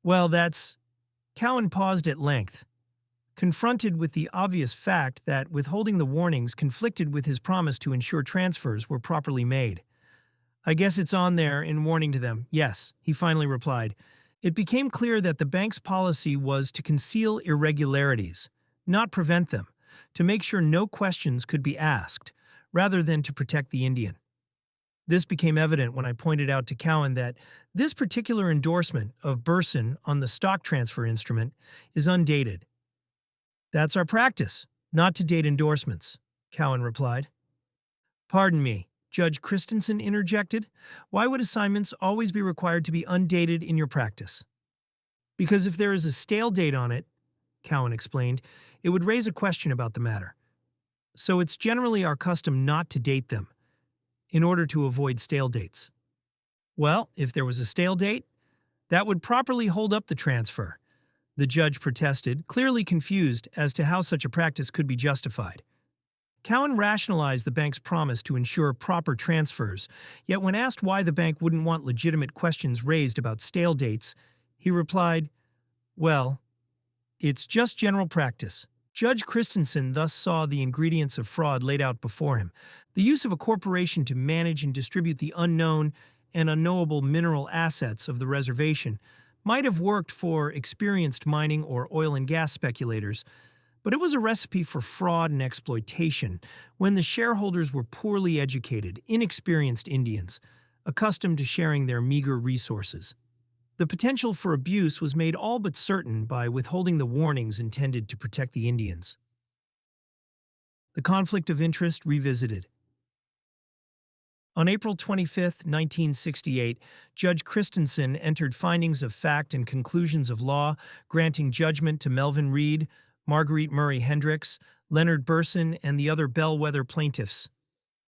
Well, that's... Cowan paused at length, confronted with the obvious fact that withholding the warnings conflicted with his promise to ensure transfers were properly made. I guess it's on there in warning to them, yes, he finally replied. It became clear that the bank's policy was to conceal irregularities, not prevent them, to make sure no questions could be asked, rather than to protect the Indian. This became evident when I pointed out to Cowan that this particular endorsement of Burson on the stock transfer instrument is undated. That's our practice, not to date endorsements, Cowan replied. Pardon me, Judge Christensen interjected. Why would assignments always be required to be undated in your practice? Because if there is a stale date on it, Cowan explained, it would raise a question about the matter. So it's generally our custom not to date them, in order to avoid stale dates. Well, if there was a stale date, that would properly hold up the transfer, the judge protested, clearly confused as to how such a practice could be justified. Cowan rationalized the bank's promise to ensure proper transfers, yet when asked why the bank wouldn't want legitimate questions raised about stale dates, he replied, well, it's just general practice. Judge Christensen thus saw the ingredients of fraud laid out before him. The use of a corporation to manage and distribute the unknown and unknowable mineral assets of the reservation might have worked for experienced mining or oil and gas speculators, but it was a recipe for fraud and exploitation when the shareholders were poorly educated, inexperienced Indians, accustomed to sharing their meager resources. The potential for abuse was made all but certain by withholding the warnings intended to protect the Indians. The conflict of interest revisited. On April 25, 1968, Judge Christensen entered findings of fact and conclusions of law, granting judgment to Melvin Reed, Marguerite Murray Hendricks, Leonard Burson, and the other bellwether plaintiffs.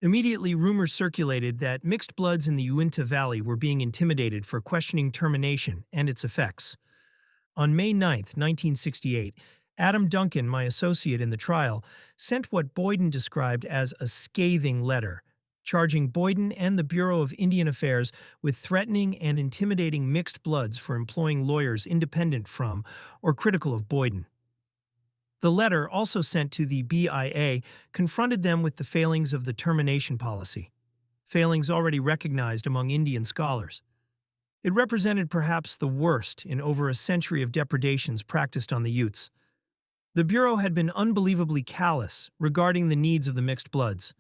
Immediately, rumors circulated that mixed bloods in the Uinta Valley were being intimidated for questioning termination and its effects. On May 9, 1968, Adam Duncan, my associate in the trial, sent what Boyden described as a scathing letter, charging Boyden and the Bureau of Indian Affairs with threatening and intimidating mixed bloods for employing lawyers independent from or critical of Boyden. The letter, also sent to the BIA, confronted them with the failings of the termination policy, failings already recognized among Indian scholars. It represented perhaps the worst in over a century of depredations practiced on the Utes. The Bureau had been unbelievably callous regarding the needs of the mixed bloods.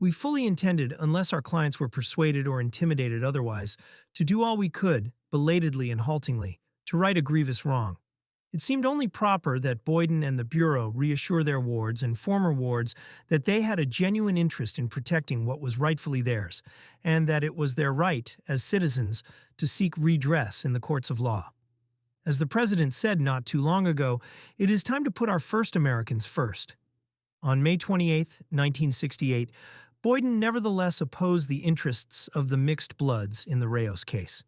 We fully intended, unless our clients were persuaded or intimidated otherwise, to do all we could, belatedly and haltingly, to right a grievous wrong. It seemed only proper that Boyden and the Bureau reassure their wards and former wards that they had a genuine interest in protecting what was rightfully theirs, and that it was their right, as citizens, to seek redress in the courts of law. As the President said not too long ago, it is time to put our first Americans first. On May 28, 1968, Boyden nevertheless opposed the interests of the mixed bloods in the Rayos case.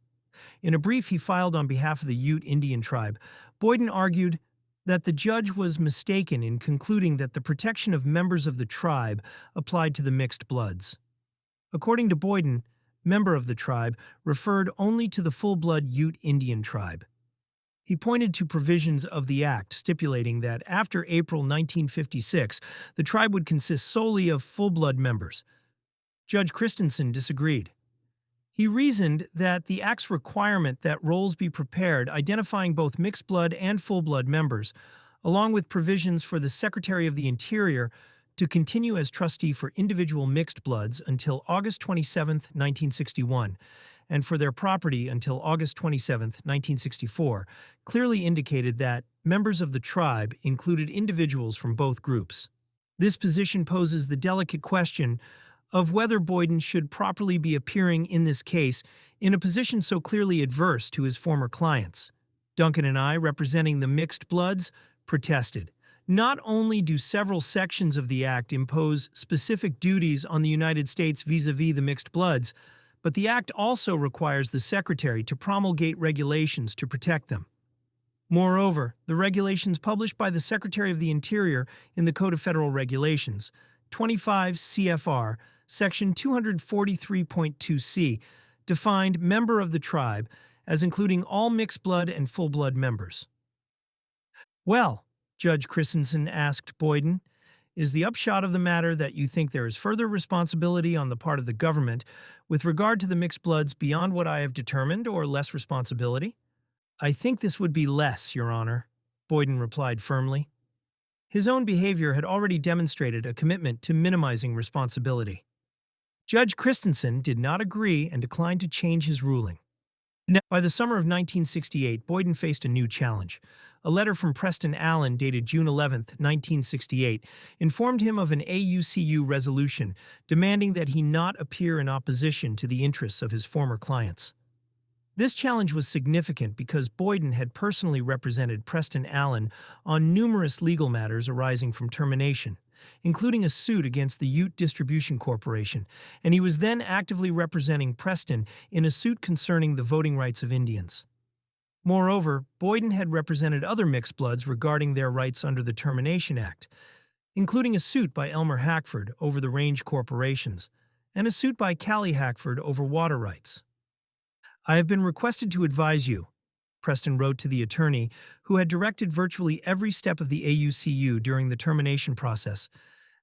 In a brief he filed on behalf of the Ute Indian Tribe, Boyden argued that the judge was mistaken in concluding that the protection of members of the tribe applied to the mixed bloods. According to Boyden, member of the tribe referred only to the full-blood Ute Indian Tribe. He pointed to provisions of the Act stipulating that after April 1956, the tribe would consist solely of full-blood members. Judge Christensen disagreed. He reasoned that the Act's requirement that rolls be prepared identifying both mixed-blood and full-blood members, along with provisions for the Secretary of the Interior to continue as trustee for individual mixed bloods until August 27, 1961, and for their property until August 27, 1964, clearly indicated that members of the tribe included individuals from both groups. This position poses the delicate question of whether Boyden should properly be appearing in this case in a position so clearly adverse to his former clients. Duncan and I, representing the mixed bloods, protested. Not only do several sections of the Act impose specific duties on the United States vis-à-vis the mixed bloods, but the Act also requires the Secretary to promulgate regulations to protect them. Moreover, the regulations published by the Secretary of the Interior in the Code of Federal Regulations, 25 CFR, Section 243.2c, defined member of the tribe as including all mixed blood and full blood members. Well, Judge Christensen asked Boyden, is the upshot of the matter that you think there is further responsibility on the part of the government with regard to the mixed bloods beyond what I have determined, or less responsibility? I think this would be less, Your Honor, Boyden replied firmly. His own behavior had already demonstrated a commitment to minimizing responsibility. Judge Christensen did not agree and declined to change his ruling. By the summer of 1968, Boyden faced a new challenge. A letter from Preston Allen dated June 11, 1968, informed him of an AUCU resolution demanding that he not appear in opposition to the interests of his former clients. This challenge was significant because Boyden had personally represented Preston Allen on numerous legal matters arising from termination, including a suit against the Ute Distribution Corporation, and he was then actively representing Preston in a suit concerning the voting rights of Indians. Moreover, Boyden had represented other mixed bloods regarding their rights under the Termination Act, including a suit by Elmer Hackford over the range corporations, and a suit by Callie Hackford over water rights. I have been requested to advise you, Preston wrote to the attorney, who had directed virtually every step of the AUCU during the termination process,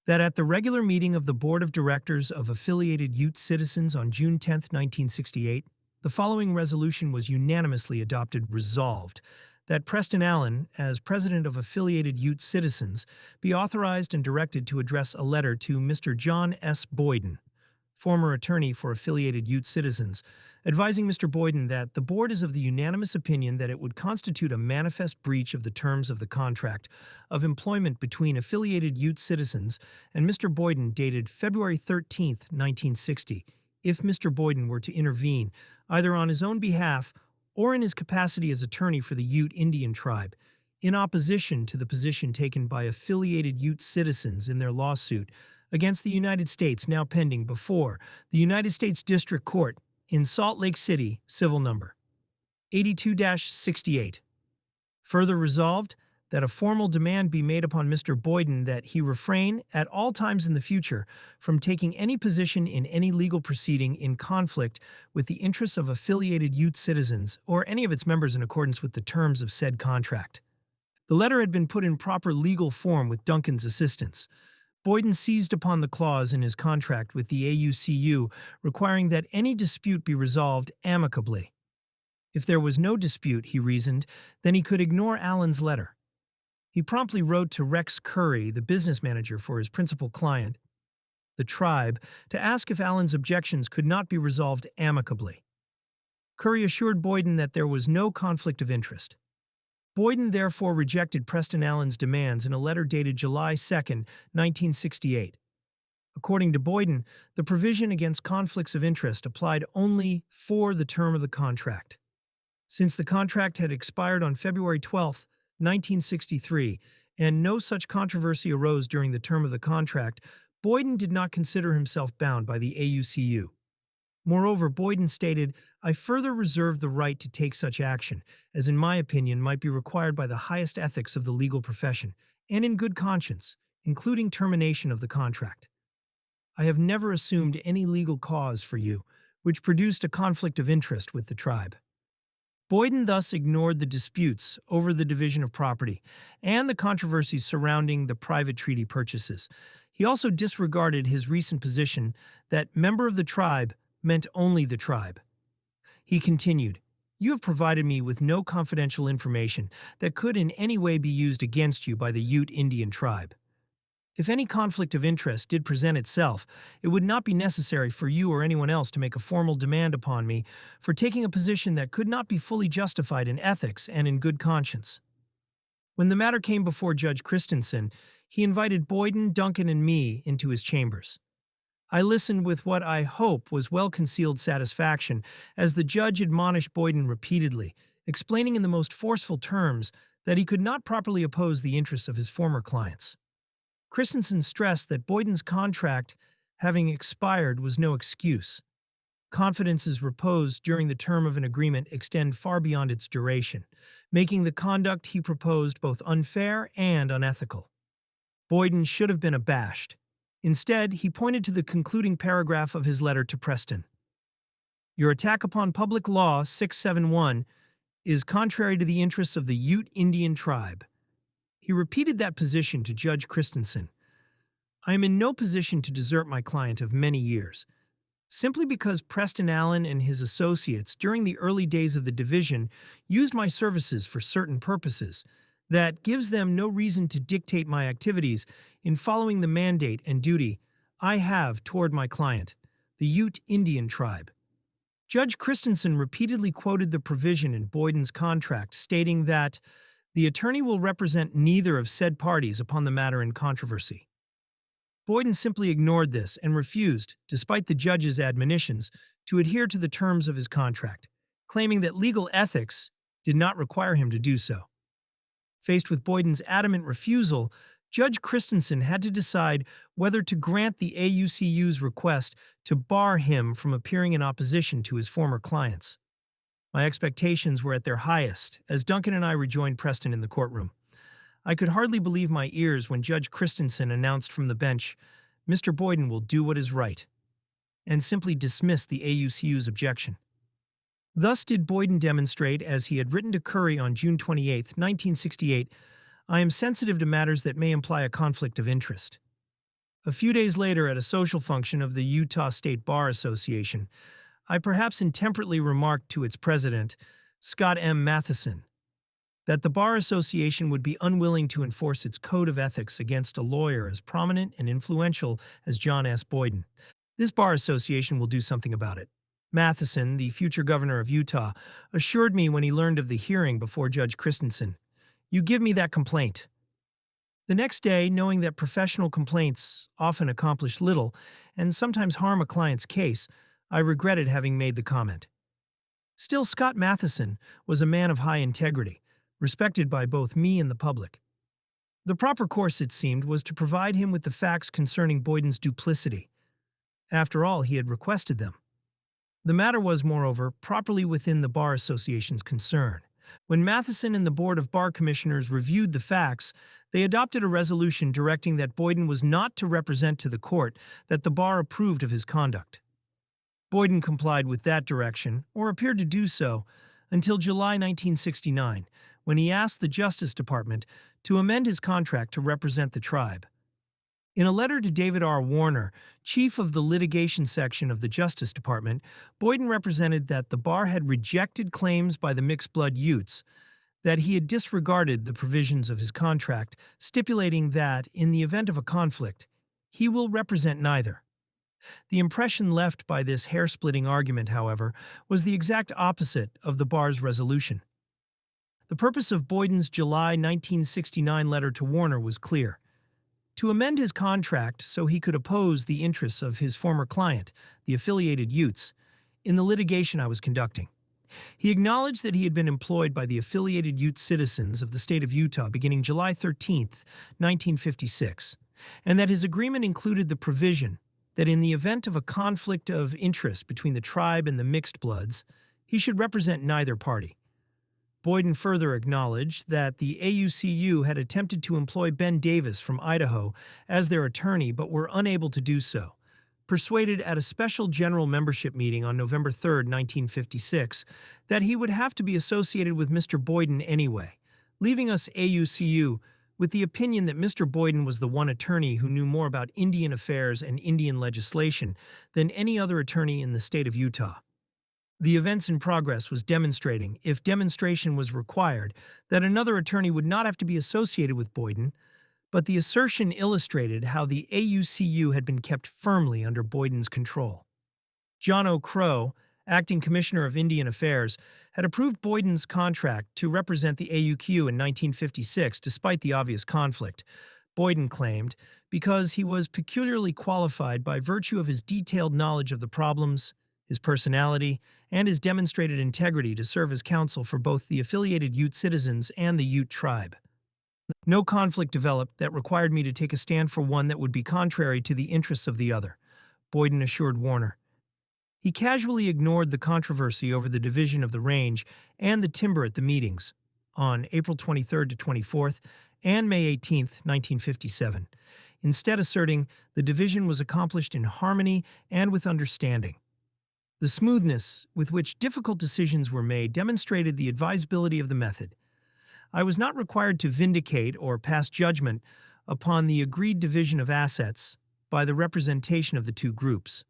that at the regular meeting of the Board of Directors of Affiliated Ute Citizens on June 10, 1968, the following resolution was unanimously adopted. Resolved, that Preston Allen, as President of Affiliated Ute Citizens, be authorized and directed to address a letter to Mr. John S. Boyden, former attorney for Affiliated Ute Citizens, advising Mr. Boyden that the Board is of the unanimous opinion that it would constitute a manifest breach of the terms of the contract of employment between Affiliated Ute Citizens and Mr. Boyden dated February 13, 1960, if Mr. Boyden were to intervene, either on his own behalf or in his capacity as attorney for the Ute Indian Tribe, in opposition to the position taken by Affiliated Ute Citizens in their lawsuit against the United States now pending before the United States District Court in Salt Lake City, Civil Number 82-68. Further resolved, that a formal demand be made upon Mr. Boyden that he refrain, at all times in the future, from taking any position in any legal proceeding in conflict with the interests of affiliated Ute citizens or any of its members in accordance with the terms of said contract. The letter had been put in proper legal form with Duncan's assistance. Boyden seized upon the clause in his contract with the AUCU requiring that any dispute be resolved amicably. If there was no dispute, he reasoned, then he could ignore Allen's letter. He promptly wrote to Rex Curry, the business manager for his principal client, the Tribe, to ask if Allen's objections could not be resolved amicably. Curry assured Boyden that there was no conflict of interest. Boyden therefore rejected Preston Allen's demands in a letter dated July 2, 1968. According to Boyden, the provision against conflicts of interest applied only for the term of the contract. Since the contract had expired on February 12, 1963, and no such controversy arose during the term of the contract, Boyden did not consider himself bound by the AUCU. Moreover, Boyden stated, "I further reserve the right to take such action, as in my opinion might be required by the highest ethics of the legal profession, and in good conscience, including termination of the contract. I have never assumed any legal cause for you, which produced a conflict of interest with the tribe." Boyden thus ignored the disputes over the division of property and the controversies surrounding the private treaty purchases. He also disregarded his recent position that member of the tribe meant only the tribe. He continued, "You have provided me with no confidential information that could in any way be used against you by the Ute Indian tribe. If any conflict of interest did present itself, it would not be necessary for you or anyone else to make a formal demand upon me for taking a position that could not be fully justified in ethics and in good conscience." When the matter came before Judge Christensen, he invited Boyden, Duncan, and me into his chambers. I listened with what I hope was well-concealed satisfaction as the judge admonished Boyden repeatedly, explaining in the most forceful terms that he could not properly oppose the interests of his former clients. Christensen stressed that Boyden's contract having expired was no excuse. Confidences reposed during the term of an agreement extend far beyond its duration, making the conduct he proposed both unfair and unethical. Boyden should have been abashed. Instead, he pointed to the concluding paragraph of his letter to Preston. "Your attack upon Public Law 671 is contrary to the interests of the Ute Indian tribe." He repeated that position to Judge Christensen. "I am in no position to desert my client of many years. Simply because Preston Allen and his associates during the early days of the division used my services for certain purposes, that gives them no reason to dictate my activities in following the mandate and duty I have toward my client, the Ute Indian tribe." Judge Christensen repeatedly quoted the provision in Boyden's contract stating that the attorney will represent neither of said parties upon the matter in controversy. Boyden simply ignored this and refused, despite the judge's admonitions, to adhere to the terms of his contract, claiming that legal ethics did not require him to do so. Faced with Boyden's adamant refusal, Judge Christensen had to decide whether to grant the AUCU's request to bar him from appearing in opposition to his former clients. My expectations were at their highest as Duncan and I rejoined Preston in the courtroom. I could hardly believe my ears when Judge Christensen announced from the bench, "Mr. Boyden will do what is right," and simply dismissed the AUCU's objection. Thus did Boyden demonstrate, as he had written to Curry on June 28, 1968, "I am sensitive to matters that may imply a conflict of interest." A few days later, at a social function of the Utah State Bar Association, I perhaps intemperately remarked to its president, Scott M. Matheson, that the Bar Association would be unwilling to enforce its code of ethics against a lawyer as prominent and influential as John S. Boyden. "This Bar Association will do something about it," Matheson, the future governor of Utah, assured me when he learned of the hearing before Judge Christensen. "You give me that complaint." The next day, knowing that professional complaints often accomplish little and sometimes harm a client's case, I regretted having made the comment. Still, Scott Matheson was a man of high integrity, respected by both me and the public. The proper course, it seemed, was to provide him with the facts concerning Boyden's duplicity. After all, he had requested them. The matter was, moreover, properly within the Bar Association's concern. When Matheson and the Board of Bar Commissioners reviewed the facts, they adopted a resolution directing that Boyden was not to represent to the court that the bar approved of his conduct. Boyden complied with that direction, or appeared to do so, until July 1969, when he asked the Justice Department to amend his contract to represent the tribe. In a letter to David R. Warner, chief of the litigation section of the Justice Department, Boyden represented that the bar had rejected claims by the mixed-blood Utes, that he had disregarded the provisions of his contract, stipulating that, in the event of a conflict, he will represent neither. The impression left by this hair-splitting argument, however, was the exact opposite of the bar's resolution. The purpose of Boyden's July 1969 letter to Warner was clear: to amend his contract so he could oppose the interests of his former client, the affiliated Utes, in the litigation I was conducting. He acknowledged that he had been employed by the affiliated Ute citizens of the state of Utah beginning July 13, 1956, and that his agreement included the provision that in the event of a conflict of interest between the tribe and the mixed bloods, he should represent neither party. Boyden further acknowledged that the AUCU had attempted to employ Ben Davis from Idaho as their attorney but were unable to do so, persuaded at a special general membership meeting on November 3, 1956, that he would have to be associated with Mr. Boyden anyway, leaving us AUCU with the opinion that Mr. Boyden was the one attorney who knew more about Indian affairs and Indian legislation than any other attorney in the state of Utah. The events in progress was demonstrating, if demonstration was required, that another attorney would not have to be associated with Boyden, but the assertion illustrated how the AUCU had been kept firmly under Boyden's control. John O. Crow, acting Commissioner of Indian Affairs, had approved Boyden's contract to represent the AUQ in 1956 despite the obvious conflict, Boyden claimed, because he was peculiarly qualified by virtue of his detailed knowledge of the problems, his personality, and his demonstrated integrity to serve as counsel for both the affiliated Ute citizens and the Ute Tribe. No conflict developed that required me to take a stand for one that would be contrary to the interests of the other, Boyden assured Warner. He casually ignored the controversy over the division of the range and the timber at the meetings on April 23 to 24 and May 18, 1957, instead asserting the division was accomplished in harmony and with understanding. The smoothness with which difficult decisions were made demonstrated the advisability of the method. I was not required to vindicate or pass judgment upon the agreed division of assets by the representation of the two groups.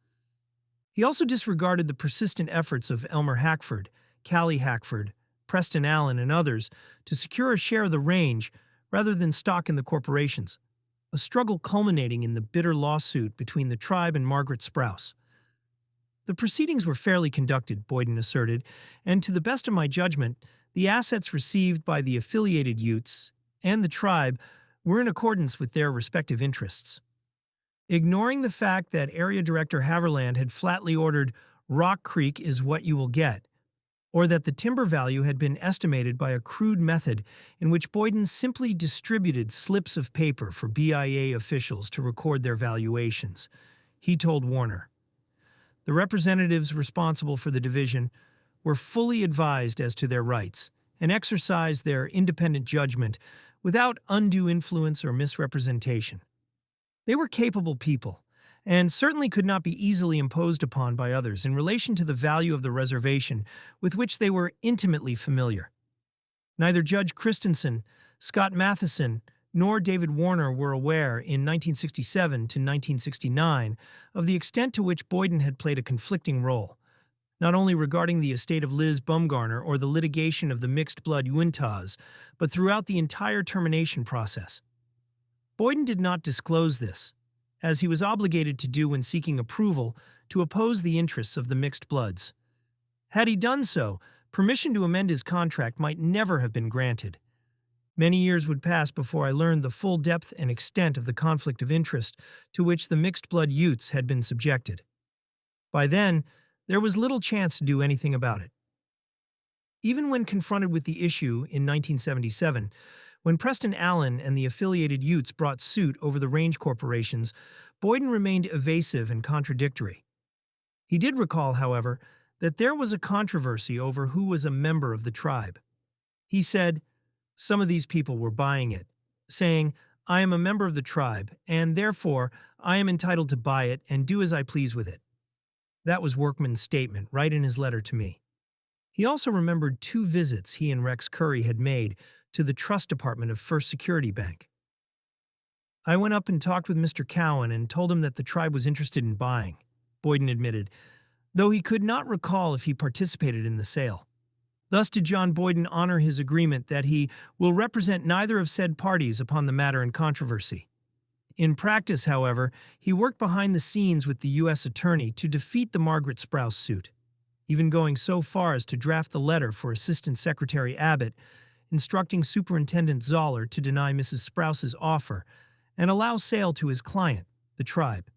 He also disregarded the persistent efforts of Elmer Hackford, Callie Hackford, Preston Allen, and others to secure a share of the range rather than stock in the corporations, a struggle culminating in the bitter lawsuit between the tribe and Margaret Sprouse. The proceedings were fairly conducted, Boyden asserted, and to the best of my judgment, the assets received by the affiliated Utes and the tribe were in accordance with their respective interests. Ignoring the fact that Area Director Haverland had flatly ordered Rock Creek is what you will get, or that the timber value had been estimated by a crude method in which Boyden simply distributed slips of paper for BIA officials to record their valuations, he told Warner. The representatives responsible for the division were fully advised as to their rights and exercised their independent judgment without undue influence or misrepresentation. They were capable people, and certainly could not be easily imposed upon by others in relation to the value of the reservation with which they were intimately familiar. Neither Judge Christensen, Scott Matheson, nor David Warner were aware in 1967 to 1969 of the extent to which Boyden had played a conflicting role, not only regarding the estate of Liz Bumgarner or the litigation of the mixed-blood Uintas, but throughout the entire termination process. Boyden did not disclose this, as he was obligated to do when seeking approval to oppose the interests of the mixed bloods. Had he done so, permission to amend his contract might never have been granted. Many years would pass before I learned the full depth and extent of the conflict of interest to which the mixed-blood Utes had been subjected. By then, there was little chance to do anything about it. Even when confronted with the issue in 1977, when Preston Allen and the affiliated Utes brought suit over the range corporations, Boyden remained evasive and contradictory. He did recall, however, that there was a controversy over who was a member of the tribe. He said some of these people were buying it, saying, "I am a member of the tribe, and therefore I am entitled to buy it and do as I please with it." That was Workman's statement right in his letter to me. He also remembered 2 visits he and Rex Curry had made to the trust department of First Security Bank. I went up and talked with Mr. Cowan and told him that the tribe was interested in buying, Boyden admitted, though he could not recall if he participated in the sale. Thus did John Boyden honor his agreement that he will represent neither of said parties upon the matter in controversy. In practice, however, he worked behind the scenes with the U.S. Attorney to defeat the Margaret Sprouse suit, even going so far as to draft the letter for Assistant Secretary Abbott, instructing Superintendent Zoller to deny Mrs. Sprouse's offer and allow sale to his client, the tribe.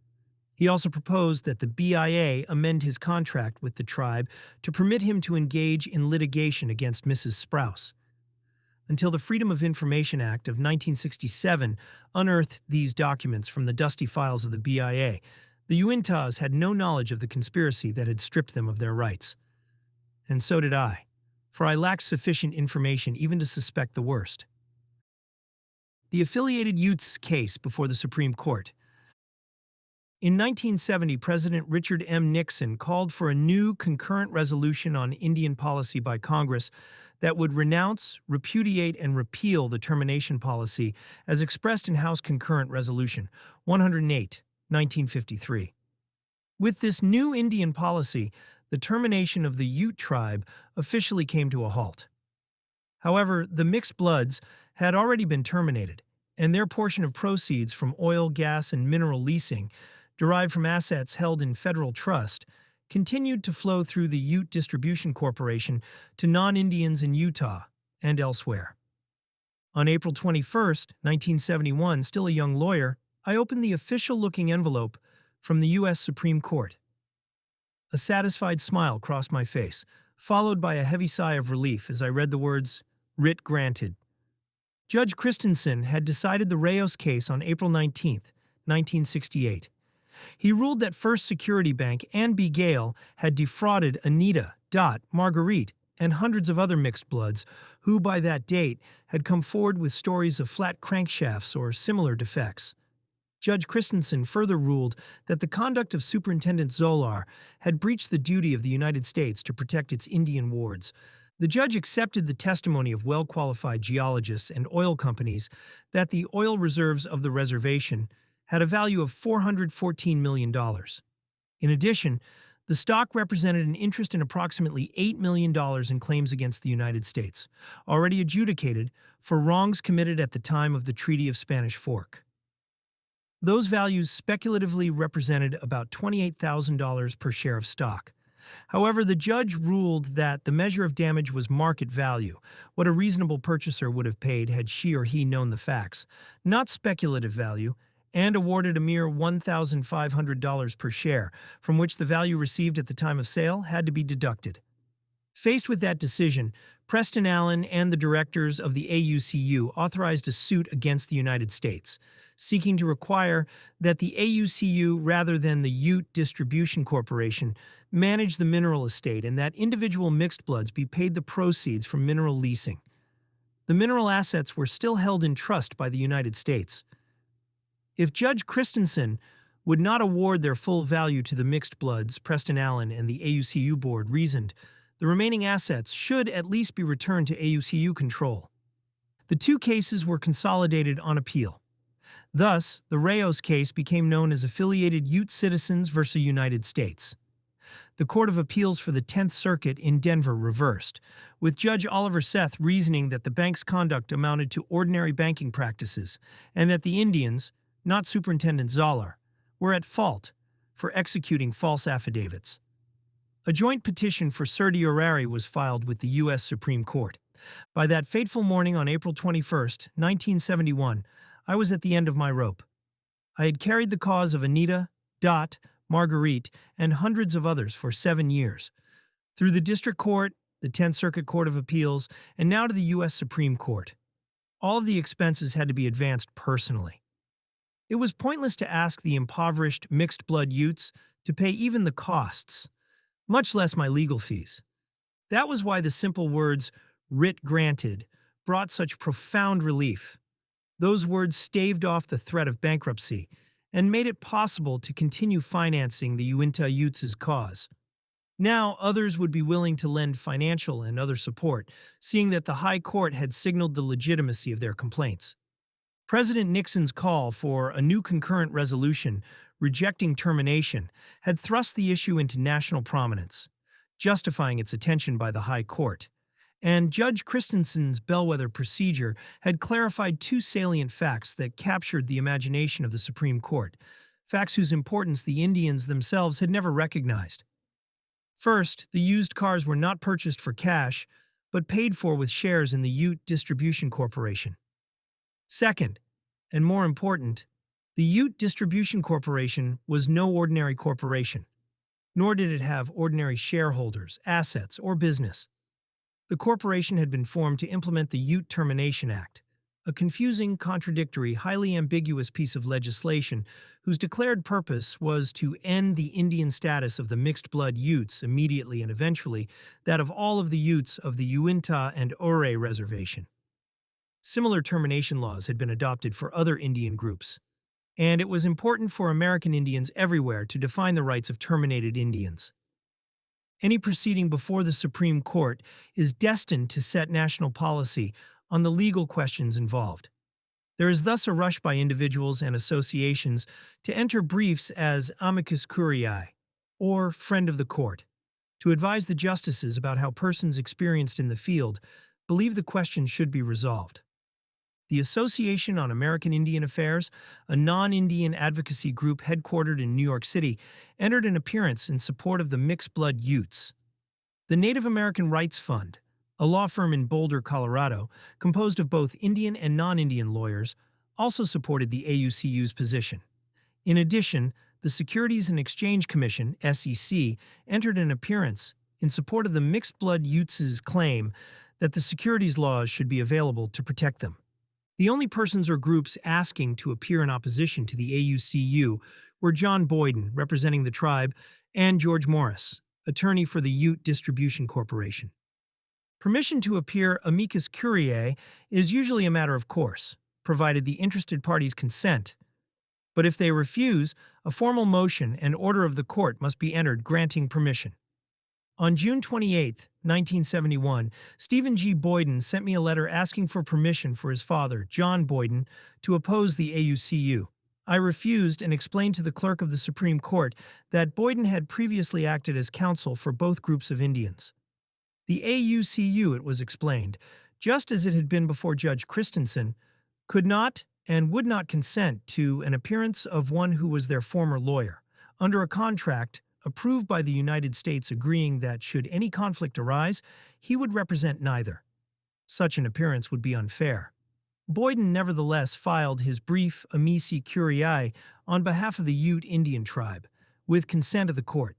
He also proposed that the BIA amend his contract with the tribe to permit him to engage in litigation against Mrs. Sprouse. Until the Freedom of Information Act of 1967 unearthed these documents from the dusty files of the BIA, the Uintas had no knowledge of the conspiracy that had stripped them of their rights. And so did I, for I lacked sufficient information even to suspect the worst. The affiliated Utes case before the Supreme Court. In 1970, President Richard M. Nixon called for a new concurrent resolution on Indian policy by Congress that would renounce, repudiate, and repeal the termination policy as expressed in House Concurrent Resolution 108, 1953. With this new Indian policy, the termination of the Ute Tribe officially came to a halt. However, the mixed bloods had already been terminated, and their portion of proceeds from oil, gas, and mineral leasing, derived from assets held in federal trust, continued to flow through the Ute Distribution Corporation to non-Indians in Utah and elsewhere. On April 21, 1971, still a young lawyer, I opened the official-looking envelope from the U.S. Supreme Court. A satisfied smile crossed my face, followed by a heavy sigh of relief as I read the words, "Writ granted." Judge Christensen had decided the Reyes case on April 19, 1968. He ruled that First Security Bank and B. Gale had defrauded Anita, Dot, Marguerite, and hundreds of other mixed bloods who, by that date, had come forward with stories of flat crankshafts or similar defects. Judge Christensen further ruled that the conduct of Superintendent Zolar had breached the duty of the United States to protect its Indian wards. The judge accepted the testimony of well-qualified geologists and oil companies that the oil reserves of the reservation had a value of $414 million. In addition, the stock represented an interest in approximately $8 million in claims against the United States, already adjudicated for wrongs committed at the time of the Treaty of Spanish Fork. Those values speculatively represented about $28,000 per share of stock. However, the judge ruled that the measure of damage was market value, what a reasonable purchaser would have paid had she or he known the facts, not speculative value, and awarded a mere $1,500 per share, from which the value received at the time of sale had to be deducted. Faced with that decision, Preston Allen and the directors of the AUCU authorized a suit against the United States, seeking to require that the AUCU, rather than the Ute Distribution Corporation, manage the mineral estate and that individual mixed bloods be paid the proceeds from mineral leasing. The mineral assets were still held in trust by the United States. If Judge Christensen would not award their full value to the mixed bloods, Preston Allen and the AUCU board reasoned, the remaining assets should at least be returned to AUCU control. The two cases were consolidated on appeal. Thus, the Reyes case became known as Affiliated Ute Citizens v. United States. The Court of Appeals for the 10th Circuit in Denver reversed, with Judge Oliver Seth reasoning that the bank's conduct amounted to ordinary banking practices and that the Indians, not Superintendent Zoller, were at fault for executing false affidavits. A joint petition for certiorari was filed with the U.S. Supreme Court. By that fateful morning on April 21, 1971, I was at the end of my rope. I had carried the cause of Anita, Dot, Marguerite, and hundreds of others for 7 years, through the District Court, the 10th Circuit Court of Appeals, and now to the U.S. Supreme Court. All of the expenses had to be advanced personally. It was pointless to ask the impoverished mixed-blood Utes to pay even the costs, much less my legal fees. That was why the simple words, writ granted, brought such profound relief. Those words staved off the threat of bankruptcy and made it possible to continue financing the Uinta Utes' cause. Now, others would be willing to lend financial and other support, seeing that the High Court had signaled the legitimacy of their complaints. President Nixon's call for a new concurrent resolution rejecting termination had thrust the issue into national prominence, justifying its attention by the High Court. And Judge Christensen's bellwether procedure had clarified two salient facts that captured the imagination of the Supreme Court, facts whose importance the Indians themselves had never recognized. First, the used cars were not purchased for cash, but paid for with shares in the Ute Distribution Corporation. Second, and more important, the Ute Distribution Corporation was no ordinary corporation, nor did it have ordinary shareholders, assets, or business. The corporation had been formed to implement the Ute Termination Act, a confusing, contradictory, highly ambiguous piece of legislation whose declared purpose was to end the Indian status of the mixed-blood Utes immediately and eventually that of all of the Utes of the Uinta and Ore reservation. Similar termination laws had been adopted for other Indian groups, and it was important for American Indians everywhere to define the rights of terminated Indians. Any proceeding before the Supreme Court is destined to set national policy on the legal questions involved. There is thus a rush by individuals and associations to enter briefs as amicus curiae, or friend of the court, to advise the justices about how persons experienced in the field believe the question should be resolved. The Association on American Indian Affairs, a non-Indian advocacy group headquartered in New York City, entered an appearance in support of the mixed-blood Utes. The Native American Rights Fund, a law firm in Boulder, Colorado, composed of both Indian and non-Indian lawyers, also supported the AUCU's position. In addition, the Securities and Exchange Commission, SEC, entered an appearance in support of the mixed-blood Utes' claim that the securities laws should be available to protect them. The only persons or groups asking to appear in opposition to the AUCU were John Boyden, representing the tribe, and George Morris, attorney for the Ute Distribution Corporation. Permission to appear amicus curiae is usually a matter of course, provided the interested parties consent. But if they refuse, a formal motion and order of the court must be entered granting permission. On June 28, 1971, Stephen G. Boyden sent me a letter asking for permission for his father, John Boyden, to oppose the AUCU. I refused and explained to the clerk of the Supreme Court that Boyden had previously acted as counsel for both groups of Indians. The AUCU, it was explained, just as it had been before Judge Christensen, could not and would not consent to an appearance of one who was their former lawyer, under a contract approved by the United States agreeing that should any conflict arise, he would represent neither. Such an appearance would be unfair. Boyden nevertheless filed his brief amici curiae on behalf of the Ute Indian tribe, with consent of the court.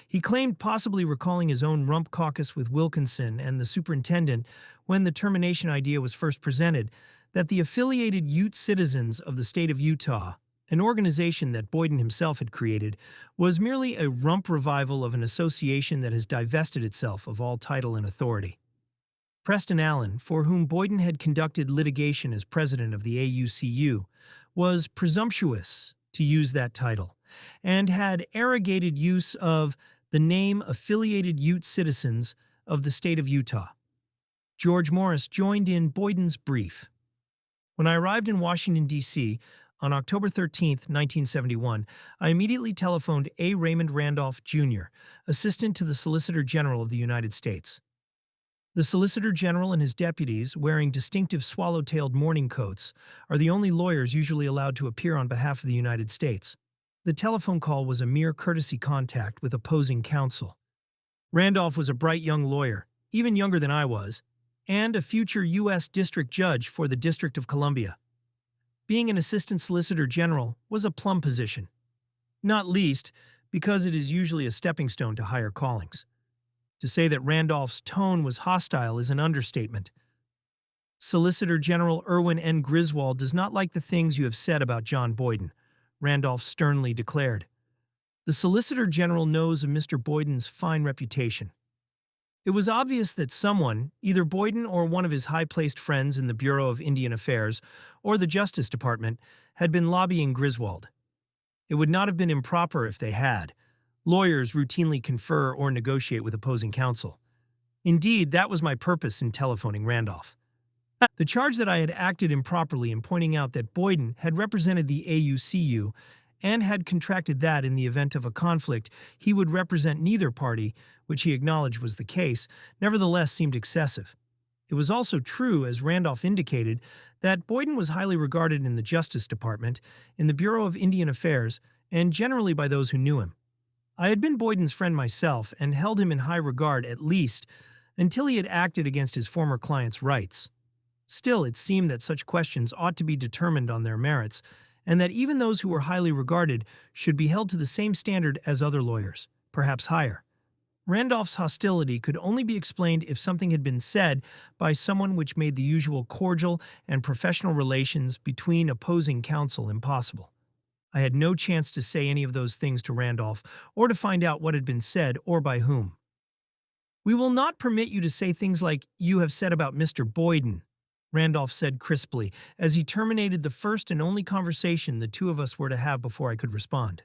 He claimed possibly recalling his own rump caucus with Wilkinson and the superintendent when the termination idea was first presented, that the affiliated Ute citizens of the state of Utah, an organization that Boyden himself had created, was merely a rump revival of an association that has divested itself of all title and authority. Preston Allen, for whom Boyden had conducted litigation as president of the AUCU, was presumptuous to use that title, and had arrogated use of the name affiliated Ute citizens of the state of Utah. George Morris joined in Boyden's brief. When I arrived in Washington, D.C., on October 13, 1971, I immediately telephoned A. Raymond Randolph, Jr., Assistant to the Solicitor General of the United States. The Solicitor General and his deputies, wearing distinctive swallow-tailed morning coats, are the only lawyers usually allowed to appear on behalf of the United States. The telephone call was a mere courtesy contact with opposing counsel. Randolph was a bright young lawyer, even younger than I was, and a future U.S. District Judge for the District of Columbia. Being an Assistant Solicitor General was a plum position, not least because it is usually a stepping stone to higher callings. To say that Randolph's tone was hostile is an understatement. Solicitor General Irwin N. Griswold does not like the things you have said about John Boyden, Randolph sternly declared. The Solicitor General knows of Mr. Boyden's fine reputation. It was obvious that someone, either Boyden or one of his high-placed friends in the Bureau of Indian Affairs or the Justice Department, had been lobbying Griswold. It would not have been improper if they had. Lawyers routinely confer or negotiate with opposing counsel. Indeed, that was my purpose in telephoning Randolph. The charge that I had acted improperly in pointing out that Boyden had represented the AUCU and had contracted that in the event of a conflict he would represent neither party, which he acknowledged was the case, nevertheless seemed excessive. It was also true, as Randolph indicated, that Boyden was highly regarded in the Justice Department, in the Bureau of Indian Affairs, and generally by those who knew him. I had been Boyden's friend myself and held him in high regard, at least, until he had acted against his former client's rights. Still, it seemed that such questions ought to be determined on their merits, and that even those who were highly regarded should be held to the same standard as other lawyers, perhaps higher. Randolph's hostility could only be explained if something had been said by someone which made the usual cordial and professional relations between opposing counsel impossible. I had no chance to say any of those things to Randolph, or to find out what had been said or by whom. "We will not permit you to say things like you have said about Mr. Boyden," Randolph said crisply, as he terminated the first and only conversation the two of us were to have before I could respond.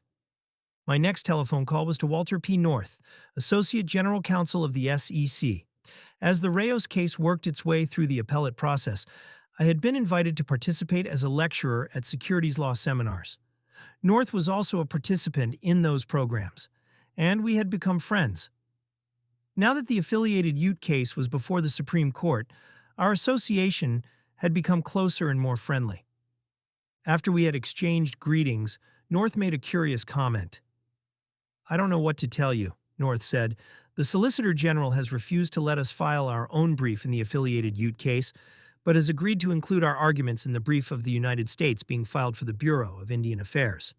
My next telephone call was to Walter P. North, Associate General Counsel of the SEC. As the Rayos case worked its way through the appellate process, I had been invited to participate as a lecturer at securities law seminars. North was also a participant in those programs, and we had become friends. Now that the affiliated Ute case was before the Supreme Court, our association had become closer and more friendly. After we had exchanged greetings, North made a curious comment. "I don't know what to tell you," North said. "The Solicitor General has refused to let us file our own brief in the affiliated Ute case, but has agreed to include our arguments in the brief of the United States being filed for the Bureau of Indian Affairs."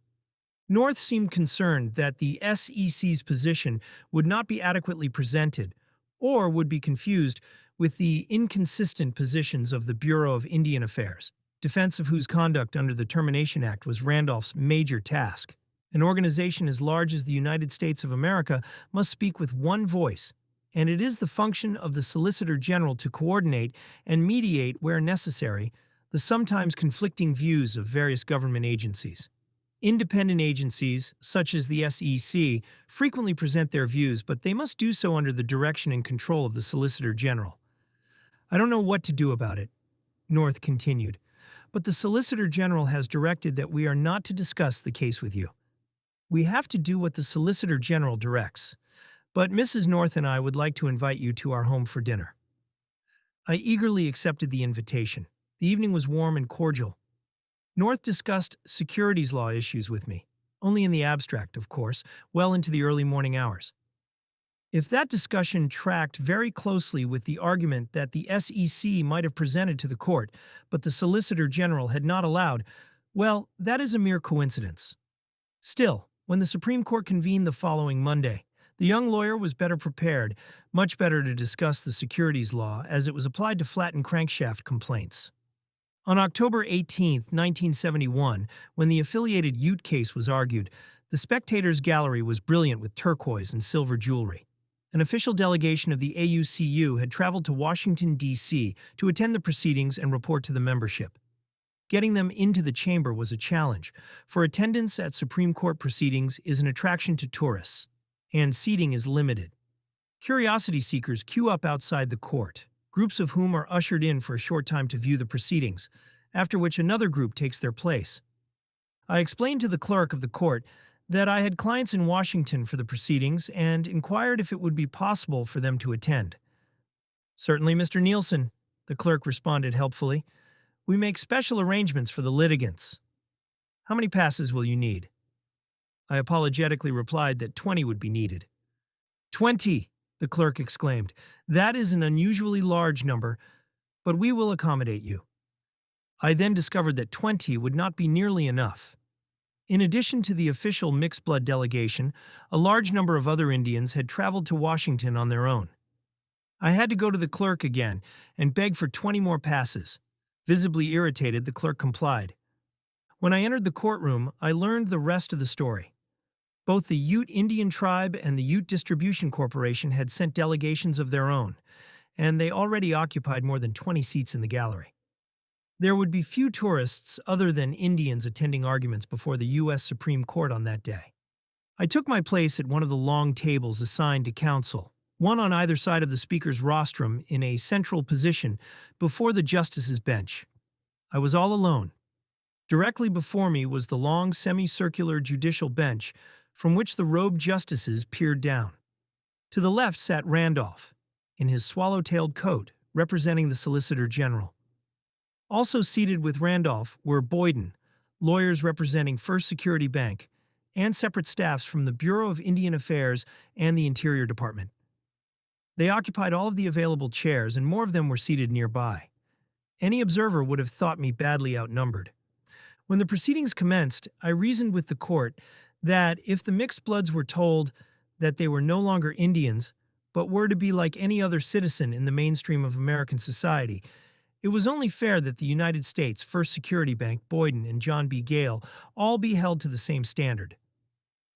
North seemed concerned that the SEC's position would not be adequately presented, or would be confused with the inconsistent positions of the Bureau of Indian Affairs, defense of whose conduct under the Termination Act was Randolph's major task. An organization as large as the United States of America must speak with one voice, and it is the function of the Solicitor General to coordinate and mediate where necessary the sometimes conflicting views of various government agencies. Independent agencies, such as the SEC, frequently present their views, but they must do so under the direction and control of the Solicitor General. "I don't know what to do about it," North continued, "but the Solicitor General has directed that we are not to discuss the case with you. We have to do what the Solicitor General directs, but Mrs. North and I would like to invite you to our home for dinner." I eagerly accepted the invitation. The evening was warm and cordial. North discussed securities law issues with me, only in the abstract, of course, well into the early morning hours. If that discussion tracked very closely with the argument that the SEC might have presented to the court, but the Solicitor General had not allowed, well, that is a mere coincidence. Still, when the Supreme Court convened the following Monday, the young lawyer was better prepared, much better to discuss the securities law as it was applied to flattened crankshaft complaints. On October 18, 1971, when the affiliated Ute case was argued, the spectators' gallery was brilliant with turquoise and silver jewelry. An official delegation of the AUCU had traveled to Washington, D.C. to attend the proceedings and report to the membership. Getting them into the chamber was a challenge, for attendance at Supreme Court proceedings is an attraction to tourists, and seating is limited. Curiosity seekers queue up outside the court, groups of whom are ushered in for a short time to view the proceedings, after which another group takes their place. I explained to the clerk of the court that I had clients in Washington for the proceedings and inquired if it would be possible for them to attend. "Certainly, Mr. Nielson," the clerk responded helpfully. "We make special arrangements for the litigants. How many passes will you need?" I apologetically replied that 20 would be needed. "20!" the clerk exclaimed. "That is an unusually large number, but we will accommodate you." I then discovered that 20 would not be nearly enough. In addition to the official mixed-blood delegation, a large number of other Indians had traveled to Washington on their own. I had to go to the clerk again and beg for 20 more passes. Visibly irritated, the clerk complied. When I entered the courtroom, I learned the rest of the story. Both the Ute Indian Tribe and the Ute Distribution Corporation had sent delegations of their own, and they already occupied more than 20 seats in the gallery. There would be few tourists other than Indians attending arguments before the U.S. Supreme Court on that day. I took my place at one of the long tables assigned to counsel, one on either side of the speaker's rostrum in a central position before the justice's bench. I was all alone. Directly before me was the long semicircular judicial bench from which the robed justices peered down. To the left sat Randolph, in his swallow-tailed coat, representing the Solicitor General. Also seated with Randolph were Boyden, lawyers representing First Security Bank, and separate staffs from the Bureau of Indian Affairs and the Interior Department. They occupied all of the available chairs, and more of them were seated nearby. Any observer would have thought me badly outnumbered. When the proceedings commenced, I reasoned with the court that if the mixed bloods were told that they were no longer Indians, but were to be like any other citizen in the mainstream of American society, it was only fair that the United States, First Security Bank, Boyden, and John B. Gale all be held to the same standard.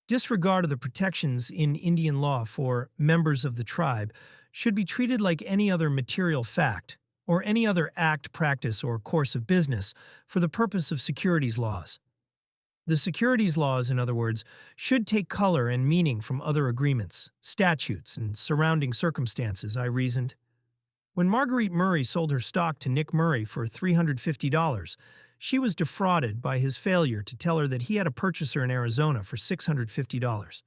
Disregard of the protections in Indian law for members of the tribe should be treated like any other material fact or any other act, practice, or course of business for the purpose of securities laws. The securities laws, in other words, should take color and meaning from other agreements, statutes, and surrounding circumstances, I reasoned. When Marguerite Murray sold her stock to Nick Murray for $350, she was defrauded by his failure to tell her that he had a purchaser in Arizona for $650.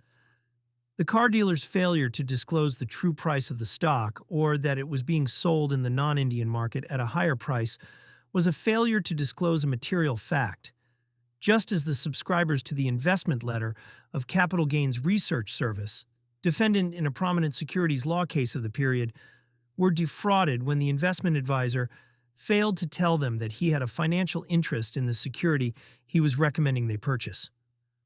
The car dealer's failure to disclose the true price of the stock, or that it was being sold in the non-Indian market at a higher price, was a failure to disclose a material fact, just as the subscribers to the investment letter of Capital Gains Research Service, defendant in a prominent securities law case of the period, were defrauded when the investment advisor failed to tell them that he had a financial interest in the security he was recommending they purchase.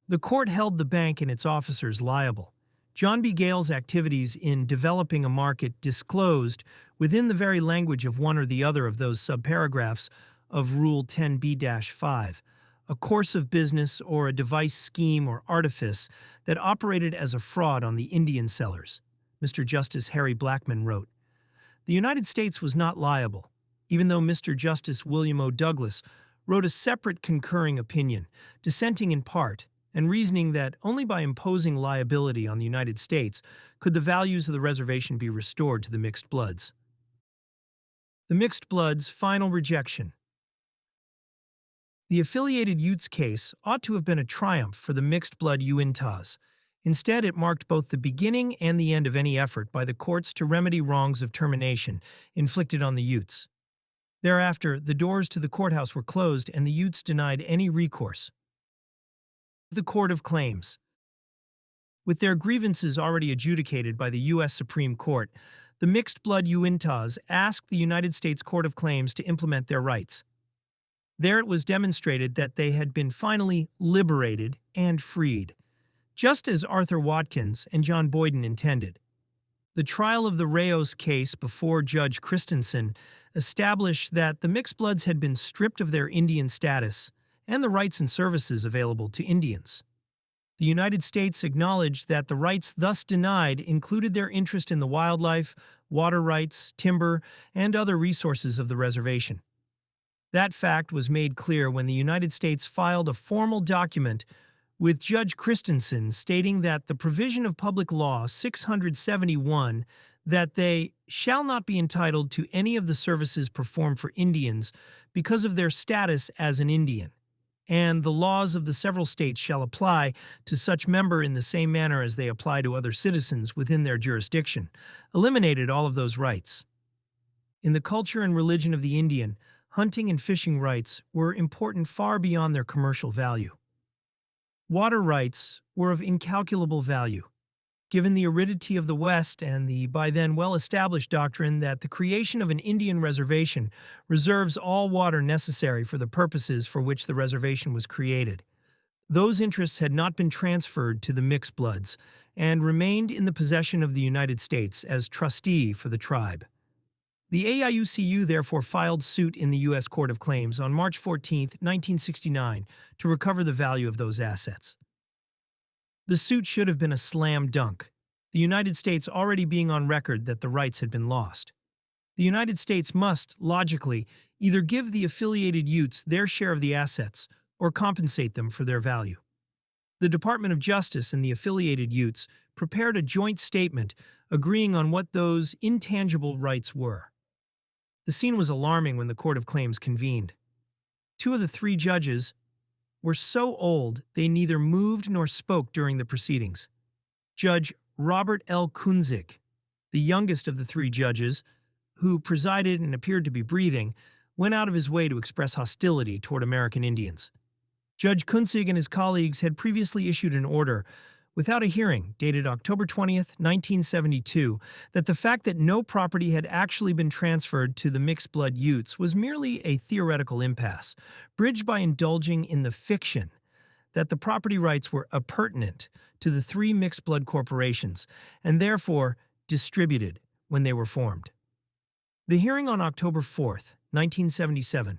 The court held the bank and its officers liable. John B. Gale's activities in developing a market disclosed, within the very language of one or the other of those subparagraphs of Rule 10b-5, a course of business or a device, scheme, or artifice that operated as a fraud on the Indian sellers, Mr. Justice Harry Blackmun wrote. The United States was not liable, even though Mr. Justice William O. Douglas wrote a separate concurring opinion, dissenting in part, and reasoning that only by imposing liability on the United States could the values of the reservation be restored to the mixed bloods. The mixed bloods' final rejection. The affiliated Utes case ought to have been a triumph for the mixed blood Uintas. Instead, it marked both the beginning and the end of any effort by the courts to remedy wrongs of termination inflicted on the Utes. Thereafter, the doors to the courthouse were closed and the Utes denied any recourse. The Court of Claims. With their grievances already adjudicated by the U.S. Supreme Court, the mixed blood Uintas asked the United States Court of Claims to implement their rights. There it was demonstrated that they had been finally liberated and freed, just as Arthur Watkins and John Boyden intended. The trial of the Rayos case before Judge Christensen established that the mixed bloods had been stripped of their Indian status and the rights and services available to Indians. The United States acknowledged that the rights thus denied included their interest in the wildlife, water rights, timber, and other resources of the reservation. That fact was made clear when the United States filed a formal document with Judge Christensen stating that the provision of Public Law 671 that they shall not be entitled to any of the services performed for Indians because of their status as an Indian, and the laws of the several states shall apply to such member in the same manner as they apply to other citizens within their jurisdiction, eliminated all of those rights. In the culture and religion of the Indian, hunting and fishing rights were important far beyond their commercial value. Water rights were of incalculable value, given the aridity of the West and the by then well-established doctrine that the creation of an Indian reservation reserves all water necessary for the purposes for which the reservation was created. Those interests had not been transferred to the mixed bloods and remained in the possession of the United States as trustee for the tribe. The AIUCU therefore filed suit in the U.S. Court of Claims on March 14, 1969, to recover the value of those assets. The suit should have been a slam dunk, the United States already being on record that the rights had been lost. The United States must, logically, either give the affiliated Utes their share of the assets or compensate them for their value. The Department of Justice and the affiliated Utes prepared a joint statement agreeing on what those intangible rights were. The scene was alarming when the Court of Claims convened. Two of the three judges were so old they neither moved nor spoke during the proceedings. Judge Robert L. Kunzig, the youngest of the three judges, who presided and appeared to be breathing, went out of his way to express hostility toward American Indians. Judge Kunzig and his colleagues had previously issued an order, without a hearing, dated October 20th, 1972, that the fact that no property had actually been transferred to the mixed-blood Utes was merely a theoretical impasse, bridged by indulging in the fiction that the property rights were appurtenant to the three mixed-blood corporations and therefore distributed when they were formed. The hearing on October 4th, 1977,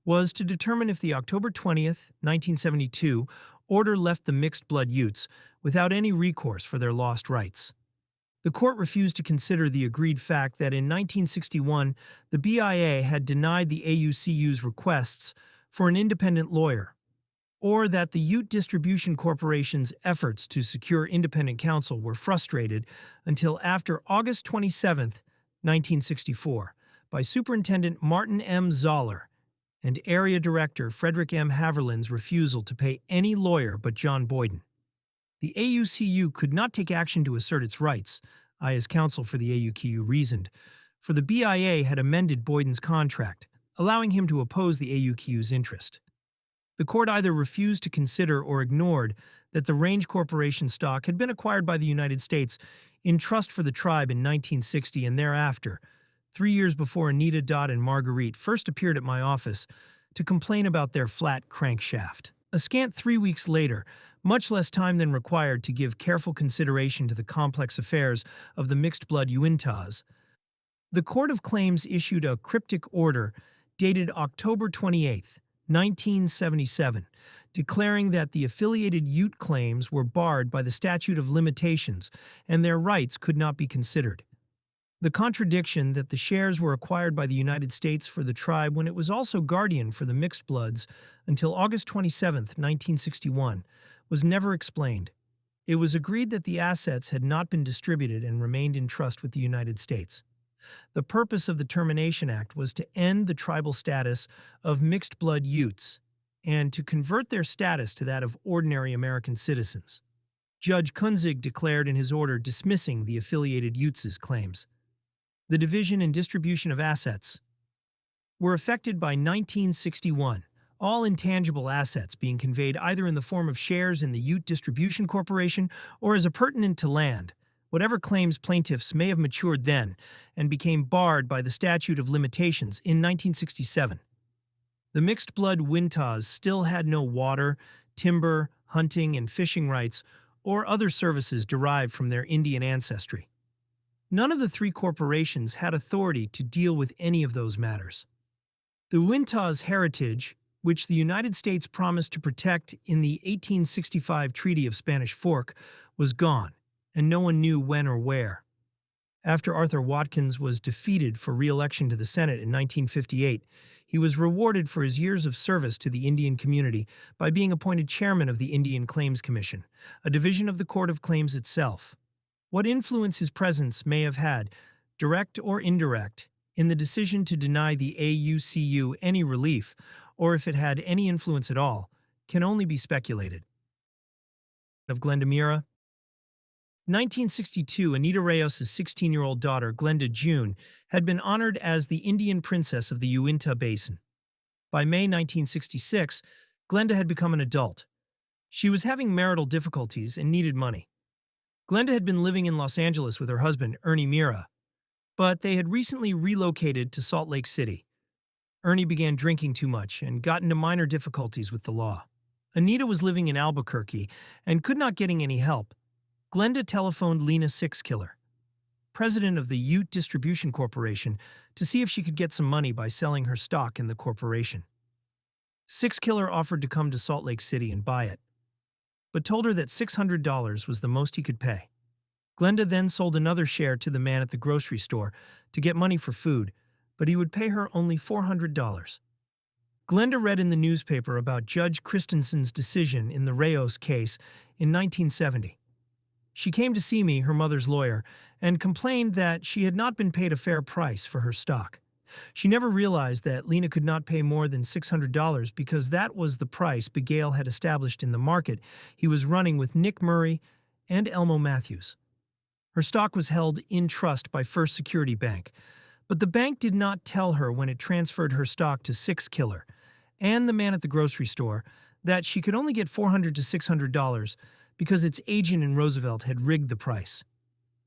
was to determine if the October 20th, 1972, order left the mixed-blood Utes without any recourse for their lost rights. The court refused to consider the agreed fact that in 1961 the BIA had denied the AUCU's requests for an independent lawyer, or that the Ute Distribution Corporation's efforts to secure independent counsel were frustrated until after August 27, 1964, by Superintendent Martin M. Zoller and Area Director Frederick M. Haverland's refusal to pay any lawyer but John Boyden. The AUCU could not take action to assert its rights, I as counsel for the AUCU reasoned, for the BIA had amended Boyden's contract, allowing him to oppose the AUCU's interest. The court either refused to consider or ignored that the Range Corporation stock had been acquired by the United States in trust for the tribe in 1960 and thereafter, 3 years before Anita, Dot, and Marguerite first appeared at my office to complain about their flat crankshaft. A scant 3 weeks later, much less time than required to give careful consideration to the complex affairs of the mixed-blood Uintas, the Court of Claims issued a cryptic order dated October 28, 1977, declaring that the affiliated Ute claims were barred by the statute of limitations and their rights could not be considered. The contradiction that the shares were acquired by the United States for the tribe when it was also guardian for the mixed bloods until August 27, 1961, was never explained. It was agreed that the assets had not been distributed and remained in trust with the United States. The purpose of the Termination Act was to end the tribal status of mixed-blood Utes and to convert their status to that of ordinary American citizens. Judge Kunzig declared in his order dismissing the affiliated Utes' claims. The division and distribution of assets were effected by 1961, all intangible assets being conveyed either in the form of shares in the Ute Distribution Corporation or as appurtenant to land, whatever claims plaintiffs may have matured then, and became barred by the statute of limitations in 1967. The mixed-blood Uintas still had no water, timber, hunting, and fishing rights or other services derived from their Indian ancestry. None of the three corporations had authority to deal with any of those matters. The Uintas' heritage, which the United States promised to protect in the 1865 Treaty of Spanish Fork, was gone, and no one knew when or where. After Arthur Watkins was defeated for re-election to the Senate in 1958, he was rewarded for his years of service to the Indian community by being appointed chairman of the Indian Claims Commission, a division of the Court of Claims itself. What influence his presence may have had, direct or indirect, in the decision to deny the AUCU any relief, or if it had any influence at all, can only be speculated. Of Glenda Meara. 1962, Anita Reyes' 16-year-old daughter, Glenda June, had been honored as the Indian Princess of the Uinta Basin. By May 1966, Glenda had become an adult. She was having marital difficulties and needed money. Glenda had been living in Los Angeles with her husband, Ernie Meara, but they had recently relocated to Salt Lake City. Ernie began drinking too much and got into minor difficulties with the law. Anita was living in Albuquerque and could not getting any help. Glenda telephoned Lena Sixkiller, president of the Ute Distribution Corporation, to see if she could get some money by selling her stock in the corporation. Sixkiller offered to come to Salt Lake City and buy it. but told her that $600 was the most he could pay. Glenda then sold another share to the man at the grocery store to get money for food, but he would pay her only $400. Glenda read in the newspaper about Judge Christensen's decision in the Rayos case in 1970. She came to see me, her mother's lawyer, and complained that she had not been paid a fair price for her stock. She never realized that Lena could not pay more than $600 because that was the price Begale had established in the market he was running with Nick Murray and Elmo Matthews. Her stock was held in trust by First Security Bank, but the bank did not tell her when it transferred her stock to Six Killer and the man at the grocery store that she could only get $400 to $600 because its agent in Roosevelt had rigged the price.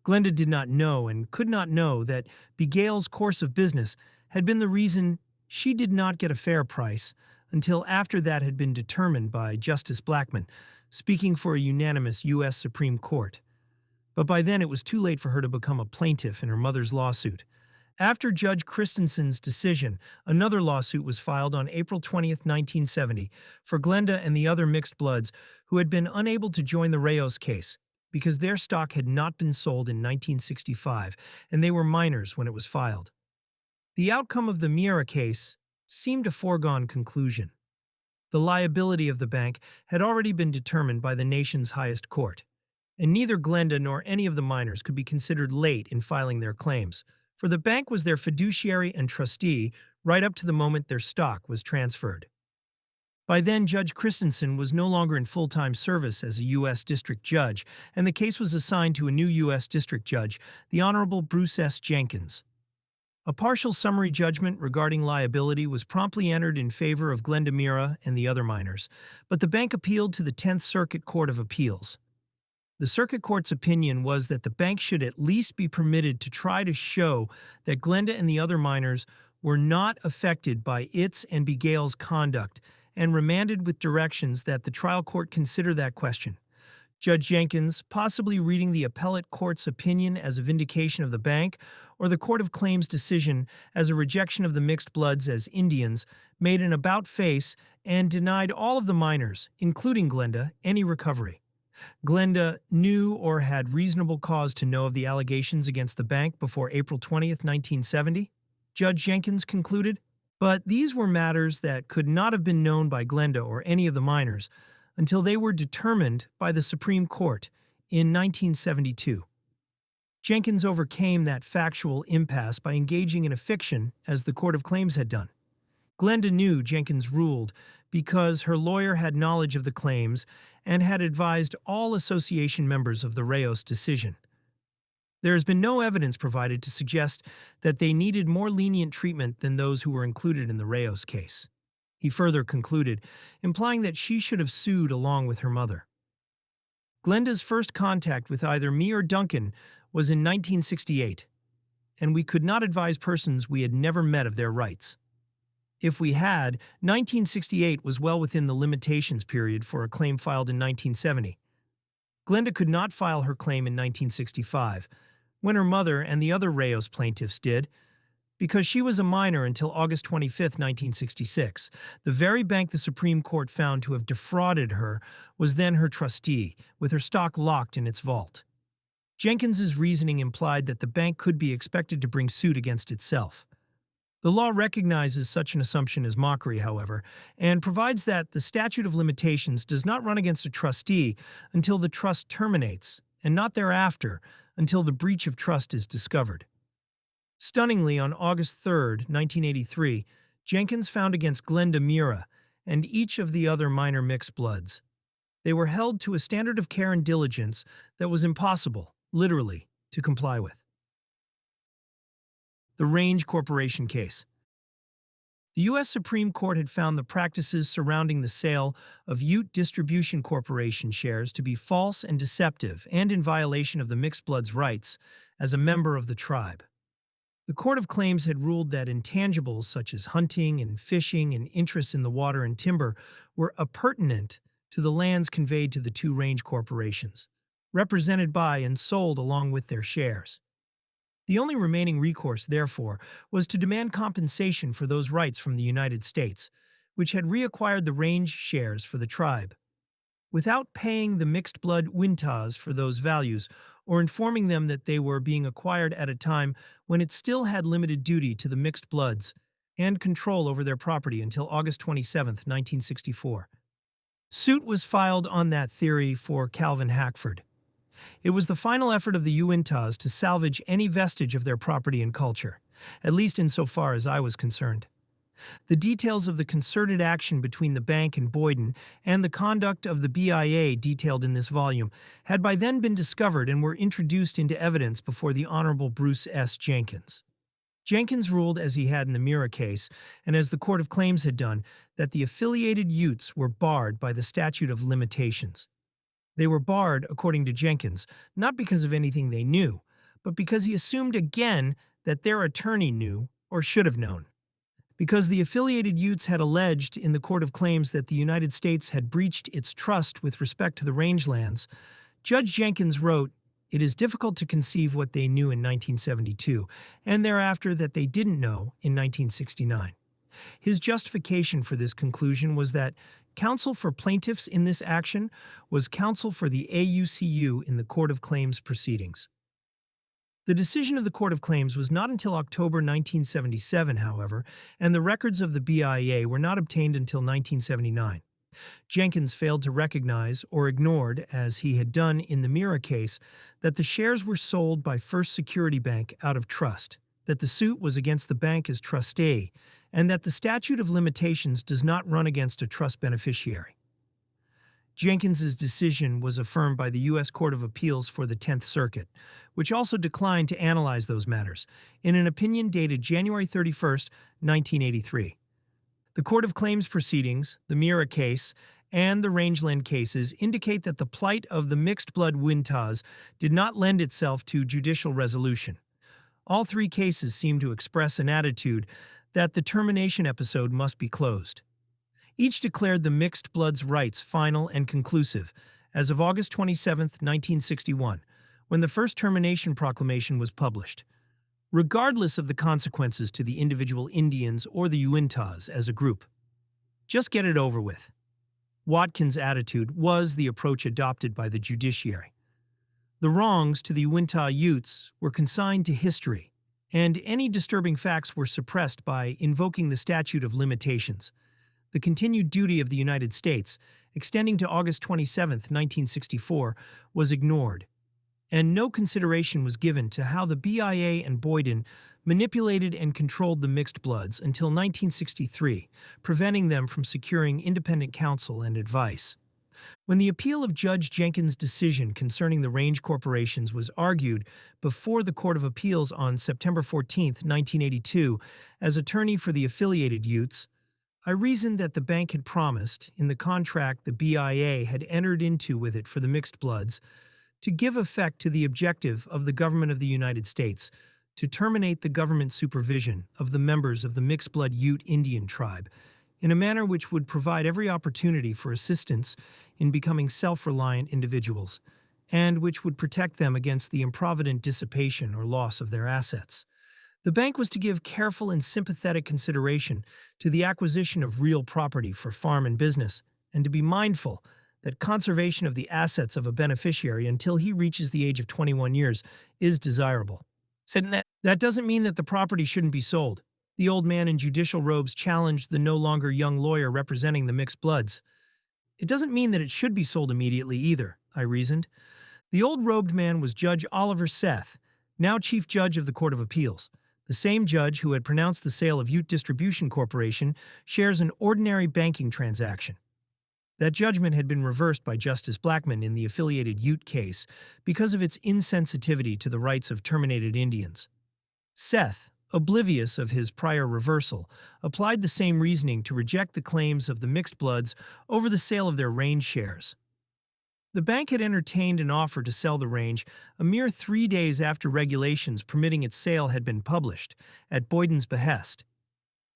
Glenda did not know and could not know that Begale's course of business had been the reason she did not get a fair price until after that had been determined by Justice Blackmun, speaking for a unanimous U.S. Supreme Court. But by then it was too late for her to become a plaintiff in her mother's lawsuit. After Judge Christensen's decision, another lawsuit was filed on April 20th, 1970, for Glenda and the other mixed bloods who had been unable to join the Rayos case because their stock had not been sold in 1965 and they were minors when it was filed. The outcome of the Miera case seemed a foregone conclusion. The liability of the bank had already been determined by the nation's highest court, and neither Glenda nor any of the minors could be considered late in filing their claims, for the bank was their fiduciary and trustee right up to the moment their stock was transferred. By then, Judge Christensen was no longer in full-time service as a U.S. District Judge, and the case was assigned to a new U.S. District Judge, the Honorable Bruce S. Jenkins. A partial summary judgment regarding liability was promptly entered in favor of Glenda Miera and the other minors, but the bank appealed to the 10th Circuit Court of Appeals. The Circuit Court's opinion was that the bank should at least be permitted to try to show that Glenda and the other minors were not affected by its and Begale's conduct, and remanded with directions that the trial court consider that question. Judge Jenkins, possibly reading the appellate court's opinion as a vindication of the bank, or the Court of Claims' decision as a rejection of the mixed bloods as Indians, made an about-face and denied all of the minors, including Glenda, any recovery. Glenda knew or had reasonable cause to know of the allegations against the bank before April 20th, 1970, Judge Jenkins concluded, but these were matters that could not have been known by Glenda or any of the minors until they were determined by the Supreme Court in 1972. Jenkins overcame that factual impasse by engaging in a fiction, as the Court of Claims had done. Glenda knew Jenkins ruled because her lawyer had knowledge of the claims and had advised all association members of the Rayos decision. There has been no evidence provided to suggest that they needed more lenient treatment than those who were included in the Rayos case. He further concluded, implying that she should have sued along with her mother. Glenda's first contact with either me or Duncan was in 1968, and we could not advise persons we had never met of their rights. If we had, 1968 was well within the limitations period for a claim filed in 1970. Glenda could not file her claim in 1965, when her mother and the other Rayos plaintiffs did, because she was a minor until August 25, 1966. The very bank the Supreme Court found to have defrauded her was then her trustee, with her stock locked in its vault. Jenkins's reasoning implied that the bank could be expected to bring suit against itself. The law recognizes such an assumption as mockery, however, and provides that the statute of limitations does not run against a trustee until the trust terminates, and not thereafter until the breach of trust is discovered. Stunningly, on August 3, 1983, Jenkins found against Glenda Miera and each of the other minor mixed bloods. They were held to a standard of care and diligence that was impossible, literally, to comply with. The Range Corporation case. The U.S. Supreme Court had found the practices surrounding the sale of Ute Distribution Corporation shares to be false and deceptive and in violation of the mixed bloods' rights as a member of the tribe. The Court of Claims had ruled that intangibles such as hunting and fishing and interests in the water and timber were appurtenant to the lands conveyed to the two range corporations, represented by and sold along with their shares. The only remaining recourse, therefore, was to demand compensation for those rights from the United States, which had reacquired the range shares for the tribe. without paying the mixed-blood Wintas for those values or informing them that they were being acquired at a time when it still had limited duty to the mixed bloods and control over their property until August 27, 1964. Suit was filed on that theory for Calvin Hackford. It was the final effort of the Uintas to salvage any vestige of their property and culture, at least insofar as I was concerned. The details of the concerted action between the bank and Boyden and the conduct of the BIA detailed in this volume had by then been discovered and were introduced into evidence before the Honorable Bruce S. Jenkins. Jenkins ruled, as he had in the Mira case, and as the Court of Claims had done, that the affiliated Utes were barred by the statute of limitations. They were barred, according to Jenkins, not because of anything they knew, but because he assumed again that their attorney knew or should have known. Because the affiliated Utes had alleged in the Court of Claims that the United States had breached its trust with respect to the rangelands, Judge Jenkins wrote, "It is difficult to conceive what they knew in 1972, and thereafter that they didn't know in 1969. His justification for this conclusion was that counsel for plaintiffs in this action was counsel for the AUCU in the Court of Claims proceedings. The decision of the Court of Claims was not until October 1977, however, and the records of the BIA were not obtained until 1979. Jenkins failed to recognize or ignored, as he had done in the Mira case, that the shares were sold by First Security Bank out of trust, that the suit was against the bank as trustee, and that the statute of limitations does not run against a trust beneficiary. Jenkins's decision was affirmed by the U.S. Court of Appeals for the 10th Circuit, which also declined to analyze those matters, in an opinion dated January 31, 1983. The Court of Claims proceedings, the Mira case, and the rangeland cases indicate that the plight of the mixed-blood Wintas did not lend itself to judicial resolution. All three cases seem to express an attitude that the termination episode must be closed. Each declared the mixed bloods' rights final and conclusive as of August 27, 1961, when the first termination proclamation was published, regardless of the consequences to the individual Indians or the Uintas as a group. Just get it over with. Watkins' attitude was the approach adopted by the judiciary. The wrongs to the Uinta Utes were consigned to history, and any disturbing facts were suppressed by invoking the statute of limitations. The continued duty of the United States, extending to August 27, 1964, was ignored, and no consideration was given to how the BIA and Boyden manipulated and controlled the mixed bloods until 1963, preventing them from securing independent counsel and advice. When the appeal of Judge Jenkins' decision concerning the range corporations was argued before the Court of Appeals on September 14, 1982, as attorney for the affiliated Utes, I reasoned that the bank had promised, in the contract the BIA had entered into with it for the mixed bloods, to give effect to the objective of the government of the United States to terminate the government supervision of the members of the mixed-blood Ute Indian Tribe in a manner which would provide every opportunity for assistance in becoming self-reliant individuals, and which would protect them against the improvident dissipation or loss of their assets. The bank was to give careful and sympathetic consideration to the acquisition of real property for farm and business, and to be mindful that conservation of the assets of a beneficiary until he reaches the age of 21 years is desirable. That doesn't mean that the property shouldn't be sold. The old man in judicial robes challenged the no longer young lawyer representing the mixed bloods. It doesn't mean that it should be sold immediately either, I reasoned. The old robed man was Judge Oliver Seth, now Chief Judge of the Court of Appeals. The same judge who had pronounced the sale of Ute Distribution Corporation shares an ordinary banking transaction. That judgment had been reversed by Justice Blackmun in the affiliated Ute case because of its insensitivity to the rights of terminated Indians. Seth, oblivious of his prior reversal, applied the same reasoning to reject the claims of the mixed bloods over the sale of their range shares. The bank had entertained an offer to sell the range a mere 3 days after regulations permitting its sale had been published, at Boyden's behest.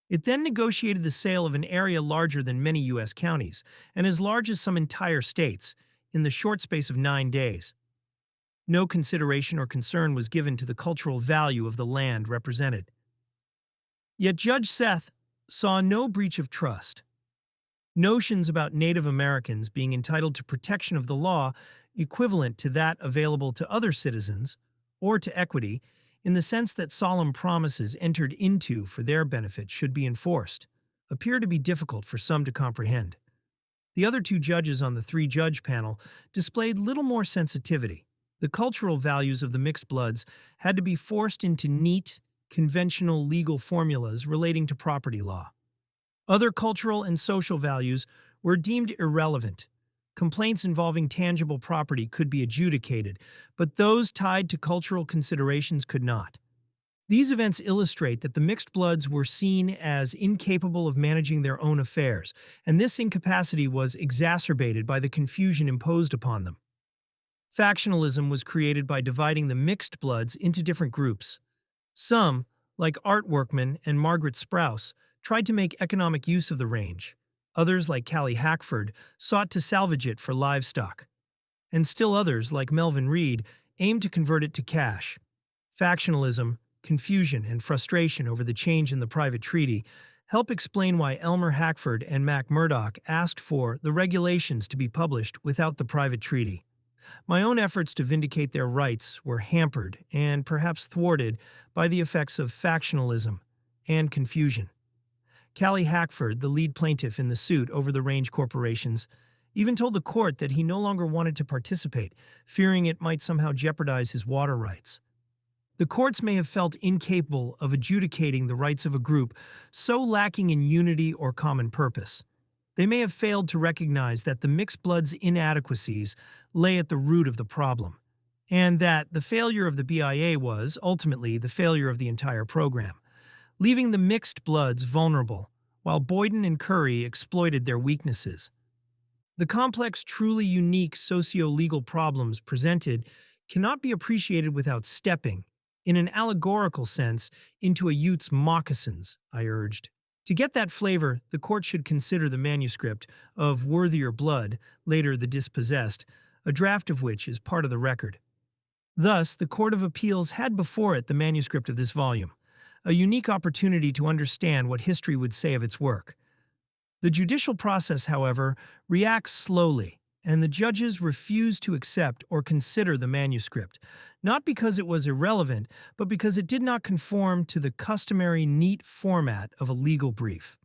It then negotiated the sale of an area larger than many U.S. counties, and as large as some entire states, in the short space of 9 days. No consideration or concern was given to the cultural value of the land represented. Yet Judge Seth saw no breach of trust. Notions about Native Americans being entitled to protection of the law equivalent to that available to other citizens, or to equity, in the sense that solemn promises entered into for their benefit should be enforced, appear to be difficult for some to comprehend. The other two judges on the three-judge panel displayed little more sensitivity. The cultural values of the mixed bloods had to be forced into neat, conventional legal formulas relating to property law. Other cultural and social values were deemed irrelevant. Complaints involving tangible property could be adjudicated, but those tied to cultural considerations could not. These events illustrate that the mixed bloods were seen as incapable of managing their own affairs, and this incapacity was exacerbated by the confusion imposed upon them. Factionalism was created by dividing the mixed bloods into different groups. Some, like art workmen and Margaret Sprouse, tried to make economic use of the range. Others, like Callie Hackford, sought to salvage it for livestock. And still others, like Melvin Reed, aimed to convert it to cash. Factionalism, confusion, and frustration over the change in the private treaty help explain why Elmer Hackford and Mac Murdoch asked for the regulations to be published without the private treaty. My own efforts to vindicate their rights were hampered and perhaps thwarted by the effects of factionalism and confusion. Callie Hackford, the lead plaintiff in the suit over the range corporations, even told the court that he no longer wanted to participate, fearing it might somehow jeopardize his water rights. The courts may have felt incapable of adjudicating the rights of a group so lacking in unity or common purpose. They may have failed to recognize that the mixed bloods' inadequacies lay at the root of the problem, and that the failure of the BIA was, ultimately, the failure of the entire program, leaving the mixed bloods vulnerable, while Boyden and Curry exploited their weaknesses. The complex, truly unique socio-legal problems presented cannot be appreciated without stepping, in an allegorical sense, into a Ute's moccasins, I urged. To get that flavor, the court should consider the manuscript of Worthier Blood, later The Dispossessed, a draft of which is part of the record. Thus, the Court of Appeals had before it the manuscript of this volume, a unique opportunity to understand what history would say of its work. The judicial process, however, reacts slowly, and the judges refused to accept or consider the manuscript, not because it was irrelevant, but because it did not conform to the customary neat format of a legal brief.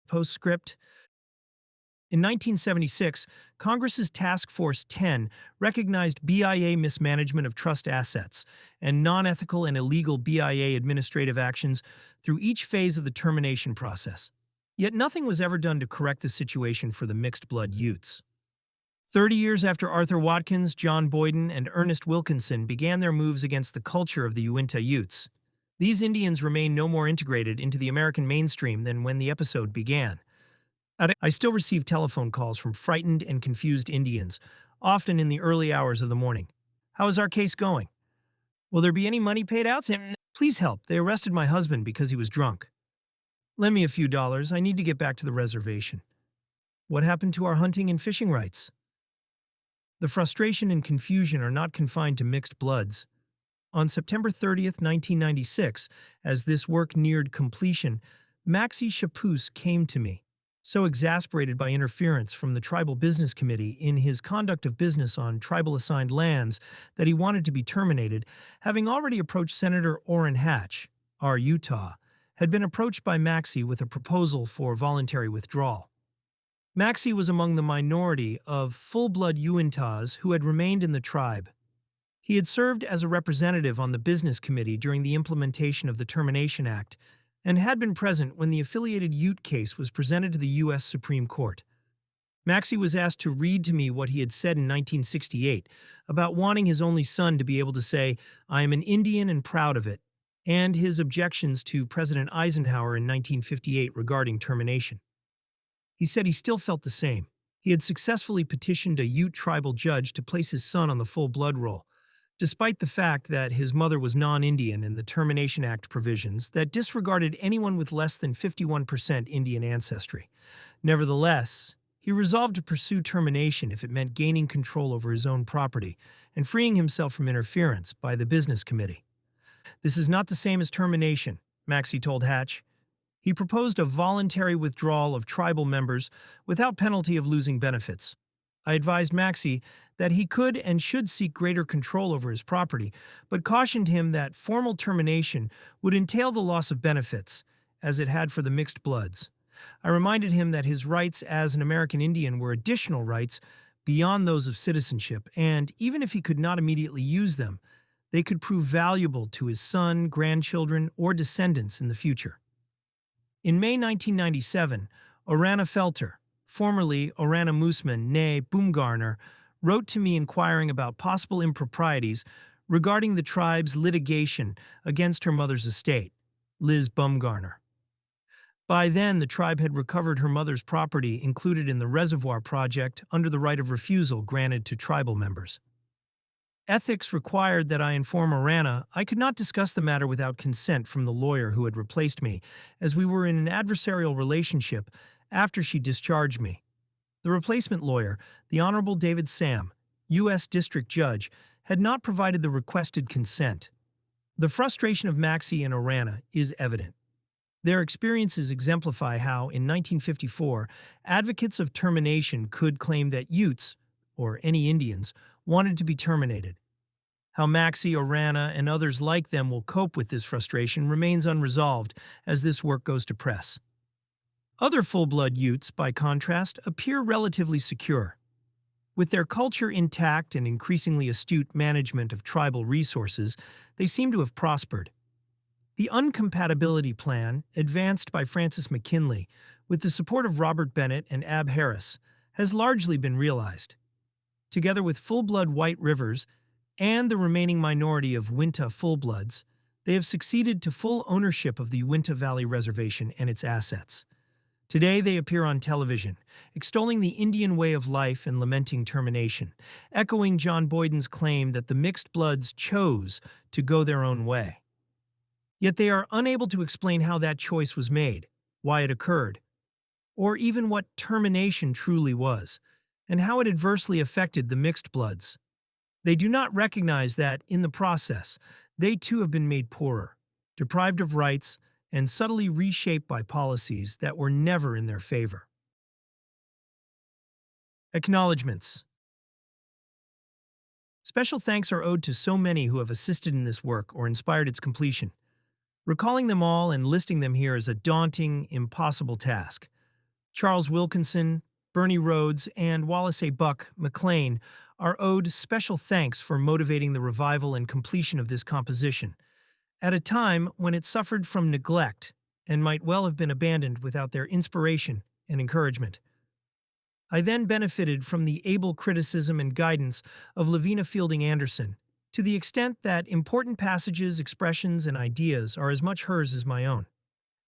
Postscript. In 1976, Congress's Task Force 10 recognized BIA mismanagement of trust assets and non-ethical and illegal BIA administrative actions through each phase of the termination process. Yet nothing was ever done to correct the situation for the mixed-blood Utes. 30 years after Arthur Watkins, John Boyden, and Ernest Wilkinson began their moves against the culture of the Uinta Utes, these Indians remain no more integrated into the American mainstream than when the episode began. I still receive telephone calls from frightened and confused Indians, often in the early hours of the morning. How is our case going? Will there be any money paid out? Please help. They arrested my husband because he was drunk. Lend me a few dollars. I need to get back to the reservation. What happened to our hunting and fishing rights? The frustration and confusion are not confined to mixed bloods. On September 30th, 1996, as this work neared completion, Maxie Chapoose came to me, so exasperated by interference from the Tribal Business Committee in his conduct of business on tribal-assigned lands that he wanted to be terminated, having already approached Senator Orrin Hatch, our Utah, had been approached by Maxie with a proposal for voluntary withdrawal. Maxie was among the minority of full-blood Uintas who had remained in the tribe. He had served as a representative on the Business Committee during the implementation of the Termination Act and had been present when the affiliated Ute case was presented to the U.S. Supreme Court. Maxie was asked to read to me what he had said in 1968 about wanting his only son to be able to say, "I am an Indian and proud of it," and his objections to President Eisenhower in 1958 regarding termination. He said he still felt the same. He had successfully petitioned a Ute tribal judge to place his son on the full blood roll, despite the fact that his mother was non-Indian and the Termination Act provisions that disregarded anyone with less than 51% Indian ancestry. Nevertheless, he resolved to pursue termination if it meant gaining control over his own property and freeing himself from interference by the Business Committee. "This is not the same as termination," Maxie told Hatch. He proposed a voluntary withdrawal of tribal members without penalty of losing benefits. I advised Maxey that he could and should seek greater control over his property, but cautioned him that formal termination would entail the loss of benefits, as it had for the mixed bloods. I reminded him that his rights as an American Indian were additional rights beyond those of citizenship, and even if he could not immediately use them, they could prove valuable to his son, grandchildren, or descendants in the future. In May 1997, Orana Felter, formerly Orana Moosman, née Boomgarner, wrote to me inquiring about possible improprieties regarding the tribe's litigation against her mother's estate, Liz Bumgarner. By then, the tribe had recovered her mother's property included in the reservoir project under the right of refusal granted to tribal members. Ethics required that I inform Orana I could not discuss the matter without consent from the lawyer who had replaced me, as we were in an adversarial relationship after she discharged me. The replacement lawyer, the Honorable David Sam, U.S. District Judge, had not provided the requested consent. The frustration of Maxey and Orana is evident. Their experiences exemplify how, in 1954, advocates of termination could claim that Utes, or any Indians, wanted to be terminated. How Maxey, Orana, and others like them will cope with this frustration remains unresolved as this work goes to press. Other full-blood Utes, by contrast, appear relatively secure. With their culture intact and increasingly astute management of tribal resources, they seem to have prospered. The Uncompatibility Plan, advanced by Francis McKinley, with the support of Robert Bennett and Ab Harris, has largely been realized. Together with full-blood White Rivers and the remaining minority of Uinta full-bloods, they have succeeded to full ownership of the Uinta Valley Reservation and its assets. Today they appear on television, extolling the Indian way of life and lamenting termination, echoing John Boyden's claim that the mixed bloods chose to go their own way. Yet they are unable to explain how that choice was made, why it occurred, or even what termination truly was, and how it adversely affected the mixed bloods. They do not recognize that, in the process, they too have been made poorer, deprived of rights, and subtly reshaped by policies that were never in their favor. Acknowledgements. Special thanks are owed to so many who have assisted in this work or inspired its completion. Recalling them all and listing them here is a daunting, impossible task. Charles Wilkinson, Bernie Rhodes, and Wallace A. Buck McLean are owed special thanks for motivating the revival and completion of this composition, at a time when it suffered from neglect and might well have been abandoned without their inspiration and encouragement. I then benefited from the able criticism and guidance of Lavina Fielding Anderson, to the extent that important passages, expressions, and ideas are as much hers as my own.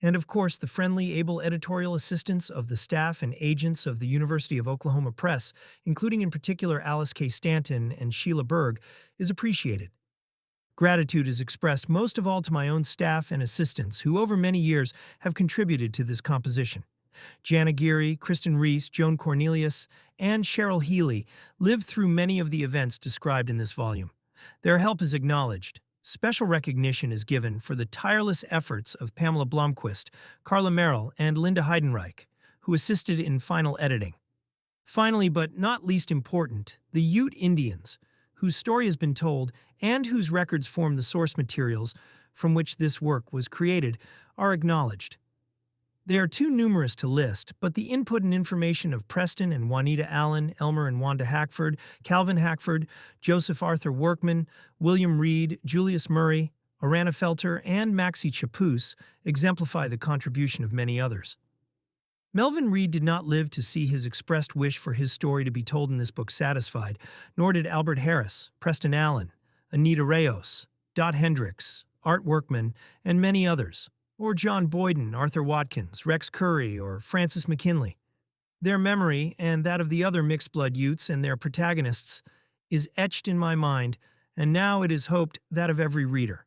And of course, the friendly, able editorial assistance of the staff and agents of the University of Oklahoma Press, including in particular Alice K. Stanton and Sheila Berg, is appreciated. Gratitude is expressed most of all to my own staff and assistants who over many years have contributed to this composition. Jana Geary, Kristen Reese, Joan Cornelius, and Cheryl Healy lived through many of the events described in this volume. Their help is acknowledged. Special recognition is given for the tireless efforts of Pamela Blomquist, Carla Merrill, and Linda Heidenreich, who assisted in final editing. Finally, but not least important, the Ute Indians, whose story has been told and whose records form the source materials from which this work was created, are acknowledged. They are too numerous to list, but the input and information of Preston and Juanita Allen, Elmer and Wanda Hackford, Calvin Hackford, Joseph Arthur Workman, William Reed, Julius Murray, Orana Felter, and Maxey Chapoose exemplify the contribution of many others. Melvin Reed did not live to see his expressed wish for his story to be told in this book satisfied, nor did Albert Harris, Preston Allen, Anita Reyes, Dot Hendricks, Art Workman, and many others, or John Boyden, Arthur Watkins, Rex Curry, or Francis McKinley. Their memory, and that of the other mixed-blood Utes and their protagonists, is etched in my mind, and now it is hoped that of every reader.